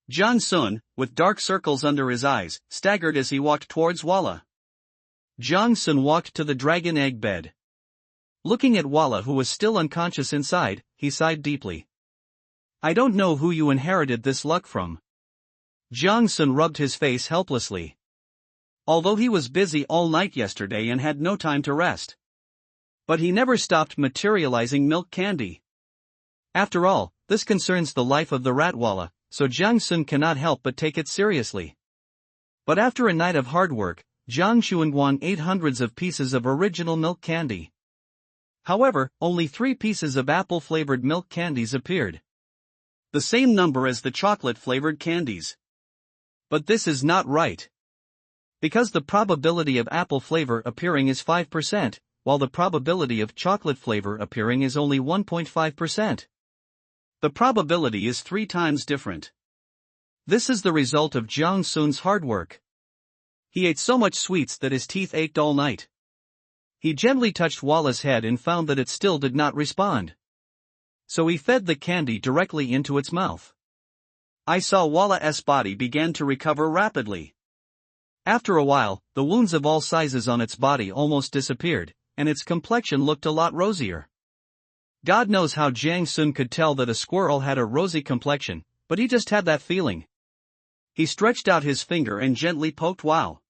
Johnson, with dark circles under his eyes, staggered as he walked towards Walla. Johnson walked to the dragon egg bed. Looking at Walla, who was still unconscious inside, he sighed deeply. I don't know who you inherited this luck from. Johnson rubbed his face helplessly. Although he was busy all night yesterday and had no time to rest. But he never stopped materializing milk candy. After all, this concerns the life of the rat Walla, so Johnson cannot help but take it seriously. But after a night of hard work, Johnson ate hundreds of pieces of original milk candy. However, only 3 pieces of apple-flavored milk candies appeared. The same number as the chocolate-flavored candies. But this is not right. Because the probability of apple flavor appearing is 5%, while the probability of chocolate flavor appearing is only 1.5%. The probability is 3 times different. This is the result of Jongson's hard work. He ate so much sweets that his teeth ached all night. He gently touched Walla's head and found that it still did not respond. So he fed the candy directly into its mouth. I saw Walla's body began to recover rapidly. After a while, the wounds of all sizes on its body almost disappeared, and its complexion looked a lot rosier. God knows how Jiang Sun could tell that a squirrel had a rosy complexion, but he just had that feeling. He stretched out his finger and gently poked Wow.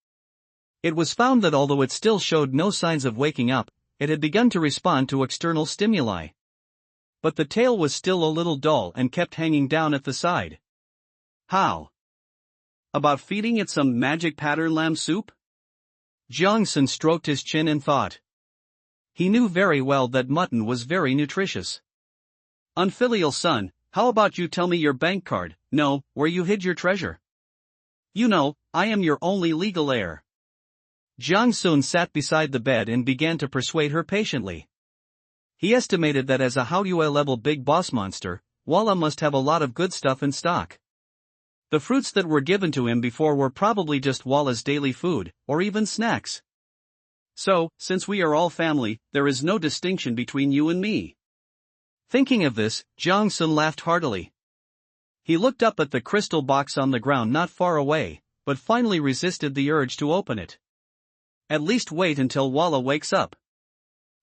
It was found that although it still showed no signs of waking up, it had begun to respond to external stimuli. But the tail was still a little dull and kept hanging down at the side. How about feeding it some magic pattern lamb soup? Johnson stroked his chin and thought. He knew very well that mutton was very nutritious. Unfilial son, how about you tell me your bank card, no, where you hid your treasure? You know, I am your only legal heir. Johnson sat beside the bed and began to persuade her patiently. He estimated that as a Haoyue-level big boss monster, Walla must have a lot of good stuff in stock. The fruits that were given to him before were probably just Walla's daily food, or even snacks. So, since we are all family, there is no distinction between you and me. Thinking of this, Johnson laughed heartily. He looked up at the crystal box on the ground not far away, but finally resisted the urge to open it. At least wait until Walla wakes up.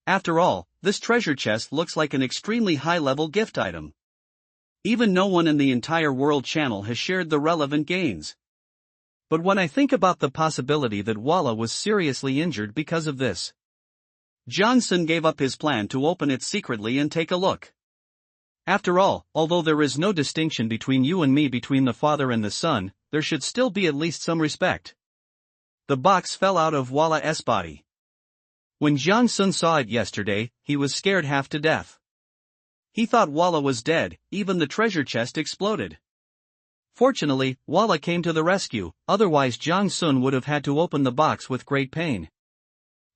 After all, this treasure chest looks like an extremely high-level gift item. Even no one in the entire world channel has shared the relevant gains. But when I think about the possibility that Walla was seriously injured because of this, Johnson gave up his plan to open it secretly and take a look. After all, although there is no distinction between you and me between the father and the son, there should still be at least some respect. The box fell out of Walla's body. When Johnson saw it yesterday, he was scared half to death. He thought Walla was dead, even the treasure chest exploded. Fortunately, Walla came to the rescue, otherwise Johnson would have had to open the box with great pain.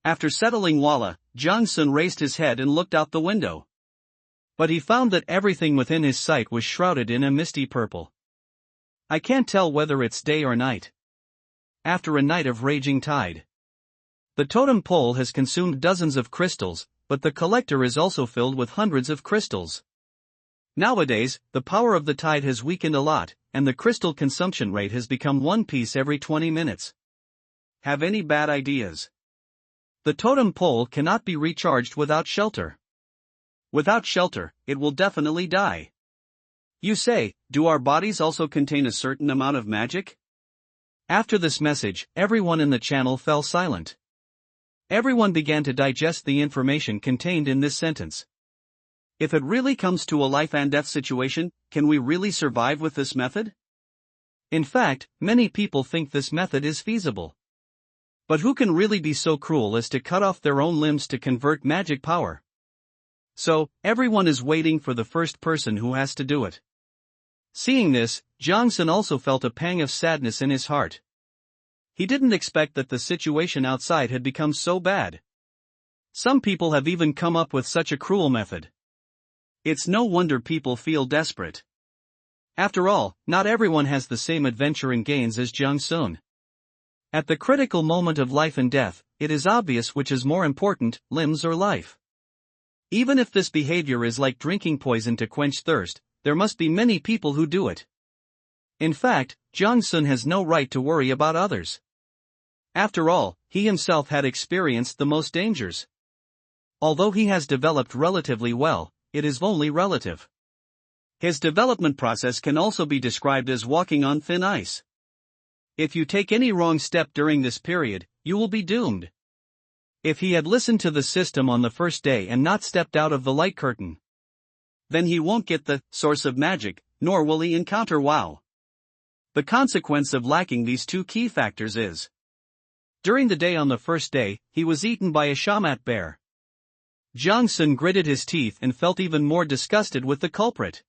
After settling Walla, Johnson raised his head and looked out the window. But he found that everything within his sight was shrouded in a misty purple. I can't tell whether it's day or night. After a night of raging tide. The totem pole has consumed dozens of crystals, but the collector is also filled with hundreds of crystals. Nowadays, the power of the tide has weakened a lot, and the crystal consumption rate has become one piece every 20 minutes. Have any bad ideas? The totem pole cannot be recharged without shelter. Without shelter, it will definitely die. You say, do our bodies also contain a certain amount of magic? After this message, everyone in the channel fell silent. Everyone began to digest the information contained in this sentence. If it really comes to a life and death situation, can we really survive with this method? In fact, many people think this method is feasible. But who can really be so cruel as to cut off their own limbs to convert magic power? So, everyone is waiting for the first person who has to do it. Seeing this, Jong-sun also felt a pang of sadness in his heart. He didn't expect that the situation outside had become so bad. Some people have even come up with such a cruel method. It's no wonder people feel desperate. After all, not everyone has the same adventuring gains as Jong-sun. At the critical moment of life and death, it is obvious which is more important, limbs or life. Even if this behavior is like drinking poison to quench thirst, there must be many people who do it. In fact, Jong-sun has no right to worry about others. After all, he himself had experienced the most dangers. Although he has developed relatively well, it is only relative. His development process can also be described as walking on thin ice. If you take any wrong step during this period, you will be doomed. If he had listened to the system on the first day and not stepped out of the light curtain, then he won't get the source of magic, nor will he encounter WoW. The consequence of lacking these two key factors is, during the day on the first day, he was eaten by a shamat bear. Jong-sun gritted his teeth and felt even more disgusted with the culprit.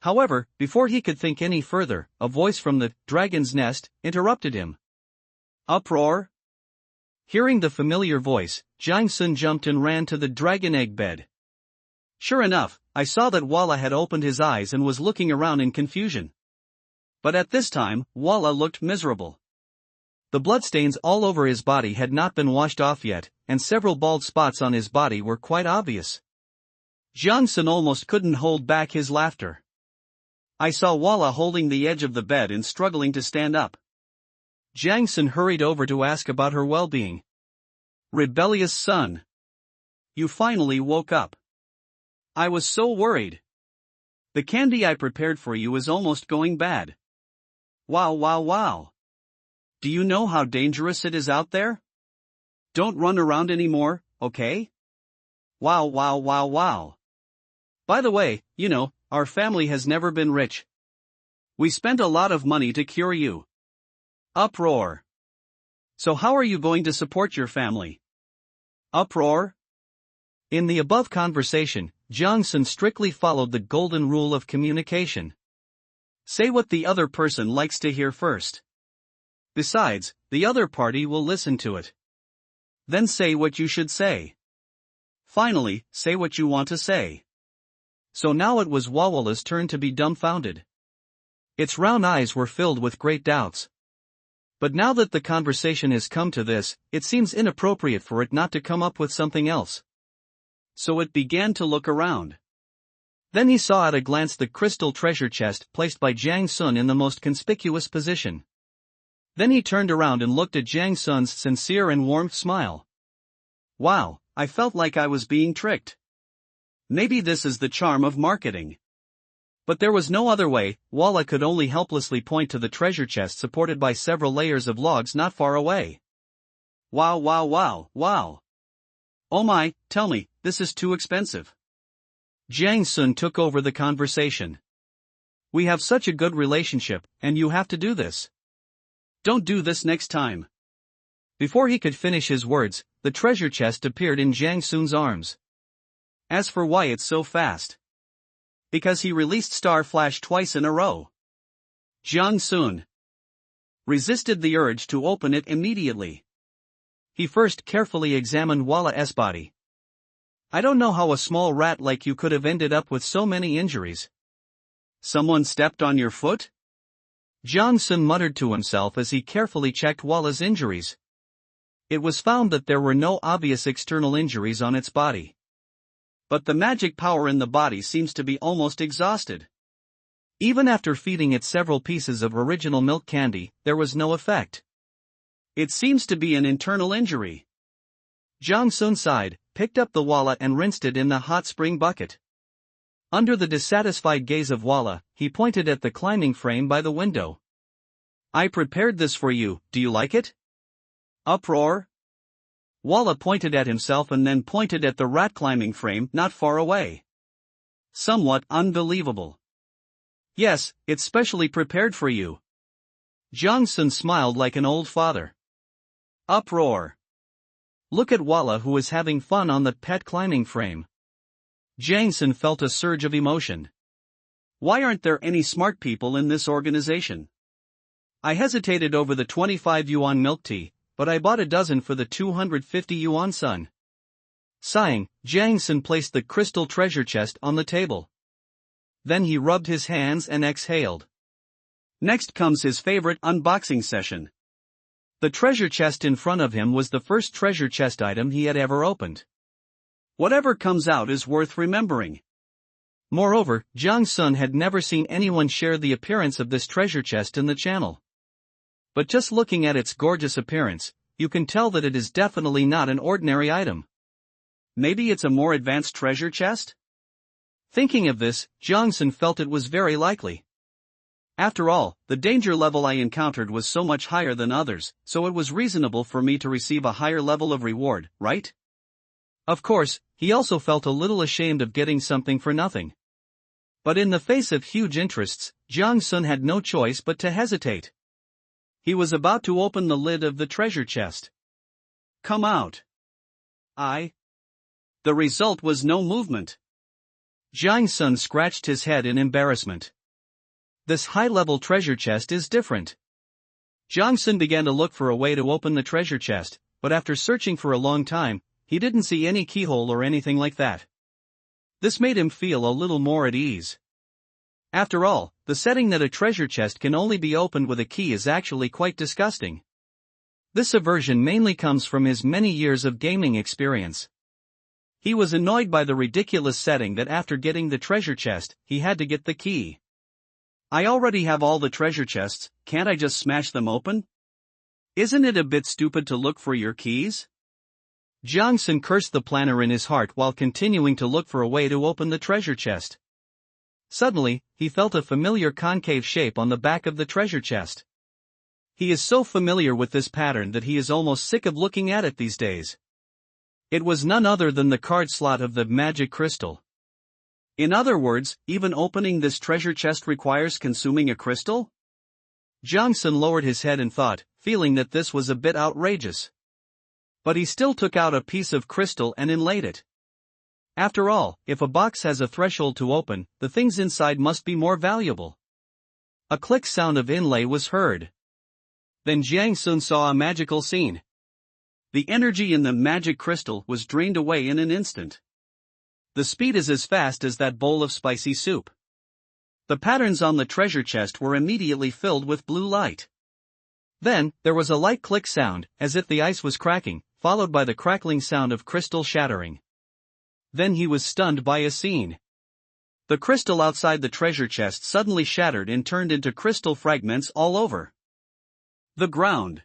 However, before he could think any further, a voice from the dragon's nest interrupted him. Uproar? Hearing the familiar voice, Jong-sun jumped and ran to the dragon egg bed. Sure enough, I saw that Walla had opened his eyes and was looking around in confusion. But at this time, Walla looked miserable. The bloodstains all over his body had not been washed off yet, and several bald spots on his body were quite obvious. Jong-sun almost couldn't hold back his laughter. I saw Walla holding the edge of the bed and struggling to stand up. Jong-sun hurried over to ask about her well-being. Rebellious son. You finally woke up. I was so worried. The candy I prepared for you is almost going bad. Wow wow wow. Do you know how dangerous it is out there? Don't run around anymore, okay? Wow wow wow wow. By the way, you know, our family has never been rich. We spent a lot of money to cure you. Uproar. So how are you going to support your family? Uproar? In the above conversation, Jong-sun strictly followed the golden rule of communication. Say what the other person likes to hear first. Besides, the other party will listen to it. Then say what you should say. Finally, say what you want to say. So now it was Wawalla's turn to be dumbfounded. Its round eyes were filled with great doubts. But now that the conversation has come to this, it seems inappropriate for it not to come up with something else. So it began to look around. Then he saw at a glance the crystal treasure chest placed by Jong-sun in the most conspicuous position. Then he turned around and looked at Jong-sun's sincere and warm smile. Wow, I felt like I was being tricked. Maybe this is the charm of marketing. But there was no other way. Walla could only helplessly point to the treasure chest supported by several layers of logs not far away. Wow wow wow, wow. Oh my, tell me, this is too expensive. Jong-sun took over the conversation. We have such a good relationship, and you have to do this. Don't do this next time. Before he could finish his words, the treasure chest appeared in Jong-sun's arms. As for why it's so fast. Because he released Star Flash twice in a row. Jong-sun resisted the urge to open it immediately. He first carefully examined Walla's body. I don't know how a small rat like you could have ended up with so many injuries. Someone stepped on your foot? Jong-sun muttered to himself as he carefully checked Walla's injuries. It was found that there were no obvious external injuries on its body. But the magic power in the body seems to be almost exhausted. Even after feeding it several pieces of original milk candy, there was no effect. It seems to be an internal injury. Jang Sun sighed, picked up the wallet and rinsed it in the hot spring bucket. Under the dissatisfied gaze of Walla, he pointed at the climbing frame by the window. I prepared this for you, do you like it? Uproar? Walla pointed at himself and then pointed at the rat climbing frame not far away. Somewhat unbelievable. Yes, it's specially prepared for you. Jang Sun smiled like an old father. Uproar. Look at Walla, who is having fun on the pet climbing frame. Jang Sun felt a surge of emotion. Why aren't there any smart people in this organization? I hesitated over the 25 yuan milk tea, but I bought a dozen for the 250 yuan sun. Sighing, Jang Sun placed the crystal treasure chest on the table. Then he rubbed his hands and exhaled. Next comes his favorite unboxing session. The treasure chest in front of him was the first treasure chest item he had ever opened. Whatever comes out is worth remembering. Moreover, Jang Sun had never seen anyone share the appearance of this treasure chest in the channel. But just looking at its gorgeous appearance, you can tell that it is definitely not an ordinary item. Maybe it's a more advanced treasure chest? Thinking of this, Jang Sun felt it was very likely. After all, the danger level I encountered was so much higher than others, so it was reasonable for me to receive a higher level of reward, right? Of course, he also felt a little ashamed of getting something for nothing. But in the face of huge interests, Jang Sun had no choice but to hesitate. He was about to open the lid of the treasure chest. Come out. The result was no movement. Jang Sun scratched his head in embarrassment. This high-level treasure chest is different. Jang Sun began to look for a way to open the treasure chest, but after searching for a long time, he didn't see any keyhole or anything like that. This made him feel a little more at ease. After all, the setting that a treasure chest can only be opened with a key is actually quite disgusting. This aversion mainly comes from his many years of gaming experience. He was annoyed by the ridiculous setting that after getting the treasure chest, he had to get the key. I already have all the treasure chests, can't I just smash them open? Isn't it a bit stupid to look for your keys? Jang Sun cursed the planner in his heart while continuing to look for a way to open the treasure chest. Suddenly, he felt a familiar concave shape on the back of the treasure chest. He is so familiar with this pattern that he is almost sick of looking at it these days. It was none other than the card slot of the magic crystal. In other words, even opening this treasure chest requires consuming a crystal? Jang Sun lowered his head in thought, feeling that this was a bit outrageous. But he still took out a piece of crystal and inlaid it. After all, if a box has a threshold to open, the things inside must be more valuable. A click sound of inlay was heard. Then Jang Sun saw a magical scene. The energy in the magic crystal was drained away in an instant. The speed is as fast as that bowl of spicy soup. The patterns on the treasure chest were immediately filled with blue light. Then, there was a light click sound, as if the ice was cracking, followed by the crackling sound of crystal shattering. Then he was stunned by a scene. The crystal outside the treasure chest suddenly shattered and turned into crystal fragments all over the ground.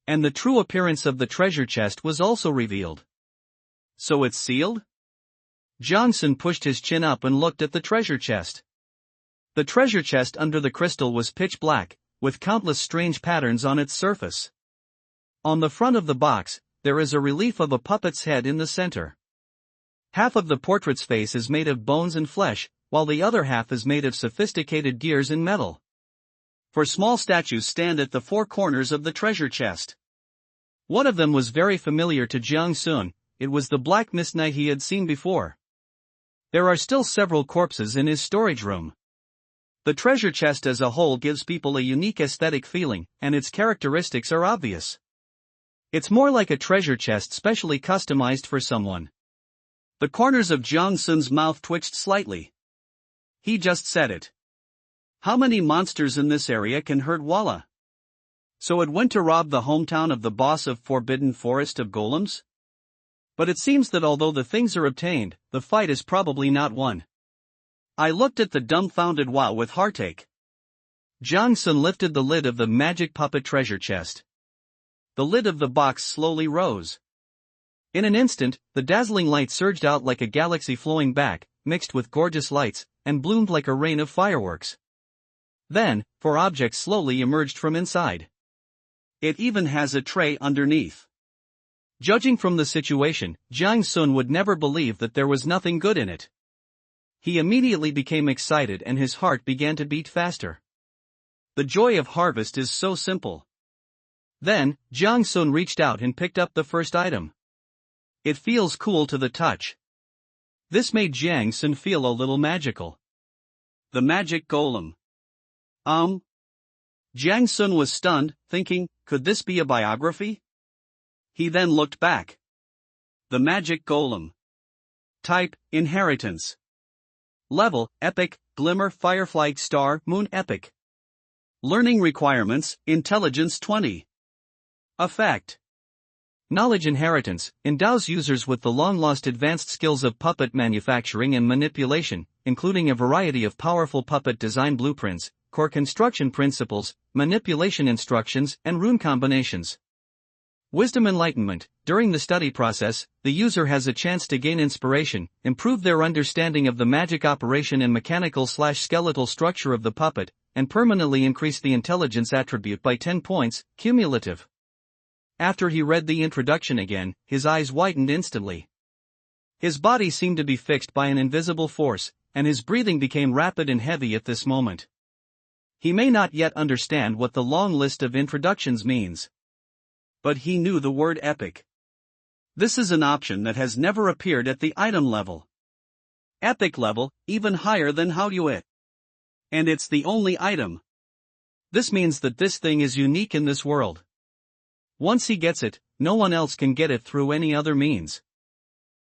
And the true appearance of the treasure chest was also revealed. So it's sealed? Jang Sun pushed his chin up and looked at the treasure chest. The treasure chest under the crystal was pitch black, with countless strange patterns on its surface. On the front of the box, there is a relief of a puppet's head in the center. Half of the portrait's face is made of bones and flesh, while the other half is made of sophisticated gears in metal. Four small statues stand at the four corners of the treasure chest. One of them was very familiar to Jang Sun. It was the Black Mist Knight he had seen before. There are still several corpses in his storage room. The treasure chest as a whole gives people a unique aesthetic feeling, and its characteristics are obvious. It's more like a treasure chest specially customized for someone. The corners of Jang Sun's mouth twitched slightly. He just said it. How many monsters in this area can hurt Walla? So it went to rob the hometown of the boss of Forbidden Forest of Golems? But it seems that although the things are obtained, the fight is probably not won. I looked at the dumbfounded Wow with heartache. Jiang Sun lifted the lid of the magic puppet treasure chest. The lid of the box slowly rose. In an instant, the dazzling light surged out like a galaxy flowing back, mixed with gorgeous lights, and bloomed like a rain of fireworks. Then, 4 objects slowly emerged from inside. It even has a tray underneath. Judging from the situation, Jiang Sun would never believe that there was nothing good in it. He immediately became excited and his heart began to beat faster. The joy of harvest is so simple. Then, Jiang Sun reached out and picked up the first item. It feels cool to the touch. This made Jiang Sun feel a little magical. The magic golem. Jiang Sun was stunned, thinking, could this be a biography? He then looked back. The magic golem. Type, inheritance. Level, epic, glimmer, firefly, star, moon, epic. Learning requirements, intelligence 20. Effect. Knowledge inheritance endows users with the long-lost advanced skills of puppet manufacturing and manipulation, including a variety of powerful puppet design blueprints, core construction principles, manipulation instructions, and rune combinations. Wisdom enlightenment. During the study process, the user has a chance to gain inspiration, improve their understanding of the magic operation and mechanical/skeletal structure of the puppet, and permanently increase the intelligence attribute by 10 points, cumulative. After he read the introduction again, his eyes widened instantly. His body seemed to be fixed by an invisible force, and his breathing became rapid and heavy at this moment. He may not yet understand what the long list of introductions means. But he knew the word epic. This is an option that has never appeared at the item level. Epic level, even higher than Haoyue. And it's the only item. This means that this thing is unique in this world. Once he gets it, no one else can get it through any other means.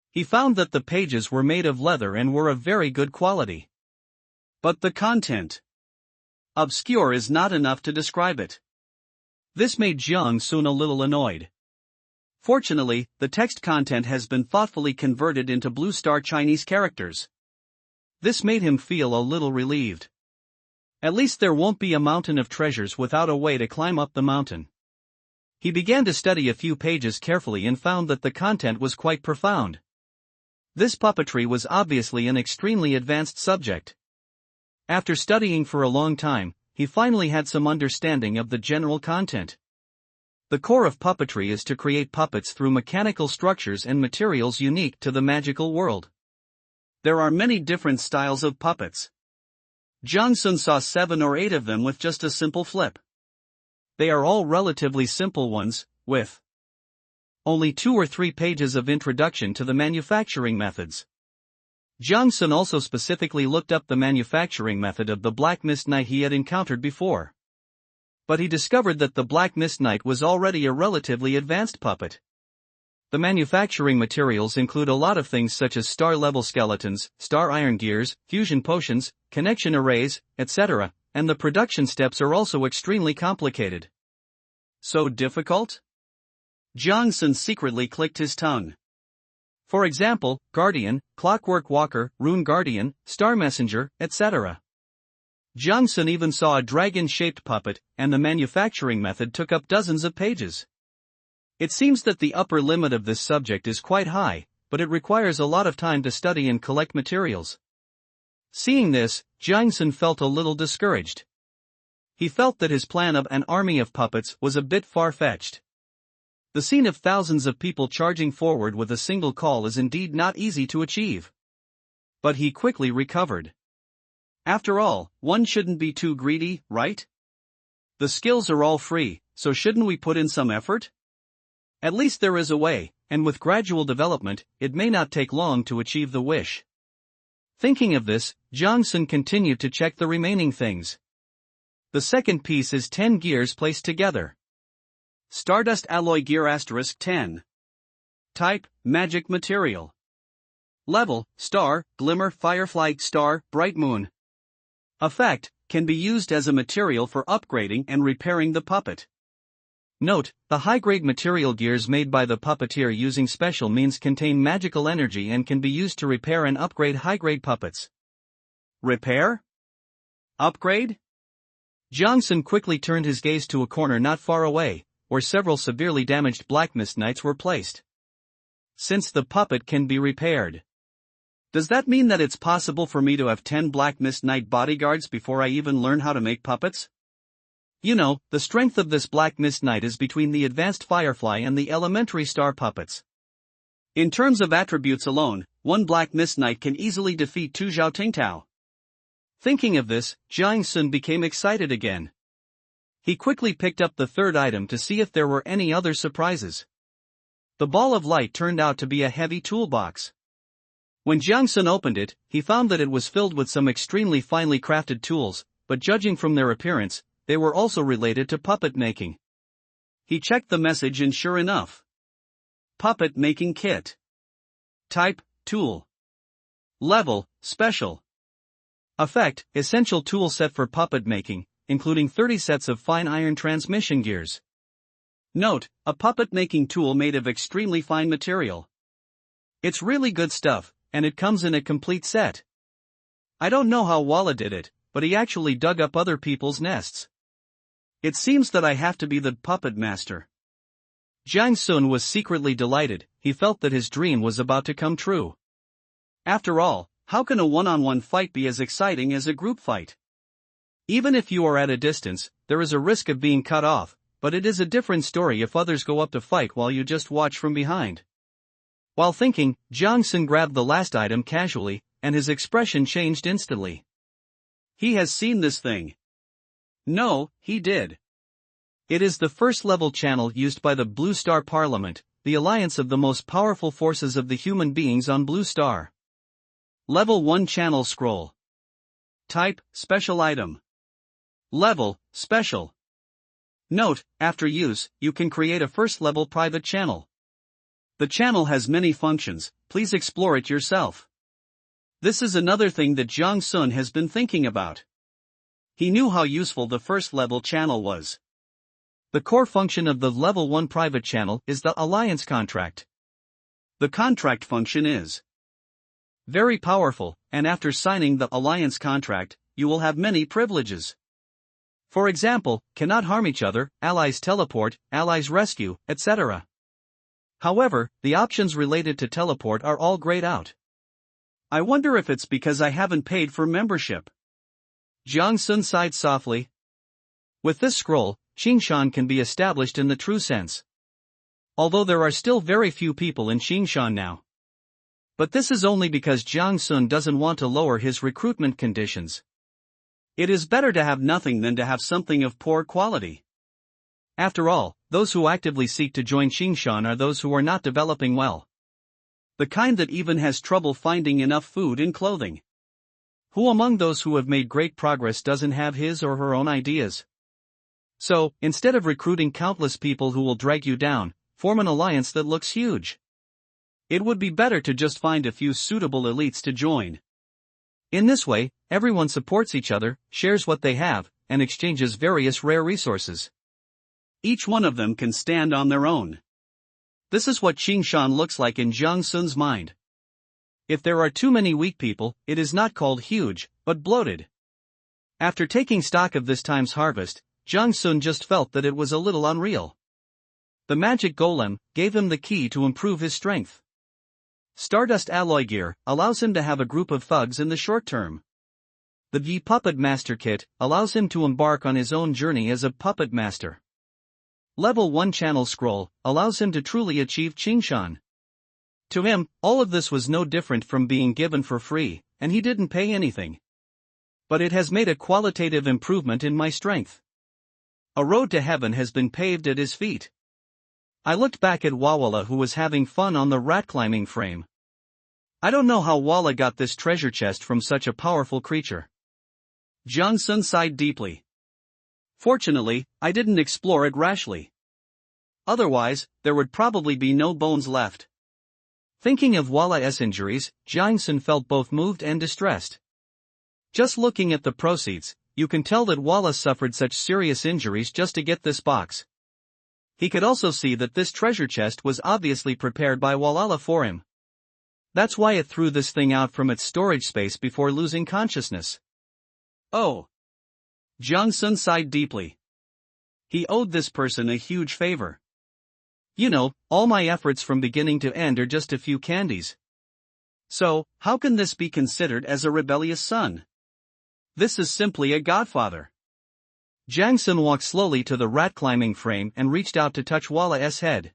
He found that the pages were made of leather and were of very good quality. But the content. Obscure is not enough to describe it. This made Jiang Sun a little annoyed. Fortunately, the text content has been thoughtfully converted into blue star Chinese characters. This made him feel a little relieved. At least there won't be a mountain of treasures without a way to climb up the mountain. He began to study a few pages carefully and found that the content was quite profound. This puppetry was obviously an extremely advanced subject. After studying for a long time, he finally had some understanding of the general content. The core of puppetry is to create puppets through mechanical structures and materials unique to the magical world. There are many different styles of puppets. Jiang Sun saw 7 or 8 of them with just a simple flip. They are all relatively simple ones, with only 2 or 3 pages of introduction to the manufacturing methods. Jiang Sun also specifically looked up the manufacturing method of the Black Mist Knight he had encountered before. But he discovered that the Black Mist Knight was already a relatively advanced puppet. The manufacturing materials include a lot of things such as star-level skeletons, star iron gears, fusion potions, connection arrays, etc., and the production steps are also extremely complicated. So difficult? Jiang Sun secretly clicked his tongue. For example, Guardian, Clockwork Walker, Rune Guardian, Star Messenger, etc. Jiang Sun even saw a dragon-shaped puppet, and the manufacturing method took up dozens of pages. It seems that the upper limit of this subject is quite high, but it requires a lot of time to study and collect materials. Seeing this, Jiang Sun felt a little discouraged. He felt that his plan of an army of puppets was a bit far-fetched. The scene of thousands of people charging forward with a single call is indeed not easy to achieve. But he quickly recovered. After all, one shouldn't be too greedy, right? The skills are all free, so shouldn't we put in some effort? At least there is a way, and with gradual development, it may not take long to achieve the wish. Thinking of this, Jiang Sun continued to check the remaining things. The second piece is 10 gears placed together. Stardust Alloy Gear *10. Type, Magic Material. Level, Star, Glimmer, Firefly, Star, Bright Moon. Effect, can be used as a material for upgrading and repairing the puppet. Note, the high-grade material gears made by the puppeteer using special means contain magical energy and can be used to repair and upgrade high-grade puppets. Repair? Upgrade? Jiang Sun quickly turned his gaze to a corner not far away, where several severely damaged Black Mist Knights were placed. Since the puppet can be repaired, does that mean that it's possible for me to have 10 Black Mist Knight bodyguards before I even learn how to make puppets? You know, the strength of this Black Mist Knight is between the advanced Firefly and the elementary star puppets. In terms of attributes alone, one Black Mist Knight can easily defeat 2 Zhao Tingtao. Thinking of this, Jiang Sun became excited again. He quickly picked up the third item to see if there were any other surprises. The ball of light turned out to be a heavy toolbox. When Jiang Sun opened it, he found that it was filled with some extremely finely crafted tools, but judging from their appearance, they were also related to puppet making. He checked the message and sure enough. Puppet making kit. Type, tool. Level, special. Effect, essential tool set for puppet making, including 30 sets of fine iron transmission gears. Note, a puppet making tool made of extremely fine material. It's really good stuff, and it comes in a complete set. I don't know how Walla did it, but he actually dug up other people's nests. It seems that I have to be the puppet master. Jiang Sun was secretly delighted. He felt that his dream was about to come true. After all, how can a one-on-one fight be as exciting as a group fight? Even if you are at a distance, there is a risk of being cut off, but it is a different story if others go up to fight while you just watch from behind. While thinking, Jiang Sun grabbed the last item casually, and his expression changed instantly. He has seen this thing. No, he did. It is the first-level channel used by the Blue Star Parliament, the alliance of the most powerful forces of the human beings on Blue Star. Level 1 channel scroll. Type, special item. Level, special. Note, after use, you can create a first-level private channel. The channel has many functions, please explore it yourself. This is another thing that Jiang Sun has been thinking about. He knew how useful the first-level channel was. The core function of the Level 1 private channel is the alliance contract. The contract function is very powerful, and after signing the alliance contract, you will have many privileges. For example, cannot harm each other, allies teleport, allies rescue, etc. However, the options related to teleport are all grayed out. I wonder if it's because I haven't paid for membership. Jiang Sun sighed softly. With this scroll, Qingshan can be established in the true sense. Although there are still very few people in Qingshan now. But this is only because Jiang Sun doesn't want to lower his recruitment conditions. It is better to have nothing than to have something of poor quality. After all, those who actively seek to join Qingshan are those who are not developing well. The kind that even has trouble finding enough food and clothing. Who among those who have made great progress doesn't have his or her own ideas? So, instead of recruiting countless people who will drag you down, form an alliance that looks huge. It would be better to just find a few suitable elites to join. In this way, everyone supports each other, shares what they have, and exchanges various rare resources. Each one of them can stand on their own. This is what Qingshan looks like in Jiang Sun's mind. If there are too many weak people, it is not called huge, but bloated. After taking stock of this time's harvest, Jiang Sun just felt that it was a little unreal. The magic golem gave him the key to improve his strength. Stardust alloy gear allows him to have a group of thugs in the short term. The V Puppet Master Kit allows him to embark on his own journey as a puppet master. Level 1 channel scroll allows him to truly achieve Qingshan. To him, all of this was no different from being given for free, and he didn't pay anything. But it has made a qualitative improvement in my strength. A road to heaven has been paved at his feet. I looked back at Wawala, who was having fun on the rat climbing frame. I don't know how Walla got this treasure chest from such a powerful creature. Jiang Sun sighed deeply. Fortunately, I didn't explore it rashly. Otherwise, there would probably be no bones left. Thinking of Walla's injuries, Jiang Sun felt both moved and distressed. Just looking at the proceeds, you can tell that Walla suffered such serious injuries just to get this box. He could also see that this treasure chest was obviously prepared by Walala for him. That's why it threw this thing out from its storage space before losing consciousness. Oh. Jiang Sun sighed deeply. He owed this person a huge favor. You know, all my efforts from beginning to end are just a few candies. So, how can this be considered as a rebellious son? This is simply a godfather. Jiang Sun walked slowly to the rat-climbing frame and reached out to touch Walla's head.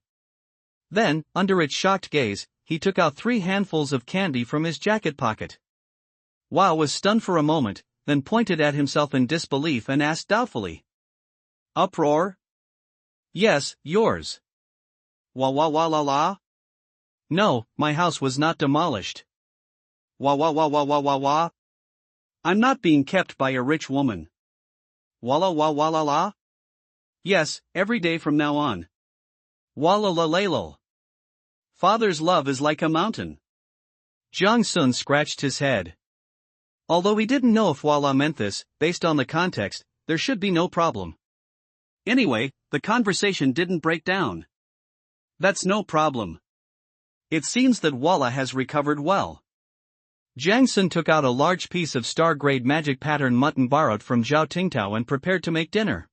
Then, under its shocked gaze, he took out 3 handfuls of candy from his jacket pocket. Walla was stunned for a moment, then pointed at himself in disbelief and asked doubtfully. Uproar? Yes, yours. La. No, my house was not demolished. Wa. I'm not being kept by a rich woman. La. Yes, every day from now on. Walla. Father's love is like a mountain. Jiang Sun scratched his head. Although he didn't know if Walla meant this, based on the context, there should be no problem. Anyway, the conversation didn't break down. That's no problem. It seems that Walla has recovered well. Jiang Sun took out a large piece of star-grade magic pattern mutton borrowed from Zhao Tingtao and prepared to make dinner.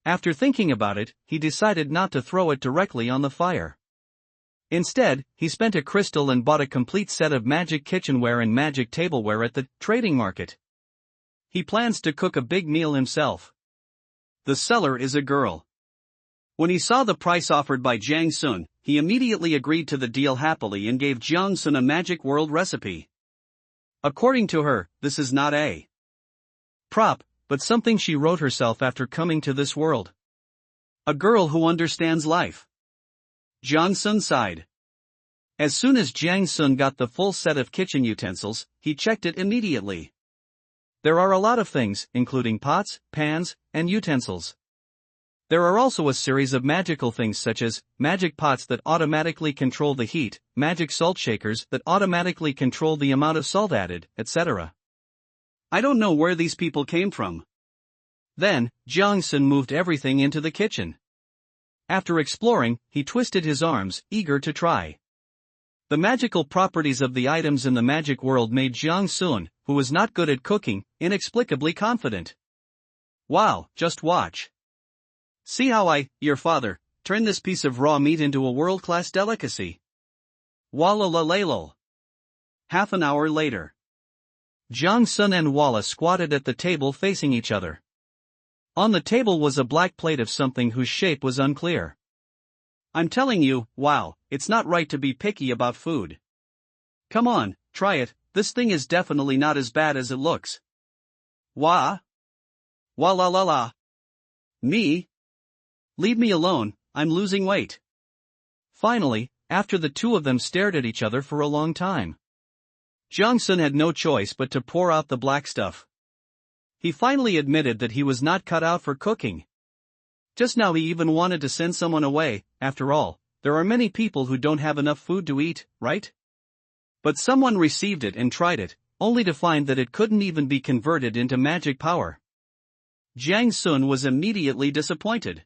After thinking about it, he decided not to throw it directly on the fire. Instead, he spent a crystal and bought a complete set of magic kitchenware and magic tableware at the trading market. He plans to cook a big meal himself. The seller is a girl. When he saw the price offered by Jiang Sun, he immediately agreed to the deal happily and gave Jiang Sun a magic world recipe. According to her, this is not a prop, but something she wrote herself after coming to this world. A girl who understands life. Jiang Sun sighed. As soon as Jiang Sun got the full set of kitchen utensils, he checked it immediately. There are a lot of things, including pots, pans, and utensils. There are also a series of magical things such as magic pots that automatically control the heat, magic salt shakers that automatically control the amount of salt added, etc. I don't know where these people came from. Then, Jiang Sun moved everything into the kitchen. After exploring, he twisted his arms, eager to try. The magical properties of the items in the magic world made Jiang Sun, who was not good at cooking, inexplicably confident. Wow, just watch. See how your father, turn this piece of raw meat into a world-class delicacy. Walla. Half an hour later. Jiang Sun and Walla squatted at the table facing each other. On the table was a black plate of something whose shape was unclear. I'm telling you, wow, it's not right to be picky about food. Come on, try it, this thing is definitely not as bad as it looks. Walla. Me? Leave me alone, I'm losing weight. Finally, after the two of them stared at each other for a long time, Jiang Sun had no choice but to pour out the black stuff. He finally admitted that he was not cut out for cooking. Just now he even wanted to send someone away. After all, there are many people who don't have enough food to eat, right? But someone received it and tried it, only to find that it couldn't even be converted into magic power. Jiang Sun was immediately disappointed.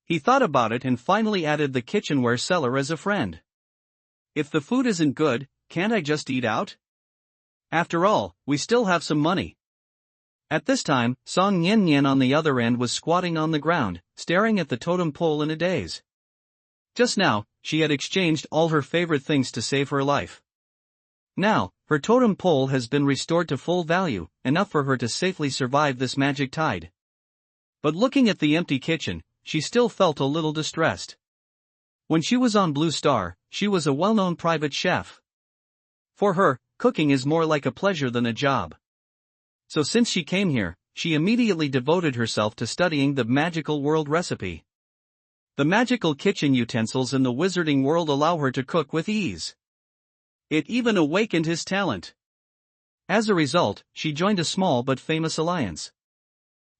He thought about it and finally added the kitchenware seller as a friend. If the food isn't good, can't I just eat out? After all, we still have some money. At this time, Song Yan on the other end was squatting on the ground, staring at the totem pole in a daze. Just now, she had exchanged all her favorite things to save her life. Now, her totem pole has been restored to full value, enough for her to safely survive this magic tide. But looking at the empty kitchen, she still felt a little distressed. When she was on Blue Star, she was a well-known private chef. For her, cooking is more like a pleasure than a job. So since she came here, she immediately devoted herself to studying the magical world recipe. The magical kitchen utensils in the wizarding world allow her to cook with ease. It even awakened his talent. As a result, she joined a small but famous alliance.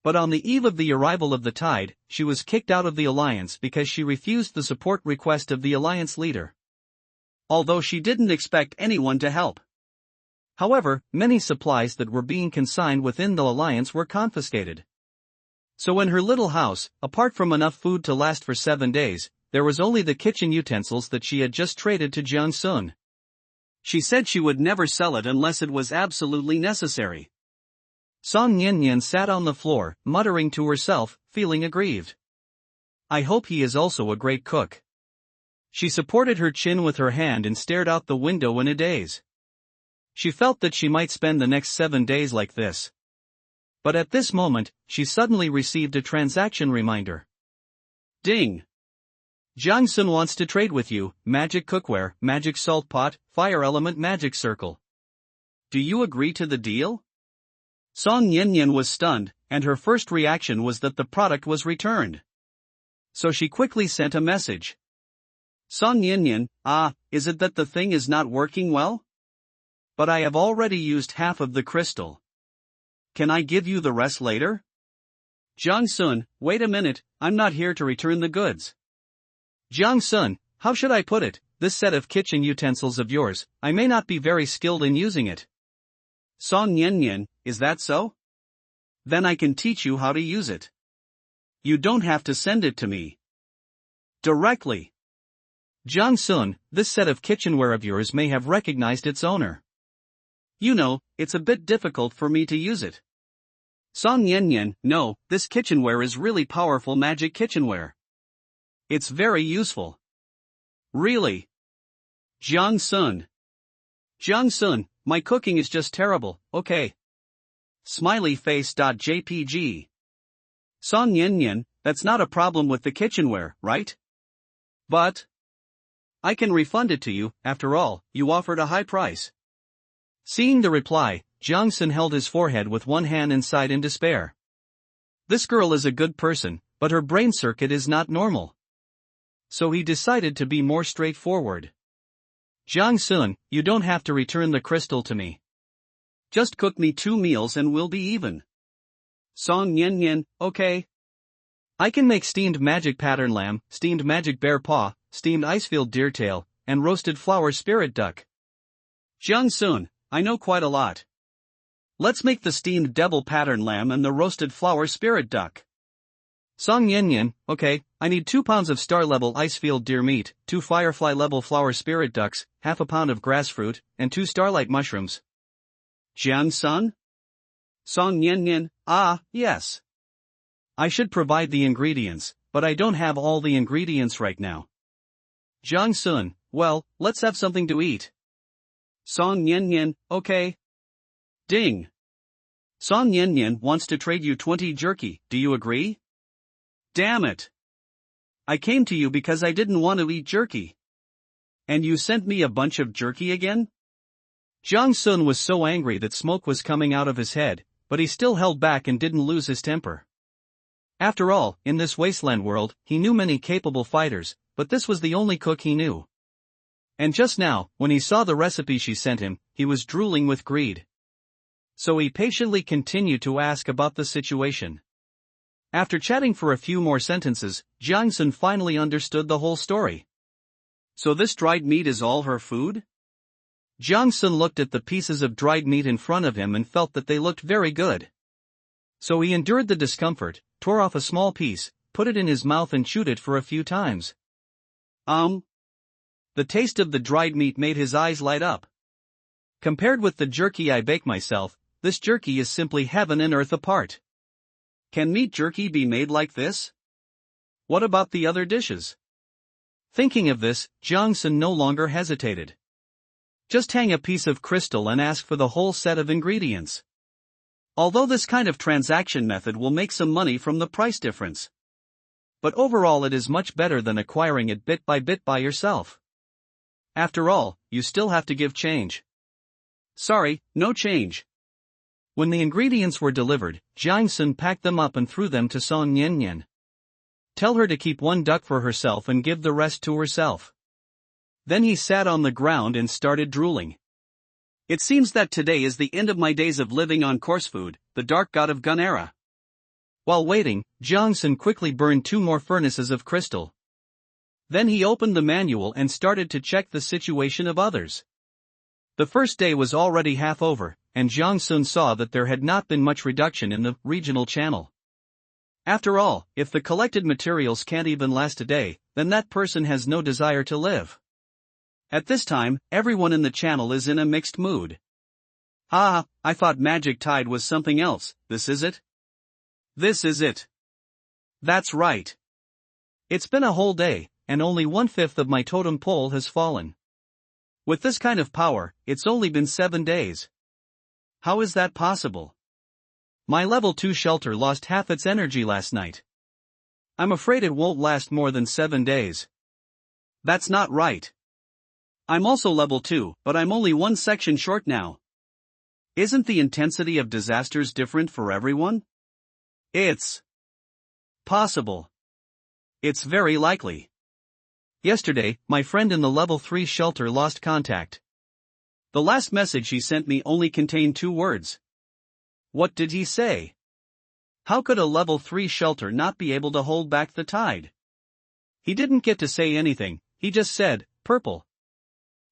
But on the eve of the arrival of the tide, she was kicked out of the alliance because she refused the support request of the alliance leader. Although she didn't expect anyone to help. However, many supplies that were being consigned within the alliance were confiscated. So in her little house, apart from enough food to last for 7 days, there was only the kitchen utensils that she had just traded to Jiang Sun. She said she would never sell it unless it was absolutely necessary. Song Yanyan sat on the floor, muttering to herself, feeling aggrieved. I hope he is also a great cook. She supported her chin with her hand and stared out the window in a daze. She felt that she might spend the next 7 days like this. But at this moment, she suddenly received a transaction reminder. Ding! Jiang Sun wants to trade with you, magic cookware, magic salt pot, fire element magic circle. Do you agree to the deal? Song Yanyan was stunned, and her first reaction was that the product was returned. So she quickly sent a message. Song Yanyan, is it that the thing is not working well? But I have already used half of the crystal. Can I give you the rest later? Jiang Sun, wait a minute, I'm not here to return the goods. Jiang Sun, how should I put it, this set of kitchen utensils of yours, I may not be very skilled in using it. Song Yanyan, is that so? Then I can teach you how to use it. You don't have to send it to me. Directly. Jiang Sun, this set of kitchenware of yours may have recognized its owner. You know, it's a bit difficult for me to use it. Song Yanyan, no, this kitchenware is really powerful magic kitchenware. It's very useful. Really? Jiang Sun. Jiang Sun, my cooking is just terrible, okay. Smiley face.jpg. Song Yanyan, that's not a problem with the kitchenware, right? But I can refund it to you, after all, you offered a high price. Seeing the reply, Jiang Sun held his forehead with one hand and sighed in despair. This girl is a good person, but her brain circuit is not normal. So he decided to be more straightforward. Jiang Sun, you don't have to return the crystal to me. Just cook me 2 meals and we'll be even. Song Yanyan, okay. I can make steamed magic pattern lamb, steamed magic bear paw, steamed icefield deer tail, and roasted flower spirit duck. Jiang Sun, I know quite a lot. Let's make the steamed devil pattern lamb and the roasted flower spirit duck. Song Yanyan, okay, I need 2 pounds of star-level icefield deer meat, 2 firefly-level flower spirit ducks, half a pound of grass fruit, and 2 starlight mushrooms. Jiang Sun? Song Yanyan, yes. I should provide the ingredients, but I don't have all the ingredients right now. Jiang Sun, well, let's have something to eat. Song Yanyan, okay. Ding. Song Yanyan wants to trade you 20 jerky, do you agree? Damn it. I came to you because I didn't want to eat jerky. And you sent me a bunch of jerky again? Jiang Sun was so angry that smoke was coming out of his head, but he still held back and didn't lose his temper. After all, in this wasteland world, he knew many capable fighters, but this was the only cook he knew. And just now, when he saw the recipe she sent him, he was drooling with greed. So he patiently continued to ask about the situation. After chatting for a few more sentences, Jiang Sun finally understood the whole story. So this dried meat is all her food? Jiang Sun looked at the pieces of dried meat in front of him and felt that they looked very good. So he endured the discomfort, tore off a small piece, put it in his mouth and chewed it for a few times. The taste of the dried meat made his eyes light up. Compared with the jerky I bake myself, this jerky is simply heaven and earth apart. Can meat jerky be made like this? What about the other dishes? Thinking of this, Jiang Sun no longer hesitated. Just hang a piece of crystal and ask for the whole set of ingredients. Although this kind of transaction method will make some money from the price difference. But overall it is much better than acquiring it bit by yourself. After all, you still have to give change. Sorry, no change. When the ingredients were delivered, Jiang Sun packed them up and threw them to Song Yanyan. Tell her to keep 1 duck for herself and give the rest to herself. Then he sat on the ground and started drooling. It seems that today is the end of my days of living on coarse food, the dark god of Gun era. While waiting, Jiang Sun quickly burned 2 more furnaces of crystal. Then he opened the manual and started to check the situation of others. The first day was already half over, and Jiang Sun saw that there had not been much reduction in the regional channel. After all, if the collected materials can't even last a day, then that person has no desire to live. At this time, everyone in the channel is in a mixed mood. Ah, I thought magic tide was something else. This is it? This is it. That's right. It's been a whole day, and only 1/5 of my totem pole has fallen. With this kind of power, it's only been 7 days. How is that possible? My level 2 shelter lost half its energy last night. I'm afraid it won't last more than 7 days. That's not right. I'm also level 2, but I'm only one section short now. Isn't the intensity of disasters different for everyone? It's possible. It's very likely. Yesterday, my friend in the level 3 shelter lost contact. The last message he sent me only contained 2 words. What did he say? How could a level 3 shelter not be able to hold back the tide? He didn't get to say anything, he just said, purple.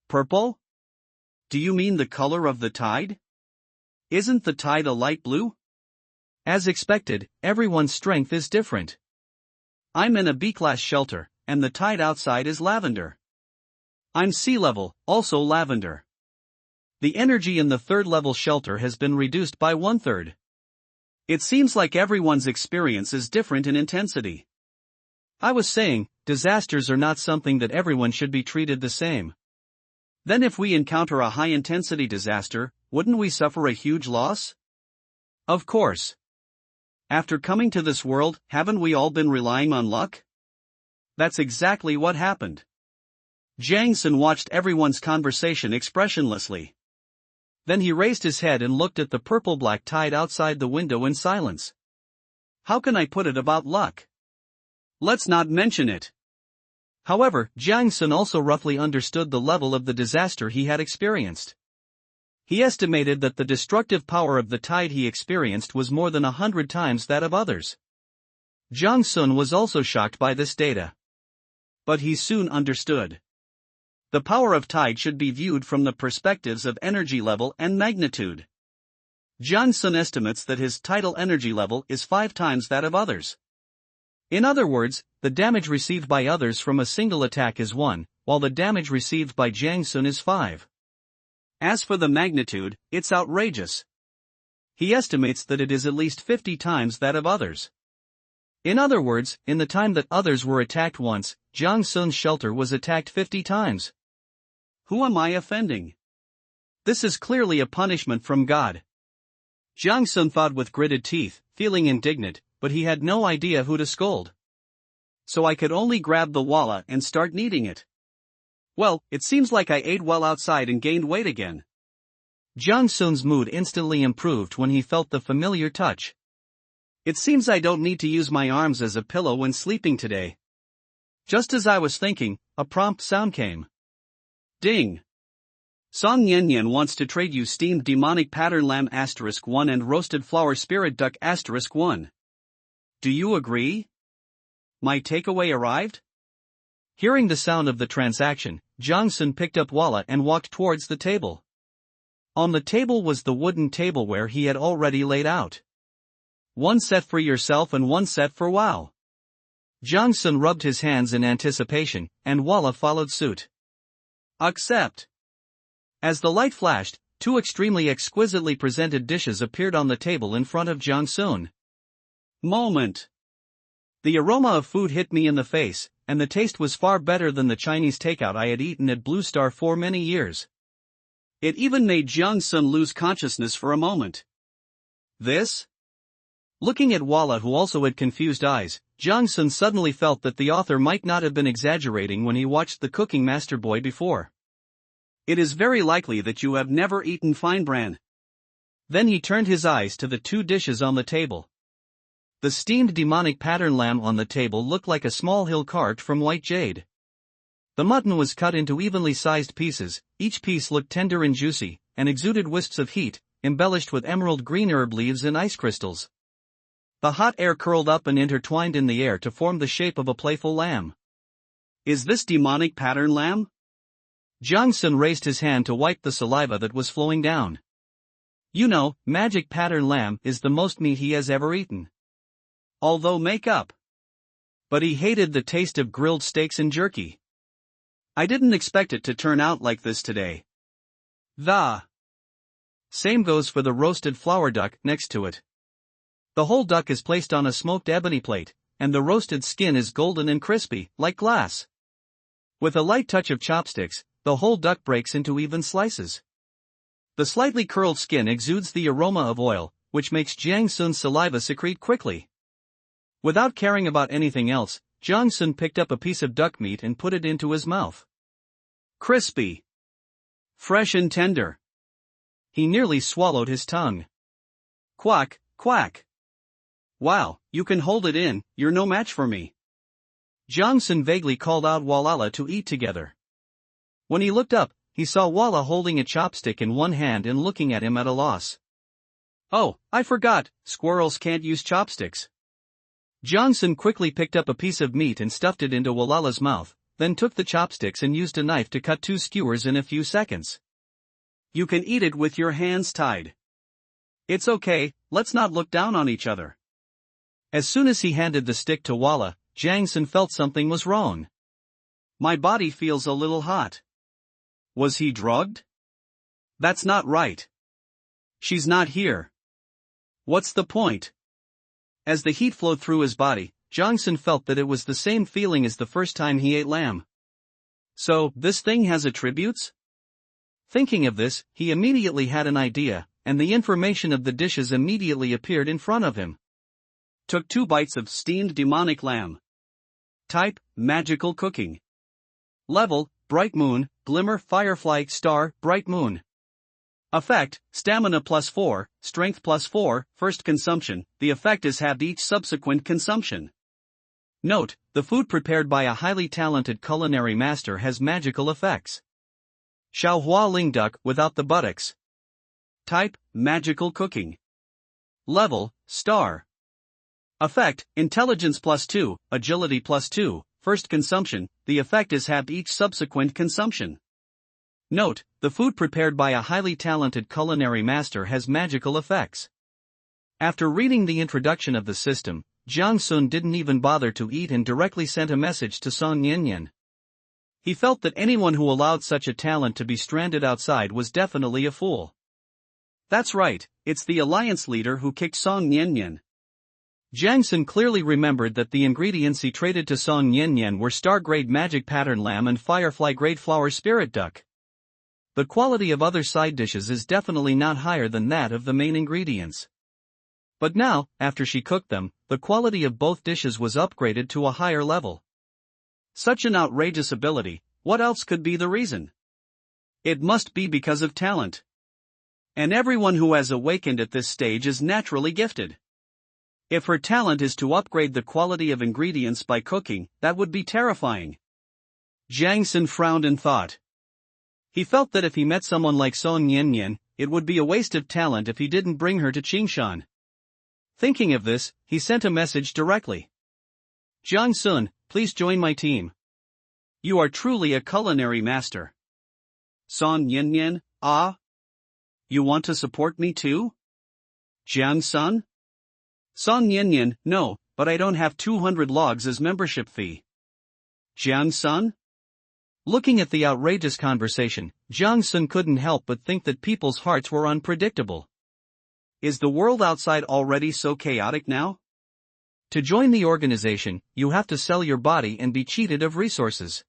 Purple? Do you mean the color of the tide? Isn't the tide a light blue? As expected, everyone's strength is different. I'm in a B-class shelter, and the tide outside is lavender. I'm sea level, also lavender. The energy in the 3rd level shelter has been reduced by 1/3. It seems like everyone's experience is different in intensity. I was saying, disasters are not something that everyone should be treated the same. Then if we encounter a high-intensity disaster, wouldn't we suffer a huge loss? Of course. After coming to this world, haven't we all been relying on luck? That's exactly what happened. Jang Sun watched everyone's conversation expressionlessly. Then he raised his head and looked at the purple-black tide outside the window in silence. How can I put it about luck? Let's not mention it. However, Jang Sun also roughly understood the level of the disaster he had experienced. He estimated that the destructive power of the tide he experienced was more than 100 times that of others. Jang Sun was also shocked by this data. But he soon understood. The power of tide should be viewed from the perspectives of energy level and magnitude. Jang Sun estimates that his tidal energy level is 5 times that of others. In other words, the damage received by others from a single attack is 1, while the damage received by Jang Sun is 5. As for the magnitude, it's outrageous. He estimates that it is at least 50 times that of others. In other words, in the time that others were attacked once, Jang Sun's shelter was attacked 50 times. Who am I offending? This is clearly a punishment from God. Jang Sun thought with gritted teeth, feeling indignant, but he had no idea who to scold. So I could only grab the wallet and start kneading it. Well, it seems like I ate well outside and gained weight again. Jang Sun's mood instantly improved when he felt the familiar touch. It seems I don't need to use my arms as a pillow when sleeping today. Just as I was thinking, a prompt sound came. Ding! Song Yen Yen wants to trade you steamed demonic pattern lamb *1 and roasted flower spirit duck *1. Do you agree? My takeaway arrived? Hearing the sound of the transaction, Jang Sun picked up wallet and walked towards the table. On the table was the wooden tableware he had already laid out. 1 set for yourself and 1 set for Wow. Jang Sun rubbed his hands in anticipation, and Walla followed suit. Accept. As the light flashed, 2 extremely exquisitely presented dishes appeared on the table in front of Jang Sun. Moment. The aroma of food hit me in the face, and the taste was far better than the Chinese takeout I had eaten at Blue Star for many years. It even made Jang Sun lose consciousness for a moment. This? Looking at Walla, who also had confused eyes, Jang Sun suddenly felt that the author might not have been exaggerating when he watched the Cooking Master Boy before. It is very likely that you have never eaten fine bran. Then he turned his eyes to the 2 dishes on the table. The steamed demonic pattern lamb on the table looked like a small hill carved from white jade. The mutton was cut into evenly sized pieces, each piece looked tender and juicy, and exuded wisps of heat, embellished with emerald green herb leaves and ice crystals. The hot air curled up and intertwined in the air to form the shape of a playful lamb. Is this demonic pattern lamb? Jang Sun raised his hand to wipe the saliva that was flowing down. You know, magic pattern lamb is the most meat he has ever eaten. Although make up. But he hated the taste of grilled steaks and jerky. I didn't expect it to turn out like this today. The same goes for the roasted flour duck next to it. The whole duck is placed on a smoked ebony plate, and the roasted skin is golden and crispy, like glass. With a light touch of chopsticks, the whole duck breaks into even slices. The slightly curled skin exudes the aroma of oil, which makes Jiang Sun's saliva secrete quickly. Without caring about anything else, Jiang Sun picked up a piece of duck meat and put it into his mouth. Crispy. Fresh and tender. He nearly swallowed his tongue. Quack, quack. Wow, you can hold it in, you're no match for me. Jiang Sun vaguely called out Walala to eat together. When he looked up, he saw Walla holding a chopstick in one hand and looking at him at a loss. Oh, I forgot, squirrels can't use chopsticks. Jiang Sun quickly picked up a piece of meat and stuffed it into Walala's mouth, then took the chopsticks and used a knife to cut 2 skewers in a few seconds. You can eat it with your hands tied. It's okay, let's not look down on each other. As soon as he handed the stick to Walla, Jiang Sun felt something was wrong. My body feels a little hot. Was he drugged? That's not right. She's not here. What's the point? As the heat flowed through his body, Jiang Sun felt that it was the same feeling as the first time he ate lamb. So, this thing has attributes? Thinking of this, he immediately had an idea, and the information of the dishes immediately appeared in front of him. Took 2 bites of steamed demonic lamb. Type, magical cooking. Level, bright moon, glimmer firefly star, bright moon. Effect, stamina +4, strength +4, first consumption, the effect is halved each subsequent consumption. Note, the food prepared by a highly talented culinary master has magical effects. Xiaohua Ling duck without the buttocks. Type, magical cooking. Level, star. Effect, intelligence +2, agility +2, first consumption, the effect is halved each subsequent consumption. Note, the food prepared by a highly talented culinary master has magical effects. After reading the introduction of the system, Jiang Sun didn't even bother to eat and directly sent a message to Song Yanyan. He felt that anyone who allowed such a talent to be stranded outside was definitely a fool. That's right, it's the alliance leader who kicked Song Yanyan. Jiang Sun clearly remembered that the ingredients he traded to Song Yanyan were star-grade magic pattern lamb and firefly-grade flower spirit duck. The quality of other side dishes is definitely not higher than that of the main ingredients. But now, after she cooked them, the quality of both dishes was upgraded to a higher level. Such an outrageous ability, what else could be the reason? It must be because of talent. And everyone who has awakened at this stage is naturally gifted. If her talent is to upgrade the quality of ingredients by cooking, that would be terrifying. Jiang Sun frowned and thought. He felt that if he met someone like Song Yanyan, it would be a waste of talent if he didn't bring her to Qingshan. Thinking of this, he sent a message directly. Jiang Sun, please join my team. You are truly a culinary master. Song Yanyan, ah? You want to support me too? Jiang Sun? Song Yanyan, no, but I don't have 200 logs as membership fee. Jiang Sun? Looking at the outrageous conversation, Jiang Sun couldn't help but think that people's hearts were unpredictable. Is the world outside already so chaotic now? To join the organization, you have to sell your body and be cheated of resources.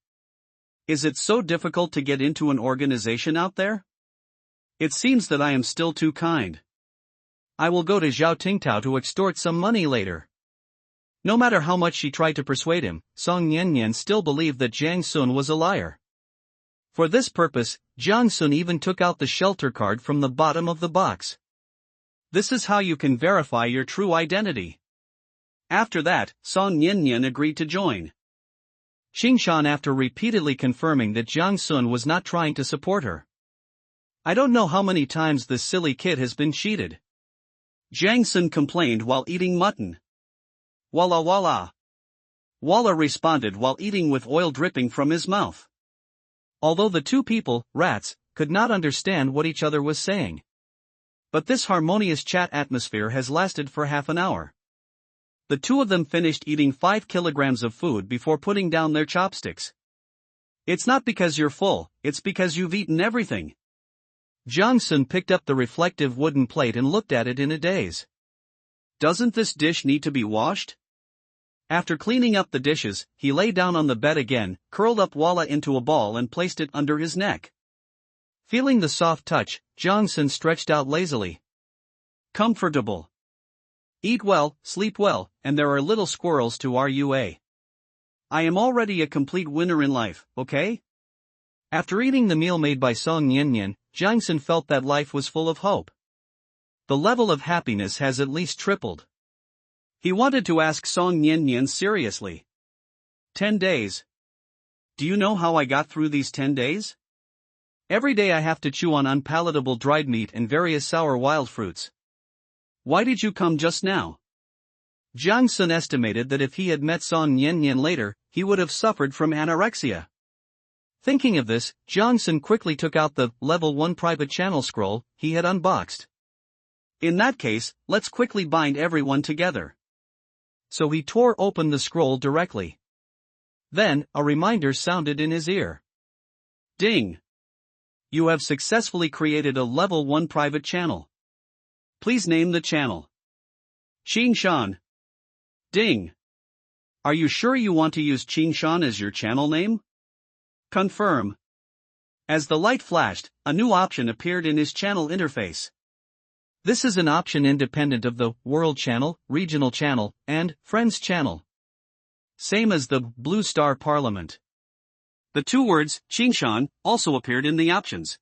Is it so difficult to get into an organization out there? It seems that I am still too kind. I will go to Zhao Tingtao to extort some money later. No matter how much she tried to persuade him, Song Yanyan still believed that Jiang Sun was a liar. For this purpose, Jiang Sun even took out the shelter card from the bottom of the box. This is how you can verify your true identity. After that, Song Yanyan agreed to join Qingshan after repeatedly confirming that Jiang Sun was not trying to support her. I don't know how many times this silly kid has been cheated. Jiang Sun complained while eating mutton. Walla walla. Walla responded while eating with oil dripping from his mouth. Although the two people, rats, could not understand what each other was saying. But this harmonious chat atmosphere has lasted for half an hour. The two of them finished eating 5 kilograms of food before putting down their chopsticks. It's not because you're full, it's because you've eaten everything. Jang-sun picked up the reflective wooden plate and looked at it in a daze. Doesn't this dish need to be washed? After cleaning up the dishes, he lay down on the bed again, curled up Walla into a ball and placed it under his neck. Feeling the soft touch, Jang-sun stretched out lazily. Comfortable. Eat well, sleep well, and there are little squirrels to RUA. I am already a complete winner in life, okay? After eating the meal made by Song Nyenyen, Jang-sun felt that life was full of hope. The level of happiness has at least tripled. He wanted to ask Song Nyenyen seriously. 10 days. Do you know how I got through these 10 days? Every day I have to chew on unpalatable dried meat and various sour wild fruits. Why did you come just now? Jang-sun estimated that if he had met Song Nyenyen later, he would have suffered from anorexia. Thinking of this, Jang-sun quickly took out the Level 1 private channel scroll he had unboxed. In that case, let's quickly bind everyone together. So he tore open the scroll directly. Then, a reminder sounded in his ear. Ding! You have successfully created a Level 1 private channel. Please name the channel. Qingshan. Ding! Are you sure you want to use Qingshan as your channel name? Confirm. As the light flashed, a new option appeared in his channel interface. This is an option independent of the World Channel, Regional Channel, and Friends Channel. Same as the Blue Star Parliament. The two words, Qingshan, also appeared in the options.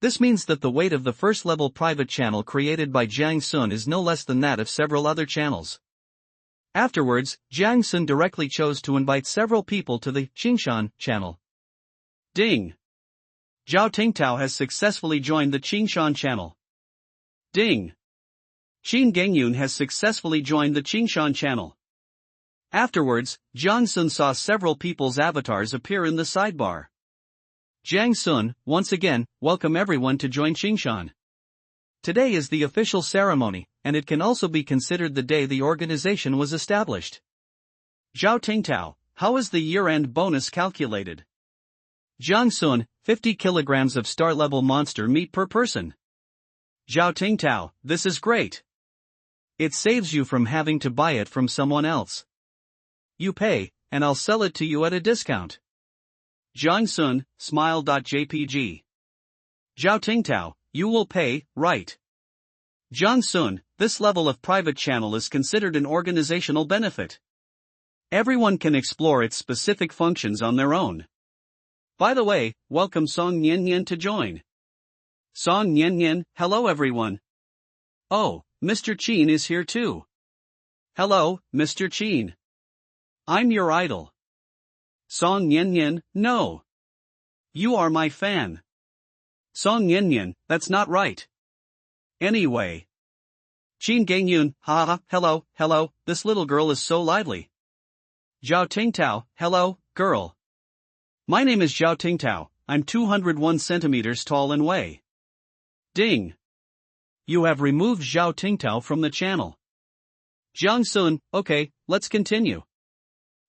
This means that the weight of the first-level private channel created by Jang-sun is no less than that of several other channels. Afterwards, Jang-sun directly chose to invite several people to the Qingshan channel. Ding! Zhao Tingtao has successfully joined the Qingshan channel. Ding! Qin Gengyun has successfully joined the Qingshan channel. Afterwards, Jang-sun saw several people's avatars appear in the sidebar. Jang-sun, once again, welcome everyone to join Qingshan. Today is the official ceremony, and it can also be considered the day the organization was established. Zhao Tingtao, how is the year-end bonus calculated? Jang-sun, 50 kilograms of star-level monster meat per person. Zhao Tingtao, this is great. It saves you from having to buy it from someone else. You pay, and I'll sell it to you at a discount. Jang-sun, smile.jpg. Zhao Tingtao, you will pay, right? Jang-sun, this level of private channel is considered an organizational benefit. Everyone can explore its specific functions on their own. By the way, welcome Song Nyenyen to join. Song Nyenyen, hello everyone. Oh, Mr. Qin is here too. Hello, Mr. Qin. I'm your idol. Song Nyenyen, no. You are my fan. Song Nyenyen, that's not right. Anyway. Qin Gengyun, haha, hello, this little girl is so lively. Zhao Tingtao, hello, girl. My name is Zhao Tingtao, I'm 201 centimeters tall and weigh. Ding. You have removed Zhao Tingtao from the channel. Jang-sun, okay, let's continue.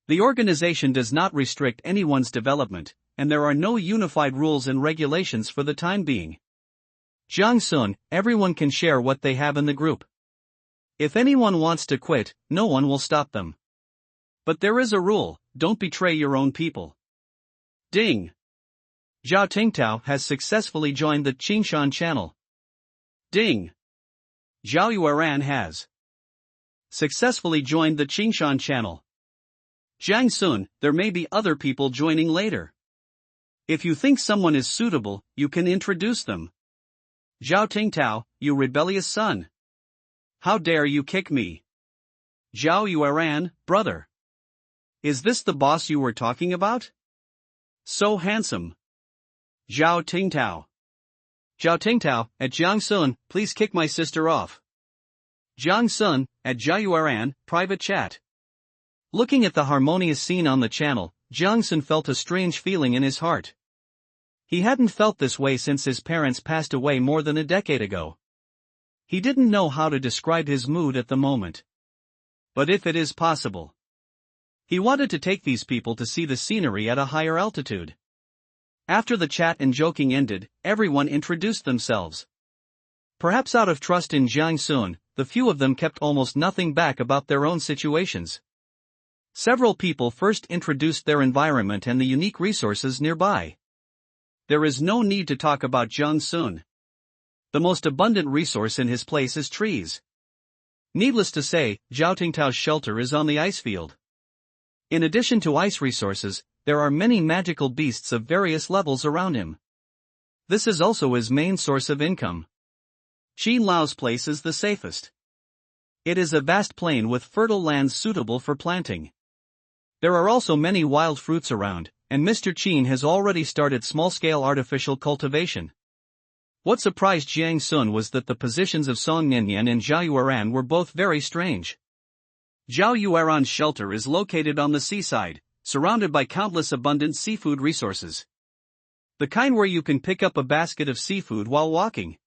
The organization does not restrict anyone's development, and there are no unified rules and regulations for the time being. Jang-sun, everyone can share what they have in the group. If anyone wants to quit, no one will stop them. But there is a rule, don't betray your own people. Ding! Zhao Tingtao has successfully joined the Qingshan channel. Ding! Zhao Yueran has successfully joined the Qingshan channel. Jang-sun, there may be other people joining later. If you think someone is suitable, you can introduce them. Zhao Tingtao, you rebellious son. How dare you kick me? Zhao Yueran, brother. Is this the boss you were talking about? So handsome. Zhao Tingtao. Zhao Tingtao, at Jang-sun, please kick my sister off. Jang-sun, at Zhao Yueran, private chat. Looking at the harmonious scene on the channel, Jang-sun felt a strange feeling in his heart. He hadn't felt this way since his parents passed away more than a decade ago. He didn't know how to describe his mood at the moment. but if it is possible. He wanted to take these people to see the scenery at a higher altitude. After the chat and joking ended, everyone introduced themselves. Perhaps out of trust in Jiang Sun, the few of them kept almost nothing back about their own situations. Several people first introduced their environment and the unique resources nearby. There is no need to talk about Jiang Sun. The most abundant resource in his place is trees. Needless to say, Zhao Tingtao's shelter is on the ice field. In addition to ice resources, there are many magical beasts of various levels around him. This is also his main source of income. Qin Lao's place is the safest. It is a vast plain with fertile lands suitable for planting. There are also many wild fruits around, and Mr. Qin has already started small-scale artificial cultivation. What surprised Jiang Sun was that the positions of Song Ninian and Zhao Yueran were both very strange. Zhao Yueran's shelter is located on the seaside, surrounded by countless abundant seafood resources. The kind where you can pick up a basket of seafood while walking.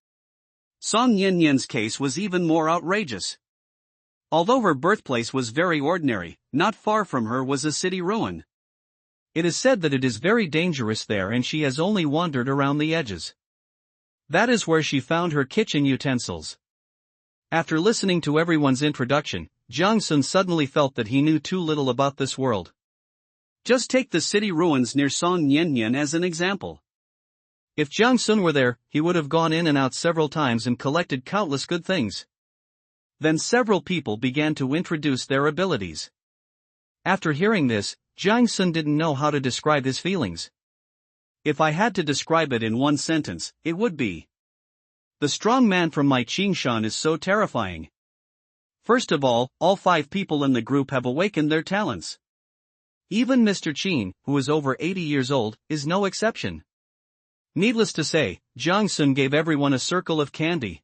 Song Ninian's case was even more outrageous. Although her birthplace was very ordinary, not far from her was a city ruin. It is said that it is very dangerous there and she has only wandered around the edges. That is where she found her kitchen utensils. After listening to everyone's introduction, Jiang Sun suddenly felt that he knew too little about this world. Just take the city ruins near Song Ninian as an example. If Jiang Sun were there, he would have gone in and out several times and collected countless good things. Then several people began to introduce their abilities. After hearing this, Jiang Sun didn't know how to describe his feelings. If I had to describe it in one sentence, it would be: the strong man from my Qingshan is so terrifying. First of all 5 people in the group have awakened their talents. Even Mr. Qin, who is over 80 years old, is no exception. Needless to say, Jiang Sun gave everyone a circle of candy.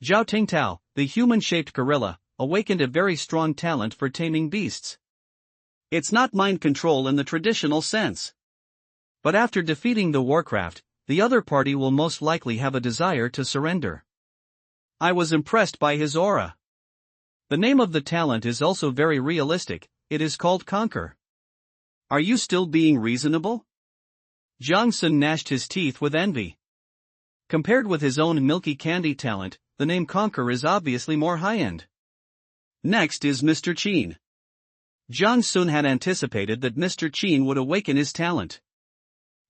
Zhao Tingtao, the human-shaped gorilla, awakened a very strong talent for taming beasts. It's not mind control in the traditional sense. But after defeating the Warcraft, the other party will most likely have a desire to surrender. I was impressed by his aura. The name of the talent is also very realistic, it is called Conquer. Are you still being reasonable? Jiang Sun gnashed his teeth with envy. Compared with his own milky candy talent, the name Conquer is obviously more high-end. Next is Mr. Qin. Jiang Sun had anticipated that Mr. Qin would awaken his talent.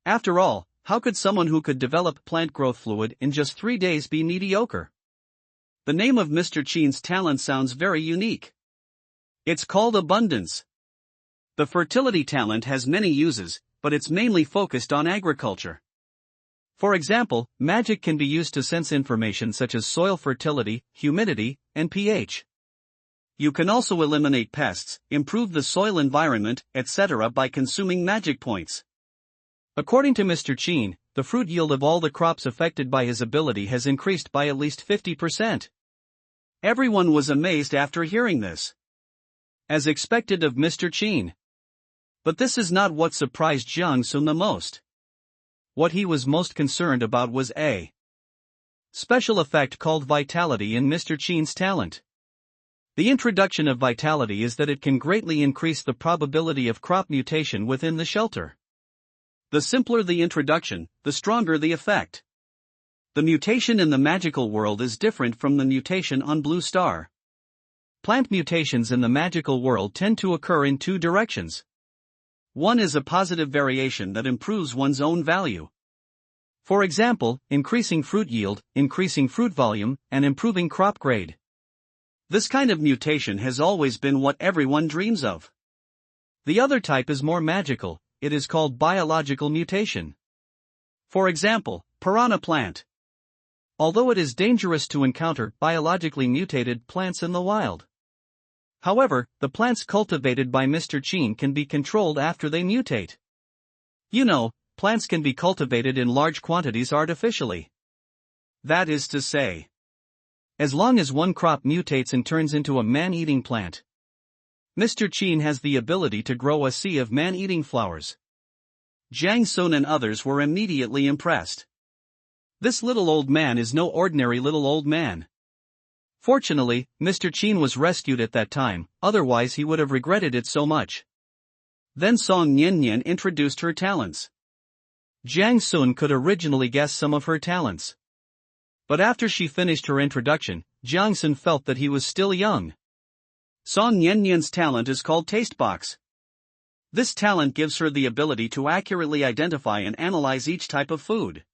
After all, how could someone who could develop plant growth fluid in just 3 days be mediocre? The name of Mr. Qin's talent sounds very unique. It's called Abundance. The fertility talent has many uses, but it's mainly focused on agriculture. For example, magic can be used to sense information such as soil fertility, humidity, and pH. You can also eliminate pests, improve the soil environment, etc. by consuming magic points. According to Mr. Qin, the fruit yield of all the crops affected by his ability has increased by at least 50%. Everyone was amazed after hearing this. As expected of Mr. Qin. But this is not what surprised Jiang Sun the most. What he was most concerned about was a special effect called vitality in Mr. Qin's talent. The introduction of vitality is that it can greatly increase the probability of crop mutation within the shelter. The simpler the introduction, the stronger the effect. The mutation in the magical world is different from the mutation on Blue Star. Plant mutations in the magical world tend to occur in 2 directions. One is a positive variation that improves one's own value. For example, increasing fruit yield, increasing fruit volume, and improving crop grade. This kind of mutation has always been what everyone dreams of. The other type is more magical, it is called biological mutation. For example, piranha plant. Although it is dangerous to encounter biologically mutated plants in the wild. However, the plants cultivated by Mr. Qin can be controlled after they mutate. You know, plants can be cultivated in large quantities artificially. That is to say, as long as one crop mutates and turns into a man-eating plant. Mr. Qin has the ability to grow a sea of man-eating flowers. Jiang Sun and others were immediately impressed. This little old man is no ordinary little old man. Fortunately, Mr. Chin was rescued at that time, otherwise he would have regretted it so much. Then Song Nian introduced her talents. Jiang Sun could originally guess some of her talents. But after she finished her introduction, Jiang Sun felt that he was still young. Song Nian's talent is called Taste Box. This talent gives her the ability to accurately identify and analyze each type of food.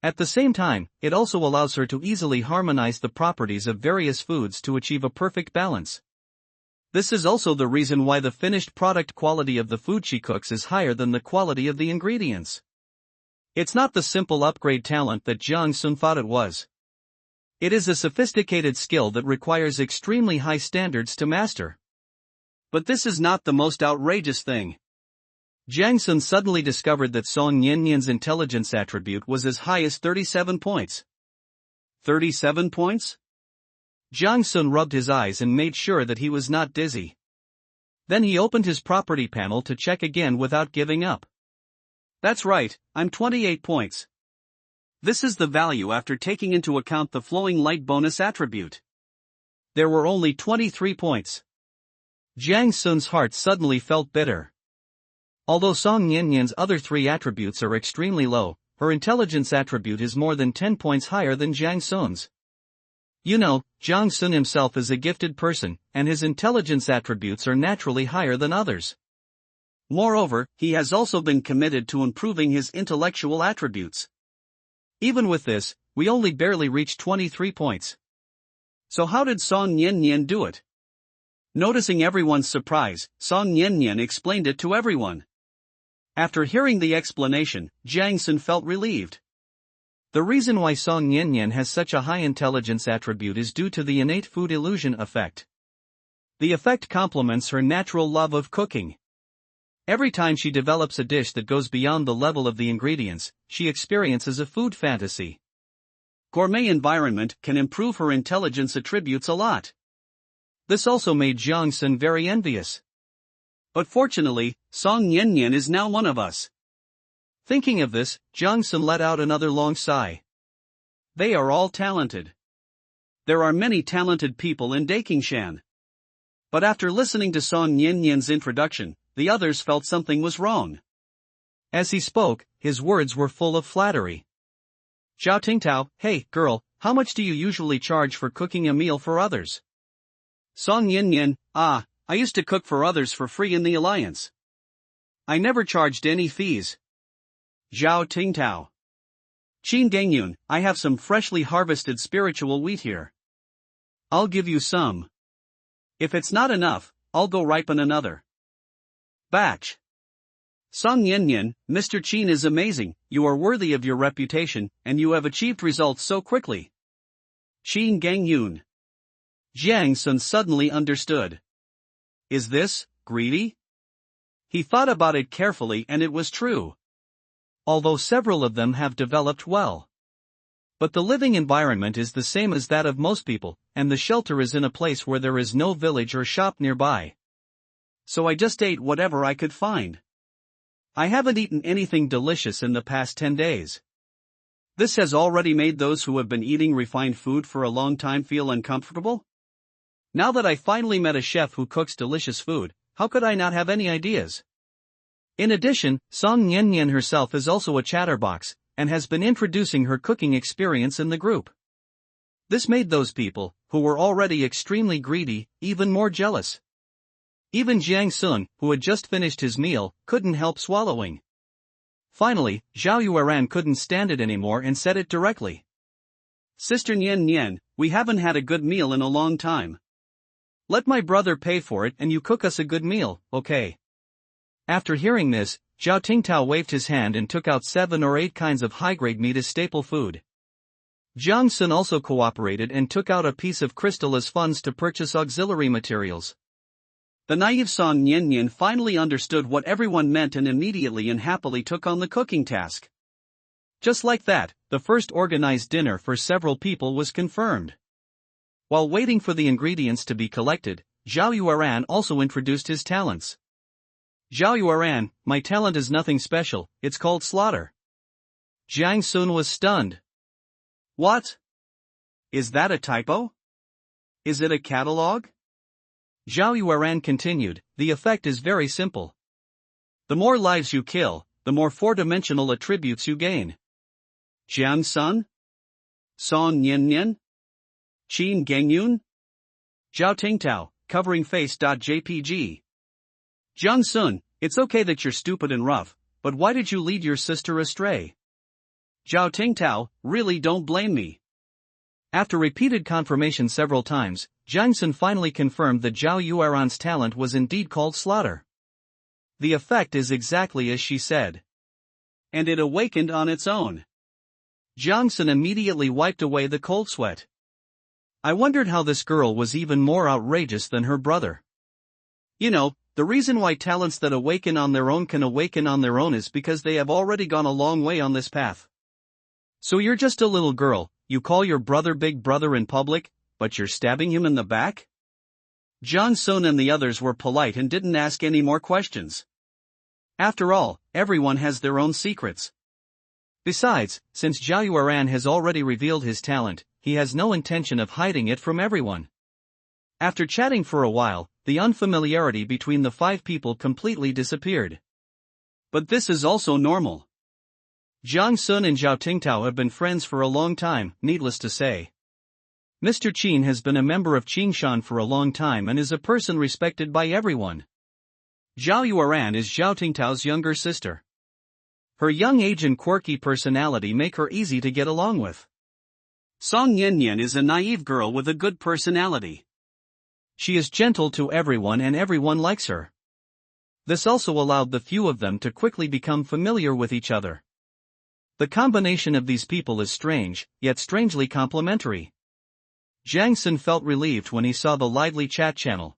At the same time, it also allows her to easily harmonize the properties of various foods to achieve a perfect balance. This is also the reason why the finished product quality of the food she cooks is higher than the quality of the ingredients. It's not the simple upgrade talent that Jiang Sun thought it was. It is a sophisticated skill that requires extremely high standards to master. But this is not the most outrageous thing. Jiang Sun suddenly discovered that Song Nian's intelligence attribute was as high as 37 points. 37 points? Jiang Sun rubbed his eyes and made sure that he was not dizzy. Then he opened his property panel to check again without giving up. That's right, I'm 28 points. This is the value after taking into account the flowing light bonus attribute. There were only 23 points. Jiang Sun's heart suddenly felt bitter. Although Song Nian's other three attributes are extremely low, her intelligence attribute is more than 10 points higher than Jiang Sun's. You know, Jiang Sun himself is a gifted person, and his intelligence attributes are naturally higher than others. Moreover, he has also been committed to improving his intellectual attributes. Even with this, we only barely reached 23 points. So how did Song Nian do it? Noticing everyone's surprise, Song Nian explained it to everyone. After hearing the explanation, Jiang Sun felt relieved. The reason why Song Nian has such a high intelligence attribute is due to the innate food illusion effect. The effect complements her natural love of cooking. Every time she develops a dish that goes beyond the level of the ingredients, she experiences a food fantasy. Gourmet environment can improve her intelligence attributes a lot. This also made Jiang Sun very envious. But fortunately, Song Nian is now one of us. Thinking of this, Jiang Sun let out another long sigh. They are all talented. There are many talented people in Dakingshan. But after listening to Song Nian's introduction, the others felt something was wrong. As he spoke, his words were full of flattery. Zhao Tingtao, hey, girl, how much do you usually charge for cooking a meal for others? Song Nian, I used to cook for others for free in the Alliance. I never charged any fees. Zhao Tingtao. Qin Gangyun, I have some freshly harvested spiritual wheat here. I'll give you some. If it's not enough, I'll go ripen another batch. Song Nian, Mr. Qin is amazing, you are worthy of your reputation, and you have achieved results so quickly. Qin Gangyun. Jiang Sun suddenly understood. Is this greedy? He thought about it carefully and it was true. Although several of them have developed well. But the living environment is the same as that of most people, and the shelter is in a place where there is no village or shop nearby. So I just ate whatever I could find. I haven't eaten anything delicious in the past 10 days. This has already made those who have been eating refined food for a long time feel uncomfortable. Now that I finally met a chef who cooks delicious food, how could I not have any ideas? In addition, Song Nian herself is also a chatterbox, and has been introducing her cooking experience in the group. This made those people, who were already extremely greedy, even more jealous. Even Jiang Sun, who had just finished his meal, couldn't help swallowing. Finally, Zhao Yueran couldn't stand it anymore and said it directly. Sister Nian, we haven't had a good meal in a long time. Let my brother pay for it and you cook us a good meal, okay? After hearing this, Zhao Tingtao waved his hand and took out 7 or 8 kinds of high-grade meat as staple food. Jiang Sun also cooperated and took out a piece of crystal as funds to purchase auxiliary materials. The naive Song Nian finally understood what everyone meant and immediately and happily took on the cooking task. Just like that, the first organized dinner for several people was confirmed. While waiting for the ingredients to be collected, Zhao Yueran also introduced his talents. Zhao Yueran, my talent is nothing special, it's called slaughter. Jiang Sun was stunned. What? Is that a typo? Is it a catalog? Zhao Yueran continued, the effect is very simple. The more lives you kill, the more four-dimensional attributes you gain. Jian Sun? Song Nian Nian? Qin Gengyun? Zhao Tingtao, covering face.jpg. Jiang Sun, it's okay that you're stupid and rough, but why did you lead your sister astray? Zhao Tingtao, really don't blame me. After repeated confirmation several times, Jiang Sun finally confirmed that Zhao Yueran's talent was indeed called slaughter. The effect is exactly as she said. And it awakened on its own. Jiang Sun immediately wiped away the cold sweat. I wondered how this girl was even more outrageous than her brother. You know, the reason why talents that awaken on their own can awaken on their own is because they have already gone a long way on this path. So you're just a little girl, you call your brother big brother in public, but you're stabbing him in the back? Jiang Sun and the others were polite and didn't ask any more questions. After all, everyone has their own secrets. Besides, since Zhao Yueran has already revealed his talent, he has no intention of hiding it from everyone. After chatting for a while, the unfamiliarity between the five people completely disappeared. But this is also normal. Jiang Sun and Zhao Tingtao have been friends for a long time, needless to say. Mr. Qin has been a member of Qingshan for a long time and is a person respected by everyone. Zhao Yueran is Zhao Tingtao's younger sister. Her young age and quirky personality make her easy to get along with. Song Yanyan is a naive girl with a good personality. She is gentle to everyone and everyone likes her. This also allowed the few of them to quickly become familiar with each other. The combination of these people is strange, yet strangely complementary. Jiang Sun felt relieved when he saw the lively chat channel.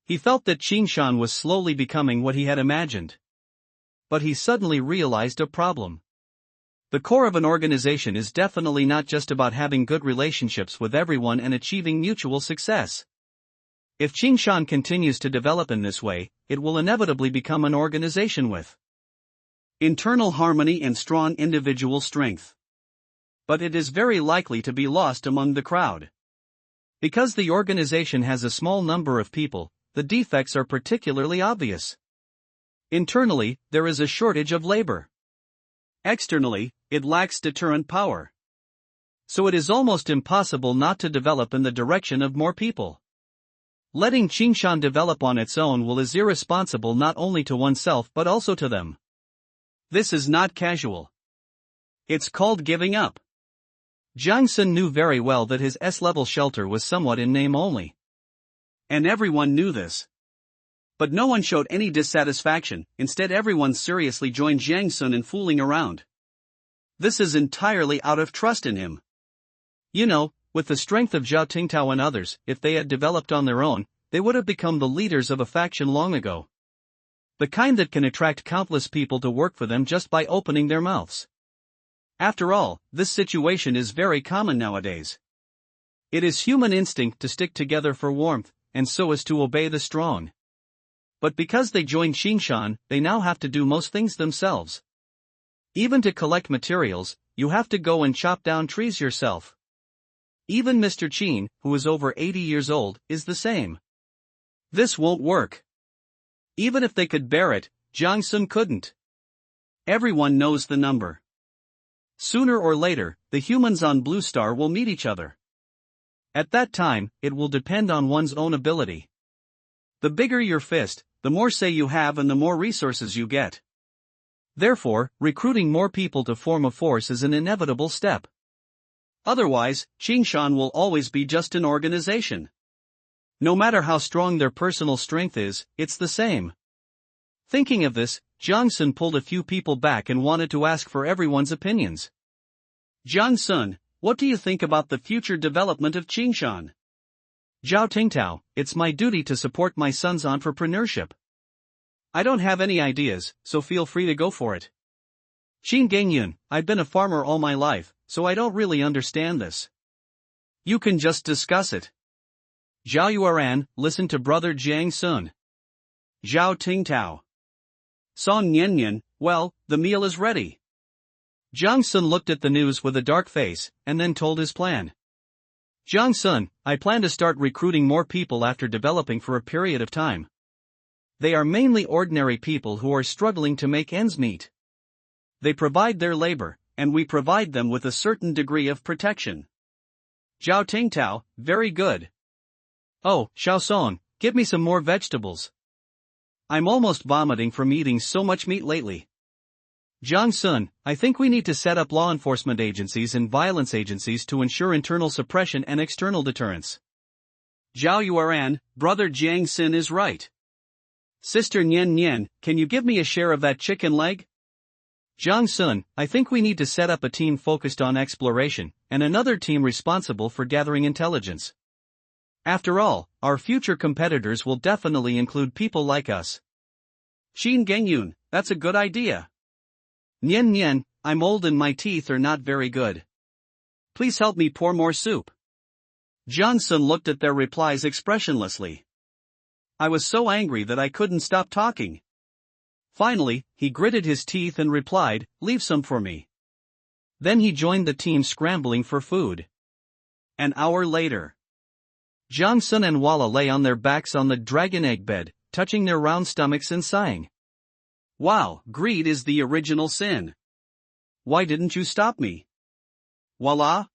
He felt that Qingshan was slowly becoming what he had imagined. But he suddenly realized a problem. The core of an organization is definitely not just about having good relationships with everyone and achieving mutual success. If Qingshan continues to develop in this way, it will inevitably become an organization with internal harmony and strong individual strength. But it is very likely to be lost among the crowd. Because the organization has a small number of people, the defects are particularly obvious. Internally, there is a shortage of labor. Externally, it lacks deterrent power. So it is almost impossible not to develop in the direction of more people. Letting Qingshan develop on its own is irresponsible not only to oneself but also to them. This is not casual. It's called giving up. Jiang Sun knew very well that his S-level shelter was somewhat in name only. And everyone knew this. But no one showed any dissatisfaction, instead everyone seriously joined Jiang Sun in fooling around. This is entirely out of trust in him. You know, with the strength of Zhao Tingtao and others, if they had developed on their own, they would have become the leaders of a faction long ago. The kind that can attract countless people to work for them just by opening their mouths. After all, this situation is very common nowadays. It is human instinct to stick together for warmth, and so as to obey the strong. But because they joined Qingshan, they now have to do most things themselves. Even to collect materials, you have to go and chop down trees yourself. Even Mr. Qin, who is over 80 years old, is the same. This won't work. Even if they could bear it, Jiang Sun couldn't. Everyone knows the number. Sooner or later, the humans on Blue Star will meet each other. At that time, it will depend on one's own ability. The bigger your fist, the more say you have and the more resources you get. Therefore, recruiting more people to form a force is an inevitable step. Otherwise, Qingshan will always be just an organization. No matter how strong their personal strength is, it's the same. Thinking of this, Jiang Sun pulled a few people back and wanted to ask for everyone's opinions. Jiang Sun, what do you think about the future development of Qingshan? Zhao Tingtao, it's my duty to support my son's entrepreneurship. I don't have any ideas, so feel free to go for it. Qin Gengyun, I've been a farmer all my life, so I don't really understand this. You can just discuss it. Zhao Yueran, listen to brother Jiang Sun. Zhao Tingtao. Song Yanyan, well, the meal is ready. Jiang Sun looked at the news with a dark face, and then told his plan. Jiang Sun, I plan to start recruiting more people after developing for a period of time. They are mainly ordinary people who are struggling to make ends meet. They provide their labor, and we provide them with a certain degree of protection. Zhao Tingtao, very good. Oh, Xiao Song, give me some more vegetables. I'm almost vomiting from eating so much meat lately. Jiang Sun, I think we need to set up law enforcement agencies and violence agencies to ensure internal suppression and external deterrence. Zhao Yuan, brother Jiang Sin is right. Sister Nian Nian, can you give me a share of that chicken leg? Jiang Sun, I think we need to set up a team focused on exploration, and another team responsible for gathering intelligence. After all, our future competitors will definitely include people like us. Xin Gengyun, that's a good idea. Nian Nian, I'm old and my teeth are not very good. Please help me pour more soup. Jiang Sun looked at their replies expressionlessly. I was so angry that I couldn't stop talking. Finally, he gritted his teeth and replied, "Leave some for me." Then he joined the team scrambling for food. An hour later, Jiang Sun and Walla lay on their backs on the dragon egg bed, touching their round stomachs and sighing. Wow, greed is the original sin. Why didn't you stop me? Walla?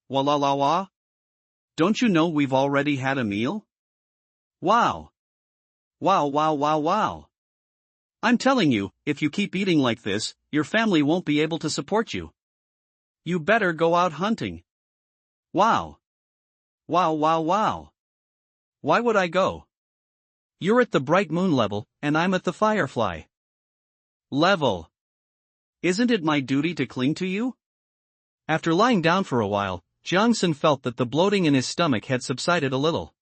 Walla la wa? Don't you know we've already had a meal? Wow. Wow wow wow wow. I'm telling you, if you keep eating like this, your family won't be able to support you. You better go out hunting. Wow. Wow wow wow. Why would I go? You're at the bright moon level, and I'm at the firefly level. Isn't it my duty to cling to you? After lying down for a while, Jiang Sun felt that the bloating in his stomach had subsided a little.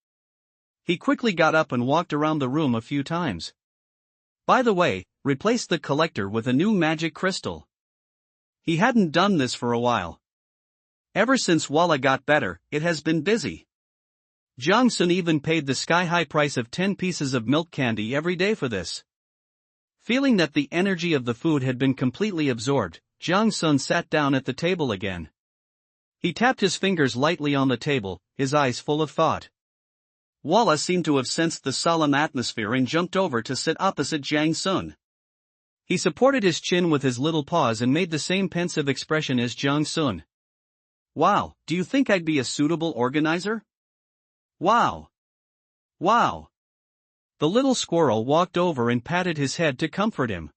He quickly got up and walked around the room a few times. By the way, replace the collector with a new magic crystal. He hadn't done this for a while. Ever since Walla got better, it has been busy. Jiang Sun even paid the sky-high price of 10 pieces of milk candy every day for this. Feeling that the energy of the food had been completely absorbed, Jiang Sun sat down at the table again. He tapped his fingers lightly on the table, his eyes full of thought. Walla seemed to have sensed the solemn atmosphere and jumped over to sit opposite Jiang Sun. He supported his chin with his little paws and made the same pensive expression as Jiang Sun. Wow, do you think I'd be a suitable organizer? Wow. Wow. The little squirrel walked over and patted his head to comfort him.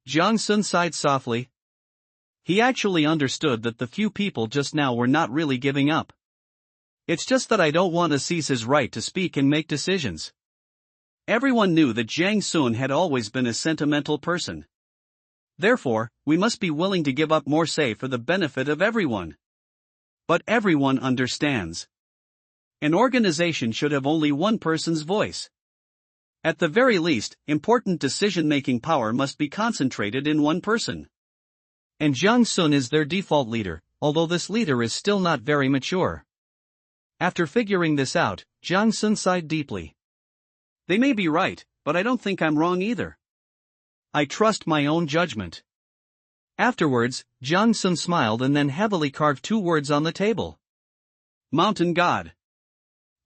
Jiang Sun sighed softly. He actually understood that the few people just now were not really giving up. It's just that I don't want to seize his right to speak and make decisions. Everyone knew that Jiang Sun had always been a sentimental person. Therefore, we must be willing to give up more say for the benefit of everyone. But everyone understands. An organization should have only one person's voice. At the very least, important decision-making power must be concentrated in one person. And Jiang Sun is their default leader, although this leader is still not very mature. After figuring this out, Jiang Sun sighed deeply. They may be right, but I don't think I'm wrong either. I trust my own judgment. Afterwards, Jiang Sun smiled and then heavily carved 2 words on the table. Mountain God.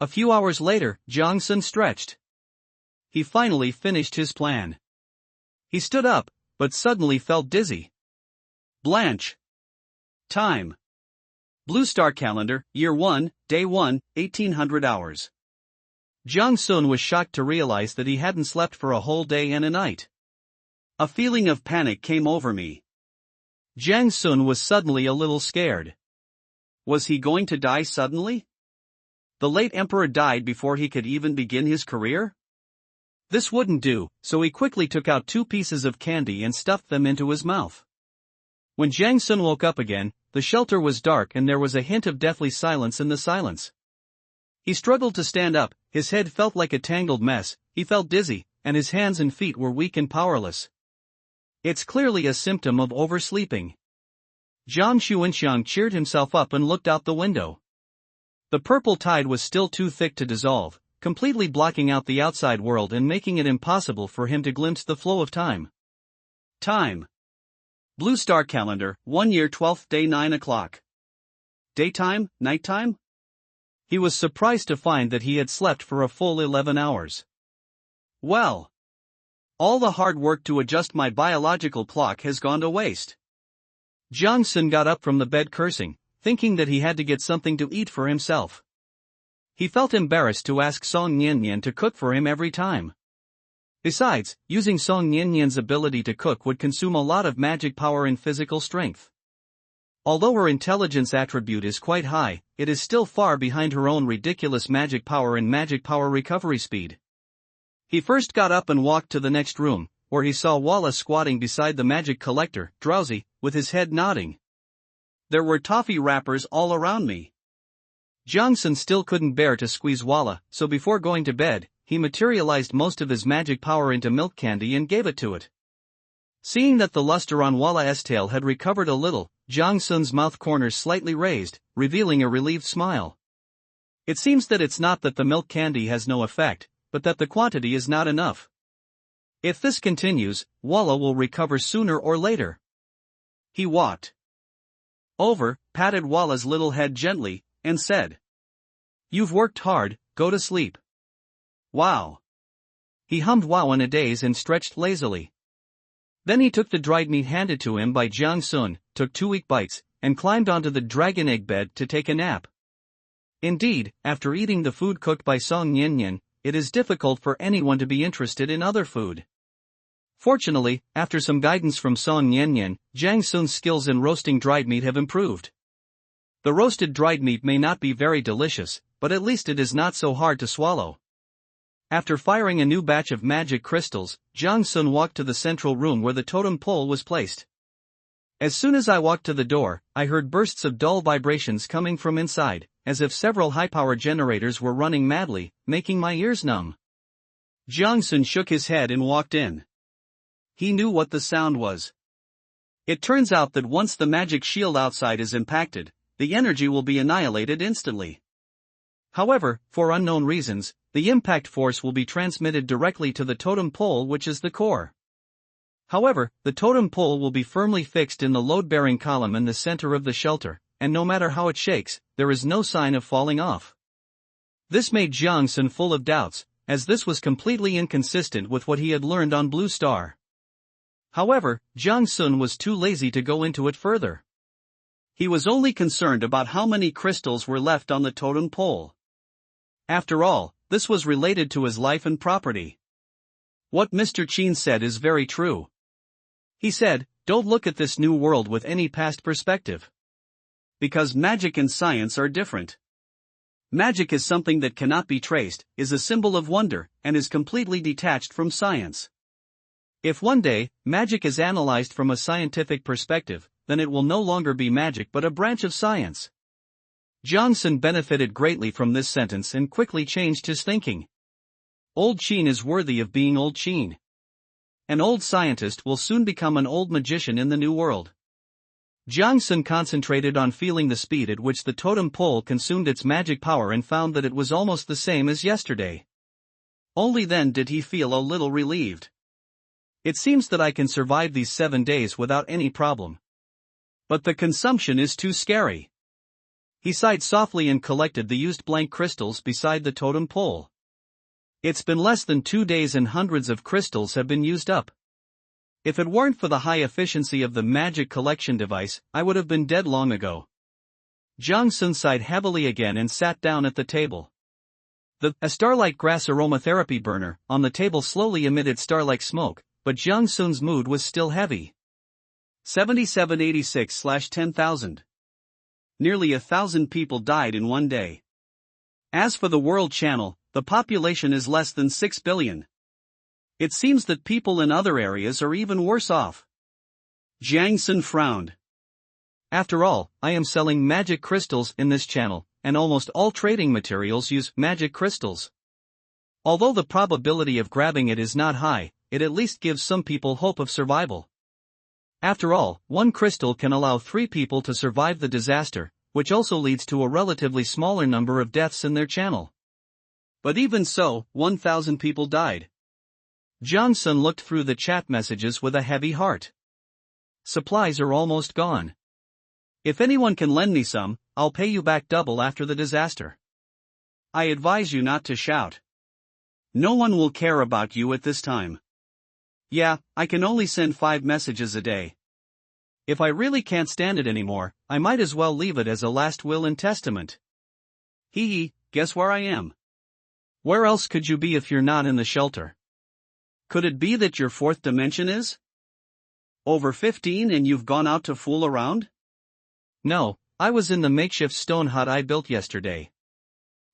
A few hours later, Jiang Sun stretched. He finally finished his plan. He stood up, but suddenly felt dizzy. Blanche. Time. Blue Star Calendar, Year 1, Day 1, 1800 hours. Jiang Sun was shocked to realize that he hadn't slept for a whole day and a night. A feeling of panic came over me. Jiang Sun was suddenly a little scared. Was he going to die suddenly? The late emperor died before he could even begin his career? This wouldn't do, so he quickly took out 2 pieces of candy and stuffed them into his mouth. When Jiang Sun woke up again, the shelter was dark and there was a hint of deathly silence in the silence. He struggled to stand up, his head felt like a tangled mess, he felt dizzy, and his hands and feet were weak and powerless. It's clearly a symptom of oversleeping. Zhang Xuanxiang cheered himself up and looked out the window. The purple tide was still too thick to dissolve, completely blocking out the outside world and making it impossible for him to glimpse the flow of time. Time. Blue Star Calendar, 1 year 12th day 9 o'clock. Daytime, nighttime? He was surprised to find that he had slept for a full 11 hours. Well, all the hard work to adjust my biological clock has gone to waste. Jiang Sun got up from the bed cursing, thinking that he had to get something to eat for himself. He felt embarrassed to ask Song Niannian to cook for him every time. Besides, using Song Niannian's ability to cook would consume a lot of magic power and physical strength. Although her intelligence attribute is quite high, it is still far behind her own ridiculous magic power and magic power recovery speed. He first got up and walked to the next room, where he saw Walla squatting beside the magic collector, drowsy, with his head nodding. There were toffee wrappers all around me. Jiang Sun still couldn't bear to squeeze Walla, so before going to bed, he materialized most of his magic power into milk candy and gave it to it. Seeing that the luster on Walla's tail had recovered a little, Jiang Sun's mouth corners slightly raised, revealing a relieved smile. It seems that it's not that the milk candy has no effect, but that the quantity is not enough. If this continues, Walla will recover sooner or later. He walked over, patted Walla's little head gently, and said, "You've worked hard, go to sleep." Wow. He hummed wow in a daze and stretched lazily. Then he took the dried meat handed to him by Jiang Sun, took 2 weak bites, and climbed onto the dragon egg bed to take a nap. Indeed, after eating the food cooked by Song Niannian, it is difficult for anyone to be interested in other food. Fortunately, after some guidance from Song Niannian, Jiang Sun's skills in roasting dried meat have improved. The roasted dried meat may not be very delicious, but at least it is not so hard to swallow. After firing a new batch of magic crystals, Jiang Sun walked to the central room where the totem pole was placed. As soon as I walked to the door, I heard bursts of dull vibrations coming from inside, as if several high-power generators were running madly, making my ears numb. Jiang Sun shook his head and walked in. He knew what the sound was. It turns out that once the magic shield outside is impacted, the energy will be annihilated instantly. However, for unknown reasons, the impact force will be transmitted directly to the totem pole, which is the core. However, the totem pole will be firmly fixed in the load-bearing column in the center of the shelter, and no matter how it shakes, there is no sign of falling off. This made Jiang Sun full of doubts, as this was completely inconsistent with what he had learned on Blue Star. However, Jiang Sun was too lazy to go into it further. He was only concerned about how many crystals were left on the totem pole. After all, this was related to his life and property. What Mr. Qin said is very true. He said, "Don't look at this new world with any past perspective. Because magic and science are different. Magic is something that cannot be traced, is a symbol of wonder, and is completely detached from science. If one day, magic is analyzed from a scientific perspective, then it will no longer be magic but a branch of science." Jiang Sun benefited greatly from this sentence and quickly changed his thinking. Old Qin is worthy of being Old Qin. An old scientist will soon become an old magician in the new world. Jiang Sun concentrated on feeling the speed at which the totem pole consumed its magic power and found that it was almost the same as yesterday. Only then did he feel a little relieved. It seems that I can survive these 7 days without any problem. But the consumption is too scary. He sighed softly and collected the used blank crystals beside the totem pole. It's been less than 2 days and hundreds of crystals have been used up. If it weren't for the high efficiency of the magic collection device, I would have been dead long ago. Jiang Sun sighed heavily again and sat down at the table. A starlight grass aromatherapy burner on the table slowly emitted starlight smoke, but Jiang Sun's mood was still heavy. 7786/10,000. Nearly 1,000 people died in one day. As for the World Channel, the population is less than 6 billion. It seems that people in other areas are even worse off. Jiang Sun frowned. After all, I am selling magic crystals in this channel, and almost all trading materials use magic crystals. Although the probability of grabbing it is not high, it at least gives some people hope of survival. After all, 1 crystal can allow 3 people to survive the disaster, which also leads to a relatively smaller number of deaths in their channel. But even so, 1,000 people died. Jiang Sun looked through the chat messages with a heavy heart. Supplies are almost gone. If anyone can lend me some, I'll pay you back double after the disaster. I advise you not to shout. No one will care about you at this time. Yeah, I can only send 5 messages a day. If I really can't stand it anymore, I might as well leave it as a last will and testament. Hee hee, guess where I am? Where else could you be if you're not in the shelter? Could it be that your 4th dimension is over 15 and you've gone out to fool around? No, I was in the makeshift stone hut I built yesterday.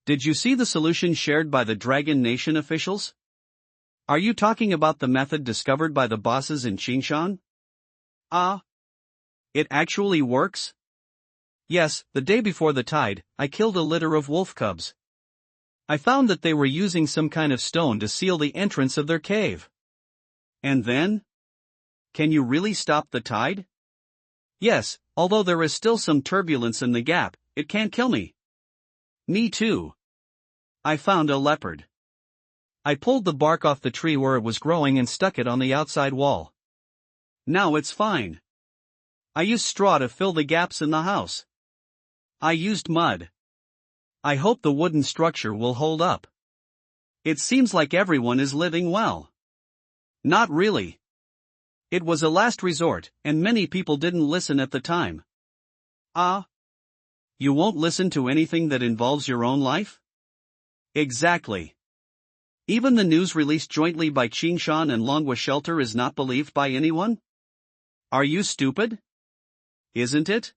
Did you see the solution shared by the Dragon Nation officials? Are you talking about the method discovered by the bosses in Qingshan? Ah. It actually works? Yes, the day before the tide, I killed a litter of wolf cubs. I found that they were using some kind of stone to seal the entrance of their cave. And then? Can you really stop the tide? Yes, although there is still some turbulence in the gap, it can't kill me. Me too. I found a leopard. I pulled the bark off the tree where it was growing and stuck it on the outside wall. Now it's fine. I used straw to fill the gaps in the house. I used mud. I hope the wooden structure will hold up. It seems like everyone is living well. Not really. It was a last resort, and many people didn't listen at the time. Ah? You won't listen to anything that involves your own life? Exactly. Even the news released jointly by Qingshan and Longhua Shelter is not believed by anyone? Are you stupid? Isn't it?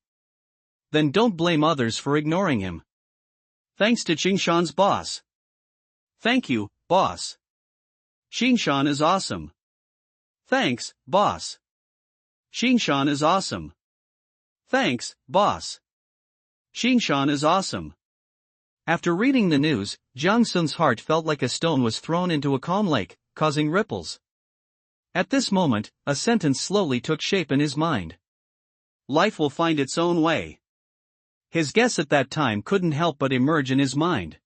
Then don't blame others for ignoring him. Thanks to Qingshan's boss. Thank you, boss. Qingshan is awesome. Thanks, boss. Qingshan is awesome. Thanks, boss. Qingshan is awesome. After reading the news, Jiang Sun's heart felt like a stone was thrown into a calm lake, causing ripples. At this moment, a sentence slowly took shape in his mind. Life will find its own way. His guess at that time couldn't help but emerge in his mind.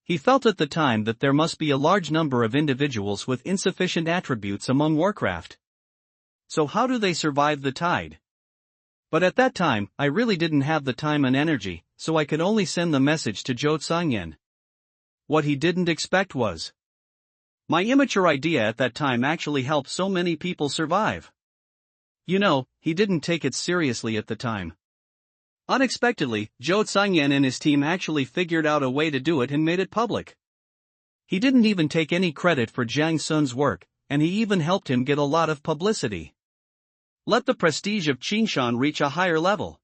He felt at the time that there must be a large number of individuals with insufficient attributes among Warcraft. So how do they survive the tide? But at that time, I really didn't have the time and energy, so I could only send the message to Zhou Tsangyan. What he didn't expect was, my immature idea at that time actually helped so many people survive. You know, he didn't take it seriously at the time. Unexpectedly, Zhou Tsangyan and his team actually figured out a way to do it and made it public. He didn't even take any credit for Jiang Sun's work, and he even helped him get a lot of publicity. Let the prestige of Qingshan reach a higher level.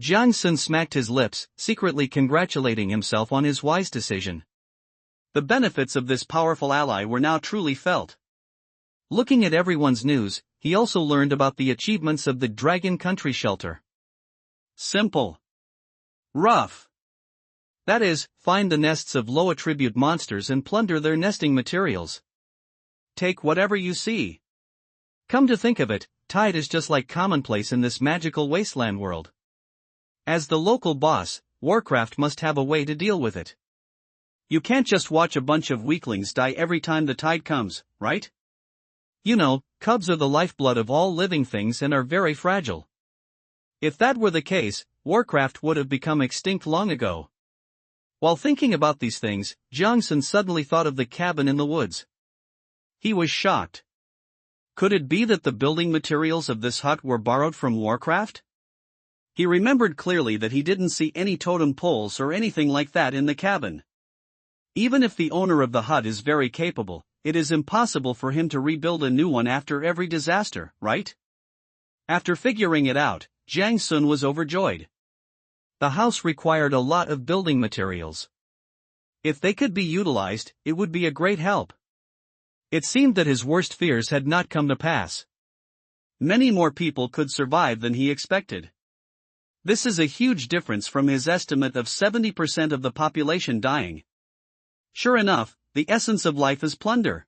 Jiang Sun smacked his lips, secretly congratulating himself on his wise decision. The benefits of this powerful ally were now truly felt. Looking at everyone's news, he also learned about the achievements of the Dragon Country Shelter. Simple. Rough. That is, find the nests of low-attribute monsters and plunder their nesting materials. Take whatever you see. Come to think of it, tide is just like commonplace in this magical wasteland world. As the local boss, Warcraft must have a way to deal with it. You can't just watch a bunch of weaklings die every time the tide comes, right? You know, cubs are the lifeblood of all living things and are very fragile. If that were the case, Warcraft would have become extinct long ago. While thinking about these things, Jiang Sun suddenly thought of the cabin in the woods. He was shocked. Could it be that the building materials of this hut were borrowed from Warcraft? He remembered clearly that he didn't see any totem poles or anything like that in the cabin. Even if the owner of the hut is very capable, it is impossible for him to rebuild a new one after every disaster, right? After figuring it out, Jiang Sun was overjoyed. The house required a lot of building materials. If they could be utilized, it would be a great help. It seemed that his worst fears had not come to pass. Many more people could survive than he expected. This is a huge difference from his estimate of 70% of the population dying. Sure enough, the essence of life is plunder.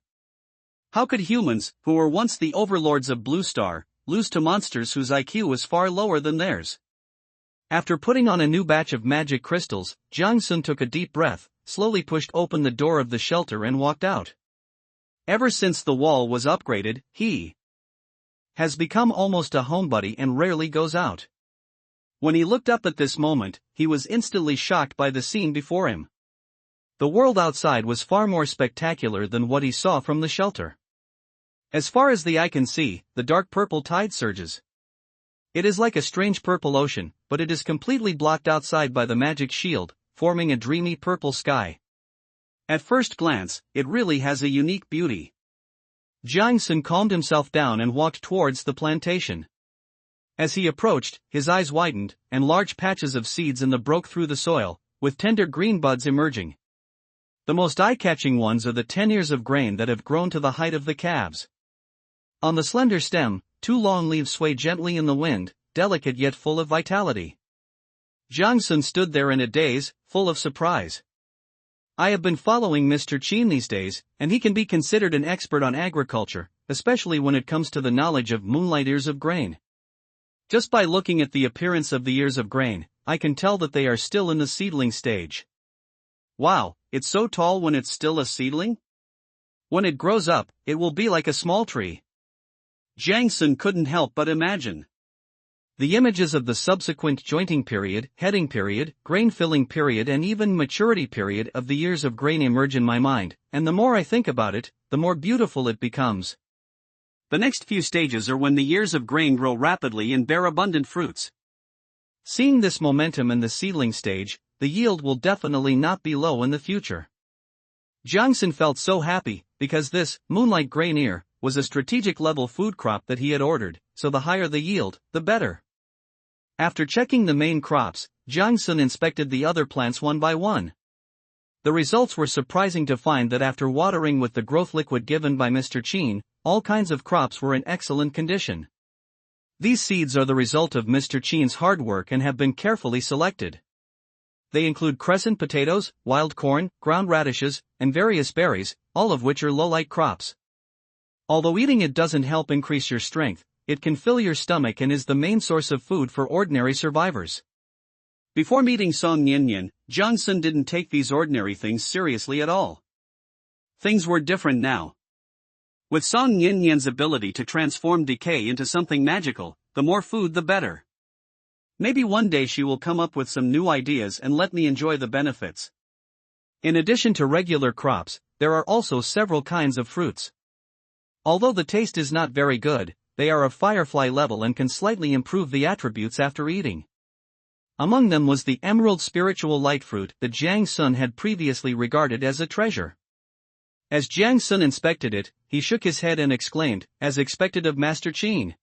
How could humans, who were once the overlords of Blue Star, lose to monsters whose IQ was far lower than theirs? After putting on a new batch of magic crystals, Jiang Sun took a deep breath, slowly pushed open the door of the shelter and walked out. Ever since the wall was upgraded, he has become almost a homebody and rarely goes out. When he looked up at this moment, he was instantly shocked by the scene before him. The world outside was far more spectacular than what he saw from the shelter. As far as the eye can see, the dark purple tide surges. It is like a strange purple ocean, but it is completely blocked outside by the magic shield, forming a dreamy purple sky. At first glance, it really has a unique beauty. Jiang Sun calmed himself down and walked towards the plantation. As he approached, his eyes widened, and large patches of seeds in the broke through the soil, with tender green buds emerging. The most eye-catching ones are the 10 ears of grain that have grown to the height of the calves. On the slender stem, 2 long leaves sway gently in the wind, delicate yet full of vitality. Jiang Sun stood there in a daze, full of surprise. I have been following Mr. Qin these days, and he can be considered an expert on agriculture, especially when it comes to the knowledge of moonlight ears of grain. Just by looking at the appearance of the ears of grain, I can tell that they are still in the seedling stage. Wow, it's so tall when it's still a seedling? When it grows up, it will be like a small tree. Jiang Sun couldn't help but imagine. The images of the subsequent jointing period, heading period, grain filling period and even maturity period of the ears of grain emerge in my mind, and the more I think about it, the more beautiful it becomes. The next few stages are when the ears of grain grow rapidly and bear abundant fruits. Seeing this momentum in the seedling stage, the yield will definitely not be low in the future. Jiang Sun felt so happy, because this, moonlight grain ear, was a strategic level food crop that he had ordered, so the higher the yield, the better. After checking the main crops, Jiang Sun inspected the other plants one by one. The results were surprising to find that after watering with the growth liquid given by Mr. Qin, all kinds of crops were in excellent condition. These seeds are the result of Mr. Qin's hard work and have been carefully selected. They include crescent potatoes, wild corn, ground radishes, and various berries, all of which are low-light crops. Although eating it doesn't help increase your strength, it can fill your stomach and is the main source of food for ordinary survivors. Before meeting Song Yinyan, Jiang Sun didn't take these ordinary things seriously at all. Things were different now. With Song Yinyan's ability to transform decay into something magical, the more food the better. Maybe one day she will come up with some new ideas and let me enjoy the benefits. In addition to regular crops, there are also several kinds of fruits. Although the taste is not very good, they are of firefly level and can slightly improve the attributes after eating. Among them was the emerald spiritual light fruit that Jiang Sun had previously regarded as a treasure. As Jiang Sun inspected it, he shook his head and exclaimed, as expected of Master Qin.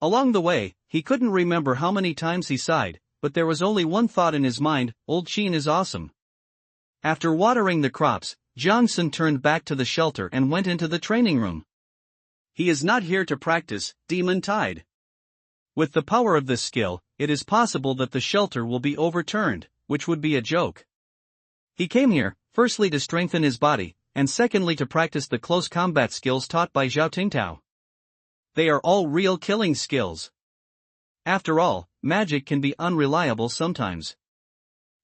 Along the way, he couldn't remember how many times he sighed, but there was only one thought in his mind: old Qin is awesome. After watering the crops, Jiang Sun turned back to the shelter and went into the training room. He is not here to practice Demon Tide. With the power of this skill, it is possible that the shelter will be overturned, which would be a joke. He came here, firstly to strengthen his body, and secondly to practice the close combat skills taught by Zhao Tingtao. They are all real killing skills. After all, magic can be unreliable sometimes.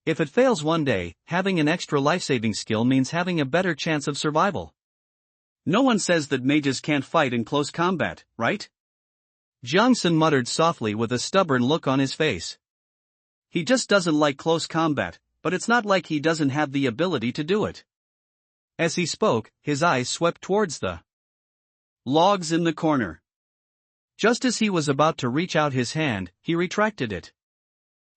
If it fails one day, having an extra life-saving skill means having a better chance of survival. No one says that mages can't fight in close combat, right? Jiang Sun muttered softly with a stubborn look on his face. He just doesn't like close combat, but it's not like he doesn't have the ability to do it. As he spoke, his eyes swept towards the logs in the corner. Just as he was about to reach out his hand, he retracted it.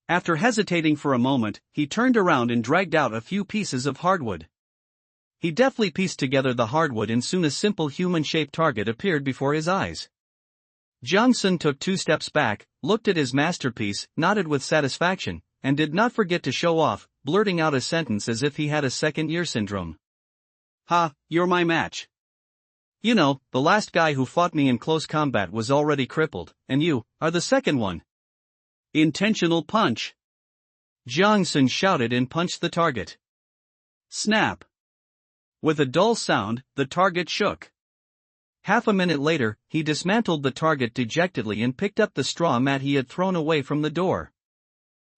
After hesitating for a moment, he turned around and dragged out a few pieces of hardwood. He deftly pieced together the hardwood and soon a simple human-shaped target appeared before his eyes. Jiang Sun took 2 steps back, looked at his masterpiece, nodded with satisfaction, and did not forget to show off, blurting out a sentence as if he had a second-year syndrome. "Ha, you're my match. You know, the last guy who fought me in close combat was already crippled, and you are the second one." Intentional punch. Jiang Sun shouted and punched the target. Snap. With a dull sound, the target shook. Half a minute later, he dismantled the target dejectedly and picked up the straw mat he had thrown away from the door.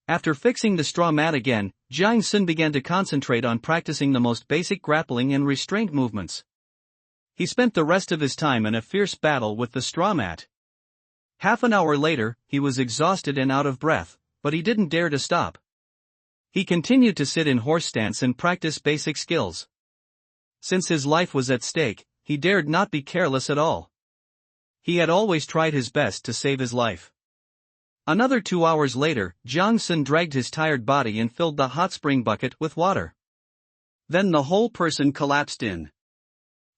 After fixing the straw mat again, Jiang Sun began to concentrate on practicing the most basic grappling and restraint movements. He spent the rest of his time in a fierce battle with the straw mat. Half an hour later, he was exhausted and out of breath, but he didn't dare to stop. He continued to sit in horse stance and practice basic skills. Since his life was at stake, he dared not be careless at all. He had always tried his best to save his life. Another 2 hours later, Jiang Sun dragged his tired body and filled the hot spring bucket with water. Then the whole person collapsed in.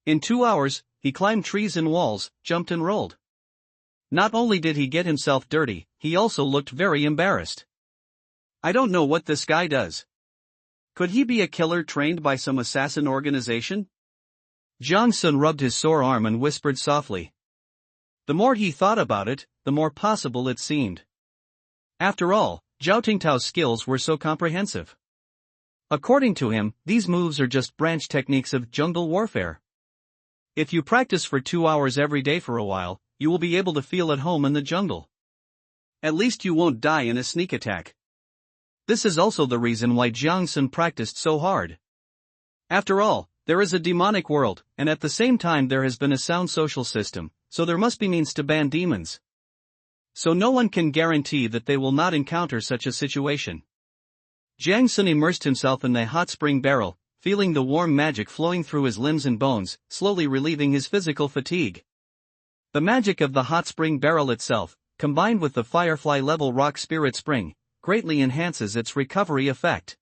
In 2 hours, he climbed trees and walls, jumped and rolled. Not only did he get himself dirty, he also looked very embarrassed. I don't know what this guy does. Could he be a killer trained by some assassin organization? Jiang Sun rubbed his sore arm and whispered softly. The more he thought about it, the more possible it seemed. After all, Zhao Tingtao's skills were so comprehensive. According to him, these moves are just branch techniques of jungle warfare. If you practice for 2 hours every day for a while, you will be able to feel at home in the jungle. At least you won't die in a sneak attack. This is also the reason why Jiang Sun practiced so hard. After all, there is a demonic world, and at the same time there has been a sound social system, so there must be means to ban demons. So no one can guarantee that they will not encounter such a situation. Jiang Sun immersed himself in the hot spring barrel, feeling the warm magic flowing through his limbs and bones, slowly relieving his physical fatigue. The magic of the hot spring barrel itself, combined with the firefly-level rock spirit spring, greatly enhances its recovery effect.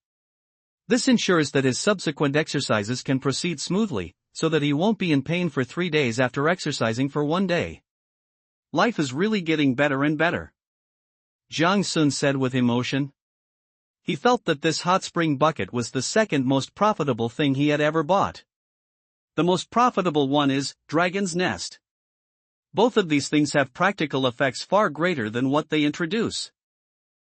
This ensures that his subsequent exercises can proceed smoothly, so that he won't be in pain for 3 days after exercising for 1 day. Life is really getting better and better, Jiang Sun said with emotion. He felt that this hot spring bucket was the second most profitable thing he had ever bought. The most profitable one is Dragon's Nest. Both of these things have practical effects far greater than what they introduce.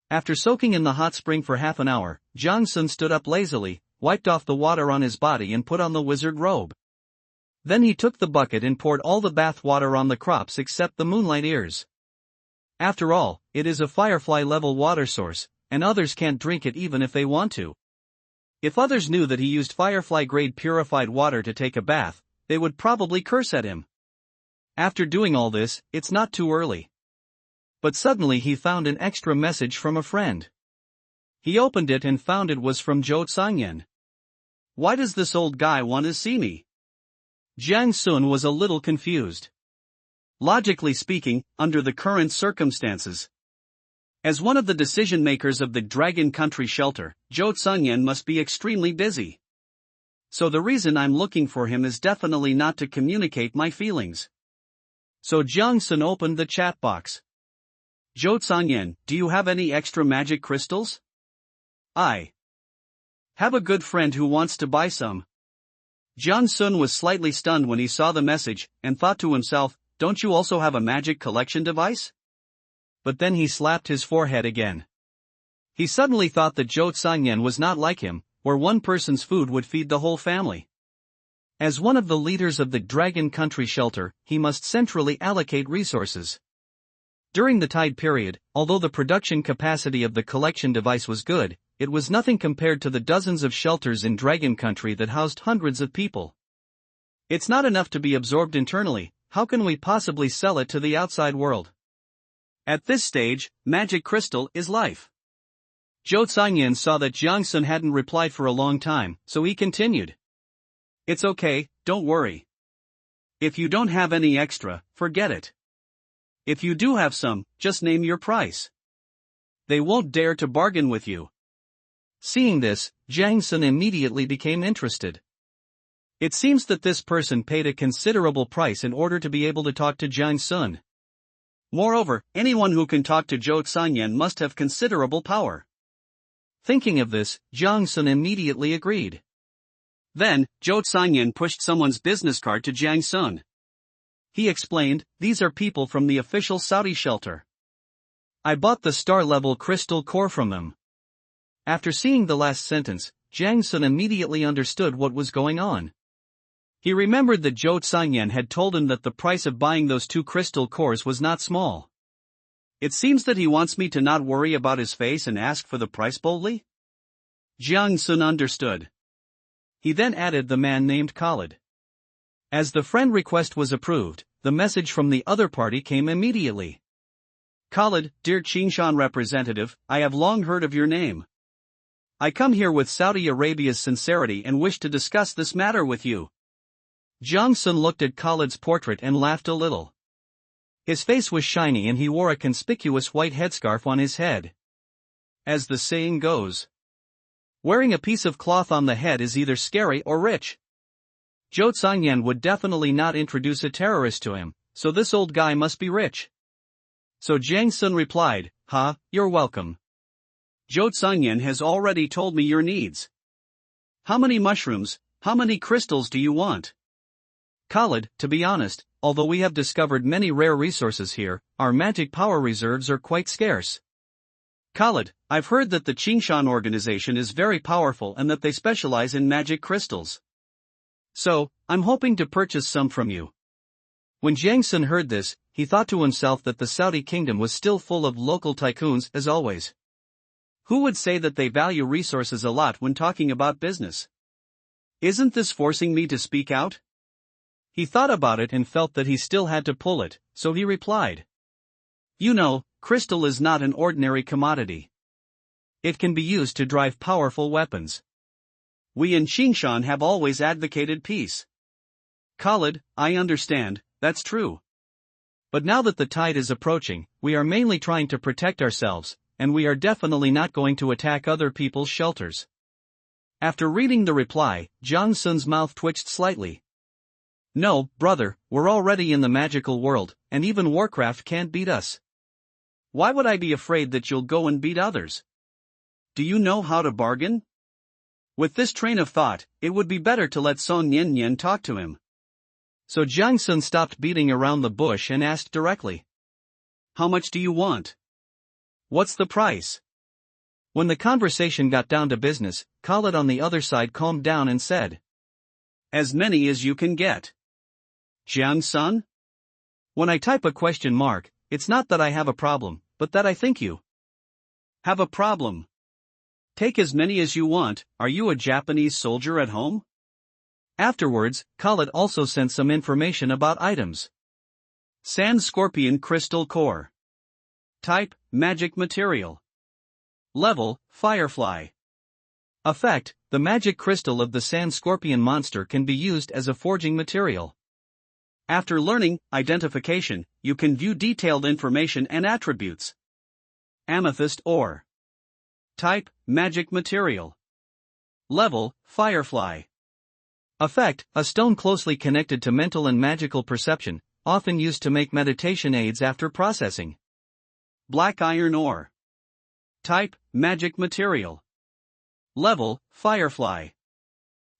After soaking in the hot spring for half an hour, Jiang Sun stood up lazily, wiped off the water on his body and put on the wizard robe. Then he took the bucket and poured all the bath water on the crops except the moonlight ears. After all, it is a firefly-level water source, and others can't drink it even if they want to. If others knew that he used firefly-grade purified water to take a bath, they would probably curse at him. After doing all this, it's not too early. But suddenly he found an extra message from a friend. He opened it and found it was from Zhou Sangyan. Why does this old guy want to see me? Jiang Sun was a little confused. Logically speaking, under the current circumstances, as one of the decision-makers of the Dragon Country shelter, Zhou Sangyan must be extremely busy. So the reason I'm looking for him is definitely not to communicate my feelings. So Jiang Sun opened the chat box. Zhou Sangyan, do you have any extra magic crystals? I have a good friend who wants to buy some. Jiang Sun was slightly stunned when he saw the message, and thought to himself, don't you also have a magic collection device? But then he slapped his forehead again. He suddenly thought that Zhou Sangyan was not like him, where one person's food would feed the whole family. As one of the leaders of the Dragon Country shelter, he must centrally allocate resources. During the Tide period, although the production capacity of the collection device was good, it was nothing compared to the dozens of shelters in Dragon Country that housed hundreds of people. It's not enough to be absorbed internally, how can we possibly sell it to the outside world? At this stage, magic crystal is life. Zhou Sangyan saw that Jiang Sun hadn't replied for a long time, so he continued. It's okay, don't worry. If you don't have any extra, forget it. If you do have some, just name your price. They won't dare to bargain with you. Seeing this, Jiang Sun immediately became interested. It seems that this person paid a considerable price in order to be able to talk to Jiang Sun. Moreover, anyone who can talk to Zhou Sangyan must have considerable power. Thinking of this, Jiang Sun immediately agreed. Then, Zhou Sangyan pushed someone's business card to Jiang Sun. He explained, these are people from the official Saudi shelter. I bought the star-level crystal core from them. After seeing the last sentence, Jiang Sun immediately understood what was going on. He remembered that Zhou Sangyan had told him that the price of buying those 2 crystal cores was not small. It seems that he wants me to not worry about his face and ask for the price boldly? Jiang Sun understood. He then added the man named Khalid. As the friend request was approved, the message from the other party came immediately. Khalid, dear Qingshan representative, I have long heard of your name. I come here with Saudi Arabia's sincerity and wish to discuss this matter with you. Jiang Sun looked at Khalid's portrait and laughed a little. His face was shiny and he wore a conspicuous white headscarf on his head. As the saying goes, wearing a piece of cloth on the head is either scary or rich. Zhou Zhangyan would definitely not introduce a terrorist to him, so this old guy must be rich. So Jiang Sun replied, you're welcome. Zhou Zhangyan has already told me your needs. How many mushrooms, how many crystals do you want? Khalid, to be honest, although we have discovered many rare resources here, our magic power reserves are quite scarce. Khalid, I've heard that the Qingshan organization is very powerful and that they specialize in magic crystals. So, I'm hoping to purchase some from you. When Jiang Sun heard this, he thought to himself that the Saudi kingdom was still full of local tycoons as always. Who would say that they value resources a lot when talking about business? Isn't this forcing me to speak out? He thought about it and felt that he still had to pull it, so he replied. You know, crystal is not an ordinary commodity. It can be used to drive powerful weapons. We in Qingshan have always advocated peace. Khalid, I understand, that's true. But now that the tide is approaching, we are mainly trying to protect ourselves, and we are definitely not going to attack other people's shelters. After reading the reply, Jiang Sun's mouth twitched slightly. No, brother, we're already in the magical world, and even Warcraft can't beat us. Why would I be afraid that you'll go and beat others? Do you know how to bargain? With this train of thought, it would be better to let Song Nian talk to him. So Jiang Sun stopped beating around the bush and asked directly. How much do you want? What's the price? When the conversation got down to business, Khalid on the other side calmed down and said. As many as you can get. Jiang Sun? When I type a question mark, it's not that I have a problem, but that I think you have a problem. Take as many as you want. Are you a Japanese soldier at home? Afterwards, Khalid also sent some information about items. Sand Scorpion Crystal Core. Type, magic material. Level, Firefly. Effect, the magic crystal of the Sand Scorpion monster can be used as a forging material. After learning identification, you can view detailed information and attributes. Amethyst ore. Type, magic material. Level, Firefly. Effect, a stone closely connected to mental and magical perception, often used to make meditation aids after processing. Black iron ore. Type, magic material. Level, Firefly.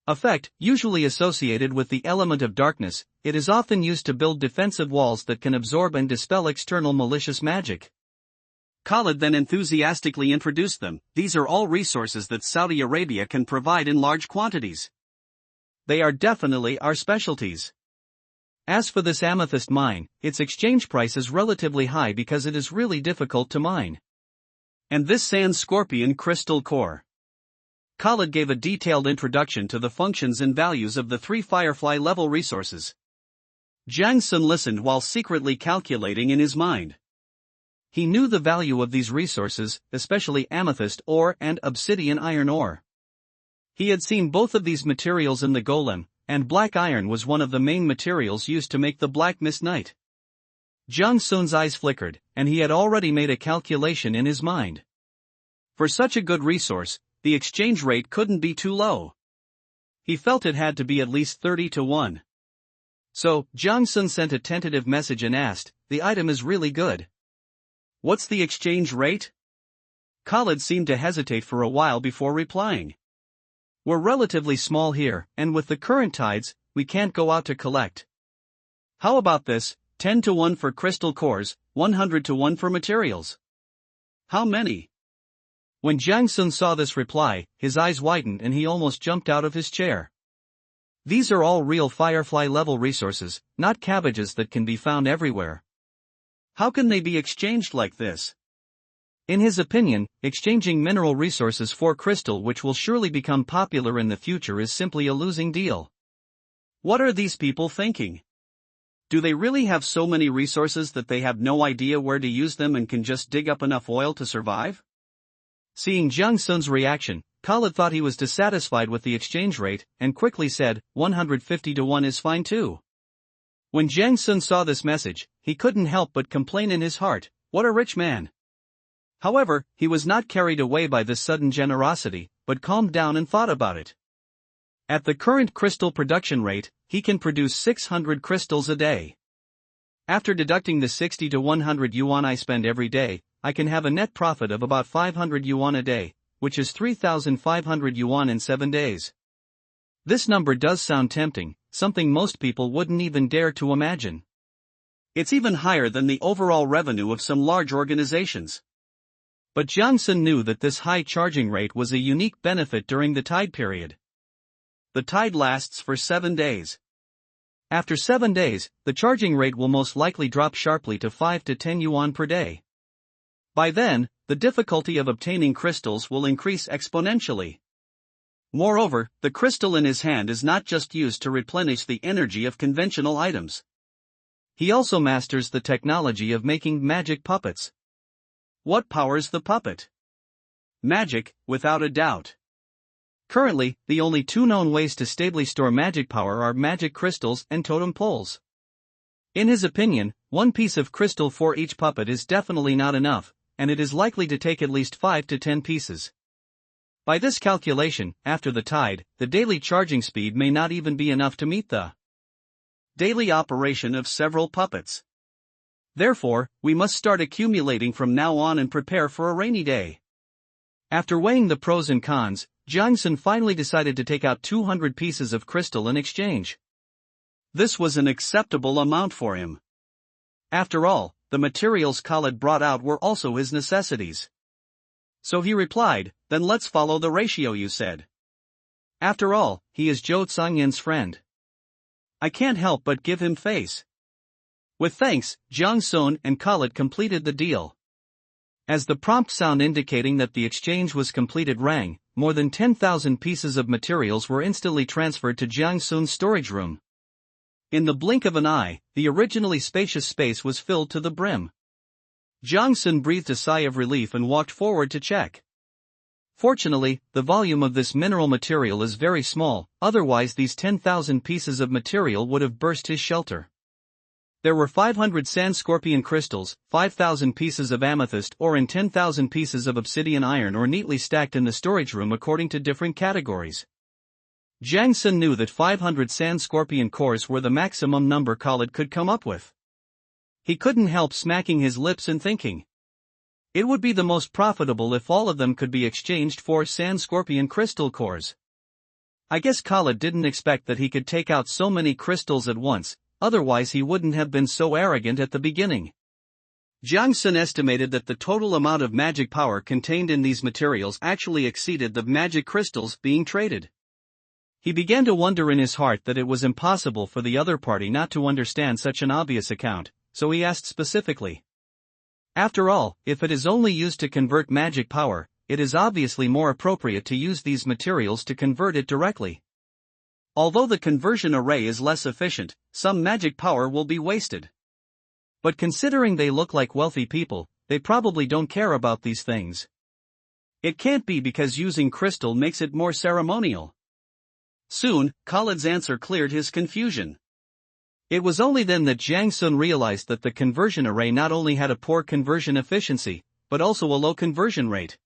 Effect, usually associated with the element of darkness, it is often used to build defensive walls that can absorb and dispel external malicious magic. Khalid then enthusiastically introduced them. These are all resources that Saudi Arabia can provide in large quantities. They are definitely our specialties. As for this amethyst mine, its exchange price is relatively high because it is really difficult to mine. And this Sand Scorpion crystal core. Khalid gave a detailed introduction to the functions and values of the three Firefly level resources. Jiang Sun listened while secretly calculating in his mind. He knew the value of these resources, especially amethyst ore and obsidian iron ore. He had seen both of these materials in the golem, and black iron was one of the main materials used to make the Black Mist Knight. Jiang Sun's eyes flickered, and he had already made a calculation in his mind. For such a good resource, the exchange rate couldn't be too low. He felt it had to be at least 30 to 1. So, Jiang Sun sent a tentative message and asked, the item is really good. What's the exchange rate? Khalid seemed to hesitate for a while before replying. We're relatively small here, and with the current tides, we can't go out to collect. How about this, 10 to 1 for crystal cores, 100 to 1 for materials? How many? When Jiang Sun saw this reply, his eyes widened and he almost jumped out of his chair. These are all real Firefly level resources, not cabbages that can be found everywhere. How can they be exchanged like this? In his opinion, exchanging mineral resources for crystal which will surely become popular in the future is simply a losing deal. What are these people thinking? Do they really have so many resources that they have no idea where to use them and can just dig up enough oil to survive? Seeing Jiang Sun's reaction, Khalid thought he was dissatisfied with the exchange rate, and quickly said, 150 to 1 is fine too. When Jiang Sun saw this message, he couldn't help but complain in his heart, what a rich man. However, he was not carried away by this sudden generosity, but calmed down and thought about it. At the current crystal production rate, he can produce 600 crystals a day. After deducting the 60 to 100 yuan I spend every day, I can have a net profit of about 500 yuan a day, which is 3,500 yuan in 7 days. This number does sound tempting, something most people wouldn't even dare to imagine. It's even higher than the overall revenue of some large organizations. But Jiang Sun knew that this high charging rate was a unique benefit during the tide period. The tide lasts for 7 days. After 7 days, the charging rate will most likely drop sharply to 5 to 10 yuan per day. By then, the difficulty of obtaining crystals will increase exponentially. Moreover, the crystal in his hand is not just used to replenish the energy of conventional items. He also masters the technology of making magic puppets. What powers the puppet? Magic, without a doubt. Currently, the only 2 known ways to stably store magic power are magic crystals and totem poles. In his opinion, 1 piece of crystal for each puppet is definitely not enough, and it is likely to take at least 5 to 10 pieces. By this calculation, after the tide, the daily charging speed may not even be enough to meet the daily operation of several puppets. Therefore, we must start accumulating from now on and prepare for a rainy day. After weighing the pros and cons, Jiang Sun finally decided to take out 200 pieces of crystal in exchange. This was an acceptable amount for him. After all, the materials Khalid brought out were also his necessities. So he replied, then let's follow the ratio you said. After all, he is Zhou Cangyan's friend. I can't help but give him face. With thanks, Jiang Sun and Khalid completed the deal. As the prompt sound indicating that the exchange was completed rang, more than 10,000 pieces of materials were instantly transferred to Jiang Sun's storage room. In the blink of an eye, the originally spacious space was filled to the brim. Jiang Sun breathed a sigh of relief and walked forward to check. Fortunately, the volume of this mineral material is very small, otherwise these 10,000 pieces of material would have burst his shelter. There were 500 sand scorpion crystals, 5,000 pieces of amethyst ore and 10,000 pieces of obsidian iron ore neatly stacked in the storage room according to different categories. Jiang Sun knew that 500 sand scorpion cores were the maximum number Khalid could come up with. He couldn't help smacking his lips and thinking. It would be the most profitable if all of them could be exchanged for sand scorpion crystal cores. I guess Khalid didn't expect that he could take out so many crystals at once, otherwise he wouldn't have been so arrogant at the beginning. Jiang Sun estimated that the total amount of magic power contained in these materials actually exceeded the magic crystals being traded. He began to wonder in his heart that it was impossible for the other party not to understand such an obvious account, so he asked specifically. After all, if it is only used to convert magic power, it is obviously more appropriate to use these materials to convert it directly. Although the conversion array is less efficient, some magic power will be wasted. But considering they look like wealthy people, they probably don't care about these things. It can't be because using crystal makes it more ceremonial. Soon, Khalid's answer cleared his confusion. It was only then that Jiang Sun realized that the conversion array not only had a poor conversion efficiency, but also a low conversion rate.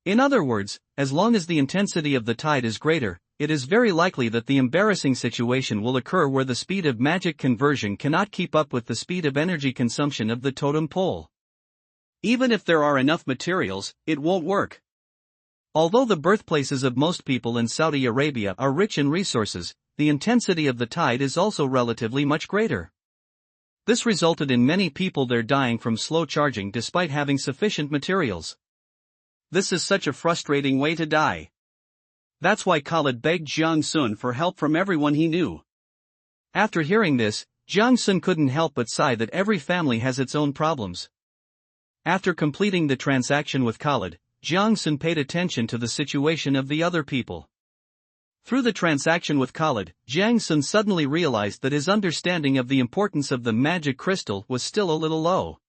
In other words, as long as the intensity of the tide is greater, it is very likely that the embarrassing situation will occur where the speed of magic conversion cannot keep up with the speed of energy consumption of the totem pole. Even if there are enough materials, it won't work. Although the birthplaces of most people in Saudi Arabia are rich in resources, the intensity of the tide is also relatively much greater. This resulted in many people there dying from slow charging despite having sufficient materials. This is such a frustrating way to die. That's why Khalid begged Jiang Sun for help from everyone he knew. After hearing this, Jiang Sun couldn't help but sigh that every family has its own problems. After completing the transaction with Khalid, Jiang Sun paid attention to the situation of the other people. Through the transaction with Khalid, Jiang Sun suddenly realized that his understanding of the importance of the magic crystal was still a little low.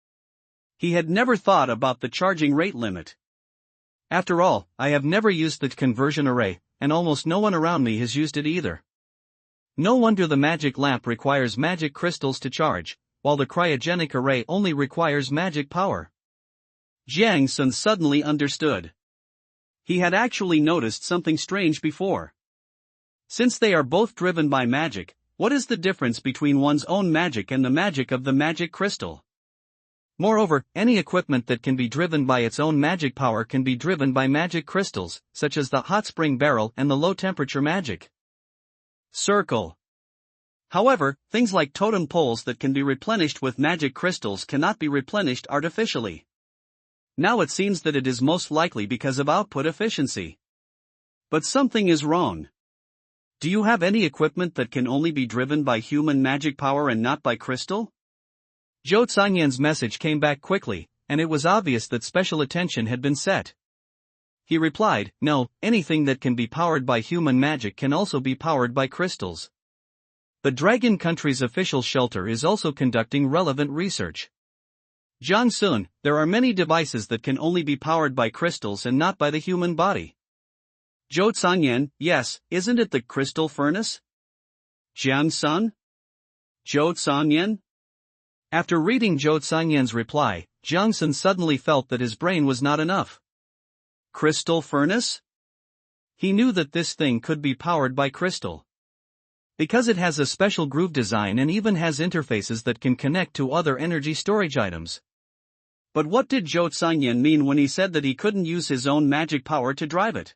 He had never thought about the charging rate limit. After all, I have never used the conversion array, and almost no one around me has used it either. No wonder the magic lamp requires magic crystals to charge, while the cryogenic array only requires magic power. Jiang Sun suddenly understood. He had actually noticed something strange before. Since they are both driven by magic, what is the difference between one's own magic and the magic of the magic crystal? Moreover, any equipment that can be driven by its own magic power can be driven by magic crystals, such as the hot spring barrel and the low-temperature magic circle. However, things like totem poles that can be replenished with magic crystals cannot be replenished artificially. Now it seems that it is most likely because of output efficiency. But something is wrong. Do you have any equipment that can only be driven by human magic power and not by crystal? Zhou Zangyan's message came back quickly, and it was obvious that special attention had been set. He replied, no, anything that can be powered by human magic can also be powered by crystals. The Dragon Country's official shelter is also conducting relevant research. Jiang Sun, there are many devices that can only be powered by crystals and not by the human body. Zhou Zangyan, yes, isn't it the crystal furnace? Jiang Sun? Zhou Zangyan? After reading Zhou Zangyan's reply, Jiang Sun suddenly felt that his brain was not enough. Crystal furnace? He knew that this thing could be powered by crystal. Because it has a special groove design and even has interfaces that can connect to other energy storage items. But what did Zhou Zangyan mean when he said that he couldn't use his own magic power to drive it?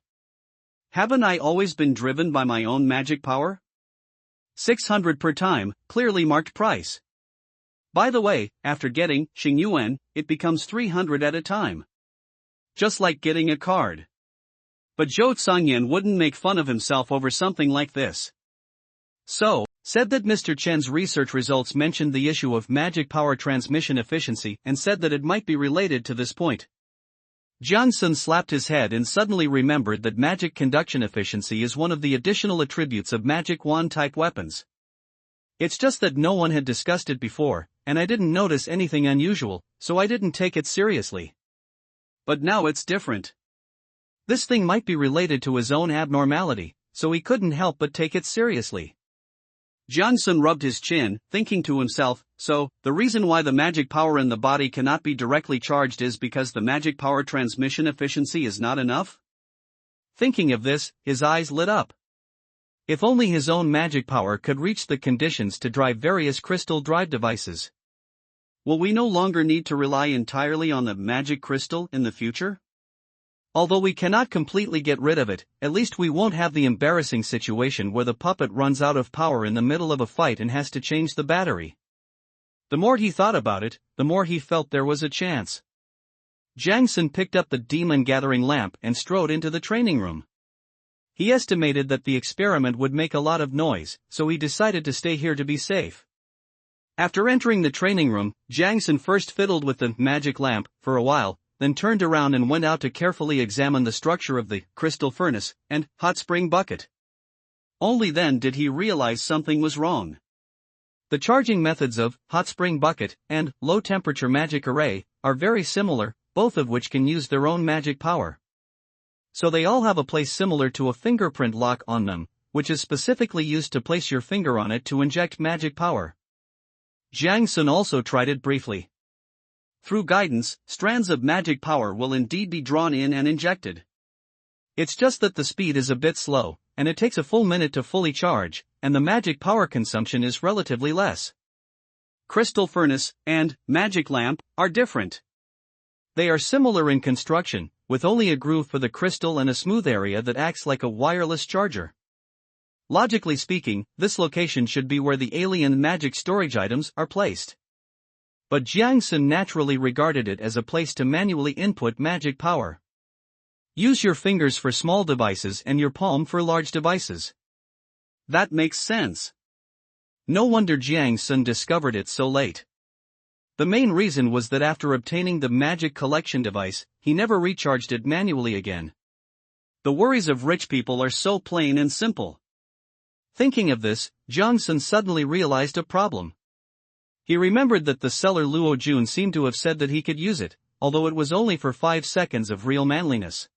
Haven't I always been driven by my own magic power? 600 per time, clearly marked price. By the way, after getting Xingyuan, it becomes 300 at a time. Just like getting a card. But Zhou Zangyan wouldn't make fun of himself over something like this. So, said that Mr. Chen's research results mentioned the issue of magic power transmission efficiency and said that it might be related to this point. Jiang Sun slapped his head and suddenly remembered that magic conduction efficiency is one of the additional attributes of magic wand-type weapons. It's just that no one had discussed it before, and I didn't notice anything unusual, so I didn't take it seriously. But now it's different. This thing might be related to his own abnormality, so he couldn't help but take it seriously. Jiang Sun rubbed his chin, thinking to himself, so, the reason why the magic power in the body cannot be directly charged is because the magic power transmission efficiency is not enough? Thinking of this, his eyes lit up. If only his own magic power could reach the conditions to drive various crystal drive devices. Will we no longer need to rely entirely on the magic crystal in the future? Although we cannot completely get rid of it, at least we won't have the embarrassing situation where the puppet runs out of power in the middle of a fight and has to change the battery. The more he thought about it, the more he felt there was a chance. Jiang Sun picked up the demon-gathering lamp and strode into the training room. He estimated that the experiment would make a lot of noise, so he decided to stay here to be safe. After entering the training room, Jiang Sun first fiddled with the magic lamp for a while, then turned around and went out to carefully examine the structure of the crystal furnace and hot spring bucket. Only then did he realize something was wrong. The charging methods of hot spring bucket and low-temperature magic array are very similar, both of which can use their own magic power. So they all have a place similar to a fingerprint lock on them, which is specifically used to place your finger on it to inject magic power. Jiang Sun also tried it briefly. Through guidance, strands of magic power will indeed be drawn in and injected. It's just that the speed is a bit slow, and it takes a full minute to fully charge, and the magic power consumption is relatively less. Crystal furnace and magic lamp are different. They are similar in construction, with only a groove for the crystal and a smooth area that acts like a wireless charger. Logically speaking, this location should be where the alien magic storage items are placed. But Jiang Sun naturally regarded it as a place to manually input magic power. Use your fingers for small devices and your palm for large devices. That makes sense. No wonder Jiang Sun discovered it so late. The main reason was that after obtaining the magic collection device, he never recharged it manually again. The worries of rich people are so plain and simple. Thinking of this, Jiang Sun suddenly realized a problem. He remembered that the seller Luo Jun seemed to have said that he could use it, although it was only for 5 seconds of real manliness.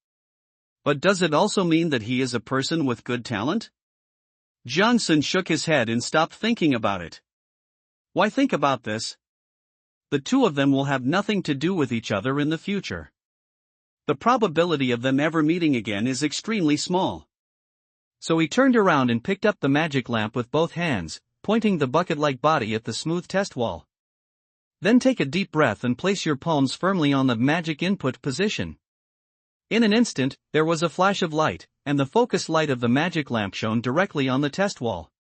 But does it also mean that he is a person with good talent? Johnson shook his head and stopped thinking about it. Why think about this? The two of them will have nothing to do with each other in the future. The probability of them ever meeting again is extremely small. So he turned around and picked up the magic lamp with both hands, pointing the bucket-like body at the smooth test wall. Then take a deep breath and place your palms firmly on the magic input position. In an instant, there was a flash of light, and the focus light of the magic lamp shone directly on the test wall.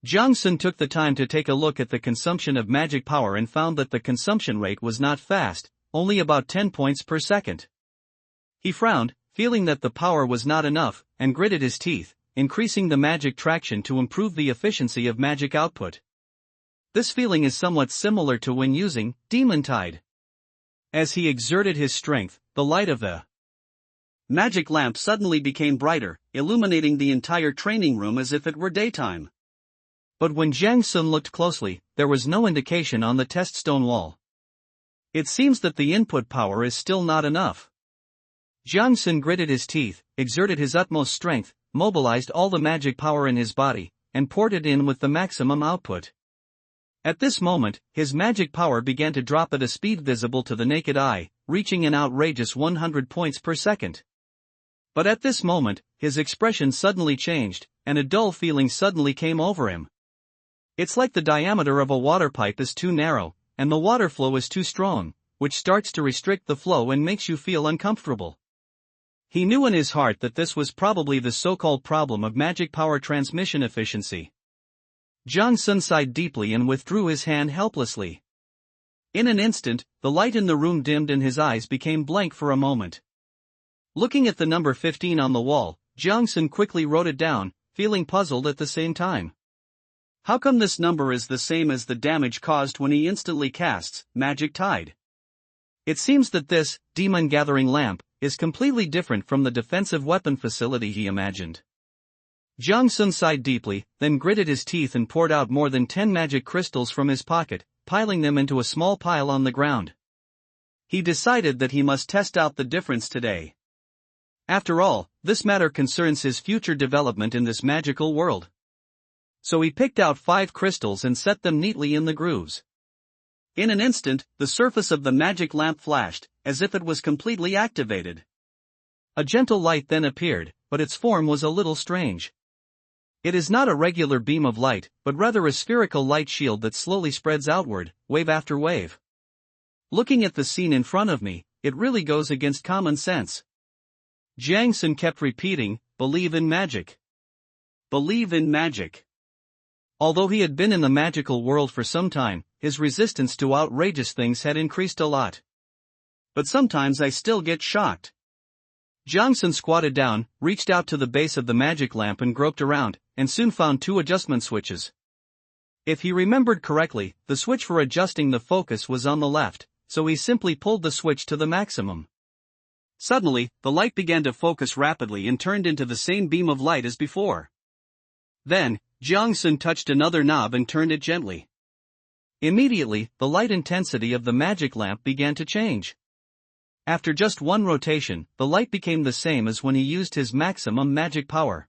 Johnson took the time to take a look at the consumption of magic power and found that the consumption rate was not fast, only about 10 points per second. He frowned, feeling that the power was not enough, and gritted his teeth, increasing the magic traction to improve the efficiency of magic output. This feeling is somewhat similar to when using Demon Tide. As he exerted his strength, the light of the magic lamp suddenly became brighter, illuminating the entire training room as if it were daytime. But when Jiang Sun looked closely, there was no indication on the test stone wall. It seems that the input power is still not enough. Jiang Sun gritted his teeth, exerted his utmost strength, mobilized all the magic power in his body, and poured it in with the maximum output. At this moment, his magic power began to drop at a speed visible to the naked eye, reaching an outrageous 100 points per second. But at this moment, his expression suddenly changed, and a dull feeling suddenly came over him. It's like the diameter of a water pipe is too narrow, and the water flow is too strong, which starts to restrict the flow and makes you feel uncomfortable. He knew in his heart that this was probably the so-called problem of magic power transmission efficiency. Jiang Sun sighed deeply and withdrew his hand helplessly. In an instant, the light in the room dimmed and his eyes became blank for a moment. Looking at the number 15 on the wall, Jiang Sun quickly wrote it down, feeling puzzled at the same time. How come this number is the same as the damage caused when he instantly casts Magic Tide? It seems that this demon gathering lamp is completely different from the defensive weapon facility he imagined. Jiang Sun sighed deeply, then gritted his teeth and poured out more than 10 magic crystals from his pocket, piling them into a small pile on the ground. He decided that he must test out the difference today. After all, this matter concerns his future development in this magical world. So he picked out 5 crystals and set them neatly in the grooves. In an instant, the surface of the magic lamp flashed, as if it was completely activated. A gentle light then appeared, but its form was a little strange. It is not a regular beam of light, but rather a spherical light shield that slowly spreads outward, wave after wave. Looking at the scene in front of me, it really goes against common sense. Jiang Sun kept repeating, "Believe in magic. Believe in magic." Although he had been in the magical world for some time, his resistance to outrageous things had increased a lot. But sometimes I still get shocked. Jiang Sun squatted down, reached out to the base of the magic lamp and groped around, and soon found 2 adjustment switches. If he remembered correctly, the switch for adjusting the focus was on the left, so he simply pulled the switch to the maximum. Suddenly, the light began to focus rapidly and turned into the same beam of light as before. Then, Jiang Sun touched another knob and turned it gently. Immediately, the light intensity of the magic lamp began to change. After just one rotation, the light became the same as when he used his maximum magic power.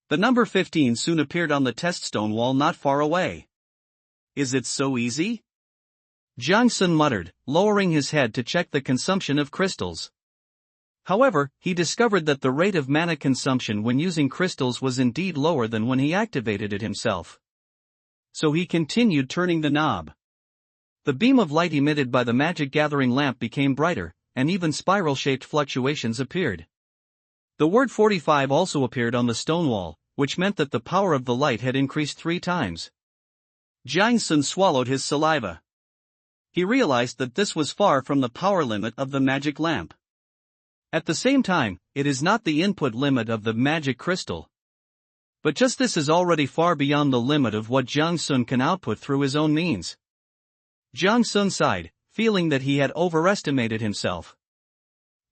The number 15 soon appeared on the test stone wall not far away. Is it so easy? Jiang Sun muttered, lowering his head to check the consumption of crystals. However, he discovered that the rate of mana consumption when using crystals was indeed lower than when he activated it himself. So he continued turning the knob. The beam of light emitted by the magic gathering lamp became brighter, and even spiral-shaped fluctuations appeared. The word 45 also appeared on the stone wall, which meant that the power of the light had increased 3 times. Jiang Sun swallowed his saliva. He realized that this was far from the power limit of the magic lamp. At the same time, it is not the input limit of the magic crystal. But just this is already far beyond the limit of what Jiang Sun can output through his own means. Jiang Sun sighed, feeling that he had overestimated himself.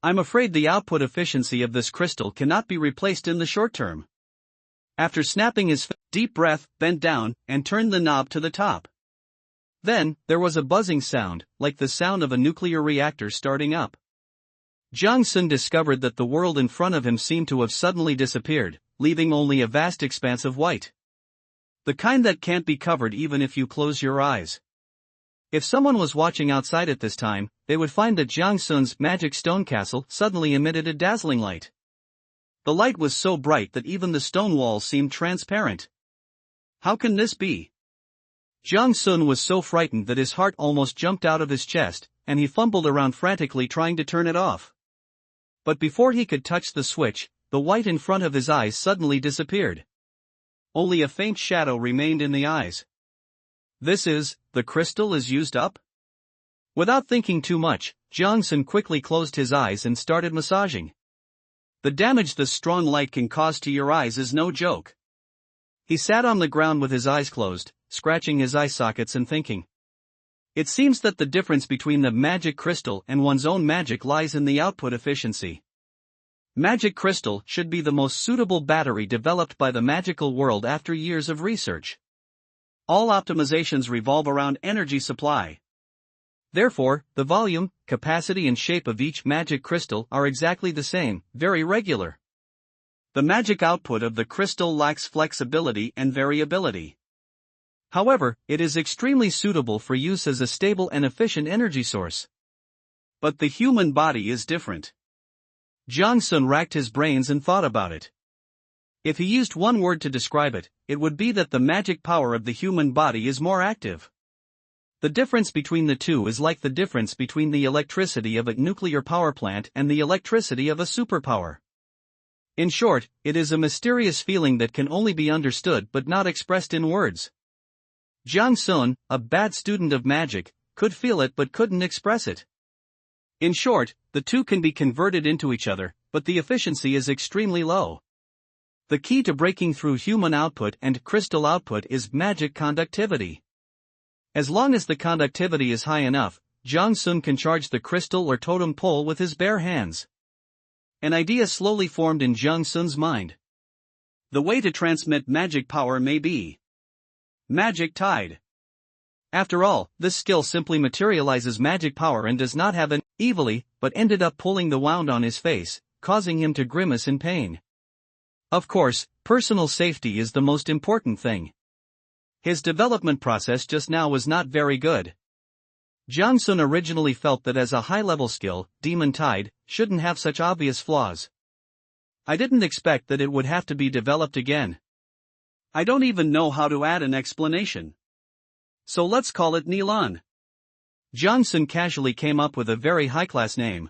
I'm afraid the output efficiency of this crystal cannot be replaced in the short term. After snapping his deep breath, bent down, and turned the knob to the top. Then, there was a buzzing sound, like the sound of a nuclear reactor starting up. Jiang Sun discovered that the world in front of him seemed to have suddenly disappeared, leaving only a vast expanse of white. The kind that can't be covered even if you close your eyes. If someone was watching outside at this time, they would find that Jiang Sun's magic stone castle suddenly emitted a dazzling light. The light was so bright that even the stone walls seemed transparent. How can this be? Jiang Sun was so frightened that his heart almost jumped out of his chest, and he fumbled around frantically trying to turn it off. But before he could touch the switch, the white in front of his eyes suddenly disappeared. Only a faint shadow remained in the eyes. The crystal is used up? Without thinking too much, Jiang Sun quickly closed his eyes and started massaging. The damage this strong light can cause to your eyes is no joke. He sat on the ground with his eyes closed, scratching his eye sockets and thinking. It seems that the difference between the magic crystal and one's own magic lies in the output efficiency. Magic crystal should be the most suitable battery developed by the magical world after years of research. All optimizations revolve around energy supply. Therefore, the volume, capacity and shape of each magic crystal are exactly the same, very regular. The magic output of the crystal lacks flexibility and variability. However, it is extremely suitable for use as a stable and efficient energy source. But the human body is different. Jiang Sun racked his brains and thought about it. If he used one word to describe it, it would be that the magic power of the human body is more active. The difference between the two is like the difference between the electricity of a nuclear power plant and the electricity of a superpower. In short, it is a mysterious feeling that can only be understood but not expressed in words. Jiang Sun, a bad student of magic, could feel it but couldn't express it. In short, the two can be converted into each other, but the efficiency is extremely low. The key to breaking through human output and crystal output is magic conductivity. As long as the conductivity is high enough, Jiang Sun can charge the crystal or totem pole with his bare hands. An idea slowly formed in Jiang Sun's mind. The way to transmit magic power may be magic tide. After all, this skill simply materializes magic power and does not have an evilly, but ended up pulling the wound on his face, causing him to grimace in pain. Of course, personal safety is the most important thing. His development process just now was not very good. Jiang Sun originally felt that as a high-level skill, Demon Tide shouldn't have such obvious flaws. I didn't expect that it would have to be developed again. I don't even know how to add an explanation. So let's call it Nilan. Jiang Sun casually came up with a very high-class name.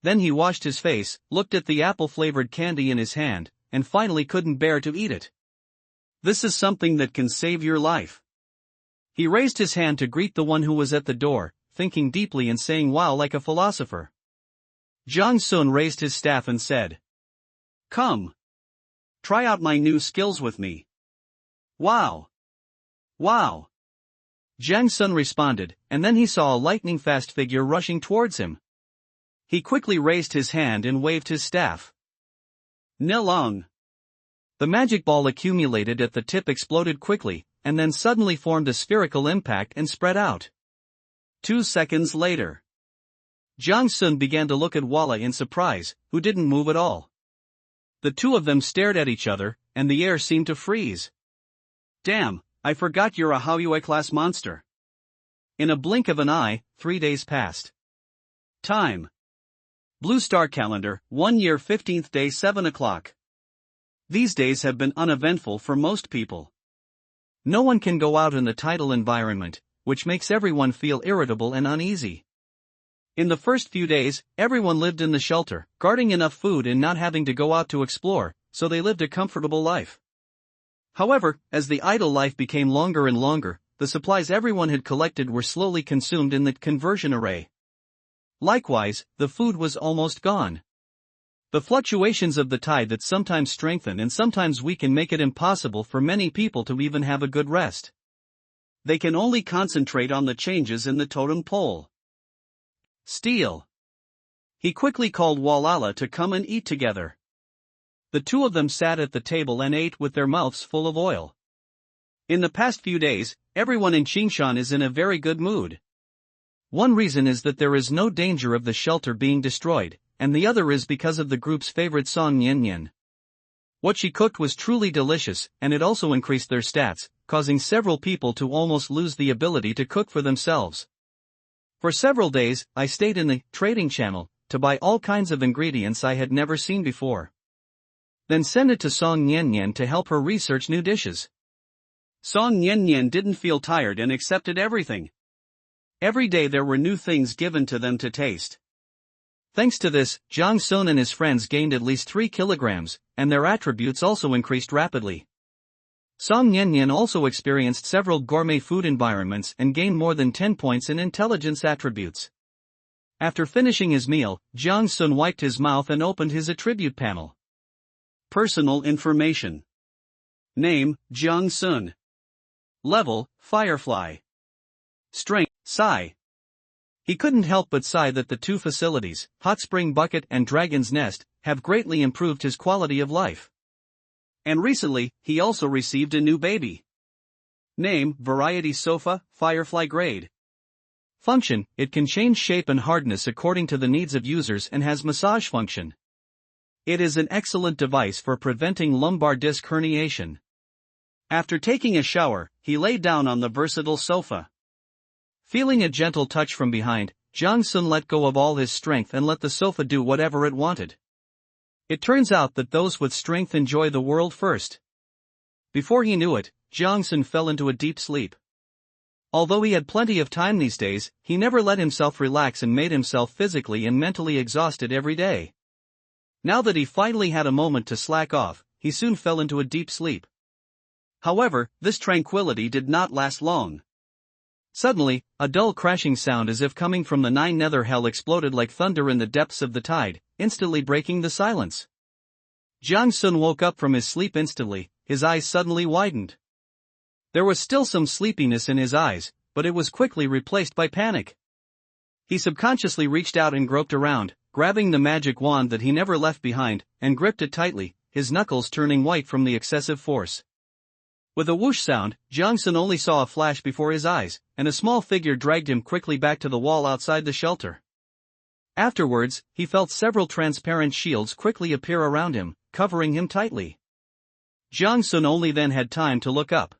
Then he washed his face, looked at the apple-flavored candy in his hand, and finally couldn't bear to eat it. This is something that can save your life. He raised his hand to greet the one who was at the door, thinking deeply and saying wow like a philosopher. Jiang Sun raised his staff and said, "Come. Try out my new skills with me." "Wow. Wow." Jiang Sun responded, and then he saw a lightning-fast figure rushing towards him. He quickly raised his hand and waved his staff. Nilong. The magic ball accumulated at the tip exploded quickly, and then suddenly formed a spherical impact and spread out. 2 seconds later. Jiang Sun began to look at Walla in surprise, who didn't move at all. The two of them stared at each other, and the air seemed to freeze. Damn, I forgot you're a Haoyue-class monster. In a blink of an eye, 3 days passed. Time. Blue Star Calendar, 1 year 15th day 7 o'clock. These days have been uneventful for most people. No one can go out in the tidal environment, which makes everyone feel irritable and uneasy. In the first few days, everyone lived in the shelter, guarding enough food and not having to go out to explore, so they lived a comfortable life. However, as the idle life became longer and longer, the supplies everyone had collected were slowly consumed in the conversion array. Likewise, the food was almost gone. The fluctuations of the tide that sometimes strengthen and sometimes weaken make it impossible for many people to even have a good rest. They can only concentrate on the changes in the totem pole. Steel. He quickly called Walala to come and eat together. The two of them sat at the table and ate with their mouths full of oil. In the past few days, everyone in Qingshan is in a very good mood. One reason is that there is no danger of the shelter being destroyed, and the other is because of the group's favorite song Nyen Nyen. What she cooked was truly delicious, and it also increased their stats, causing several people to almost lose the ability to cook for themselves. For several days, I stayed in the trading channel to buy all kinds of ingredients I had never seen before. Then send it to Song Nyen Nyen to help her research new dishes. Song Nyen Nyen didn't feel tired and accepted everything. Every day there were new things given to them to taste. Thanks to this, Jang Sun and his friends gained at least 3 kilograms, and their attributes also increased rapidly. Song Nyen Nyen also experienced several gourmet food environments and gained more than 10 points in intelligence attributes. After finishing his meal, Jang Sun wiped his mouth and opened his attribute panel. Personal information. Name, Jang Sun. Level, Firefly. Strength, Psi. He couldn't help but sigh that the 2 facilities, Hot Spring Bucket and Dragon's Nest, have greatly improved his quality of life. And recently, he also received a new baby. Name, Variety Sofa, Firefly Grade. Function, it can change shape and hardness according to the needs of users and has massage function. It is an excellent device for preventing lumbar disc herniation. After taking a shower, he lay down on the versatile sofa. Feeling a gentle touch from behind, Jang Sun let go of all his strength and let the sofa do whatever it wanted. It turns out that those with strength enjoy the world first. Before he knew it, Jang Sun fell into a deep sleep. Although he had plenty of time these days, he never let himself relax and made himself physically and mentally exhausted every day. Now that he finally had a moment to slack off, he soon fell into a deep sleep. However, this tranquility did not last long. Suddenly, a dull crashing sound as if coming from the 9 nether hell exploded like thunder in the depths of the tide, instantly breaking the silence. Jang Sun woke up from his sleep instantly, his eyes suddenly widened. There was still some sleepiness in his eyes, but it was quickly replaced by panic. He subconsciously reached out and groped around, grabbing the magic wand that he never left behind, and gripped it tightly, his knuckles turning white from the excessive force. With a whoosh sound, Jang Sun only saw a flash before his eyes, and a small figure dragged him quickly back to the wall outside the shelter. Afterwards, he felt several transparent shields quickly appear around him, covering him tightly. Jang Sun only then had time to look up.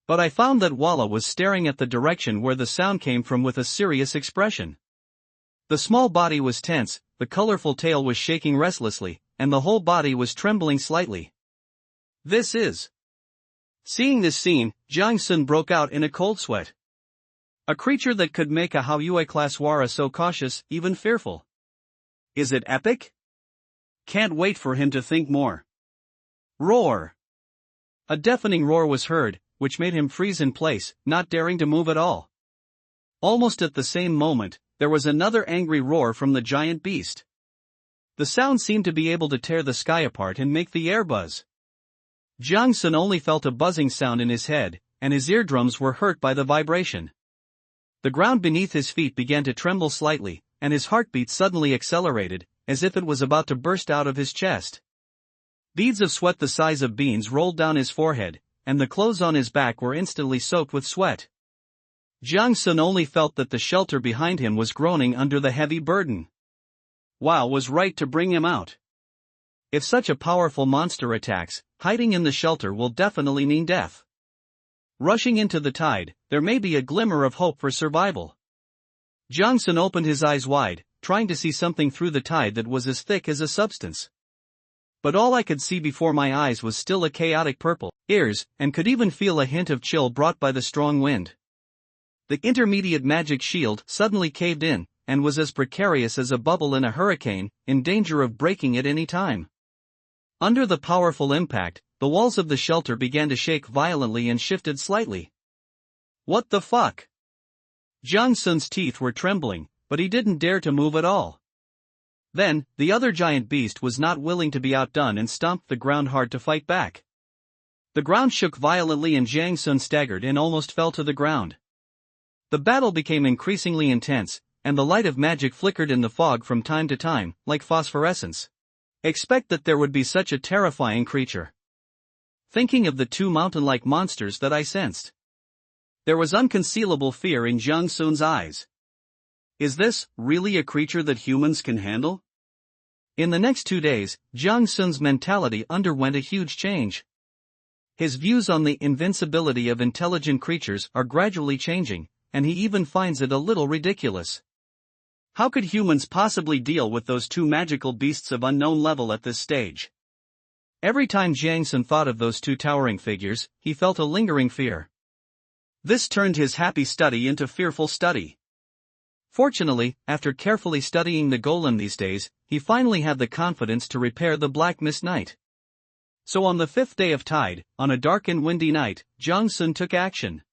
But I found that Walla was staring at the direction where the sound came from with a serious expression. The small body was tense, the colorful tail was shaking restlessly, and the whole body was trembling slightly. This is... Seeing this scene, Jang Sun broke out in a cold sweat. A creature that could make a Haoyue class Wara so cautious, even fearful. Is it epic? Can't wait for him to think more. Roar! A deafening roar was heard, which made him freeze in place, not daring to move at all. Almost at the same moment, there was another angry roar from the giant beast. The sound seemed to be able to tear the sky apart and make the air buzz. Jang Sun only felt a buzzing sound in his head, and his eardrums were hurt by the vibration. The ground beneath his feet began to tremble slightly, and his heartbeat suddenly accelerated, as if it was about to burst out of his chest. Beads of sweat the size of beans rolled down his forehead, and the clothes on his back were instantly soaked with sweat. Jang Sun only felt that the shelter behind him was groaning under the heavy burden. Wow was right to bring him out. If such a powerful monster attacks, hiding in the shelter will definitely mean death. Rushing into the tide, there may be a glimmer of hope for survival. Jang Sun opened his eyes wide, trying to see something through the tide that was as thick as a substance. But all I could see before my eyes was still a chaotic purple, ears, and could even feel a hint of chill brought by the strong wind. The intermediate magic shield suddenly caved in, and was as precarious as a bubble in a hurricane, in danger of breaking at any time. Under the powerful impact, the walls of the shelter began to shake violently and shifted slightly. What the fuck? Jang Sun's teeth were trembling, but he didn't dare to move at all. Then, the other giant beast was not willing to be outdone and stomped the ground hard to fight back. The ground shook violently and Jang Sun staggered and almost fell to the ground. The battle became increasingly intense, and the light of magic flickered in the fog from time to time, like phosphorescence. Expect that there would be such a terrifying creature. Thinking of the 2 mountain-like monsters that I sensed, there was unconcealable fear in Jang Sun's eyes. Is this really a creature that humans can handle? In the next 2 days, Jiang Sun's mentality underwent a huge change. His views on the invincibility of intelligent creatures are gradually changing, and he even finds it a little ridiculous. How could humans possibly deal with those two magical beasts of unknown level at this stage? Every time Jiang Sun thought of those two towering figures, he felt a lingering fear. This turned his happy study into fearful study. Fortunately, after carefully studying the golem these days, he finally had the confidence to repair the Black Mist Knight. So on the 5th day of tide, on a dark and windy night, Jiang Sun took action.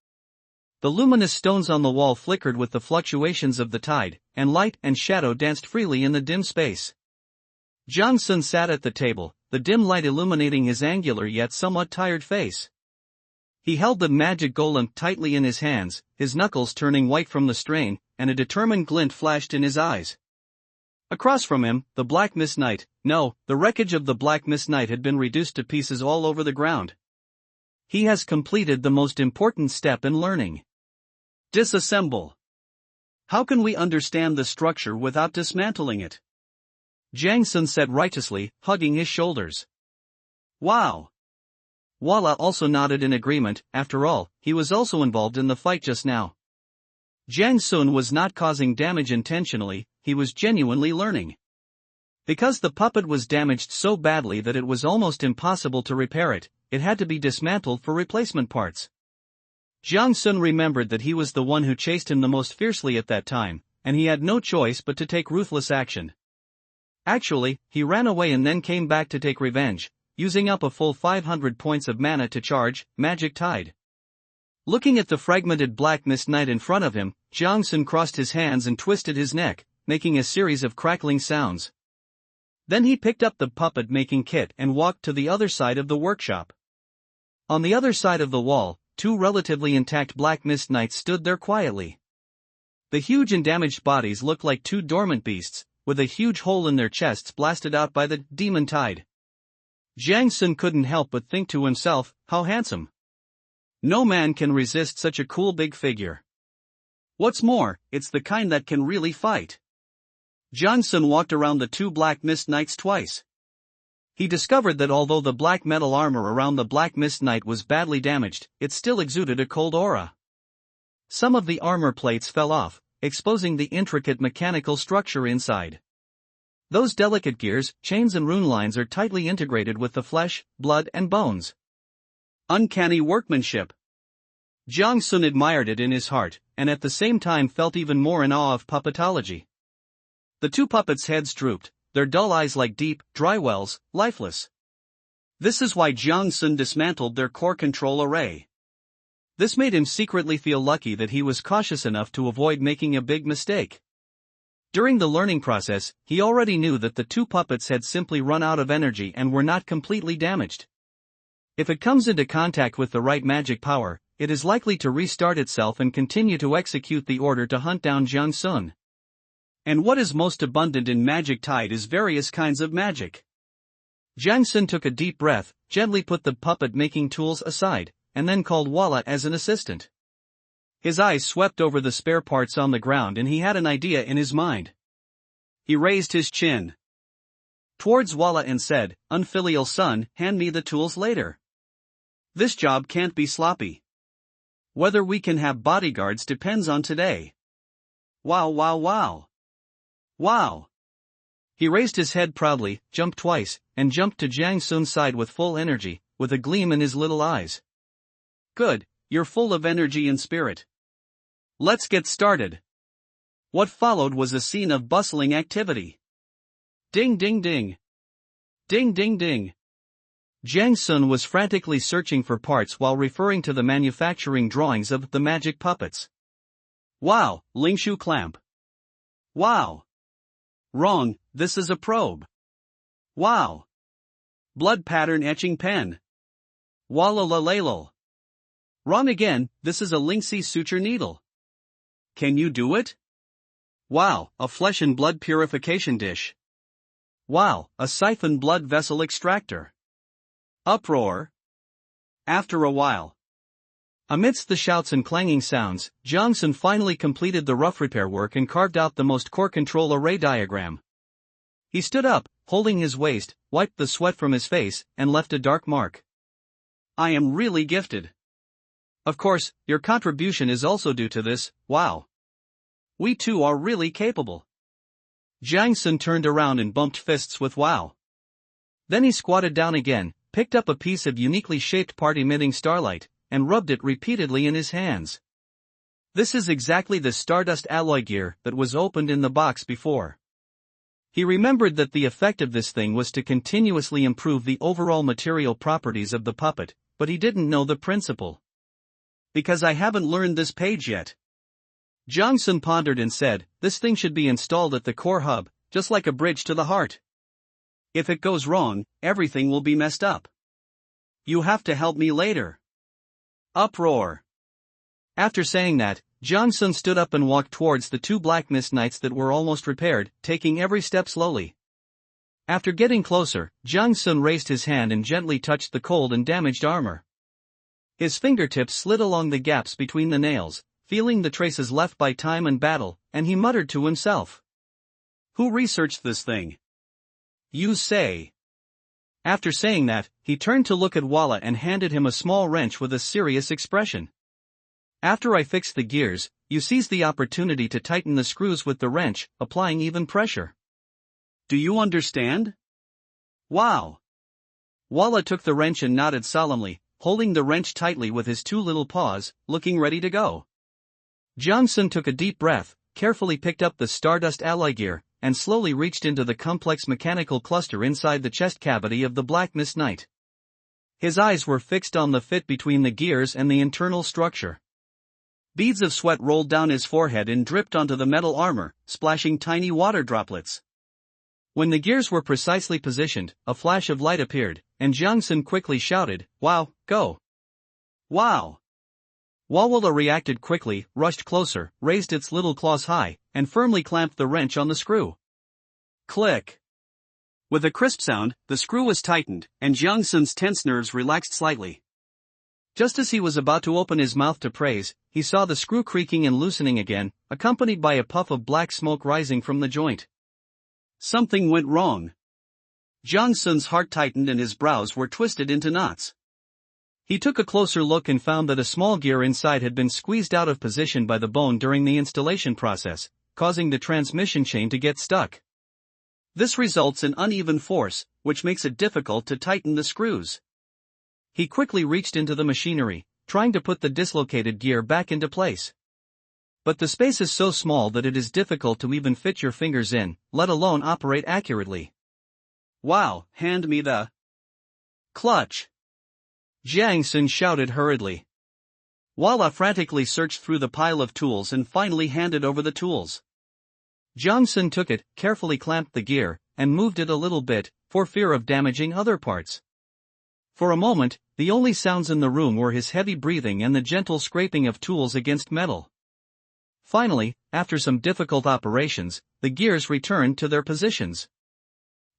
The luminous stones on the wall flickered with the fluctuations of the tide, and light and shadow danced freely in the dim space. Jiang Sun sat at the table, the dim light illuminating his angular yet somewhat tired face. He held the magic golem tightly in his hands, his knuckles turning white from the strain, and a determined glint flashed in his eyes. Across from him, the Black Mist Knight, no, the wreckage of the Black Mist Knight had been reduced to pieces all over the ground. He has completed the most important step in learning. Disassemble. How can we understand the structure without dismantling it? Jiang Sun said righteously, hugging his shoulders. Wow. Walla also nodded in agreement. After all, he was also involved in the fight just now. Jiang Sun was not causing damage intentionally, he was genuinely learning. Because the puppet was damaged so badly that it was almost impossible to repair it, it had to be dismantled for replacement parts. Jiang Sun remembered that he was the one who chased him the most fiercely at that time, and he had no choice but to take ruthless action. Actually, he ran away and then came back to take revenge, using up a full 500 points of mana to charge Magic Tide. Looking at the fragmented Black Mist Knight in front of him, Jiang Sun crossed his hands and twisted his neck, making a series of crackling sounds. Then he picked up the puppet-making kit and walked to the other side of the workshop. On the other side of the wall, two relatively intact Black Mist Knights stood there quietly. The huge and damaged bodies looked like two dormant beasts, with a huge hole in their chests blasted out by the demon tide. Jiang Sun couldn't help but think to himself, how handsome. No man can resist such a cool big figure. What's more, it's the kind that can really fight. Jiang Sun walked around the two Black Mist Knights twice. He discovered that although the black metal armor around the Black Mist Knight was badly damaged, it still exuded a cold aura. Some of the armor plates fell off, exposing the intricate mechanical structure inside. Those delicate gears, chains and rune lines are tightly integrated with the flesh, blood and bones. Uncanny workmanship. Jiang Sun admired it in his heart, and at the same time felt even more in awe of puppetology. The two puppets' heads drooped, their dull eyes like deep, dry wells, lifeless. This is why Jiang Sun dismantled their core control array. This made him secretly feel lucky that he was cautious enough to avoid making a big mistake. During the learning process, he already knew that the two puppets had simply run out of energy and were not completely damaged. If it comes into contact with the right magic power, it is likely to restart itself and continue to execute the order to hunt down Jiang Sun. And what is most abundant in Magic Tide is various kinds of magic. Jiang Sun took a deep breath, gently put the puppet-making tools aside, and then called Walla as an assistant. His eyes swept over the spare parts on the ground and he had an idea in his mind. He raised his chin towards Walla and said, "Unfilial son, hand me the tools later. This job can't be sloppy. Whether we can have bodyguards depends on today." Wow wow wow. Wow. He raised his head proudly, jumped twice, and jumped to Jiang Sun's side with full energy, with a gleam in his little eyes. Good, you're full of energy and spirit. Let's get started. What followed was a scene of bustling activity. Ding ding ding. Ding ding ding. Jiang Sun was frantically searching for parts while referring to the manufacturing drawings of the magic puppets. Wow, Lingshu clamp. Wow. Wrong, this is a probe. Wow. Blood pattern etching pen. Wallalalal. Wrong again, this is a Lingxi suture needle. Can you do it? Wow, a flesh and blood purification dish. Wow, a siphon blood vessel extractor. Uproar. After a while. Amidst the shouts and clanging sounds, Jiang Sun finally completed the rough repair work and carved out the most core control array diagram. He stood up, holding his waist, wiped the sweat from his face, and left a dark mark. I am really gifted. Of course, your contribution is also due to this. Wow. We two are really capable. Jiang Sun turned around and bumped fists with wow. Then he squatted down again, picked up a piece of uniquely shaped part-emitting starlight, and rubbed it repeatedly in his hands. This is exactly the stardust alloy gear that was opened in the box before. He remembered that the effect of this thing was to continuously improve the overall material properties of the puppet, but he didn't know the principle. Because I haven't learned this page yet. Jiang Sun pondered and said, this thing should be installed at the core hub, just like a bridge to the heart. If it goes wrong, everything will be messed up. You have to help me later. Uproar. After saying that, Jiang Sun stood up and walked towards the two black mist knights that were almost repaired, taking every step slowly. After getting closer, Jiang Sun raised his hand and gently touched the cold and damaged armor. His fingertips slid along the gaps between the nails, feeling the traces left by time and battle, and he muttered to himself. Who researched this thing? You say. After saying that, he turned to look at Walla and handed him a small wrench with a serious expression. After I fixed the gears, you seized the opportunity to tighten the screws with the wrench, applying even pressure. Do you understand? Wow. Walla took the wrench and nodded solemnly, holding the wrench tightly with his two little paws, looking ready to go. Jiang Sun took a deep breath, carefully picked up the stardust alloy gear, and slowly reached into the complex mechanical cluster inside the chest cavity of the Black Mist Knight. His eyes were fixed on the fit between the gears and the internal structure. Beads of sweat rolled down his forehead and dripped onto the metal armor, splashing tiny water droplets. When the gears were precisely positioned, a flash of light appeared, and Jiang Sun quickly shouted, "Wow, go!" Wow! Walla reacted quickly, rushed closer, raised its little claws high, and firmly clamped the wrench on the screw. Click! With a crisp sound, the screw was tightened, and Jiang Sun's tense nerves relaxed slightly. Just as he was about to open his mouth to praise, he saw the screw creaking and loosening again, accompanied by a puff of black smoke rising from the joint. Something went wrong. Jiang Sun's heart tightened and his brows were twisted into knots. He took a closer look and found that a small gear inside had been squeezed out of position by the bone during the installation process, causing the transmission chain to get stuck. This results in uneven force, which makes it difficult to tighten the screws. He quickly reached into the machinery, trying to put the dislocated gear back into place. But the space is so small that it is difficult to even fit your fingers in, let alone operate accurately. Wow, hand me the clutch! Jiang Sun shouted hurriedly. Walla frantically searched through the pile of tools and finally handed over the tools. Jiang Sun took it, carefully clamped the gear, and moved it a little bit, for fear of damaging other parts. For a moment, the only sounds in the room were his heavy breathing and the gentle scraping of tools against metal. Finally, after some difficult operations, the gears returned to their positions.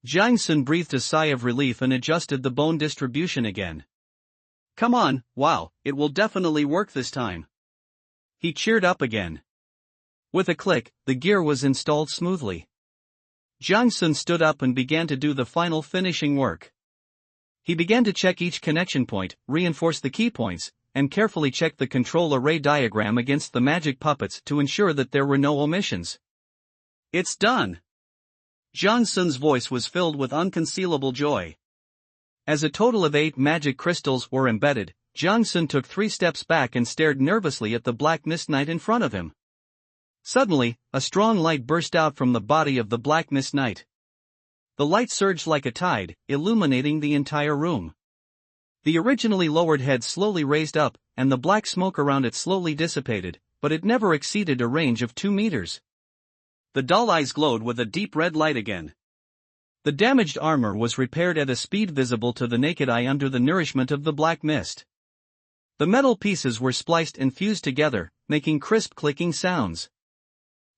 Jiang Sun breathed a sigh of relief and adjusted the bone distribution again. Come on, wow, it will definitely work this time. He cheered up again. With a click, the gear was installed smoothly. Jiang Sun stood up and began to do the final finishing work. He began to check each connection point, reinforce the key points, and carefully check the control array diagram against the magic puppets to ensure that there were no omissions. It's done! Jiang Sun's voice was filled with unconcealable joy. As a total of 8 magic crystals were embedded, Jiang Sun took 3 steps back and stared nervously at the Black Mist Knight in front of him. Suddenly, a strong light burst out from the body of the Black Mist Knight. The light surged like a tide, illuminating the entire room. The originally lowered head slowly raised up, and the black smoke around it slowly dissipated, but it never exceeded a range of 2 meters. The dull eyes glowed with a deep red light again. The damaged armor was repaired at a speed visible to the naked eye under the nourishment of the black mist. The metal pieces were spliced and fused together, making crisp clicking sounds.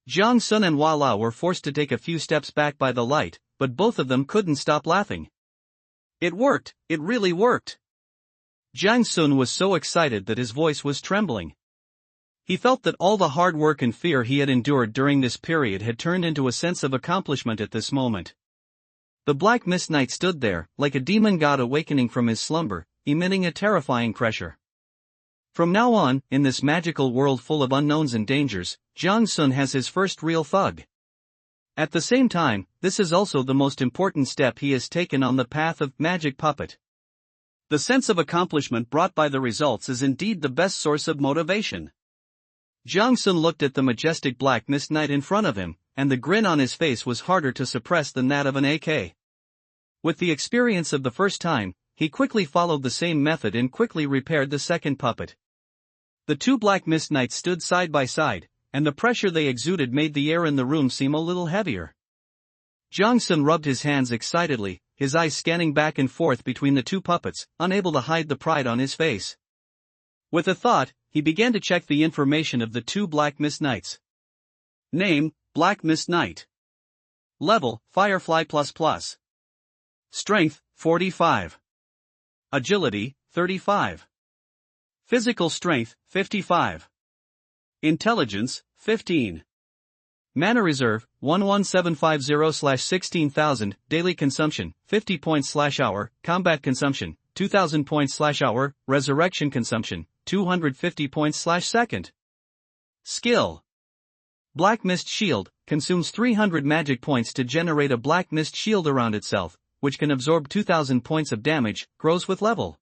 Jiang Sun and Walla were forced to take a few steps back by the light, but both of them couldn't stop laughing. It worked, it really worked. Jiang Sun was so excited that his voice was trembling. He felt that all the hard work and fear he had endured during this period had turned into a sense of accomplishment at this moment. The Black Mist Knight stood there, like a demon god awakening from his slumber, emitting a terrifying pressure. From now on, in this magical world full of unknowns and dangers, Jiang Sun has his first real thug. At the same time, this is also the most important step he has taken on the path of magic puppet. The sense of accomplishment brought by the results is indeed the best source of motivation. Jiang Sun looked at the majestic Black Mist Knight in front of him, and the grin on his face was harder to suppress than that of an AK. With the experience of the first time, he quickly followed the same method and quickly repaired the second puppet. The two Black Mist Knights stood side by side, and the pressure they exuded made the air in the room seem a little heavier. Jiang Sun rubbed his hands excitedly, his eyes scanning back and forth between the two puppets, unable to hide the pride on his face. With a thought, he began to check the information of the two Black Mist Knights. Name, Black Mist Knight. Level, Firefly++. Strength, 45. Agility, 35. Physical strength, 55. Intelligence, 15. Mana reserve, 11750/16000, daily consumption, 50 points/hour, combat consumption, 2000 points/hour, resurrection consumption, 250 points/second. Skill. Black Mist Shield, consumes 300 magic points to generate a black mist shield around itself, which can absorb 2000 points of damage, grows with level.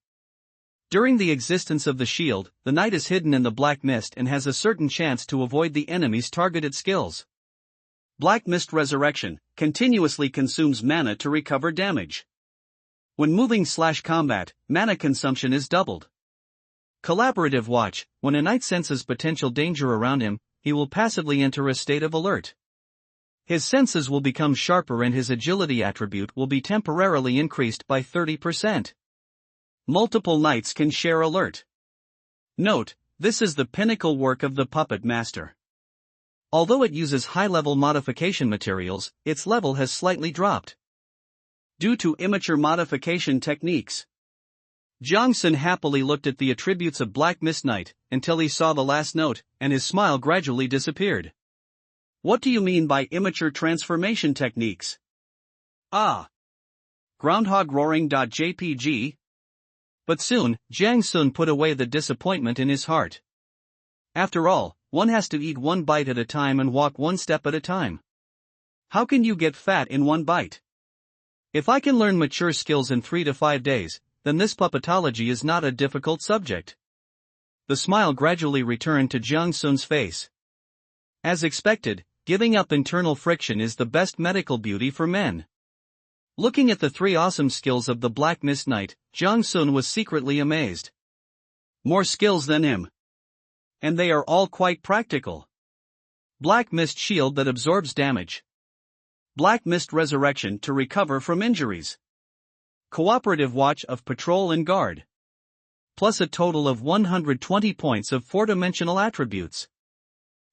During the existence of the shield, the knight is hidden in the black mist and has a certain chance to avoid the enemy's targeted skills. Black Mist Resurrection, continuously consumes mana to recover damage. When moving/combat, mana consumption is doubled. Collaborative Watch, when a knight senses potential danger around him, he will passively enter a state of alert. His senses will become sharper and his agility attribute will be temporarily increased by 30%. Multiple knights can share alert. Note, this is the pinnacle work of the puppet master. Although it uses high-level modification materials, its level has slightly dropped due to immature modification techniques. Jiang Sun happily looked at the attributes of Black Mist Knight, until he saw the last note, and his smile gradually disappeared. What do you mean by immature transformation techniques? Ah. Groundhog Roaring.jpg. But soon, Jiang Sun put away the disappointment in his heart. After all, one has to eat one bite at a time and walk one step at a time. How can you get fat in one bite? If I can learn mature skills in 3 to 5 days, then this puppetology is not a difficult subject. The smile gradually returned to Jiang Sun's face. As expected, giving up internal friction is the best medical beauty for men. Looking at the 3 awesome skills of the Black Mist Knight, Jiang Sun was secretly amazed. More skills than him. And they are all quite practical. Black Mist Shield that absorbs damage. Black Mist Resurrection to recover from injuries. Cooperative Watch of Patrol and Guard. Plus a total of 120 points of 4-dimensional attributes.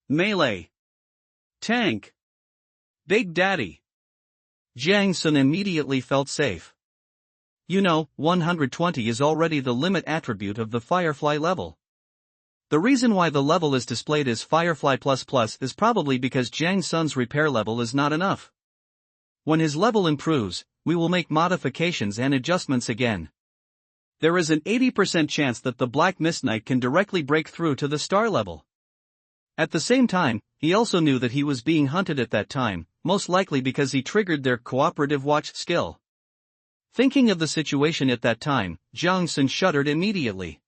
Melee. Tank. Big Daddy. Jiang Sun immediately felt safe. 120 is already the limit attribute of the Firefly level. The reason why the level is displayed as Firefly++ is probably because Jiang Sun's repair level is not enough. When his level improves, we will make modifications and adjustments again. There is an 80% chance that the Black Mist Knight can directly break through to the star level. At the same time, he also knew that he was being hunted at that time, most likely because he triggered their Cooperative Watch skill. Thinking of the situation at that time, Jiang Sun shuddered immediately.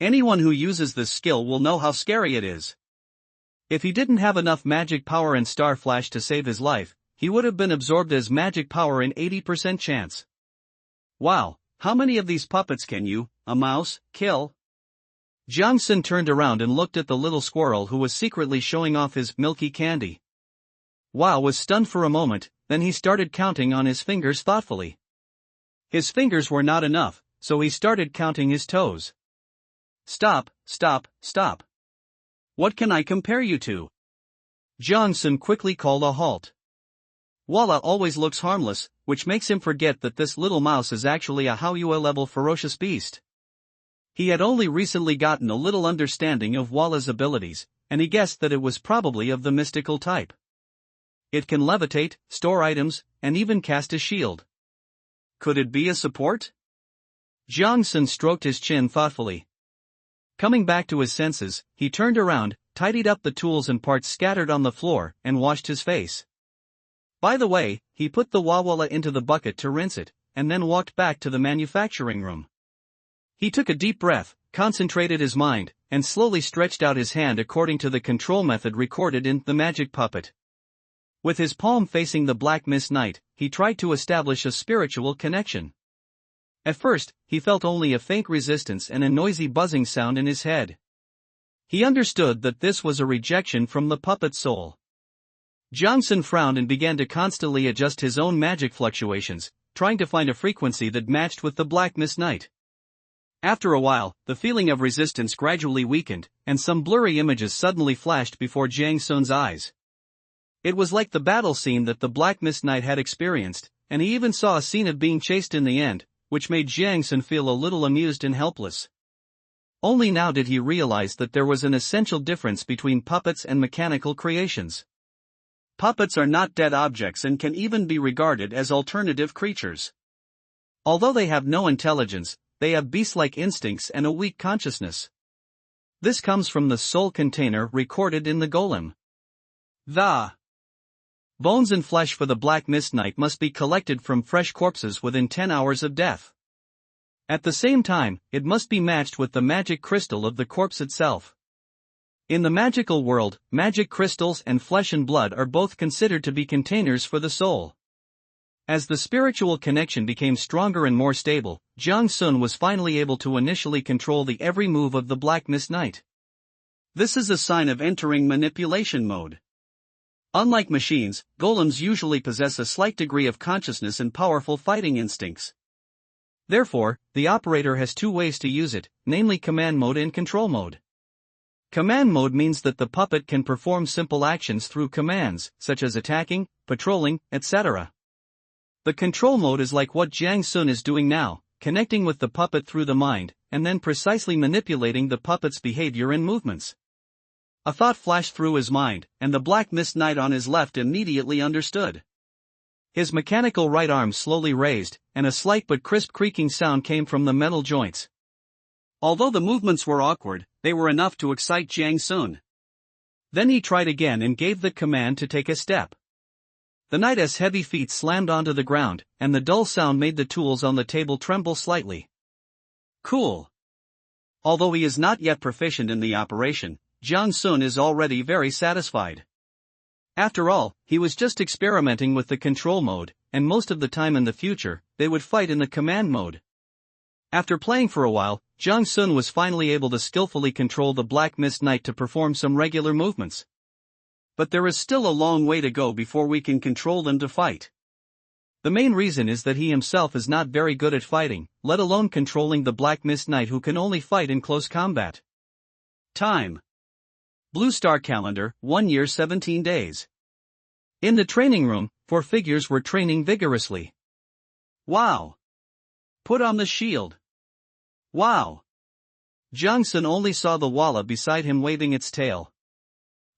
Anyone who uses this skill will know how scary it is. If he didn't have enough magic power and star flash to save his life, he would have been absorbed as magic power in 80% chance. Wow, how many of these puppets can you, a mouse, kill? Jiang Sun turned around and looked at the little squirrel who was secretly showing off his milky candy. Wow was stunned for a moment, then he started counting on his fingers thoughtfully. His fingers were not enough, so he started counting his toes. Stop, stop, stop. What can I compare you to? Jiang Sun quickly called a halt. Walla always looks harmless, which makes him forget that this little mouse is actually a Haoyue-level ferocious beast. He had only recently gotten a little understanding of Walla's abilities, and he guessed that it was probably of the mystical type. It can levitate, store items, and even cast a shield. Could it be a support? Jiang Sun stroked his chin thoughtfully. Coming back to his senses, he turned around, tidied up the tools and parts scattered on the floor, and washed his face. By the way, he put the wawala into the bucket to rinse it, and then walked back to the manufacturing room. He took a deep breath, concentrated his mind, and slowly stretched out his hand according to the control method recorded in The Magic Puppet. With his palm facing the Black Mist Knight, he tried to establish a spiritual connection. At first, he felt only a faint resistance and a noisy buzzing sound in his head. He understood that this was a rejection from the puppet's soul. Jiang Sun frowned and began to constantly adjust his own magic fluctuations, trying to find a frequency that matched with the Black Mist Knight. After a while, the feeling of resistance gradually weakened, and some blurry images suddenly flashed before Jiang Sun's eyes. It was like the battle scene that the Black Mist Knight had experienced, and he even saw a scene of being chased in the end, which made Jiang Sun feel a little amused and helpless. Only now did he realize that there was an essential difference between puppets and mechanical creations. Puppets are not dead objects and can even be regarded as alternative creatures. Although they have no intelligence, they have beast-like instincts and a weak consciousness. This comes from the soul container recorded in the golem. The bones and flesh for the Black Mist Knight must be collected from fresh corpses within 10 hours of death. At the same time, it must be matched with the magic crystal of the corpse itself. In the magical world, magic crystals and flesh and blood are both considered to be containers for the soul. As the spiritual connection became stronger and more stable, Jiang Sun was finally able to initially control the every move of the Black Mist Knight. This is a sign of entering manipulation mode. Unlike machines, golems usually possess a slight degree of consciousness and powerful fighting instincts. Therefore, the operator has two ways to use it, namely command mode and control mode. Command mode means that the puppet can perform simple actions through commands, such as attacking, patrolling, etc. The control mode is like what Jiang Sun is doing now, connecting with the puppet through the mind, and then precisely manipulating the puppet's behavior and movements. A thought flashed through his mind, and the Black Mist Knight on his left immediately understood. His mechanical right arm slowly raised, and a slight but crisp creaking sound came from the metal joints. Although the movements were awkward, they were enough to excite Jiang Sun. Then he tried again and gave the command to take a step. The knight's heavy feet slammed onto the ground, and the dull sound made the tools on the table tremble slightly. Cool. Although he is not yet proficient in the operation, Jiang Sun is already very satisfied. After all, he was just experimenting with the control mode, and most of the time in the future, they would fight in the command mode. After playing for a while, Jiang Sun was finally able to skillfully control the Black Mist Knight to perform some regular movements. But there is still a long way to go before we can control them to fight. The main reason is that he himself is not very good at fighting, let alone controlling the Black Mist Knight who can only fight in close combat. Time. Blue Star Calendar, 1 year 17 days. In the training room, 4 figures were training vigorously. Wow. Put on the shield. Wow. Jiang Sun only saw the walla beside him waving its tail.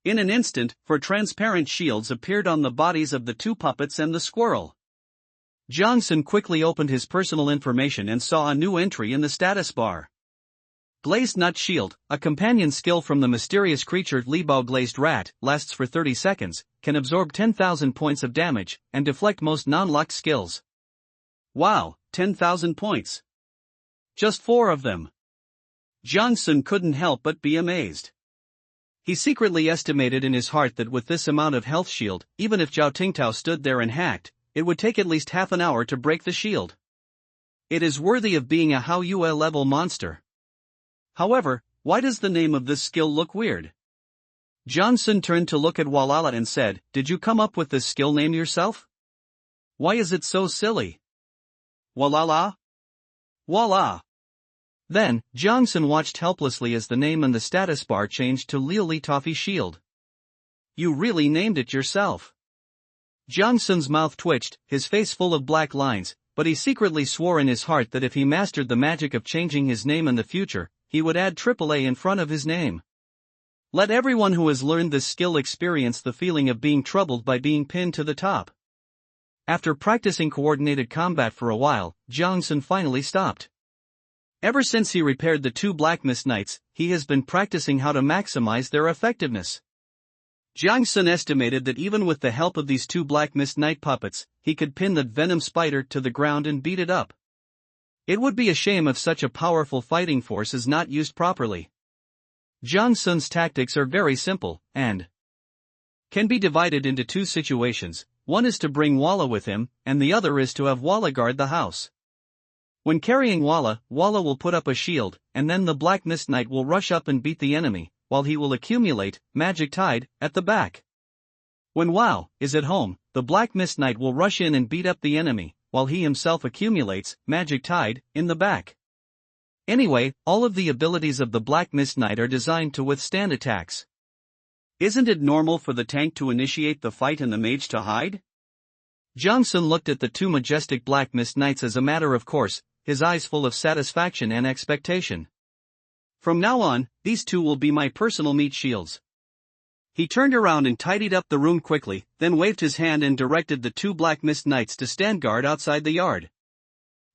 In an instant, 4 transparent shields appeared on the bodies of the 2 puppets and the squirrel. Jiang Sun quickly opened his personal information and saw a new entry in the status bar. Glazed Nut Shield, a companion skill from the mysterious creature Libao Glazed Rat, lasts for 30 seconds, can absorb 10,000 points of damage, and deflect most non-locked skills. Wow, 10,000 points. Just 4 of them. Jiang Sun couldn't help but be amazed. He secretly estimated in his heart that with this amount of health shield, even if Zhao Tingtao stood there and hacked, it would take at least half an hour to break the shield. It is worthy of being a Hao Yue level monster. However, why does the name of this skill look weird? Jiang Sun turned to look at Walala and said, "Did you come up with this skill name yourself? Why is it so silly?" Walala? Voila! Then, Jiang Sun watched helplessly as the name in the status bar changed to Liu Li Toffee Shield. "You really named it yourself." Jiang Sun's mouth twitched, his face full of black lines, but he secretly swore in his heart that if he mastered the magic of changing his name in the future, he would add AAA in front of his name. Let everyone who has learned this skill experience the feeling of being troubled by being pinned to the top. After practicing coordinated combat for a while, Jiang Sun finally stopped. Ever since he repaired the two Black Mist Knights, he has been practicing how to maximize their effectiveness. Jiang Sun estimated that even with the help of these two Black Mist Knight puppets, he could pin that venom spider to the ground and beat it up. It would be a shame if such a powerful fighting force is not used properly. Jiang Sun's tactics are very simple, and can be divided into two situations. One is to bring Walla with him, and the other is to have Walla guard the house. When carrying Walla, Walla will put up a shield, and then the Black Mist Knight will rush up and beat the enemy, while he will accumulate magic tide at the back. When Walla is at home, the Black Mist Knight will rush in and beat up the enemy, while he himself accumulates magic tide in the back. Anyway, all of the abilities of the Black Mist Knight are designed to withstand attacks. Isn't it normal for the tank to initiate the fight and the mage to hide? Jiang Sun looked at the two majestic Black Mist Knights as a matter of course, his eyes full of satisfaction and expectation. From now on, these two will be my personal meat shields. He turned around and tidied up the room quickly, then waved his hand and directed the two Black Mist Knights to stand guard outside the yard.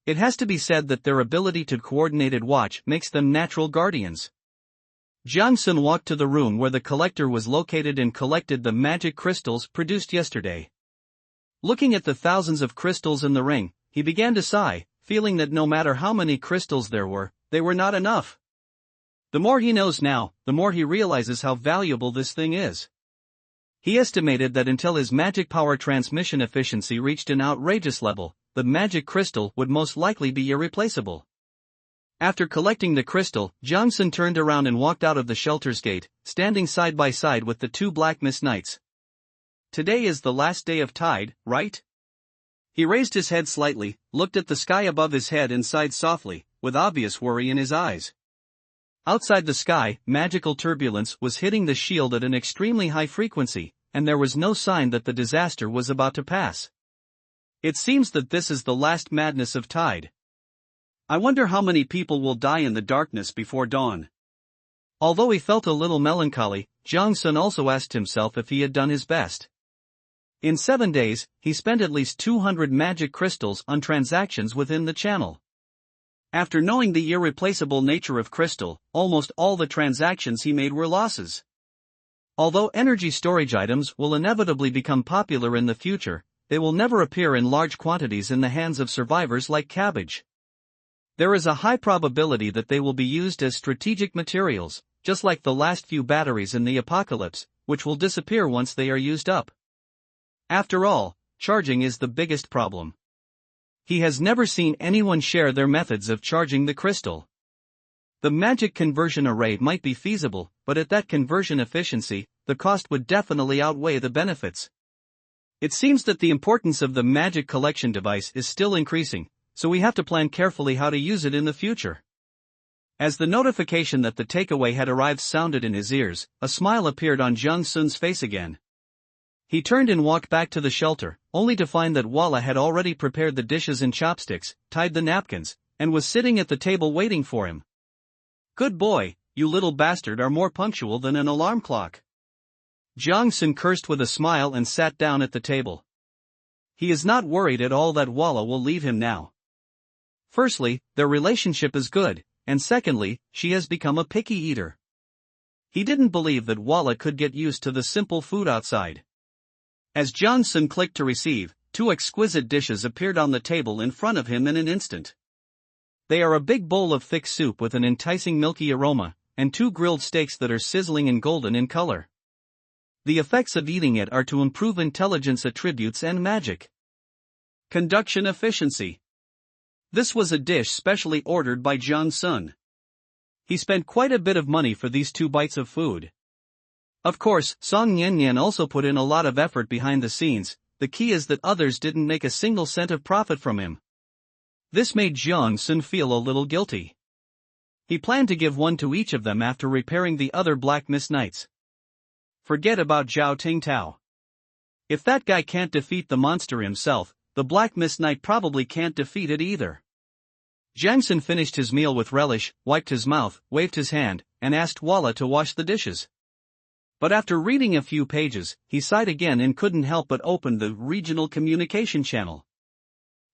It has to be said that their ability to coordinated watch makes them natural guardians. Jiang Sun walked to the room where the collector was located and collected the magic crystals produced yesterday. Looking at the thousands of crystals in the ring, he began to sigh, feeling that no matter how many crystals there were, they were not enough. The more he knows now, the more he realizes how valuable this thing is. He estimated that until his magic power transmission efficiency reached an outrageous level, the magic crystal would most likely be irreplaceable. After collecting the crystal, Jiang Sun turned around and walked out of the shelter's gate, standing side by side with the two Black Mist Knights. Today is the last day of Tide, right? He raised his head slightly, looked at the sky above his head and sighed softly, with obvious worry in his eyes. Outside the sky, magical turbulence was hitting the shield at an extremely high frequency, and there was no sign that the disaster was about to pass. It seems that this is the last madness of Tide. I wonder how many people will die in the darkness before dawn. Although he felt a little melancholy, Jiang Sun also asked himself if he had done his best. In 7 days, he spent at least 200 magic crystals on transactions within the channel. After knowing the irreplaceable nature of crystal, almost all the transactions he made were losses. Although energy storage items will inevitably become popular in the future, they will never appear in large quantities in the hands of survivors like cabbage. There is a high probability that they will be used as strategic materials, just like the last few batteries in the apocalypse, which will disappear once they are used up. After all, charging is the biggest problem. He has never seen anyone share their methods of charging the crystal. The magic conversion array might be feasible, but at that conversion efficiency, the cost would definitely outweigh the benefits. It seems that the importance of the magic collection device is still increasing, so we have to plan carefully how to use it in the future. As the notification that the takeaway had arrived sounded in his ears, a smile appeared on Jiang Sun's face again. He turned and walked back to the shelter, only to find that Walla had already prepared the dishes and chopsticks, tied the napkins, and was sitting at the table waiting for him. Good boy, you little bastard are more punctual than an alarm clock. Jiang Sun cursed with a smile and sat down at the table. He is not worried at all that Walla will leave him now. Firstly, their relationship is good, and secondly, she has become a picky eater. He didn't believe that Walla could get used to the simple food outside. As Jiang Sun clicked to receive, 2 exquisite dishes appeared on the table in front of him in an instant. They are a big bowl of thick soup with an enticing milky aroma, and 2 grilled steaks that are sizzling and golden in color. The effects of eating it are to improve intelligence attributes and magic. Conduction efficiency. This was a dish specially ordered by Jiang Sun. He spent quite a bit of money for these 2 bites of food. Of course, Song Nian also put in a lot of effort behind the scenes. The key is that others didn't make a single cent of profit from him. This made Jiang Sun feel a little guilty. He planned to give one to each of them after repairing the other Black Mist Knights. Forget about Zhao Tingtao. If that guy can't defeat the monster himself, the Black Mist Knight probably can't defeat it either. Jiang Sun finished his meal with relish, wiped his mouth, waved his hand, and asked Walla to wash the dishes. But after reading a few pages, he sighed again and couldn't help but open the regional communication channel.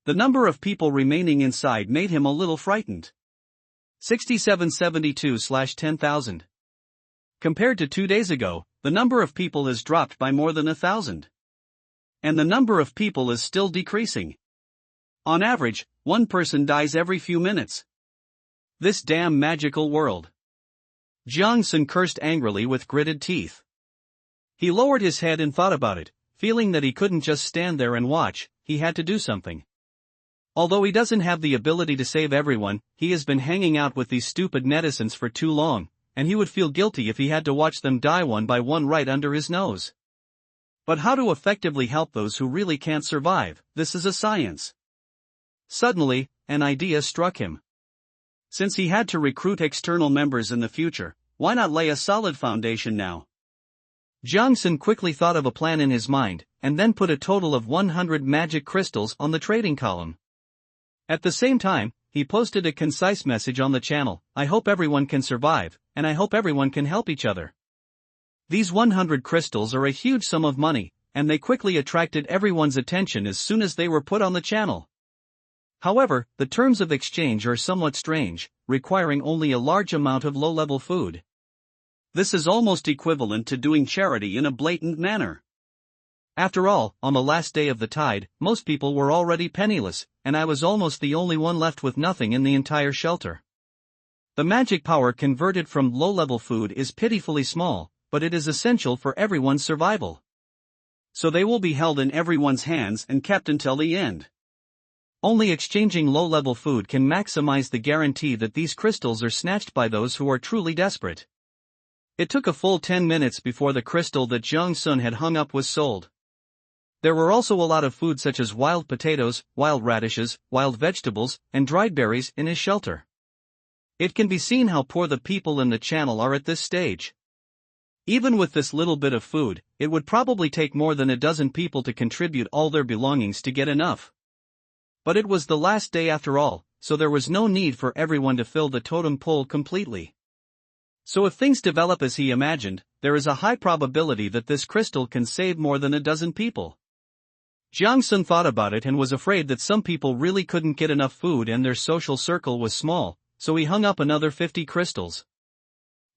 The number of people remaining inside made him a little frightened. 6772/10,000. Compared to 2 days ago, the number of people has dropped by more than 1,000. And the number of people is still decreasing. On average, one person dies every few minutes. This damn magical world. Jiang Sun cursed angrily with gritted teeth. He lowered his head and thought about it, feeling that he couldn't just stand there and watch, he had to do something. Although he doesn't have the ability to save everyone, he has been hanging out with these stupid netizens for too long, and he would feel guilty if he had to watch them die one by one right under his nose. But how to effectively help those who really can't survive, this is a science. Suddenly, an idea struck him. Since he had to recruit external members in the future, why not lay a solid foundation now? Jiang Sun quickly thought of a plan in his mind, and then put a total of 100 magic crystals on the trading column. At the same time, he posted a concise message on the channel: I hope everyone can survive, and I hope everyone can help each other. These 100 crystals are a huge sum of money, and they quickly attracted everyone's attention as soon as they were put on the channel. However, the terms of exchange are somewhat strange, requiring only a large amount of low-level food. This is almost equivalent to doing charity in a blatant manner. After all, on the last day of the tide, most people were already penniless, and I was almost the only one left with nothing in the entire shelter. The magic power converted from low-level food is pitifully small, but it is essential for everyone's survival. So they will be held in everyone's hands and kept until the end. Only exchanging low-level food can maximize the guarantee that these crystals are snatched by those who are truly desperate. It took a full 10 minutes before the crystal that Jiang Sun had hung up was sold. There were also a lot of food such as wild potatoes, wild radishes, wild vegetables, and dried berries in his shelter. It can be seen how poor the people in the channel are at this stage. Even with this little bit of food, it would probably take more than a dozen people to contribute all their belongings to get enough. But it was the last day after all, so there was no need for everyone to fill the totem pole completely. So if things develop as he imagined, there is a high probability that this crystal can save more than a dozen people. Jiang Sun thought about it and was afraid that some people really couldn't get enough food and their social circle was small, so he hung up another 50 crystals.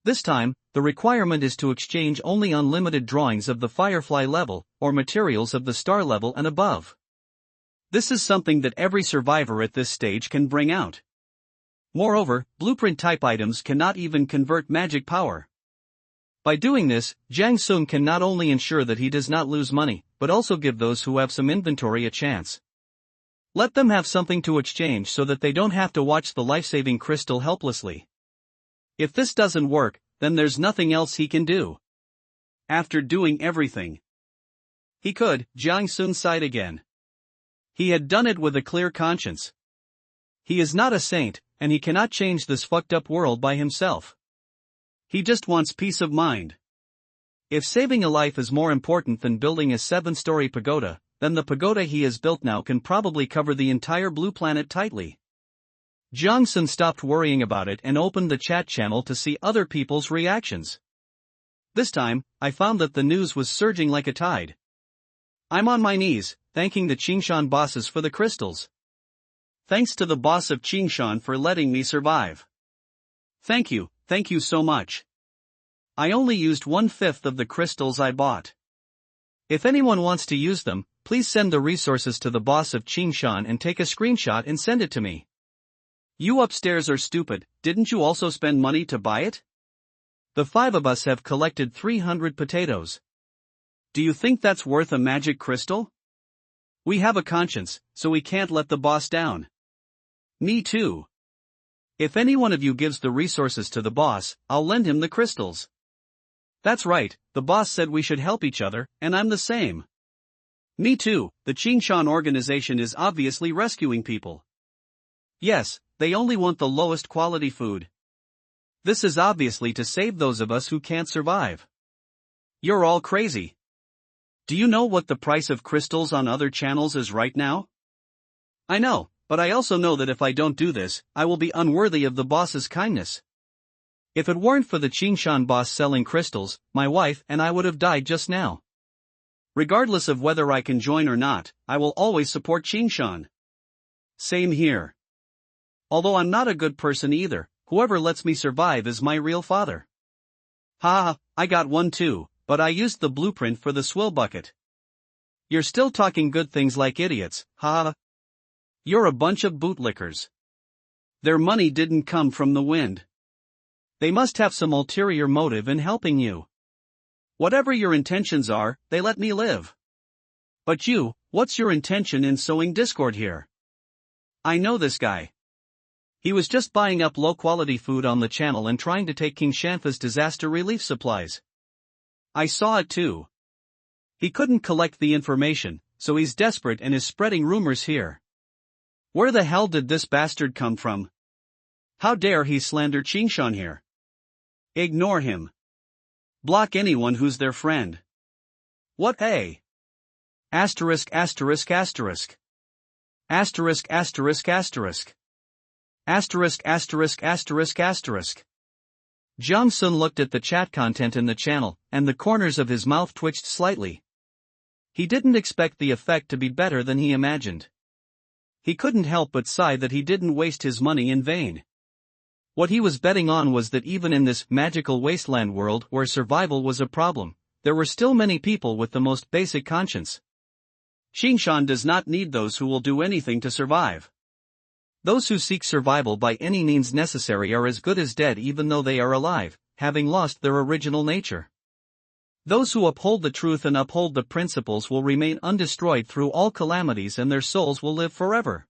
This time, the requirement is to exchange only unlimited drawings of the firefly level, or materials of the star level and above. This is something that every survivor at this stage can bring out. Moreover, blueprint-type items cannot even convert magic power. By doing this, Jiang Sun can not only ensure that he does not lose money, but also give those who have some inventory a chance. Let them have something to exchange so that they don't have to watch the life-saving crystal helplessly. If this doesn't work, then there's nothing else he can do. After doing everything he could, Jiang Sun sighed again. He had done it with a clear conscience. He is not a saint, and he cannot change this fucked up world by himself. He just wants peace of mind. If saving a life is more important than building a 7-story pagoda, then the pagoda he has built now can probably cover the entire blue planet tightly. Jiang Sun stopped worrying about it and opened the chat channel to see other people's reactions. This time, I found that the news was surging like a tide. I'm on my knees, thanking the Qingshan bosses for the crystals. Thanks to the boss of Qingshan for letting me survive. Thank you so much. I only used 1/5 of the crystals I bought. If anyone wants to use them, please send the resources to the boss of Qingshan and take a screenshot and send it to me. You upstairs are stupid, didn't you also spend money to buy it? The 5 of us have collected 300 potatoes. Do you think that's worth a magic crystal? We have a conscience, so we can't let the boss down. Me too. If any one of you gives the resources to the boss, I'll lend him the crystals. That's right, the boss said we should help each other, and I'm the same. Me too, the Qingshan organization is obviously rescuing people. Yes, they only want the lowest quality food. This is obviously to save those of us who can't survive. You're all crazy. Do you know what the price of crystals on other channels is right now? I know, but I also know that if I don't do this, I will be unworthy of the boss's kindness. If it weren't for the Qingshan boss selling crystals, my wife and I would have died just now. Regardless of whether I can join or not, I will always support Qingshan. Same here. Although I'm not a good person either, whoever lets me survive is my real father. Ha, I got one too, but I used the blueprint for the swill bucket. You're still talking good things like idiots, ha. You're a bunch of bootlickers. Their money didn't come from the wind. They must have some ulterior motive in helping you. Whatever your intentions are, they let me live. But you, what's your intention in sowing discord here? I know this guy. He was just buying up low-quality food on the channel and trying to take King Shanfa's disaster relief supplies. I saw it too. He couldn't collect the information, so he's desperate and is spreading rumors here. Where the hell did this bastard come from? How dare he slander Qingshan here? Ignore him. Block anyone who's their friend. What a? Asterisk asterisk asterisk. Asterisk asterisk asterisk. Asterisk asterisk asterisk asterisk. Jiang Sun looked at the chat content in the channel, and the corners of his mouth twitched slightly. He didn't expect the effect to be better than he imagined. He couldn't help but sigh that he didn't waste his money in vain. What he was betting on was that even in this magical wasteland world where survival was a problem, there were still many people with the most basic conscience. Qingshan does not need those who will do anything to survive. Those who seek survival by any means necessary are as good as dead even though they are alive, having lost their original nature. Those who uphold the truth and uphold the principles will remain undestroyed through all calamities and their souls will live forever.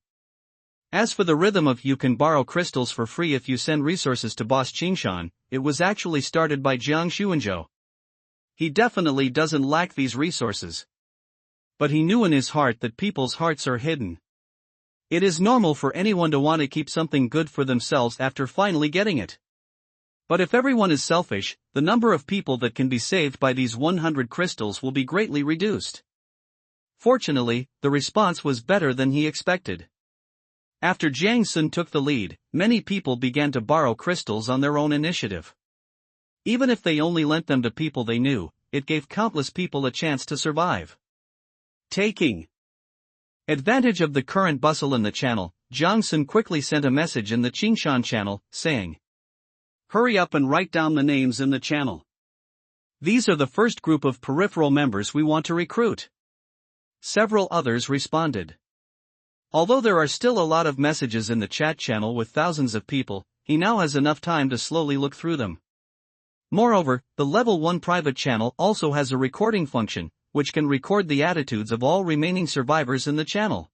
As for the rhythm of you can borrow crystals for free if you send resources to Boss Qingshan, it was actually started by Jiang Xuanzhou. He definitely doesn't lack these resources. But he knew in his heart that people's hearts are hidden. It is normal for anyone to want to keep something good for themselves after finally getting it. But if everyone is selfish, the number of people that can be saved by these 100 crystals will be greatly reduced. Fortunately, the response was better than he expected. After Jiang Sun took the lead, many people began to borrow crystals on their own initiative. Even if they only lent them to people they knew, it gave countless people a chance to survive. Taking advantage of the current bustle in the channel, Jiang Sun quickly sent a message in the Qingshan channel, saying, "Hurry up and write down the names in the channel. These are the first group of peripheral members we want to recruit." Several others responded. Although there are still a lot of messages in the chat channel with thousands of people, he now has enough time to slowly look through them. Moreover, the Level 1 private channel also has a recording function, which can record the attitudes of all remaining survivors in the channel.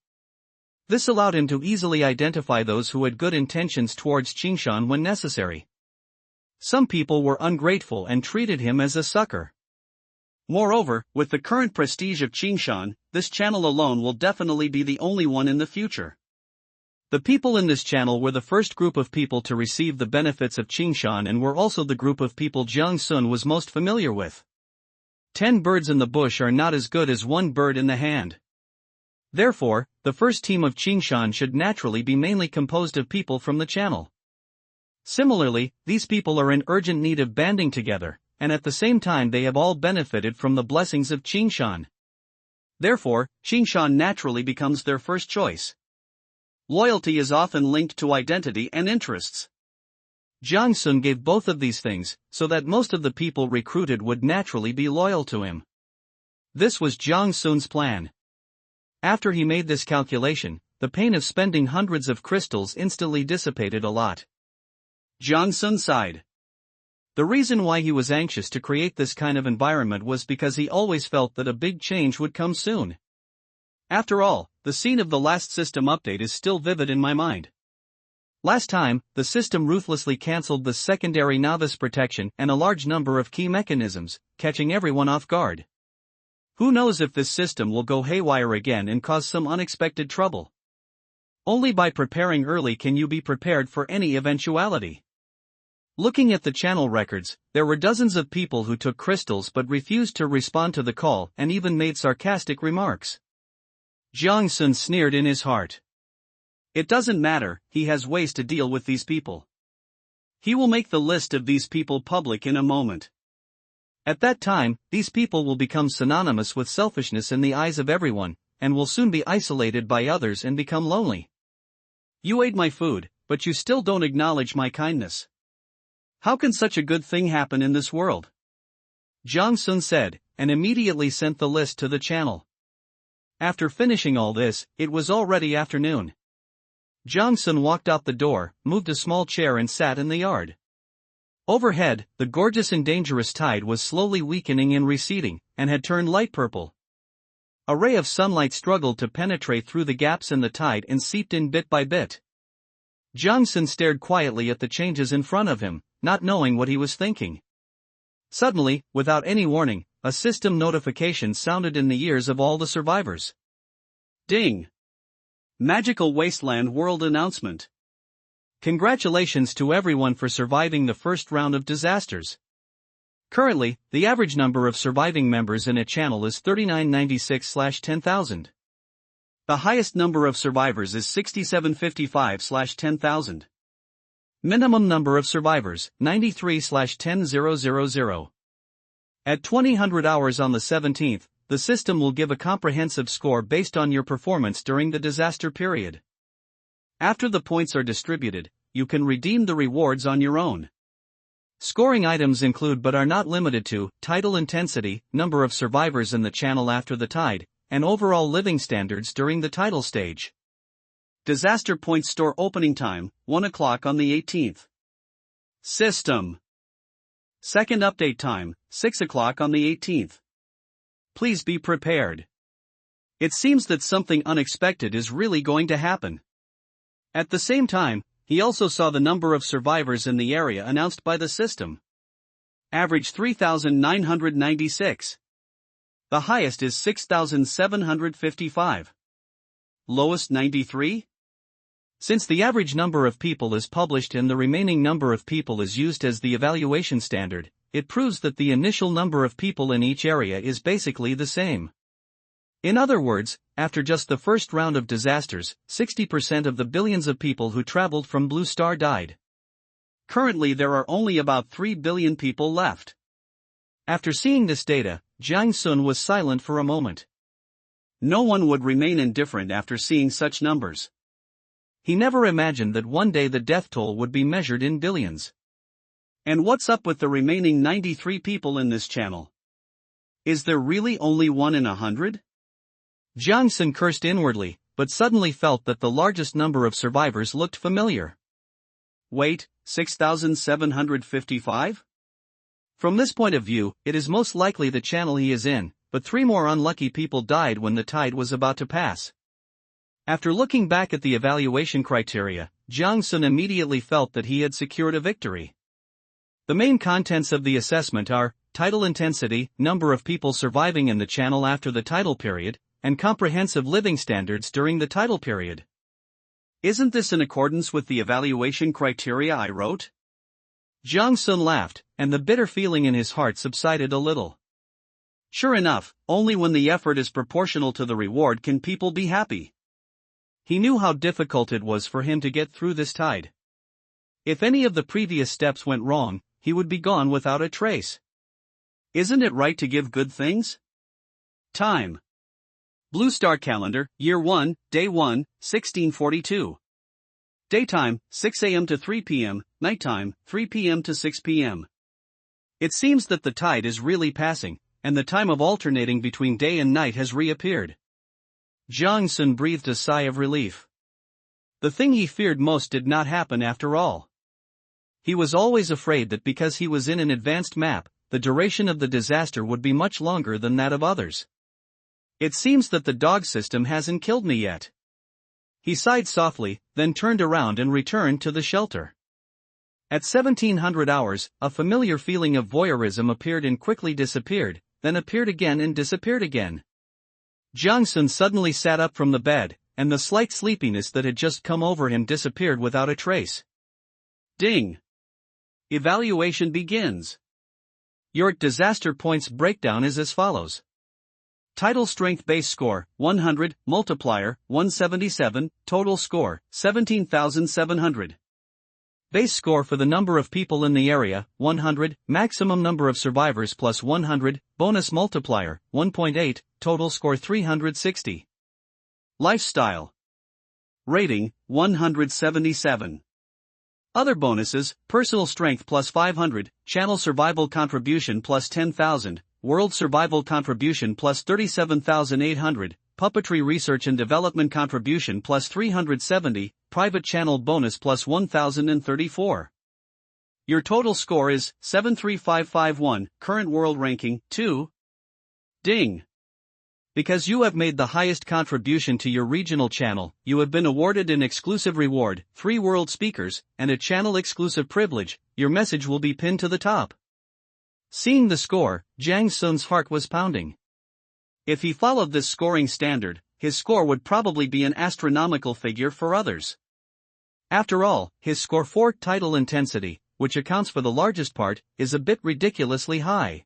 This allowed him to easily identify those who had good intentions towards Qingshan when necessary. Some people were ungrateful and treated him as a sucker. Moreover, with the current prestige of Qingshan, this channel alone will definitely be the only one in the future. The people in this channel were the first group of people to receive the benefits of Qingshan and were also the group of people Jiang Sun was most familiar with. 10 birds in the bush are not as good as 1 bird in the hand. Therefore, the first team of Qingshan should naturally be mainly composed of people from the channel. Similarly, these people are in urgent need of banding together, and at the same time they have all benefited from the blessings of Qingshan. Therefore, Qingshan naturally becomes their first choice. Loyalty is often linked to identity and interests. Jiang Sun gave both of these things, so that most of the people recruited would naturally be loyal to him. This was Jiang Sun's plan. After he made this calculation, the pain of spending hundreds of crystals instantly dissipated a lot. Jiang Sun sighed. The reason why he was anxious to create this kind of environment was because he always felt that a big change would come soon. After all, the scene of the last system update is still vivid in my mind. Last time, the system ruthlessly cancelled the secondary novice protection and a large number of key mechanisms, catching everyone off guard. Who knows if this system will go haywire again and cause some unexpected trouble? Only by preparing early can you be prepared for any eventuality. Looking at the channel records, there were dozens of people who took crystals but refused to respond to the call and even made sarcastic remarks. Jiang Sun sneered in his heart. It doesn't matter, he has ways to deal with these people. He will make the list of these people public in a moment. At that time, these people will become synonymous with selfishness in the eyes of everyone, and will soon be isolated by others and become lonely. You ate my food, but you still don't acknowledge my kindness. How can such a good thing happen in this world? Jang Sun said, and immediately sent the list to the channel. After finishing all this, it was already afternoon. Jang Sun walked out the door, moved a small chair and sat in the yard. Overhead, the gorgeous and dangerous tide was slowly weakening and receding, and had turned light purple. A ray of sunlight struggled to penetrate through the gaps in the tide and seeped in bit by bit. Jang Sun stared quietly at the changes in front of him, not knowing what he was thinking. Suddenly, without any warning, a system notification sounded in the ears of all the survivors. Ding! Magical Wasteland World Announcement. Congratulations to everyone for surviving the first round of disasters. Currently, the average number of surviving members in a channel is 3996/10,000. The highest number of survivors is 6755/10,000. Minimum number of survivors, 93/10,000. At 2000 hours on the 17th, the system will give a comprehensive score based on your performance during the disaster period. After the points are distributed, you can redeem the rewards on your own. Scoring items include but are not limited to tidal intensity, number of survivors in the channel after the tide, and overall living standards during the tidal stage. Disaster Point Store opening time, 1 o'clock on the 18th. System. Second update time, 6 o'clock on the 18th. Please be prepared. It seems that something unexpected is really going to happen. At the same time, he also saw the number of survivors in the area announced by the system. Average 3,996. The highest is 6,755. Lowest 93? Since the average number of people is published and the remaining number of people is used as the evaluation standard, it proves that the initial number of people in each area is basically the same. In other words, after just the first round of disasters, 60% of the billions of people who traveled from Blue Star died. Currently there are only about 3 billion people left. After seeing this data, Jang Sun was silent for a moment. No one would remain indifferent after seeing such numbers. He never imagined that one day the death toll would be measured in billions. And what's up with the remaining 93 people in this channel? Is there really only 1 in 100? Jang Sun cursed inwardly, but suddenly felt that the largest number of survivors looked familiar. Wait, 6,755? From this point of view, it is most likely the channel he is in, but 3 more unlucky people died when the tide was about to pass. After looking back at the evaluation criteria, Jang Sun immediately felt that he had secured a victory. The main contents of the assessment are tidal intensity, number of people surviving in the channel after the tidal period, and comprehensive living standards during the tidal period. Isn't this in accordance with the evaluation criteria I wrote? Jang Sun laughed, and the bitter feeling in his heart subsided a little. Sure enough, only when the effort is proportional to the reward can people be happy. He knew how difficult it was for him to get through this tide. If any of the previous steps went wrong, he would be gone without a trace. Isn't it right to give good things? Time. Blue Star Calendar, Year 1, Day 1, 1642. Daytime, 6 a.m. to 3 p.m., nighttime, 3 p.m. to 6 p.m. It seems that the tide is really passing, and the time of alternating between day and night has reappeared. Jang Sun breathed a sigh of relief. The thing he feared most did not happen after all. He was always afraid that because he was in an advanced map, the duration of the disaster would be much longer than that of others. It seems that the dog system hasn't killed me yet. He sighed softly, then turned around and returned to the shelter. At 1700 hours, a familiar feeling of voyeurism appeared and quickly disappeared, then appeared again and disappeared again. Jang Sun suddenly sat up from the bed, and the slight sleepiness that had just come over him disappeared without a trace. Ding! Evaluation begins. Your disaster points breakdown is as follows. Tidal strength base score, 100, multiplier, 177, total score, 17,700. Base score for the number of people in the area, 100, maximum number of survivors plus 100, bonus multiplier, 1.8, total score 360. Lifestyle. Rating, 177. Other bonuses, personal strength plus 500, channel survival contribution plus 10,000, world survival contribution plus 37,800, puppetry research and development contribution plus 370, private channel bonus plus 1,034. Your total score is 73551, current world ranking 2. Ding! Because you have made the highest contribution to your regional channel, you have been awarded an exclusive reward, 3 world speakers, and a channel exclusive privilege. Your message will be pinned to the top. Seeing the score, Jang Sun's heart was pounding. If he followed this scoring standard, his score would probably be an astronomical figure for others. After all, his score for title intensity, which accounts for the largest part, is a bit ridiculously high.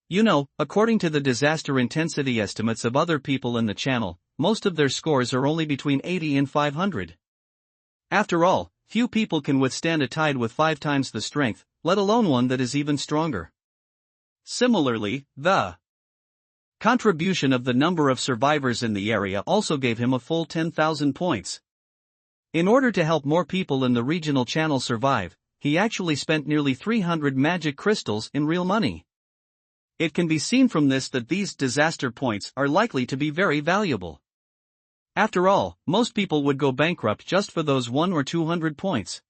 You know, according to the disaster intensity estimates of other people in the channel, most of their scores are only between 80 and 500. After all, few people can withstand a tide with 5 times the strength, let alone one that is even stronger. Similarly, the contribution of the number of survivors in the area also gave him a full 10,000 points. In order to help more people in the regional channel survive, he actually spent nearly 300 magic crystals in real money. It can be seen from this that these disaster points are likely to be very valuable. After all, most people would go bankrupt just for those 100 or 200 points.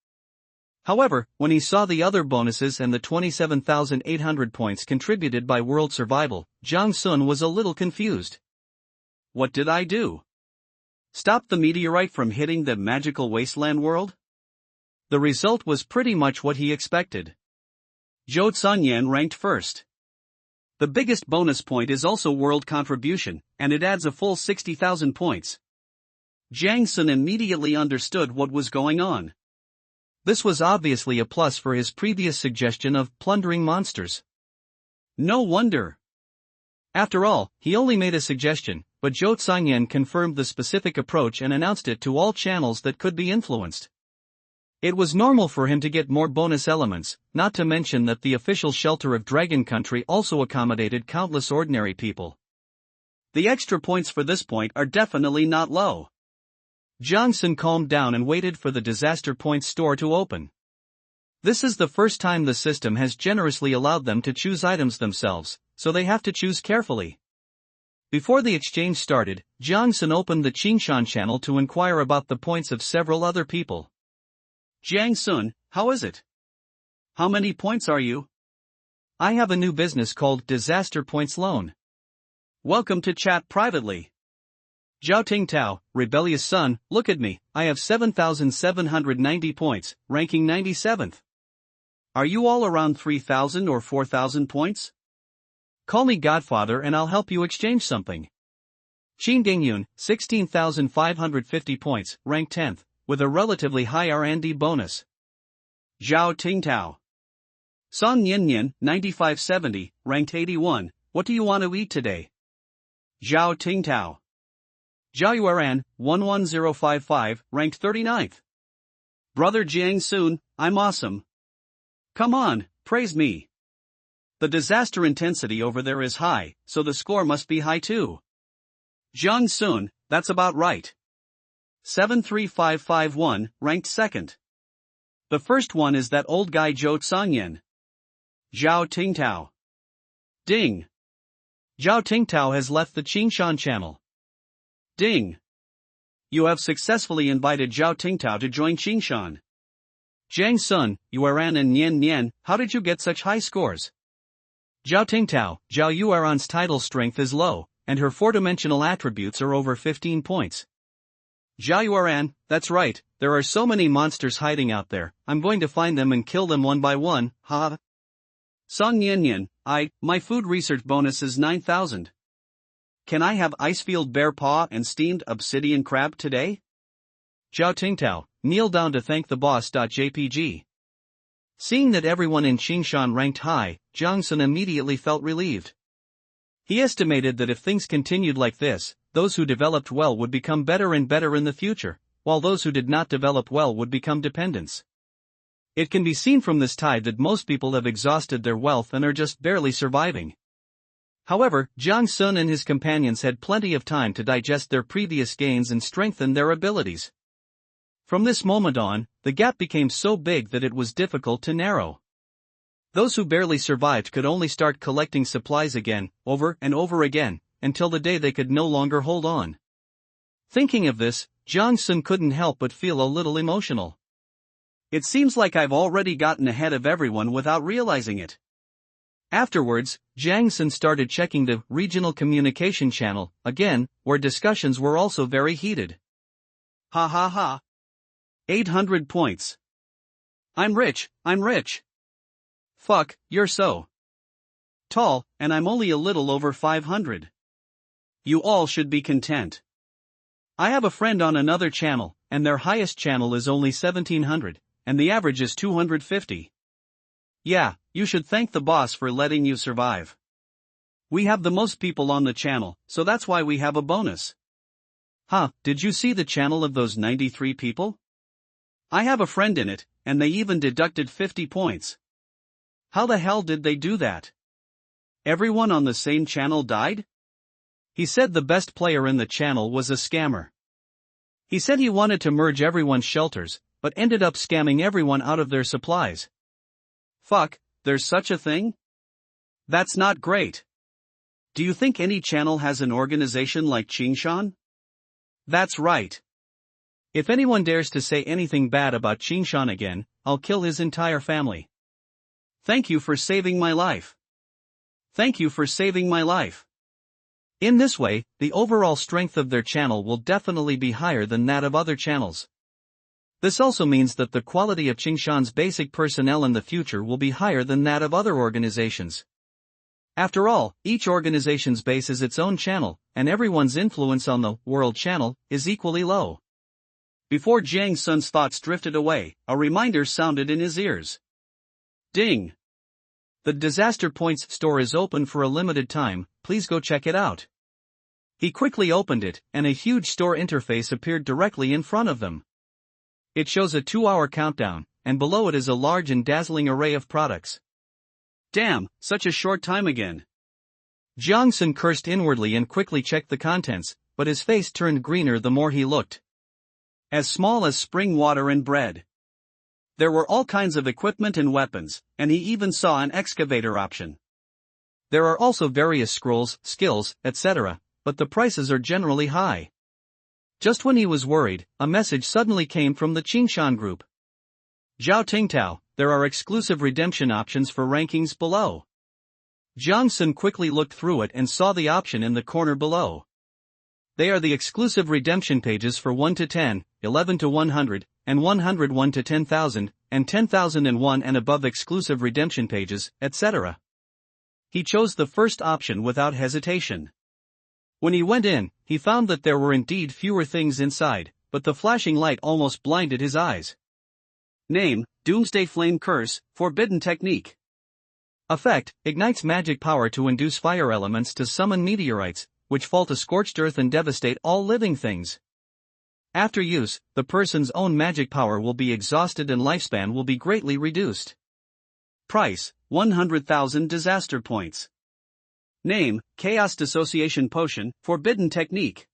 However, when he saw the other bonuses and the 27,800 points contributed by World Survival, Jang Sun was a little confused. What did I do? Stop the meteorite from hitting the magical Wasteland world? The result was pretty much what he expected. Zhou Tsunyan ranked first. The biggest bonus point is also world contribution, and it adds a full 60,000 points. Jang Sun immediately understood what was going on. This was obviously a plus for his previous suggestion of plundering monsters. No wonder. After all, he only made a suggestion, but Zhou Tsunyan confirmed the specific approach and announced it to all channels that could be influenced. It was normal for him to get more bonus elements, not to mention that the official shelter of Dragon Country also accommodated countless ordinary people. The extra points for this point are definitely not low. Jang Sun calmed down and waited for the disaster points store to open. This is the first time the system has generously allowed them to choose items themselves, so they have to choose carefully. Before the exchange started, Jang Sun opened the Qingshan channel to inquire about the points of several other people. Jang Sun, how is it? How many points are you? I have a new business called Disaster Points Loan. Welcome to chat privately. Zhao Tingtao, rebellious son, look at me, I have 7,790 points, ranking 97th. Are you all around 3,000 or 4,000 points? Call me Godfather and I'll help you exchange something. Qin Dingyun, 16,550 points, ranked 10th, with a relatively high R&D bonus. Zhao Tingtao. Song Yinyan, 9570, ranked 81, what do you want to eat today? Zhao Tingtao. Zhao Yueran, 11055, ranked 39th. Brother Jiang Sun, I'm awesome. Come on, praise me. The disaster intensity over there is high, so the score must be high too. Jiang Sun, that's about right. 73551, ranked 2nd. The first one is that old guy Zhou Tsangyan. Zhao Tingtao. Ding. Zhao Tingtao has left the Qingshan channel. Ding. You have successfully invited Zhao Tingtao to join Qingshan. Jiang Sun, Yueran and Nian Nian, how did you get such high scores? Zhao Tingtao, Zhao Yueran's title strength is low, and her 4-dimensional attributes are over 15 points. Zhao Yueran, that's right, there are so many monsters hiding out there, I'm going to find them and kill them one by one, ha. Song Nian Nian, my food research bonus is 9,000. Can I have Icefield Bear Paw and Steamed Obsidian Crab today? Zhao Tingtao, kneel down to thank the boss. JPG. Seeing that everyone in Qingshan ranked high, Jiang Sun immediately felt relieved. He estimated that if things continued like this, those who developed well would become better and better in the future, while those who did not develop well would become dependents. It can be seen from this tide that most people have exhausted their wealth and are just barely surviving. However, Jiang Sun and his companions had plenty of time to digest their previous gains and strengthen their abilities. From this moment on, the gap became so big that it was difficult to narrow. Those who barely survived could only start collecting supplies again, over and over again, until the day they could no longer hold on. Thinking of this, Jiang Sun couldn't help but feel a little emotional. It seems like I've already gotten ahead of everyone without realizing it. Afterwards, Jiang Sun started checking the regional communication channel, again, where discussions were also very heated. Ha ha ha. 800 points. I'm rich. Fuck, you're so tall, and I'm only a little over 500. You all should be content. I have a friend on another channel, and their highest channel is only 1700, and the average is 250. Yeah, you should thank the boss for letting you survive. We have the most people on the channel, so that's why we have a bonus. Huh, did you see the channel of those 93 people? I have a friend in it, and they even deducted 50 points. How the hell did they do that? Everyone on the same channel died? He said the best player in the channel was a scammer. He said he wanted to merge everyone's shelters, but ended up scamming everyone out of their supplies. Fuck, there's such a thing? That's not great. Do you think any channel has an organization like Qingshan? That's right. If anyone dares to say anything bad about Qingshan again, I'll kill his entire family. Thank you for saving my life. Thank you for saving my life. In this way, the overall strength of their channel will definitely be higher than that of other channels. This also means that the quality of Qingshan's basic personnel in the future will be higher than that of other organizations. After all, each organization's base is its own channel, and everyone's influence on the world channel is equally low. Before Jiang Sun's thoughts drifted away, a reminder sounded in his ears. Ding! The Disaster Points store is open for a limited time, please go check it out. He quickly opened it, and a huge store interface appeared directly in front of them. It shows a 2-hour countdown, and below it is a large and dazzling array of products. Damn, such a short time again. Jiang Sun cursed inwardly and quickly checked the contents, but his face turned greener the more he looked. As small as spring water and bread. There were all kinds of equipment and weapons, and he even saw an excavator option. There are also various scrolls, skills, etc., but the prices are generally high. Just when he was worried, a message suddenly came from the Qingshan group. Zhao Tingtao, there are exclusive redemption options for rankings below. Jiang Sun quickly looked through it and saw the option in the corner below. They are the exclusive redemption pages for 1 to 10, 11 to 100, and 101 to 10,000, and 10,001 and above exclusive redemption pages, etc. He chose the first option without hesitation. When he went in, he found that there were indeed fewer things inside, but the flashing light almost blinded his eyes. Name, Doomsday Flame Curse, Forbidden Technique. Effect, ignites magic power to induce fire elements to summon meteorites, which fall to scorched earth and devastate all living things. After use, the person's own magic power will be exhausted and lifespan will be greatly reduced. Price, 100,000 disaster points. Name, Chaos Dissociation Potion, Forbidden Technique.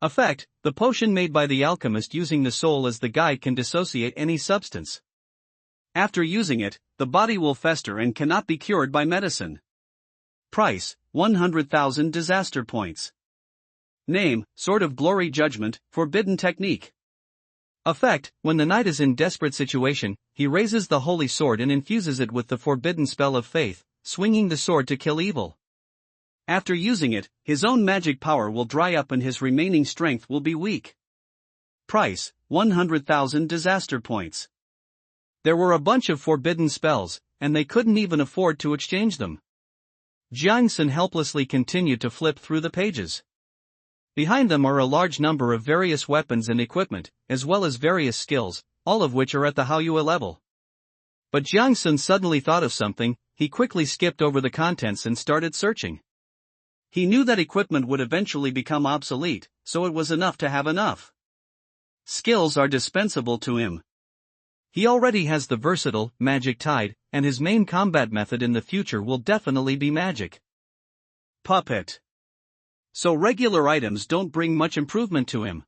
Effect, the potion made by the alchemist using the soul as the guide can dissociate any substance. After using it, the body will fester and cannot be cured by medicine. Price, 100,000 disaster points. Name, Sword of Glory Judgment, Forbidden Technique. Effect, when the knight is in desperate situation, he raises the holy sword and infuses it with the forbidden spell of faith, swinging the sword to kill evil. After using it, his own magic power will dry up and his remaining strength will be weak. Price, 100,000 disaster points. There were a bunch of forbidden spells, and they couldn't even afford to exchange them. Jiang Sun helplessly continued to flip through the pages. Behind them are a large number of various weapons and equipment, as well as various skills, all of which are at the Haoyue level. But Jiang Sun suddenly thought of something. He quickly skipped over the contents and started searching. He knew that equipment would eventually become obsolete, so it was enough to have enough. Skills are dispensable to him. He already has the versatile, magic tide, and his main combat method in the future will definitely be magic. Puppet. So regular items don't bring much improvement to him.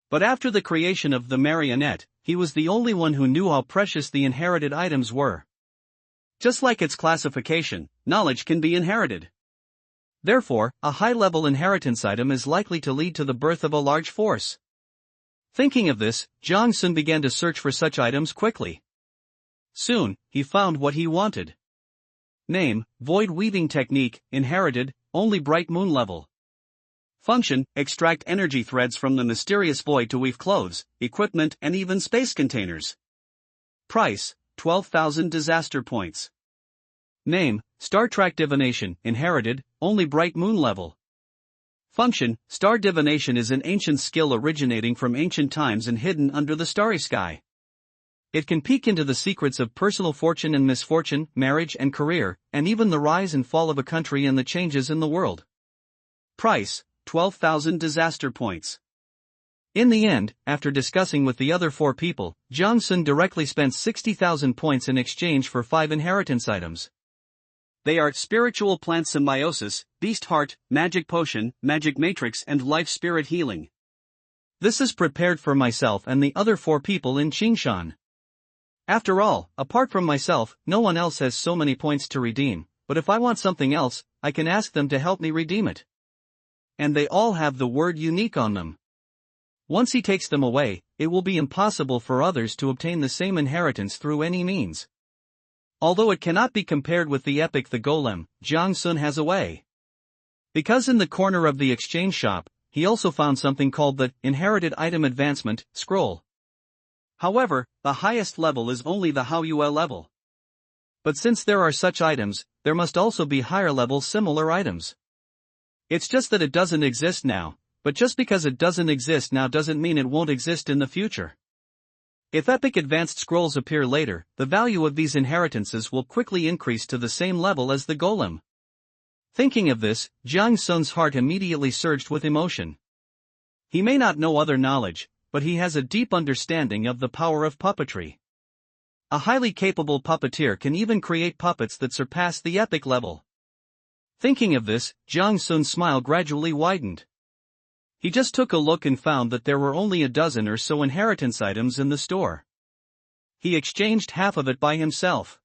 But after the creation of the marionette, he was the only one who knew how precious the inherited items were. Just like its classification, knowledge can be inherited. Therefore, a high-level inheritance item is likely to lead to the birth of a large force. Thinking of this, Jang Sun began to search for such items quickly. Soon, he found what he wanted. Name, Void Weaving Technique, inherited, only Bright Moon level. Function, extract energy threads from the mysterious void to weave clothes, equipment and even space containers. Price, 12,000 disaster points. Name, Star Track Divination, inherited, only Bright Moon level. Function, Star Divination is an ancient skill originating from ancient times and hidden under the starry sky. It can peek into the secrets of personal fortune and misfortune, marriage and career, and even the rise and fall of a country and the changes in the world. Price, 12,000 disaster points. In the end, after discussing with the other 4 people, Jang Sun directly spent 60,000 points in exchange for 5 inheritance items. They are Spiritual Plant Symbiosis, Beast Heart, Magic Potion, Magic Matrix and Life Spirit Healing. This is prepared for myself and the other 4 people in Qingshan. After all, apart from myself, no one else has so many points to redeem, but if I want something else, I can ask them to help me redeem it. And they all have the word unique on them. Once he takes them away, it will be impossible for others to obtain the same inheritance through any means. Although it cannot be compared with the epic The Golem, Jang Sun has a way. Because in the corner of the exchange shop, he also found something called the Inherited Item Advancement Scroll. However, the highest level is only the Haoyue level. But since there are such items, there must also be higher level similar items. It's just that it doesn't exist now, but just because it doesn't exist now doesn't mean it won't exist in the future. If epic advanced scrolls appear later, the value of these inheritances will quickly increase to the same level as the golem. Thinking of this, Jang Sun's heart immediately surged with emotion. He may not know other knowledge, but he has a deep understanding of the power of puppetry. A highly capable puppeteer can even create puppets that surpass the epic level. Thinking of this, Jang Sun's smile gradually widened. He just took a look and found that there were only a dozen or so inheritance items in the store. He exchanged half of it by himself.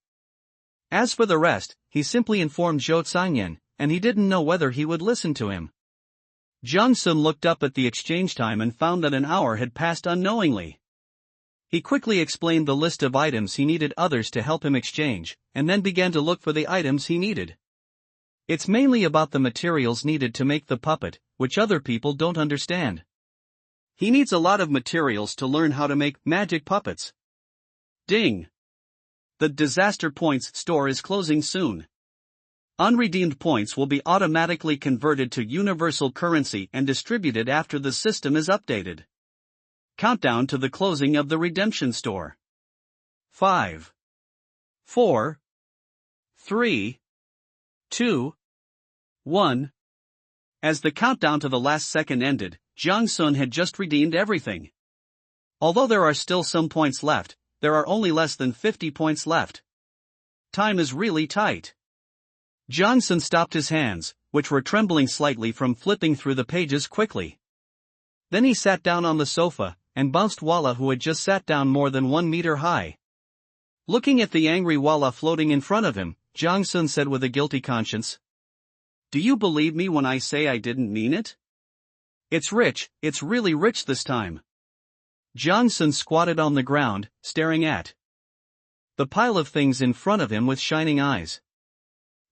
As for the rest, he simply informed Zhou Zhangyan, and he didn't know whether he would listen to him. Jang Sun looked up at the exchange time and found that an hour had passed unknowingly. He quickly explained the list of items he needed others to help him exchange, and then began to look for the items he needed. It's mainly about the materials needed to make the puppet, which other people don't understand. He needs a lot of materials to learn how to make magic puppets. Ding! The Disaster Points store is closing soon. Unredeemed points will be automatically converted to universal currency and distributed after the system is updated. Countdown to the closing of the redemption store. 5, 4, 3, 2, 1. As the countdown to the last second ended, Jang Sun had just redeemed everything. Although there are still some points left, there are only less than 50 points left. Time is really tight. Jang Sun stopped his hands, which were trembling slightly from flipping through the pages quickly. Then he sat down on the sofa, and bounced Walla, who had just sat down more than 1 meter high. Looking at the angry Walla floating in front of him, Jang Sun said with a guilty conscience, "Do you believe me when I say I didn't mean it? It's rich, it's really rich this time." Jang Sun squatted on the ground, staring at the pile of things in front of him with shining eyes.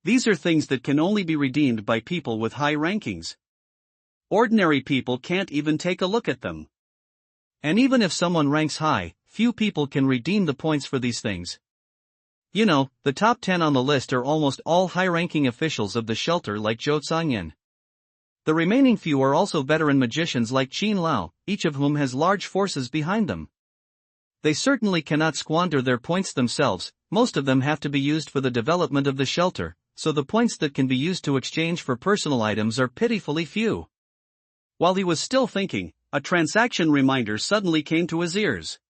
These are things that can only be redeemed by people with high rankings. Ordinary people can't even take a look at them. And even if someone ranks high, few people can redeem the points for these things. You know, the top 10 on the list are almost all high-ranking officials of the shelter like Zhou Zhangyan. The remaining few are also veteran magicians like Qin Lao, each of whom has large forces behind them. They certainly cannot squander their points themselves, most of them have to be used for the development of the shelter, so the points that can be used to exchange for personal items are pitifully few. While he was still thinking, a transaction reminder suddenly came to his ears.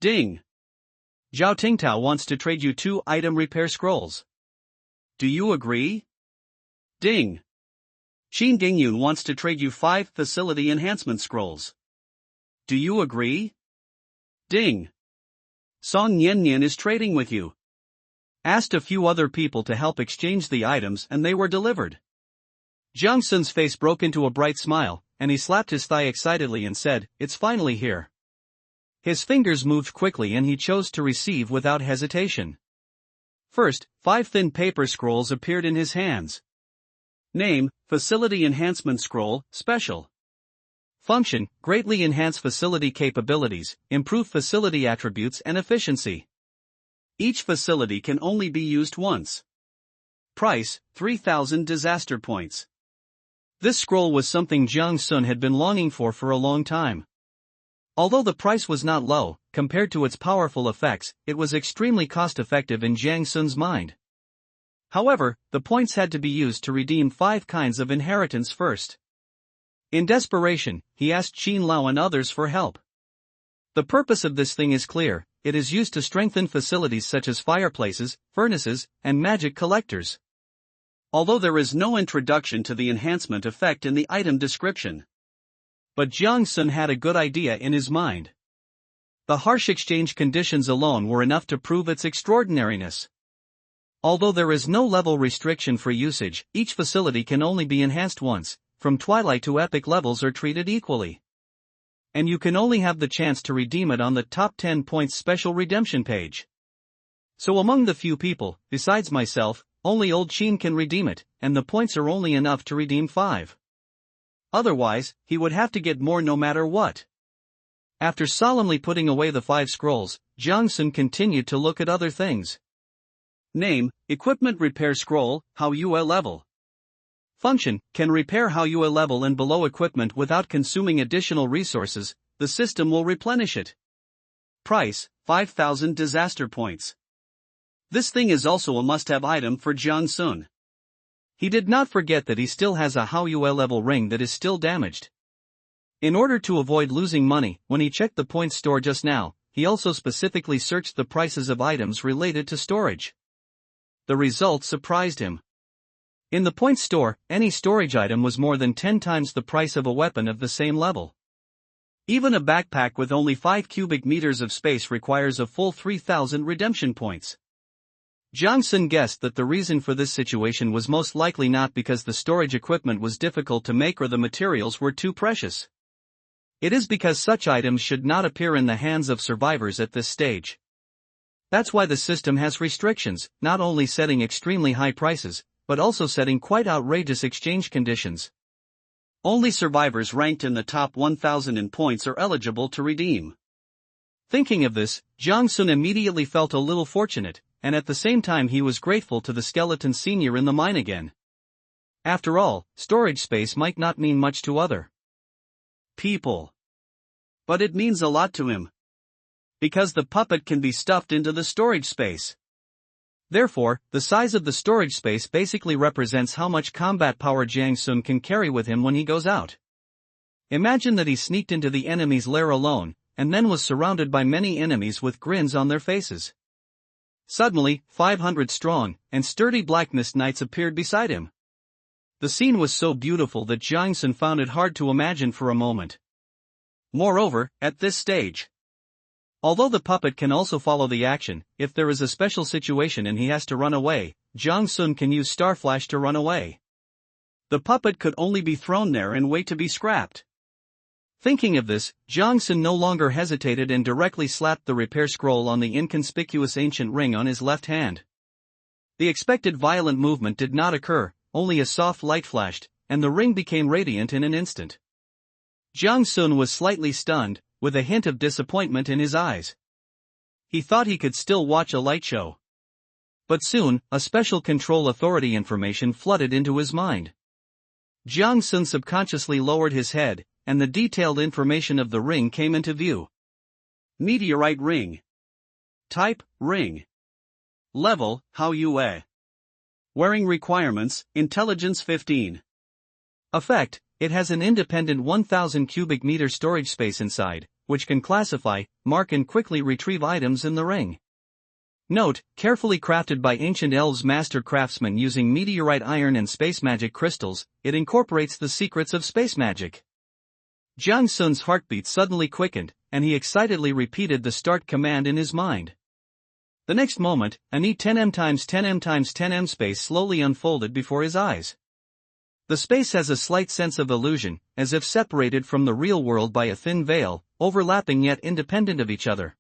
Ding! Zhao Tingtao wants to trade you 2 item repair scrolls. Do you agree? Ding. Xin Dingyun wants to trade you 5 facility enhancement scrolls. Do you agree? Ding. Song Nian is trading with you. Asked a few other people to help exchange the items and they were delivered. Jiang Sun's face broke into a bright smile, and he slapped his thigh excitedly and said, "It's finally here." His fingers moved quickly and he chose to receive without hesitation. First, 5 thin paper scrolls appeared in his hands. Name, Facility Enhancement Scroll, Special. Function, greatly enhance facility capabilities, improve facility attributes and efficiency. Each facility can only be used once. Price, 3,000 disaster points. This scroll was something Jiang Sun had been longing for a long time. Although the price was not low, compared to its powerful effects, it was extremely cost-effective in Jiang Sun's mind. However, the points had to be used to redeem 5 kinds of inheritance first. In desperation, he asked Qin Lao and others for help. The purpose of this thing is clear: it is used to strengthen facilities such as fireplaces, furnaces, and magic collectors. Although there is no introduction to the enhancement effect in the item description. But Jiang Sun had a good idea in his mind. The harsh exchange conditions alone were enough to prove its extraordinariness. Although there is no level restriction for usage, each facility can only be enhanced once. From Twilight to Epic levels are treated equally. And you can only have the chance to redeem it on the top 10 points special redemption page. So among the few people, besides myself, only old Qin can redeem it, and the points are only enough to redeem 5. Otherwise, he would have to get more no matter what. After solemnly putting away the 5 scrolls, Jiang Sun continued to look at other things. Name, Equipment Repair Scroll, Hao Yue Level. Function, can repair Hao Yue level and below equipment without consuming additional resources, the system will replenish it. Price, 5,000 disaster points. This thing is also a must-have item for Jiang Sun. He did not forget that he still has a Hao Yue level ring that is still damaged. In order to avoid losing money, when he checked the points store just now, he also specifically searched the prices of items related to storage. The results surprised him. In the points store, any storage item was more than 10 times the price of a weapon of the same level. Even a backpack with only 5 cubic meters of space requires a full 3,000 redemption points. Jiang Sun guessed that the reason for this situation was most likely not because the storage equipment was difficult to make or the materials were too precious. It is because such items should not appear in the hands of survivors at this stage. That's why the system has restrictions, not only setting extremely high prices, but also setting quite outrageous exchange conditions. Only survivors ranked in the top 1,000 in points are eligible to redeem. Thinking of this, Jiang Sun immediately felt a little fortunate, and at the same time he was grateful to the skeleton senior in the mine again. After all, storage space might not mean much to other people. But it means a lot to him. Because the puppet can be stuffed into the storage space. Therefore, the size of the storage space basically represents how much combat power Jiang Sun can carry with him when he goes out. Imagine that he sneaked into the enemy's lair alone, and then was surrounded by many enemies with grins on their faces. Suddenly, 500 strong and sturdy Black Mist Knights appeared beside him. The scene was so beautiful that Jiang Sun found it hard to imagine for a moment. Moreover, at this stage, although the puppet can also follow the action, if there is a special situation and he has to run away, Jiang Sun can use Star Flash to run away. The puppet could only be thrown there and wait to be scrapped. Thinking of this, Jiang Sun no longer hesitated and directly slapped the repair scroll on the inconspicuous ancient ring on his left hand. The expected violent movement did not occur, only a soft light flashed, and the ring became radiant in an instant. Jiang Sun was slightly stunned, with a hint of disappointment in his eyes. He thought he could still watch a light show. But soon, a special control authority information flooded into his mind. Jiang Sun subconsciously lowered his head, and the detailed information of the ring came into view. Meteorite ring. Type, ring. Level, Hao Yue. Wearing requirements, Intelligence 15. Effect, it has an independent 1,000 cubic meter storage space inside, which can classify, mark and quickly retrieve items in the ring. Note, carefully crafted by ancient elves master craftsmen using meteorite iron and space magic crystals, it incorporates the secrets of space magic. Jiang Sun's heartbeat suddenly quickened, and he excitedly repeated the start command in his mind. The next moment, an E10M x 10M x 10M space slowly unfolded before his eyes. The space has a slight sense of illusion, as if separated from the real world by a thin veil, overlapping yet independent of each other.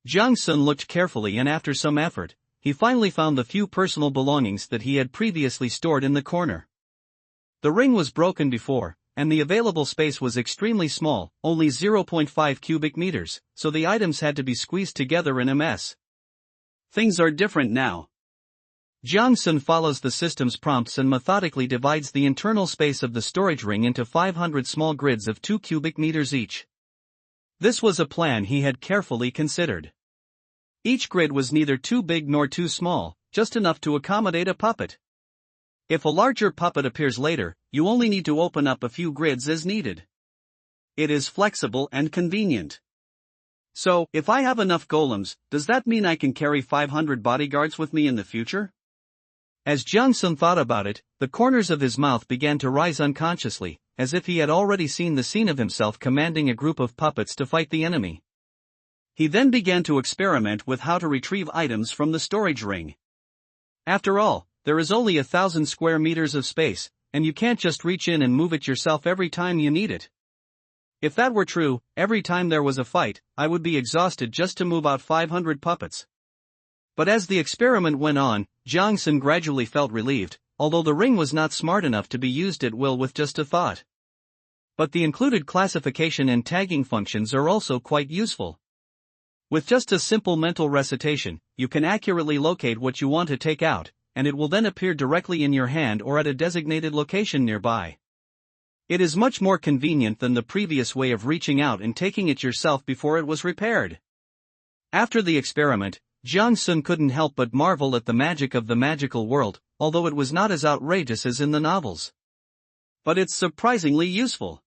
Jiang Sun looked carefully, and after some effort, he finally found the few personal belongings that he had previously stored in the corner. The ring was broken before, and the available space was extremely small, only 0.5 cubic meters, so the items had to be squeezed together in a mess. Things are different now. Jiang Sun follows the system's prompts and methodically divides the internal space of the storage ring into 500 small grids of 2 cubic meters each. This was a plan he had carefully considered. Each grid was neither too big nor too small, just enough to accommodate a puppet. If a larger puppet appears later, you only need to open up a few grids as needed. It is flexible and convenient. So, if I have enough golems, does that mean I can carry 500 bodyguards with me in the future? As Jiang Sun thought about it, the corners of his mouth began to rise unconsciously, as if he had already seen the scene of himself commanding a group of puppets to fight the enemy. He then began to experiment with how to retrieve items from the storage ring. After all, there is only 1,000 square meters of space, and you can't just reach in and move it yourself every time you need it. If that were true, every time there was a fight, I would be exhausted just to move out 500 puppets. But as the experiment went on, Jiang Sun gradually felt relieved, although the ring was not smart enough to be used at will with just a thought. But the included classification and tagging functions are also quite useful. With just a simple mental recitation, you can accurately locate what you want to take out, and it will then appear directly in your hand or at a designated location nearby. It is much more convenient than the previous way of reaching out and taking it yourself before it was repaired. After the experiment, Jiang Sun couldn't help but marvel at the magic of the magical world, although it was not as outrageous as in the novels. But it's surprisingly useful.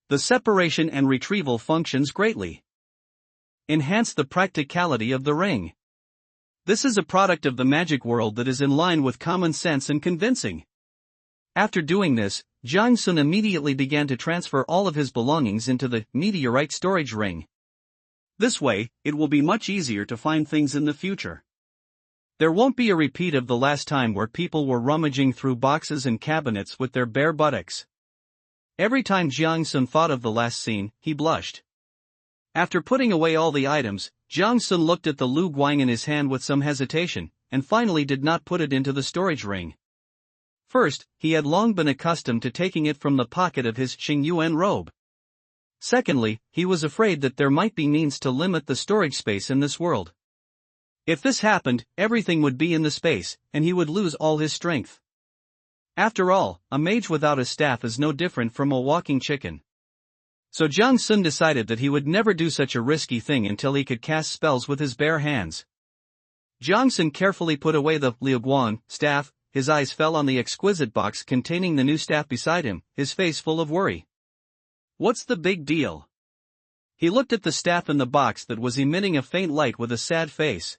The separation and retrieval functions greatly enhance the practicality of the ring. This is a product of the magic world that is in line with common sense and convincing. After doing this, Jiang Sun immediately began to transfer all of his belongings into the meteorite storage ring. This way, it will be much easier to find things in the future. There won't be a repeat of the last time where people were rummaging through boxes and cabinets with their bare buttocks. Every time Jiang Sun thought of the last scene, he blushed. After putting away all the items, Jiang Sun looked at the Lu Guang in his hand with some hesitation, and finally did not put it into the storage ring. First, he had long been accustomed to taking it from the pocket of his Xingyuan robe. Secondly, he was afraid that there might be means to limit the storage space in this world. If this happened, everything would be in the space, and he would lose all his strength. After all, a mage without a staff is no different from a walking chicken. So Jiang Sun decided that he would never do such a risky thing until he could cast spells with his bare hands. Jiang Sun carefully put away the Liu Guang staff. His eyes fell on the exquisite box containing the new staff beside him, his face full of worry. What's the big deal? He looked at the staff in the box that was emitting a faint light with a sad face.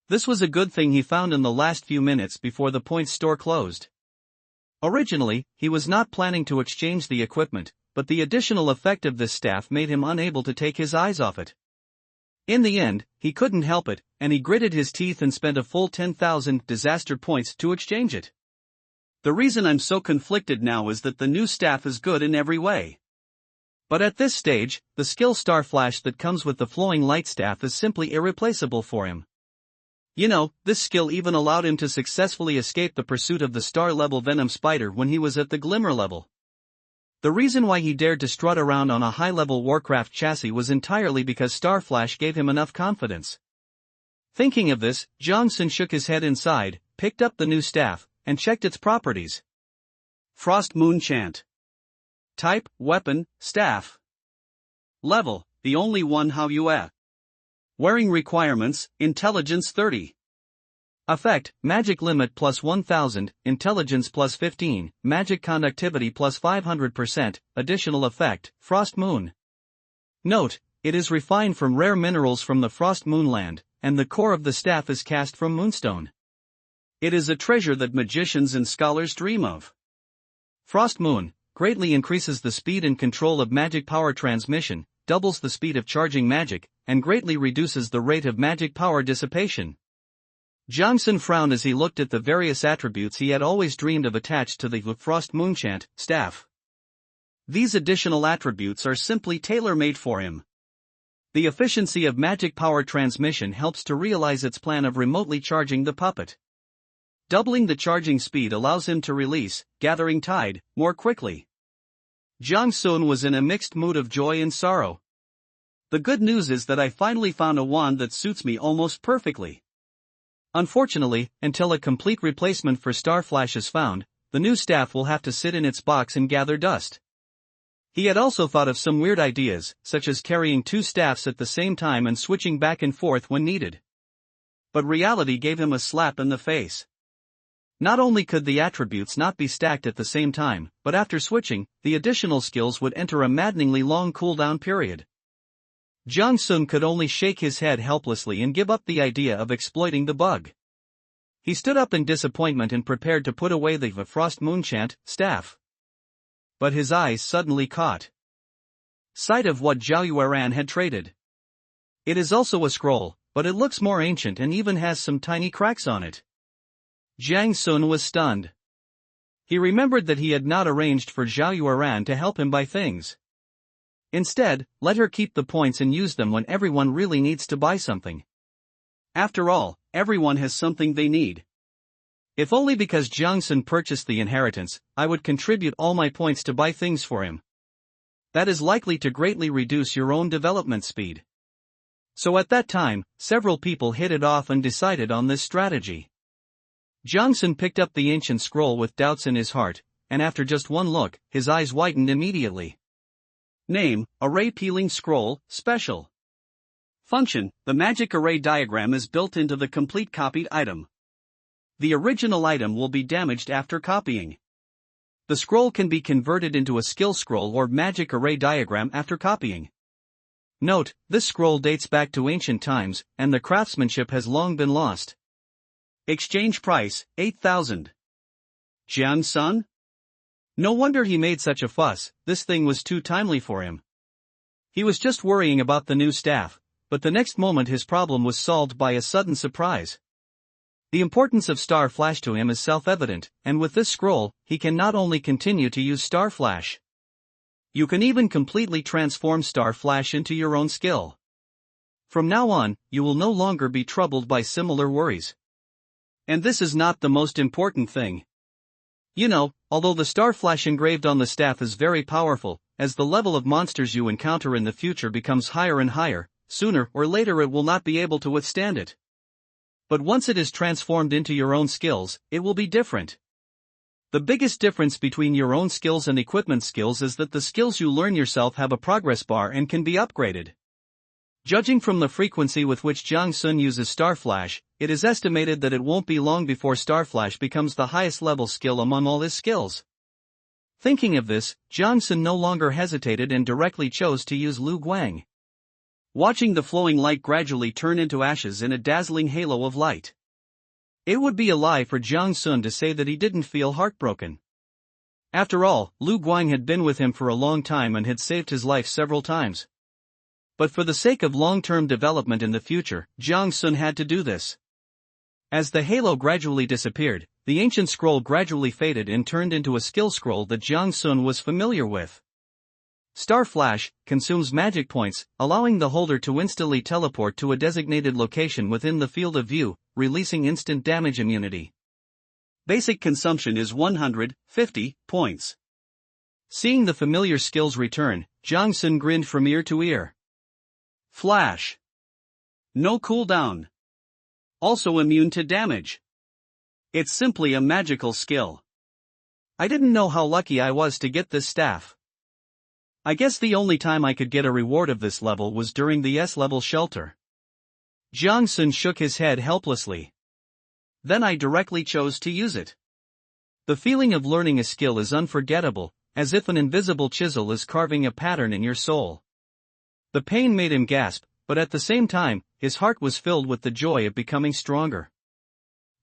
This was a good thing he found in the last few minutes before the point store closed. Originally, he was not planning to exchange the equipment, but the additional effect of this staff made him unable to take his eyes off it. In the end, he couldn't help it, and he gritted his teeth and spent a full 10,000 disaster points to exchange it. The reason I'm so conflicted now is that the new staff is good in every way. But at this stage, the skill star flash that comes with the flowing light staff is simply irreplaceable for him. You know, this skill even allowed him to successfully escape the pursuit of the star-level Venom Spider when he was at the Glimmer level. The reason why he dared to strut around on a high-level Warcraft chassis was entirely because Starflash gave him enough confidence. Thinking of this, Jiang Sun shook his head inside, picked up the new staff, and checked its properties. Frost Moon Chant. Type, weapon, staff. Level, the only one how you at. Wearing requirements, intelligence 30. Effect, magic limit plus 1000, intelligence plus 15, magic conductivity plus 500%, additional effect, Frost Moon. Note, it is refined from rare minerals from the Frost Moonland, and the core of the staff is cast from moonstone. It is a treasure that magicians and scholars dream of. Frost Moon greatly increases the speed and control of magic power transmission, doubles the speed of charging magic, and greatly reduces the rate of magic power dissipation. Jiang Sun frowned as he looked at the various attributes he had always dreamed of attached to the Frost Moonchant staff. These additional attributes are simply tailor-made for him. The efficiency of magic power transmission helps to realize its plan of remotely charging the puppet. Doubling the charging speed allows him to release, gathering tide, more quickly. Jiang Sun was in a mixed mood of joy and sorrow. The good news is that I finally found a wand that suits me almost perfectly. Unfortunately, until a complete replacement for Starflash is found, the new staff will have to sit in its box and gather dust. He had also thought of some weird ideas, such as carrying two staffs at the same time and switching back and forth when needed. But reality gave him a slap in the face. Not only could the attributes not be stacked at the same time, but after switching, the additional skills would enter a maddeningly long cooldown period. Jiang Sun could only shake his head helplessly and give up the idea of exploiting the bug. He stood up in disappointment and prepared to put away the Frost Moonchant staff. But his eyes suddenly caught sight of what Zhao Yueran had traded. It is also a scroll, but it looks more ancient and even has some tiny cracks on it. Jiang Sun was stunned. He remembered that he had not arranged for Zhao Yueran to help him buy things. Instead, let her keep the points and use them when everyone really needs to buy something. After all, everyone has something they need. If only because Jiang Sun purchased the inheritance, I would contribute all my points to buy things for him. That is likely to greatly reduce your own development speed. So at that time, several people hit it off and decided on this strategy. Jiang Sun picked up the ancient scroll with doubts in his heart, and after just one look, his eyes widened immediately. Name: Array Peeling Scroll, Special. Function: the magic array diagram is built into the complete copied item. The original item will be damaged after copying. The scroll can be converted into a skill scroll or magic array diagram after copying. Note: this scroll dates back to ancient times, and the craftsmanship has long been lost. Exchange price: 8,000. Jiang Sun? No wonder he made such a fuss, this thing was too timely for him. He was just worrying about the new staff, but the next moment his problem was solved by a sudden surprise. The importance of Star Flash to him is self-evident, and with this scroll, he can not only continue to use Star Flash. You can even completely transform Star Flash into your own skill. From now on, you will no longer be troubled by similar worries. And this is not the most important thing. You know, although the Star Flash engraved on the staff is very powerful, as the level of monsters you encounter in the future becomes higher and higher, sooner or later it will not be able to withstand it. But once it is transformed into your own skills, it will be different. The biggest difference between your own skills and equipment skills is that the skills you learn yourself have a progress bar and can be upgraded. Judging from the frequency with which Jiang Sun uses Star Flash, it is estimated that it won't be long before Star Flash becomes the highest level skill among all his skills. Thinking of this, Jiang Sun no longer hesitated and directly chose to use Lu Guang. Watching the flowing light gradually turn into ashes in a dazzling halo of light. It would be a lie for Jiang Sun to say that he didn't feel heartbroken. After all, Lu Guang had been with him for a long time and had saved his life several times. But for the sake of long-term development in the future, Jiang Sun had to do this. As the halo gradually disappeared, the ancient scroll gradually faded and turned into a skill scroll that Jiang Sun was familiar with. Star Flash consumes magic points, allowing the holder to instantly teleport to a designated location within the field of view, releasing instant damage immunity. Basic consumption is 150 points. Seeing the familiar skills return, Jiang Sun grinned from ear to ear. Flash. No cooldown. Also immune to damage. It's simply a magical skill. I didn't know how lucky I was to get this staff. I guess the only time I could get a reward of this level was during the S-level shelter. Jiang Sun shook his head helplessly. Then I directly chose to use it. The feeling of learning a skill is unforgettable, as if an invisible chisel is carving a pattern in your soul. The pain made him gasp, but at the same time, his heart was filled with the joy of becoming stronger.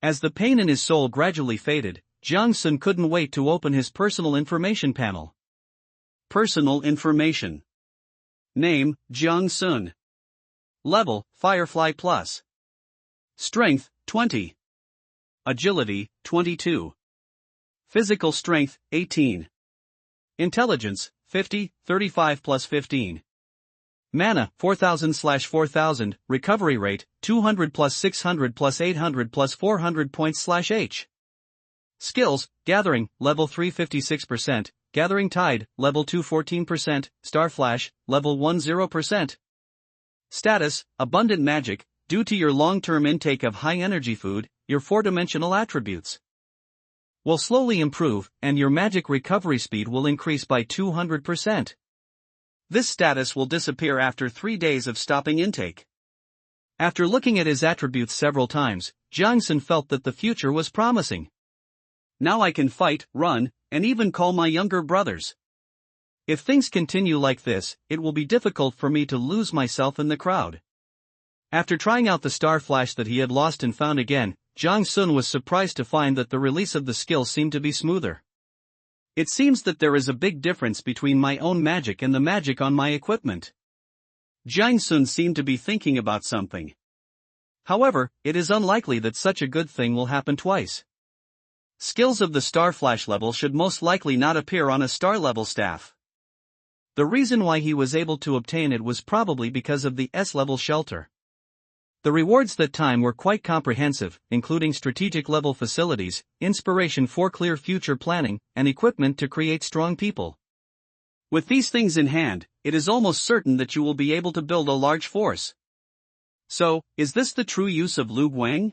As the pain in his soul gradually faded, Jiang Sun couldn't wait to open his personal information panel. Personal information. Name, Jiang Sun. Level, Firefly Plus. Strength, 20. Agility, 22. Physical strength, 18. Intelligence, 50, 35 plus 15. Mana, 4000/4000, recovery rate, 200 plus 600 plus 800 plus 400 points/H. Skills, Gathering, level 3 56%, Gathering Tide, level 2 14%, Star Flash, level 1 0%. Status, Abundant Magic, due to your long-term intake of high-energy food, your 4-dimensional attributes will slowly improve, and your magic recovery speed will increase by 200%. This status will disappear after 3 days of stopping intake. After looking at his attributes several times, Jiang Sun felt that the future was promising. Now I can fight, run, and even call my younger brothers. If things continue like this, it will be difficult for me to lose myself in the crowd. After trying out the Star Flash that he had lost and found again, Jiang Sun was surprised to find that the release of the skill seemed to be smoother. It seems that there is a big difference between my own magic and the magic on my equipment. Jiang Sun seemed to be thinking about something. However, it is unlikely that such a good thing will happen twice. Skills of the Star Flash level should most likely not appear on a star level staff. The reason why he was able to obtain it was probably because of the S-level shelter. The rewards that time were quite comprehensive, including strategic level facilities, inspiration for clear future planning, and equipment to create strong people. With these things in hand, it is almost certain that you will be able to build a large force. So, is this the true use of Lu Guang?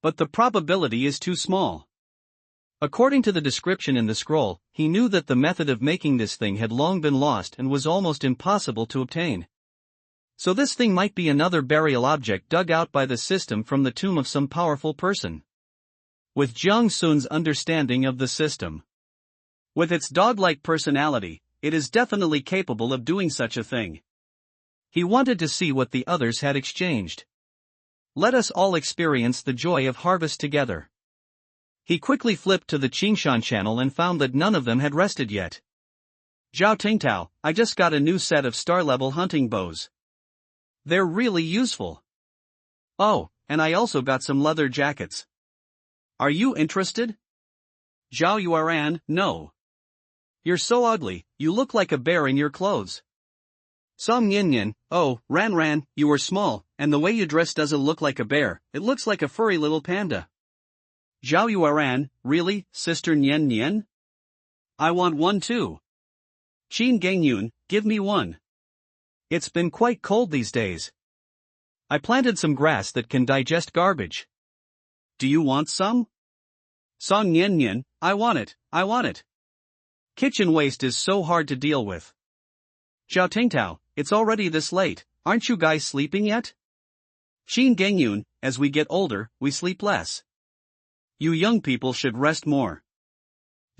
But the probability is too small. According to the description in the scroll, he knew that the method of making this thing had long been lost and was almost impossible to obtain. So this thing might be another burial object dug out by the system from the tomb of some powerful person. With Jiang Sun's understanding of the system, with its dog-like personality, it is definitely capable of doing such a thing. He wanted to see what the others had exchanged. Let us all experience the joy of harvest together. He quickly flipped to the Qingshan channel and found that none of them had rested yet. Zhao Tingtao, I just got a new set of star-level hunting bows. They're really useful. Oh, and I also got some leather jackets. Are you interested? Zhao Yuan, no. You're so ugly, you look like a bear in your clothes. Song Yin, oh, Ran, you are small, and the way you dress doesn't look like a bear, it looks like a furry little panda. Zhao Yuan, really, Sister Nian? I want one too. Qin Gengyun, give me one. It's been quite cold these days. I planted some grass that can digest garbage. Do you want some? Song Yin, I want it. Kitchen waste is so hard to deal with. Zhao Tingtao, it's already this late, aren't you guys sleeping yet? Qin Gengyun, as we get older, we sleep less. You young people should rest more.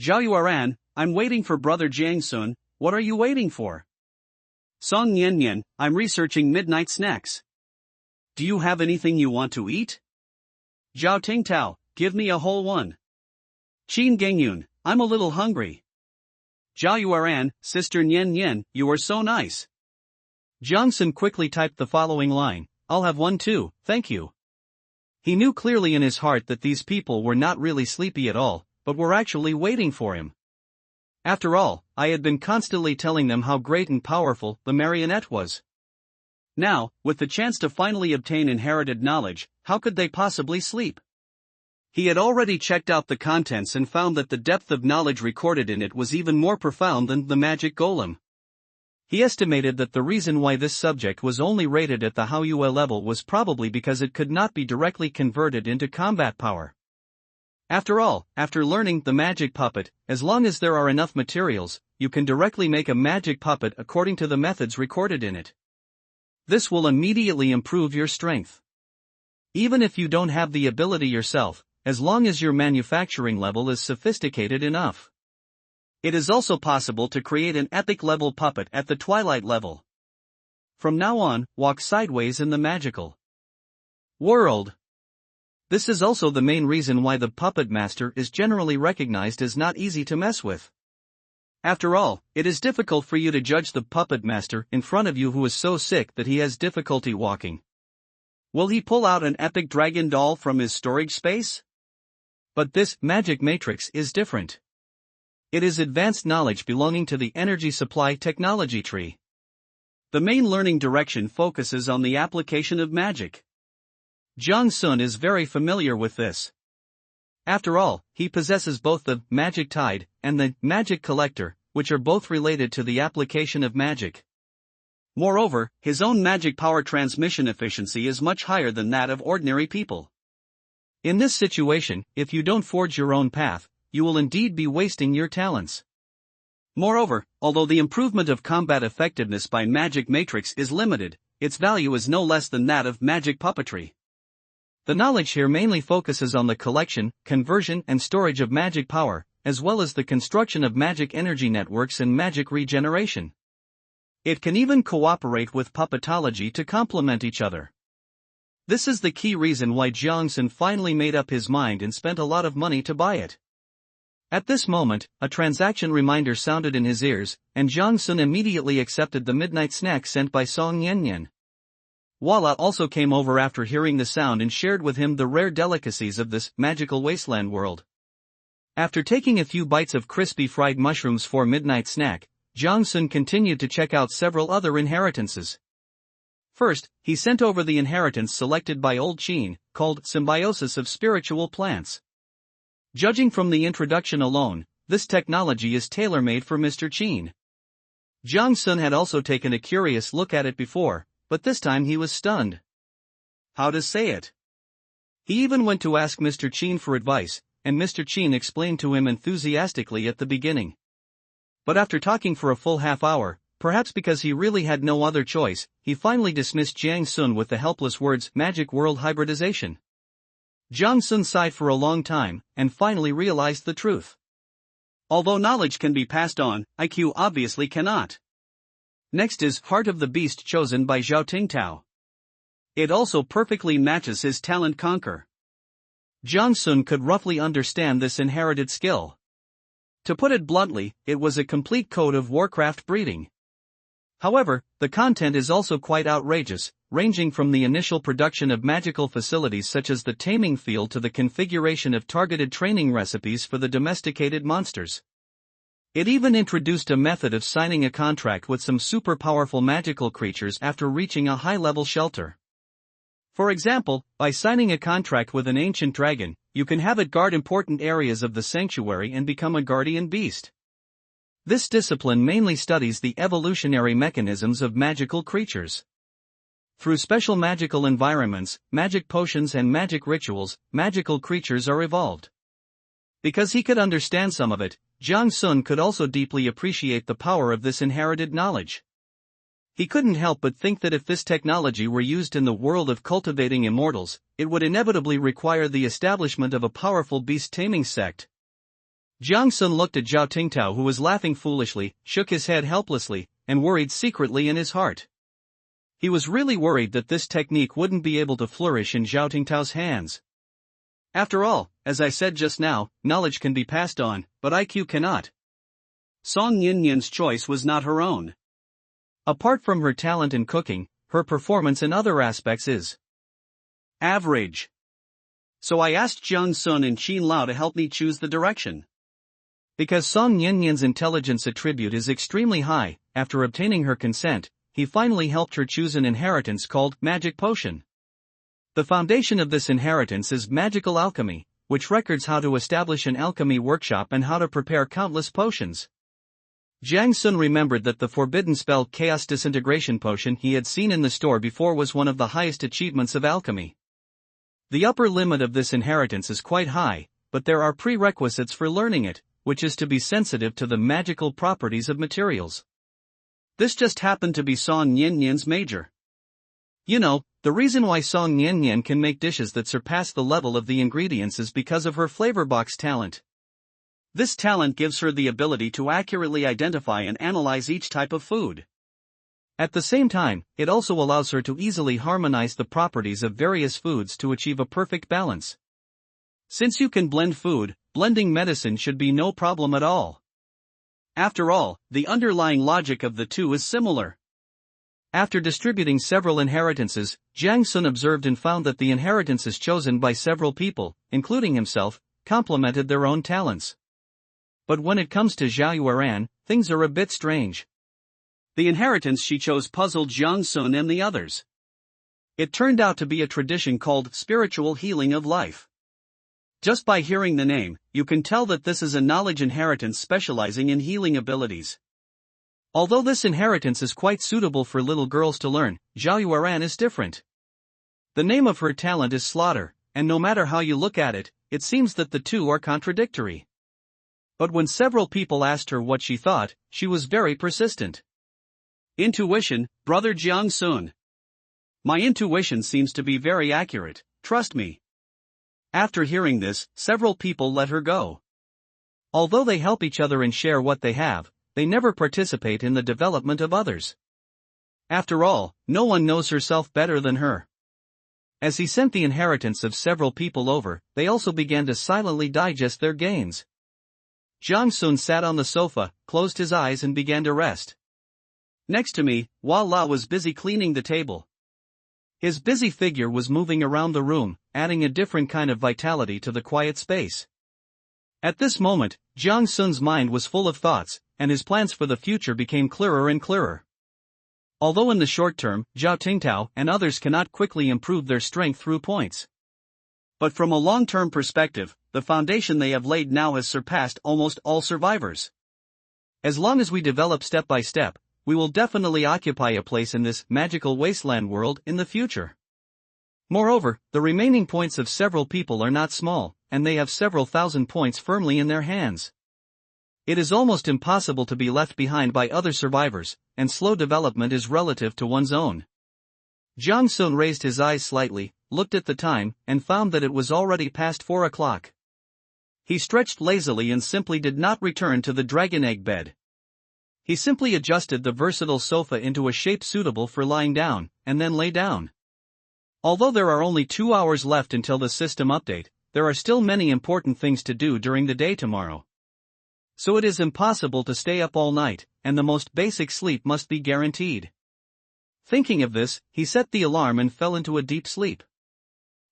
Zhao Yuan, I'm waiting for brother Jiang Sun, what are you waiting for? Song Yin, I'm researching midnight snacks. Do you have anything you want to eat? Zhao Tingtao, give me a whole one. Qin Gengyun, I'm a little hungry. Zhao Yuan, Sister Yin, you are so nice. Jiang Sun quickly typed the following line, I'll have one too, thank you. He knew clearly in his heart that these people were not really sleepy at all, but were actually waiting for him. After all, I had been constantly telling them how great and powerful the marionette was. Now, with the chance to finally obtain inherited knowledge, how could they possibly sleep? He had already checked out the contents and found that the depth of knowledge recorded in it was even more profound than the magic golem. He estimated that the reason why this subject was only rated at the Haoyue level was probably because it could not be directly converted into combat power. After all, after learning the magic puppet, as long as there are enough materials, you can directly make a magic puppet according to the methods recorded in it. This will immediately improve your strength. Even if you don't have the ability yourself, as long as your manufacturing level is sophisticated enough. It is also possible to create an epic level puppet at the Twilight level. From now on, walk sideways in the magical world. This is also the main reason why the puppet master is generally recognized as not easy to mess with. After all, it is difficult for you to judge the puppet master in front of you who is so sick that he has difficulty walking. Will he pull out an epic dragon doll from his storage space? But this magic matrix is different. It is advanced knowledge belonging to the energy supply technology tree. The main learning direction focuses on the application of magic. Jang Sun is very familiar with this. After all, he possesses both the magic tide and the magic collector, which are both related to the application of magic. Moreover, his own magic power transmission efficiency is much higher than that of ordinary people. In this situation, if you don't forge your own path, you will indeed be wasting your talents. Moreover, although the improvement of combat effectiveness by magic matrix is limited, its value is no less than that of magic puppetry. The knowledge here mainly focuses on the collection, conversion and storage of magic power, as well as the construction of magic energy networks and magic regeneration. It can even cooperate with puppetology to complement each other. This is the key reason why Jiang Sun finally made up his mind and spent a lot of money to buy it. At this moment, a transaction reminder sounded in his ears, and Jiang Sun immediately accepted the midnight snack sent by Song Yanyan. Walla also came over after hearing the sound and shared with him the rare delicacies of this magical wasteland world. After taking a few bites of crispy fried mushrooms for midnight snack, Jiang Sun continued to check out several other inheritances. First, he sent over the inheritance selected by Old Qin, called Symbiosis of Spiritual Plants. Judging from the introduction alone, this technology is tailor-made for Mr. Qin. Jiang Sun had also taken a curious look at it before, but this time he was stunned. How to say it? He even went to ask Mr. Qin for advice, and Mr. Qin explained to him enthusiastically at the beginning. But after talking for a full half hour, perhaps because he really had no other choice, he finally dismissed Jiang Sun with the helpless words magic world hybridization. Jiang Sun sighed for a long time, and finally realized the truth. Although knowledge can be passed on, IQ obviously cannot. Next is Heart of the Beast chosen by Zhao Tingtao. It also perfectly matches his talent conquer. Jiang Sun could roughly understand this inherited skill. To put it bluntly, it was a complete code of Warcraft breeding. However, the content is also quite outrageous, ranging from the initial production of magical facilities such as the taming field to the configuration of targeted training recipes for the domesticated monsters. It even introduced a method of signing a contract with some super powerful magical creatures after reaching a high-level shelter. For example, by signing a contract with an ancient dragon, you can have it guard important areas of the sanctuary and become a guardian beast. This discipline mainly studies the evolutionary mechanisms of magical creatures. Through special magical environments, magic potions and magic rituals, magical creatures are evolved. Because he could understand some of it, Jiang Sun could also deeply appreciate the power of this inherited knowledge. He couldn't help but think that if this technology were used in the world of cultivating immortals, it would inevitably require the establishment of a powerful beast-taming sect. Jiang Sun looked at Zhao Tingtao, who was laughing foolishly, shook his head helplessly, and worried secretly in his heart. He was really worried that this technique wouldn't be able to flourish in Zhao Tingtao's hands. After all, as I said just now, knowledge can be passed on, but IQ cannot. Song Yinyan's choice was not her own. Apart from her talent in cooking, her performance in other aspects is average. So I asked Jiang Sun and Qin Lao to help me choose the direction. Because Song Yinyan's intelligence attribute is extremely high, after obtaining her consent, he finally helped her choose an inheritance called Magic Potion. The foundation of this inheritance is magical alchemy, which records how to establish an alchemy workshop and how to prepare countless potions. Jiang Sun remembered that the forbidden spell Chaos Disintegration Potion he had seen in the store before was one of the highest achievements of alchemy. The upper limit of this inheritance is quite high, but there are prerequisites for learning it, which is to be sensitive to the magical properties of materials. This just happened to be Song Yinyan's major. You know, the reason why Song Yanyan can make dishes that surpass the level of the ingredients is because of her flavor box talent. This talent gives her the ability to accurately identify and analyze each type of food. At the same time, it also allows her to easily harmonize the properties of various foods to achieve a perfect balance. Since you can blend food, blending medicine should be no problem at all. After all, the underlying logic of the two is similar. After distributing several inheritances, Jiang Sun observed and found that the inheritances chosen by several people, including himself, complemented their own talents. But when it comes to Zhao Yueran, things are a bit strange. The inheritance she chose puzzled Jiang Sun and the others. It turned out to be a tradition called spiritual healing of life. Just by hearing the name, you can tell that this is a knowledge inheritance specializing in healing abilities. Although this inheritance is quite suitable for little girls to learn, Zhao Yueran is different. The name of her talent is slaughter, and no matter how you look at it, it seems that the two are contradictory. But when several people asked her what she thought, she was very persistent. Intuition, brother Jiang Sun. My intuition seems to be very accurate, trust me. After hearing this, several people let her go. Although they help each other and share what they have, they never participate in the development of others. After all, no one knows herself better than her. As he sent the inheritance of several people over, they also began to silently digest their gains. Jiang Sun sat on the sofa, closed his eyes and began to rest. Next to me, Hua La was busy cleaning the table. His busy figure was moving around the room, adding a different kind of vitality to the quiet space. At this moment, Jiang Sun's mind was full of thoughts, and his plans for the future became clearer and clearer. Although in the short term, Zhao Tingtao and others cannot quickly improve their strength through points. But from a long-term perspective, the foundation they have laid now has surpassed almost all survivors. As long as we develop step by step, we will definitely occupy a place in this magical wasteland world in the future. Moreover, the remaining points of several people are not small, and they have several thousand points firmly in their hands. It is almost impossible to be left behind by other survivors, and slow development is relative to one's own. Jiang Sun raised his eyes slightly, looked at the time, and found that it was already past 4 o'clock. He stretched lazily and simply did not return to the dragon egg bed. He simply adjusted the versatile sofa into a shape suitable for lying down, and then lay down. Although there are only 2 hours left until the system update, there are still many important things to do during the day tomorrow. So it is impossible to stay up all night, and the most basic sleep must be guaranteed. Thinking of this, he set the alarm and fell into a deep sleep.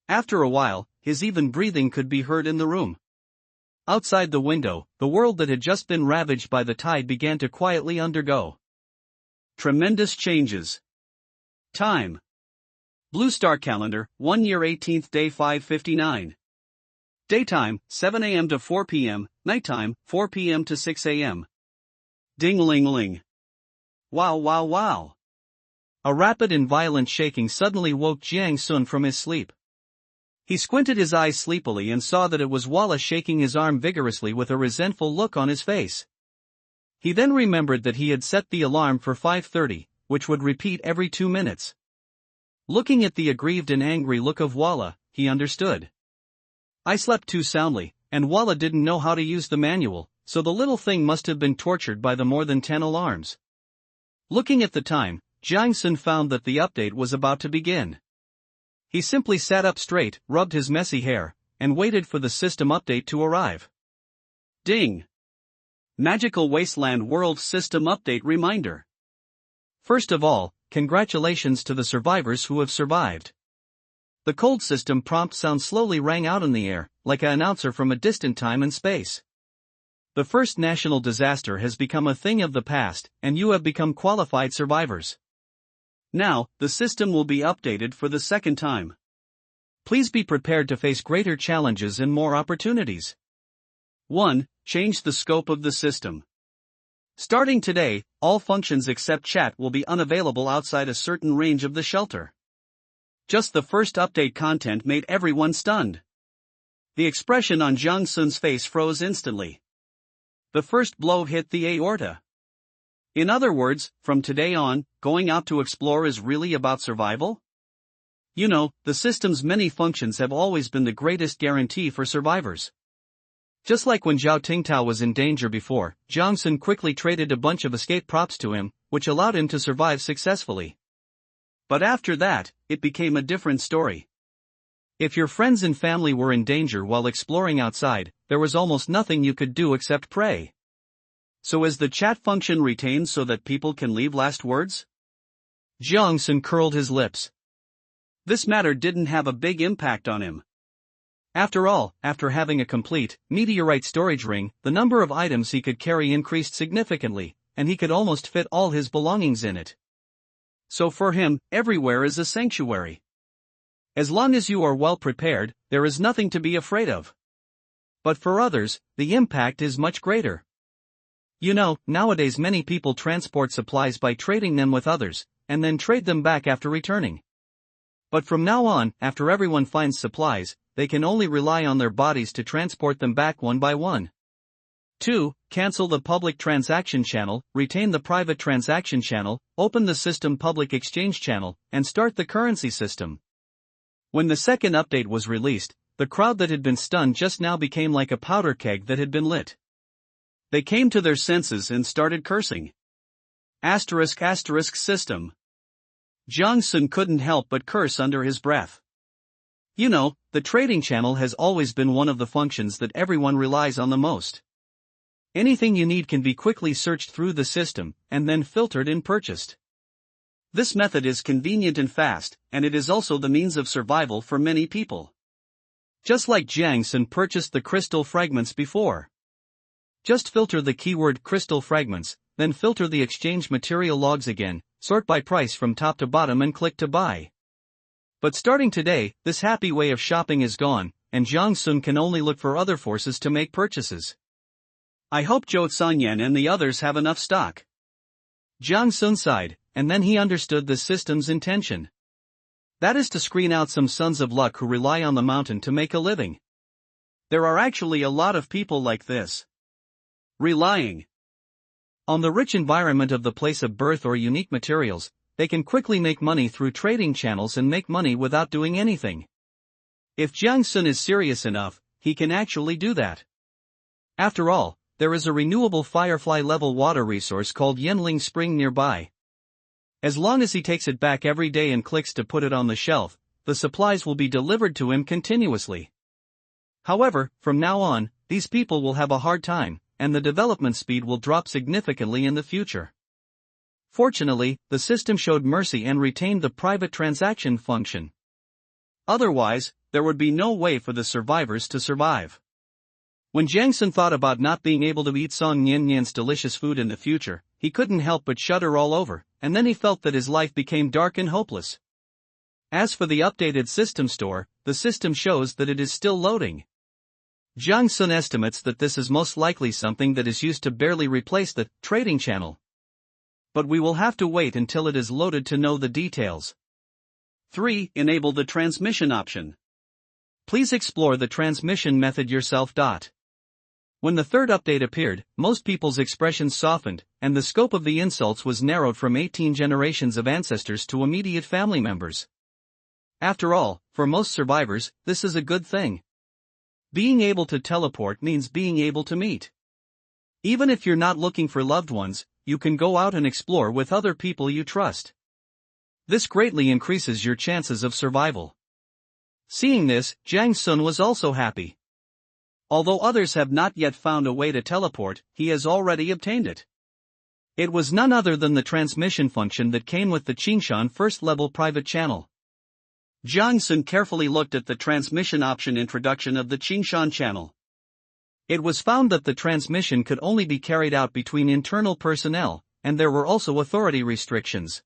After a while, his even breathing could be heard in the room. Outside the window, the world that had just been ravaged by the tide began to quietly undergo tremendous changes. Time. Blue Star Calendar, 1 year 18th day 5:59. Daytime, 7 a.m. to 4 p.m., nighttime, 4 p.m. to 6 a.m. Ding-ling-ling. Wow wow wow. A rapid and violent shaking suddenly woke Jiang Sun from his sleep. He squinted his eyes sleepily and saw that it was Walla shaking his arm vigorously with a resentful look on his face. He then remembered that he had set the alarm for 5:30, which would repeat every 2 minutes. Looking at the aggrieved and angry look of Walla, he understood. I slept too soundly, and Walla didn't know how to use the manual, so the little thing must have been tortured by the more than 10 alarms. Looking at the time, Jiang Sun found that the update was about to begin. He simply sat up straight, rubbed his messy hair, and waited for the system update to arrive. Ding! Magical Wasteland World System Update Reminder. First of all, congratulations to the survivors who have survived. The cold system prompt sound slowly rang out in the air, like an announcer from a distant time and space. The first national disaster has become a thing of the past, and you have become qualified survivors. Now, the system will be updated for the second time. Please be prepared to face greater challenges and more opportunities. 1. Change the scope of the system. Starting today, all functions except chat will be unavailable outside a certain range of the shelter. Just the first update content made everyone stunned. The expression on Jiang Sun's face froze instantly. The first blow hit the aorta. In other words, from today on, going out to explore is really about survival? You know, the system's many functions have always been the greatest guarantee for survivors. Just like when Zhao Tingtao was in danger before, Jiang Sun quickly traded a bunch of escape props to him, which allowed him to survive successfully. But after that, it became a different story. If your friends and family were in danger while exploring outside, there was almost nothing you could do except pray. So is the chat function retained so that people can leave last words? Jiang Sun curled his lips. This matter didn't have a big impact on him. After all, after having a complete, meteorite storage ring, the number of items he could carry increased significantly, and he could almost fit all his belongings in it. So for him, everywhere is a sanctuary. As long as you are well prepared, there is nothing to be afraid of. But for others, the impact is much greater. You know, nowadays many people transport supplies by trading them with others, and then trade them back after returning. But from now on, after everyone finds supplies, they can only rely on their bodies to transport them back one by one. 2. Cancel the public transaction channel, retain the private transaction channel, open the system public exchange channel, and start the currency system. When the second update was released, the crowd that had been stunned just now became like a powder keg that had been lit. They came to their senses and started cursing. System. Jiang Sun couldn't help but curse under his breath. You know, the trading channel has always been one of the functions that everyone relies on the most. Anything you need can be quickly searched through the system, and then filtered and purchased. This method is convenient and fast, and it is also the means of survival for many people. Just like Jiang Sun purchased the crystal fragments before. Just filter the keyword crystal fragments, then filter the exchange material logs again, sort by price from top to bottom and click to buy. But starting today, this happy way of shopping is gone, and Jiang Sun can only look for other forces to make purchases. I hope Zhou Sanyan and the others have enough stock. Jiang Sun sighed, and then he understood the system's intention. That is to screen out some sons of luck who rely on the mountain to make a living. There are actually a lot of people like this. Relying on the rich environment of the place of birth or unique materials, they can quickly make money through trading channels and make money without doing anything. If Jiang Sun is serious enough, he can actually do that. After all, there is a renewable firefly-level water resource called Yanling Spring nearby. As long as he takes it back every day and clicks to put it on the shelf, the supplies will be delivered to him continuously. However, from now on, these people will have a hard time, and the development speed will drop significantly in the future. Fortunately, the system showed mercy and retained the private transaction function. Otherwise, there would be no way for the survivors to survive. When Jiang Sun thought about not being able to eat Song Nian Nian's delicious food in the future, he couldn't help but shudder all over, and then he felt that his life became dark and hopeless. As for the updated system store, the system shows that it is still loading. Jiang Sun estimates that this is most likely something that is used to barely replace the trading channel. But we will have to wait until it is loaded to know the details. 3. Enable the transmission option. Please explore the transmission method yourself. When the third update appeared, most people's expressions softened, and the scope of the insults was narrowed from 18 generations of ancestors to immediate family members. After all, for most survivors, this is a good thing. Being able to teleport means being able to meet. Even if you're not looking for loved ones, you can go out and explore with other people you trust. This greatly increases your chances of survival. Seeing this, Jiang Sun was also happy. Although others have not yet found a way to teleport, he has already obtained it. It was none other than the transmission function that came with the Qingshan first-level private channel. Jiang Sun carefully looked at the transmission option introduction of the Qingshan channel. It was found that the transmission could only be carried out between internal personnel, and there were also authority restrictions.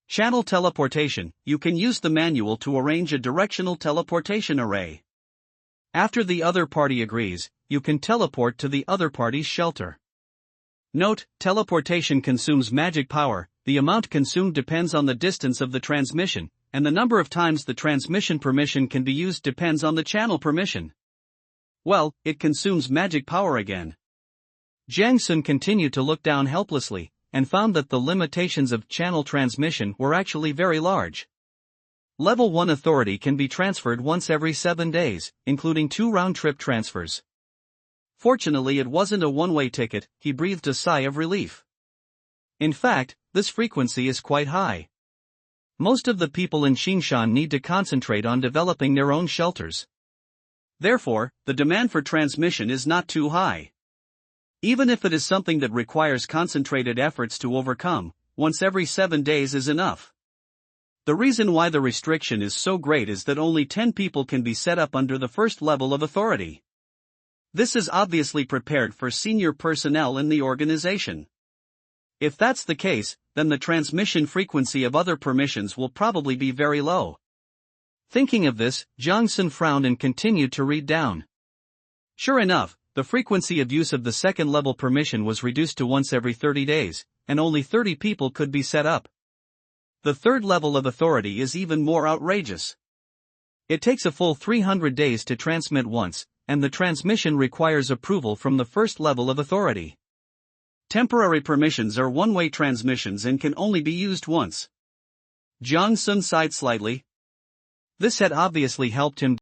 Channel teleportation: you can use the manual to arrange a directional teleportation array. After the other party agrees, you can teleport to the other party's shelter. Note: teleportation consumes magic power. The amount consumed depends on the distance of the transmission, and the number of times the transmission permission can be used depends on the channel permission. Well, it consumes magic power again. Jiang Sun continued to look down helplessly, and found that the limitations of channel transmission were actually very large. Level 1 authority can be transferred once every 7 days, including 2 round-trip transfers. Fortunately, it wasn't a one-way ticket. He breathed a sigh of relief. In fact, this frequency is quite high. Most of the people in Xingshan need to concentrate on developing their own shelters. Therefore, the demand for transmission is not too high. Even if it is something that requires concentrated efforts to overcome, once every 7 days is enough. The reason why the restriction is so great is that only 10 people can be set up under the first level of authority. This is obviously prepared for senior personnel in the organization. If that's the case, then the transmission frequency of other permissions will probably be very low. Thinking of this, Jiang Sun frowned and continued to read down. Sure enough, the frequency of use of the second level permission was reduced to once every 30 days, and only 30 people could be set up. The third level of authority is even more outrageous. It takes a full 300 days to transmit once, and the transmission requires approval from the first level of authority. Temporary permissions are one-way transmissions and can only be used once. Jiang Sun sighed slightly. This had obviously helped him